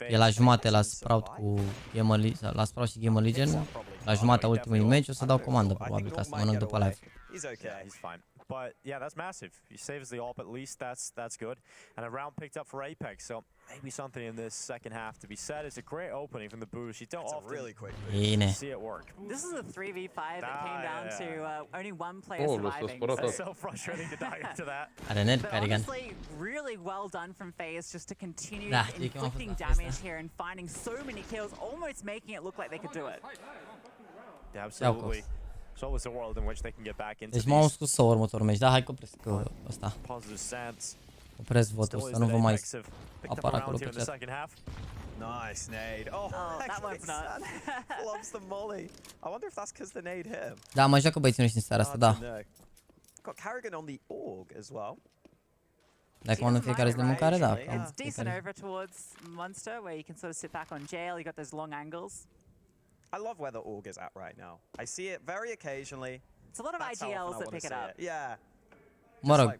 e la jumate la Sprout cu Gamer Legion, la Sprout și Gamer Legion, la jumatea ultimului meci o să dau comandă probabil ca să mănânc după live. He's okay, he's fine. But yeah, that's massive. He saves the AWP at least. That's good. And a round picked up for Apex. So maybe something in this second half to be said. It's a great opening from the boost. You don't often really quick see it work. This is a 3v5 that came down to only one player surviving. It's so frustrating to die into that. But honestly, really well done from FaZe just to continue inflicting damage here and finding so many kills, almost making it look like they could do it. Yeah, absolutely. So it's a world in which they can get back into. Deci m-am scos să următorul meci, da, hai că opresc ăsta. Opresc votul să nu vă mai apară acolo pe chat. Nice nade. Oh, that one's not. Loves the molly. I wonder if that's because the nade hit him. Da, mai joacă băieții noștri în seara asta, da. Got Carrigan on the org as well. Dacă mănânc fiecare zi de mâncare, da. It's decent over towards Monster where you can sort of sit back on jail. You got those long angles. I love where the org is at right now. I see it very occasionally. It's a lot of IGLs that pick it up. Yeah. Mă rog,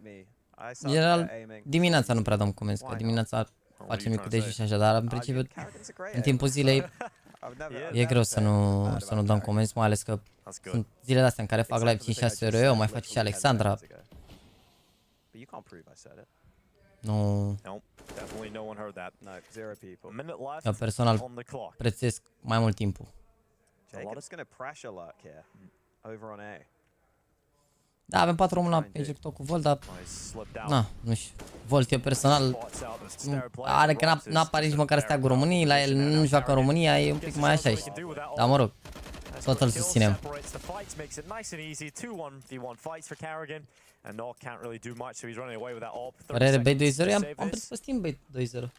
general, dimineața nu prea dăm comenzi, că dimineața facem micul dejun și așa, dar în principiu, în timpul zilei, e greu să nu dăm comenzi, mai ales că sunt zile de-astea în care fac live 5-6 ore eu, mai face și Alexandra. Nu. Eu personal prețuiesc mai mult timpul. Da, avem 4 români la ejector cu Volt, dar na, nu știu. Volt eu personal are că n-a apare nici măcar steagul României, la el nu joacă în România, e un pic mai așa și. Dar mă rog, tot îl susținem. Părere B2-0, am prins pe Steam B2-0.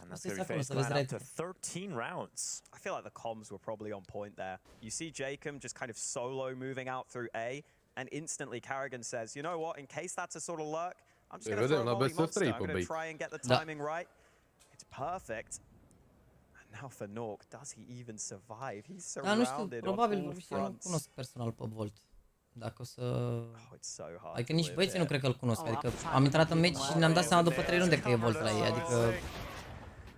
And that's going to be faced up to 13 rounds. I feel like the comms were probably on point there. You see Jacob just kind of solo moving out through A, and instantly Carrigan says, you know what, in case that's a sort of lurk, I'm just going to throw a volley monster. I'm going to try and get the timing right. It's perfect. And now for Nork, does he even survive? He's surrounded on all fronts. Nu cunosc personal pe Volt. Dacă o să... Adică nici băieții nu cred că îl cunosc. Adică am intrat în meci și ne-am dat seama după 3 runde că e Volt la ei. Adică...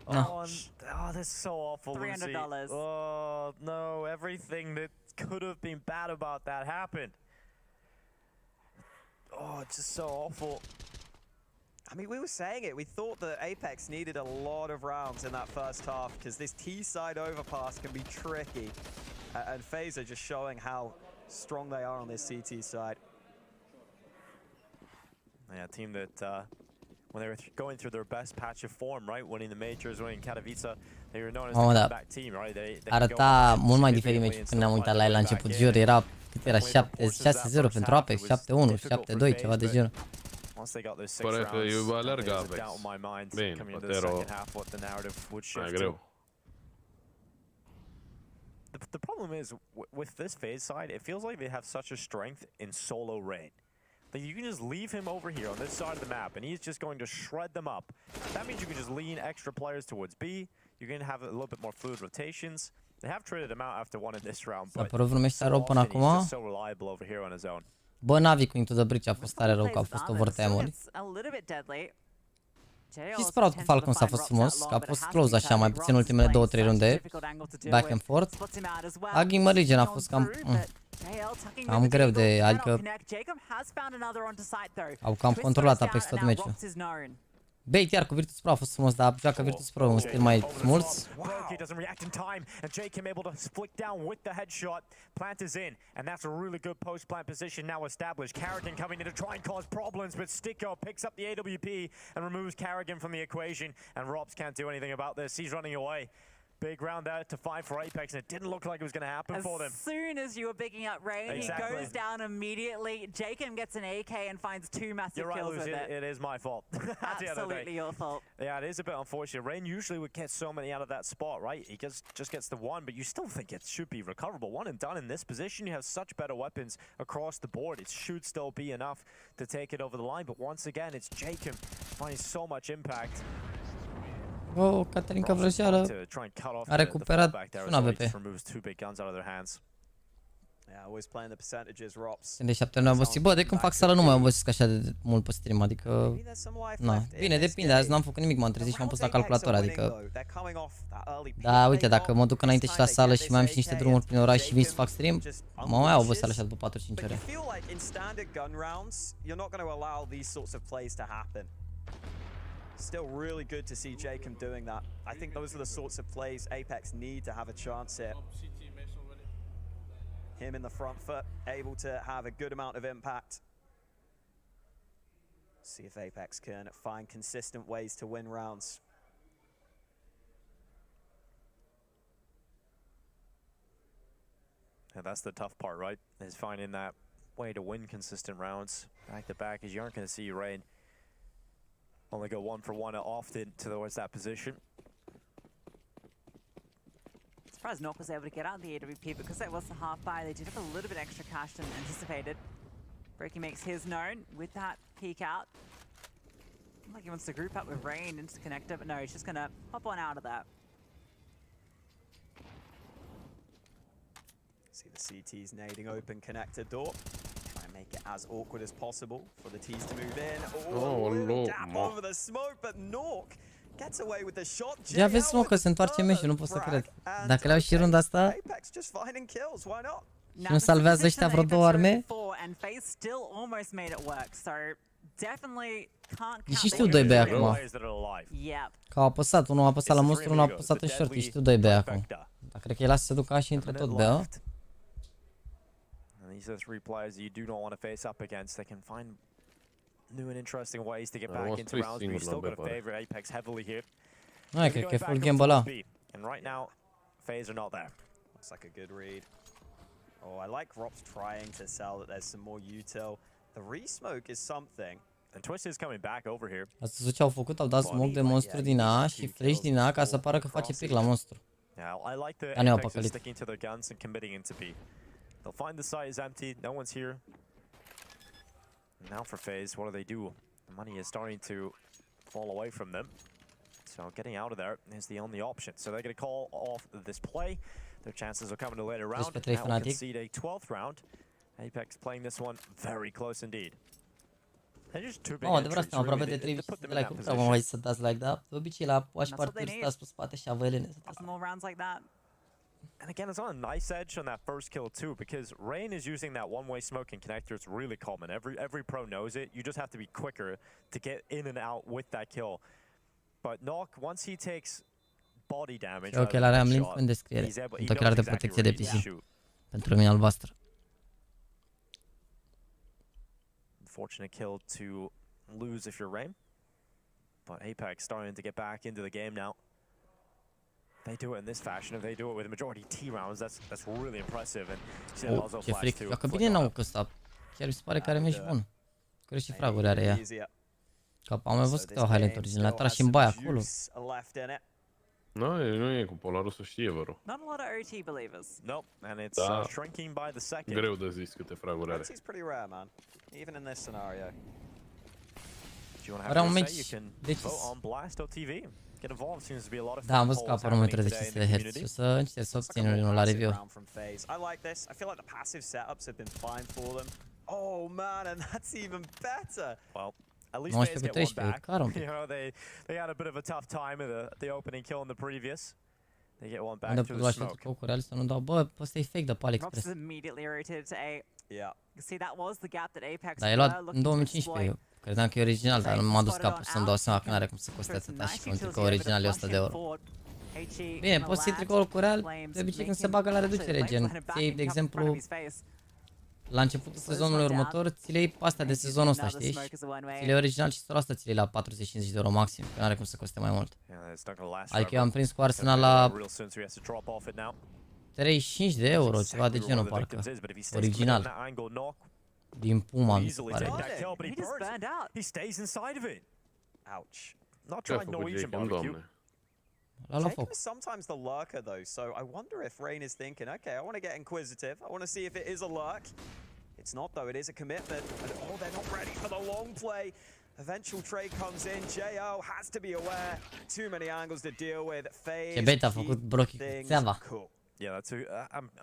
Oh, this is so awful, Lucy. Oh, no, everything that could have been bad about that happened. Oh, it's just so awful. I mean, we were saying it. We thought that Apex needed a lot of rounds in that first half because this T-side overpass can be tricky. And FaZe are just showing how strong they are on this CT side. Yeah, a team that when they were going through their best patch of form, right, winning the majors, winning Katowice, they were known as the comeback team, right? Arăta mult mai diferit meciul când ne-am uitat la el la început. Jur, era, cât era 6-0 pentru Apex, 7-1, 7-2, ceva de genul. Pare că eu alerg Apex. Bine, Potero. Mai greu. The problem is, with this FaZe side, it feels like they have such a strength in solo raid. Like you can just leave him over here on this side of the map, and he's just going to shred them up. That means you can just lean extra players towards B. You can have a little bit more fluid rotations. They have traded him out after one in this round, but so often he's just so reliable over here on his own. Bă, Navi cu Into the Breach a fost tare rău, că a fost overtime-uri. Și Sprout cu Falcons a fost frumos, că a fost close așa, mai puțin ultimele 2-3 runde, back and forth. Gamer Legion a fost cam greu de, adică au cam controlat Apex tot meciul. Bait iar cu Virtus Pro a fost frumos, dar joacă Virtus Pro un stil mai smooth. Plant is in, and that's a really good post-plant position now established. Carrigan coming in to try and cause problems, but Sticko picks up the AWP and removes Carrigan from the equation, and Robs can't do anything about this. He's running away. Big round there to find for Apex, and it didn't look like it was going to happen for them. As soon as you were picking up Rain, he goes down immediately. Jacob gets an AK and finds 2 massive kills with it. It is my fault. Absolutely your fault. Yeah, it is a bit unfortunate. Rain usually would get so many out of that spot, right? He just gets the one, but you still think it should be recoverable. One and done in this position. You have such better weapons across the board. It should still be enough to take it over the line, but once again, it's Jacob finding so much impact. Oh, Caterinca Vrăjeală a recuperat un AVP. Când de 7 nu am obosit. Bă, de când fac sală nu mai obosesc așa de mult pe stream, adică... Na, bine, depinde, azi n-am făcut nimic, m-am trezit și m-am pus la calculator, adică... Da, uite, dacă mă duc înainte și la sală și mai am și niște drumuri prin oraș și vin să fac stream, mă mai oboseală așa după 4-5 ore. Still really good to see Jacob doing that. I think those are the sorts of plays Apex need to have a chance here. Him in the front foot, able to have a good amount of impact. See if Apex can find consistent ways to win rounds. Yeah, that's the tough part, right? Is finding that way to win consistent rounds back to back, as you aren't going to see Rain only go 1-for-1 often towards that position. Surprised Nork was able to get out the AWP because that was the half buy. They did have a little bit extra cash than anticipated. Breaky makes his known with that peek out. Looks like he wants to group up with Rain into the connector, but no, he's just gonna hop on out of that. See the CTs nading open connector door. Make it as awkward as possible for the T's to move in. Oh, gap over the smoke, but Nork gets away with the shot. Ia vezi, mă, că se întoarce meciul, nu pot să cred. Dacă le-au și runda asta și nu salvează ăștia vreo 2 arme. E și știu 2B acum. Că au apăsat, unul a apăsat la monstru, unul a apăsat în short, e știu 2B acum. Dar cred că îi lasă să ducă și intre tot B. These are 3 players you do not want to face up against. They can find new and interesting ways to get back into rounds, but you still got to favor Apex heavily here. Hai, cred că e full game ăla. And right now, FaZe are not there. Looks like a good read. Oh, I like Rob's trying to sell that there's some more util. The re-smoke is something. Ați văzut ce au făcut? Au dat smoke de monstru din A și flash din A ca să pară că face pic la monstru. Dar nu i-au păcălit. They'll find the site is empty, no one's here. Now for FaZe, what do they do? The money is starting to fall away from them. So getting out of there is the only option. So they're going to call off this play. Their chances will come in the later round. Now we'll concede a 12th round. Apex playing this one very close indeed. Adevărat, suntem aproape de 300 de like-uri, sau mă mai să dați like, da? De obicei la watch party stați pe spate și avăelene. And again, it's on a nice edge on that first kill too, because Rain is using that one-way smoking connector. It's really common. Every pro knows it. You just have to be quicker to get in and out with that kill. But Nock, once he takes body damage, ochelare am link în descriere. Sunt ochelari de protecție de PC. Pentru mine albastră. Unfortunate kill to lose if you're Rain. But Apex starting to get back into the game now. They do it in this fashion. If they do it with a majority T rounds, that's really impressive. And ce fric. Dacă bine n-au ăsta. Chiar mi se pare că are meci bun. Care și fraguri are ea. Că am mai văzut câteva highlight-uri originale. Le-a tras și în baia acolo. Nu e cu Polarul să știe, vă rog. Not a lot of OT believers. Nope, and it's shrinking by the second. Greu de zis câte fraguri are. It's pretty rare, man. Even in this scenario. Are un meci decis. Da, am văzut că apar un metru de 500 Hz și o să încerc să obțin unul la review. Oh man, and that's even better. Well, at least they get one back. You know, they had a bit of a tough time at the opening kill in the previous. They get one back through the smoke. Să nu dau, bă, ăsta e fake de pe AliExpress. Yeah. See, that was the gap that Apex Da, e luat în 2015. Eu credeam că e original, dar nu m-a dus capul să-mi dau seama că n-are cum să coste atâta și că un tricou original e 100 de euro. Bine, poți să iei tricoul cu real, de obicei când se bagă la reducere, gen, ți-ai, de exemplu, la începutul sezonului următor, ți le iei pe astea de sezonul ăsta, știi? Ți le iei original și 100% ți le iei la 40-50 de euro maxim, că n-are cum să coste mai mult. Adică eu am prins cu Arsenal la 35 de euro, ceva de genul parcă, original. Din Puma, mi se pare. Jacob is sometimes the lurker though, so I wonder if Rain is thinking, okay, I want to get inquisitive. I want to see if it is a lurk. It's not though, it is a commitment. And, oh, they're not ready for the long play. Eventual trade comes in. JO has to be aware. Too many angles to deal with. FaZe a făcut blochi cu țeava. Yeah, that's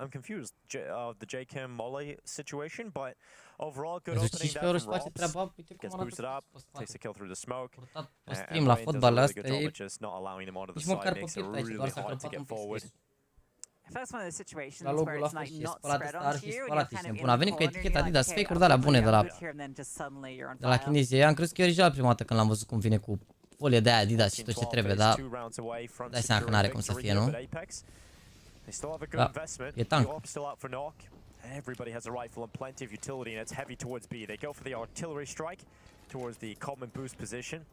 I'm confused. The JCam Molly situation, but overall good opening there from Robs. Gets boosted up, takes a kill through the smoke. Stream la fotbal ăsta e just not allowing them onto the side makes it really hard to get forward. If that's one of those situations where it's like not spread onto you, and you're kind of in a venit cu eticheta Adidas, fake-uri de alea bune de la chinezii. Am crezut că e original prima dată când l-am văzut cum vine cu folie de aia Adidas și tot ce trebuie, dar dai seama că n-are cum să fie, nu? They still have a good investment. York still out for Nock. Everybody has a rifle and plenty of utility, and it's heavy towards B. They go for the artillery strike towards the common boost position.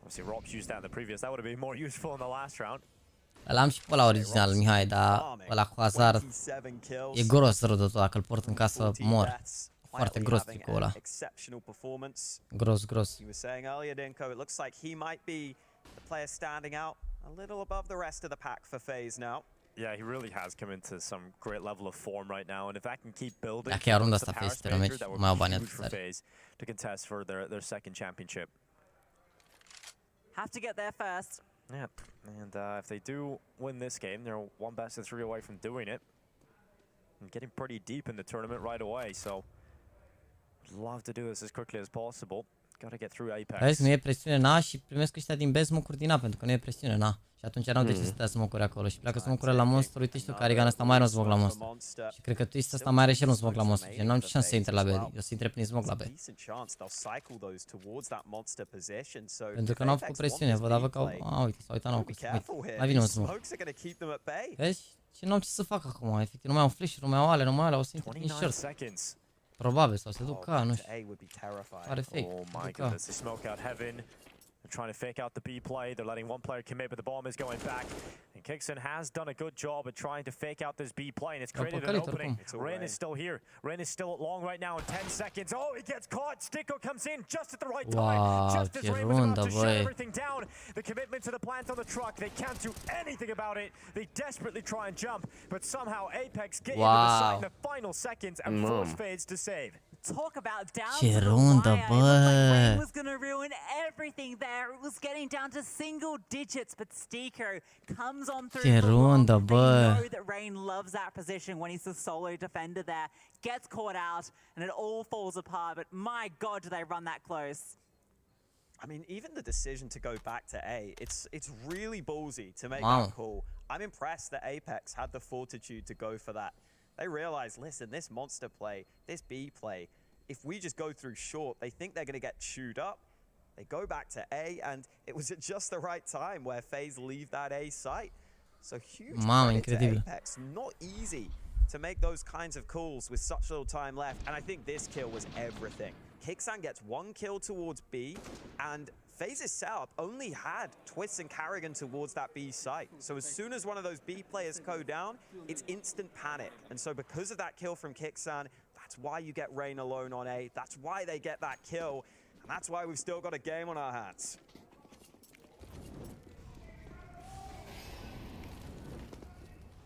Obviously, Robs used that in the previous. That would have been more useful in the last round. L-am și pe ăla original, Mihai, dar ăla cu hazard e gros rău de tot. Dacă îl port în casă, mor. Foarte gros tricoul ăla. Gros, gros. You were saying earlier, Dinko, it looks like he might be the player standing out a little above the rest of the pack for FaZe now. Yeah, he really has come into some great level of form right now, and if that can keep building, dacă e arundat asta FaZe pe meci, mai au bani for FaZe to contest for their second championship. Have to get there first. Yeah, and if they do win this game, they're one best of 3 away from doing it, and getting pretty deep in the tournament right away. So, love to do this as quickly as possible. Gotta get through Apex. Vezi, nu e presiune în A și primesc ăștia din B smoke-uri din A, pentru că nu e presiune în A. Și atunci n-au de ce să dea smoke-uri acolo. Și pleacă smoke-urile la monstru. Uite și tu, Carigan ăsta mai are un smoke la monstru. Și cred că Twist ăsta mai are și el un smoke la monstru. Și n-am ce șansă să intre la B. Eu să intre prin smoke la B. Pentru că n-au făcut presiune. Văd, avă că au... A, uite, s-au uitat, n-au făcut. Mai vine un smoke. Vezi? Și n-au ce să facă acum. Efectiv, nu mai au flash-uri, nu mai au ale, nu mai au, o să intre prin short. Probabil, sau se duc ca, nu știu. Are fake. Oh my goodness, the smoke out heaven. They're trying to fake out the B play. They're letting one player commit, but the bomb is going back. And Kixon has done a good job at trying to fake out this B play, and it's created an opening. Rain is still here. Rain is still at long right now in 10 seconds. Oh, he gets caught. Sticko comes in just at the right time. Just as Rain was about to shut everything down. The commitment to the plant on the truck. They can't do anything about it. They desperately try and jump, but somehow Apex get into the site in the final seconds and force Fades to save. Talk about down to the wire. Rain was going to ruin everything there. It was getting down to single digits, but Sticko comes on through. They know that Rain loves that position when he's the solo defender there. Gets caught out, and it all falls apart. But my God, do they run that close? I mean, even the decision to go back to A, it's really ballsy to make that call. I'm impressed that Apex had the fortitude to go for that. They realized, listen, this monster play, this B play, if we just go through short, they think they're going to get chewed up. They go back to A, and it was at just the right time where FaZe leave that A site. So huge credit to Apex. Not easy to make those kinds of calls with such little time left. And I think this kill was everything. Kixan gets one kill towards B, and FaZe's setup only had Twist and Carrigan towards that B site. So as soon as one of those B players go down, it's instant panic. And so because of that kill from Kixan, that's why you get Rain alone on A. That's why they get that kill. And that's why we've still got a game on our hands.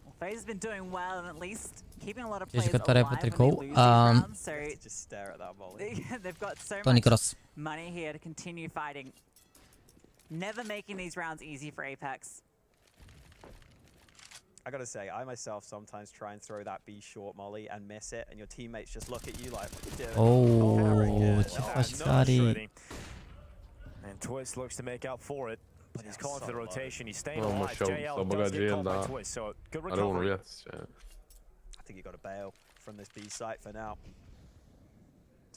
Well, FaZe has been doing well, and at least keeping a lot of players alive when they lose these rounds. So just stare at that volley. They've got so much money here to continue fighting. Never making these rounds easy for Apex. I gotta say, I myself sometimes try and throw that B short molly and miss it, and your teammates just look at you like, what are you doing? And Twist looks to make out for it, but he's calling for the rotation. He's staying alive. JL does get caught by Twist, so good recovery. I think you got to bail from this B site for now.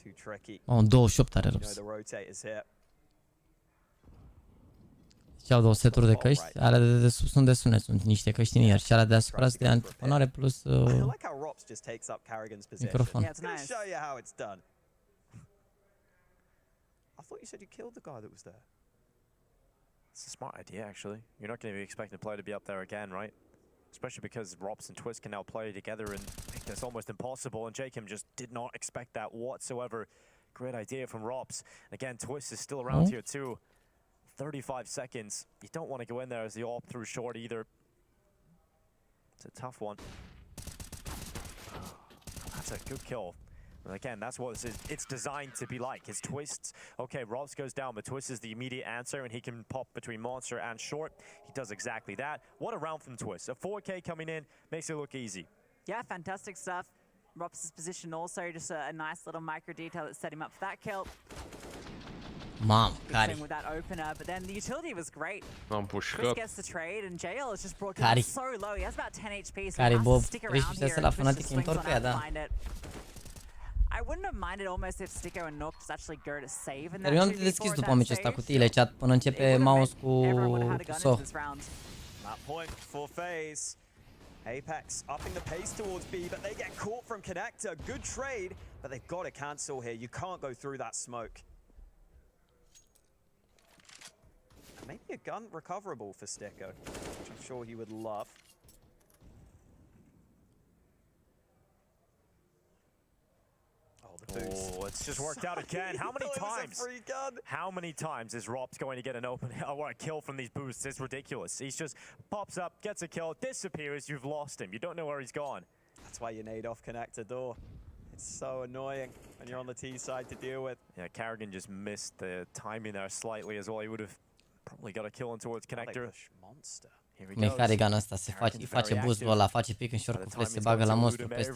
Too tricky. On 28 are You răbs. know the rotators here. Și au două seturi de căști, alea de sus sunt de sunet, sunt niște căștini, iar și alea deasupra sunt de antifonare plus microfon. I thought you said you killed the guy that was there. It's a smart idea, actually. You're not going to be expecting the player to be up there again, right? Especially because Rops and Twist can now play together and make this almost impossible, and Jacob just did not expect that whatsoever. Great idea from Rops. Again, Twist is still around here too. 35 seconds. You don't want to go in there as the AWP through short either. It's a tough one. That's a good kill. And again, that's what it's designed to be like. His twists. Okay, Robs goes down, but Twist is the immediate answer, and he can pop between Monster and short. He does exactly that. What a round from Twist. A 4K coming in makes it look easy. Yeah, fantastic stuff. Robs' position also just a nice little micro detail that set him up for that kill. Mom, with that opener, but then the utility was great. Chris gets the trade, and JL is just brought down so low. He has about 10 HP, so he has to stick around here and Twist swings on out to find it. I wouldn't have minded almost if Sticko and Nox actually go to save in that 2v4 de deschis după meciul ăsta cutiile, chat, până începe mouse cu so. That point for FaZe. Apex upping the pace towards B, but they get caught from Connector. Good trade, but they've got to cancel here. You can't go through that smoke. Maybe a gun recoverable for Sticko, which I'm sure he would love. Oh, the boost. Oh, it's just worked out again. How many times? How many times is Robs going to get an open or a kill from these boosts? It's ridiculous. He's just pops up, gets a kill, disappears. You've lost him. You don't know where he's gone. That's why you nade off Connector door. It's so annoying when you're on the T side to deal with. Yeah, Carrigan just missed the timing there slightly as well. He would have probably got a kill in towards Connector. Monster. Mie Carrigan ăsta îi face boost-ul ăla, face pick în short cu flash, se bagă la monstru peste.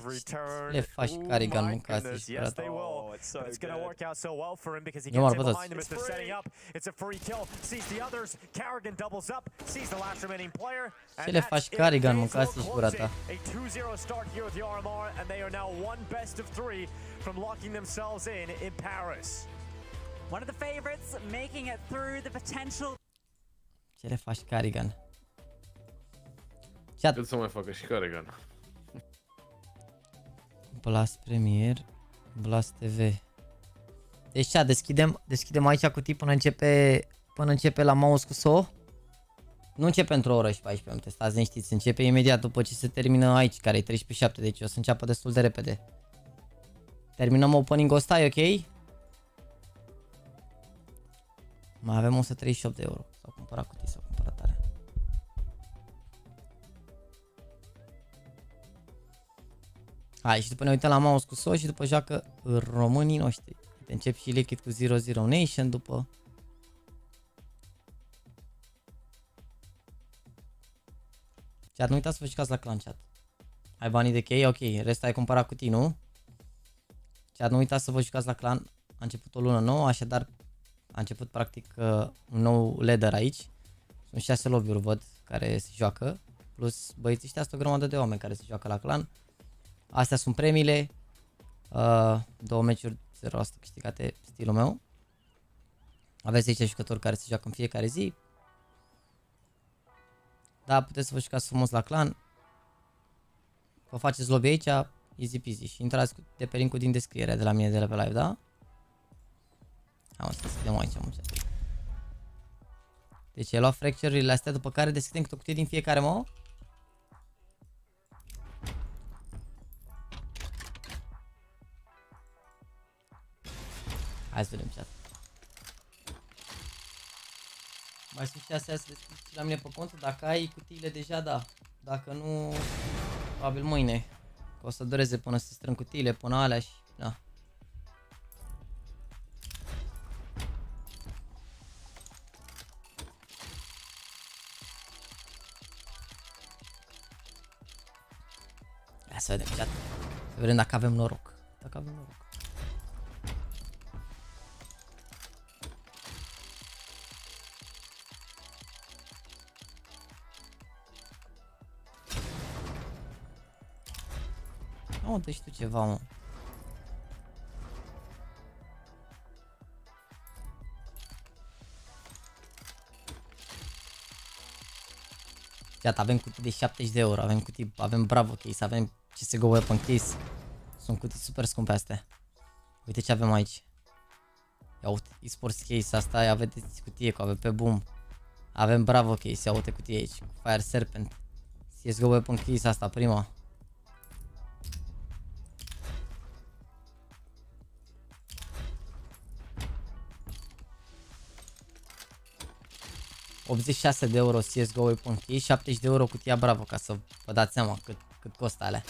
Le faci Carrigan, mâncați și frate. It's going to work out so well for him because he gets in behind him as they're setting up. It's a free kill. Sees the others. Carrigan doubles up. Sees the last remaining player. Ce le faci Carrigan, mâncați și gura ta. A 2-0 start here with the RMR, and they are now one best of 3 from locking themselves in Paris. One of the favorites making it through the potential. Ce le faci Carrigan? Cât să mai facă și Carrigan? Blast Premier, Blast TV. Deci deschidem aici cutii până începe până începe la mouse cu SO. Nu începe într-o oră și 14 minute, stați liniștiți, începe imediat după ce se termină aici, care e 13:07, deci o să înceapă destul de repede. Terminăm opening-ul ăsta, e ok? Mai avem 138 de euro. S-au cumpărat cutii, s-au cumpărat tare. Hai, și după ne uităm la mouse cu SO și după joacă românii noștri. Încep și Liquid cu 0-0 Nation după. Chat, nu uitați să vă jucați la clan, chat. Ai banii de chei? Ok, restul ai cumpărat cutii, nu? Chat, nu uitați să vă jucați la clan. A început o lună nouă, așadar a început practic un nou ladder aici. Sunt 6 lobby-uri, văd, care se joacă. Plus băieții ăștia sunt o grămadă de oameni care se joacă la clan. Astea sunt premiile. 2 meciuri 0% câștigate, stilul meu. Aveți aici jucători care se joacă în fiecare zi. Da, puteți să vă jucați frumos la clan. Vă faceți lobby aici, easy peasy. Și intrați de pe link-ul din descriere de la mine de la pe live, da? Am să deschidem aici, am început. Deci ai luat fracture-urile astea, după care deschidem câte o cutie din fiecare, mă? Hai să vedem chat. Mai sunt și astea să deschid și la mine pe cont. Dacă ai cutiile deja, da. Dacă nu, probabil mâine. Că o să dureze până să strâng cutiile, până alea și da. Hai să vedem chat. Să vedem dacă avem noroc. Dacă avem noroc. Nu, dă și tu ceva, mă. Iată, avem cutii de 70 de euro, avem cutii, avem Bravo case, avem CSGO Weapon case. Sunt cutii super scumpe astea. Uite ce avem aici. Ia uite, eSports case, asta aveți cutie cu AWP Boom. Avem Bravo case, ia uite cutie aici, cu Fire Serpent. CSGO Weapon case, asta prima. €86 de euro CSGO Weapon Key, 70 de euro cutia Bravo, ca să vă dați seama cât costă alea.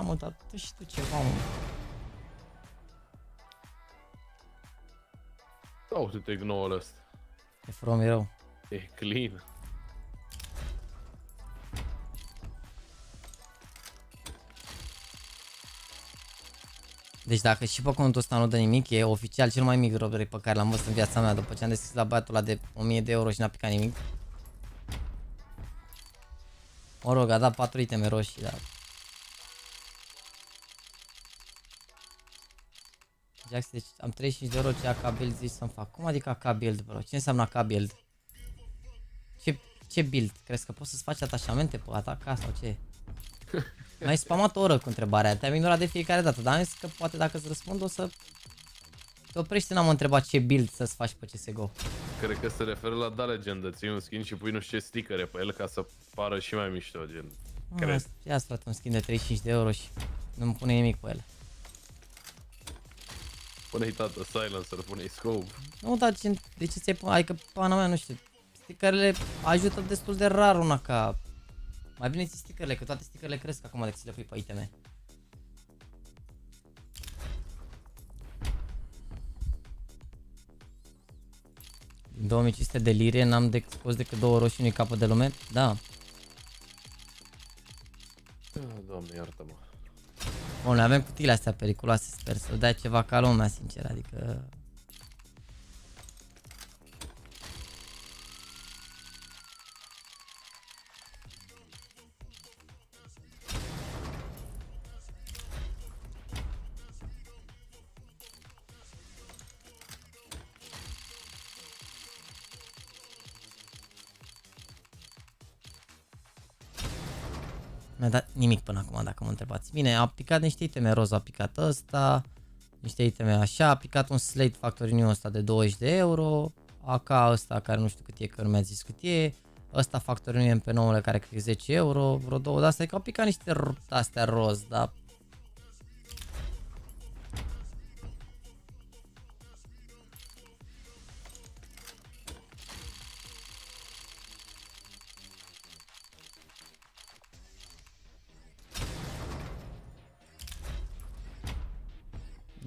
Mă, dar tu și tu ceva, mă. Da, uite-te gnoul ăsta. E from rău. E clean. Deci dacă și pe contul ăsta nu dă nimic, e oficial cel mai mic robbery pe care l-am văzut în viața mea după ce am deschis la băiatul ăla de 1000 de euro și n-a picat nimic. Mă rog, a dat 4 iteme roșii, dar... Jax, deci am 35 de euro ce AK build zici să-mi fac. Cum adică AK build, bro? Ce înseamnă AK build? Ce build? Crezi că poți să-ți faci atașamente pe atac sau ce? M-ai spamat o oră cu întrebarea aia, te-am ignorat de fiecare dată, dar am zis că poate dacă îți răspund o să te oprești, n-am întrebat ce build să-ți faci pe CSGO. Cred că se referă la da legendă, ții un skin și pui nu știu ce stickere pe el ca să pară și mai mișto, gen. Cred. Ia frate, un skin de 35 de euro și nu-mi pune nimic pe el. Pune-i tată silencer, pune-i scope. Nu, dar de ce ți-ai pune? Adică, pana mea, nu știu. Stickerele ajută destul de rar una ca... Mai bine ții stickerele, că toate stickerele cresc acum decât să le pui pe iteme. Din 2500 de lire n-am scos decât 2 roșii unui capăt de lume? Da. Doamne, iartă-mă. Bun, avem cutiile astea periculoase, sper să dea ceva ca lumea, sincer, adică... Mi-a dat nimic până acum, dacă mă întrebați. Bine, a picat niște iteme roz, a picat ăsta, niște iteme așa, a picat un slate factory new ăsta de 20 de euro, AK ăsta care nu știu cât e, că nu mi-a zis cât e, ăsta factory new MP9-ule care cred că e 10 euro, vreo 2 de astea, că au picat niște astea roz, dar...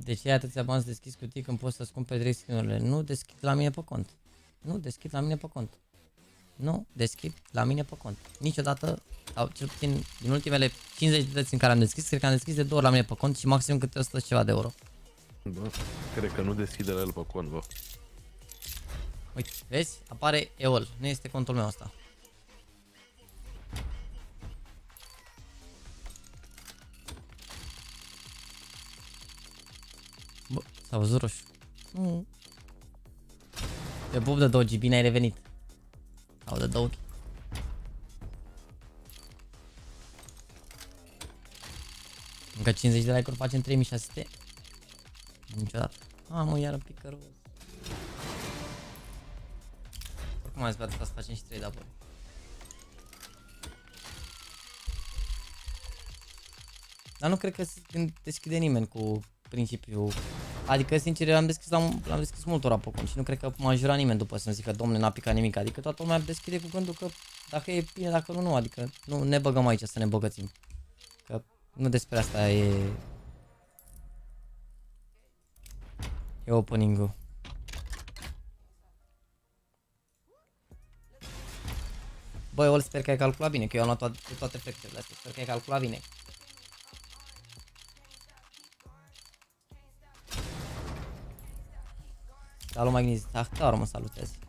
De ce ai atâția bani să deschizi cutii când poți să-ți cumperi 3 skin-urile? Nu deschid la mine pe cont. Nu deschid la mine pe cont. Nu deschid la mine pe cont. Niciodată, sau cel puțin din ultimele 50 de dăți în care am deschis, cred că am deschis de 2 ori la mine pe cont și maxim câte 100 ceva de euro. Bă, cred că nu deschide la el pe cont, bă. Uite, vezi? Apare EOL. Nu este contul meu ăsta. Bă, s-a văzut roșu. Nu. Te pup de Dogi, bine ai revenit. Sau de Dogi. Încă 50 de like-uri facem 3600. Niciodată. Mă, iară pică roz. Oricum am zis, băiat, să facem și 3 de apoi. Dar nu cred că se deschide nimeni cu principiul. Adică, sincer, l-am deschis multora pe cont și nu cred că m-a jurat nimeni după să-mi zică, domne, n-a picat nimic. Adică toată lumea deschide cu gândul că dacă e bine, dacă nu, nu. Adică nu ne băgăm aici să ne băgățim. Că nu despre asta e opening-ul. Băi, Ol, sper că ai calculat bine, că eu am luat toate efectele astea. Sper că ai calculat bine. Salut, Magniz. Ahtar, mă salutezi.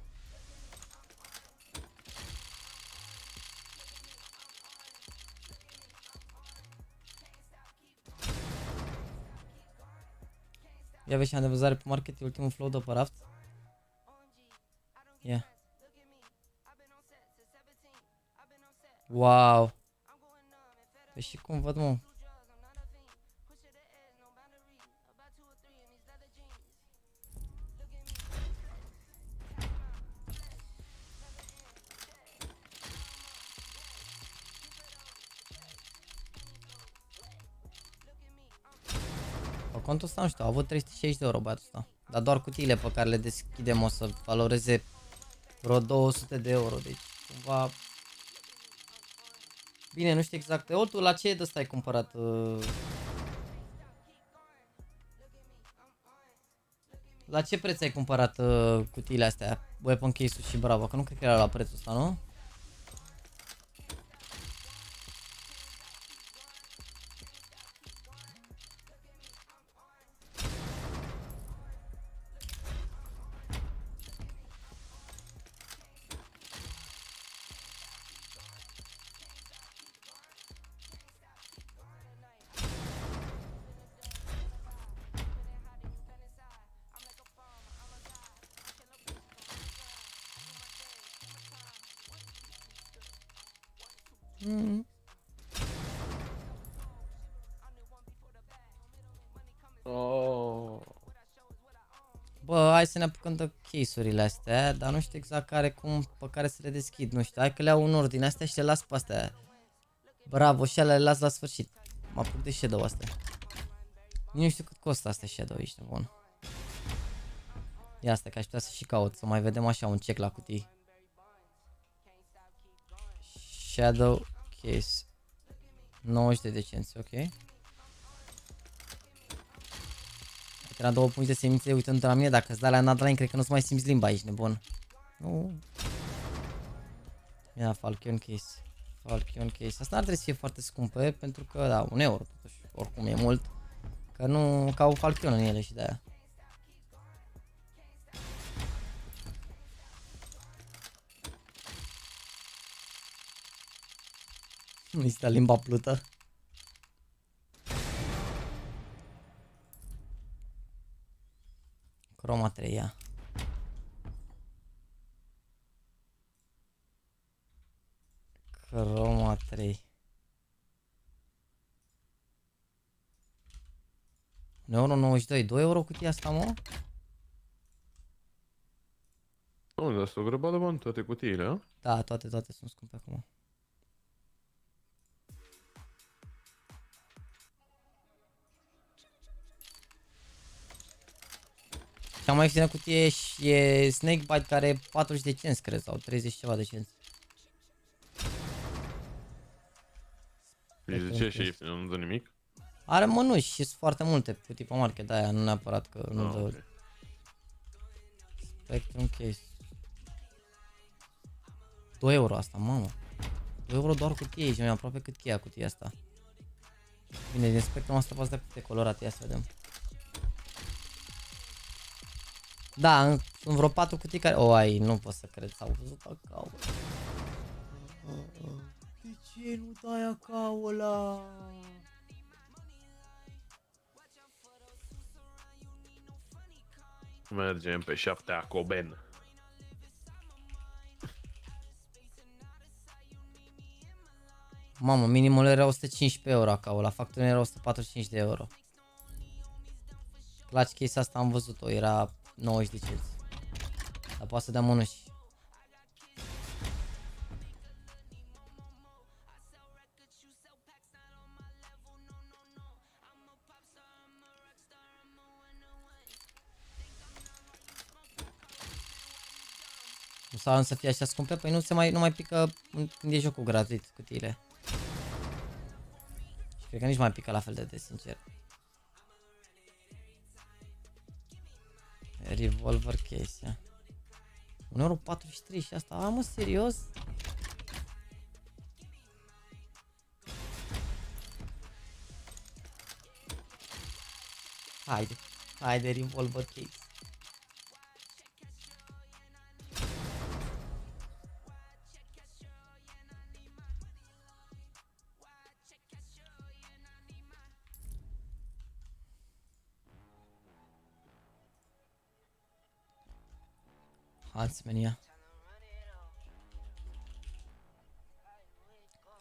Ia vezi și am de vânzare pe market, e ultimul flow de pe raft. Yeah. Wow. Păi și cum văd, mă? Contul ăsta, nu știu, a avut 360 de euro băiatul ăsta. Dar doar cutiile pe care le deschidem o să valoreze vreo 200 de euro, deci cumva... Bine, nu știu exact. Tu la ce de ăsta ai cumpărat? La ce preț ai cumpărat cutiile astea? Weapon case-ul și Bravo, că nu cred că era la prețul ăsta, nu? Bă, hai să ne apucăm de case-urile astea, dar nu știu exact pe care să le deschid, nu știu, hai că le iau în ordine astea și le las pe astea. Bravo, și alea le las la sfârșit. Mă apuc de shadow astea. Nu știu cât costă astea shadow, ești bun. Ia asta, că aș putea să și caut, să mai vedem așa un check la cutii. Shadow case. 90 de decenți, ok. Era 2 puncte de semințe uitându-te la mine, dacă îți dai la Nadline, cred că nu-ți mai simți limba aici, nebun. Nu. Ia, Falcon case. Falcon case. Asta ar trebui să fie foarte scumpe, pentru că, da, 1 euro, totuși, oricum e mult. Că nu, ca au Falcon în ele și de-aia. Nu există limba plută. Croma 3, ia. Croma 3. 1,92 €, 2 € cutia asta, mă? Nu, dar sunt o grămadă bani toate cutiile, a? Da, toate sunt scumpe acum. Cea mai ieftină cutie e Snakebite, care e 40 de cenți, cred, sau 30 ceva de cenți. Și de ce și ieftină, nu dă nimic? Are mănuși și sunt foarte multe cutii pe market, de-aia nu neapărat că nu dă... Okay. Spectrum case. 2 € asta, mamă. 2 € doar cutie și mai aproape cât cheia cutia asta. Bine, din Spectrum asta poate să câte colorate, ia să vedem. Da, sunt vreo 4 cutii care... O, ai, nu pot să cred, s-au văzut acau. De ce nu dai acau ăla? Mergem pe 7 Acoben. Mamă, minimul era 115 € acau, la factură era 145 de €. Clutch case asta am văzut-o, era 90 de cenți. Dar poate să dea mănuși. Nu s-au să fie așa scumpe, păi nu mai pică când e jocul gratuit cutiile. Și cred că nici mai pică la fel de sincer. Revolver case, 1,43 € și asta, mă, serios? Haide, revolver case. Huntsmania.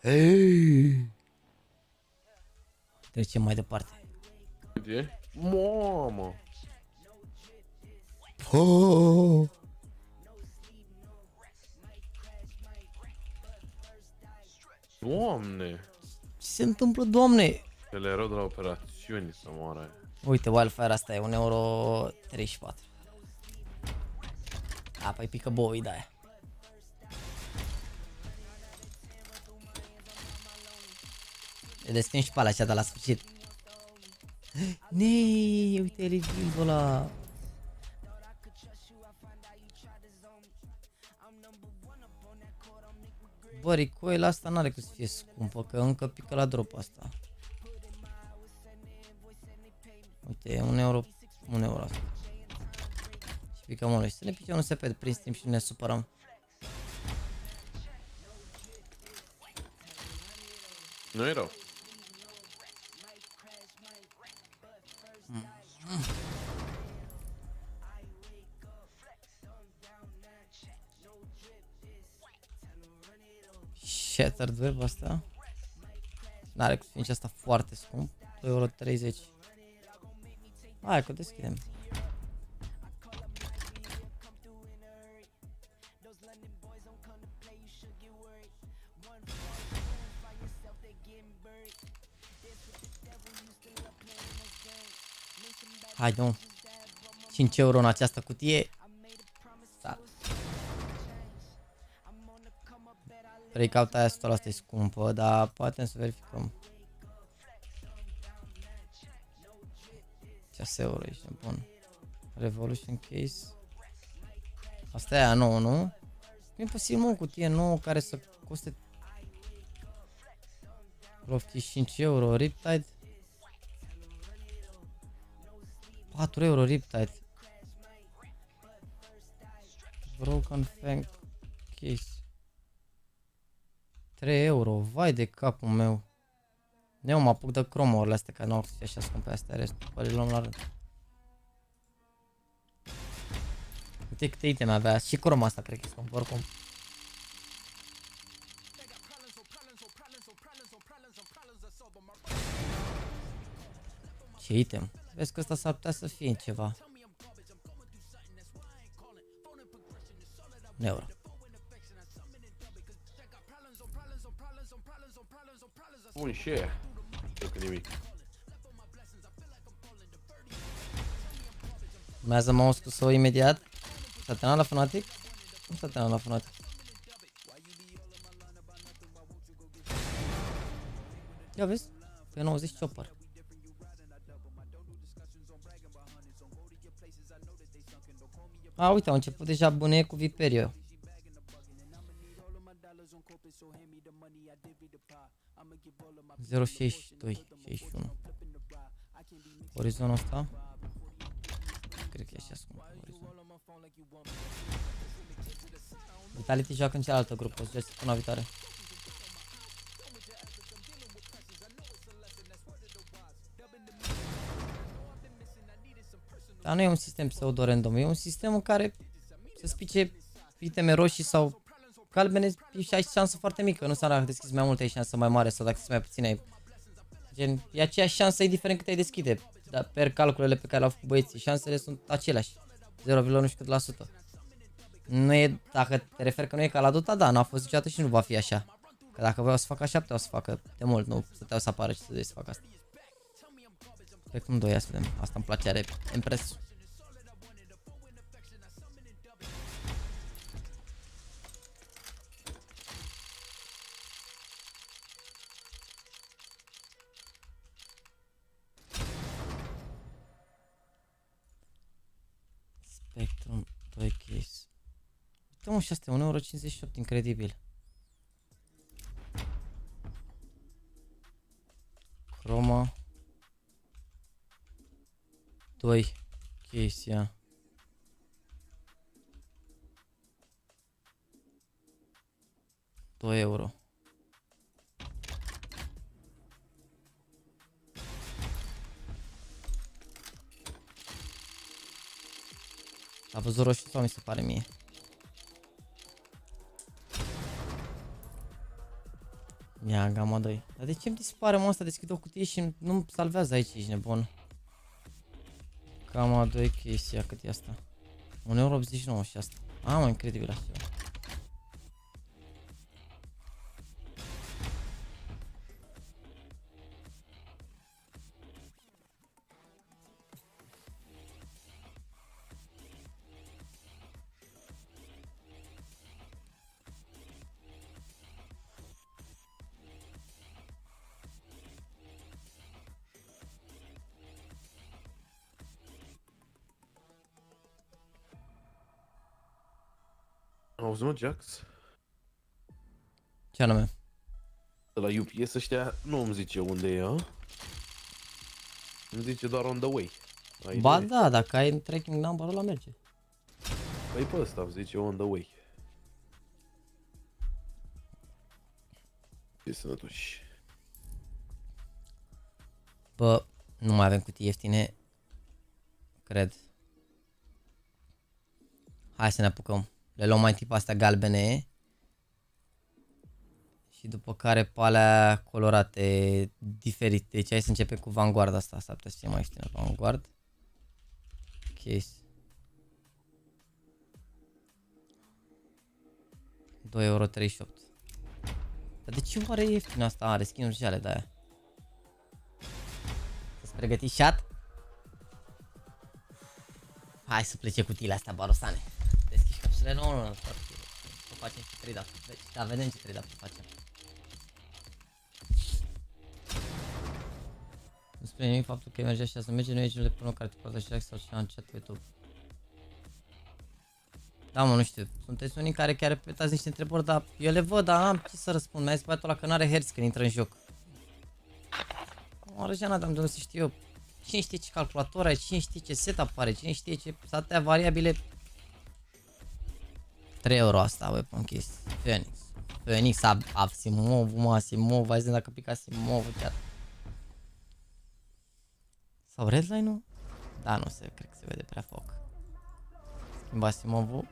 Hey! Trecem mai departe. Cât e? Mamă! Oh! Doamne! Ce se întâmplă, doamne? Ele erau de la operațiuni să moară. Uite, Wildfire asta e 1,34 €. A, păi pică boi de aia. E destin și pe alea, de la sfârșit. Nei, uite reveal-ul ăla. Bă, recoil asta n-are cum să fie scumpă, că încă pică la drop asta. Uite, e 1 € asta. Și pică mult și să ne pice un SP prin timp și nu ne supărăm. Nu e rău. Shattered Web asta. N-are cum să fie nici asta foarte scump. 2,30 €. Hai că deschidem. Hai, nu. 5 € în această cutie. Da. Breakout aia 100% e scumpă, dar poate să verificăm. 6 € ești bun. Revolution case. Asta e aia nouă, nu? Nu e posibil, mă, o cutie nouă care să coste 5 €. Riptide 4 € Riptide. Broken Fang case 3 €. Vai de capul meu. Eu mă apuc de cromourile astea, că nu au să fie așa scumpe astea, restul le luăm la rând. Uite câte iteme avea, și croma asta cred că e scump, oricum. Ce item? Vezi că ăsta s-ar putea să fie ceva. Un euro. Un share. Cred că nimic. Urmează mouse cu SO imediat. S-a terminat la Fnatic? Nu s-a terminat la Fnatic. Ia vezi? Pe 90 chopper. A, uite, au început deja bune cu Viperio. 0.62, 61. Orizontul ăsta? Cred că e așa scump. Vitality joacă în cealaltă grupă, o să joace până viitoare. Dar nu e un sistem pseudo-random, e un sistem în care să spice iteme roșii sau galbene și ai șansă foarte mică, nu înseamnă că deschizi mai multe ai șansă mai mare sau dacă deschizi mai puține ai... Gen, e aceeași șansă indiferent cât ai deschide, dar per calculele pe care le-au făcut băieții, șansele sunt aceleași, 0, nu știu cât la sută. Nu e, dacă te referi că nu e ca la Dota, da, n-a fost niciodată și nu va fi așa. Că dacă voiau să facă așa, puteau să facă de mult, nu puteau să apară și să facă asta. Pe cum doi, ia să vedem. Asta îmi place, are Empress. Spectrum 2 case. Uite mă, și astea, 1,58 €, incredibil. Chroma 2 case, ia. €2. A văzut roșu sau mi se pare mie? Ia, gama 2. Dar de ce îmi dispare mă ăsta? Deschid o cutie și nu salvează aici, ești nebun. Gama 2 chestia, cât e asta? 1,89 € și asta. Mă, incredibil așa ceva. Auzi mă, Jax? Ce anume? De la UPS ăștia nu îmi zice unde e, a? Îmi zice doar on the way. Ba da, dacă ai tracking number-ul ăla merge. Păi pe ăsta îmi zice on the way. E sănătoși. Bă, nu mai avem cutii ieftine. Cred. Hai să ne apucăm. Le luăm mai tip astea galbene. Și după care pe alea colorate diferite. Deci hai să începem cu Vanguard asta. S-ar putea să fie mai ieftină. Vanguard. Case. 2,38 €. Dar de ce oare e ieftină asta? Are skin-uri jale de aia. Să-ți pregătiți chat? Hai să plece cutiile astea, barosane. Deschiși capsule, nu, o facem și 3 date. Deci, da, vedem ce 3 date facem. Nu spune nimic faptul că merge așa să merge, nu e genul de porno care te poate așa sau ceva în chat pe YouTube. Da, mă, nu știu, sunteți unii care chiar repetați niște întrebări, dar eu le văd, dar n-am ce să răspund. Mi-a zis băiatul ăla că n-are herți când intră în joc. Mă răgeana, dar de unde să știu eu. Cine știe ce calculator are, cine știe ce setup are, cine știe ce atâtea variabile. 3 € asta, băi, pe închis. Phoenix, Simov, mă, Simov, hai să dacă pica Simov, chiar. Sau redline-ul? Da, nu se, cred că se vede prea foc. Schimba Simovul.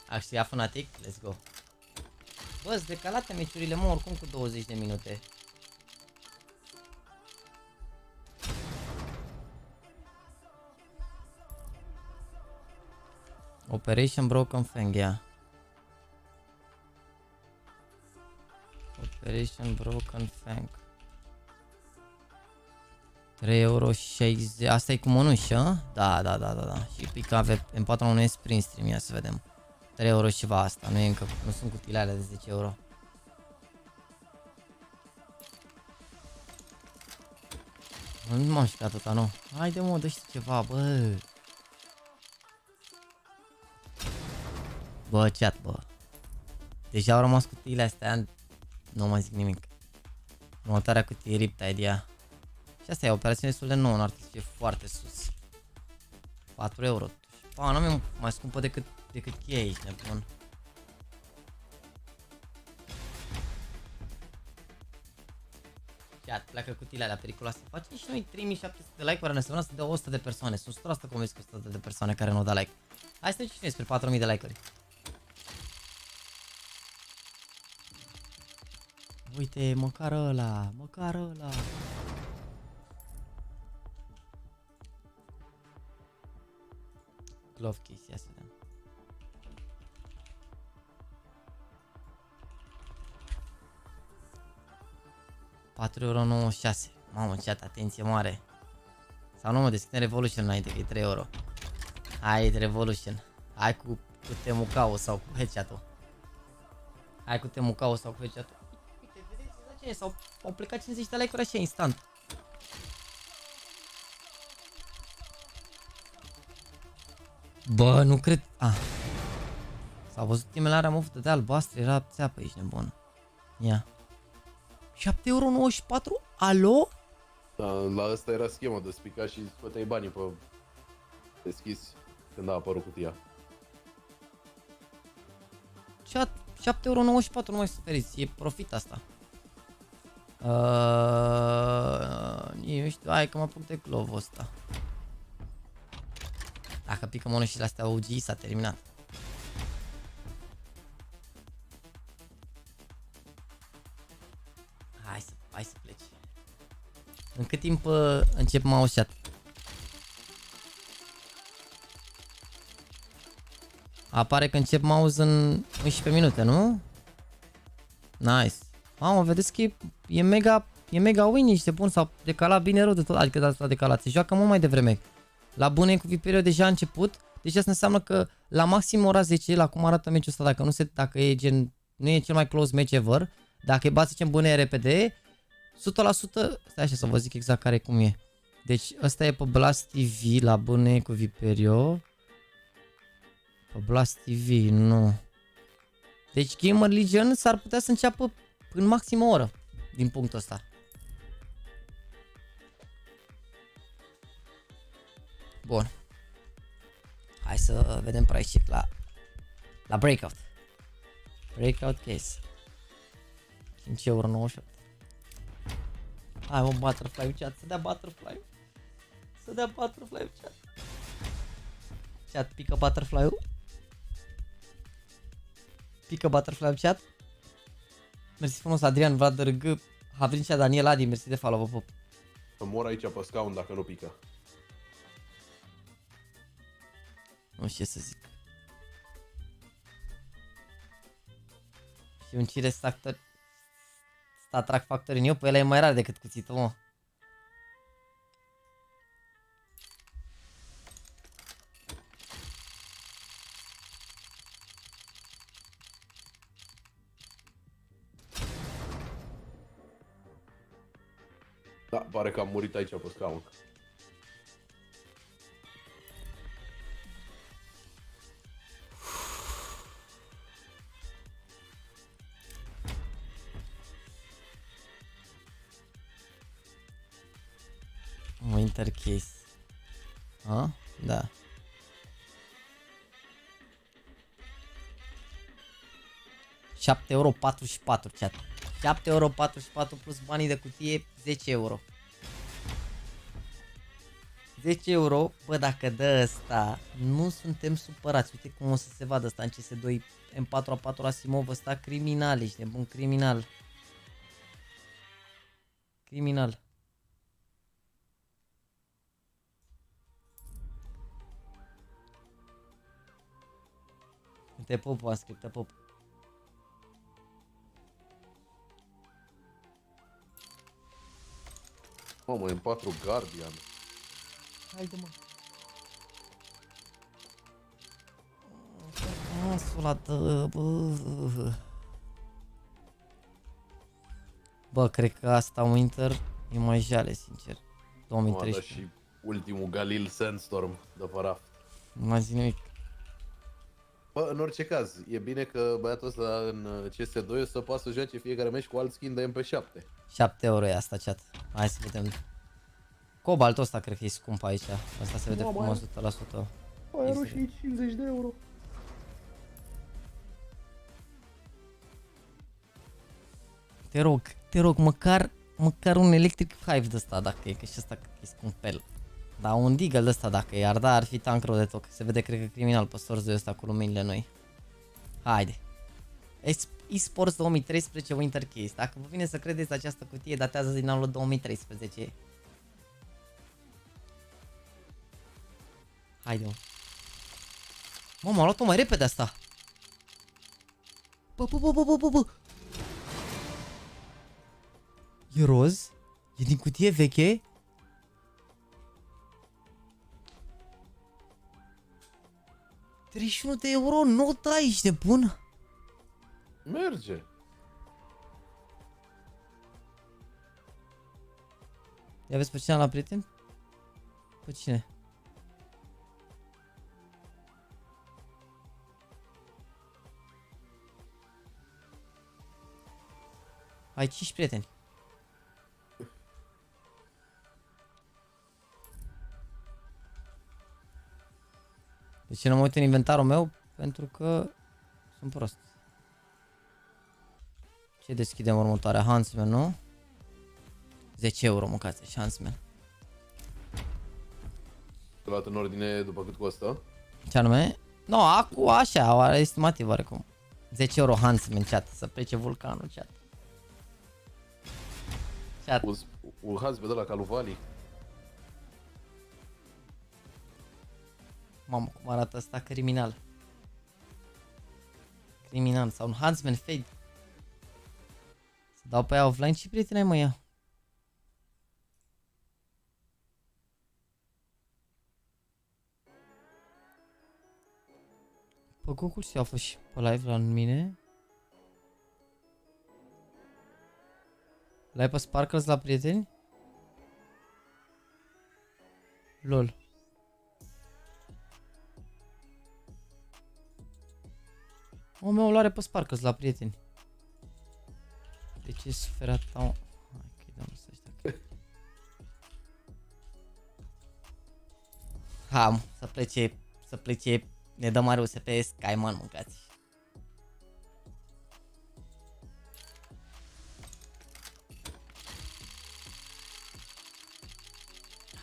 Aș ia Fnatic, let's go. Bă-s decalate meciurile, mă, oricum cu 20 de minute. Operation Broken Fang, ia. Operation Broken Fang. 3,60 €. Asta e cu mănușă? Da. Și pica M4 nu e prin stream, ia să vedem. 3 € și ceva asta, nu e încă, nu sunt cutiile alea de 10 €. Nu m-am știut atâta, nu. Haide mă, dă-și ceva, bă. Bă, chat, bă. Deja au rămas cutiile astea, nu mai zic nimic. Următoarea cutie Riptide, ia. Și asta e operațiune destul de nouă, nu ar trebui să fie foarte sus. 4 €. Pa, nu e mai scumpă decât cheia aici, nebun. Chat, pleacă cutiile alea periculoase. Facem și noi 3700 de like-uri, ne semnăm să dea 100 de persoane. Sunt 100% convins că 100 de persoane care nu dau like. Hai să ne și noi spre 4000 de like-uri. Uite, măcar ăla. Glove case, ia să vedem. €4,96 €. Mamă, chat, atenție mare. Sau nu mă, deschidem Revolution înainte, că e 3 €. Hai, Revolution. Hai cu Temucao sau cu headshot-ul. Uite, vedeți, la cine s-au plecat 50 de like-uri așa, instant. Bă, nu cred. S-au văzut timele alea, mă, de albastră, era țeapă, ești nebun. Ia. 7,94 €? Alo? Da, la asta era schema de spica și scoteai banii pe deschis când a apărut cutia. Chat, 7,94 €, nu mai suferiți, e profit asta. Eu știu, hai că mă apuc de glove-ul ăsta. Dacă pică mănușile astea OG, s-a terminat. Hai să pleci. În cât timp încep mouse chat? Apare că încep mouse în 11 minute, nu? Nice. Mamă, vedeți că e mega win, niște bun, s-au decalat bine rău de tot, adică s-a decalat, se joacă mult mai devreme. La bune cu Viperio deja a început, deci asta înseamnă că la maxim ora 10, la cum arată meciul ăsta, dacă e gen, nu e cel mai close match ever, dacă e bat, zicem, bune repede, 100%, stai așa să vă zic exact care cum e. Deci ăsta e pe Blast TV, la bune cu Viperio. Pe Blast TV, nu. Deci Gamer Legion s-ar putea să înceapă în maxim o oră, din punctul ăsta. Bun. Hai să vedem price check la breakout. Breakout case. 5,98 €. Hai mă, butterfly chat, să dea butterfly. Să dea butterfly chat. Chat, pică butterfly-ul. Pică butterfly chat. Mersi frumos Adrian, Vlad Rg, Havrincea, Daniel Adi, mersi de follow, vă pup. Să mor aici pe scaun dacă nu pică. Nu știu ce să zic. Și un cire Statrack Factory în eu, pe ăla e mai rar decât cuțitul, mă. Da, pare că am murit aici pe scaun. Winter case. Da. €7,44 chat. 7,44 € plus banii de cutie, 10 €. 10 €, bă, dacă dă ăsta, nu suntem supărați. Uite cum o să se vadă ăsta în CS2 M4A4 Asimov, ăsta criminal, ești nebun, criminal. Criminal. Te pup, am scris, te pup. Mamă, e 4 Guardian. Haide, mă. Asula, bă. Bă, cred că asta Winter e mai jale, sincer. 2013. Și ultimul Galil Sandstorm de pe raft. Nu mai zic nimic. Bă, în orice caz, e bine că băiatul ăsta în CS2 o să poată să joace fiecare meci cu alt skin de MP7. 7 euro e asta, chat. Hai să vedem. Cobaltul ăsta cred că e scump aici. Asta se vede frumos 100%. Aia roșie 50 de euro. Te rog, măcar un electric hive de ăsta, dacă e, că și ăsta e scumpel. Dar un deagle de ăsta, dacă e, ar fi tank rău de tot. Se vede, cred că, criminal pe sorzul ăsta cu luminile noi. Haide. eSports 2013 Winter Case. Dacă vă vine să credeți, această cutie datează din anul 2013. Haide, mă. Mă, m-a luat-o mai repede asta. Bă. E roz? E din cutie veche? €31 nu dai, ești nebun? Merge. Ia vezi pe cine la prieten? Pe cine? Ai 5 prieteni. De ce nu mă uit în inventarul meu? Pentru că sunt prost. Ce deschidem următoarea? Huntsman, nu? 10 euro mâncați și Huntsman. Luat în ordine după cât costă? Ce anume? Nu, acum așa, estimativ oarecum. 10 euro Huntsman, chat, să plece vulcanul, chat. Un Huntsman de la Caluvali. Mamă, cum arată asta, criminal. Criminal, sau un Huntsman Fade. Să dau pe ea offline și prieteni mă ia. Pe Google și a fost și pe live la mine. L-ai pe Sparkles la prieteni? LOL. Omul meu l-are pe Sparkles la prieteni. De ce sfera ta? Hai că-i dăm să ăștia. Ham, să plece, ne dăm mare USP Sky, man, mâncați.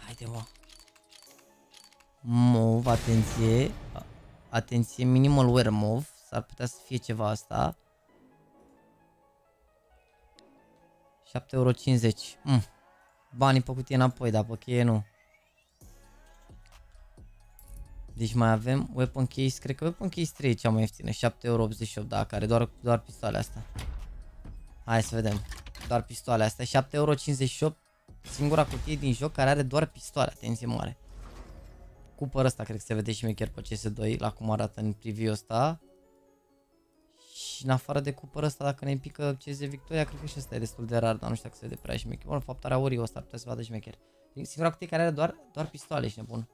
Haide, mă. Move, atenție. Atenție, minimal wear move. S-ar putea să fie ceva asta. 7,50 €. Banii pe cutie înapoi, dar pe cheie nu. Deci mai avem weapon case, cred că weapon case 3 e cea mai ieftină, 7,88 €, da, care doar pistoale astea. Hai să vedem. Doar pistoale astea, 7,58 €, singura cutie din joc care are doar pistoale, atenție mare. Cupăr ăsta cred că se vede și mecher pe CS2, la cum arată în preview ăsta. Și în afară de cupăr ăsta, dacă ne pică CS Victoria, cred că și ăsta e destul de rar, dar nu știu dacă se vede prea șmecher. Bun, fapt are Ori ăsta, ar putea să vadă șmecher. Singura cutie care are doar pistoale, ești nebun.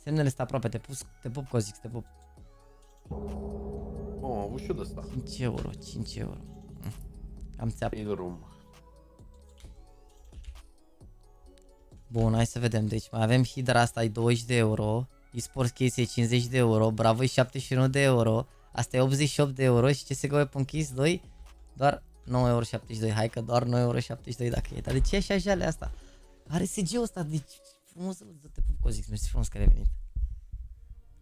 Semnele stă aproape, te pup Cozix, te pup. Oh, am avut și eu de asta. 5 euro, 5 euro. Am țeapă. Bun, hai să vedem. Deci mai avem Hydra, asta e 20 de euro. eSports Case e 50 de euro. Bravo e 71 de euro. Asta e 88 de euro. Și CSGO Weapon Case 2 doar 9,72 €. Hai că doar 9,72 € dacă e. Dar de ce e așa jale asta? Are SG-ul ăsta, deci frumos, te pup Cozix, mersi frumos că ai venit.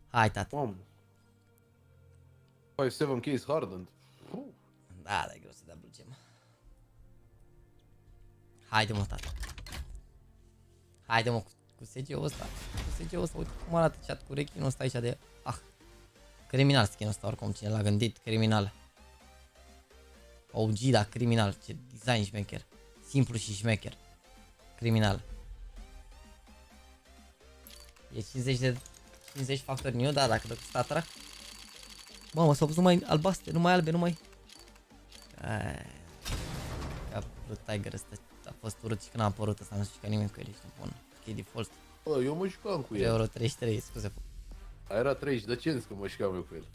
Hai, tata. Mam. 5-7 case hardened. Da, e greu să dea blugem. Haide mă, tata. Haide mă, cu SG-ul ăsta. Cu SG-ul ăsta, uite cum arată chat cu rechinul ăsta aici de... Ah. Criminal skin-ul ăsta, oricum, cine l-a gândit, criminal. OG, da, criminal, ce design șmecher. Simplu și șmecher. Criminal. E 50 factori new, da, dacă dă cu statra. Mamă, s-au pus numai albaste, numai albe, numai... Ca Tiger ăsta a fost urât și când a apărut ăsta, nu știu ca nimeni cu el, ești bun. E default. Bă, eu mă jucam cu el. Euro 33, scuze. Aia era 30, de ce zici că mă jucam eu cu el?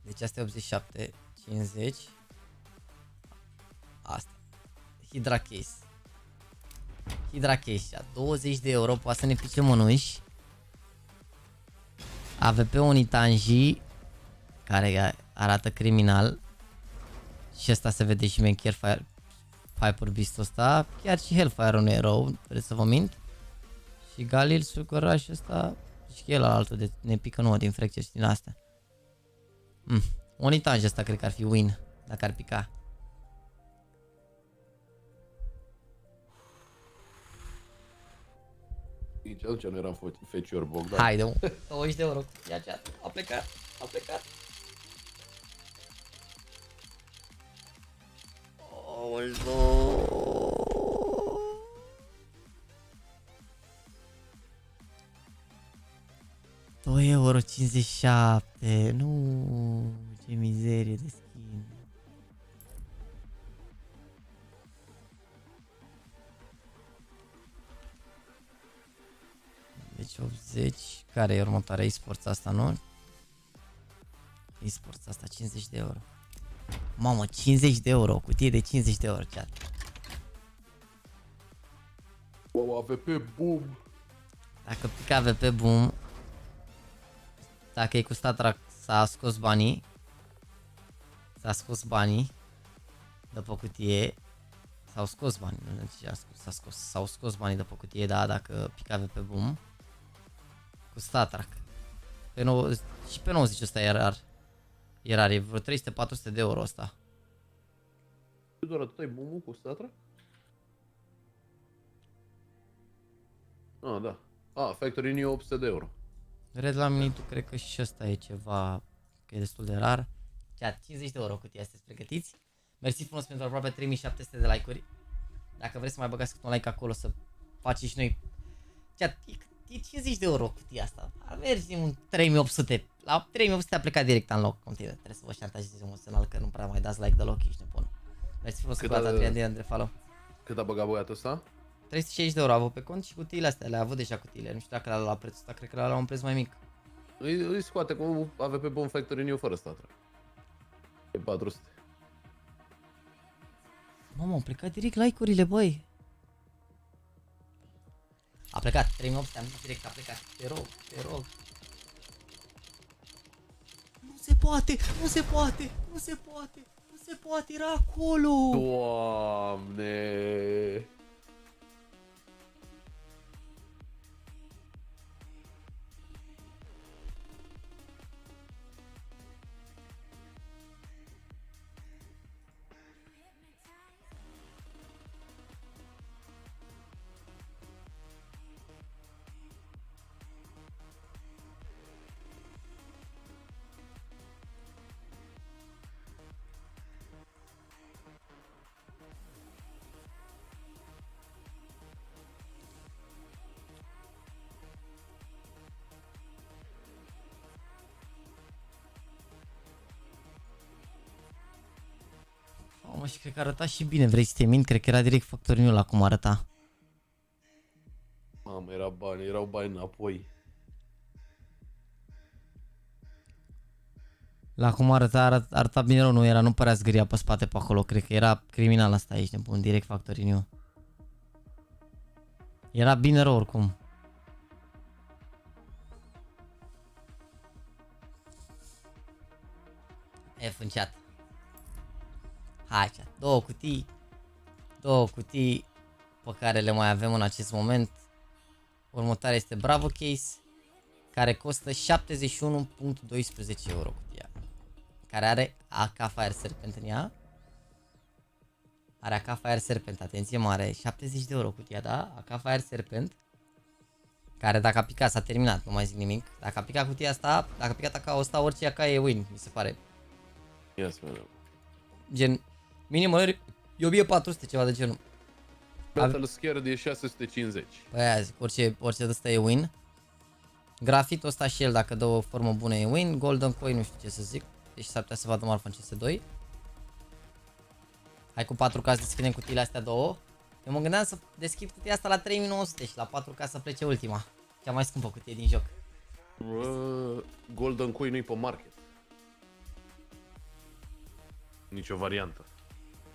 Deci asta e 87, 50. Asta. Hydra case. Hydra case, 20 de euro, poate să ne pice mănuși. AVP Unitanji, care arată criminal. Și ăsta se vede și mencher Piper Beast-ul ăsta. Chiar și Hellfire nu e rău, vreți să vă mint. Și Galil, Sucăraș ăsta. Și el altul de ne pică nouă din fractures din astea. Unitanji ăsta cred că ar fi win, dacă ar pica. Nici atunci nu eram fecior Bogdan. Haide, 20 de euro. Ia chat. A plecat. A plecat. €2,57. Nu, ce mizerie de skin. Deci 80. Care e următoarea e-sports asta, nu? E-sports asta, 50 de euro. Mamă, 50 de euro, cutie de 50 de euro, chat. Wow, AVP boom. Dacă pică AVP boom, dacă e cu statra, s-a scos banii. S-a scos banii. După cutie. S-au scos banii, nu știu ce s-au scos banii după cutie, da, dacă pică AVP boom. Cu statrac. Și pe 90 ăsta e rar. E rar, e vreo 300-400 de euro ăsta. Doar atât ai boom cu statra? Ah, da. Ah, Factory New 800 de euro. Red Laminatul, cred că și ăsta e ceva, că e destul de rar. Chat, 50 de euro cutia, sunteți pregătiți? Mersi frumos pentru aproape 3700 de like-uri. Dacă vreți să mai băgați un like acolo să faceți și noi. Chat, e 50 de euro cutia asta. Mersi un 3800. La 3800 a plecat direct în loc. Continuu, trebuie să vă șantajezi emoțional că nu prea mai dați like deloc, ești nebun. Mersi frumos cu data 3 de follow. Cât a băgat băiatul ăsta? 360 de euro a avut pe cont și cutiile astea, le-a avut deja cutiile. Nu știu dacă le-a luat la prețul ăsta, cred că le-a luat la un preț mai mic. Îi scoate cu AVP Bomb Factory New fără statra. E 400. Mamă, au plecat direct like-urile, băi. A plecat, 3800, am zis direct, a plecat. Te rog, te rog. Nu se poate, nu se poate, nu se poate, nu se poate, era acolo. Doamne. Mamă, și cred că arăta și bine, vrei să te mint? Cred că era direct factorinul ăla cum arăta. Mamă, erau bani înapoi. La cum arăta bine rău, nu părea zgâria pe spate pe acolo, cred că era criminal asta aici, nebun, direct factorinul. Era bine rău oricum. F în chat. Hai chat, două cutii pe care le mai avem în acest moment. Următoarea este Bravo Case, care costă 71.12 euro cutia. care are AK Fire Serpent în ea. Are AK Fire Serpent, atenție mare, 70 de euro cutia, da? AK Fire Serpent. Care dacă a picat s-a terminat, nu mai zic nimic. Dacă a picat cutia asta, dacă a picat AK-ul ăsta, orice AK e win, mi se pare. Yes, man. Gen, minimul e 1400, ceva de genul. Battle Scare de 650. Păi aia zic, orice de ăsta e win. Grafitul ăsta și el, dacă dă o formă bună, e win. Golden Coin, nu știu ce să zic. Deci s-ar putea să vadă marfa în CS2. Hai cu 4K să deschidem cutiile astea două. Eu mă gândeam să deschid cutia asta la 3900 și la 4K să plece ultima. Cea mai scumpă cutie din joc. Golden Coin nu-i pe market. Nicio variantă.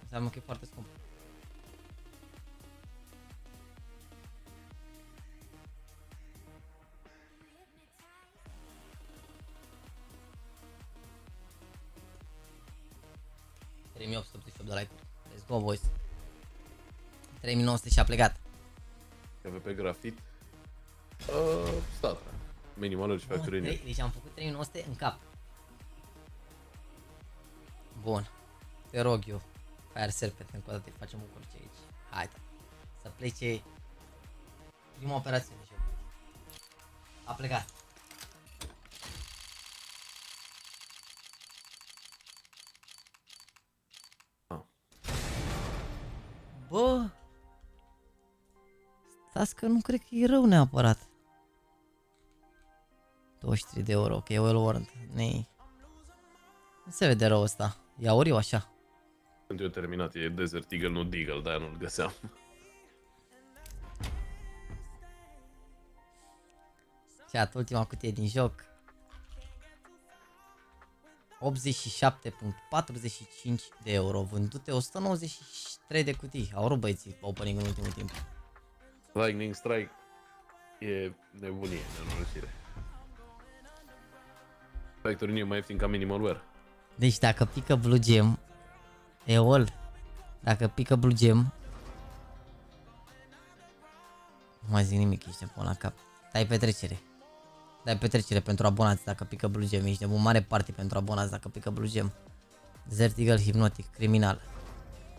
Înseamnă că e foarte scump. $3.888 de like-uri. Let's go, boys. 3900 și a plecat. Că pe grafit. Statra. Minimalul și factory. Deci am făcut 3900 în cap. Bun. Te rog eu. Fire Serpent, încă o dată îi facem un curce aici. Haide. Să plece prima operațiune. A plecat. Bă, stați că nu cred că e rău neapărat. 23 de euro, ok, well warrant. Nu se vede rău ăsta. E auriu așa. Când eu terminat, e Desert Eagle, nu Deagle, de-aia nu-l găseam. Chat, ultima cutie din joc. 87.45 de euro, vândute 193 de cutii. Au rupt băieții opening în ultimul timp. Lightning Strike e nebunie, nenorocire. Factory New mai ieftin ca Minimal Wear. Deci dacă pică Blue Gem, EOL, dacă pică Blue Gem, nu mai zic nimic, ești nebun la cap. Dai petrecere. Dai petrecere pentru abonați dacă pică Blue Gem, ești nebun, mare party pentru abonați dacă pică Blue Gem. Desert Eagle, Hypnotic, Criminal.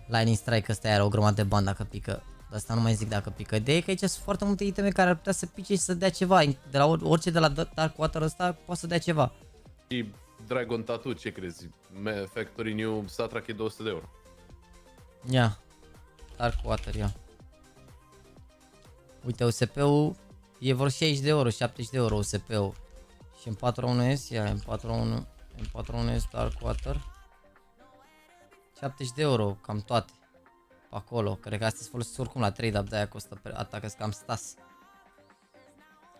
Lightning Strike, ăsta are o grămadă de bani dacă pică. De asta nu mai zic dacă pică. De e că aici sunt foarte multe iteme care ar putea să pice și să dea ceva. De la orice de la Dark Water ăsta poate să dea ceva. Și Dragon Tattoo, ce crezi? Factory New Satrak e 200 de euro. Ia. Dark Water, ia. Uite, USP-ul e vreo 60 de euro, 70 de euro USP-ul. Și în 4.1S, ia, în 4.1S Dark Water. 70 de euro, cam toate. Pe acolo, cred că astea se folosesc oricum la trade-up, de-aia costă pe atacă cam stas.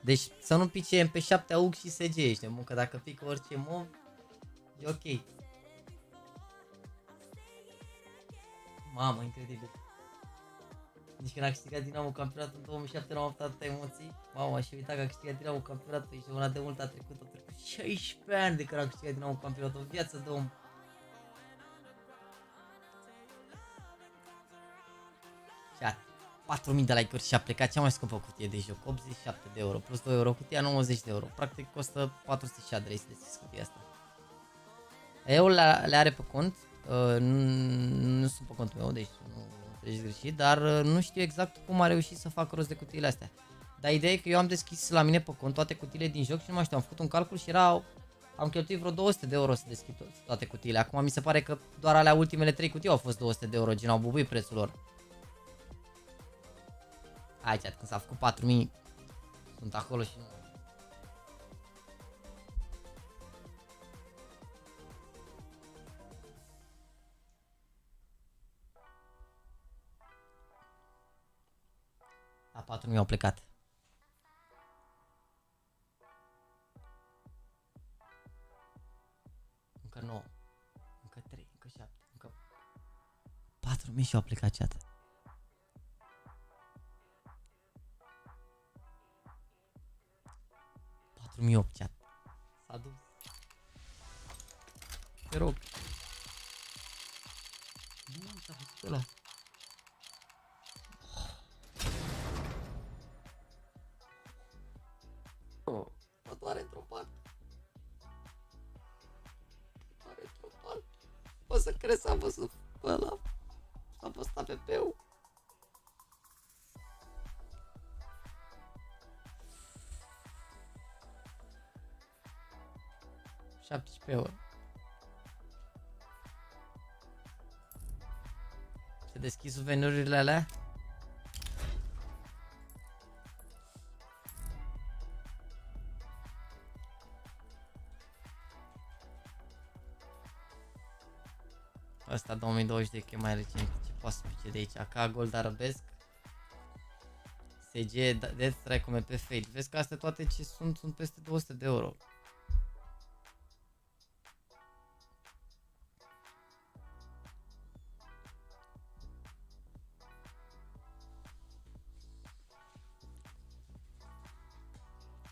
Deci să nu pice MP7 AUG și SG, ești nebun, că dacă pică orice mov, e ok. Mamă, incredibil. Nici când a câștigat Dinamo campionatul în 2007 n-am avut atâtea emoții. Mamă, aș uita că a câștigat Dinamo campionatul și una de mult a trecut 16 ani de când a câștigat Dinamo campionatul, o viață de om. Chat, 4000 de like-uri și a plecat cea mai scumpă cutie de joc, 87 de euro, plus 2 euro cutia, 90 de euro. Practic costă 400 de lei să deschis cutia asta. Eu le are pe cont, nu sunt pe contul meu, deci nu înțelegi greșit, dar nu știu exact cum a reușit să fac rost de cutiile astea. Dar ideea e că eu am deschis la mine pe cont toate cutiile din joc și nu mai știu, am făcut un calcul și am cheltuit vreo 200 de euro să deschid toate cutiile. Acum mi se pare că doar alea ultimele 3 cutii au fost 200 de euro, gen au bubuit prețul lor. Aici, când s-a făcut 4000, sunt acolo și nu. La 4000 au plecat. Încă 9, încă 3, încă 7, încă 4000 și au plecat, chat. 4008, chat. S-a dus. Te rog. Nu, s-a făcut ăla. Mă doare într-o parte. Mă doare într-o pot să crezi, am văzut pe ăla. Am văzut APP-ul. €17. Se deschid suvenurile alea? Asta 2020 că e mai recent. Ce poate să pice de aici? AK Gold arabesc. SG Death Strike cum e pe Fate. Vezi că astea toate ce sunt peste €200.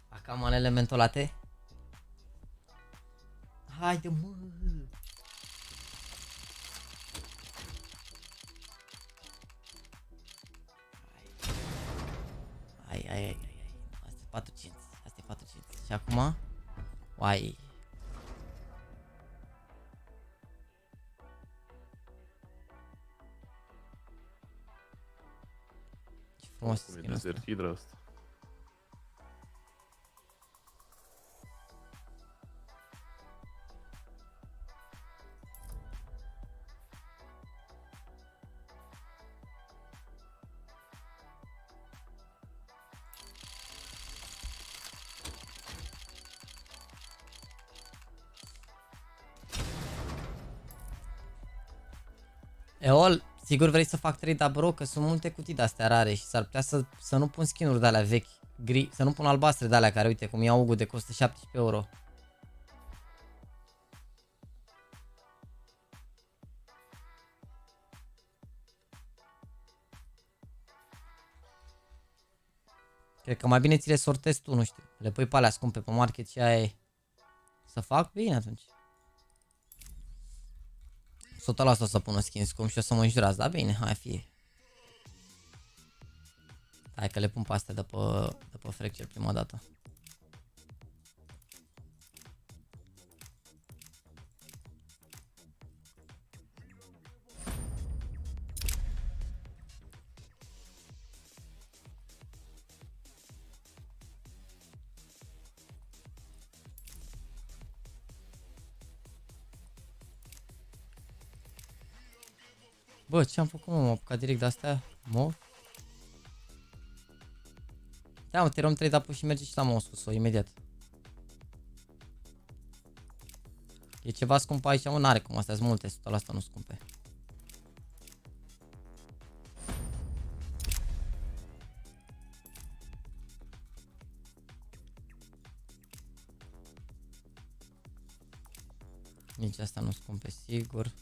AK manele mentolate. Haide mă! Ai. Asta e 400. Asta e 400. Și acum? Uai. Ce frumos e skin ăsta. Eol, sigur vrei să fac trade, bro, că sunt multe cutii de-astea rare și s-ar putea să nu pun skin-uri de-alea vechi, gri, să nu pun albastre de-alea care, uite, cum iau Ugu de costă €17. Cred că mai bine ți le sortezi tu, nu știu, le pui pe alea scumpe pe market și aia e. Să fac? Bine atunci. 100% o să pună skin scump și o să mă înjurați, dar bine, hai fie. Hai că le pun pe astea de pe Fracture prima dată. Bă, ce am făcut, mă? M-am apucat direct de-astea? Mov? Da, mă, te luăm 3 dapuri și merge și la mouse cu imediat. E ceva scump aici, mă, n-are cum, astea sunt multe, 100% nu scumpe. Nici asta nu scumpe, sigur.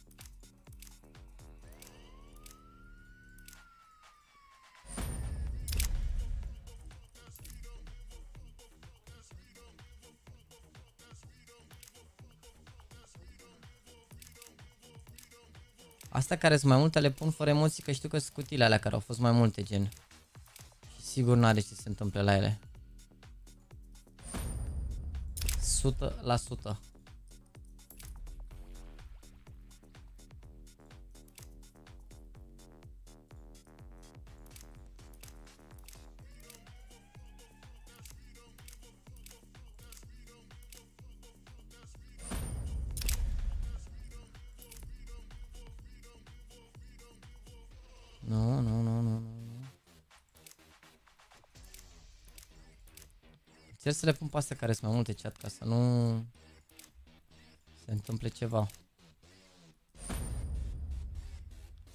Astea care sunt mai multe le pun fără emoții, că știu că sunt cutiile alea care au fost mai multe, gen. Și sigur n-are ce se întâmple la ele. 100%. Nu. Încerc să le pun pe astea care sunt mai multe, chat, ca să nu se întâmple ceva.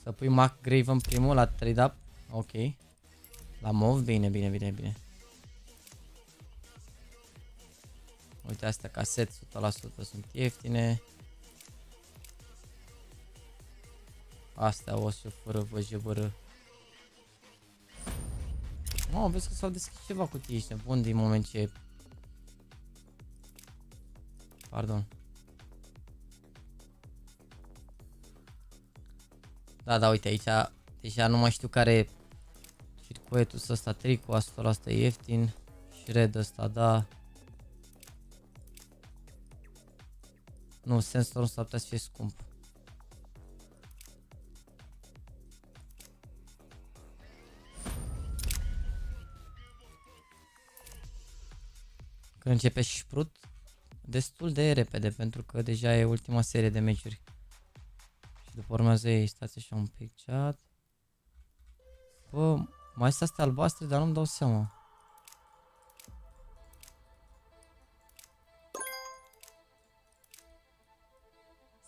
Să pui Mac Grave în primul la trade up. Ok. La mov, bine. Uite, astea casete 100% sunt ieftine. Astea o să fără văjăbără. Oh, vezi că s-au deschis ceva cutii, ești nebun din moment ce... Pardon. Da, uite aici, deja nu mai știu care circuitul ăsta, tricul, 100% e ieftin. Și red ăsta, da. Nu, sensorul ăsta putea să fie scump. Când începe șprut, destul de repede, pentru că deja e ultima serie de meciuri. Și după urmează ei, stați așa un pic, chat. Bă, mai sunt astea albastre, dar nu-mi dau seama.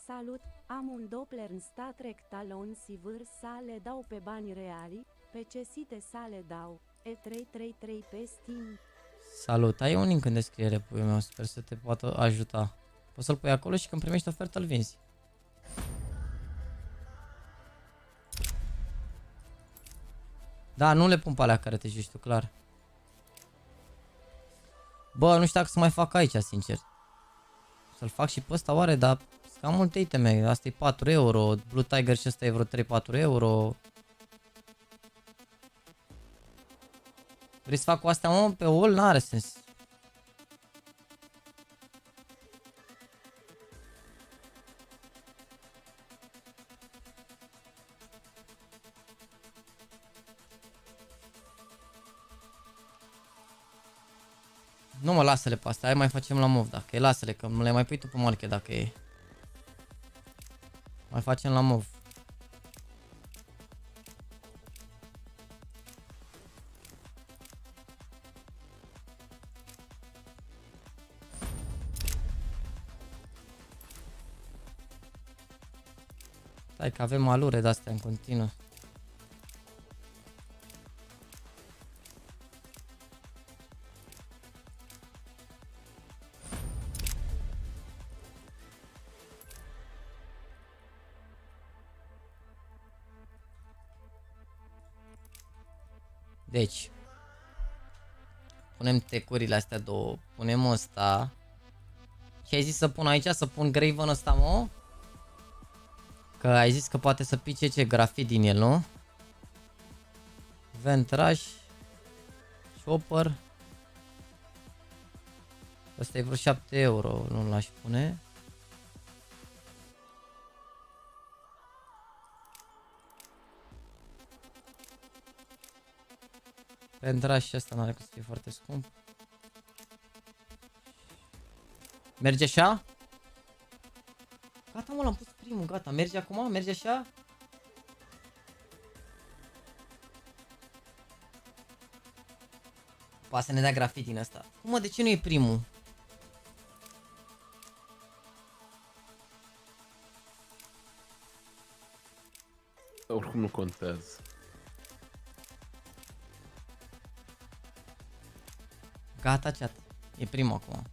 Salut, am un Doppler în Star Trek Talon Sivir sale dau pe bani reali, pe ce site sale dau, E333 pe Steam. Salut, ai un link în descriere, puiul meu, sper să te poată ajuta. Poți să-l pui acolo și când primești ofertă îl vinzi. Da, nu le pun pe alea care te joci tu, clar. Bă, nu știu dacă să mai fac aici, sincer. Să-l fac și pe ăsta oare, dar sunt cam multe iteme. Asta e 4 euro, Blue Tiger și ăsta e vreo 3-4 euro. Vrei să fac cu astea, mă, pe all? N-are sens. Nu mă, lasă-le pe astea, hai mai facem la move dacă e, lasă-le că le mai pui tu pe market dacă e. Mai facem la move. Stai că avem alure de-astea în continuu. Deci punem tecurile astea două, punem ăsta. Și ai zis să pun aici, să pun Graven ăsta, mă? Că ai zis că poate să pice ce grafit din el, nu? Ventraș, Chopper. Ăsta e vreo 7 euro, nu l-aș pune. Ventraș și ăsta n-are cum să fie foarte scump. Merge așa? Gata, mă, l-am pus primul, gata, merge acum, merge așa? Poate să ne dea grafit din ăsta. Cum, mă, de ce nu e primul? Oricum nu contează. Gata, chat. E primul acum.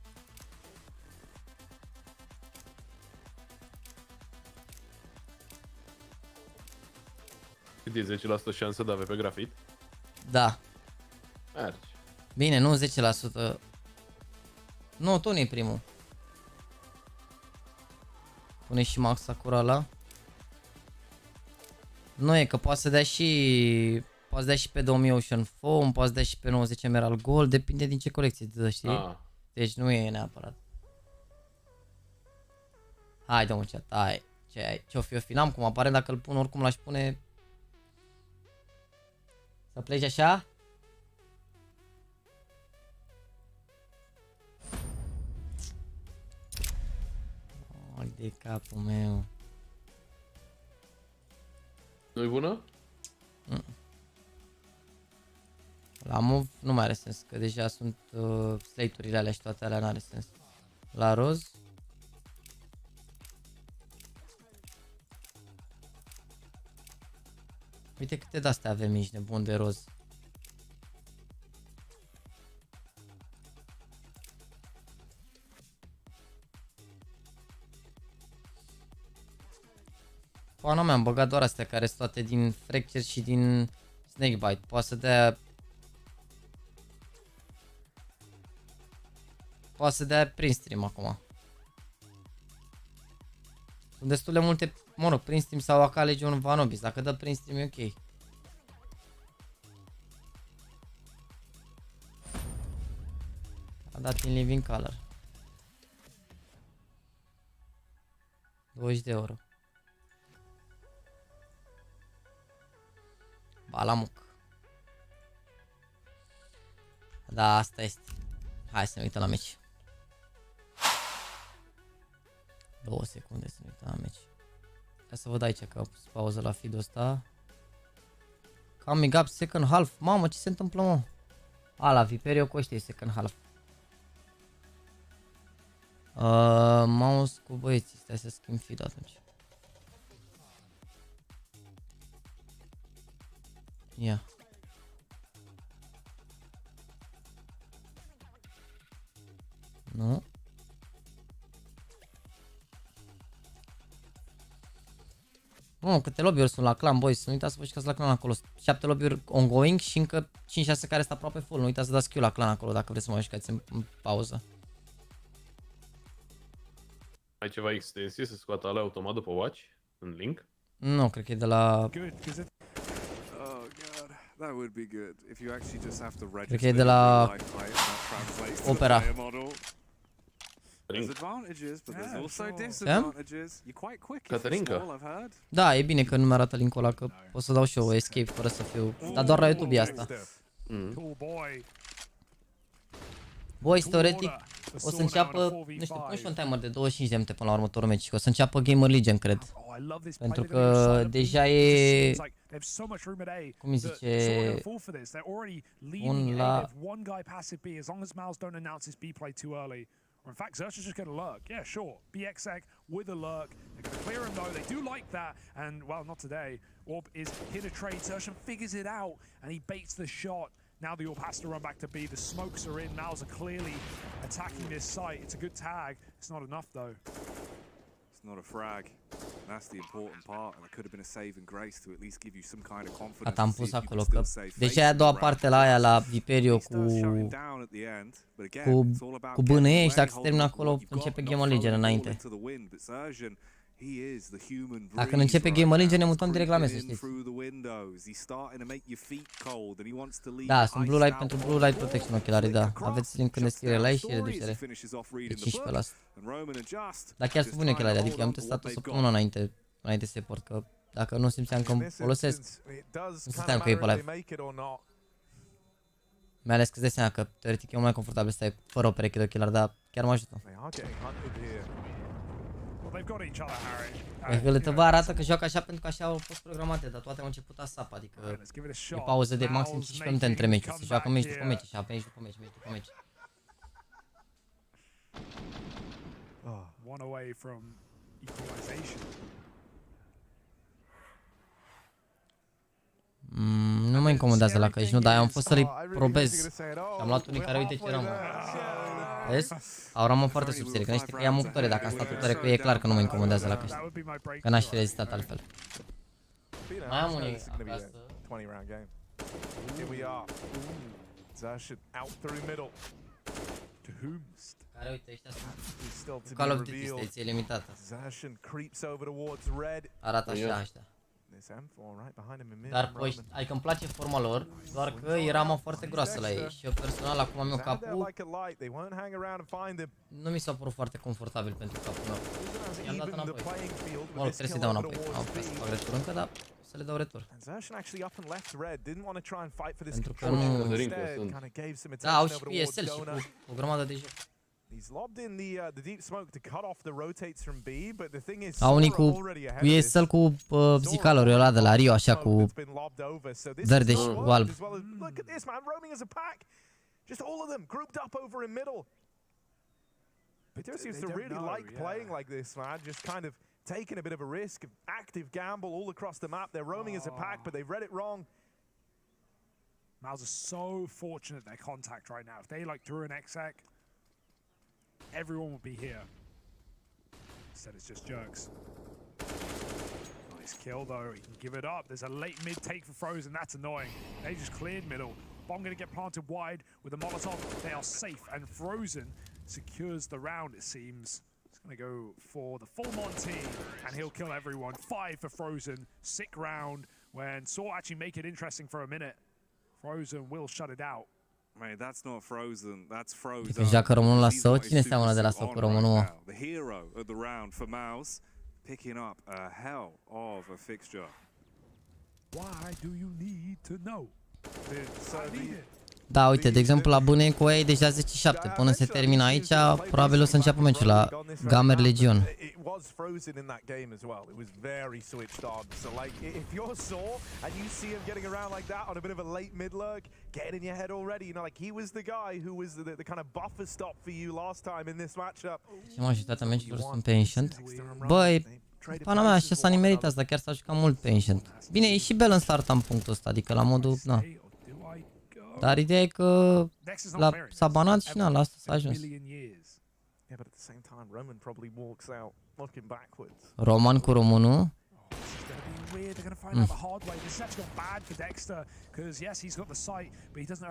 Cât e 10% șansă de a avea pe grafit? Da. Mergi. Bine, nu 10%. Nu, tu nu e primul. Pune și Max Sakura ăla. Nu e, că poate să dea și... Poate să dea și pe 2000 Ocean Foam, poate să dea și pe 90 Emerald Gold, depinde din ce colecție te dă, știi? Deci nu e neapărat. Hai, dă-mă chat, hai. Ce-o fi, o fi? N-am cum, aparent dacă îl pun, oricum l-aș pune... Să pleci așa? Ai de capul meu. Nu-i bună? La move nu mai are sens, că deja sunt slate-urile alea și toate alea n-are sens. La roz. Uite câte de-astea avem aici, nebun de roz. Pana mea, am băgat doar astea care sunt toate din Fracture și din Snakebite. Poate să dea... Poate să dea prin stream acum. Sunt destul de multe, mă rog, prin stream sau JAXI LEGION Vanobis. Dacă dă prin stream e ok. A dat in living color. 20 de euro. Balamuc. Da, asta este. Hai să ne uităm la meci. 2 secunde să ne uităm la meci. Hai să văd aici că a pus pauză la feed-ul ăsta. Coming up second half. Mamă, ce se întâmplă, mă? Ala, Viperio cu ăștia e second half. Mouse cu băieții. Stai să schimb feed atunci. Ia. Nu. Mă, câte lobby-uri sunt la clan, boys, nu uitați să vă jucați la clan acolo. 7 lobby-uri ongoing și încă 5-6 care sunt aproape full. Nu uitați să dați Q la clan acolo dacă vreți să mă jucați în pauză. Ai ceva extensie să scoată alea automat după watch? În link? Nu, cred că e de la... Cred că e de la... Opera. Caterinca? Da, e bine că nu mi-arată link-ul ăla, că pot să dau și eu escape fără să fiu... Dar doar la YouTube e asta. Boys, teoretic, o să înceapă, nu știu, pun și un timer de 25 de minute până la următorul meci și o să înceapă Gamer Legion, cred. Pentru că deja e, cum îi zice, un la... Or in fact, Xerxes just gonna lurk. Yeah, sure. BXX with a lurk. They're gonna clear him though. They do like that. And, well, not today. Orb is hit a trade. Xerxes figures it out. And he baits the shot. Now the Orb has to run back to B. The smokes are in. Mouse are clearly attacking this site. It's a good tag. It's not enough, though. It's not a frag. That's the important part. And it could have been a saving grace to at least give you some kind of confidence. Am pus acolo că... Deci aia a doua parte la aia, la Viperio cu bâneie și dacă se termină acolo, începe Gamer Legion înainte. Dacă nu începe Gamer Legion, ne mutăm direct la mese, știți? Da, sunt Blue Light pentru Blue Light Protection ochelarii, da. Aveți link în descriere la ei și reducere de 15%. Dar chiar sunt bune ochelarii, adică am testat o săptămână înainte să port, că dacă nu simțeam că îmi folosesc, nu stăteam cu ei pe live. Mai ales că îți dai seama că teoretic e mai confortabil să stai fără o pereche de ochelari, dar chiar mă ajută. LTV arată că joacă așa pentru că așa au fost programate, dar toate au început ASAP, adică e pauză de maxim 15 minute între meciuri, se joacă meci după meci, așa, meci după meci, meci după meci. Nu mă incomodează la căști, nu, dar am fost să-l probez și am luat unii care, uite ce ramă. Vezi? Au ramă foarte subțire, că niște că i-am muctore, dacă am stat muctore cu ei, e clar că nu mă incomodează la căști. Că n-aș fi rezistat altfel. Mai am unii acasă. Care, uite, ăștia sunt cu Call of Duty, este limitată. Arată așa ăștia. Dar păi, adică îmi place forma lor, doar că e rama foarte groasă la ei și eu personal, acum am eu capul, nu mi s-a părut foarte confortabil pentru capul meu. I-am dat înapoi. Mă rog, trebuie să-i dau înapoi, am putea să fac retur încă, dar să le dau retur. Pentru că nu... Da, au și PSL și cu o grămadă de joc. Au unii cu ESL cu zicaluri ăla de la Rio, așa, cu verde și cu alb. Taking a bit of a risk, active gamble all across the map. They're roaming as a pack, but they've read it wrong. Mouse are so fortunate their contact right now. If they like drew an exec, everyone would be here. Instead it's just jerks. Nice kill though, he can give it up. There's a late mid take for Frozen, that's annoying. They just cleared middle. Bomb gonna get planted wide with a Molotov. They are safe and Frozen secures the round, it seems. He's gonna go for the full Monty and he'll kill everyone. 5 for Frozen, sick round when Saw actually make it interesting for a minute. Frozen will shut it out. Mate, that's not Frozen, that's Frozen. Dacă joacă românul la SO, cine seamănă de la SO cu românul, mă? The hero of the round for Mouse, picking up a hell of a fixture. Why do you need to know? Da, uite, de exemplu, la Bune cu ei deja 10-7. Până se termină aici, probabil o să înceapă meciul la JAXI Legion. Și majoritatea meciurilor sunt pe Ancient. Băi, pana mea, așa s-a nimerit asta, chiar s-a jucat mult pe Ancient. Bine, e și balance starta în punctul ăsta, adică la modul, na. Dar ideea e că s-a banat și na, la asta s-a ajuns. Roman cu românul.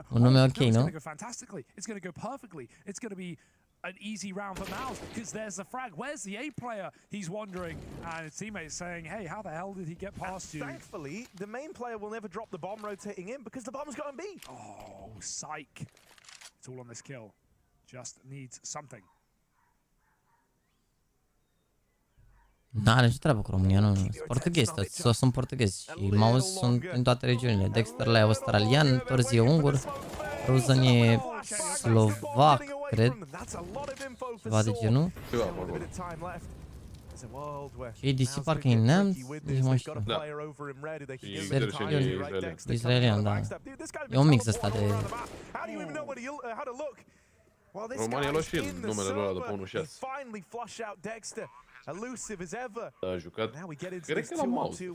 Un nume ok, nu? An easy round for Mouse because there's the frag. Where's the A player? He's wondering, and his teammates saying, "Hey, how the hell did he get past you?" Thankfully, the main player will never drop the bomb rotating in because the bomb's got him beat. Oh, psych! It's all on this kill. Just needs something. N-are nicio treabă cu România, nu. Sunt portughezi, toți sunt portughezi și Mouse sunt în toate regiunile. Dexter la e australian, Torzi e ungur, Rosen e slovac, cred. Ceva de genul. Și ADC parcă e neamț, nici mai știu. Israelian, da. E un mix ăsta de... Romanii a luat și el numele lor după 1-6. A jucat, cred că la mouse.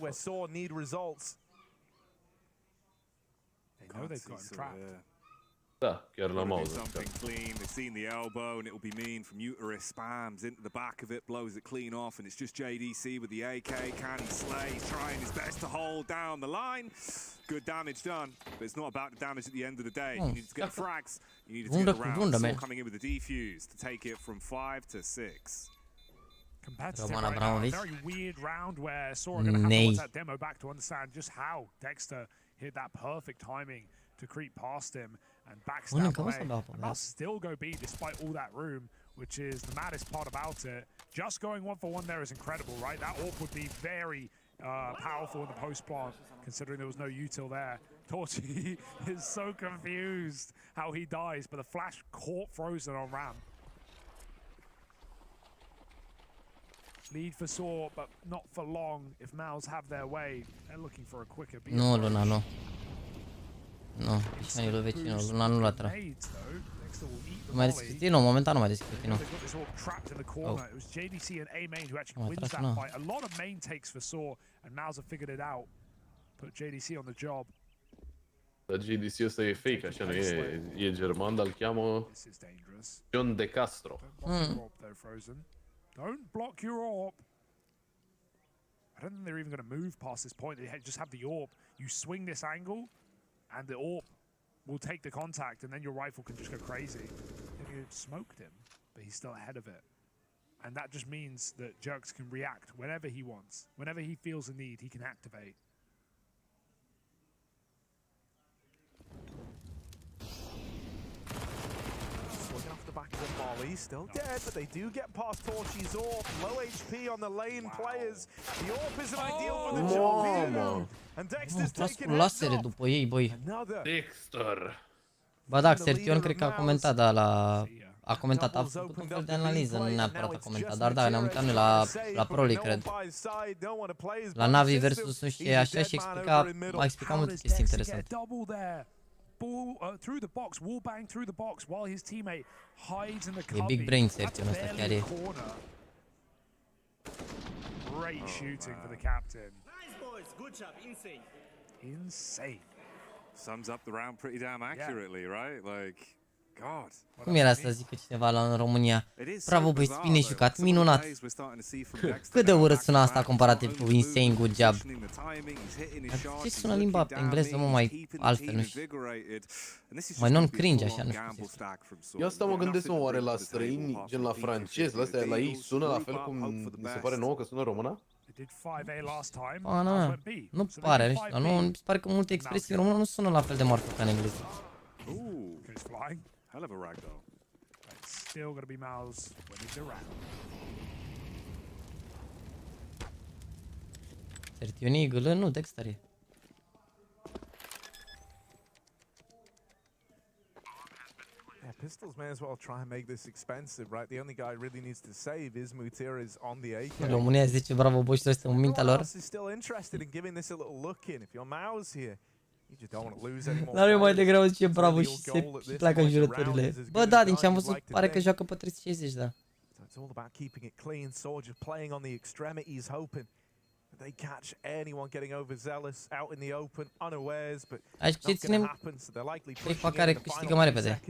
Da, chiar la mouse. Something clean. They've seen the elbow and it will be mean from Uterus, spams into the back of it, blows it clean off, and it's just JDC with the AK. Can he slay? He's trying his best to hold down the line. Good damage done, but it's not about the damage at the end of the day. You need to get frags. You need to get around. Still coming in with the defuse to take it from 5 to 6. Competitive right now. A very weird round where Sora going to have to watch that demo back to understand just how Dexter hit that perfect timing to creep past him and backstab away. And must still go B despite all that room, which is the maddest part about it. Just going 1-for-1 there is incredible, right? That AWP would be very powerful in the post plant, considering there was no util there. Torchy is so confused how he dies, but the flash caught Frozen on ramp. Lead for Saw, but not for long. If Mouse have their way, they're looking for a quicker beat. Nu, Luna, nu. Nu, nici nu e vecinul, Luna nu l-a tras. Nu mai deschis din nou, momentan nu mai deschis din nou. Oh. M-a tras, nu. A lot of main takes for Saw, and Mouse have figured it out. Put JDC on the job. Dar JDC ăsta e fake, așa nu e, e german, dar îl cheamă John De Castro. Don't block your AWP. I don't think they're even going to move past this point. They just have the AWP. You swing this angle, and the AWP will take the contact, and then your rifle can just go crazy. And you smoked him, but he's still ahead of it. And that just means that Jerx can react whenever he wants. Whenever he feels a need, he can activate. Back of the volley, still dead, but they do get past Torchy's AWP. Low HP on the lane players. The AWP isn't ideal for the job here. And Dexter's taking lasere după ei, băi. Dexter. Ba da, Sertion cred că a comentat, da, a comentat, a făcut un fel de analiză, nu neapărat a comentat, dar da, ne-am uitat noi la Pro League, cred. La Navi versus nu știu ce, așa, și a explicat multe chestii interesante. Through the box, wall bang through the box while his teammate hides in the cubby. E big brain Sertion ăsta chiar e. Great shooting for the captain. Nice boys, good job, insane. Insane. Sums up the round pretty damn accurately, right? Like, God. Cum era să zică cineva în România? Bravo, băi, bine jucat, minunat. Cât de urât sună asta comparativ cu insane, good job. Ce sună limba engleză, mă, mai altfel, nu știu. Mai non-cringe, așa, nu știu. Eu asta mă gândesc, mă, oare la străini, gen la francezi, la astea, la ei sună la fel cum mi se pare nouă că sună româna? Ana, nu pare, nu știu, nu, mi se pare că multe expresii în română nu sună la fel de marfă ca în engleză. Hell of a rag though. It's still gonna be Miles winning the round. Sertion Eagle, nu, Dexter e. pistols may as well try and make this expensive, right? The only guy really needs to save is Mutiris on the AK. România zice bravo boșilor, este în mintea lor. Is still interested in giving this a little look in. If you're Mouse here, you just don't want to lose anymore. Dar eu mai degrabă zice bravo și se pleacă în jurăturile. Bă, da, din ce am văzut, pare că joacă pe 360, da. It's all about keeping it clean. Soldier playing on the extremities, hoping that they catch anyone getting overzealous out in the open, unawares, but not gonna happen, so they're likely pushing care câștigă mai repede.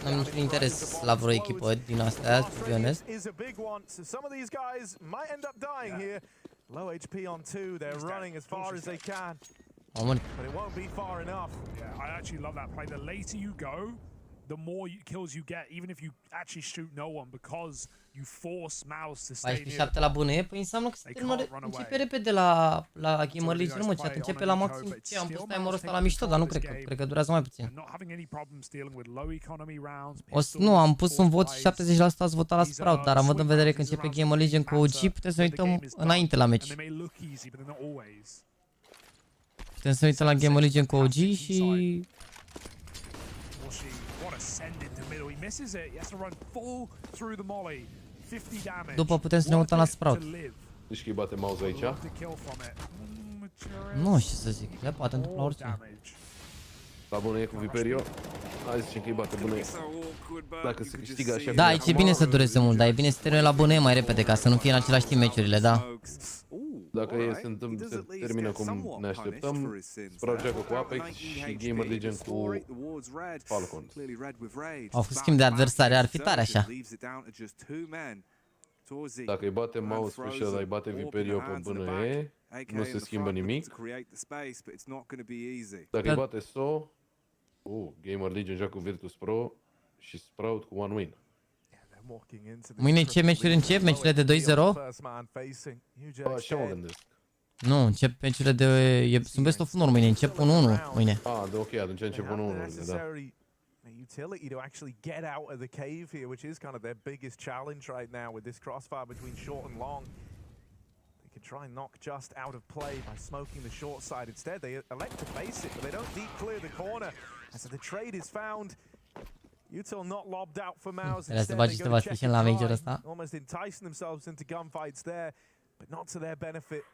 N-am niciun interes la vreo echipă din astea, to be honest. Is a big one, so some of these guys might end up dying here. Low HP on 2, they're running as far as they can. But it won't be far enough. Yeah, I actually love that play. The later you go, the more kills you get, even if you actually shoot no one, because you force Mouse to stay near. 14 la bune, păi înseamnă că începe repede la Gamer Legion, mă, chat începe la maxim. Ce am pus timerul ăsta la mișto, dar nu cred că durează mai puțin. Nu, am pus un vot și 70% ați votat la Sprout, dar am văzut în vedere că începe Gamer Legion cu OG, putem să ne uităm înainte la meci. Putem să ne uităm la Gamer Legion cu OG și după putem să ne uităm la Sprout. Zici că îi bate Mouse aici? Nu știu să zic, le poate întâmpla orice. La bune cu Viperio. Hai zicem că îi bate bune. Dacă se câștigă așa. Da, aici e bine să dureze mult, dar e bine să termine la bune mai repede, ca să nu fie în același timp meciurile, da. Dacă se termină cum ne așteptăm, Sprout joacă cu Apex și Gamer Legion cu Falcon. Au fost schimb de adversari, ar fi tare așa. Dacă îi bate Mouse pe ăștia, dar îi bate Viperio pe BNE, nu se schimbă nimic. Dacă îi bate So, Gamer Legion joacă cu Virtus Pro și Sprout cu One Win. Mâine ce meciuri încep? Meciurile de 2-0? Așa mă gândesc. Nu, încep meciurile de... Sunt best of 1 mâine, încep 1-1 mâine. De ok, atunci încep 1-1, da. Utility to actually get out of the cave here, which is kind of their biggest challenge right now with this crossfire between short and long. They could try and knock just out of play by smoking the short side. Instead, they elect to face it, but they don't deep clear the corner. And so the trade is found. Util not lobbed out for Mouse. Instead, they go check and try, almost enticing themselves into gunfights there, but not to their benefit.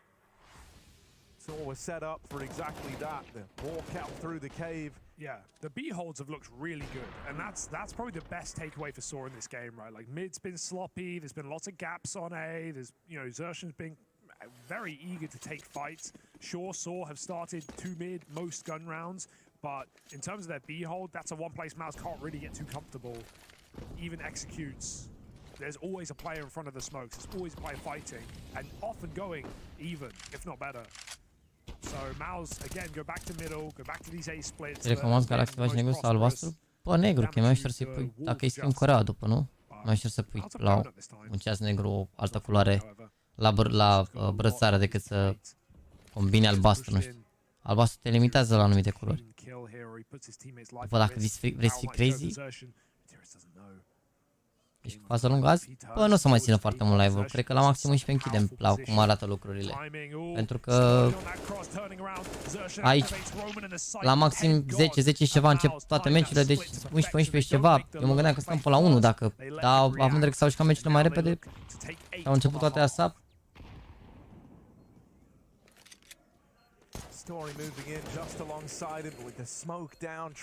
So we're set up for exactly that, the walk out through the cave. Yeah, the B holds have looked really good, and that's probably the best takeaway for Saw in this game, right? Like mid's been sloppy, there's been lots of gaps on A, there's, you know, Xertion's been very eager to take fights. Sure, Saw have started 2 mid most gun rounds, but in terms of their B hold, that's a one place Mouse can't really get too comfortable. Even executes. There's always a player in front of the smokes, there's always a player fighting, and often going even, if not better. So Mouse again go back to middle, go back to these A splits. Recomand Galaxy faci negru sau albastru? Bă, negru, că e mai ușor să-i pui, dacă îi schimbi Corea după, nu? Mai ușor să pui la un ceas negru o altă culoare la brățară decât să combine albastru, nu știu. Albastru te limitează la anumite culori. După dacă vrei să fii crazy, ești cu fază lungă azi? Bă, nu o să mai țină foarte mult live-ul. Cred că la maxim 11 închidem la cum arată lucrurile. Pentru că aici la maxim 10 și ceva încep toate meciurile, deci 11 și ceva. Eu mă gândeam că stăm pe la 1 dacă, dar având în vedere că s-au jucat meciurile mai repede, au început toate asap.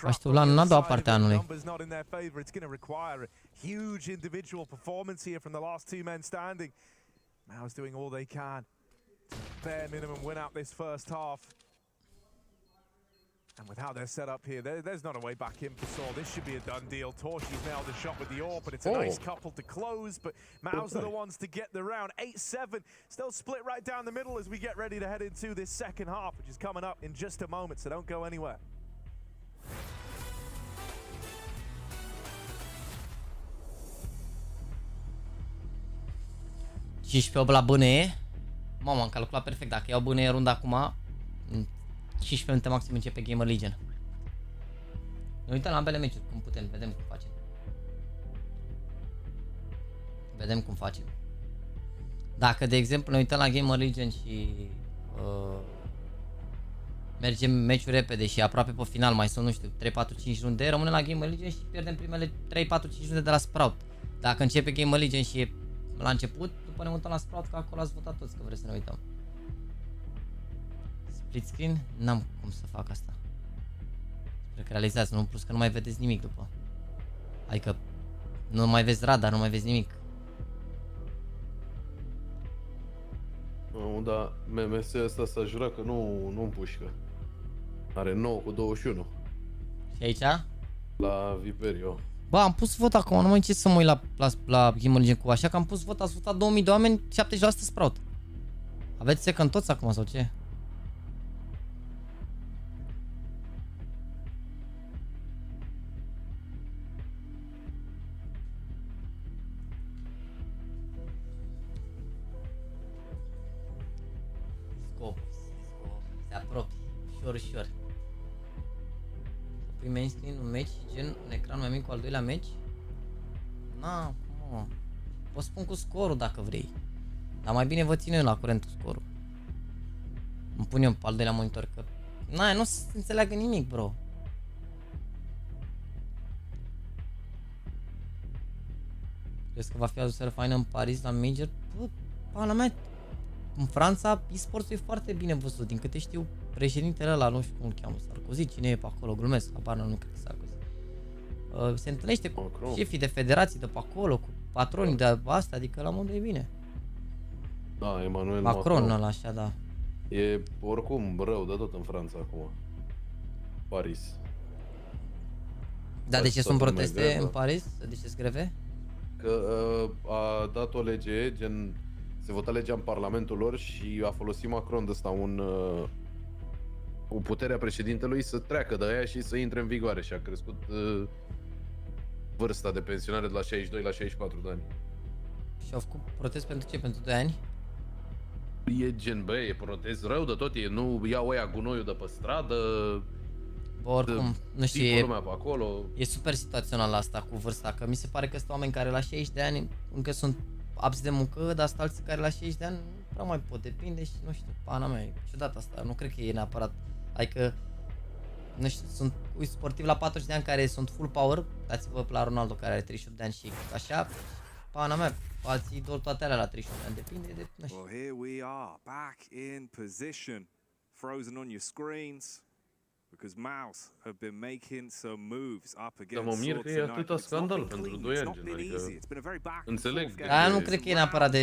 Așteptam la a doua parte a anului. Huge individual performance here from the last 2 men standing. Mouse doing all they can to bare minimum win out this first half. And with how they're set up here, there's not a way back in for Saw. This should be a done deal. Torchi's nailed the shot with the AWP, but it's a nice couple to close. But Mouse are the ones to get the round. 8-7, still split right down the middle as we get ready to head into this second half, which is coming up in just a moment, so don't go anywhere. Pe 8 la BNE. Mamă, am calculat perfect. Dacă iau BNE runda acum, în 15 minute maxim începe Gamer Legion. Ne uităm la ambele meciuri, cum putem, vedem cum facem. Vedem cum facem. Dacă, de exemplu, ne uităm la Gamer Legion și mergem meciul repede și aproape pe final, mai sunt, nu știu, 3, 4, 5 runde, rămânem la Game Legion și pierdem primele 3, 4, 5 runde de la Sprout. Dacă începe Game Legion și e la început, după ne mutăm la Sprout, că acolo ați votat toți, că vreți să ne uităm. Split screen? N-am cum să fac asta. Sper că realizați, nu, plus că nu mai vedeți nimic după. Adică nu mai vezi radar, nu mai vezi nimic. Da, MMS ăsta s-a jurat că nu împușcă. Are 9 cu 21. Și aici? La Viperio. Bă, am pus vot acum, nu mai ce să mă uit la Game Legion cu așa că am pus vot, ați votat 2000 de oameni, 70% Sprout. Aveți second toți acum sau ce? Se apropie, ușor. Pui main screen un match, gen un ecran mai mic cu al doilea match? Na, mă. Poți spun cu scorul dacă vrei. Dar mai bine vă țin eu la curent cu scorul. Îmi pun eu pe al doilea monitor că... Na, nu se înțeleagă nimic, bro. Crezi că va fi adusă faină în Paris la Major? Bă, pana mea, în Franța e-sports e foarte bine văzut. Din câte știu, președintele ăla, nu știu cum îl cheamă, Sarkozy, cine e pe acolo, glumesc, habar nu cred că Sarkozy. Se întâlnește cu șefii de federații de pe acolo, cu patronii de asta, adică la modul e bine. Da, Emmanuel Macron ăla, așa, da. E oricum rău de tot în Franța acum. Paris. Da, de ce sunt proteste în Paris? De ce sunt greve? Că a dat o lege, gen... Se vota legea în parlamentul lor și a folosit Macron de ăsta o putere a președintelui să treacă de aia și să intre în vigoare și a crescut vârsta de pensionare de la 62 la 64 de ani. Și au făcut protest pentru ce? Pentru 2 ani? E gen, bă, e protest rău de tot, nu iau ăia gunoiul de pe stradă. Bă, oricum, nu știu, pe acolo. E super situațional asta cu vârsta, că mi se pare că sunt oameni care la 60 de ani încă sunt abs de muncă, dar sunt alții care la 60 de ani nu prea mai pot, depinde și nu știu, pana mea, e ciudat asta, nu cred că e neapărat, adică, nu știu, sunt sportivi la 40 de ani care sunt full power, dați-vă la Ronaldo care are 38 de ani și așa, pana mea, alții doar toate alea la 38 de ani, depinde de, nu știu. Well, here we are, back in position, frozen on your screens. Because Mouse have been making some moves up against. Dar mă mir că e atâta scandal pentru 2 ani, adică înțeleg. Dar nu cred că e neapărat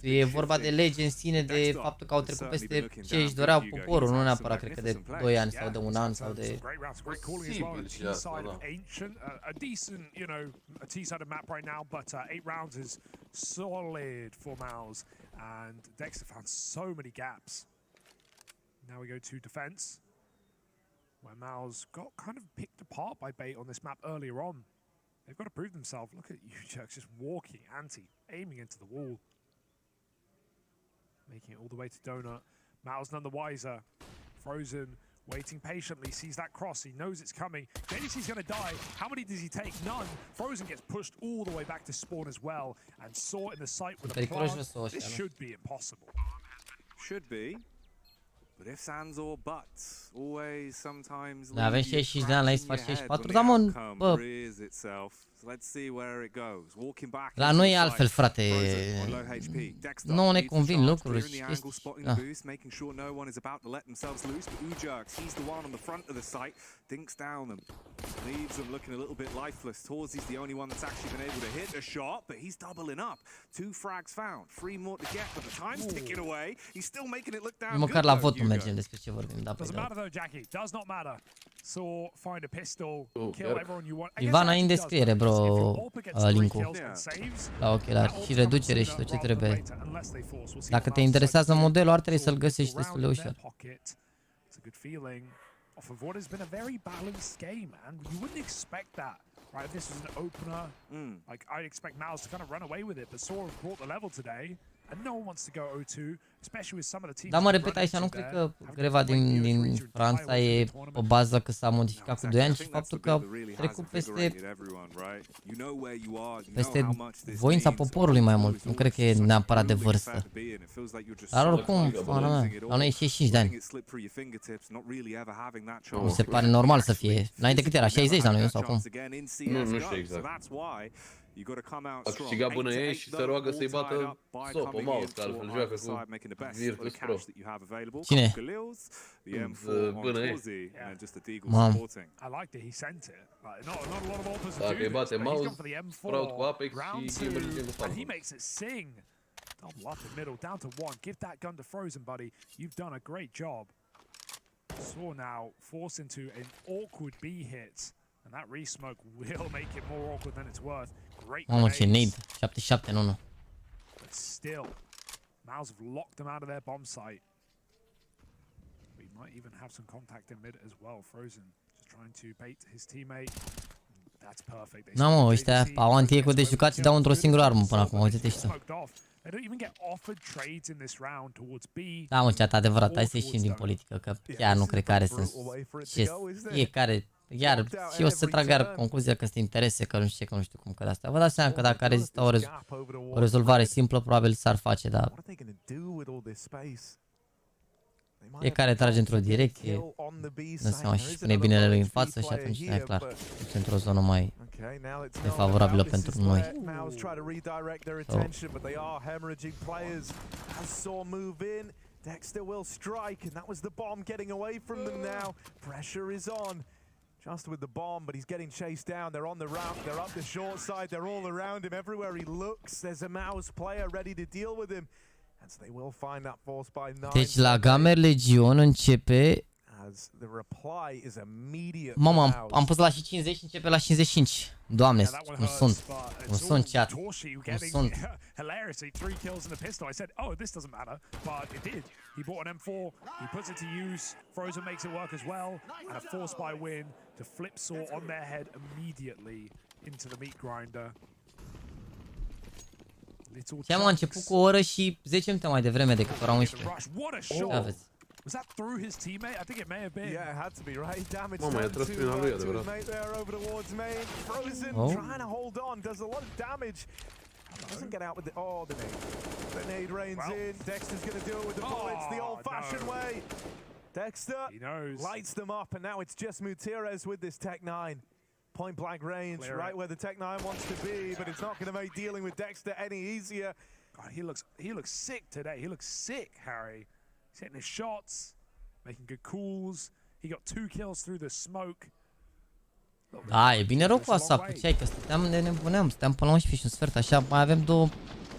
e vorba de lege în sine, de faptul că au trecut peste ce își doreau poporul, nu neapărat cred că de 2 ani sau de 1 an sau de... Posibil și asta, da. A decent, you know, a T-sided map right now, but 8 rounds is solid for Mouse, and Dexter found so many gaps. Now we go to defense, where Mao's got kind of picked apart by Bait on this map earlier on. They've got to prove themselves. Look at JAX just walking, aiming into the wall. Making it all the way to Donut. Mao's none the wiser. Frozen, waiting patiently, sees that cross, he knows it's coming. Dennis he's going to die. How many does he take? None. Frozen gets pushed all the way back to spawn as well, and saw in the sight with a plant. This should be impossible. Should be. But if sands or buts, always sometimes da, avem 65 de ani, la ei se fac 64, dar mă, bă, la noi e altfel, frate, nu ne convin lucruri și chestii, da. Dinks down them, leaves them looking a little bit lifeless. Torzy's the only one that's actually been able to hit a shot, but he's doubling up. 2 frags found, 3 more to get, but the time's ticking away. He's still making it look down. Măcar la vot nu mergem despre ce vorbim, da, Doesn't matter though, Jackie. Does not matter. So find a pistol, kill everyone you want. Ivana în descriere, bro, link-ul la ochelari și reducere și tot ce trebuie. Dacă te interesează modelul, ar trebui să-l găsești destul de ușor. Off of what has been a very balanced game, and you wouldn't expect that, right? If this was an opener, like I'd expect Mouse to kind of run away with it, but Sora brought the level today. Da, mă repet aici, nu cred că greva din Franța e o bază că s-a modificat cu 2 ani și faptul că a trecut peste voința poporului mai mult. Nu cred că e neapărat de vârstă. Dar oricum, la noi e 65 de ani. Mi se pare normal să fie. Înainte cât era? 60 la noi, nu? Sau cum? Nu știu exact. A câștigat bănăiei și se roagă să-i bată sopă, mouse, că altfel joacă cu Virtus Pro. Cine? Bănăiei. Mamă. Dacă îi bate mouse, Sprout cu Apex și Gamer Legion cu Falcon. Double up in middle, down to 1. Give that gun to Frozen, buddy. You've done a great job. Saw now forced into an awkward B hit. And that re-smoke will make it more awkward than it's worth. Great Mamă, ce nade. 77 în 1. But still, Mouse have locked them out of their bomb site. We might even have some contact in mid as well. Frozen just trying to bait his teammate. That's perfect. Nu, mă, ăștia au anti-eco de jucat și dau într-o singură armă până acum, uite-te și tu. Da, mă, chat, adevărat, hai să ieșim din politică, că chiar nu cred că are sens. Fiecare, iar și o să trag iar concluzia că sunt interese, că nu știu ce, că nu știu cum, că de asta. Vă dați seama că dacă ar exista o rezolvare simplă, probabil s-ar face, dar fiecare trage într-o direcție, dă seama și pune binele lui în față și atunci e clar, e într-o zonă mai defavorabilă pentru noi. Dexter will strike, and that was the bomb getting away from them now. Pressure is on. Just with the bomb, but he's getting chased down. They're on the ramp, they're up the short side, they're all around him. Everywhere he looks, there's a mouse player ready to deal with him. And so they will find that force by 9. Deci la JAXY Legion începe... Mamă, am pus la și 50 și începe la 55. Doamne, cum sunt. Cum sunt, chat. Cum sunt. Hilariously, 3 kills in the pistol. I said, oh, this doesn't matter, but it did. He bought an M4, he puts it to use, Frozen makes it work as well, and a force by win to flip saw on their head immediately into the meat grinder. Ce am început cu o oră și 10 minute mai devreme decât ora 11. Ia vezi. Was that through his teammate? I think it may have been. Yeah, it had to be, right? Damage to his teammate there over towards main. Frozen trying to hold on, does a lot of damage. Doesn't get out with the... Oh, the nade. The nade rains in. Dexter's going to do it with the bullets the old-fashioned way. Dexter lights them up, and now it's just Mutierrez with this Tech 9. Point blank range, right where the Tech 9 wants to be, but it's not going to make dealing with Dexter any easier. God, he looks sick today. He looks sick, Harry. He's hitting his shots, making good calls. He got 2 kills through the smoke. Da, e bine rău cu asta, ce ai, că stăteam, ne nebuneam, stăteam până la 11 și un sfert, așa, mai avem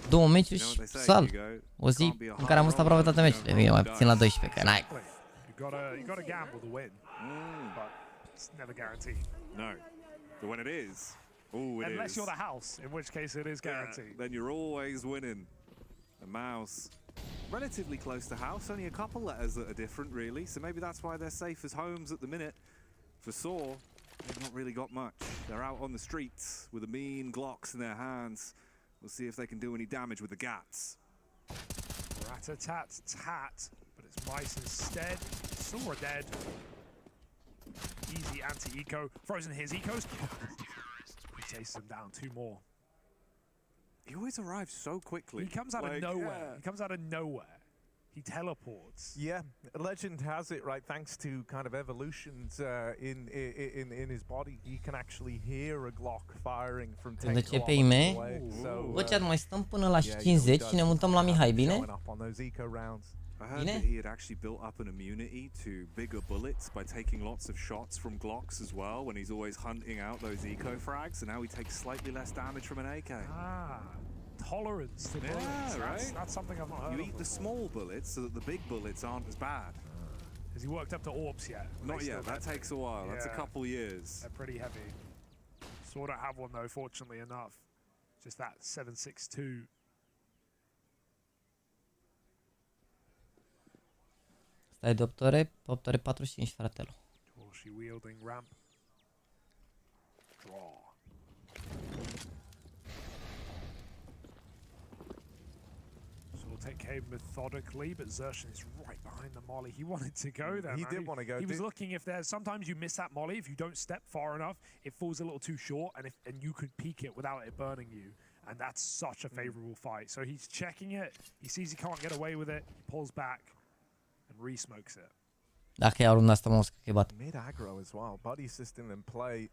două meciuri și sal. O zi în care am văzut aproape toate meciurile, bine, mai puțin la 12, că n-ai. You gotta gamble to win, but it's never guaranteed. No, but when it is, unless you're the house, in which case it is guaranteed. Then you're always winning. A mouse. Relatively close to house, only a couple letters that are different really, so maybe that's why they're safe as homes at the minute. For Saw, they've not really got much. They're out on the streets with the mean Glocks in their hands. We'll see if they can do any damage with the Gats. Rat-a-tat-tat, but it's Mice instead. Saw are dead. Easy anti-eco. Frozen his ecos. He chases them down, 2 more. He always arrives so quickly. He comes out of nowhere. Yeah. He comes out of nowhere. He teleports. Yeah, Legend has it right. Thanks to kind of evolutions in his body, he can actually hear a Glock firing from 10 kilometers away. Bă, ce mai stăm până la 50 și ne mutăm la Mihai, bine? I heard that he had actually built up an immunity to bigger bullets by taking lots of shots from Glocks as well when he's always hunting out those eco frags, and now he takes slightly less damage from an AK. Tolerance to bullets. Right? That's something I've not heard of. You eat the small bullets so that the big bullets aren't as bad. Has he worked up to AWPs yet? Not yet, that takes a while. That's a couple years. They're pretty heavy. Sort of have one though, fortunately enough. Just that 7.62. Stai de 8 ore 45, fratelo. She wielding ramp. Draw. will take care methodically, but Xerxen is right behind the molly. He wanted to go there. He did want to go. He was looking if there's sometimes you miss that molly if you don't step far enough. It falls a little too short, and you could peek it without it burning you, and that's such a favorable fight. So he's checking it. He sees he can't get away with it. He pulls back and re-smokes it. Dacă iau runda asta, mă că îi bat. Mid aggro as well. Buddy system and play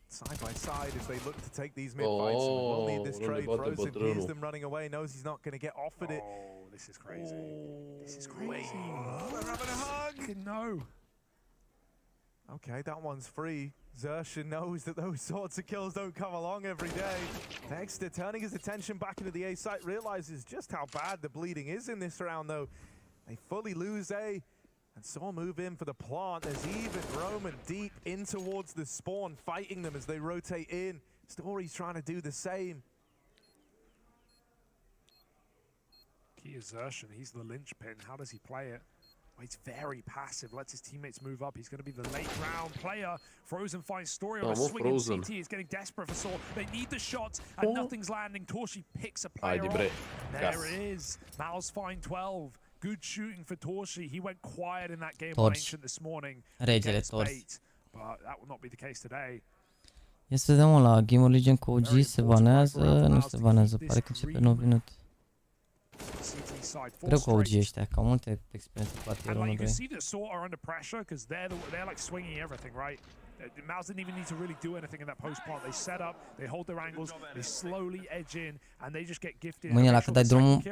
side by side as they look to take these mid fights. We'll need this trade. Frozen hears them running away, knows he's not going to get offered it. Oh, this is crazy. This is crazy. They're having a hug. No. Okay, that one's free. Xerxen knows that those sorts of kills don't come along every day. Dexter turning his attention back into the A site, realizes just how bad the bleeding is in this round though. They fully lose A. And Saw move in for the plant. There's even Roman deep in towards the spawn, fighting them as they rotate in. Story's trying to do the same. Key is Xerxen. He's the linchpin. How does he play it? Well, he's very passive. Lets his teammates move up. He's going to be the late round player. Frozen finds Story on a swing in CT. He's getting desperate for Saw. They need the shots, and nothing's landing. Torshi picks a player off. There it is. Mal's fine 12. Good shooting for Torshi. He went quiet in that game on Ancient this morning. Regele Torshi. But that will not be the case today. Ia să vedem la Game Legion cu OG se banează, nu se banează, pare că începe 9 minute. Greu cu OG ăștia, ca multe experiențe poate and like you can see that Saw are under pressure because they're like swinging everything, right? Mouse didn't even need to really do anything in that post part. They set up, they hold their angles, they slowly edge in, and they just get gifted. Mâine la cât dai drumul,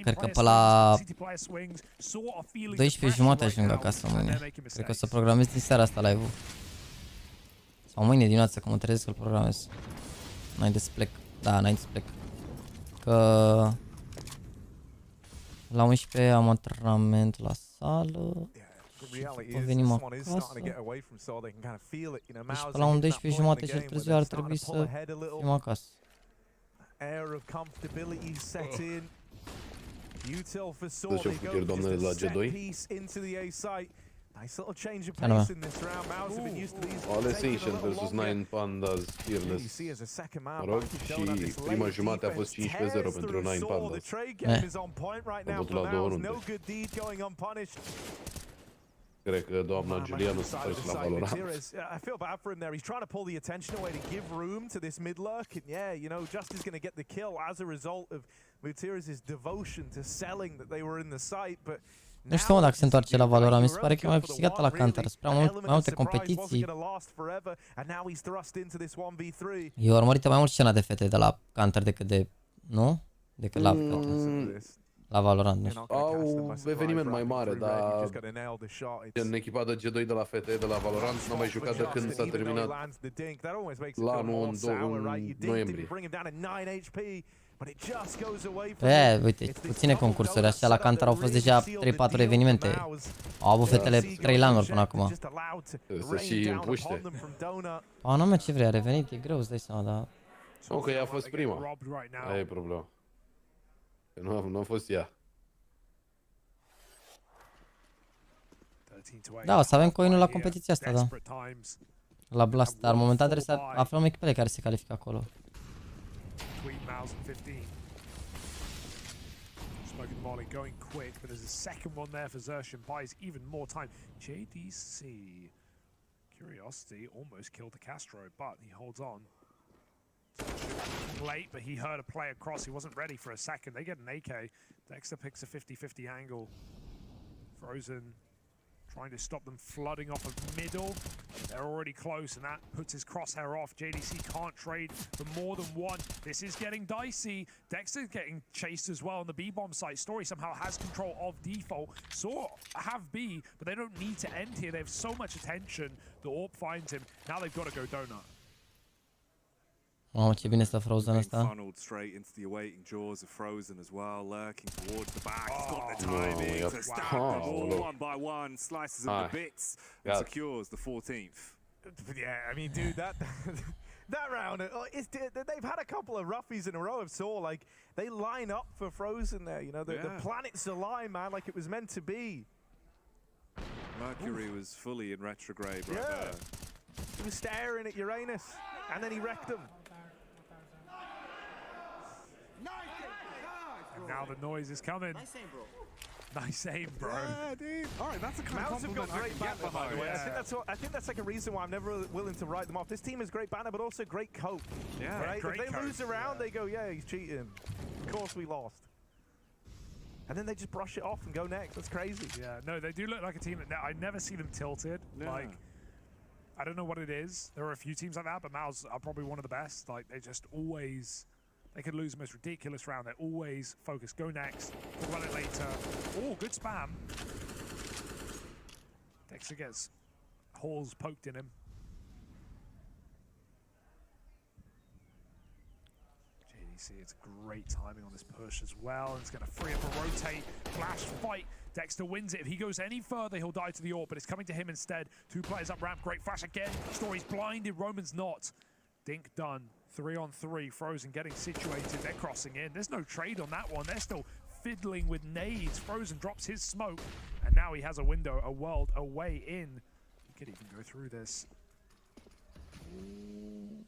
cred că pe la 12:30 ajung acasă mâine. Cred că o să programez din seara asta live-ul. Sau mâine dimineața, că mă trezesc să-l programez. Înainte să plec. Da, înainte să plec. Că la 11 am antrenament la sală. Și venim acasă. Deci pe la 12:30 cel târziu ar trebui să fim acasă. Air of comfortability set in. Util for Saw. They go just a set piece into the A site. Nice little change of pace in this round. Mouse have been used to these. All Ascension versus 9 Pandas Fearless. Mă rog, și prima jumătate a fost 15-0 pentru 9 Pandas. Am văzut la 2 runde. Cred că doamna Julianu se face la Valorant. I feel bad for him there. He's trying to pull the attention away to give room to this mid lurk, and yeah, you know, Justice going to get the kill as a result of Mutiras' devotion to selling that they were in the site, but nu știu dacă se întoarce la Valorant, mi se pare că e mai câștigat la Counter, spre mai multe competiții. E urmărită mai mult scena de fete de la Counter decât de, nu? Decât la la Valorant, nu știu. Au eveniment mai mare, dar în echipa de G2 de la FT, de la Valorant, n-am mai jucat de când s-a terminat la anul în noiembrie. Uite, puține concursuri, așa la Counter au fost deja 3-4 evenimente. Au avut fetele 3 LAN-uri până acum. Să și împuște. Pana mea, ce vrei, a revenit, e greu, îți dai seama, dar... Ok, a fost prima. Aia e problema. Nu a fost ea. Da, o să avem coinul la competiția asta, da. La Blast, dar momentan trebuie să aflăm echipele care se califică acolo. Smoking Molly going quick, but there's a second one there for Xerxen, buys even more time. JDC Curiosity almost killed the Castro, but he holds on. Late, but he heard a play across. He wasn't ready for a second. They get an AK. Dexter picks a 50-50 angle. Frozen trying to stop them flooding off of middle. They're already close, and that puts his crosshair off. JDC can't trade for more than one. This is getting dicey. Dexter's getting chased as well on the B-bomb site. Story somehow has control of default. Saw have B, but they don't need to end here. They have so much attention. The AWP finds him. Now they've got to go donut. Mamă, ce bine stă Frozen ăsta. Funneled straight into the awaiting jaws of Frozen as well, lurking towards the back. He's got the timing to stab them all one by one, slices them to bits, and secures the 14th. Yeah, I mean, dude, that round, they've had a couple of roughies in a row of Saw. Like, they line up for Frozen there, you know, the planets align, man, like it was meant to be. Mercury was fully in retrograde right there. He was staring at Uranus, and then he wrecked them. now the noise is coming. Nice aim, bro. Nice aim, bro. Yeah, dude. All right, that's the kind of compliment I can get, by the way. Yeah. I think that's like a reason why I'm never willing to write them off. This team is great banner, but also great cope. Yeah, right? great If they lose cope, around, they go, yeah, he's cheating. Of course we lost. And then they just brush it off and go next. That's crazy. Yeah, no, they do look like a team that I never see them tilted. Yeah. Like, I don't know what it is. There are a few teams like that, but Maus are probably one of the best. Like, they just always... They could lose the most ridiculous round. They're always focused. Go next. Talk about it later. Oh, good spam. Dexter gets holes poked in him. JDC, it's great timing on this push as well. It's going to free up a rotate. Flash fight. Dexter wins it. If he goes any further, he'll die to the AWP, but it's coming to him instead. 2 players up ramp. Great flash again. Story's blinded. Roman's not. Dink done. 3-on-3, Frozen getting situated, they're crossing in. There's no trade on that one, they're still fiddling with nades. Frozen drops his smoke, and now he has a window, a world, a way in. He could even go through this. Ooh.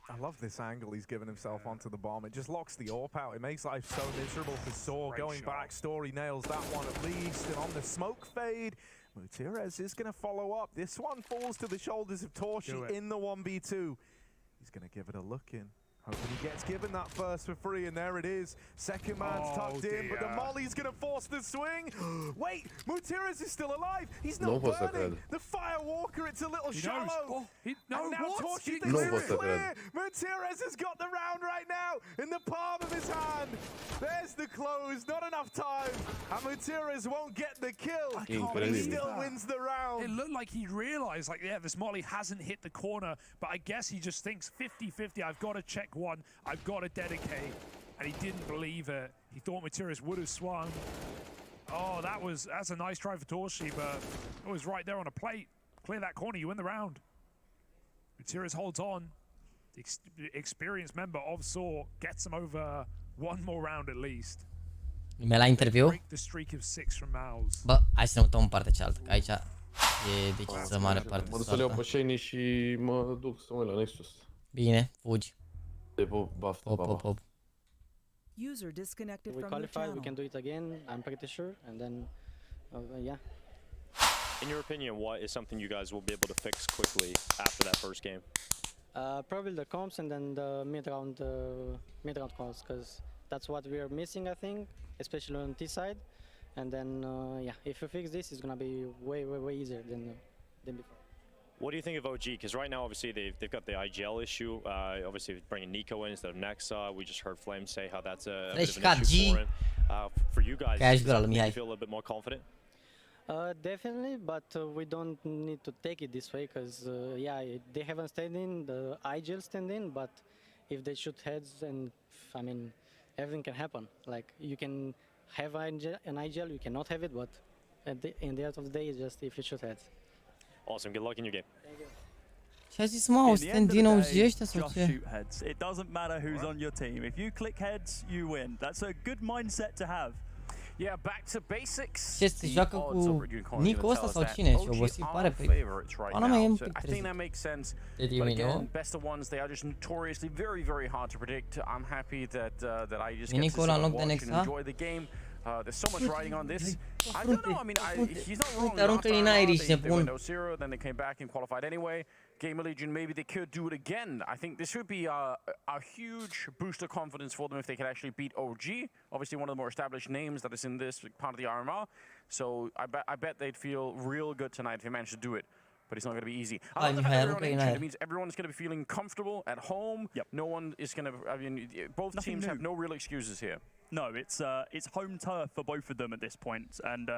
I love this angle he's given himself onto the bomb. It just locks the AWP out. It makes life so miserable for Saw. Going back, Story nails that one at least. And on the smoke fade, Gutierrez is going to follow up. This one falls to the shoulders of Torshi in the 1v2. He's going to give it a look in. Hoping he gets given that first for free, and there it is. Second man's tucked in, but the molly's going to force the swing. Wait, Gutierrez is still alive. He's not burning. The Firewalker, it's a little shallow. And now Torshi thinks it's clear. Gutierrez has got the round right now in the palm of his hand. There's the close, not enough time. And Gutierrez won't get the kill. He still wins the round. It looked like he realized, like, yeah, this molly hasn't hit the corner, but I guess he just thinks 50-50, I've got to check one, I've got to dedicate, and he didn't believe it. He thought Gutierrez would have swung. Oh, that's a nice try for Torshi, but it was right there on a plate. Clear that corner, you win the round. Gutierrez holds on. The experienced member of Saw gets him over one more round at least. Me la interviu. The streak of 6 from Maus. Bă, hai să ne mutăm în partea cealaltă, că aici e decisă mare parte. Mă duc să le iau pe Shiny și mă duc să mă uit la Nexus. Bine, fugi. Pop. User disconnected from your channel. We can do it again, I'm pretty sure, and then, yeah. In your opinion, what is something you guys will be able to fix quickly after that first game? Probably the comps and then the mid-round calls, because that's what we are missing, I think, especially on T side. And then, yeah, if you fix this, it's gonna be way easier than before. What do you think of OG? Because right now, obviously, they've got the IGL issue. Obviously, bringing Nico in instead of Nexa. We just heard Flame say how that's a bit of an issue for him. For you guys, does that make you feel a little bit more confident? Definitely, but we don't need to take it this way, because, yeah, they haven't stayed in, the IGL stand in, but if they shoot heads, and, I mean, everything can happen. Like, you can have an IGL, you cannot have it, but in the end of the day, it's just if you shoot heads. Awesome, good luck in your game. Ce a zis, mă, o stand din OG ăștia sau ce? Shoot heads. It doesn't matter who's on your team. If you click heads, you win. That's a good mindset to have. Yeah, back to basics. Ce se joacă cu Nico ăsta sau cine? Și obosit pare pe... Pana mea e un pic I think that makes sense. But again, best of ones, they are just notoriously very hard to predict. I'm happy that I just get to sit and watch and enjoy the game. There's so much riding on this. I don't know. I mean, he's not wrong. Last time they went 0-0, then they came back and qualified anyway. JAXY Legion, maybe they could do it again. I think this would be a huge boost of confidence for them if they could actually beat OG. Obviously, one of the more established names that is in this part of the RMR. So I bet they'd feel real good tonight if they managed to do it. But it's not going to be easy. It means everyone's going to be feeling comfortable at home. Yep. No one is going to. I mean, both teams have no real excuses here. No, it's home turf for both of them at this point, and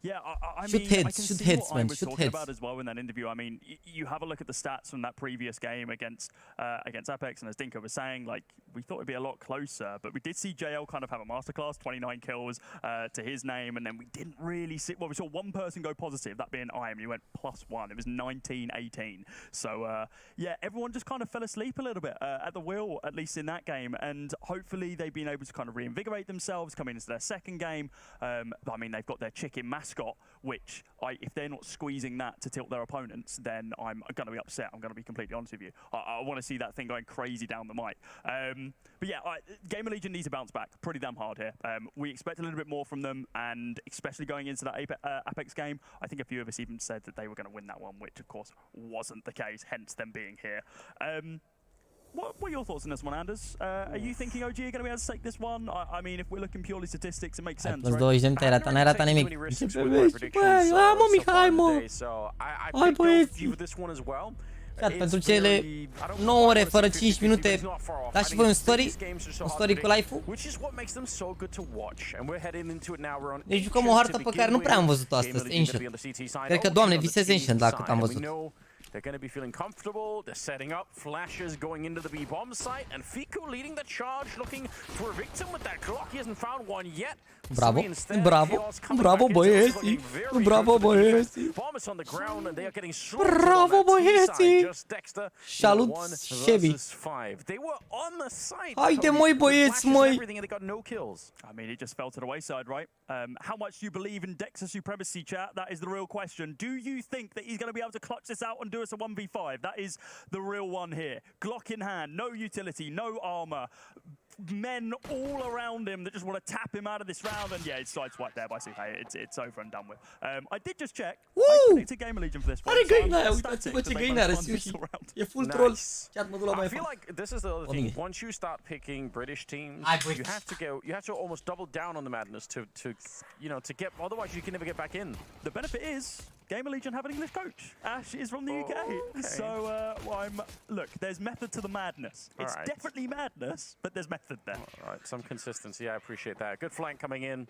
yeah, I mean, I can see what I was talking about as well in that interview. I mean, you have a look at the stats from that previous game against Apex, and as Dinko was saying, like, we thought it'd be a lot closer, but we did see JL kind of have a masterclass, 29 kills to his name, and then we didn't really see, well, we saw one person go positive, that being I, and he went +1. It was 19-18. So, yeah, everyone just kind of fell asleep a little bit at the wheel, at least in that game, and hopefully they've been able to kind of reinvigorate themselves coming into their second game. I mean, they've got their chicken mascot, which, if they're not squeezing that to tilt their opponents, then I'm going to be upset. I'm going to be completely honest with you. I want to see that thing going crazy down the mic. But yeah, Gamer Legion needs to bounce back pretty damn hard here. We expect a little bit more from them, and especially going into that Apex game, I think a few of us even said that they were going to win that one, which of course wasn't the case, hence them being here. What are your thoughts on this one, Anders? Are you thinking OG are going to be able to take this one? I mean, if we're looking purely statistics, it makes sense, right? 20 arată, n-ai arătat nimic. Ce bebești, băi, hai mă, Mihai, mă! Hai, băieți! Iată, pentru cele 9 ore fără 5 minute, dați și voi un story cu live-ul. Deci jucăm o hartă pe care nu prea am văzut-o astăzi, Ancient. Cred că, Doamne, visez Ancient la cât am văzut. They're going to be feeling comfortable. They're setting up flashes going into the B bomb site, and Fiku leading the charge, looking for a victim with that Glock. He hasn't found one yet. Bravo, bravo băieții, bravo băieții, bravo băieții, salut Chevy. Haide măi băieți, măi. I mean, it just fell to the wayside, right? How much do you believe in Dexter supremacy, chat? That is the real question. Do you think that he's going to be able to clutch this out and do us a 1v5? That is the real one here. Glock in hand, no utility, no armor. Men all around him that just want to tap him out of this round, and yeah, it's sideswiped there by Supe. It's over and done with. I did just check. I predicted Gamer Legion for this one. Are găina aia, uitați-vă ce găina are Sushi. E full troll. Chat modul ăla mai feel like this is the other thing. Once you start picking British teams, you have to almost double down on the madness to you know, to get, otherwise you can never get back in. The benefit is Gamer Legion have an English coach. Ash is from the UK. Okay. So, look, there's method to the madness. It's definitely madness, but there's method there. All right, some consistency. I appreciate that. Good flank coming in.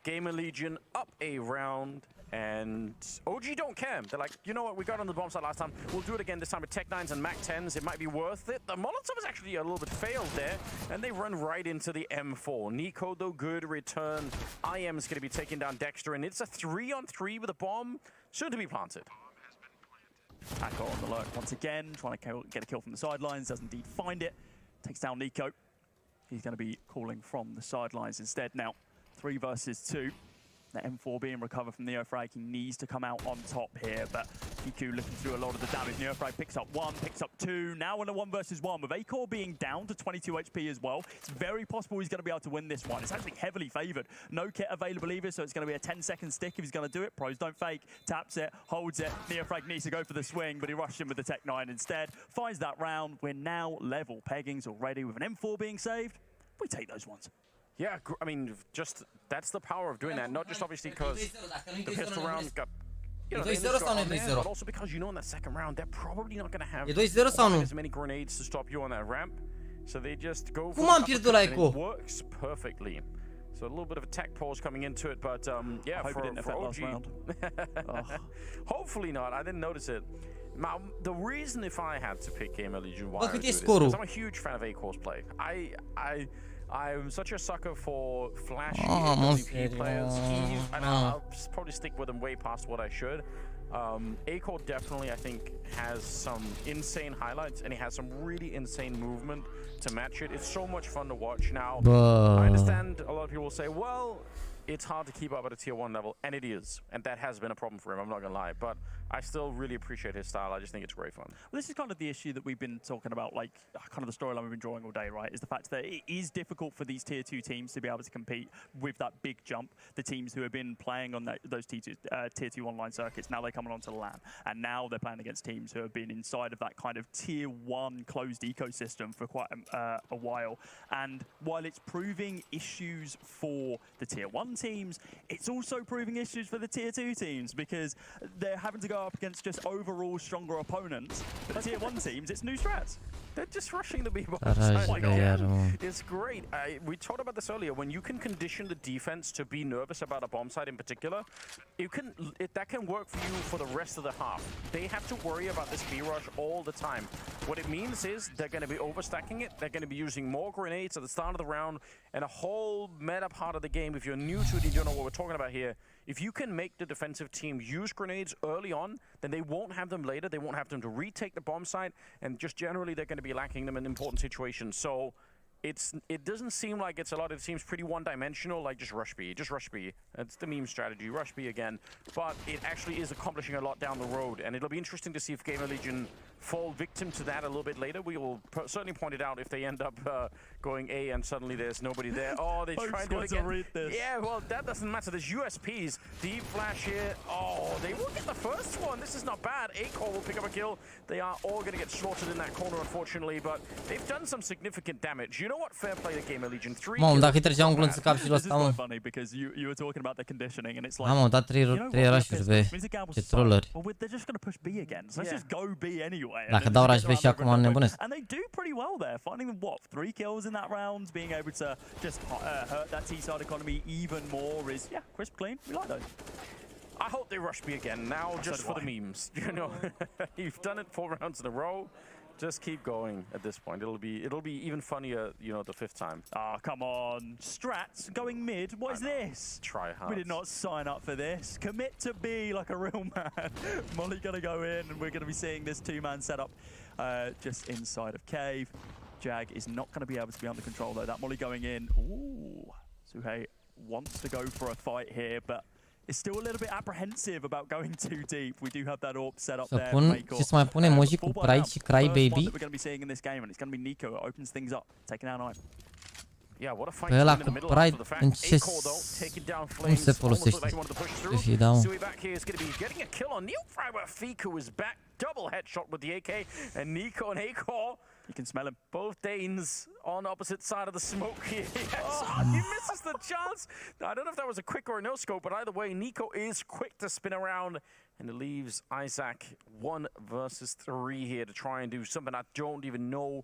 Gamer Legion up a round, and OG don't care. They're like, you know what, we got on the bomb side last time. We'll do it again this time with Tech 9s and Mac 10s. It might be worth it. The Molotov is actually a little bit failed there, and they run right into the M4. Nico, though, good return. IM is going to be taking down Dexter, and it's a 3-on-3 with a bomb. Soon to be planted. Paco on the lurk once again, trying to get a kill from the sidelines, does indeed find it. Takes down Nico. He's going to be calling from the sidelines instead now. 3 versus 2. The M4 being recovered from Neofrag. He needs to come out on top here, but Kiku looking through a lot of the damage. Neofrag picks up 1, picks up 2. Now in a 1 versus 1 with Acor being down to 22 HP as well. It's very possible he's going to be able to win this one. It's actually heavily favored. No kit available either, so it's going to be a 10-second stick if he's going to do it. Pros don't fake. Taps it, holds it. Neofrag needs to go for the swing, but he rushed in with the Tech 9 instead. Finds that round. We're now level. Peggings already with an M4 being saved. We take those ones. Yeah, I mean, just that's the power of doing that. Not just obviously because the pistol round got, you know, but also because you know in that second round they're probably not going to have as many grenades to stop you on that ramp. So they just go for it, and it works perfectly. So a little bit of a tech pause coming into it, but yeah, for OG, hopefully not. I didn't notice it. Now, the reason if I had to pick Gamer Legion, why I would do this, because I'm a huge fan of Acor's play. I'm such a sucker for flashy PvP players. And I'll probably stick with him way past what I should. Acor definitely, I think, has some insane highlights, and he has some really insane movement to match it. It's so much fun to watch now. I understand a lot of people will say, well, it's hard to keep up at a tier 1 level, and it is. And that has been a problem for him, I'm not gonna lie. But I still really appreciate his style. I just think it's great fun. Well, this is kind of the issue that we've been talking about, like, kind of the storyline we've been drawing all day, right? Is the fact that it is difficult for these tier 2 teams to be able to compete with that big jump. The teams who have been playing on those tier 2 online circuits, now they're coming onto the LAN. And now they're playing against teams who have been inside of that kind of tier 1 closed ecosystem for quite a while. And while it's proving issues for the tier 1 teams, it's also proving issues for the tier 2 teams, because they're having to go up against just overall stronger opponents. But the tier 1 teams, it's new strats. They're just rushing the B-bomb. It's great. We talked about this earlier. When you can condition the defense to be nervous about a bomb site in particular, that can work for you for the rest of the half. They have to worry about this B-rush all the time. What it means is they're going to be overstacking it. They're going to be using more grenades at the start of the round, and a whole meta part of the game. If you're new to it, you don't know what we're talking about here. If you can make the defensive team use grenades early on, then they won't have them later. They won't have them to retake the bomb site, and just generally they're going to be lacking them in important situations. So it doesn't seem like it's a lot. It seems pretty one-dimensional, like just rush B, just rush B. That's the meme strategy, rush B again. But it actually is accomplishing a lot down the road, and it'll be interesting to see if Gamer Legion fall victim to that a little bit later. We will certainly point it out if they end up going A and suddenly there's nobody there. Oh, they try to read this. Yeah, well, that doesn't matter. There's USPs. Deep flash here. Oh, they will get the first one. This is not bad. A-Core will pick up a kill. They are all going to get slaughtered in that corner, unfortunately, but they've done some significant damage. You know what? Fair play to Gamer Legion. 3 kills. Dacă treceam un glonț în cap și l-o stau, mă. Funny because you were talking about the conditioning and it's like. Am dat 3 rush-uri pe ce trolleri. Well, they're just going to push B again. So let's just go B anyway. Dacă dau rush pe și acum nebunesc. And they do pretty well there, finding them what 3 kills in that round, being able to just hurt that T-side economy even more is crisp clean. We like those. I hope they rush B again now, just for the memes. You know, you've done it 4 rounds in a row. Just keep going at this point. It'll be even funnier, you know, the 5th time. Ah, come on. Strats going mid. What is this? Try hard. We did not sign up for this. Commit to B like a real man. Molly gonna go in and we're gonna be seeing this 2-man setup just inside of cave. Jag is not gonna be able to be under control though. That Molly going in. Ooh. Suhei wants to go for a fight here, but is still a little bit apprehensive about going too deep. We do have that AWP set up there. Și să mai pun emoji cu Pride și Cry Baby. We're going to be seeing in this game, and it's going to be Nico who opens things up, taking out 9. Yeah, what a fight Pe ăla cu Pride, în ce... Cum se folosește? Să fie dau. Sui back here is going to be getting a kill on Neopry, where Fiku is back. Double headshot with the AK, and Nico and A-Core. You can smell him. Both Danes on opposite side of the smoke here. Yes, he misses the chance. I don't know if that was a quick or a no scope, but either way, Nico is quick to spin around, and it leaves Isaac 1 versus 3 here to try and do something I don't even know.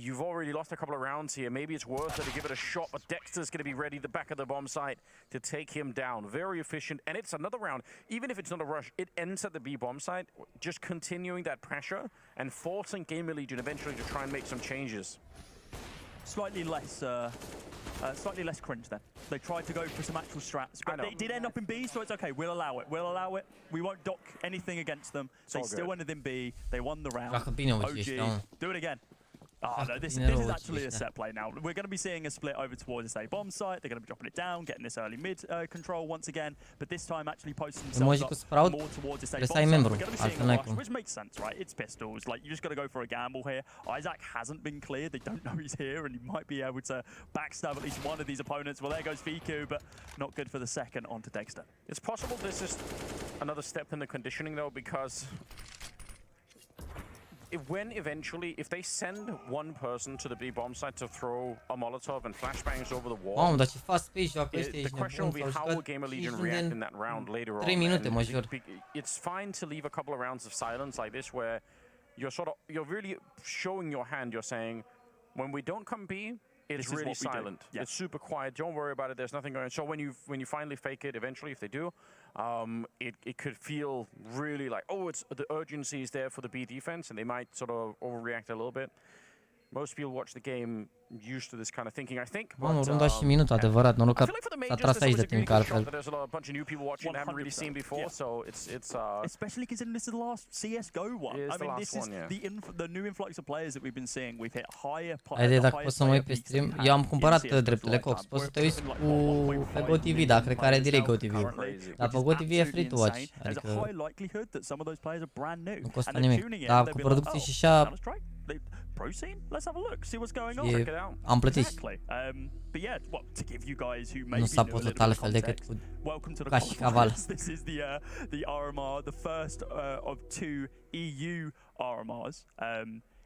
You've already lost a couple of rounds here. Maybe it's worth it to give it a shot, but Dexter's going to be ready at the back of the bomb site to take him down. Very efficient, and it's another round. Even if it's not a rush, it ends at the B bomb site, just continuing that pressure and forcing Gamer Legion eventually to try and make some changes. Slightly less cringe then. They tried to go for some actual strats, but they did end up in B, so it's okay. We'll allow it. We'll allow it. We won't dock anything against them. They still ended in B. They won the round. OG, do it again. Oh, no, this is actually a set play now. We're going to be seeing a split over towards this A bomb site. They're going to be dropping it down, getting this early mid control once again, but this time actually posting themselves up more towards this A bomb site. We're going to be seeing a rush, which makes sense, right? It's pistols. Like, you just got to go for a gamble here. Isaac hasn't been cleared. They don't know he's here, and he might be able to backstab at least one of these opponents. Well, there goes Fiku, but not good for the second onto Dexter. It's possible this is another step in the conditioning, though, because if they send one person to the B bomb site to throw a Molotov and flashbangs over the wall, the question will be how will Gamer Legion react in that round later on. It's fine to leave a couple of rounds of silence like this where you're really showing your hand. You're saying, when we don't come B, it's really silent. It's super quiet. Don't worry about it. There's nothing going on. So when you finally fake it, eventually, if they do, it could feel really like, oh, the urgency is there for the B defense, and they might sort of overreact a little bit. Most people watch the game used to this kind of thinking, I think. Mamă, runda și minut, adevărat, noroc că s-a tras aici de timp, că altfel. There's a bunch of new people watching that haven't really seen before, so it's especially considering this is the last CS:GO one. I mean, this is the new influx of players that we've been seeing. We've hit higher players. Haide, dacă poți să mă uit pe stream, eu am cumpărat drepturile Cox. Poți să te uiți pe GoTV, dar cred că are direct GoTV-ul. Dar pe GoTV e free to watch, adică nu costă nimic. Dar cu producții și așa pro scene. Let's have a look, see what's going on. Check it out. Am plătit. Exactly. But yeah, well, to give you guys who maybe nu s-a putut altfel decât cu ca și caval. This is the RMR, the first of 2 EU RMRs.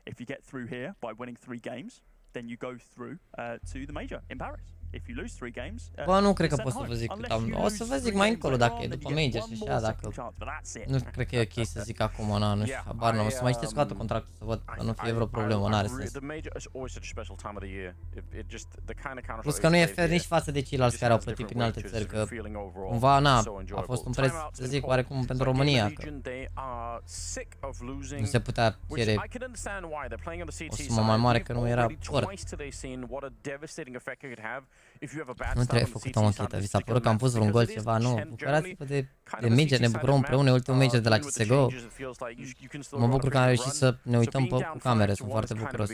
If you get through here by winning 3 games, then you go through to the major in Paris. If you lose 3 games, bă, nu cred că pot să vă zic cât am. O să vă zic mai încolo dacă e după major și așa, dacă nu cred că e ok să zic acum, nu știu, habar n-am. O să mai citesc o dată contractul să văd că nu fie vreo problemă, n-are sens. Plus că nu e fair nici față de ceilalți care au plătit prin alte țări, că cumva, a fost un preț, să zic, oarecum pentru România, că nu se putea cere o sumă mai mare, că nu era sport. Nu trebuie făcut o anchetă. Vi s-a părut că am pus vreun gol ceva? Nu. Bucurați-vă de major, ne bucurăm împreună, ultimul major de la CSGO. Mă bucur că am reușit să ne uităm cu camere, sunt foarte bucuros.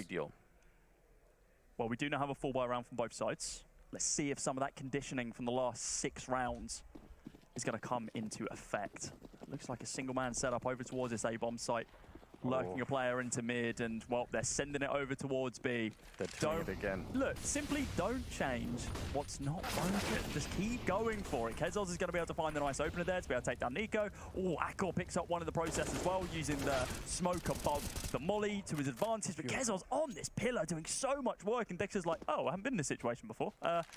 Well, we do now have a full buy round from both sides. Let's see if some of that conditioning from the last 6 rounds is going to come into effect. It looks like a single man setup over towards this A-bomb site. lurking a player into mid, and well, they're sending it over towards B. They're doing it again. Look, simply don't change what's not broken. Just keep going for it. Kezos is going to be able to find the nice opener there to be able to take down Nico. Oh, Akor picks up one in the process as well, using the smoke above the molly to his advantage. But Kezos on this pillar doing so much work, and Dexter's like, oh, I haven't been in this situation before.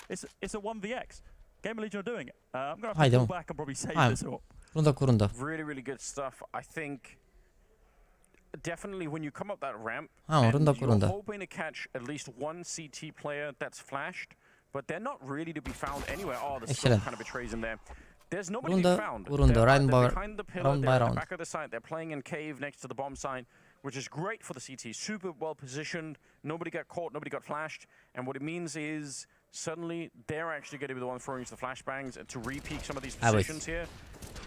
It's a 1vx. Game Legion are doing it. I'm going to have to pull back and probably save this up. Runda cu rundă. Really, really good stuff. I think definitely when you come up that ramp, you're hoping to catch at least one CT player that's flashed, but they're not really to be found anywhere. Oh, the smoke kind of betrays them there. There's nobody to be found. They're behind the pillar, they're at the back of the site. They're playing in cave next to the bomb site, which is great for the CT. Super well positioned. Nobody got caught, nobody got flashed. And what it means is suddenly they're actually going to be the one throwing the flashbangs to re-peak some of these positions here.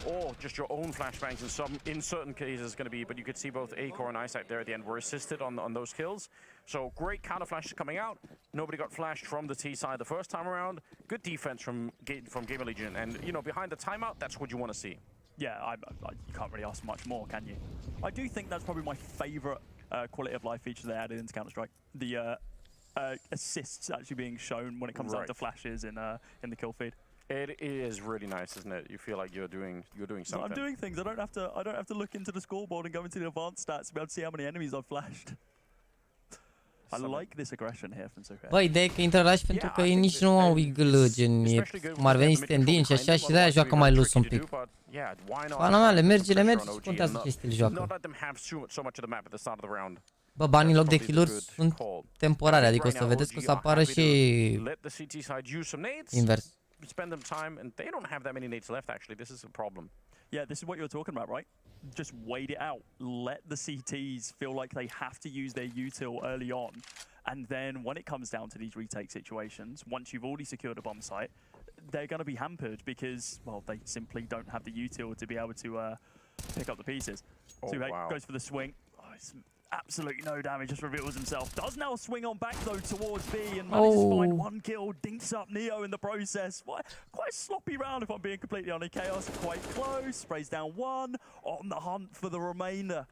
Or just your own flashbangs in certain cases going to be, but you could see both Akor and Isaac there at the end were assisted on those kills. So great counter flashes coming out. Nobody got flashed from the T side the first time around. Good defense from Gamer Legion, and you know, behind the timeout, that's what you want to see. Yeah, you can't really ask much more, can you? I do think that's probably my favorite quality of life feature they added into Counter-Strike. The assists actually being shown when it comes out to flashes in the kill feed. It is really nice, isn't it? You feel like you're doing something. I'm doing things. I don't have to look into the scoreboard and go into the advanced stats to be able to see how many enemies I've flashed. I like this aggression here from Suhe. Băi, ideea e că intră rush pentru că ei nici nu au eagle, gen, cum ar veni stand-in și așa, și de-aia joacă mai lus un pic. Pana mea, le merge și contează chestiile joacă. Bă, banii în loc de kill-uri sunt temporare, adică o să vedeți că o să apară și invers. Spend them time, and they don't have that many nades left, actually. This is a problem. Yeah, this is what you were talking about, right? Just wait it out. Let the CTs feel like they have to use their util early on. And then when it comes down to these retake situations, once you've already secured a bomb site, they're going to be hampered because, well, they simply don't have the util to be able to pick up the pieces. So wow. Goes for the swing. Oh, it's absolutely no damage, just reveals himself. Does now swing on back though towards B and manages to find one kill, dinks up Neo in the process. Quite a sloppy round if I'm being completely honest. Chaos quite close, sprays down one, on the hunt for the remainder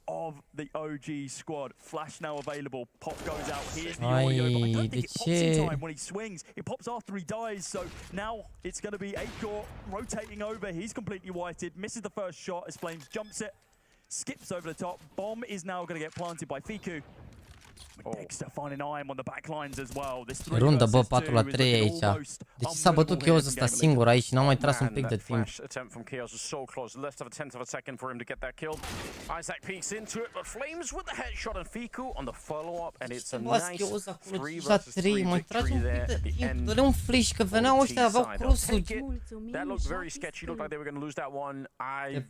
of the OG squad. Flash now available, pop goes out, here's the audio, but I don't think it pops in time when he swings. It pops after he dies, so now it's going to be Akor rotating over. He's completely whited, misses the first shot as Flames jumps it. Skips over the top. Bomb is now going to get planted by Fiku. Dexter finding IM on the back lines as well. Rundă, bă, 4-3 aici. Deci s-a bătut Chaos ăsta singur aici și n-a mai tras un pic de timp. Attempt from Chaos is so close. Less of a tenth of a second for him to get that kill. Isaac peeks into it, but Flames with the headshot on Fiku on the follow-up, and it's a nice 3 versus 3 victory there at the end. Dă-le un flash, că veneau ăștia, aveau cross-uri. That looked very sketchy. Looked like they were going to lose that one. I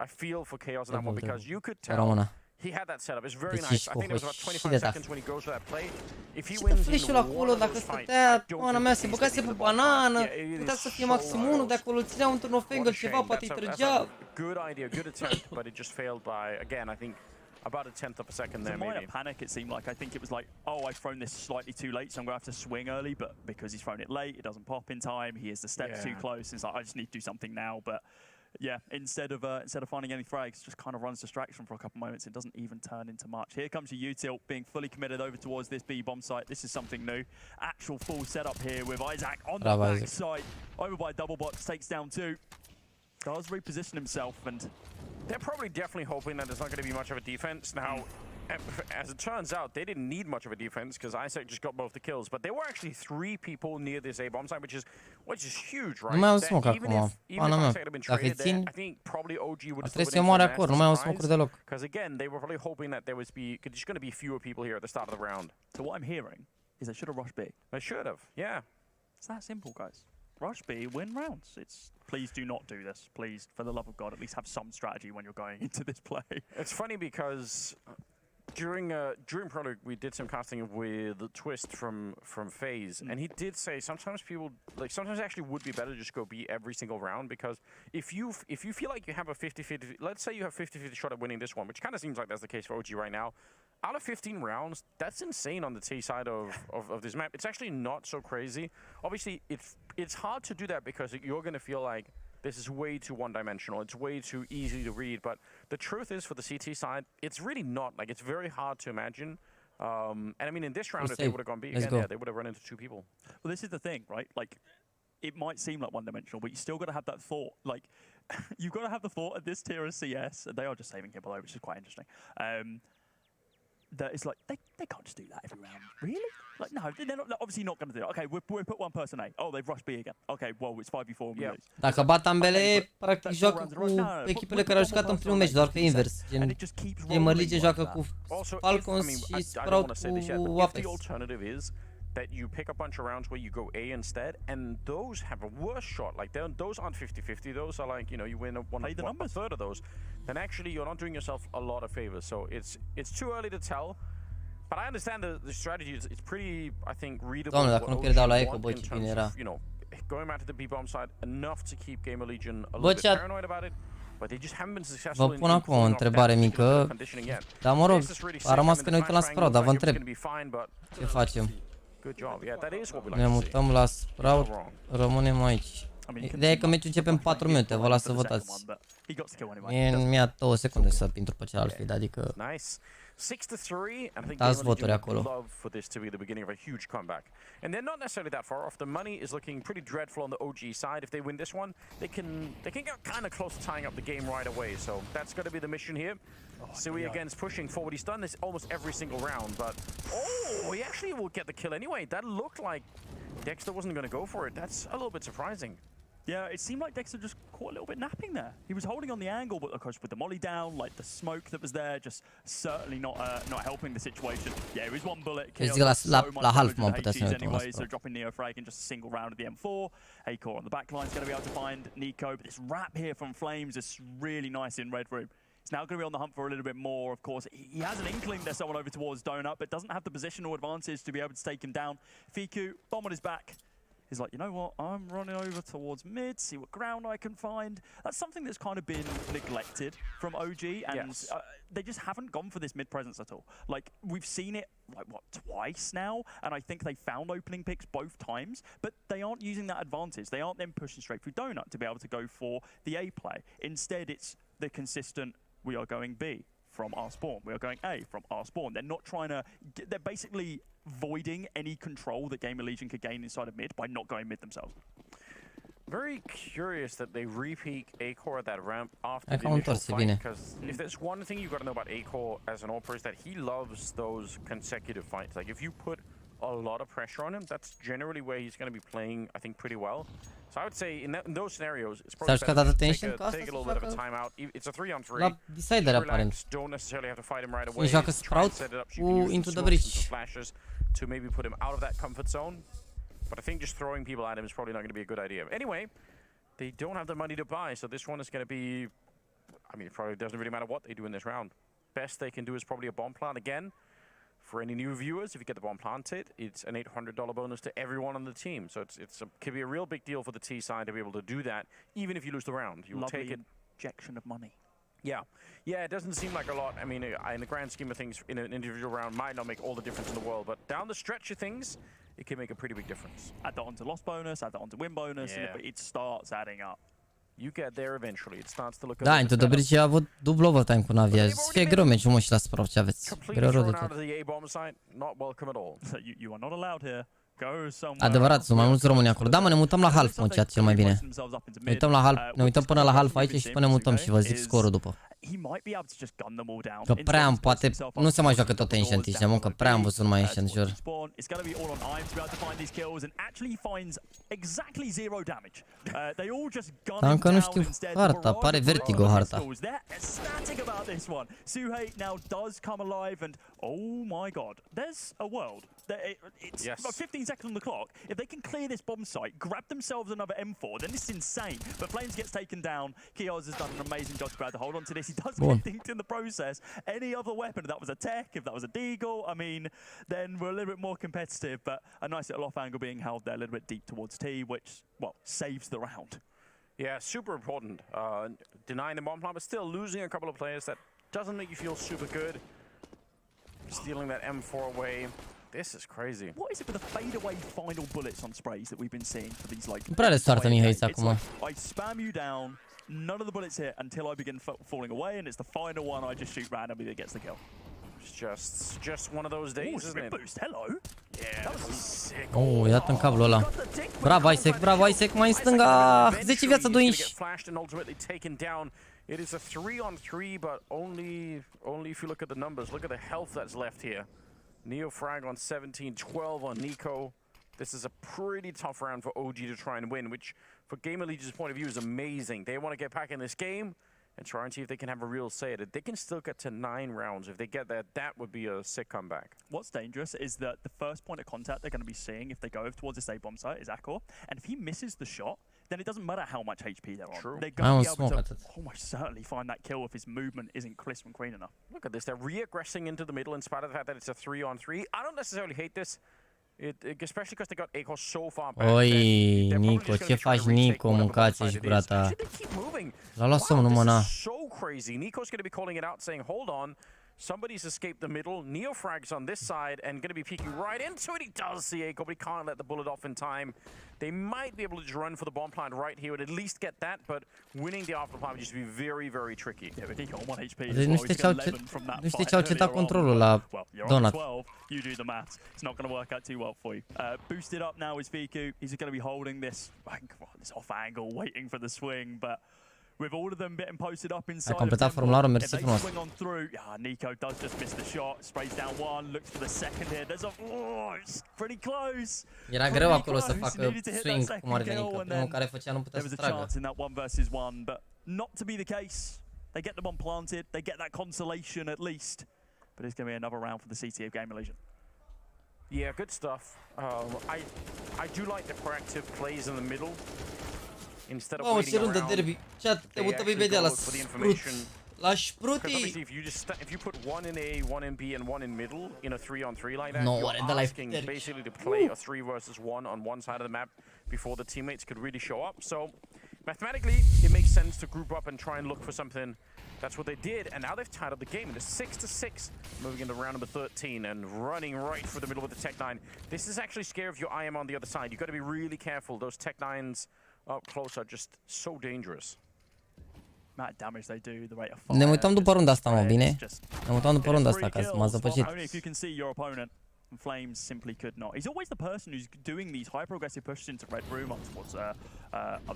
feel for Chaos in that one because you could tell he had that setup. It's very nice. I think there was about 25 seconds when he goes for that play. If he wins, flash-ul acolo, dacă stătea, oana mea, se băgase pe banană, putea să fie maxim 1 de acolo, ținea un turn of angle, ceva, poate îi trăgea. Good idea, good attempt, but it just failed by, again, I think, about a tenth of a second there, maybe. Minor panic, it seemed like. I think it was like, oh, I've thrown this slightly too late, so I'm going to have to swing early, but because he's thrown it late, it doesn't pop in time, he has the steps too close, it's like, I just need to do something now, but yeah, instead of finding any frags, just kind of runs distraction for a couple moments. It doesn't even turn into much. Here comes your util being fully committed over towards this B bomb site. This is something new. Actual full setup here with Isaac on the back side. Over by Doublebox, takes down 2. Does reposition himself, and they're probably definitely hoping that there's not going to be much of a defense. Now, as it turns out, they didn't need much of a defense because Isaac just got both the kills. But there were actually 3 people near this A bomb site, which is huge, right? Nu mai au smoke acum. Pana mea, dacă îi țin, trebuie să moare acolo, nu mai au smoke-uri deloc. Because again, they were probably hoping that there was just going to be fewer people here at the start of the round. So what I'm hearing is they should have rushed B. They should have, yeah. It's that simple, guys. Rush B, win rounds. Please do not do this. Please, for the love of God, at least have some strategy when you're going into this play. It's funny because during Prologue, we did some casting with Twist from FaZe, and he did say sometimes it actually would be better to just go B every single round, because if you feel like you have a 50-50, let's say you have 50-50 shot at winning this one, which kind of seems like that's the case for OG right now. Out of 15 rounds, that's insane on the T side of this map. It's actually not so crazy. Obviously, it's hard to do that because you're going to feel like this is way too one-dimensional. It's way too easy to read. But the truth is, for the CT side, it's really not. Like, it's very hard to imagine. And I mean, in this round, if they would have gone B again, yeah, they would have run into 2 people. Well, this is the thing, right? Like, it might seem like one-dimensional, but you still got to have that thought. Like, you've got to have the thought at this tier of CS, and they are just saving here below, which is quite interesting. That it's like, they can't just do that every round. Really? Like, no, they're not, obviously not going to do it. Okay, we put one person A. Oh, they've rushed B again. Okay, well, it's 5v4 and we lose. Dacă bat ambele, practic joacă cu echipele care au jucat în primul meci, doar că invers. Gen, Gamer Legion joacă cu Falcons și Sprout cu Apex. That you pick a bunch of rounds where you go A instead, and those have a worse shot. Like, those aren't 50-50. Those are like, you know, you win a third of those. Then actually you're not doing yourself a lot of favors. So it's too early to tell. But I understand the strategy. It's pretty, I think, readable. Doamne, dacă nu pierdeau la Echo, băi, ce bine era. You know, going back to the B-bomb side, enough to keep Gamer Legion a little bit paranoid about it. But they just haven't been successful. Vă pun acum o întrebare mică. Dar mă rog, a rămas că ne uităm la Sprout, dar vă întreb. Ce facem? Ne mutăm la Sprout, rămânem aici. Ideea e că meciul începe în 4 minute, vă las să votați. Mi-a 2 secunde să intru pe celălalt feed, adică... 6-3, and I think dați voturi acolo. Love for this to be the beginning of a huge comeback. And they're not necessarily that far off. The money is looking pretty dreadful on the OG side. If they win this one, they can get kind of close to tying up the game right away. So that's going to be the mission here. Sui against pushing forward. He's done this almost every single round, but he actually will get the kill anyway. That looked like Dexter wasn't going to go for it. That's a little bit surprising. Yeah, it seemed like Dexter just caught a little bit napping there. He was holding on the angle, but of course with the molly down, like the smoke that was there, just certainly not helping the situation. Yeah, it was one bullet kill. La half m-am putea să ne uităm la anyway, so dropping Neofrag in just a single round of the M4. Acor on the back line is going to be able to find Nico, but this wrap here from Flames is really nice in Red Room. He's now going to be on the hunt for a little bit more, of course. He has an inkling there's someone over towards Donut, but doesn't have the positional advantage to be able to take him down. Fiku, bomb on his back. He's like, you know what, I'm running over towards mid, see what ground I can find. That's something that's kind of been neglected from OG, and they just haven't gone for this mid presence at all. Like, we've seen it, like, what, twice now? And I think they found opening picks both times, but they aren't using that advantage. They aren't then pushing straight through Donut to be able to go for the A play. Instead, it's the consistent, we are going B from our spawn. We are going A from our spawn. They're not trying to... They're basically voiding any control that Gamer Legion could gain inside of mid by not going mid themselves. Very curious that they repeat Acor at that ramp after the initial fight, because if there's one thing you've got to know about Acor as an AWPer is that he loves those consecutive fights. Like, if you put a lot of pressure on him, that's generally where he's going to be playing, I think, pretty well. So I would say in those scenarios, it's probably better to take a little bit of a timeout. It's a 3-on-3. Relax, don't necessarily have to fight him right away. Joacă Sprout cu Into the Breach. Flashes to maybe put him out of that comfort zone. But I think just throwing people at him is probably not going to be a good idea. Anyway, they don't have the money to buy, so this one is going to be... I mean, it probably doesn't really matter what they do in this round. Best they can do is probably a bomb plant again. For any new viewers, if you get the bomb planted, it's an $800 bonus to everyone on the team. So it could be a real big deal for the T side to be able to do that, even if you lose the round. You'll take it. Injection of money. Yeah. Yeah, it doesn't seem like a lot. I mean, in the grand scheme of things, in an individual round might not make all the difference in the world, but down the stretch of things, it can make a pretty big difference. Add that onto loss bonus, add that onto win bonus, and it starts adding up. You get there eventually. It starts to look Da, Into the Breach a avut dublu overtime cu Navia. Să fie greu meciul, mă, și la Sprout, ce aveți? Greu rău de tot. You are not allowed here. Adevărat, sunt mai mulți români acolo. Da, mă, ne mutăm la half, mă, cel mai bine. Ne uităm la half, ne uităm până la half aici și până ne mutăm și vă zic scorul după. Că prea am, poate, nu se mai joacă tot Ancient, știi, mă, că prea am văzut numai Ancient, jur. Dar încă nu știu harta, pare Vertigo harta. It's 15 seconds on the clock. If they can clear this bomb site, grab themselves another M4, then this is insane. But Flames gets taken down. Kios has done an amazing job to be able to hold on to this. He does get dinked in the process. Any other weapon, if that was a tech, if that was a deagle, I mean, then we're a little bit more competitive. But a nice little off angle being held there a little bit deep towards T, which, well, saves the round. Yeah, super important. Denying the bomb plant, but still losing a couple of players, that doesn't make you feel super good. Stealing that M4 away. This is crazy. What is it with the fadeaway final bullets on sprays that we've been seeing for these like? Nu prea le soartă Mihai acum. I spam you down, none of the bullets hit until I begin falling away, and it's the final one I just shoot randomly that gets the kill. It's just one of those days, isn't it? Boost, hello. Yeah, that was sick. Oh, i-a dat în cablul ăla. Bravo, Isaac, mai în stânga. 10 viață, 2 inși. It is a 3-on-3, but only if you look at the numbers. Look at the health that's left here. Neo frag on 17, 12 on Nico. This is a pretty tough round for OG to try and win, which, for Gamer Legion's point of view, is amazing. They want to get back in this game and try and see if they can have a real say at it. They can still get to 9 rounds. If they get that, that would be a sick comeback. What's dangerous is that the first point of contact they're going to be seeing if they go over towards this A-bomb site is Akor, and if he misses the shot, then it doesn't matter how much HP they're on. True. They're going to be able to almost certainly find that kill if his movement isn't crisp and clean enough. Look at this. They're re-aggressing into the middle in spite of the fact that it's a 3-on-3. I don't necessarily hate this. Especially because they got Akor so far back. Oi, Nico, ce faci, Nico? Mâncați-și gura ta. L-a luat somnul, mă, na. So crazy. Nico's going to be calling it out, saying, hold on. Somebody's escaped the middle. Neo frags on this side and going to be peeking right into it. He does see Akor, but he can't let the bullet off in time. They might be able to just run for the bomb plant right here and at least get that, but winning the after plant would just be very, very tricky. Yeah, but Nico on 1 HP. Deci nu știi ce au cetat controlul la Donut. You do the maths. It's not going to work out too well for you. Boosted up now is Viku. He's going to be holding this off angle, waiting for the swing, but with all of them getting posted up inside, Ai completat formularul, mersi frumos. swing on through. Nico does just miss the shot. Sprays down one, looks for the second here. There's a it's pretty close. Era greu acolo să facă swing cum ar veni, că primul care făcea nu putea să tragă. There was a chance in that 1 versus 1, but not to be the case. They get the bomb planted, they get that consolation at least. But it's going to be another round for the CT of Gamer Legion. Yeah, good stuff. I do like the proactive plays in the middle. Instead of waiting around, derby. Te uită imediat la Sprut. La Spruti. If you put one in A, one in B, and one in middle in a 3-on-3 like that, you're asking basically to play a 3 versus 1 on one side of the map before the teammates could really show up. So mathematically, it makes sense to group up and try and look for something. That's what they did, and now they've tied up the game. It is 6-6, moving into round number 13 and running right for the middle with the Tech 9. This is actually scary if your IM on the other side. You've got to be really careful. Those Tech 9s up close are just so dangerous. Damage they do, the rate of fire. Ne uităm după runda asta, mă, bine? Ne uităm după runda asta, că m-a zăpăcit. Only if you can see your opponent. And Flames simply could not. He's always the person who's doing these hyper-aggressive pushes into Red Room up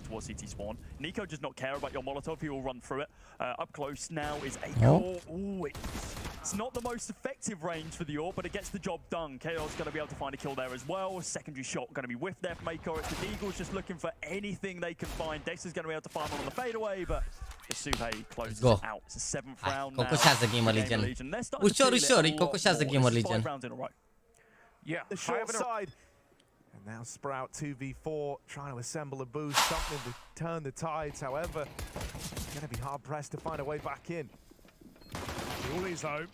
towards CT spawn. Nico does not care about your Molotov, he will run through it. Up close now is Akor. Ooh, it's not the most effective range for the AWP, but it gets the job done. KO's going to be able to find a kill there as well. Secondary shot going to be whiffed there from Akor. It's the Eagles just looking for anything they can find. Dexter's going to be able to find one on the fadeaway, but the Suhe closes out. It's a 7th round now. Cocoșează Gamer Legion. Ușor, îi cocoșează Gamer Legion. Yeah, the short side. And now Sprout 2v4 trying to assemble a boost, something to turn the tides. However, going to be hard pressed to find a way back in. Always though,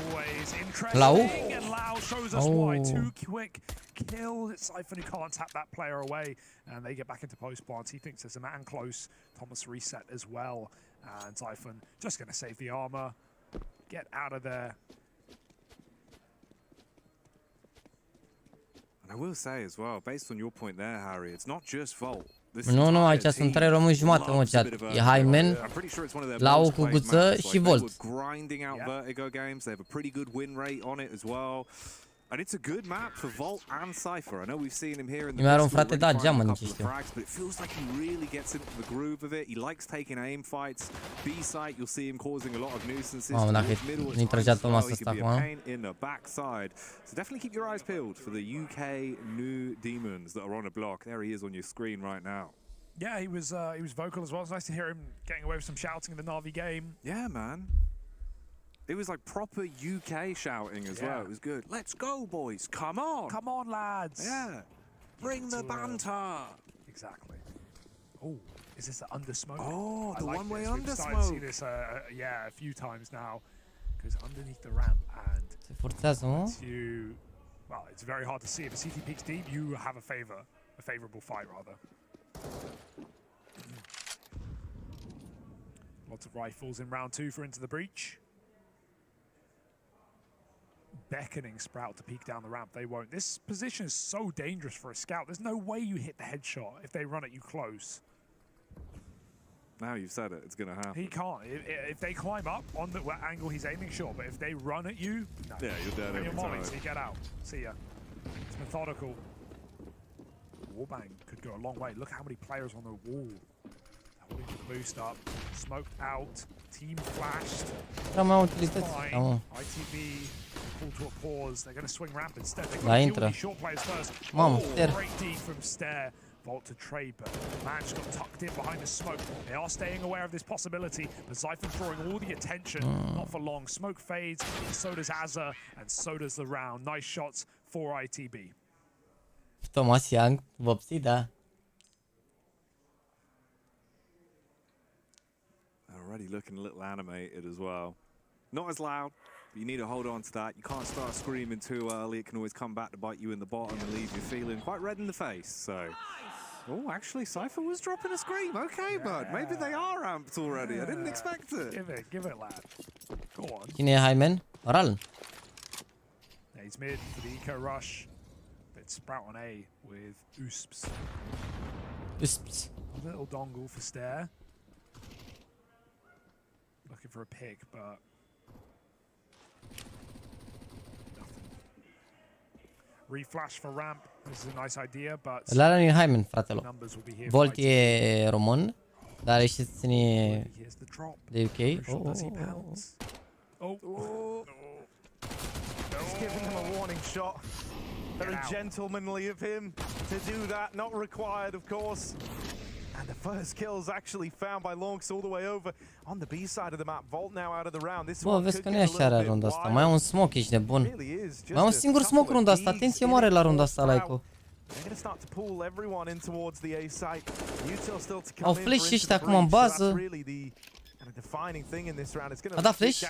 always interesting. And Lau shows us why. 2 quick kills. It's Siphon who can't tap that player away, and they get back into post plants. He thinks there's a man close. Thomas reset as well, and Siphon just going to save the armor, get out of there. And I will say as well, based on your point there, Harry, it's not just Volt. Nu, aici sunt 3 români jumate, mă, chat. E Hyman, Lau cu Guță și Volt. Grinding out Vertigo games. They have a pretty good win rate on it as well. And it's a good map for Volt and Cypher. I know we've seen him here in the frags, but it feels like he really gets into the groove of it. He likes taking aim fights. B-site, you'll see him causing a lot of nuisances. Middle, he can be a pain in the backside. So definitely keep your eyes peeled for the UK new demons that are on a block. There he is on your screen right now. Yeah, he was vocal as well. It's nice to hear him getting away with some shouting in the Na'Vi game. Yeah, man. It was like proper UK shouting as well. It was good. Let's go, boys. Come on. Come on, lads. Yeah. Bring the banter. Exactly. Oh, is this the under smoke? Oh, the one-way under smoke. We've started to see this, a few times now. Goes underneath the ramp and well, it's very hard to see. If a CT peeks deep, you have a favorable fight rather. Lots of rifles in round 2 for Into the Breach. beckoning Sprout to peek down the ramp. They won't. This position is so dangerous for a scout. There's no way you hit the headshot if they run at you close. Now you've said it, it's going to happen. He can't. If they climb up on the angle he's aiming, sure. But if they run at you, no. Yeah, you're dead every time. So you get out. See ya. It's methodical. Wallbang could go a long way. Look how many players on the wall. Holding the boost up. Smoked out. Team flashed. Fine. ITB pull to a pause. They're going to swing ramp instead. They're going to kill these short players first. Great D from Stare. Vault to trade, but man just got tucked in behind the smoke. They are staying aware of this possibility, but Zypher drawing all the attention. Not for long. Smoke fades, so does Azza, and so does the round. Nice shots for ITB. Thomas Young, vopsi, da. Already looking a little animated as well. Not as loud, but you need to hold on to that. You can't start screaming too early. It can always come back to bite you in the bottom and leave you feeling quite red in the face. So, oh, actually, Cypher was dropping a scream. Okay, bud. Maybe they are amped already. I didn't expect it. Give it, lad. Go on. Cine e Hyman? Oral. He's mid for the eco rush. But Sprout on A with Usps. Usps. A little dongle for Stare. Looking for a pick, but reflash for ramp. This is a nice idea, but Ăla e Hyman, fratelor. Volt e român, dar e și ține de UK. Just giving him a warning shot. Very gentlemanly of him to do that. Not required, of course. And the first kill is actually found by Launx all the way over on the B side of the map. Volt now out of the round. This one vezi că nu e așa rea runda asta. Mai e un smoke, ești nebun. Mai e un singur smoke runda asta. Atenție mare la runda asta, Laico. Au flash și ăștia acum în bază. A dat flash?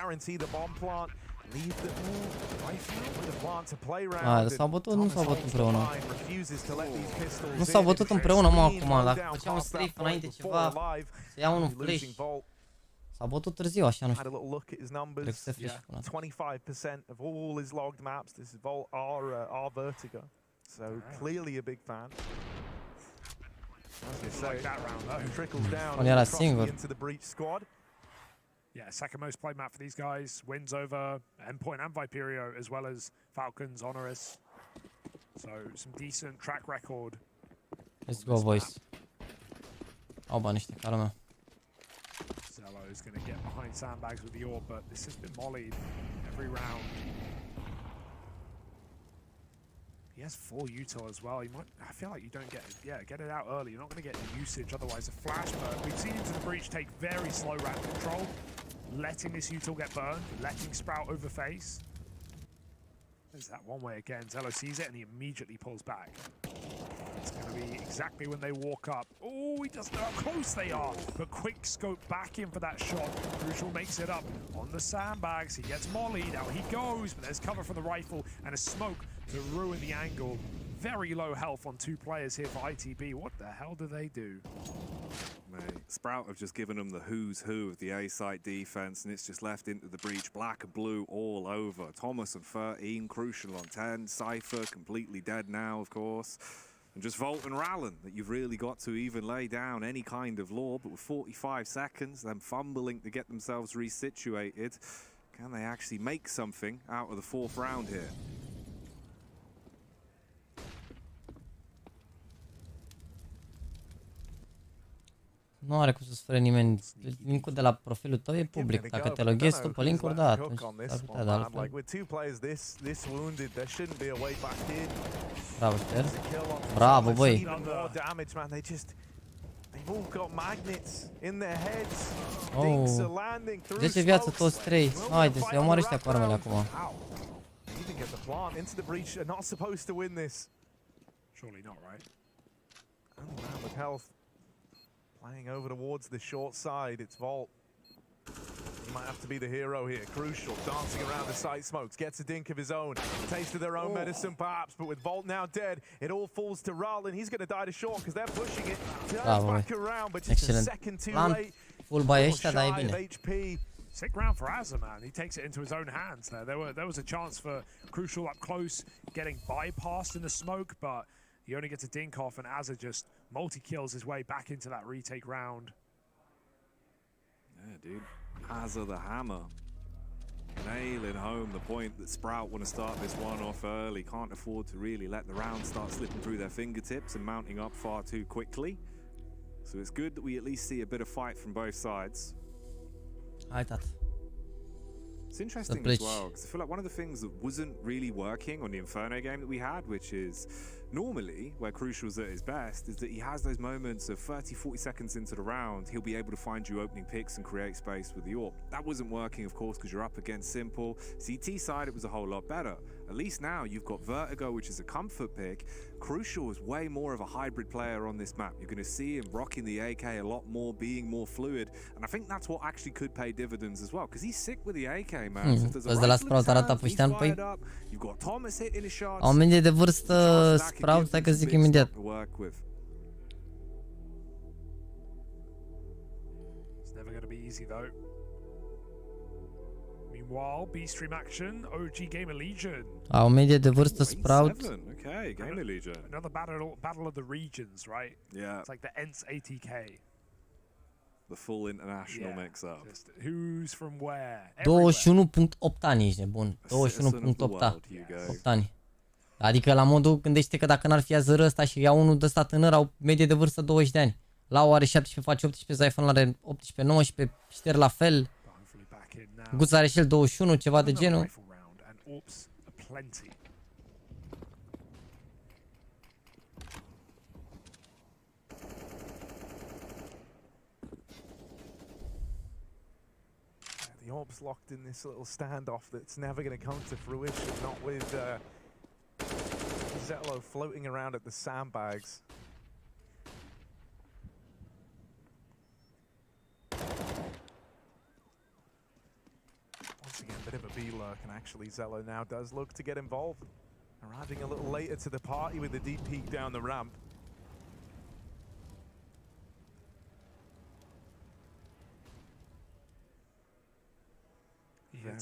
A, s-au bătut, nu s-au bătut împreună. Nu s-au bătut împreună, mă, acum. Dacă făceam un strafe înainte ceva, să iau unul flash. S-au bătut târziu, așa, nu știu. Cred că se flash până. 25% of all his logged maps. This is Volt R Vertigo. So clearly a big fan. Trickles down into the breach squad. Yeah, second most played map for these guys. Wins over Endpoint and Viperio, as well as Falcons, Honoris. So some decent track record. Let's go, boys. Au bani ăștia, cara mea. Xellow is going to get behind sandbags with the orb, but this has been mollied every round. He has full util as well. He might. I feel like you don't get it out early. You're not going to get the usage otherwise. A flash, but we've seen into the breach take very slow ramp control, letting this util get burned, letting Sprout overface. There's that one way again. Xellow sees it and he immediately pulls back. It's going to be exactly when they walk up. Oh, he doesn't know how close they are, but quick scope back in for that shot. Crucial makes it up on the sandbags. He gets mollied. Out he goes, but there's cover from the rifle and a smoke to ruin the angle. Very low health on two players here for ITB. What the hell do they do? Mate, Sprout have just given them the who's who of the A-site defense, and it's just left into the breach. Black and blue all over. Thomas on 13, Crucial on 10, Cypher completely dead now, of course. And just Volt and Rallen that you've really got to even lay down any kind of law, but with 45 seconds, them fumbling to get themselves resituated. Can they actually make something out of the fourth round here? Nu are cum să sfere nimeni. Linkul de la profilul tău e public. Dacă te loghezi tu pe link-uri, da, atunci s-ar putea, dar altfel. Bravo, Șter. Bravo, băi. Oh. 10 viață toți 3. Haide, să-i omoare ăștia cu armele acum. Playing over towards the short side, it's Volt. He might have to be the hero here. Crucial, dancing around the site smokes, gets a dink of his own. Taste of their own medicine perhaps, but with Volt now dead, it all falls to Ral, and he's going to die to short because they're pushing it. Turns back around, but just a second too late. Full by ăștia, dar e bine. HP Sick round for Azza, man. He takes it into his own hands there. There was a chance for Crucial up close, getting bypassed in the smoke, but he only gets a dink off, and Azza just multi-kills his way back into that retake round. Yeah, dude. Azza the hammer. Nailing home the point that Sprout want to start this one off early. Can't afford to really let the round start slipping through their fingertips and mounting up far too quickly. So it's good that we at least see a bit of fight from both sides. It's interesting as well, because I feel like one of the things that wasn't really working on the Inferno game that we had, which is normally where Crucial's at his best, is that he has those moments of 30-40 seconds into the round, he'll be able to find you opening picks and create space with the AWP. That wasn't working, of course, because you're up against Simple. CT side, it was a whole lot better. At least now you've got Vertigo, which is a comfort pick. Crucial is way more of a hybrid player on this map. You're going to see him rocking the AK a lot more, being more fluid, and I think that's what actually could pay dividends as well, because he's sick with the AK, man. So Toți de la Sprout arată puștean, păi au medie de vârstă Sprout, hai că zic imediat. It's never going to be easy though. Meanwhile, B-Stream action, OG Gamer Legion. Au medie de vârstă Sprout. Okay, Gamer Legion. Another battle of the regions, right? Yeah. It's like the ENTS ATK. The full international mix-up. Who's from where? 21.8 ani ești nebun. 21.8 ani. Adică la modul, gândește că dacă n-ar fi Azăr ăsta și ia unul de ăsta tânăr, au medie de vârstă 20 de ani. Lau are 17, face 18, Zyphon are 18, 19, Șter la fel. Guț are și el 21, ceva de genul. The AWP's locked in this little standoff that's never going to come to fruition, not with Xellow floating around at the sandbags. Once again, a bit of a B-lurk, and actually Xellow now does look to get involved. Arriving a little later to the party with the deep peek down the ramp.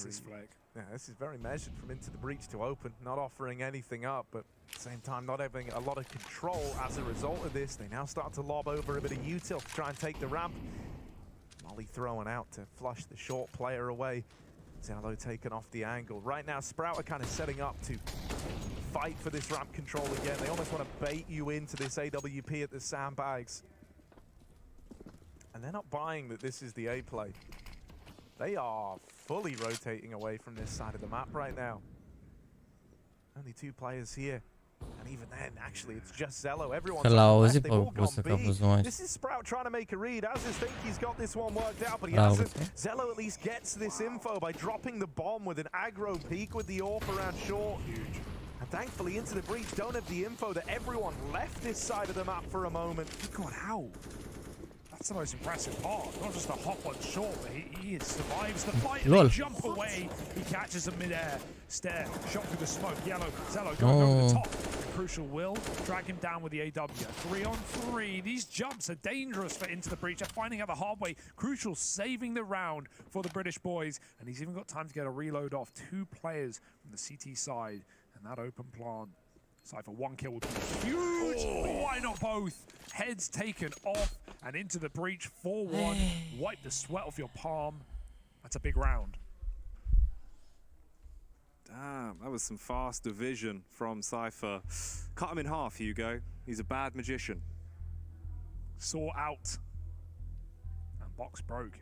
His flag. Yeah, this is very measured from into the breach to open, not offering anything up, but at the same time not having a lot of control as a result of this. They now start to lob over a bit of util to try and take the ramp. Molly throwing out to flush the short player away. Xellow taken off the angle. Right now, Sprout are kind of setting up to fight for this ramp control again. They almost want to bait you into this AWP at the sandbags. And they're not buying that this is the A play. They are fully rotating away from this side of the map right now. Only two players here. And even then, actually, it's just Xellow. Everyone's on the left. They've all gone B. This is Sprout trying to make a read. Azza think he's got this one worked out, but he hasn't. Xellow at least gets this info by dropping the bomb with an aggro peek with the AWP around short. Huge. And thankfully, into the breach, don't have the info that everyone left this side of the map for a moment. God, how? That's the most impressive part. Not just a hop on short, but he survives the fight. They jump away. He catches him mid-air. Stare. Shot through the smoke. Xellow going over the top. Crucial will drag him down with the AW. 3-on-3. These jumps are dangerous for into the breach. They're finding out the hard way. Crucial saving the round for the British boys. And he's even got time to get a reload off. Two players from the CT side. And that open plant. Cypher, one kill would be huge. Oh, why not both? Heads taken off and into the breach. 4-1. Wipe the sweat off your palm. That's a big round. Damn, that was some fast division from Cypher. Cut him in half, Hugo. He's a bad magician. Saw out. And box broke.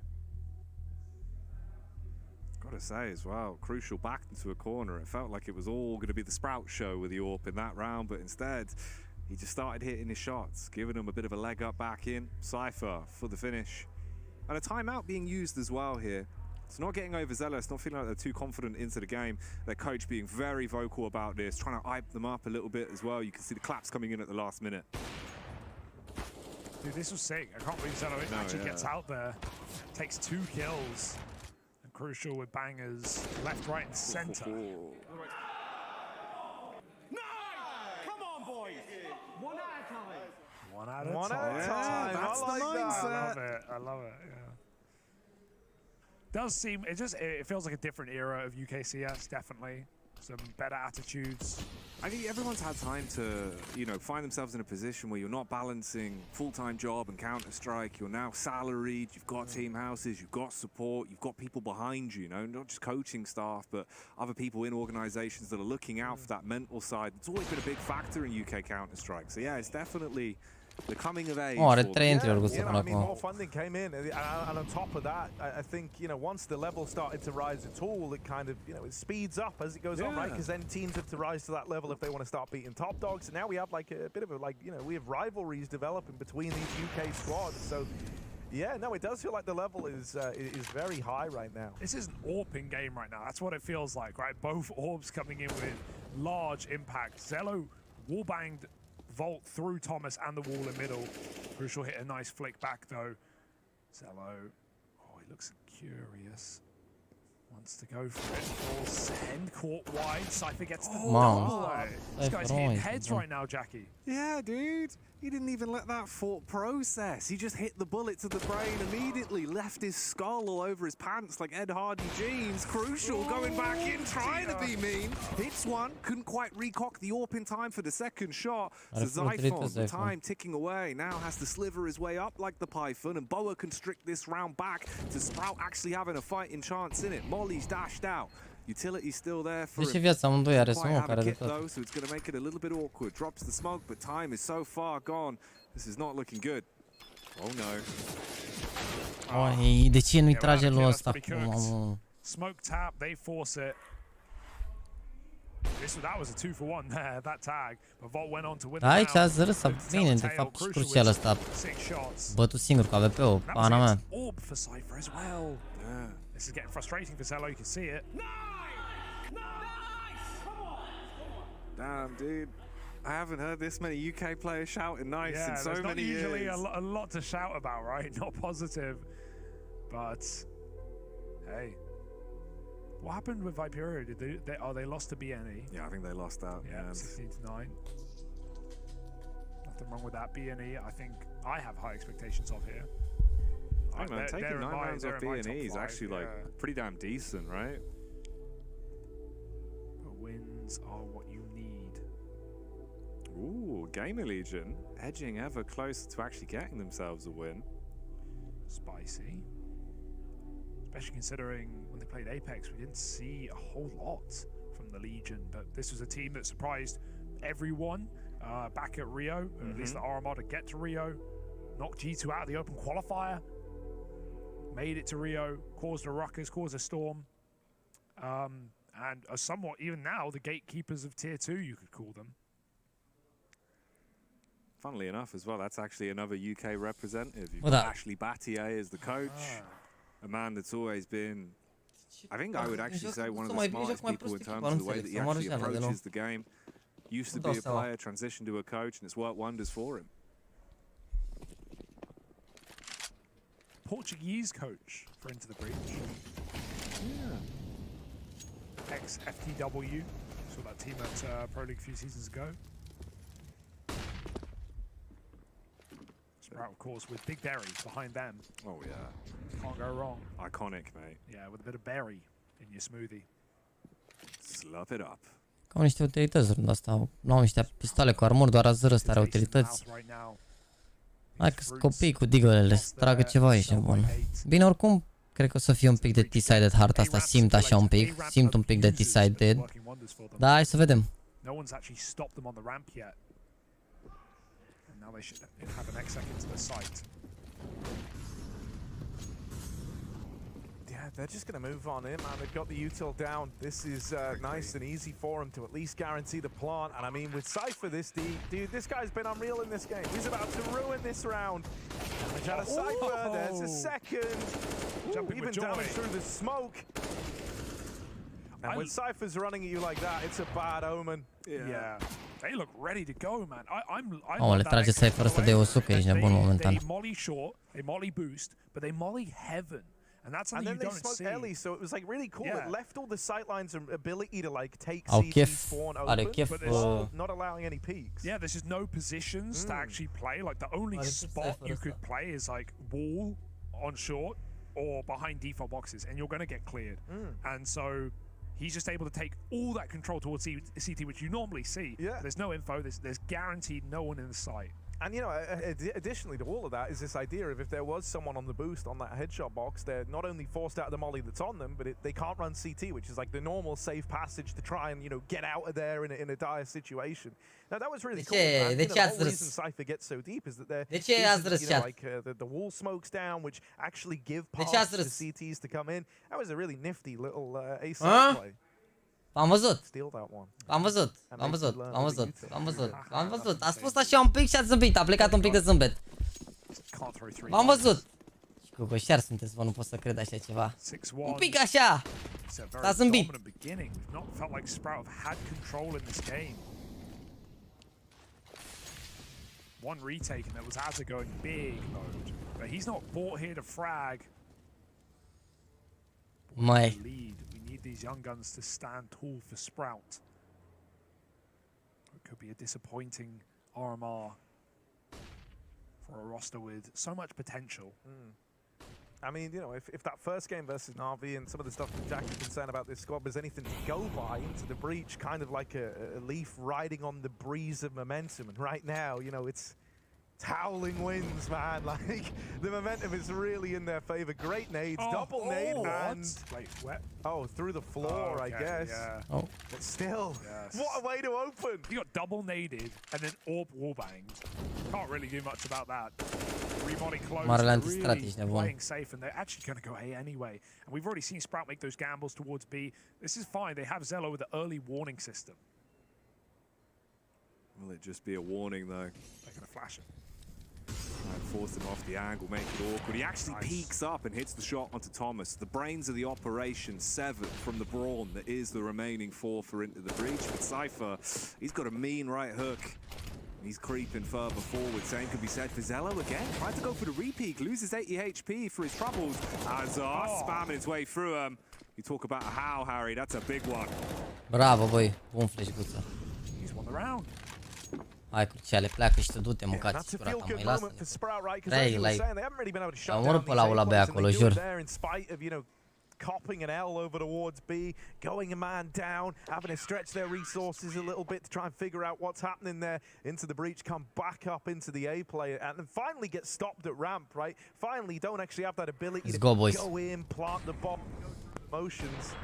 Gotta say as well, Crucial backed into a corner. It felt like it was all going to be the Sprout show with the AWP in that round, but instead, he just started hitting his shots, giving them a bit of a leg up back in. Cypher for the finish. And a timeout being used as well here. It's not getting overzealous, not feeling like they're too confident into the game. Their coach being very vocal about this, trying to hype them up a little bit as well. You can see the claps coming in at the last minute. Dude, this was sick. I can't believe Xellow actually gets out there. Takes 2 kills. And Crucial with bangers left, right, and center. No! Come on, boys! One at a time. One at a time. That's the mindset. I love it. Yeah. does seem, it feels like a different era of UKCS, definitely. Some better attitudes. I think everyone's had time to, you know, find themselves in a position where you're not balancing full-time job and Counter-Strike. You're now salaried, you've got team houses, you've got support, you've got people behind you, you know, not just coaching staff, but other people in organizations that are looking out for that mental side. It's always been a big factor in UK Counter-Strike. So yeah, it's definitely the coming of age. Are 3 entry-uri I mean, more funding came in, and on top of that, I think, you know, once the level started to rise at all, it kind of, you know, it speeds up as it goes on, right? Because then teams have to rise to that level if they want to start beating top dogs. And now we have like a bit of a, like, you know, we have rivalries developing between these UK squads. So yeah, no, it does feel like the level is very high right now. This is an AWP in game right now. That's what it feels like, right? Both orbs coming in with large impact. Xellow wall-banged Volt through Thomas and the wall in middle. Crucial hit a nice flick back though. Xellow, oh, he looks curious. Wants to go for it. Ball send, caught wide. Cypher gets the double. This guy's hitting heads right now, Jackie. Yeah, dude. He didn't even let that thought process. He just hit the bullet to the brain immediately, left his skull all over his pants like Ed Hardy jeans. Crucial, going back in, trying to be mean. Hits one, couldn't quite recock the AWP in time for the second shot. So Zyphon, the time ticking away, now has to sliver his way up like the Python, and Boa constrict this round back to Sprout actually having a fighting chance in it. Molly's dashed out. Utility's still there for so it's going to make it a little bit awkward. Drops the smoke, but time is so far gone. This is not looking good. Oh no. Oh, de ce nu-i trage lui ăsta? Smoke tap, they force it. That was a 2-for-1 there, that tag. But Volt went on to win. Aici a zărâsă bine, de fapt, și crucial ăsta. Bătut singur cu AWP-ul, pana mea. Orb for Cypher as well. This is getting frustrating for Xellow, you can see it. Damn, dude. I haven't heard this many UK players shouting nice in so many years. Usually a lot to shout about, right? Not positive. But, hey. What happened with Viperia? Did they lost to BNE? Yeah, I think they lost out. Yeah, 16-9. Nothing wrong with that. BNE, I think I have high expectations of here. Hey man, taking 9 rounds off BNE is actually like pretty damn decent, right? The wins are what you need. Ooh, Gamer Legion edging ever closer to actually getting themselves a win. Spicy. Especially considering when they played Apex, we didn't see a whole lot from the Legion, but this was a team that surprised everyone back at Rio, at least the Armada get to Rio, knocked G2 out of the open qualifier, made it to Rio, caused a ruckus, caused a storm, and are somewhat, even now, the gatekeepers of Tier 2, you could call them. Funnily enough as well, that's actually another UK representative. You've got Ashley Battier as the coach, a man that's always been, I think I would actually say, one of the smartest people in terms of the way that he actually approaches the game. Used to be a player, transitioned to a coach, and it's worked wonders for him. Portuguese coach for Into the Breach. Yeah. Ex-FTW. Saw that team at Pro League a few seasons ago. Sprout, of course, with Big Berry behind them. Oh, yeah. Can't go wrong. Iconic, mate. Yeah, with a bit of berry in your smoothie. Slurp it up. Au niște utilități rând asta. Nu au niște pistoale cu armuri, doar azără ăsta are utilități. Hai că copii cu digolele, să tragă ceva aici, bun. Bine, oricum, cred că o să fie un pic de T-sided harta asta, simt așa un pic, simt un pic de T-sided. Da, hai să vedem. No one's actually stopped them on the ramp yet. And now they should have an X second to the site. Yeah, they're just going to move on in, man. They've got the util down. This is nice and easy for them to at least guarantee the plant. And I mean, with Cypher, dude, this guy's been unreal in this game. He's about to ruin this round. And Cypher, there's a second. Even damage through the smoke. And when Cypher's running at you like that, it's a bad omen. Yeah. They look ready to go, man. Oh, le trage Cypher ăsta de 100, ești nebun momentan. They molly short, they molly boost, but they molly heaven. And that's something you don't see. Early, so it was like really cool. It left all the sightlines and ability to like take CT spawn open, but there's not allowing any peaks. Yeah, there's just no positions to actually play. Like the only spot you could play is like wall on short, or behind default boxes, and you're going to get cleared. And so he's just able to take all that control towards CT, which you normally see. Yeah. There's no info. There's guaranteed no one in the sight. And, you know, additionally to all of that is this idea of if there was someone on the boost on that headshot box, they're not only forced out of the molly that's on them, but they can't run CT, which is like the normal safe passage to try and, you know, get out of there in a dire situation. Now, that was really cool. The whole reason Cypher gets so deep is that they're like the wall smokes down, which actually give paths to CTs to come in. That was a really nifty little ace play. V-am văzut. A spus așa un pic și a zâmbit, a plecat un pic de zâmbet. V-am văzut. Și cu coșar sunteți, vă, nu pot să cred așa ceva. Un pic așa. S-a zâmbit. One retake and there was Azza going big mode, but he's not bought here to frag. Mai. Need these young guns to stand tall for Sprout. It could be a disappointing RMR for a roster with so much potential. I mean, you know, if that first game versus Na'Vi and some of the stuff that Jack has been saying about this squad was anything to go by into the breach, kind of like a leaf riding on the breeze of momentum. And right now, you know, it's howling winds, man. Like, the momentum is really in their favor. Great nades, double nade, and wait, what? Oh, through the floor, I guess. Yeah. Oh, but still, what a way to open! You got double naded and then orb wallbanged. Can't really do much about that. Remoddy close, really playing safe, and they're actually going to go A anyway. And we've already seen Sprout make those gambles towards B. This is fine. They have Xellow with the early warning system. Will it just be a warning, though? They're going to flash him. Force him off the angle, make it awkward. He actually peeks up and hits the shot onto Thomas. The brains of the operation severed from the brawn that is the remaining 4 for into the breach. But Cypher, he's got a mean right hook. He's creeping further forward. Same could be said for Xellow again. Tried to go for the repeat, loses 80 HP for his troubles. As spamming his way through him. You talk about a how, Harry, that's a big one. Bravo, băi. Bun flash, guță. He's won the round. Hai, cruciale, pleacă și tu, du-te, mâncați curata, mai lasă-ne. Trei, l-ai omorât pe ăla bea acolo, jur. Copping an L over towards B, going a man down, having to stretch their resources a little bit to try and figure out what's happening there into the breach, come back up into the A player, and then finally get stopped at ramp, right? Finally, you don't actually have that ability to go in, plant the bomb, motions.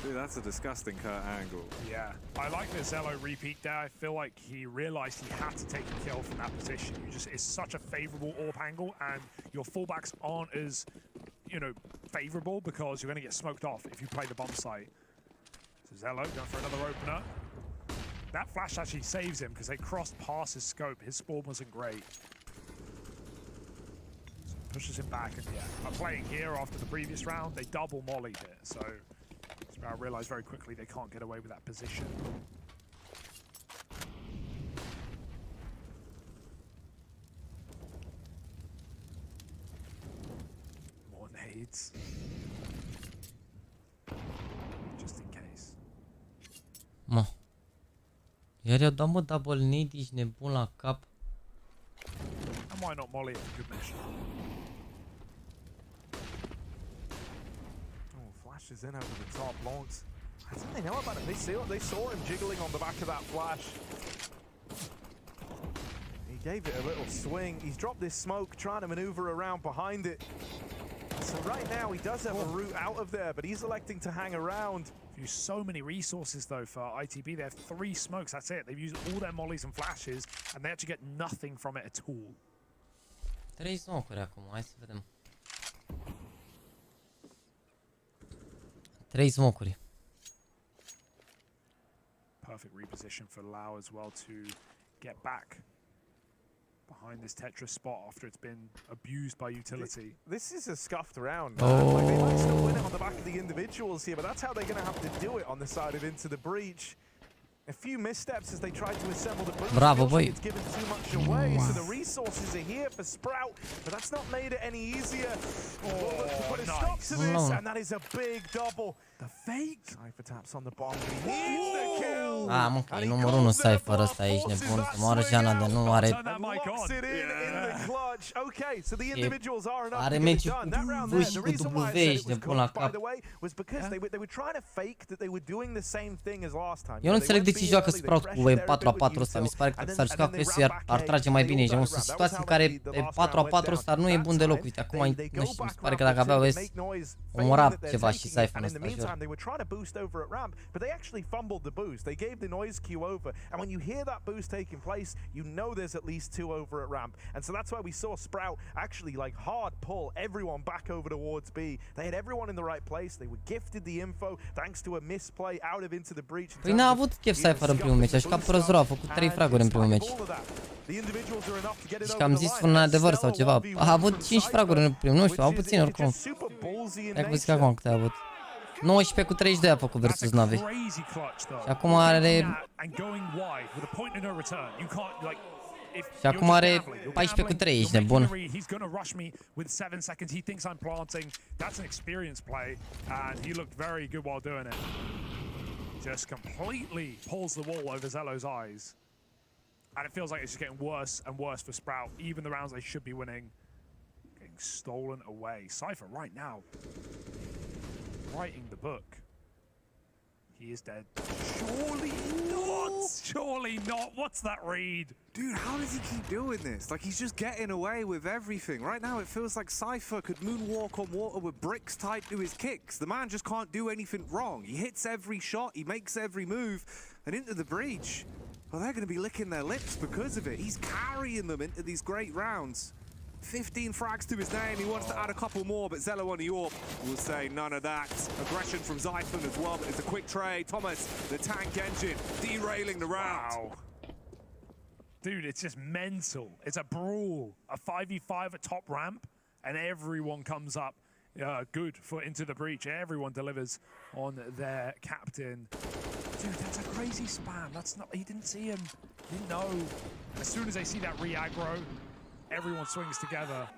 Dude, that's a disgusting cut angle. Yeah, I like the Xellow repeat there. I feel like he realized he had to take a kill from that position. It's such a favorable AWP angle, and your fallbacks aren't as, you know, favorable because you're going to get smoked off if you play the bomb site. So Xellow going for another opener. That flash actually saves him because they crossed past his scope. His spawn wasn't great. So pushes him back, and by playing here after the previous round, they double mollied it. So I realized very quickly they can't get away with that position. More nades. Just in case. Mă. Iar i-au dat, mă, double nade, ești nebun la cap. And why not molly it for good measure? Is in over the top. Launx, I think they know about it. They saw him jiggling on the back of that flash. He gave it a little swing. He's dropped this smoke, trying to maneuver around behind it. So right now he does have a route out of there, but he's electing to hang around. Used so many resources though for ITB. They have 3 smokes. That's it. They've used all their mollies and flashes, and they actually get nothing from it at all. 3 smocuri acum. Hai să vedem. 3 smocuri. Perfect reposition for Lau as well to get back behind this Tetris spot after it's been abused by utility. This is a scuffed round. Like, they might still win it on the back of the individuals here, but that's how they're going to have to do it on the side of Into the Breach. A few missteps as they try to assemble the boost. Bravo, boy. It's given too much away, so the resources are here for Sprout, but that's not made it any easier. Put a stop to this, and that is a big double. The fake. Cypher taps on the bomb. He needs the kill. mă, că e numărul 1 Cypher ăsta, ești nebun, să moară Jana de nu are... Are meciul cu V și cu W, ești nebun la cap. Eu nu înțeleg de ce joacă Sprout cu 4-4 ăsta, mi se pare că dacă s-ar juca cu S ar trage mai bine, ești nebun. Sunt situații în care 4-4 ăsta nu e bun deloc, uite, acum, nu știu, mi se pare că dacă aveau S, omora ceva și Cypher ăsta, jur. But they actually fumbled the boost. They gave the noise cue over, and when you hear that boost taking place, you know there's at least 2 over at ramp. And so that's why we saw Sprout actually like hard pull everyone back over towards B. They had everyone in the right place. They were gifted the info thanks to a misplay out of into the breach. Păi n-a avut chef Cypher în primul meci, a jucat prost rău, a făcut 3 fraguri în primul meci. Și că am zis un adevăr sau ceva. A avut 5 fraguri în primul, nu știu, au puțin oricum. Hai că vă zic acum câte a avut. 19 cu 32 a făcut versus Navi. Și acum are... Și acum are 14 cu 3, ești nebun. Just completely pulls the wool over Xellow's eyes. And it feels like it's just getting worse and worse for Sprout. Even the rounds they should be winning, getting stolen away. Cypher right now, writing the book. He is dead. Surely not! Surely not! What's that read? Dude, how does he keep doing this? Like, he's just getting away with everything. Right now, it feels like Cypher could moonwalk on water with bricks tied to his kicks. The man just can't do anything wrong. He hits every shot, he makes every move, and into the breach. Well, they're going to be licking their lips because of it. He's carrying them into these great rounds. 15 frags to his name. He wants to add a couple more, but Xellow on the AWP will say none of that. Aggression from Zyphon as well, but it's a quick trade. Thomas, the tank engine, derailing the round. Wow. Dude, it's just mental. It's a brawl. A 5v5 at top ramp, and everyone comes up good for into the breach. Everyone delivers on their captain. Dude, that's a crazy spam. That's not... He didn't see him. He didn't know. As soon as they see that re-aggro, everyone swings together.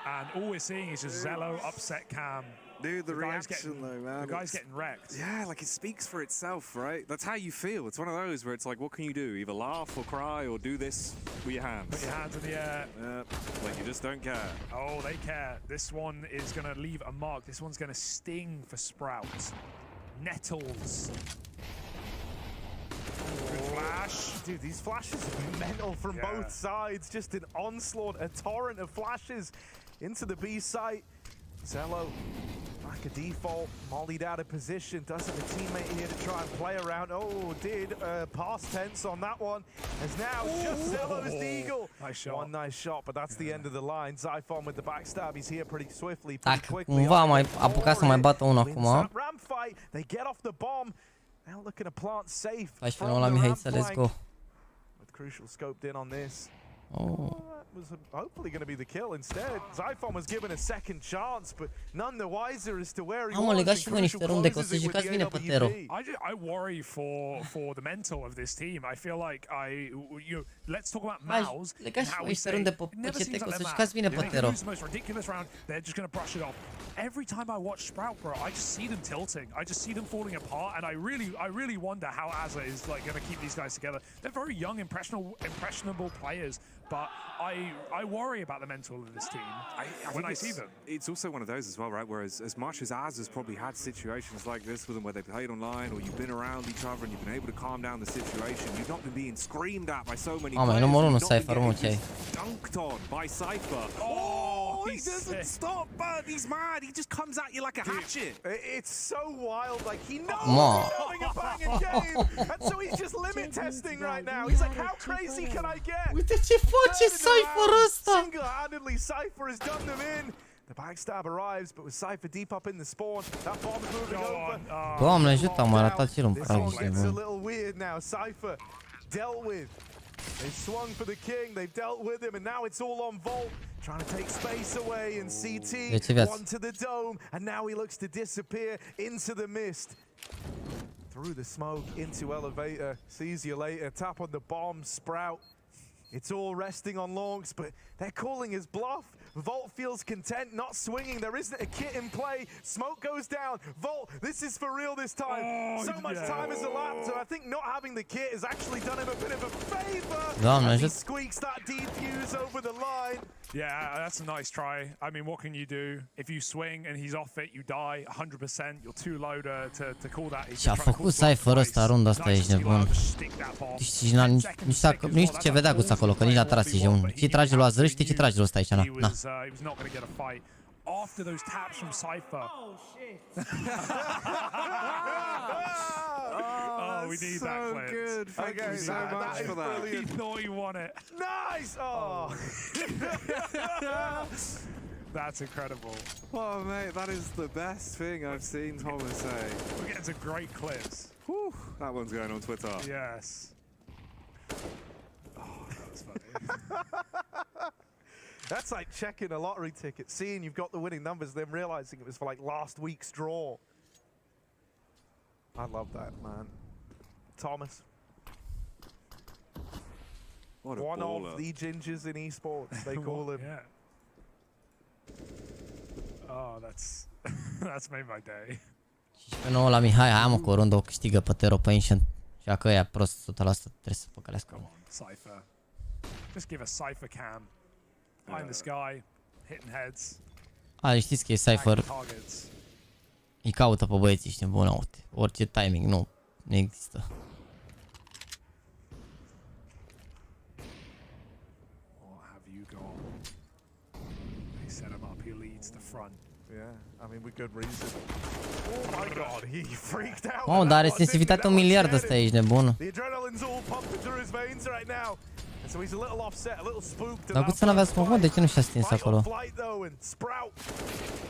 And all we're seeing is just Xellow upset Cam. Dude, the reaction though, man. The guy's getting wrecked. Yeah, like it speaks for itself, right? That's how you feel. It's one of those where it's like, what can you do? Either laugh or cry or do this with your hands. Put your hands in the air. Like you just don't care. Oh, they care. This one is going to leave a mark. This one's going to sting for Sprout. Nettles. Good flash. Dude, these flashes are mental from both sides. Just an onslaught, a torrent of flashes into the B site. Xellow, back a default, mollied out of position, does have a teammate here to try and play around. Oh, did past tense on that one, as now just Xellow's deagle. Nice shot. One nice shot, but that's the end of the line. Zyphon with the backstab, he's here pretty swiftly, pretty quickly. Cumva mai apucat să mai bată unul acum. Ramp fight, they get off the bomb. Now looking to plant safe. 14 la Mihaiță, let's go. With Crucial scoped in on this. Oh. Was hopefully going to be the kill instead. Zyphon was given a second chance, but none the wiser as to where he was. Legați și voi niște runde, că o să jucați bine pe Tero. I worry for the mental of this team. I feel like let's talk about Mouse. Legați și voi niște runde pe CT, că o să jucați bine pe Tero. The most ridiculous round. They're just going to brush it off. Every time I watch Sprout, bro, I just see them tilting. I just see them falling apart, and I really wonder how Azza is like going to keep these guys together. They're very young, impressionable players, but I worry about the mental of this team when I see them. It's also one of those as well, right? Whereas as much as Az has probably had situations like this with them where they've played online or you've been around each other and you've been able to calm down the situation, you've not been being screamed at by so many players. Numărul 1 Cypher, dunked on by Cypher. Oh, he doesn't stop, but he's mad. He just comes at you like a hatchet. It's so wild. Like he knows he's having a banging game, and so he's just limit testing right now. He's like, how crazy can I get? Uite ce face Cypher ăsta! Single-handedly, Cypher has done them in. The backstab arrives, but with Cypher deep up in the spawn, that bomb's moving over. Doamne ajută, am arătat și el un prag. It's a little weird now. Cypher dealt with. They swung for the king, they've dealt with him, and now it's all on Volt. Trying to take space away in CT, one to the dome, and now he looks to disappear into the mist. Through the smoke, into elevator, sees you later, tap on the bomb, Sprout. It's all resting on Launx, but they're calling his bluff. Volt feels content, not swinging. There isn't a kit in play. Smoke goes down. Volt, this is for real this time. So much time has elapsed, and I think not having the kit has actually done him a bit of a favor. As he squeaks that defuse over the line. Yeah, that's a nice try. I mean, what can you do? If you swing and he's off it, you die 100%. You're too low to call that. Și-a făcut Cypher ăsta runda asta, ești nebun. Și nu știu ce vedea Guț acolo, că nici n-a tras CJ1. Ce trage lui Azră, știi ce trage lui ăsta aici, na. After those taps from Cypher. Oh, shit. We need that clip. Good. Thank you so much for that. He thought he won it. Nice! Oh. That's incredible. Oh, mate, that is the best thing I've seen Thomas say. We're getting some great clips. Whew, that one's going on Twitter. Yes. Oh, that was funny. That's like checking a lottery ticket, seeing you've got the winning numbers, then realizing it was for like last week's draw. I love that, man. Thomas. What a One baller. of the gingers in esports, they call him. Yeah. Oh, that's made my day. Și pe nou la Mihai, hai mă, cu o rundă o câștigă pe Tero pe Ancient. Și dacă ăia prost 100% trebuie să păcălească. Cypher. Just give a Cypher cam. Behind the sky, hitting heads. Știți că e Cypher. Îi caută pe băieții, știi, bună, uite. Orice timing, nu există. Yeah, I mean, with good reason. Oh my god, he freaked out. Mamă, dar are sensibilitate 1 miliard ăsta, ești nebun. The adrenaline's all pumping through his veins right now. And so he's a little offset, a little spooked. Dar Guț n-avea scump, de ce nu și-a stins acolo? Sprout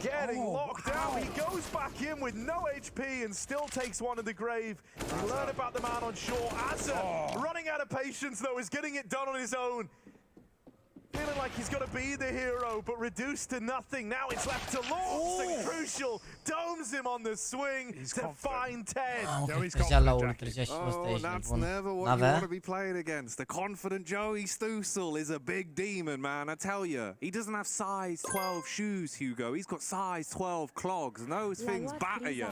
getting locked out. He goes back in with no HP and still takes one in the grave. We learn about the man on shore. Asa running out of patience though, is getting it done on his own. Feeling like he's got to be the hero, but reduced to nothing. Now it's left to Launx, and Crucial domes him on the swing to find 10. Oh, that's never what you want to be playing against. The confident Joey Stoessel is a big demon, man, I tell you. He doesn't have size 12 shoes, Hugo. He's got size 12 clogs, and those things batter you.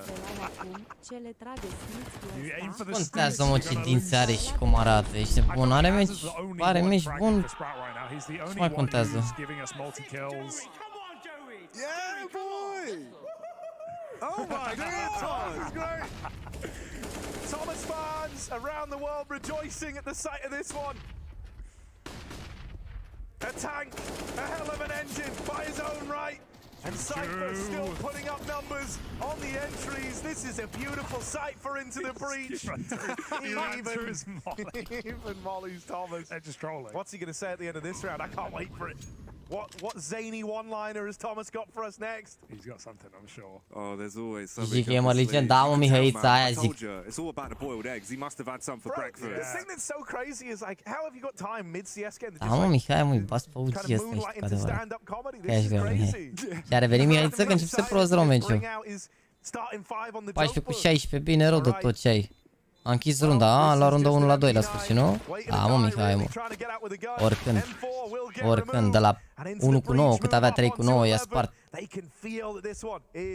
Contează, mă, ce dinți are și cum arată. Ești bun, are meci bun. Ce mai contează? Yeah, boy! Oh my god! Great! Thomas fans around the world rejoicing at the sight of this one. A tank, a hell of an engine by his own right. And Cypher still putting up numbers on the entries. This is a beautiful Cypher into the breach. Even mollies Thomas. They're just trolling. What's he going to say at the end of this round? I can't wait for it. What zany one-liner has Thomas got for us next? He's got something, I'm sure. Oh, there's always something. Zic, e mă, legend, da, mă, Mihăița, aia zic. It's all about the boiled eggs. He must have had some for breakfast. The thing that's so crazy is like, how have you got time mid-CS game to Da, mă, Mihai, mă-i bas pe UG ăsta, ești cu adevărat. Că ești greu, Mihai. Și a revenit Mihăiță că încep să prost rău meciul. 14 cu 16, bine rău de tot ce ai. A închis runda, la runda 1 la 2 la sfârșit, nu? Da, mă, Mihai, mă. Oricând, de la 1 cu 9, cât avea 3 cu 9, i-a spart.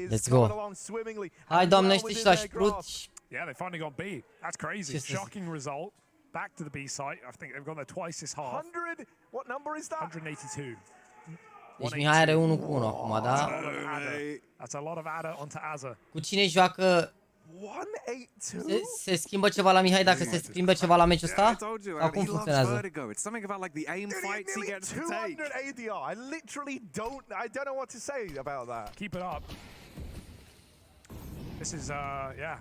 Let's go. Hai, Doamne, știi și lași brut. Yeah, they finally got B. That's crazy. Shocking result. Back to the B site. I think they've gone there twice this half. 100? What number is that? 182. Deci Mihai are 1 cu 1 acum, da? That's a lot of adder onto Azza. Cu cine joacă? 182? Se schimbă ceva la Mihai dacă se schimbă ceva la meciul ăsta? Sau cum funcționează? It's something about like the aim fights he gets to take. 200 ADR. I literally don't know what to say about that. Keep it up. This is yeah.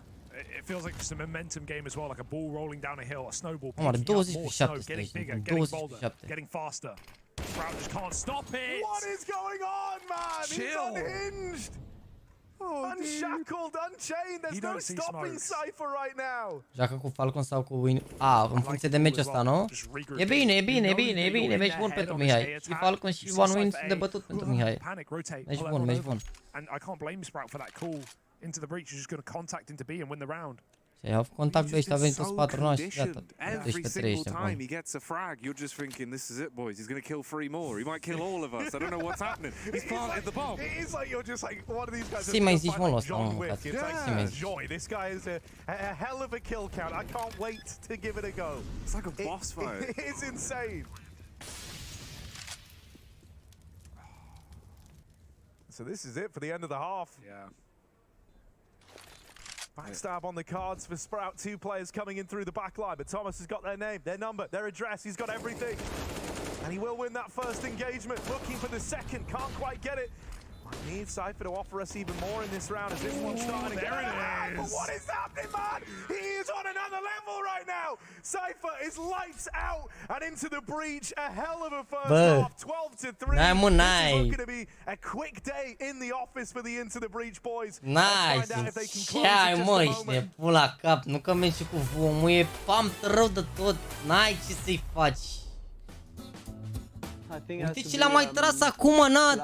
It feels like just a momentum game as well, like a ball rolling down a hill, a snowball picking up more snow, getting bigger, getting bolder, getting faster. Sprout just can't stop it. What is going on, man? Chill. He's unhinged. Unshackled, unchained. There's no stopping Cypher right now. Joacă cu Falcon sau cu Win? În funcție de meciul ăsta, nu? E bine, meci bun pentru Mihai. Și Falcon și One Win sunt de bătut pentru Mihai. Meci bun. And I can't blame Sprout for that call into the breach. He's just going to contact into B and win the round. Ce au contact de ăștia, a venit toți 4 noștri și gata. Every single time he gets a frag, you're just thinking, this is it, boys. He's going to kill 3 more. He might kill all of us. I don't know what's happening. He's planted the bomb. It is like you're just like one of these guys. Si mai zici mult ăsta, mă, It's like joy. This guy is a hell of a kill count. I can't wait to give it a go. It's like a boss fight. It's insane. So this is it for the end of the half. Yeah. Backstab on the cards for Sprout. 2 players coming in through the back line, but Thomas has got their name, their number, their address. He's got everything. And he will win that first engagement. Looking for the second. Can't quite get it. Need Cypher to offer us even more in this round as this one's starting to get it. But what is happening, man? He is on another level right now. Cypher is lights out and into the breach. A hell of a first half. 12-3. This is going to be a quick day in the office for the Into the Breach boys. Nice. Ce ai, mă, ești nebun la cap. Nu că mergi cu vomul, e pump rău de tot. N-ai ce să-i faci. Uite ce l-a mai tras acum, na,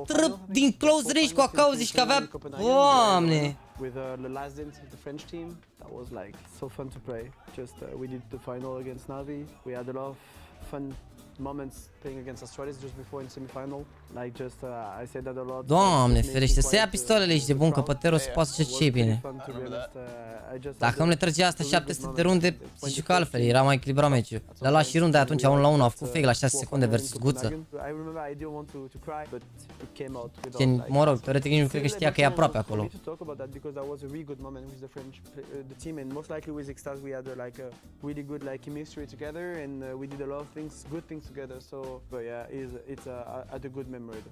trăp, din close range cu acauzi și că avea... Doamne! With the last dance with the French team, that was like so fun to play. Just we did the final against Navi. We had a lot of fun moments playing against Australis just before in semi-final. Like just I said that a lot. Doamne, ferește, să ia pistolele, ești de bun, că pe Tero se poate să ce bine. Dacă nu le trăgea asta 700 de runde, se juca altfel, era mai echilibrat meciul. Le-a luat și runda atunci 1-1, a făcut fake la 6 secunde versus Guță. Gen, mă rog, teoretic nici nu cred că știa că e aproape acolo. But yeah, it's a good memory.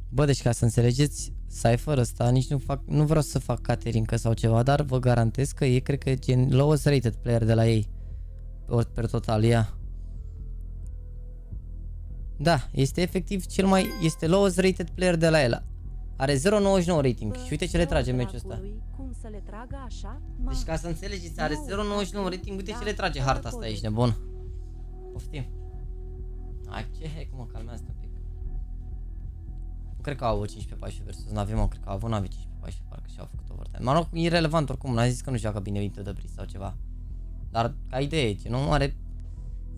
Bă, deci ca să înțelegeți, Cypher ăsta nici nu vreau să fac caterincă sau ceva, dar vă garantez că e, cred că e gen lowest rated player de la ei. Per total, ia. Da, este efectiv cel mai, este lowest rated player de la el. Are 0.99 rating și uite ce le trage meciul ăsta. Deci ca să înțelegeți, are 0.99 rating, uite ce le trage harta asta, ești nebun. Poftim. Hai, ce heck, mă, calmează un pic. Nu cred că au avut 15-14 versus Navi, mă, cred că au avut Navi 15-14, parcă și-au făcut overtime. Mă rog, irelevant oricum, n-a zis că nu joacă bine Into the Breach sau ceva. Dar ca idee, ce nu are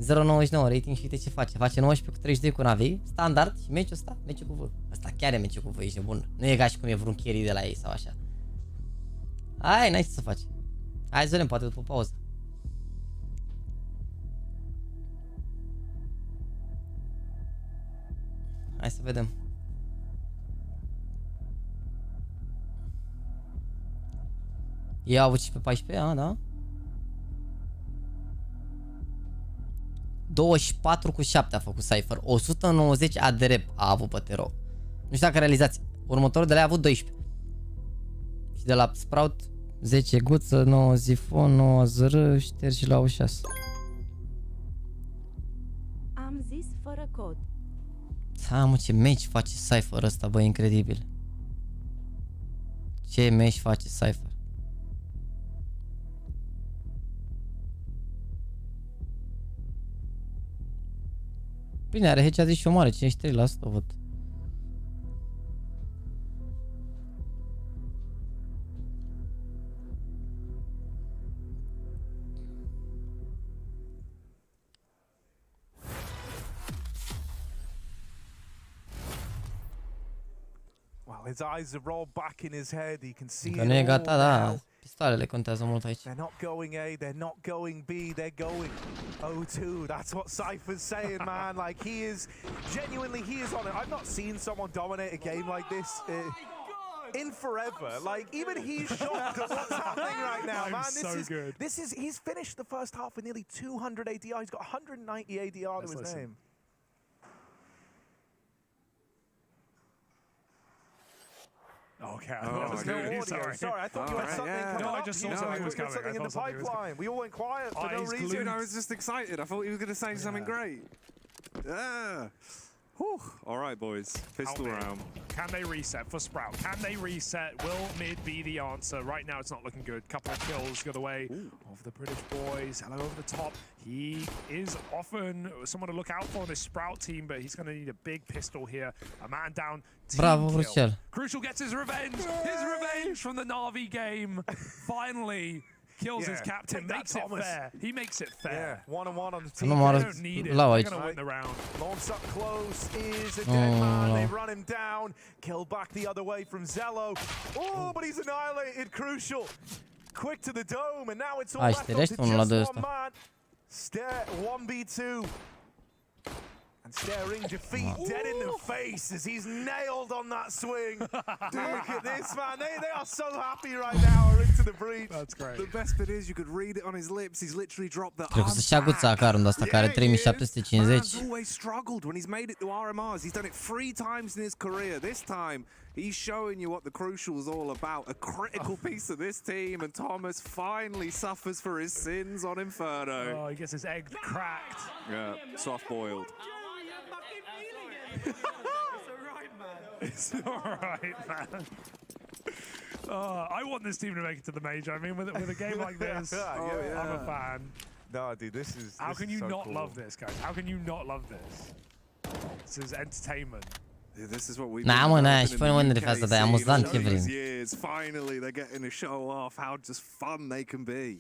0.99 rating și uite ce face. Face 19 cu 32 cu Navi, standard și meciul ăsta, meciul cu V. Asta chiar e meciul cu V, ești bun. Nu e ca și cum e vreun carry de la ei sau așa. Hai, n-ai ce să faci. Hai să vedem, poate după pauză. Hai să vedem. Ei au avut și pe 14, da? 24 cu 7 a făcut Cypher, 190 ADR a avut pe Tero. Nu știu dacă realizați, următorul de la a avut 12. Și de la Sprout 10 Guță, 9 Zifon, 9 Zr, ștergi și la o 6. Am zis fără cod. Da, mă, ce meci face Cypher ăsta, bă, incredibil. Ce meci face Cypher. Bine, are hedge și o mare, 53%, văd. Well, his eyes have rolled back in his head. He can see Că nu e gata, da. Pistoalele contează mult aici. They're not going A, they're not going B, they're going O2. That's what Cypher's saying, man. Like, he is genuinely, he is on it. I've not seen someone dominate a game like this in forever. Like, even he's shocked at what's happening right now, man. This is he's finished the first half with nearly 200 ADR. He's got 190 ADR to his name. Okay, no audio. Sorry, I thought you had something coming up. I just saw something was coming. Something in the pipeline. We all went quiet for no reason. I was just excited. I thought he was going to say something great. Yeah. Whew. All right, boys. Pistol round. Can they reset for Sprout? Can they reset? Will mid be the answer? Right now, it's not looking good. Couple of kills go the way of the British boys. Hello over the top. He is often someone to look out for on this Sprout team, but he's going to need a big pistol here. A man down. Bravo, Crucial. Crucial gets his revenge. His revenge from the Na'Vi game. Finally. Kills his captain, makes it fair. He makes it fair. Yeah, 1-on-1 on the team. They don't need it. They're going to win the round. Launx up close is a dead man. They run him down. Kill back the other way from Xellow. Oh, but he's annihilated. Crucial. Quick to the dome, and now it's all left up to just one man. Stare 1v2. And staring defeat dead in the face as he's nailed on that swing. Look at this, man. They are so happy right now. We're into the breach. That's great. The best bit is you could read it on his lips. He's literally dropped the Cred că să-și ia guța carul ăsta care 3750. He's always struggled when he's made it to RMRs. He's done it 3 times in his career. This time, he's showing you what the crucial is all about. A critical piece of this team, and Thomas finally suffers for his sins on Inferno. Oh, he gets his egg cracked. Yeah, soft-boiled. It's alright, man. I want this team to make it to the major. I mean, with a game like this, I'm a fan. No, dude, this is. How can you so not cool. love this, guys? How can you not love this? This is entertainment. Yeah, this is what we. Na, mă, na, și până mândri față de amuzant ce vrem. Finally, they're getting to show off how just fun they can be.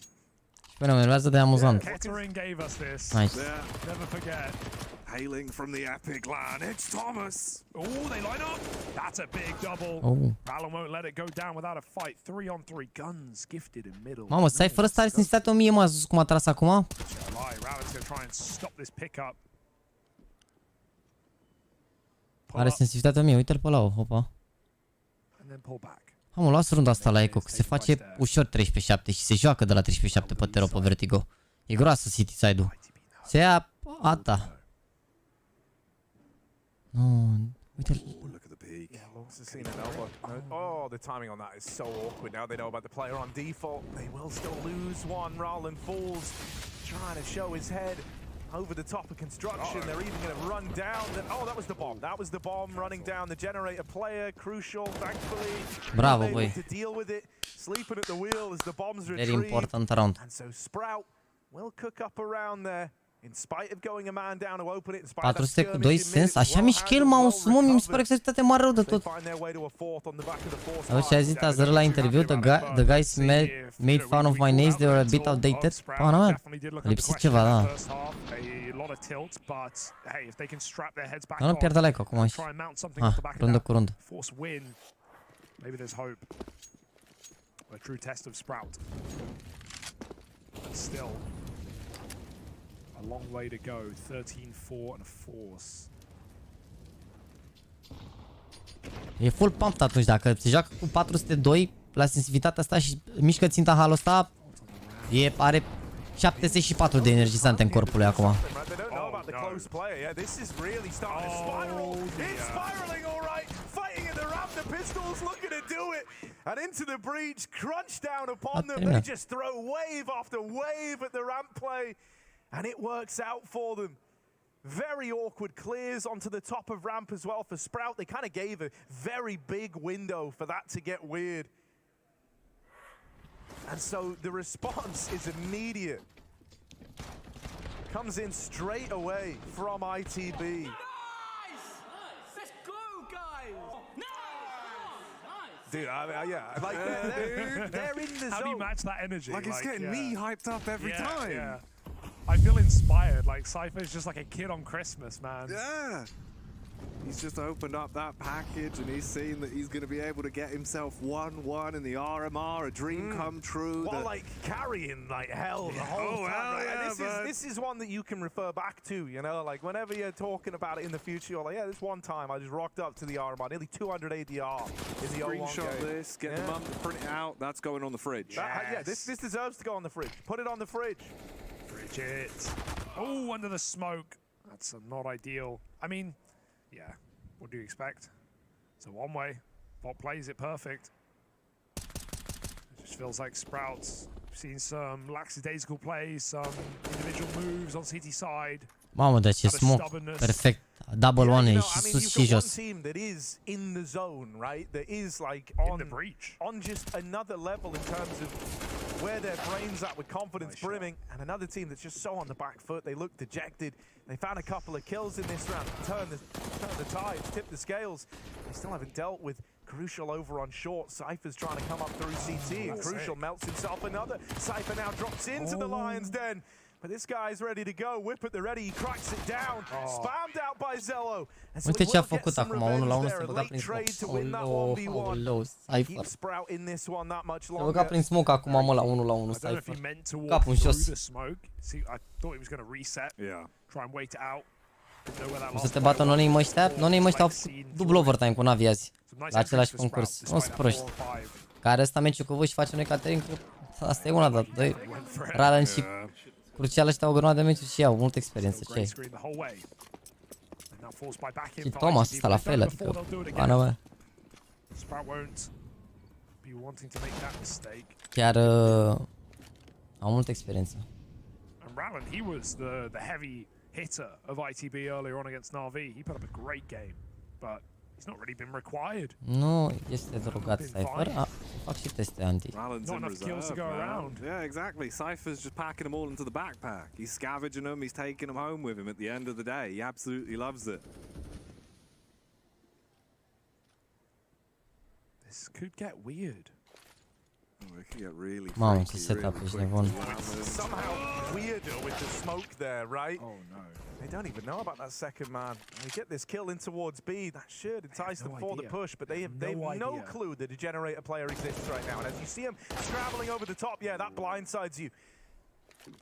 Și până mândri față de amuzant. Kettering gave us this. Nice. Never forget. Hailing from the epic line, it's Thomas. Oh, they line up. That's a big double. Valorant won't let it go down without a fight. 3-on-3 guns gifted in middle. Mamă, Cypher ăsta are sensibilitate 1000, mă, cum a tras acum? Valorant's gonna try and stop this pickup. Are sensibilitate 1000, uite-l pe ăla, hopa. And then pull back. Am luat runda asta la Eco, că se face ușor 13-7 și se joacă de la 13-7 pe Tero, pe Vertigo. E groasă City side-ul. Se ia ata. No, uite-l. Look at the peak. Yeah, Launx has seen an elbow. Oh, the timing on that is so awkward. Now they know about the player on default. They will still lose one. Roland falls, trying to show his head over the top of construction. They're even going to run down. Oh, that was the bomb. That was the bomb running down the generator player. Crucial, thankfully. Bravo, boy. To deal with it. Sleeping at the wheel as the bombs retrieve. Very important round. And so Sprout will cook up around there. In spite of going a man down to open it, in spite of 400 cu 2 sens, așa mișcă el, mouse, mă, mi se pare că se uitate mai rău de tot. Auzi, azi azi la interviu, the guys made fun of my nails, they were a bit outdated. Pana mea, lipsit ceva, da. Dar nu pierde like acum și. Rundă cu rundă. Maybe there's hope. A true test of Sprout. But still, a long way to go. 13-4 and a force. E full pumped atunci, dacă se joacă cu 402 la sensibilitatea asta și mișcă ținta halul ăsta, are 74 de energizante în corpul lui acum. And into the breach, crunch down upon them. They just throw wave after wave at the ramp play, and it works out for them. Very awkward clears onto the top of ramp as well for Sprout. They kind of gave a very big window for that to get weird. And so the response is immediate. Comes in straight away from ITB. Dude, yeah, like they're in the zone. How do you match that energy? Like it's getting me hyped up every time. Yeah. I feel inspired. Like Cypher's just like a kid on Christmas, man. Yeah. He's just opened up that package and he's seen that he's going to be able to get himself 1-1 in the RMR, a dream come true. Well, like carrying like hell the whole time. Right? And this is one that you can refer back to, you know, like whenever you're talking about it in the future, you're like, yeah, this one time I just rocked up to the RMR, nearly 200 ADR in the Screenshot this, get the mum to print it out. That's going on the fridge. Yeah, this deserves to go on the fridge. Put it on the fridge. Fridge it. Oh, under the smoke. That's not ideal. I mean, yeah, what do you expect? It's a one-way. Bot plays it perfect. It just feels like Sprouts seen some lackadaisical plays, some individual moves on City side. Mamă, de ce smoke perfect. Double one e și sus și jos. Team that is in the zone, right? That is like in the breach. On just another level in terms of where their brains at with confidence brimming, and another team that's just so on the back foot. They look dejected. They found a couple of kills in this round, turn the tides, tip the scales. They still haven't dealt with Crucial over on short. Cypher's trying to come up through CT, and Crucial melts himself another. Cypher now drops into the Lion's Den. But this guy's ready to go. Whip at the ready. He cracks it down. Spammed out by Xellow. Uite ce a făcut acum, 1 la 1 se băga prin smoke. Aoleu, Cypher. Se băga prin smoke acum, mă, la 1 la 1, Cypher. Capul în jos. O să te bată non-aim ăștia? Non-aim ăștia au făcut dublu overtime cu Navi azi. La același concurs. Nu sunt proști. Care ăsta meciul cu voi și face noi catering? Asta e una, dar doi. Rara și Crucial ăștia au o grămadă de meciuri și au multă experiență. Ce și Thomas ăsta la fel, adică bana mea. Chiar au multă experiență. Hitter of ITB earlier on against Na'Vi. He put up a great game, but he's not really been required. Nu este drogat Cypher. Fac și teste anti. Not enough kills to go around. Yeah, exactly. Cypher's just packing them all into the backpack. He's scavenging them. He's taking them home with him at the end of the day. He absolutely loves it. This could get weird. Oh, it could get really Mamă, ce setup ești nebun. Somehow weirder with the smoke there, right? Oh no. They don't even know about that second man. They get this kill in towards B. That should entice them for the push, but they have no clue that a generator player exists right now. And as you see him scrabbling over the top, yeah, that blindsides you.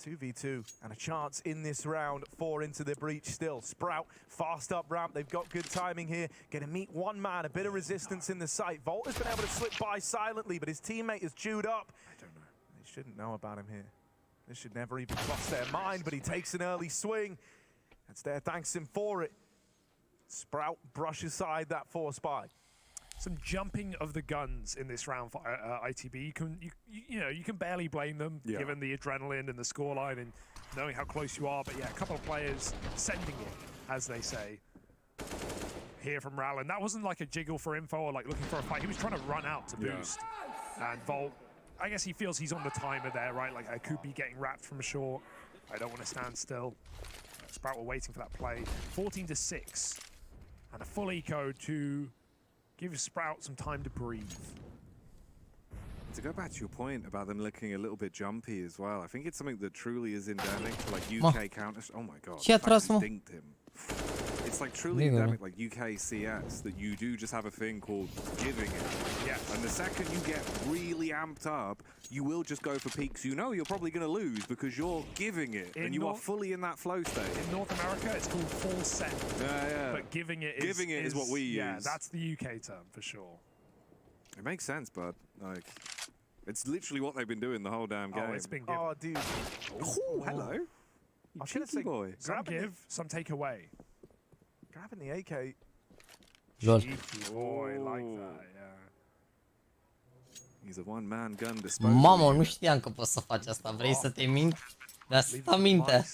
2v2 and a chance in this round. 4 into the breach still. Sprout fast up ramp. They've got good timing here. Gonna meet one man, a bit of resistance in the site. Volt has been able to slip by silently, but his teammate is chewed up. I don't know. They shouldn't know about him here. This should never even cross their mind, but he takes an early swing. That's there, thanks him for it. Sprout brushes aside that 4 spy. Some jumping of the guns in this round for ITB. You can barely blame them given the adrenaline and the scoreline and knowing how close you are. But yeah, a couple of players sending it, as they say. Here from Rallen. That wasn't like a jiggle for info or like looking for a fight. He was trying to run out to boost. And Volt, I guess he feels he's on the timer there, right? Like I could be getting wrapped from short. I don't want to stand still. Sprout were waiting for that play. 14-6. And a full eco to give Sprout some time to breathe. To go back to your point about them looking a little bit jumpy as well, I think it's something that truly is endemic to like UK counters. Oh my god, dinked him. It's like truly endemic, like UK CS, that you do just have a thing called giving it. Yes. And the second you get really amped up, you will just go for peaks. You know you're probably going to lose because you're giving it and you are fully in that flow state. In North America, it's called full send. Yeah. But giving it is what we use. Yeah, that's the UK term for sure. It makes sense, but like, it's literally what they've been doing the whole damn game. Oh, it's been given. Oh, dude. Oh, hello. You cheeky boy. Some give, some take away. Grabbing the AK. Cheeky boy, like that, yeah. He's a one-man gun disposal. Mamă, nu știam că poți să faci asta. Vrei să te mint? De asta minte.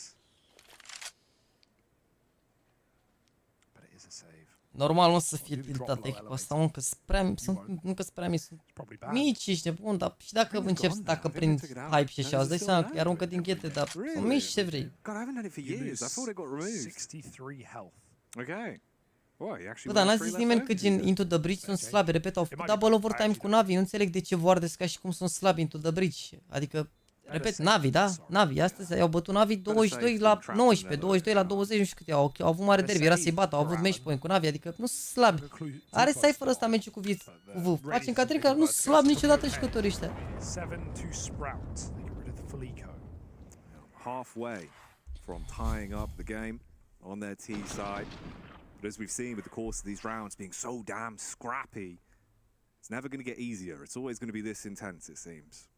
Normal nu o să fie tiltat echipa asta, încă sunt prea mici, sunt mici, ești nebun, dar și dacă începi să tacă prin hype și așa, îți dai seama că îi aruncă din ghete, dar sunt mici, ce vrei. God, I haven't had it for years. I thought it got removed. 63 health. Okay. Bă, dar n-a zis nimeni că gen Into the Bridge sunt slabi, repet, au făcut double overtime cu Navi, nu înțeleg de ce voardesc ca și cum sunt slabi Into the Bridge, adică, repet, Navi, da? Navi, astăzi au bătut Navi 22 la 19, 22 la 20, nu știu câte au avut mare derby, era să-i bată, au avut match point cu Navi, adică nu sunt slabi. Are Cypher ăsta meciul cu V. Facem Catrin că nu sunt slabi niciodată jucătorii ăștia. Halfway from tying up the game on their T side. But as we've seen with the course of these rounds being so damn scrappy, it's never going to get easier. It's always going to be this intense, it seems.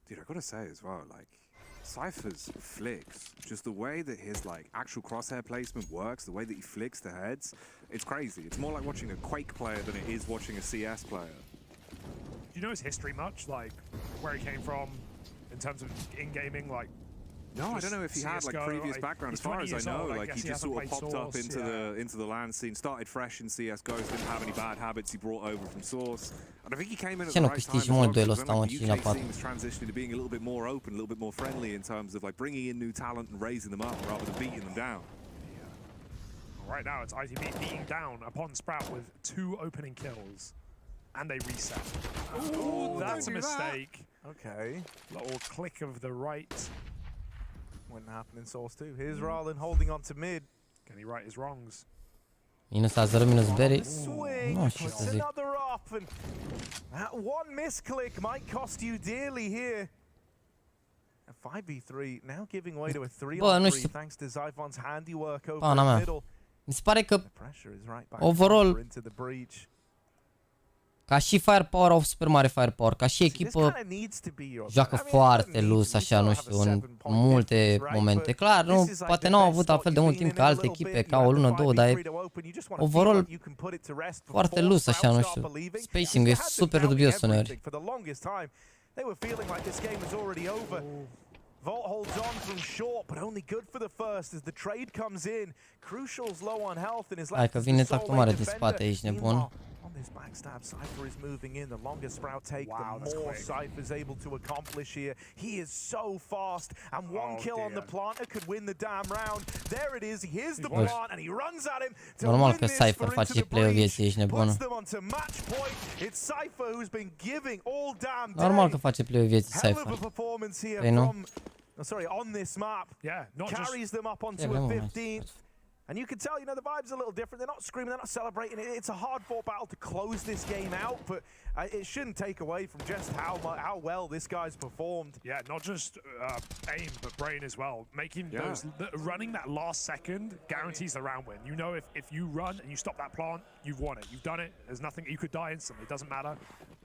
Dude, I gotta say as well, like, Cypher's flicks, just the way that his like actual crosshair placement works, the way that he flicks the heads, it's crazy. It's more like watching a Quake player than it is watching a CS player. Do you know his history much? Like where he came from in terms of in-gaming, like? No, I don't know if he had like previous background. As far as I know, like he just sort of popped up into the LAN scene, started fresh in CS:GO, didn't have any bad habits he brought over from Source. And I think he came in at the right time as well, because the UK scene was transitioning to being a little bit more open, a little bit more friendly in terms of like bringing in new talent and raising them up rather than beating them down. Right now, it's ITV beating down upon Sprout with 2 opening kills, and they reset. Ooh, that's a mistake. Okay. Little click of the right. Wouldn't happen in Source 2. Here's Rylan holding on to mid. Can he right his wrongs? Minus A0, minus Berry. Nu știu ce să zic. That one misclick might cost you dearly here. A 5v3 now giving way to a 3-on-3 thanks to Zyphon's handiwork over the middle. Mi se pare că overall ca și firepower au super mare firepower, ca și echipă joacă foarte loose, așa, nu știu, în multe momente. Clar, nu, poate n-au avut la fel de mult timp ca alte echipe, ca o lună, două, dar e overall foarte loose, așa, nu știu. Spacing-ul e super dubios uneori. Volt holds on from short, but only good for the first as the trade comes in. Crucial's low on health and is left. Hai că vine tactul mare din spate aici, nebun. On this backstab, Cypher is moving in. The longer Sprout take, the more Cypher's able to accomplish here. He is so fast, and one kill on the planter could win the damn round. There it is. He hears the plant, and he runs at him to normal că win Cypher this face play-ul vieții, ești nebun. puts them onto match point. It's Cypher who's been giving all damn day. Normal că face play-ul vieții Hell Cypher. of a performance here from, sorry, on this map. Yeah, carries them up onto a 15th. And you can tell, you know, the vibe's a little different. They're not screaming, they're not celebrating. It's a hard-fought battle to close this game out, but it shouldn't take away from just how well this guy's performed. Yeah, not just aim, but brain as well. Making those, running that last second guarantees the round win. You know, if you run and you stop that plant, you've won it. You've done it. There's nothing, you could die instantly. It doesn't matter.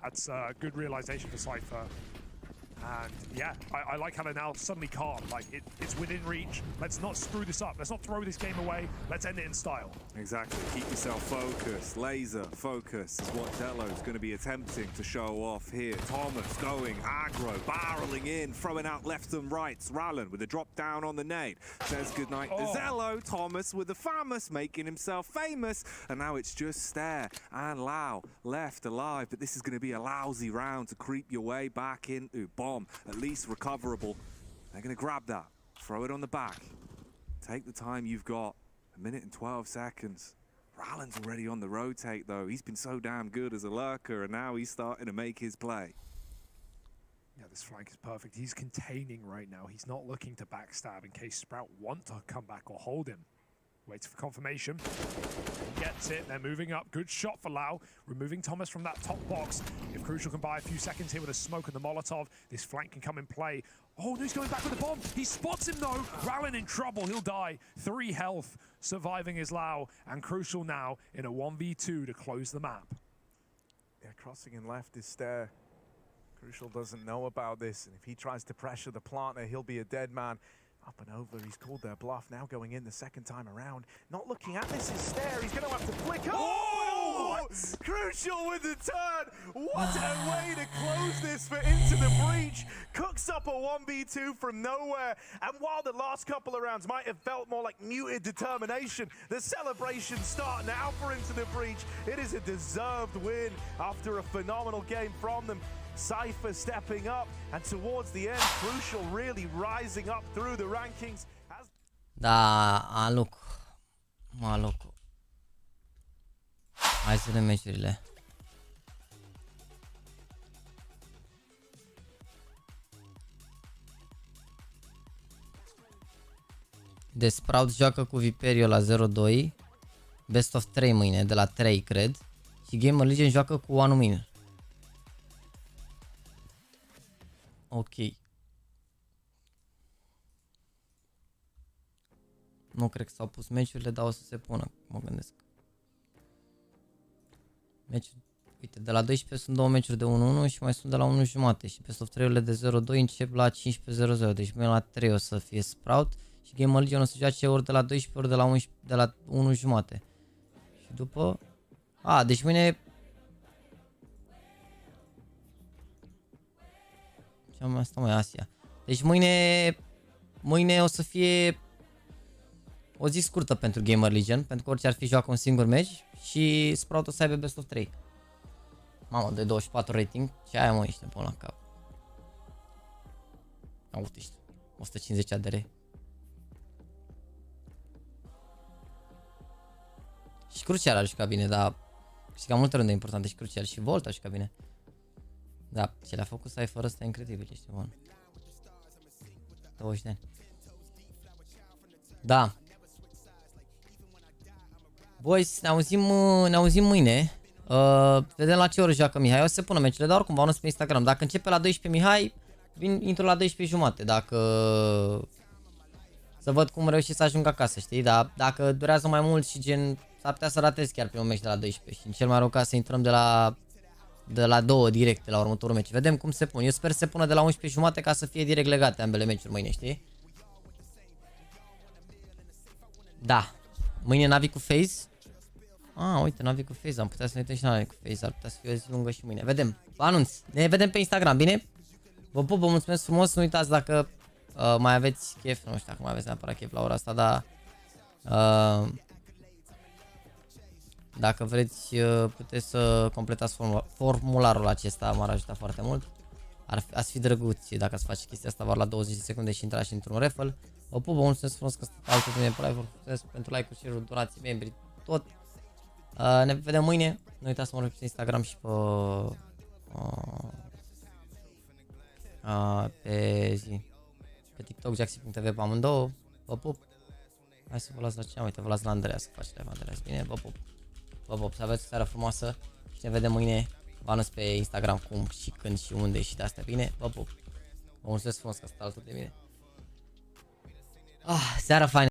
That's a good realization for Cypher. And yeah, I like how they're now suddenly calm. Like it's within reach. Let's not screw this up. Let's not throw this game away. Let's end it in style. Exactly. Keep yourself focused. Laser focus is what Xellow's going to be attempting to show off here. Thomas going aggro, barreling in, throwing out left and right. Rallen with a drop down on the nade. Says goodnight to Xellow. Thomas with the famous, making himself famous. And now it's just Stare and Lau left alive. But this is going to be a lousy round to creep your way back into bomb. At least recoverable. They're going to grab that, throw it on the back. Take the time you've got. 1 minute and 12 seconds. Rallen's already on the rotate though. He's been so damn good as a lurker, and now he's starting to make his play. Yeah, this flank is perfect. He's containing right now. He's not looking to backstab in case Sprout want to come back or hold him. Waits for confirmation. Gets it. They're moving up. Good shot for Lau. Removing Thomas from that top box. If Crucial can buy a few seconds here with a smoke and the Molotov, this flank can come in play. Oh, no, he's going back with the bomb. He spots him, though. Rallen in trouble. He'll die. 3 health. Surviving is Lau. And Crucial now in a 1v2 to close the map. Yeah, crossing in left is Stare. Crucial doesn't know about this. And if he tries to pressure the planter, he'll be a dead man. Up and over, he's called their bluff, now going in the second time around. Not looking at this is Stare, he's going to have to flick. Oh! Crucial with the turn! What a way to close this for Into the Breach! Cooks up a 1v2 from nowhere, and while the last couple of rounds might have felt more like muted determination, the celebrations start now for Into the Breach. It is a deserved win after a phenomenal game from them. Cypher stepping up, and towards the end, Crucial really rising up through the rankings. Da, Maluc. Hai să vedem meciurile. De Sprout joacă cu Viperio la 0-2. Best of 3 mâine, de la 3 cred. Și Gamer Legion joacă cu One mâine. Ok. Nu cred că s-au pus meciurile, dar o să se pună, mă gândesc. Meciul Uite, de la 12 sunt 2 meciuri de 1-1 și mai sunt de la 1 jumate. Și best of 3-urile de 0-2 încep la 15-0-0. Deci mâine la 3 o să fie Sprout. Și Game Legion o să joace ori de la 12 ori de la 11, de la 1 jumate. Și după... A, deci mâine... Ce am asta mai Asia. Deci mâine o să fie o zi scurtă pentru Gamer Legion, pentru că orice ar fi joacă un singur meci și Sprout o să aibă best of 3. Mamă, de 24 rating, ce aia mă ești până la cap. Uite, 150 ADR. Și Crucial a jucat bine, dar știi că am multe runde importante și Crucial și Volt a jucat bine. Da, ce le-a făcut Cypher ăsta e incredibil, ești bun. 20 de ani. Da. Boys, ne auzim mâine. Vedem la ce oră joacă Mihai. O să se pună meciurile, dar oricum v-am anunț pe Instagram. Dacă începe la 12 Mihai, intru la 12 jumate. Dacă... Să văd cum reușesc să ajung acasă, știi? Dar dacă durează mai mult și gen... S-ar putea să ratez chiar pe un meci de la 12. Și în cel mai rău caz să intrăm de la 2 direct la următorul meci. Vedem cum se pun. Eu sper să se pună de la 11 jumate ca să fie direct legate ambele meciuri mâine, știi? Da. Mâine Navi cu FaZe. Ah, uite, Navi cu FaZe. Am putea să ne uităm și la Navi cu FaZe. Ar putea să fie o zi lungă și mâine. Vedem. Vă anunț. Ne vedem pe Instagram, bine? Vă pup, vă mulțumesc frumos. Nu uitați dacă mai aveți chef. Nu știu dacă mai aveți neapărat chef la ora asta, dar... Dacă vreți, puteți să completați formularul acesta, m-ar ajuta foarte mult. Ați fi drăguți dacă ați face chestia asta, doar la 20 de secunde și intrați într-un raffle. Vă pup, vă mulțumesc frumos că stați alături de mine pe live, mulțumesc pentru like-uri, share-uri, donații, membri, tot. Ne vedem mâine, nu uitați să mă urmăriți pe Instagram și pe TikTok, JAXYYYTV pe amândouă. Vă pup. Hai să vă las la cine, uite, vă las la Andreea să faci live, Andreea, bine, vă pup. Vă pup, să aveți o seară frumoasă și ne vedem mâine. Vă anunț pe Instagram cum și când și unde și de astea, bine? Vă pup. Vă mulțumesc frumos că stați alături de mine. Seara faină.